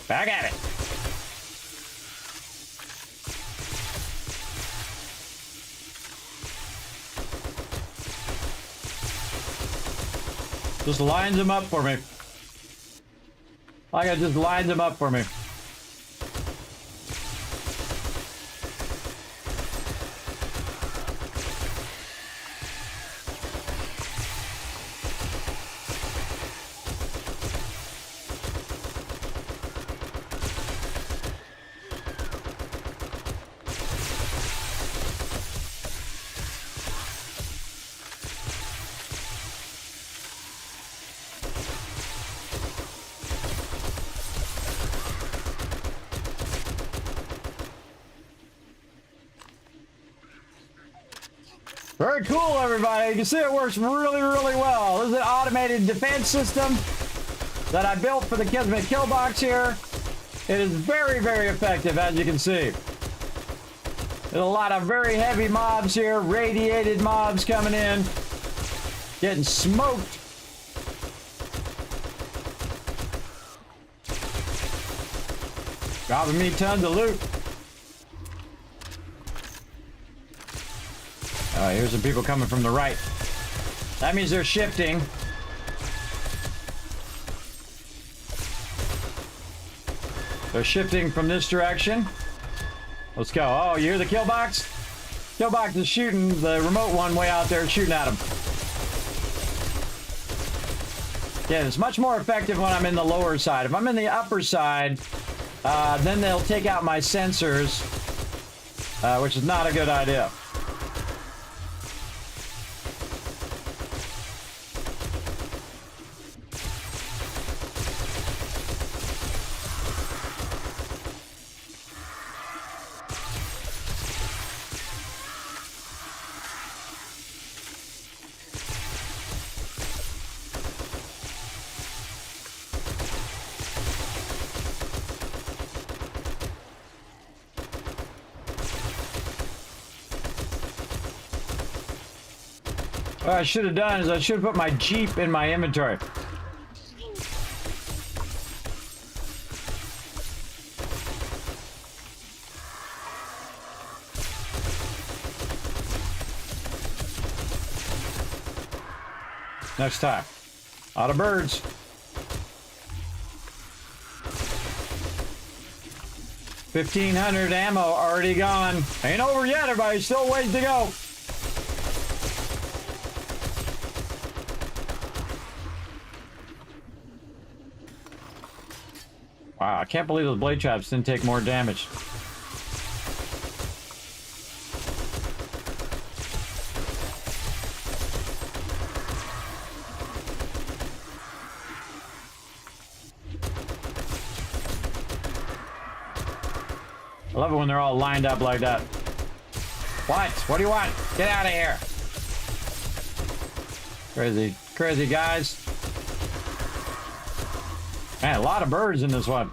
S3: Back at it. Just lines them up for me. Like I just lines them up for me. Very cool, everybody. You can see it works really, really well. This is an automated defense system that I built for the Kismet kill box here. It is very, very effective, as you can see. There's a lot of very heavy mobs here, radiated mobs coming in, getting smoked. Dropping me tons of loot. Here's some people coming from the right. That means they're shifting. They're shifting from this direction. Let's go. Oh, you hear the kill box? Kill box is shooting. The remote one way out there shooting at them. Yeah, it's much more effective when I'm in the lower side. If I'm in the upper side, then they'll take out my sensors, which is not a good idea. What I should have done is I should have put my Jeep in my inventory. Next time. A lot of birds. $1,500 ammo already gone. Ain't over yet, everybody. Still ways to go. Wow, I can't believe those blade traps didn't take more damage. I love it when they're all lined up like that. What? What do you want? Get out of here. Crazy, crazy guys. Man, a lot of birds in this one.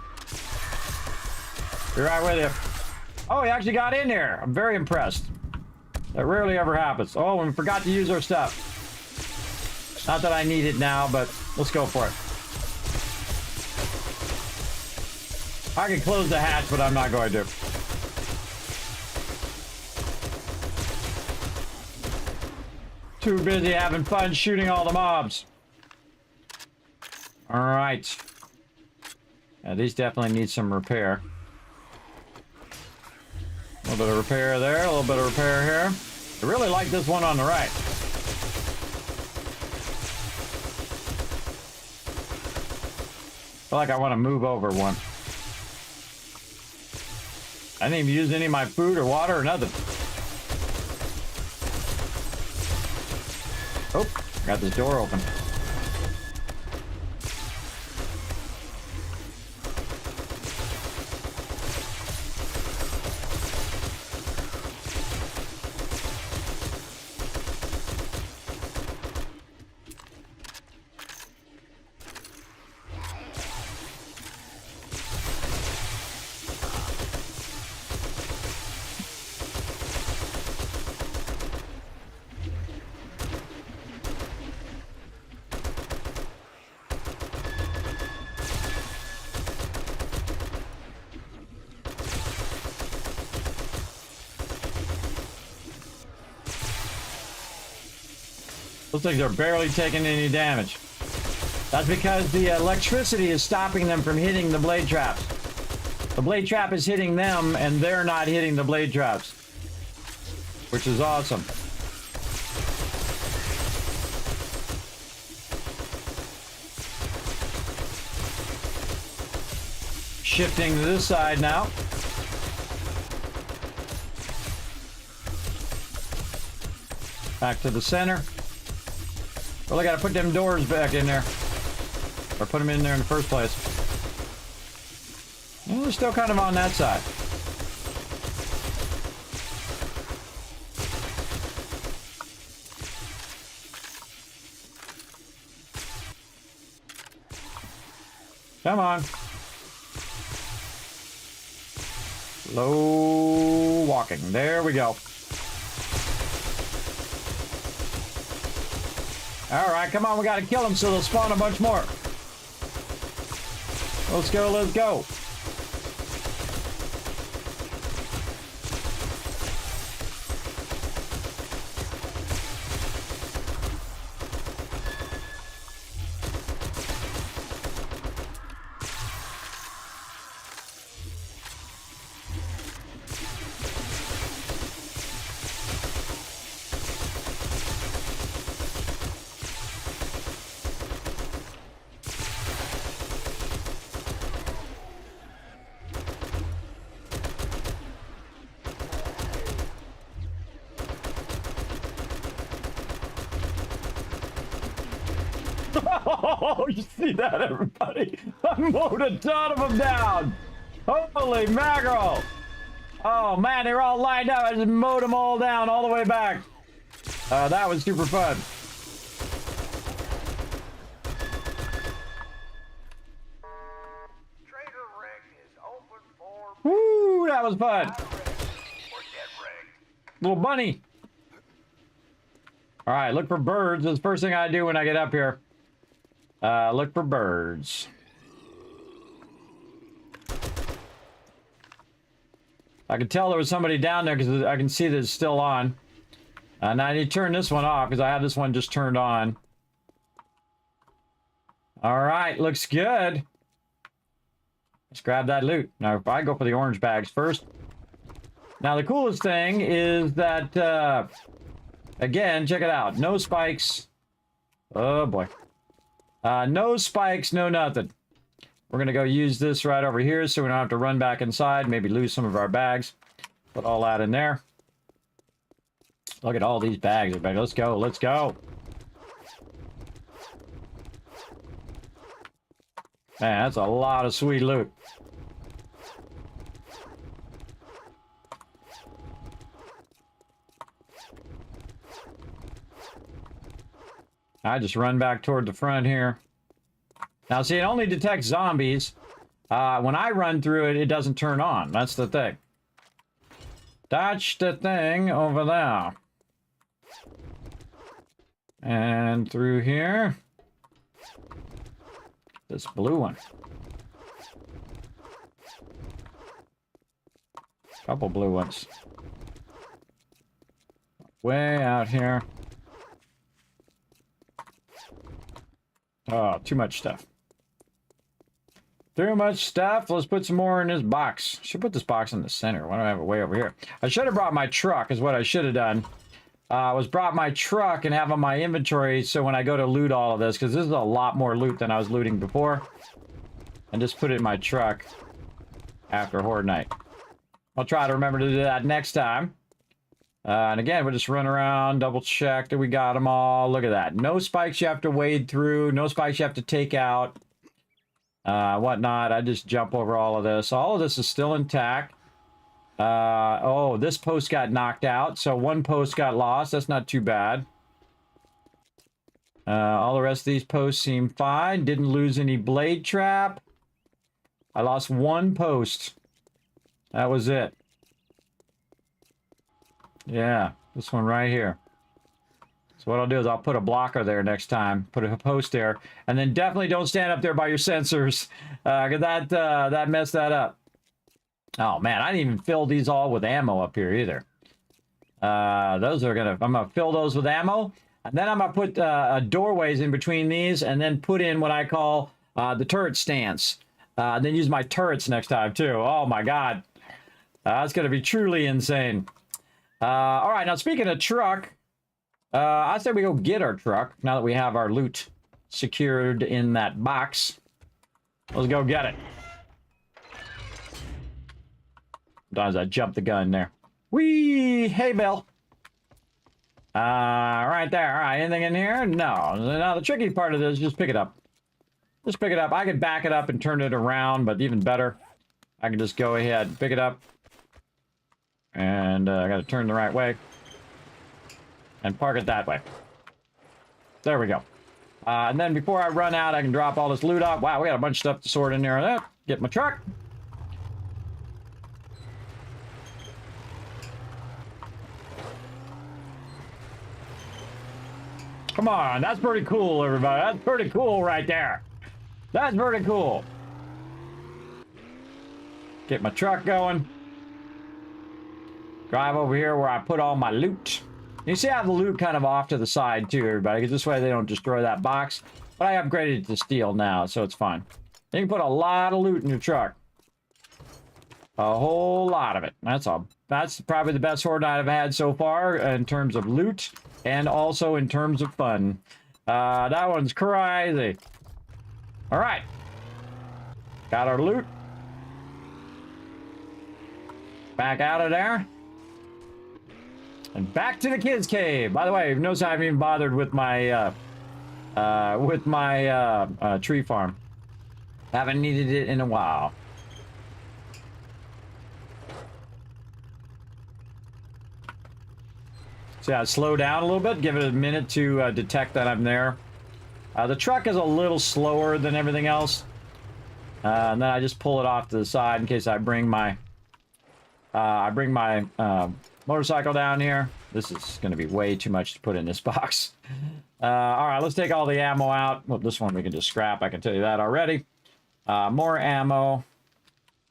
S3: Be right with you. Oh, he actually got in there. I'm very impressed. That rarely ever happens. Oh, and we forgot to use our stuff. Not that I need it now, but let's go for it. I can close the hatch, but I'm not going to. Too busy having fun shooting all the mobs. All right. Yeah, these definitely need some repair. A little bit of repair there, a little bit of repair here. I really like this one on the right. I feel like I want to move over one. I didn't even use any of my food or water or nothing. Oh, got this door open. Those things are barely taking any damage. That's because the electricity is stopping them from hitting the blade traps. The blade trap is hitting them, and they're not hitting the blade traps. Which is awesome. Shifting to this side now. Back to the center. Well, I gotta put them doors back in there. Or put them in there in the first place. Well, we're still kind of on that side. Come on. Slow walking. There we go. All right, come on. We got to kill them so they'll spawn a bunch more. Let's go. Let's go. Oh, you see that, everybody? I mowed a ton of them down. Holy mackerel. Oh, man, they were all lined up. I just mowed them all down all the way back. That was super fun.
S5: Trader Rick is open for...
S3: Woo, that was fun. Little bunny. All right, look for birds. That's the first thing I do when I get up here. Look for birds. I could tell there was somebody down there because I can see that it's still on. And I need to turn this one off because I have this one just turned on. All right, looks good. Let's grab that loot. Now, I go for the orange bags first. Now, the coolest thing is that, again, check it out. No spikes. Oh, boy. No spikes, no nothing. We're going to go use this right over here so we don't have to run back inside, maybe lose some of our bags. Put all that in there. Look at all these bags, everybody. Let's go, let's go. Man, that's a lot of sweet loot. I just run back toward the front here. Now, see, it only detects zombies. When I run through it, it doesn't turn on. That's the thing. That's the thing over there. And through here. This blue one. Couple blue ones. Way out here. Oh, too much stuff. Too much stuff. Let's put some more in this box. Should put this box in the center. Why do I have it way over here? I should have brought my truck, is what I should have done. Was brought my truck and have on my inventory so when I go to loot all of this, because this is a lot more loot than I was looting before. And just put it in my truck after Horde Night. I'll try to remember to do that next time. And again, we'll just run around, double check that we got them all. Look at that. No spikes you have to wade through. No spikes you have to take out. Whatnot. I just jump over all of this. All of this is still intact. Oh, this post got knocked out. So one post got lost. That's not too bad. All the rest of these posts seem fine. Didn't lose any blade trap. I lost one post. That was it. Yeah, this one right here. So what I'll do is I'll put a blocker there next time, put a post there, and then definitely don't stand up there by your sensors, because that messed that up. Oh man, I didn't even fill these all with ammo up here either. I'm gonna fill those with ammo. And then I'm going to put doorways in between these and then put in what I call the turret stance. Then use my turrets next time, too. Oh, my God. That's going to be truly insane. All right, now speaking of truck, I say we go get our truck now that we have our loot secured in that box. Let's go get it. Sometimes I jump the gun there. Whee! Hey, Bill. Right there. All right, anything in here? No. Now, the tricky part of this is just pick it up. Just pick it up. I could back it up and turn it around, but even better, I can just go ahead and pick it up. And I got to turn the right way. And park it that way. There we go. And then before I run out, I can drop all this loot off. Wow, we got a bunch of stuff to sort in there. Get my truck. Come on, that's pretty cool, everybody. That's pretty cool right there. That's pretty cool. Get my truck going. Drive over here where I put all my loot. You see I have the loot kind of off to the side too, everybody, because this way they don't destroy that box. But I upgraded it to steel now, so it's fine. You can put a lot of loot in your truck. A whole lot of it. That's probably the best horde night I've had so far in terms of loot and also in terms of fun. That one's crazy. All right. Got our loot. Back out of there. And back to the kids' cave. By the way, notice I haven't even bothered with my tree farm. Haven't needed it in a while. So yeah, slow down a little bit. Give it a minute to detect that I'm there. The truck is a little slower than everything else. And then I just pull it off to the side in case I bring my motorcycle down here. This is going to be way too much to put in this box. All right, let's take all the ammo out. Well, this one we can just scrap. I can tell you that already. More ammo.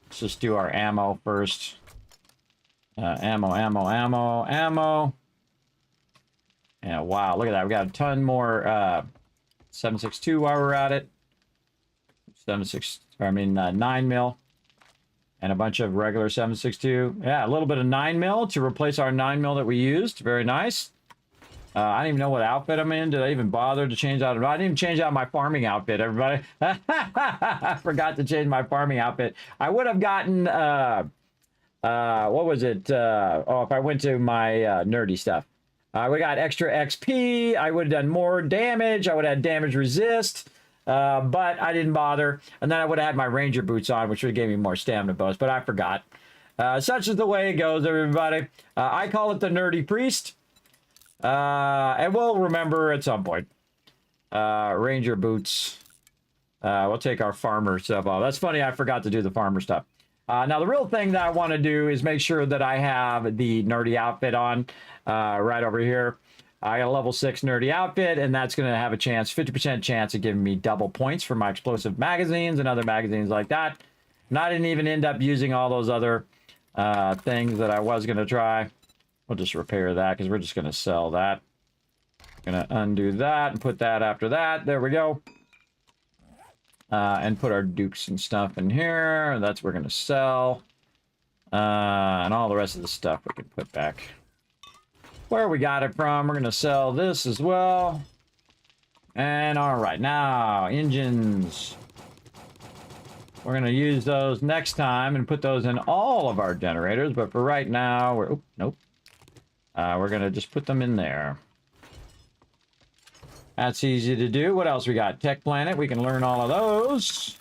S3: Let's just do our ammo first. Ammo. Yeah, wow, look at that. We got a ton more 7.62 while we're at it. 9 mil. And a bunch of regular 7.62. Yeah, a little bit of 9 mil to replace our 9 mil that we used. Very nice. I don't even know what outfit I'm in. Did I even bother to change out? I didn't even change out my farming outfit, everybody. I forgot to change my farming outfit. I would have gotten, what was it? If I went to my nerdy stuff. We got extra XP. I would have done more damage. I would have had damage resist. But I didn't bother. And then I would have had my ranger boots on, which would have gave me more stamina bonus, but I forgot. Such is the way it goes, everybody. I call it the nerdy priest. And we'll remember at some point. Ranger boots. We'll take our farmer stuff off. That's funny, I forgot to do the farmer stuff. Now, the real thing that I want to do is make sure that I have the nerdy outfit on right over here. I got a level 6 nerdy outfit, and that's going to have a chance, 50% chance of giving me double points for my explosive magazines and other magazines like that. And I didn't even end up using all those other things that I was going to try. We'll just repair that because we're just going to sell that. Going to undo that and put that after that. There we go. And put our dukes and stuff in here. That's what we're going to sell. And all the rest of the stuff we can put back where we got it from. We're going to sell this as well. And all right, now engines. We're going to use those next time and put those in all of our generators. But for right now, we're going to just put them in there. That's easy to do. What else we got? Tech Planet. We can learn all of those.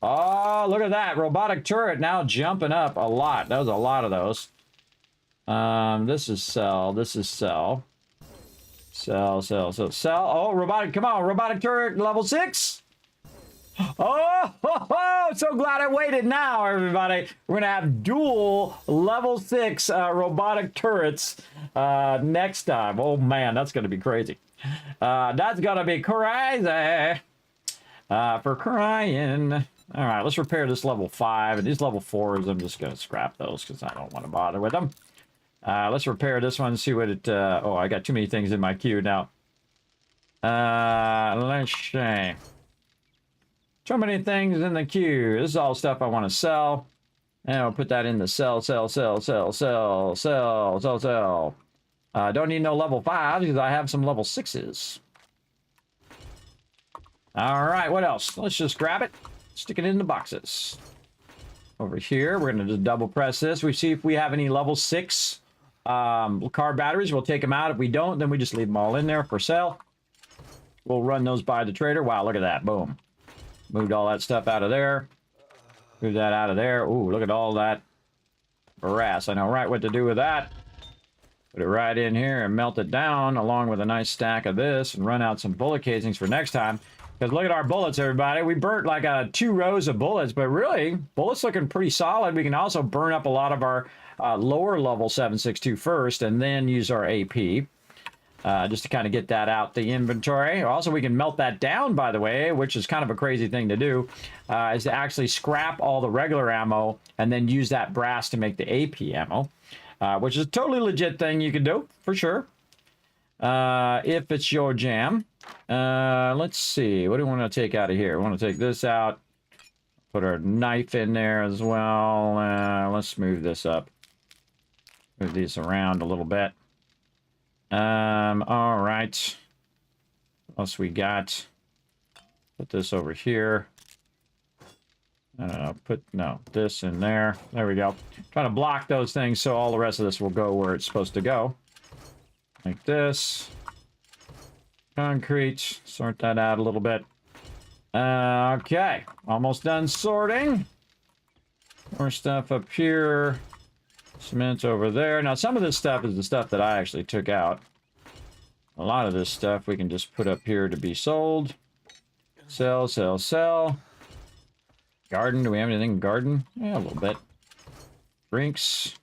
S3: Oh, look at that. Robotic turret now jumping up a lot. That was a lot of those. This is sell. This is sell. Sell. Oh, robotic. Come on. Robotic turret level 6. Oh, so glad I waited now, everybody. We're going to have dual level 6 robotic turrets next time. Oh, man, that's going to be crazy. That's gonna be crazy for crying. All right, let's repair this level 5 and these level 4s. I'm just gonna scrap those because I don't want to bother with them. Let's repair this one. See what it. Oh, I got too many things in my queue now. Let's see. So many things in the queue. This is all stuff I want to sell. And I'll put that in the sell. Don't need no level 5s because I have some level 6s. All right, what else? Let's just grab it. Stick it in the boxes. Over here, we're going to just double press this. We see if we have any level 6 car batteries. We'll take them out. If we don't, then we just leave them all in there for sale. We'll run those by the trader. Wow, look at that. Boom. Moved all that stuff out of there. Move that out of there. Ooh, look at all that brass. I know right what to do with that. Put it right in here and melt it down along with a nice stack of this and run out some bullet casings for next time. Because look at our bullets, everybody. We burnt like 2 rows of bullets, but really, bullets looking pretty solid. We can also burn up a lot of our lower level 7.62 first and then use our AP. Just to kind of get that out the inventory. Also, we can melt that down, by the way, which is kind of a crazy thing to do, is to actually scrap all the regular ammo and then use that brass to make the AP ammo, which is a totally legit thing you can do, for sure, if it's your jam. Let's see. What do we want to take out of here? We want to take this out. Put our knife in there as well. Let's move this up. Move these around a little bit. All right. What else we got? Put this over here. This in there. There we go. Trying to block those things so all the rest of this will go where it's supposed to go. Like this. Concrete. Sort that out a little bit. Okay. Almost done sorting. More stuff up here. Cement over there. Now, some of this stuff is the stuff that I actually took out. A lot of this stuff we can just put up here to be sold. Sell, sell, sell. Garden. Do we have anything in garden? Yeah, a little bit. Drinks.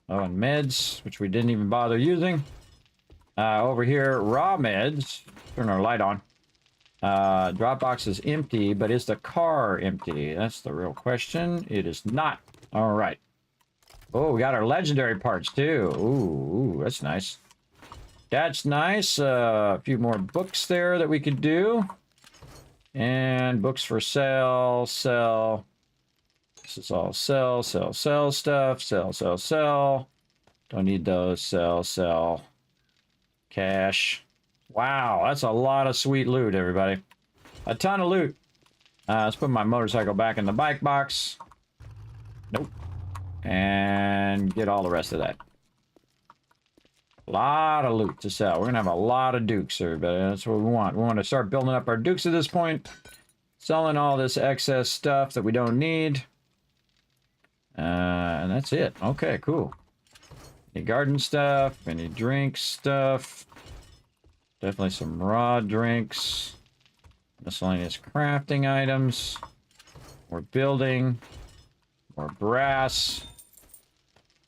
S3: Oh, and meds, which we didn't even bother using. Over here, raw meds. Turn our light on. Drop box is empty, but is the car empty? That's the real question. It is not. All right. Oh, we got our legendary parts, too. Ooh, that's nice. That's nice. A few more books there that we could do. And books for sale, sell. This is all sell, sell, sell stuff. Sell, sell, sell. Don't need those. Sell, sell. Cash. Wow, that's a lot of sweet loot, everybody. A ton of loot. Let's put my motorcycle back in the bike box. Nope. And get all the rest of that. A lot of loot to sell. We're going to have a lot of dukes, everybody. That's what we want. We want to start building up our dukes at this point. Selling all this excess stuff that we don't need. And that's it. Okay, cool. Any garden stuff, any drink stuff. Definitely some raw drinks. Miscellaneous crafting items. More building. More brass.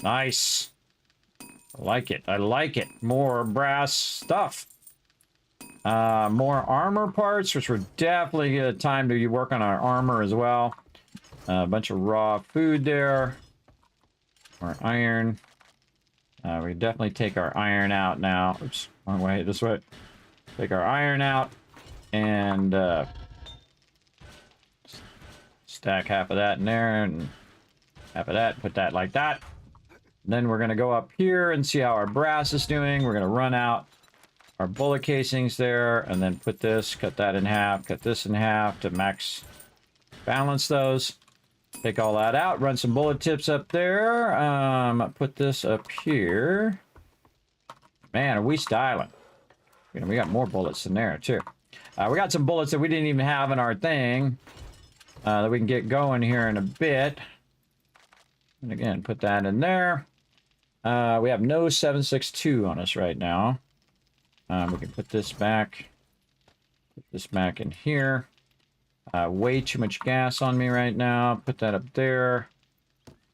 S3: Nice. I like it. I like it. More brass stuff. More armor parts, which we're definitely time to work on our armor as well. A bunch of raw food there. More iron. We definitely take our iron out now. Oops, wrong way. This way. Take our iron out and stack half of that in there and half of that. Put that like that. Then we're going to go up here and see how our brass is doing. We're going to run out our bullet casings there and then put this, cut that in half, cut this in half to max balance those. Take all that out, run some bullet tips up there. Put this up here. Man, are we styling? We got more bullets in there too. We got some bullets that we didn't even have in our thing that we can get going here in a bit. And again, put that in there. We have no 7.62 on us right now. We can put this back. Put this back in here. Way too much gas on me right now. Put that up there.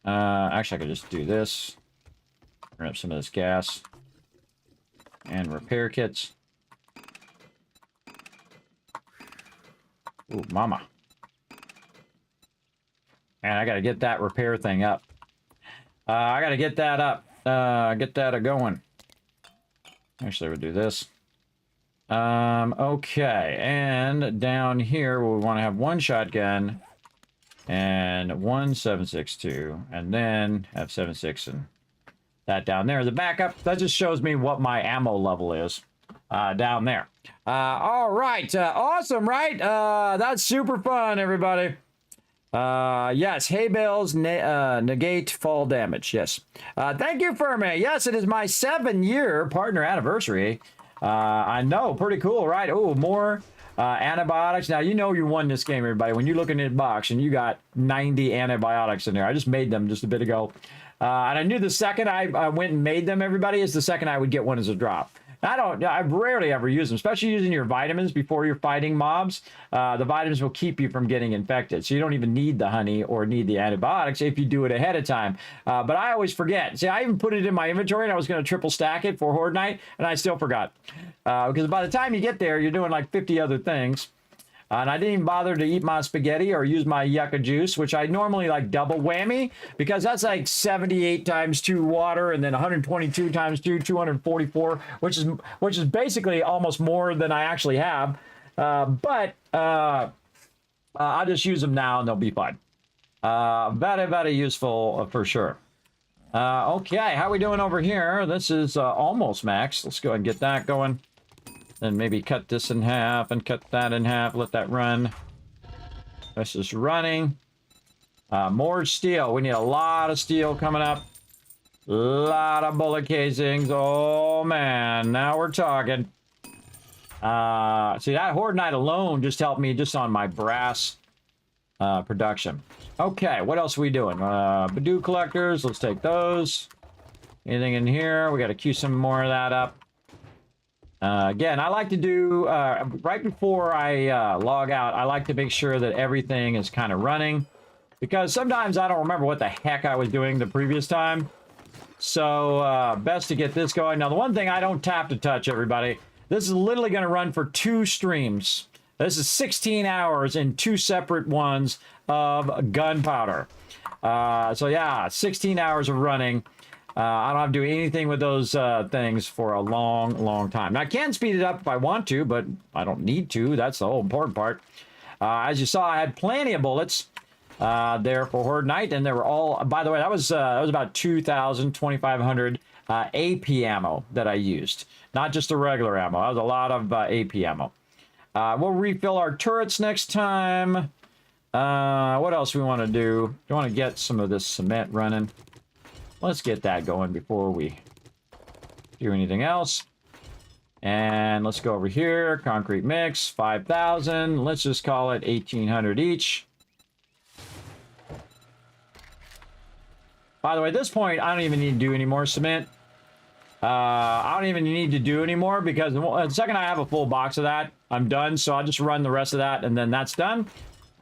S3: Actually, I could just do this. Bring up some of this gas. And repair kits. Ooh, mama. Man, I gotta get that repair thing up. I gotta get that up. Get that going. Actually, we'll do this. Okay, and down here we want to have one shotgun and one 7.62, and then have 7.6 and that down there. The backup, that just shows me what my ammo level is down there. All right, awesome, right? That's super fun, everybody. Yes, hay bales negate fall damage. Yes. Thank you, Fermi. Yes, it is my 7-year partner anniversary. I know, pretty cool, right? Oh, more antibiotics. Now, you know you won this game, everybody. When you look in the box and you got 90 antibiotics in there. I just made them just a bit ago. And I knew the second I went and made them, everybody, is the second I would get one as a drop. I rarely ever use them, especially using your vitamins before you're fighting mobs. The vitamins will keep you from getting infected. So you don't even need the honey or need the antibiotics if you do it ahead of time. But I always forget. See, I even put it in my inventory and I was going to triple stack it for Horde Night and I still forgot. Because by the time you get there, you're doing like 50 other things. And I didn't even bother to eat my spaghetti or use my yucca juice, which I normally like double whammy, because that's like 78 times 2 water and then 122 times 2, 244, which is basically almost more than I actually have. But I'll just use them now and they'll be fine. Very, very useful for sure. Okay, how are we doing over here? This is almost max. Let's go ahead and get that going. Then maybe cut this in half and cut that in half. Let that run. This is running. More steel. We need a lot of steel coming up. A lot of bullet casings. Oh, man. Now we're talking. See, that Horde Night alone just helped me just on my brass production. Okay, what else are we doing? Badoo collectors. Let's take those. Anything in here? We got to queue some more of that up. Again, I like to do, right before I log out, I like to make sure that everything is kind of running. Because sometimes I don't remember what the heck I was doing the previous time. So, best to get this going. Now, the one thing I don't tap to touch, everybody, this is literally going to run for 2 streams. This is 16 hours in 2 separate ones of gunpowder. So, yeah, 16 hours of running. I don't have to do anything with those things for a long, long time. Now, I can speed it up if I want to, but I don't need to. That's the whole important part. As you saw, I had plenty of bullets there for Horde Night, and they were all, by the way, that was about 2,000, 2,500 AP ammo that I used. Not just the regular ammo. That was a lot of AP ammo. We'll refill our turrets next time. What else we want to do? We want to get some of this cement running. Let's get that going before we do anything else. And let's go over here. Concrete mix, 5,000. Let's just call it 1,800 each. By the way, at this point, I don't even need to do any more cement. I don't even need to do any more because the second I have a full box of that, I'm done. So I'll just run the rest of that and then that's done.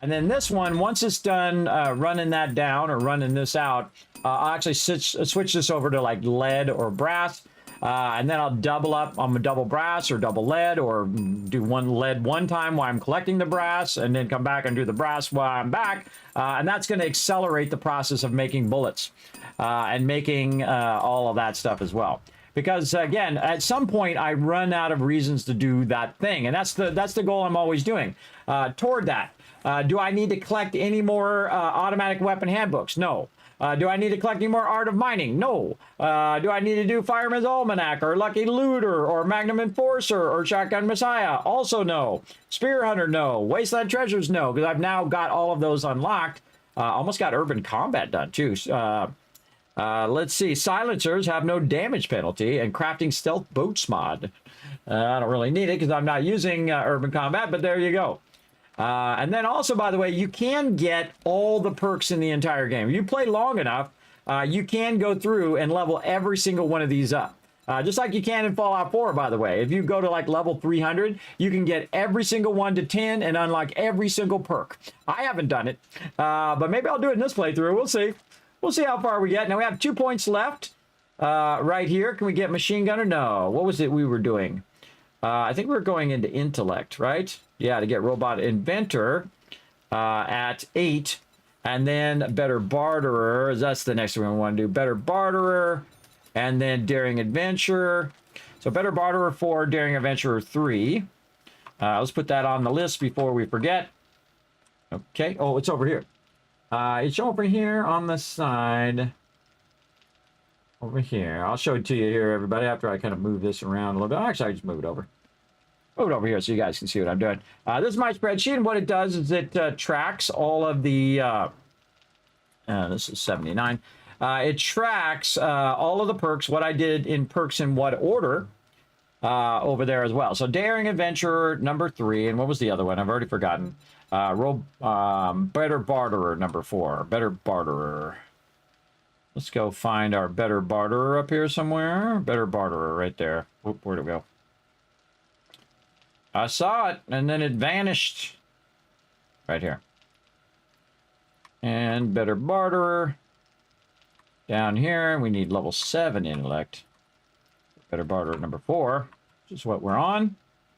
S3: And then this one, once it's done running that down or running this out, I'll actually switch this over to like lead or brass. And then I'll double up. I'm a double brass or double lead, or do one lead one time while I'm collecting the brass and then come back and do the brass while I'm back. And that's going to accelerate the process of making bullets and making all of that stuff as well. Because again, at some point I run out of reasons to do that thing. And that's the goal I'm always doing toward that. Do I need to collect any more automatic weapon handbooks? No. Do I need to collect any more Art of Mining? No. Do I need to do Fireman's Almanac or Lucky Looter or Magnum Enforcer or Shotgun Messiah? Also no. Spear Hunter? No. Wasteland Treasures? No, because I've now got all of those unlocked. Almost got Urban Combat done too. Let's see. Silencers have no damage penalty and Crafting Stealth Boats mod. I don't really need it because I'm not using Urban Combat, but there you go. And then also, by the way, you can get all the perks in the entire game. If you play long enough, you can go through and level every single one of these up. Just like you can in Fallout 4, by the way. If you go to like level 300, you can get every single 1 to 10 and unlock every single perk. I haven't done it, but maybe I'll do it in this playthrough. We'll see. We'll see how far we get. Now we have 2 points left right here. Can we get Machine Gunner? No. What was it we were doing? I think we're going into Intellect, right? Yeah, to get Robot Inventor at 8. And then Better Barterer. That's the next one we want to do. Better Barterer. And then Daring Adventurer. So Better Barterer 4, Daring Adventurer 3. Let's put that on the list before we forget. Okay. Oh, it's over here. It's over here on the side. Over here. I'll show it to you here, everybody, after I kind of move this around a little bit. Actually, I just move it over. Move it over here so you guys can see what I'm doing. This is my spreadsheet, and what it does is it tracks all of the... this is 79. It tracks all of the perks, what I did in perks in what order over there as well. So Daring Adventurer number 3, and what was the other one? I've already forgotten. Better Barterer number 4. Better Barterer. Let's go find our Better Barterer up here somewhere. Better Barterer right there. Whoop, where'd it go? I saw it, and then it vanished. Right here. And Better Barterer. Down here, we need level 7 intellect. Better Barterer number 4, which is what we're on.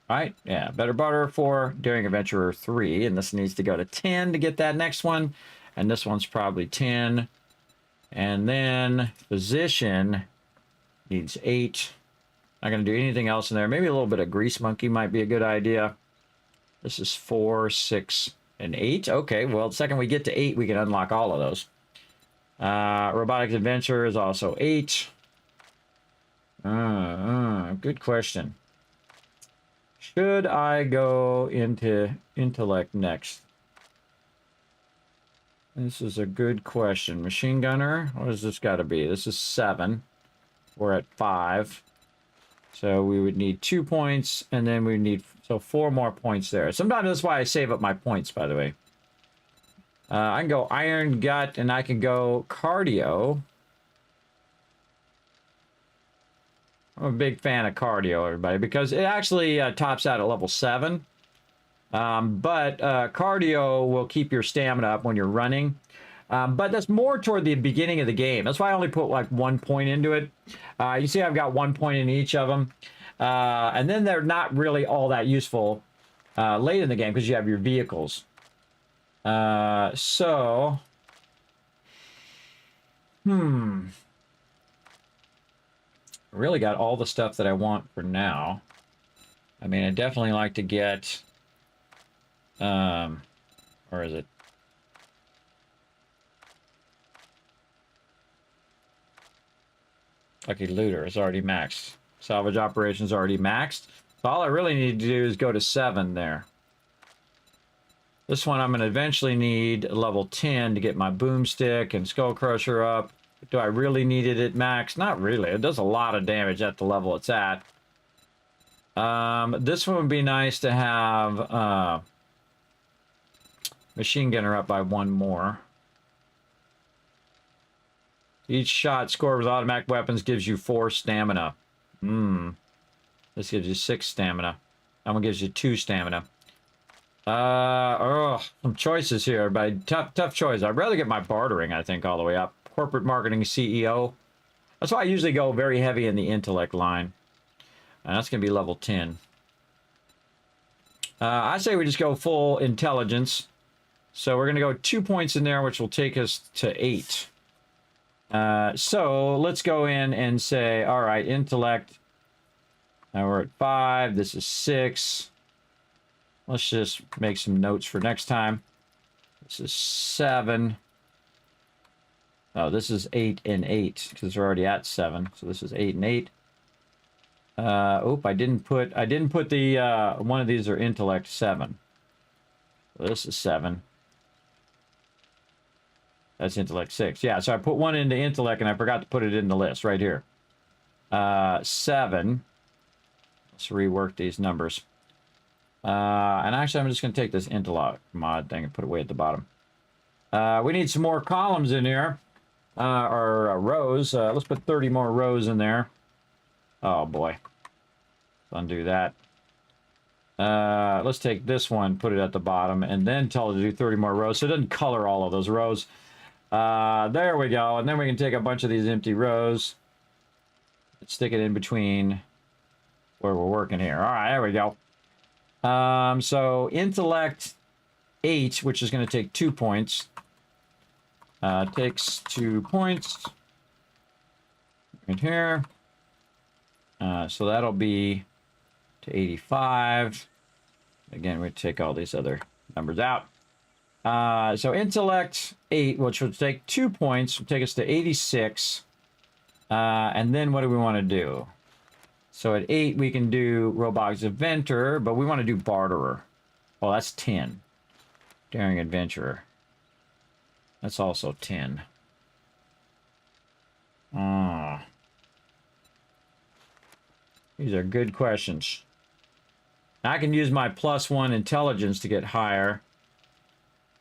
S3: Right? Yeah, Better Barterer 4, Daring Adventurer 3. And this needs to go to 10 to get that next one. And this one's probably 10. And then Physician needs 8. Not going to do anything else in there. Maybe a little bit of Grease Monkey might be a good idea. This is 4, 6, and 8. Okay, well, the second we get to 8, we can unlock all of those. Robotics Adventure is also 8. Good question. Should I go into Intellect next? This is a good question. Machine Gunner, what has this got to be? This is 7. We're at 5. So we would need 2 points, and then we need, so 4 more points there. Sometimes that's why I save up my points, by the way. I can go Iron Gut, and I can go Cardio. I'm a big fan of Cardio, everybody, because it actually tops out at level 7. But Cardio will keep your stamina up when you're running. But that's more toward the beginning of the game. That's why I only put like 1 point into it. You see I've got 1 point in each of them. And then they're not really all that useful late in the game because you have your vehicles. Really got all the stuff that I want for now. I mean, I definitely like to get... where is it? Lucky Looter is already maxed. Salvage Operations already maxed. So all I really need to do is go to 7 there. This one I'm going to eventually need level 10 to get my Boomstick and Skull Crusher up. Do I really need it at max? Not really. It does a lot of damage at the level it's at. This one would be nice to have Machine Gunner up by 1 more. Each shot scored with automatic weapons gives you 4 stamina. This gives you 6 stamina. That one gives you 2 stamina. Some choices here, but tough choice. I'd rather get my bartering, I think, all the way up. Corporate Marketing CEO. That's why I usually go very heavy in the intellect line. And that's going to be level 10. I say we just go full intelligence. So we're going to go 2 points in there, which will take us to 8. So let's go in and say, all right, intellect. Now we're at 5. This is 6. Let's just make some notes for next time. This is 7. Oh, this is 8 and 8 because we're already at 7. So this is 8 and 8. I didn't put the one of these are intellect 7. So this is 7. That's intellect 6. Yeah, so I put one into intellect and I forgot to put it in the list right here. 7. Let's rework these numbers. And actually, I'm just going to take this intellect mod thing and put it way at the bottom. We need some more columns in here. Or rows. Let's put 30 more rows in there. Oh, boy. Let's undo that. Let's take this one, put it at the bottom, and then tell it to do 30 more rows. So it doesn't color all of those rows. There we go. And then we can take a bunch of these empty rows. Stick it in between where we're working here. All right, there we go. So intellect 8, which is going to take 2 points. Takes 2 points. Right here. So that'll be to 85. Again, we take all these other numbers out. So intellect 8, which would take 2 points, would take us to 86. And then what do we want to do? So at 8, we can do robotics inventor, but we want to do barterer. Oh, that's 10. Daring adventurer. That's also 10. These are good questions. I can use my +1 intelligence to get higher.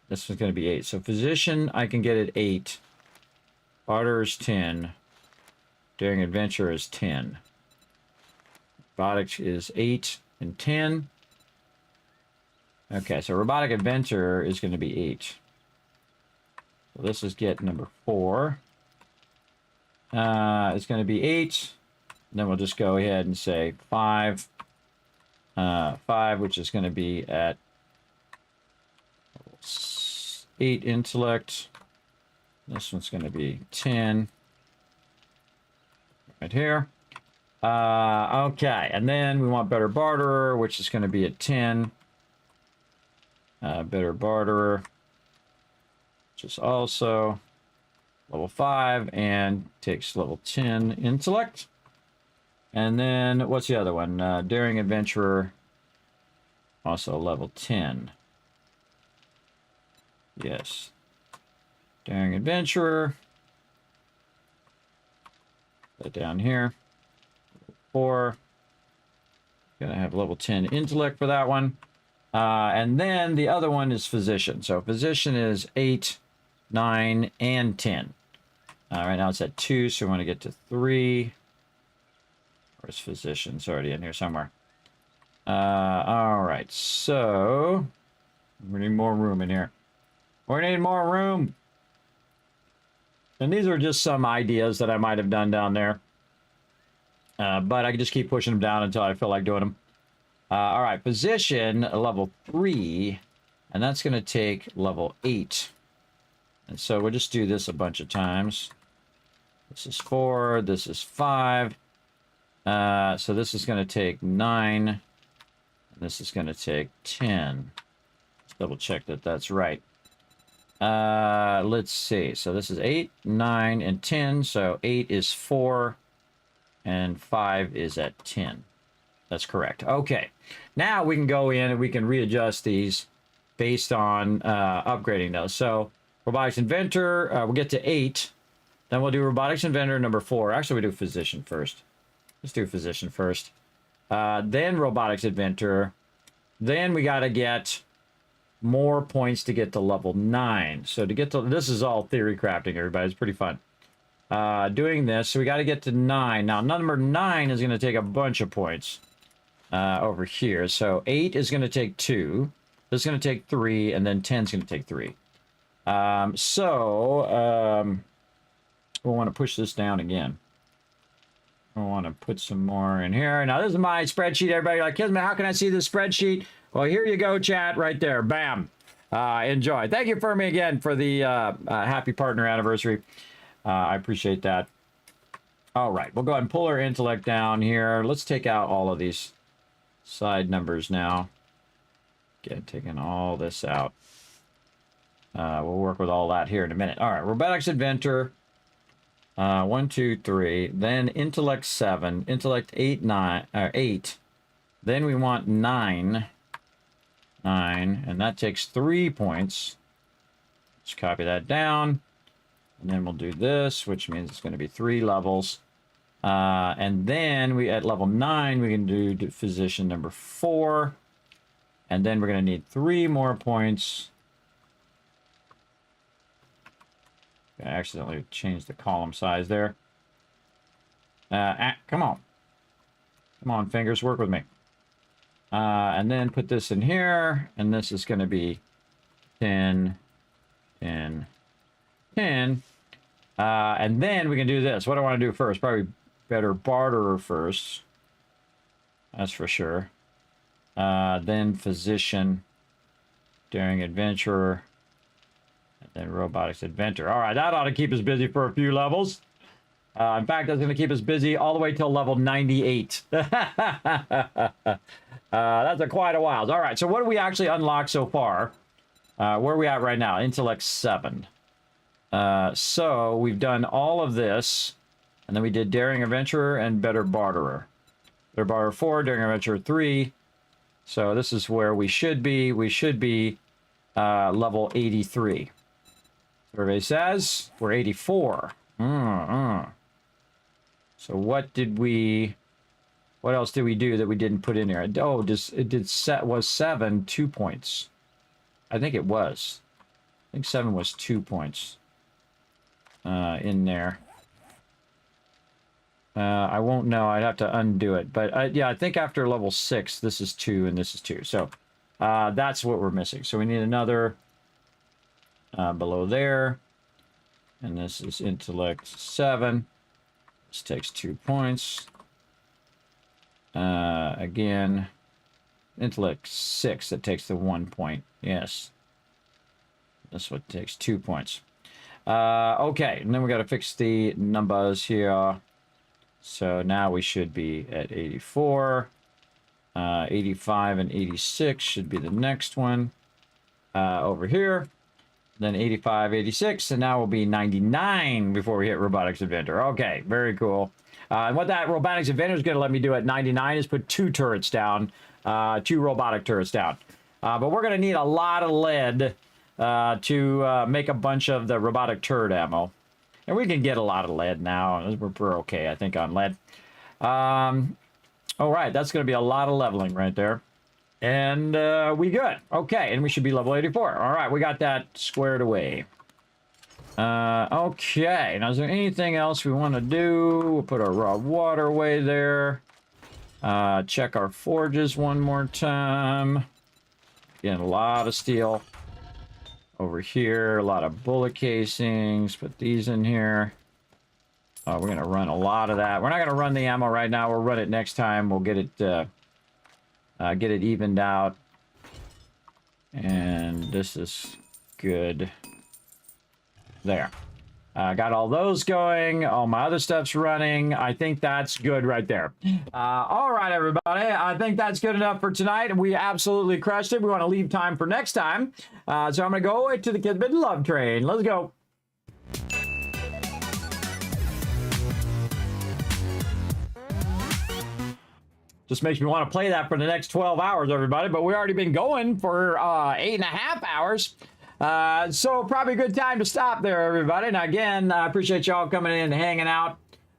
S3: This one's going to be 8. So physician, I can get at 8. Barter is 10. Daring adventure is 10. Robotics is 8 and 10. Okay, so robotic adventure is going to be 8. So this is get number 4. It's going to be 8. And then we'll just go ahead and say 5. 5, which is going to be at 8 intellect. This one's going to be 10. Right here. Okay, and then we want better barterer, which is going to be at 10. Better barterer, which is also level 5 and takes level 10 intellect. And then what's the other one? Daring adventurer, also level 10. Yes. Daring adventurer. Put that down here. 4. Gonna have level 10 intellect for that one. And then the other one is physician. So physician is 8, 9, and 10. Right now it's at 2, so we want to get to 3. Where's physician? It's already in here somewhere. All right, so we need more room in here. We need more room. And these are just some ideas that I might have done down there. But I can just keep pushing them down until I feel like doing them. All right, physician, level 3. And that's going to take level 8. And so we'll just do this a bunch of times. This is 4. This is 5. So this is going to take 9. And this is going to take 10. Let's double check that that's right. Let's see. So this is 8, 9, and 10. So 8 is 4. And 5 is at 10. That's correct. Okay. Now we can go in and we can readjust these based on upgrading those. So robotics inventor, we'll get to 8. Then we'll do robotics inventor number 4. Actually, we do physician first. Let's do physician first. Then robotics inventor. Then we got to get more points to get to level 9. So to get to, this is all theory crafting, everybody. It's pretty fun. Doing this, so we got to get to 9. Now, number 9 is going to take a bunch of points over here. So 8 is going to take 2. This is going to take 3, and then 10 is going to take 3. We'll want to push this down again. I want to put some more in here. Now, this is my spreadsheet. Everybody like, Kismet, how can I see this spreadsheet? Well, here you go, chat, right there. Bam. Enjoy. Thank you, Fermi, again, for the happy partner anniversary. I appreciate that. All right, we'll go ahead and pull our intellect down here. Let's take out all of these side numbers now. Again, taking all this out. We'll work with all that here in a minute. All right, robotics inventor. 1, 2, 3. Then intellect 7. Intellect 8, 9, 8. Then we want 9. 9, and that takes 3 points. Let's copy that down. And then we'll do this, which means it's going to be 3 levels. And then we at level 9, we can do physician number 4. And then we're going to need 3 more points. I accidentally changed the column size there. Come on. Come on, fingers, work with me. And then put this in here. And this is going to be 10, 10, 10. And then we can do this. What do I want to do first? Probably better barterer first. That's for sure. Then physician, daring adventurer, and then robotics inventor. All right, that ought to keep us busy for a few levels. In fact, that's going to keep us busy all the way till level 98. That's quite a while. All right, so what do we actually unlock so far? Where are we at right now? Intellect 7. So we've done all of this, and then we did Daring Adventurer and Better Barterer. Better Barterer 4, Daring Adventurer 3. So this is where we should be. We should be level 83. Everybody says we're 84. So what else did we do that we didn't put in here? Oh, was 7 2 points? I think it was. I think 7 was 2 points in there. I won't know. I'd have to undo it. But yeah, I think after level 6, this is 2 and this is 2. So that's what we're missing. So we need another below there. And this is intellect 7. This takes 2 points. Again, intellect 6. That takes the 1 point. Yes. This one takes 2 points. Okay, and then we got to fix the numbers here. So now we should be at 84. 85 and 86 should be the next one over here. Then 85, 86, and now we'll be 99 before we hit Robotics Inventor. Okay, very cool. And what that Robotics Inventor is going to let me do at 99 is put 2 turrets down, 2 robotic turrets down. But we're going to need a lot of lead to make a bunch of the robotic turret ammo. And we can get a lot of lead now. We're okay, I think, on lead. All right, that's going to be a lot of leveling right there. And we good. Okay, and we should be level 84. All right, we got that squared away. Okay, now is there anything else we want to do? We'll put our raw water away there. Check our forges one more time. Again, a lot of steel. Over here, a lot of bullet casings. Put these in here. We're going to run a lot of that. We're not going to run the ammo right now. We'll run it next time. We'll get it evened out. And this is good. There. Got all those going. All my other stuff's running. I think that's good right there. All right, everybody. I think that's good enough for tonight. We absolutely crushed it. We want to leave time for next time. So I'm going to go to the Kismet Love Train. Let's go. Just makes me want to play that for the next 12 hours, everybody. But we've already been going for 8.5 hours. So probably a good time to stop there, everybody. And again, I appreciate y'all coming in and hanging out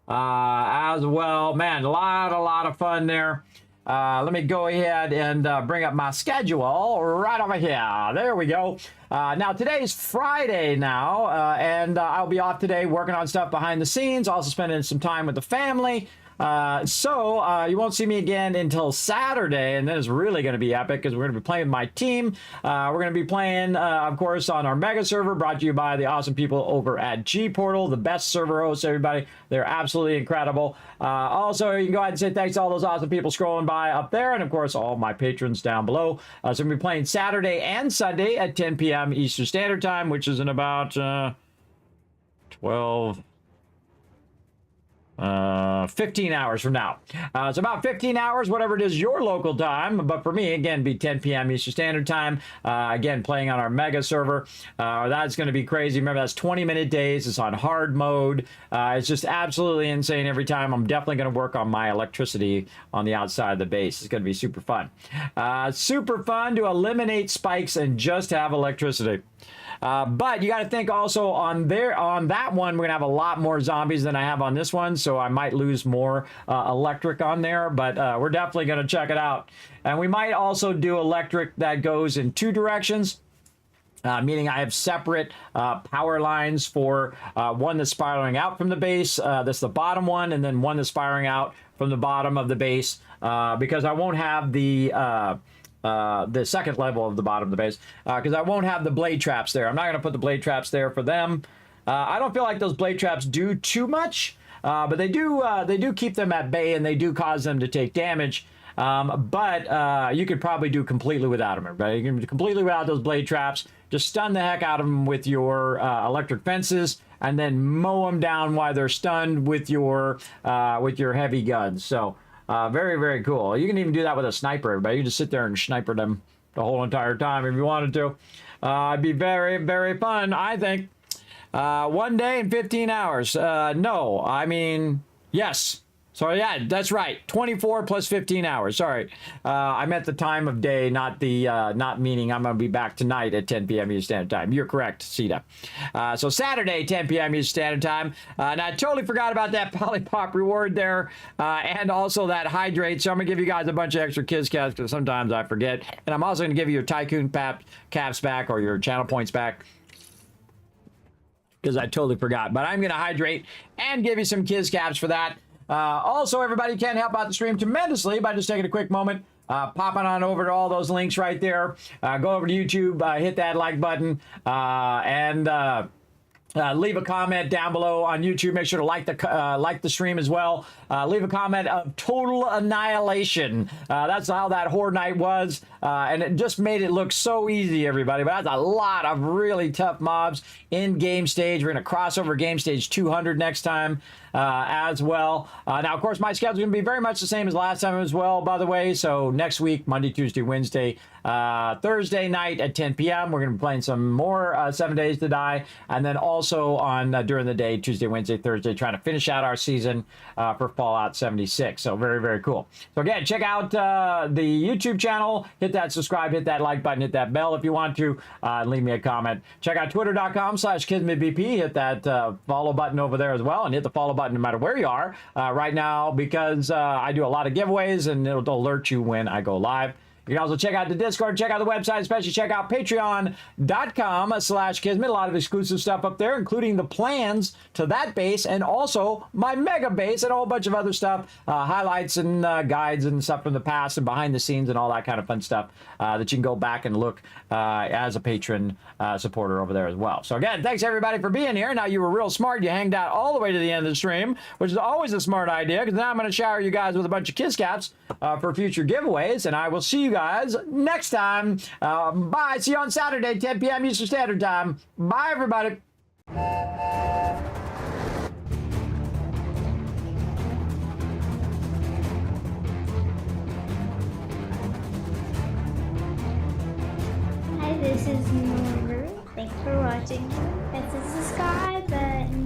S3: as well. Man, a lot of fun there. Let me go ahead and bring up my schedule right over here. There we go. Now, today's Friday now, and I'll be off today working on stuff behind the scenes, also spending some time with the family. So you won't see me again until Saturday, and then it's really going to be epic because we're going to be playing with my team. We're going to be playing, of course, on our mega server brought to you by the awesome people over at G Portal, the best server hosts, everybody. They're absolutely incredible. Also, you can go ahead and say thanks to all those awesome people scrolling by up there, and of course, all my patrons down below. So we're going to be playing Saturday and Sunday at 10 p.m. Eastern Standard Time, which is in about 15 hours from now. It's about 15 hours, whatever it is your local time. But for me, again, be 10 p.m. Eastern Standard Time. Again, playing on our mega server. That's going to be crazy. Remember, that's 20-minute days. It's on hard mode. It's just absolutely insane every time. I'm definitely going to work on my electricity on the outside of the base. It's going to be super fun. Super fun to eliminate spikes and just have electricity. But you got to think also on that one, we're going to have a lot more zombies than I have on this one. So I might lose more electric on there, but we're definitely going to check it out. And we might also do electric that goes in 2 directions. Meaning I have separate power lines for one that's spiraling out from the base. That's the bottom one. And then one that's firing out from the bottom of the base. Because I won't have the second level of the bottom of the base, because I won't have the blade traps there. I'm not going to put the blade traps there for them. I don't feel like those blade traps do too much, but they do keep them at bay, and they do cause them to take damage. But you could probably do completely without them, everybody. You can do completely without those blade traps. Just stun the heck out of them with your electric fences, and then mow them down while they're stunned with your heavy guns. So very, very cool. You can even do that with a sniper, everybody. You just sit there and sniper them the whole entire time if you wanted to. It'd be very, very fun, I think. 1 day and 15 hours. No, I mean, yes. So yeah, that's right. 24 plus 15 hours. Sorry, I meant the time of day, not meaning I'm going to be back tonight at 10 p.m. Eastern Standard Time. You're correct, Sita. So Saturday, 10 p.m. Eastern Standard Time. And I totally forgot about that Polypop reward there, and also that hydrate. So I'm going to give you guys a bunch of extra Kids Caps because sometimes I forget. And I'm also going to give you your Tycoon caps back or your channel points back, because I totally forgot. But I'm going to hydrate and give you some Kids Caps for that. Also, everybody can help out the stream tremendously by just taking a quick moment, popping on over to all those links right there. Go over to YouTube, hit that like button, and leave a comment down below on YouTube. Make sure to like the stream as well. Leave a comment of total annihilation. That's how that Horde Night was, and it just made it look so easy, everybody. But that's a lot of really tough mobs in game stage. We're going to cross over game stage 200 next time as well. Now, of course, my schedule is going to be very much the same as last time as well, by the way. So next week, Monday, Tuesday, Wednesday, Thursday night at 10 p.m. We're going to be playing some more 7 Days to Die, and then also on during the day, Tuesday, Wednesday, Thursday, trying to finish out our season for Fallout 76. So very, very cool. So again, check out the YouTube channel. Hit that subscribe, hit that like button, hit that bell if you want to. Leave me a comment. Check out twitter.com/KismetVP. Hit that follow button over there as well, and hit the follow button no matter where you are right now, because I do a lot of giveaways and it'll alert you when I go live. You can also check out the Discord, check out the website, especially check out patreon.com/Kismet. A lot of exclusive stuff up there, including the plans to that base and also my mega base and a whole bunch of other stuff, highlights and guides and stuff from the past and behind the scenes and all that kind of fun stuff that you can go back and look as a patron supporter over there as well. So again, thanks everybody for being here. Now, you were real smart. You hanged out all the way to the end of the stream, which is always a smart idea, because now I'm going to shower you guys with a bunch of Kiss Caps for future giveaways, and I will see you guys next time. Bye. See you on Saturday, 10 p.m. Eastern Standard Time. Bye, everybody.
S6: Hi, this is Normer. Thanks for watching. Hit the subscribe button.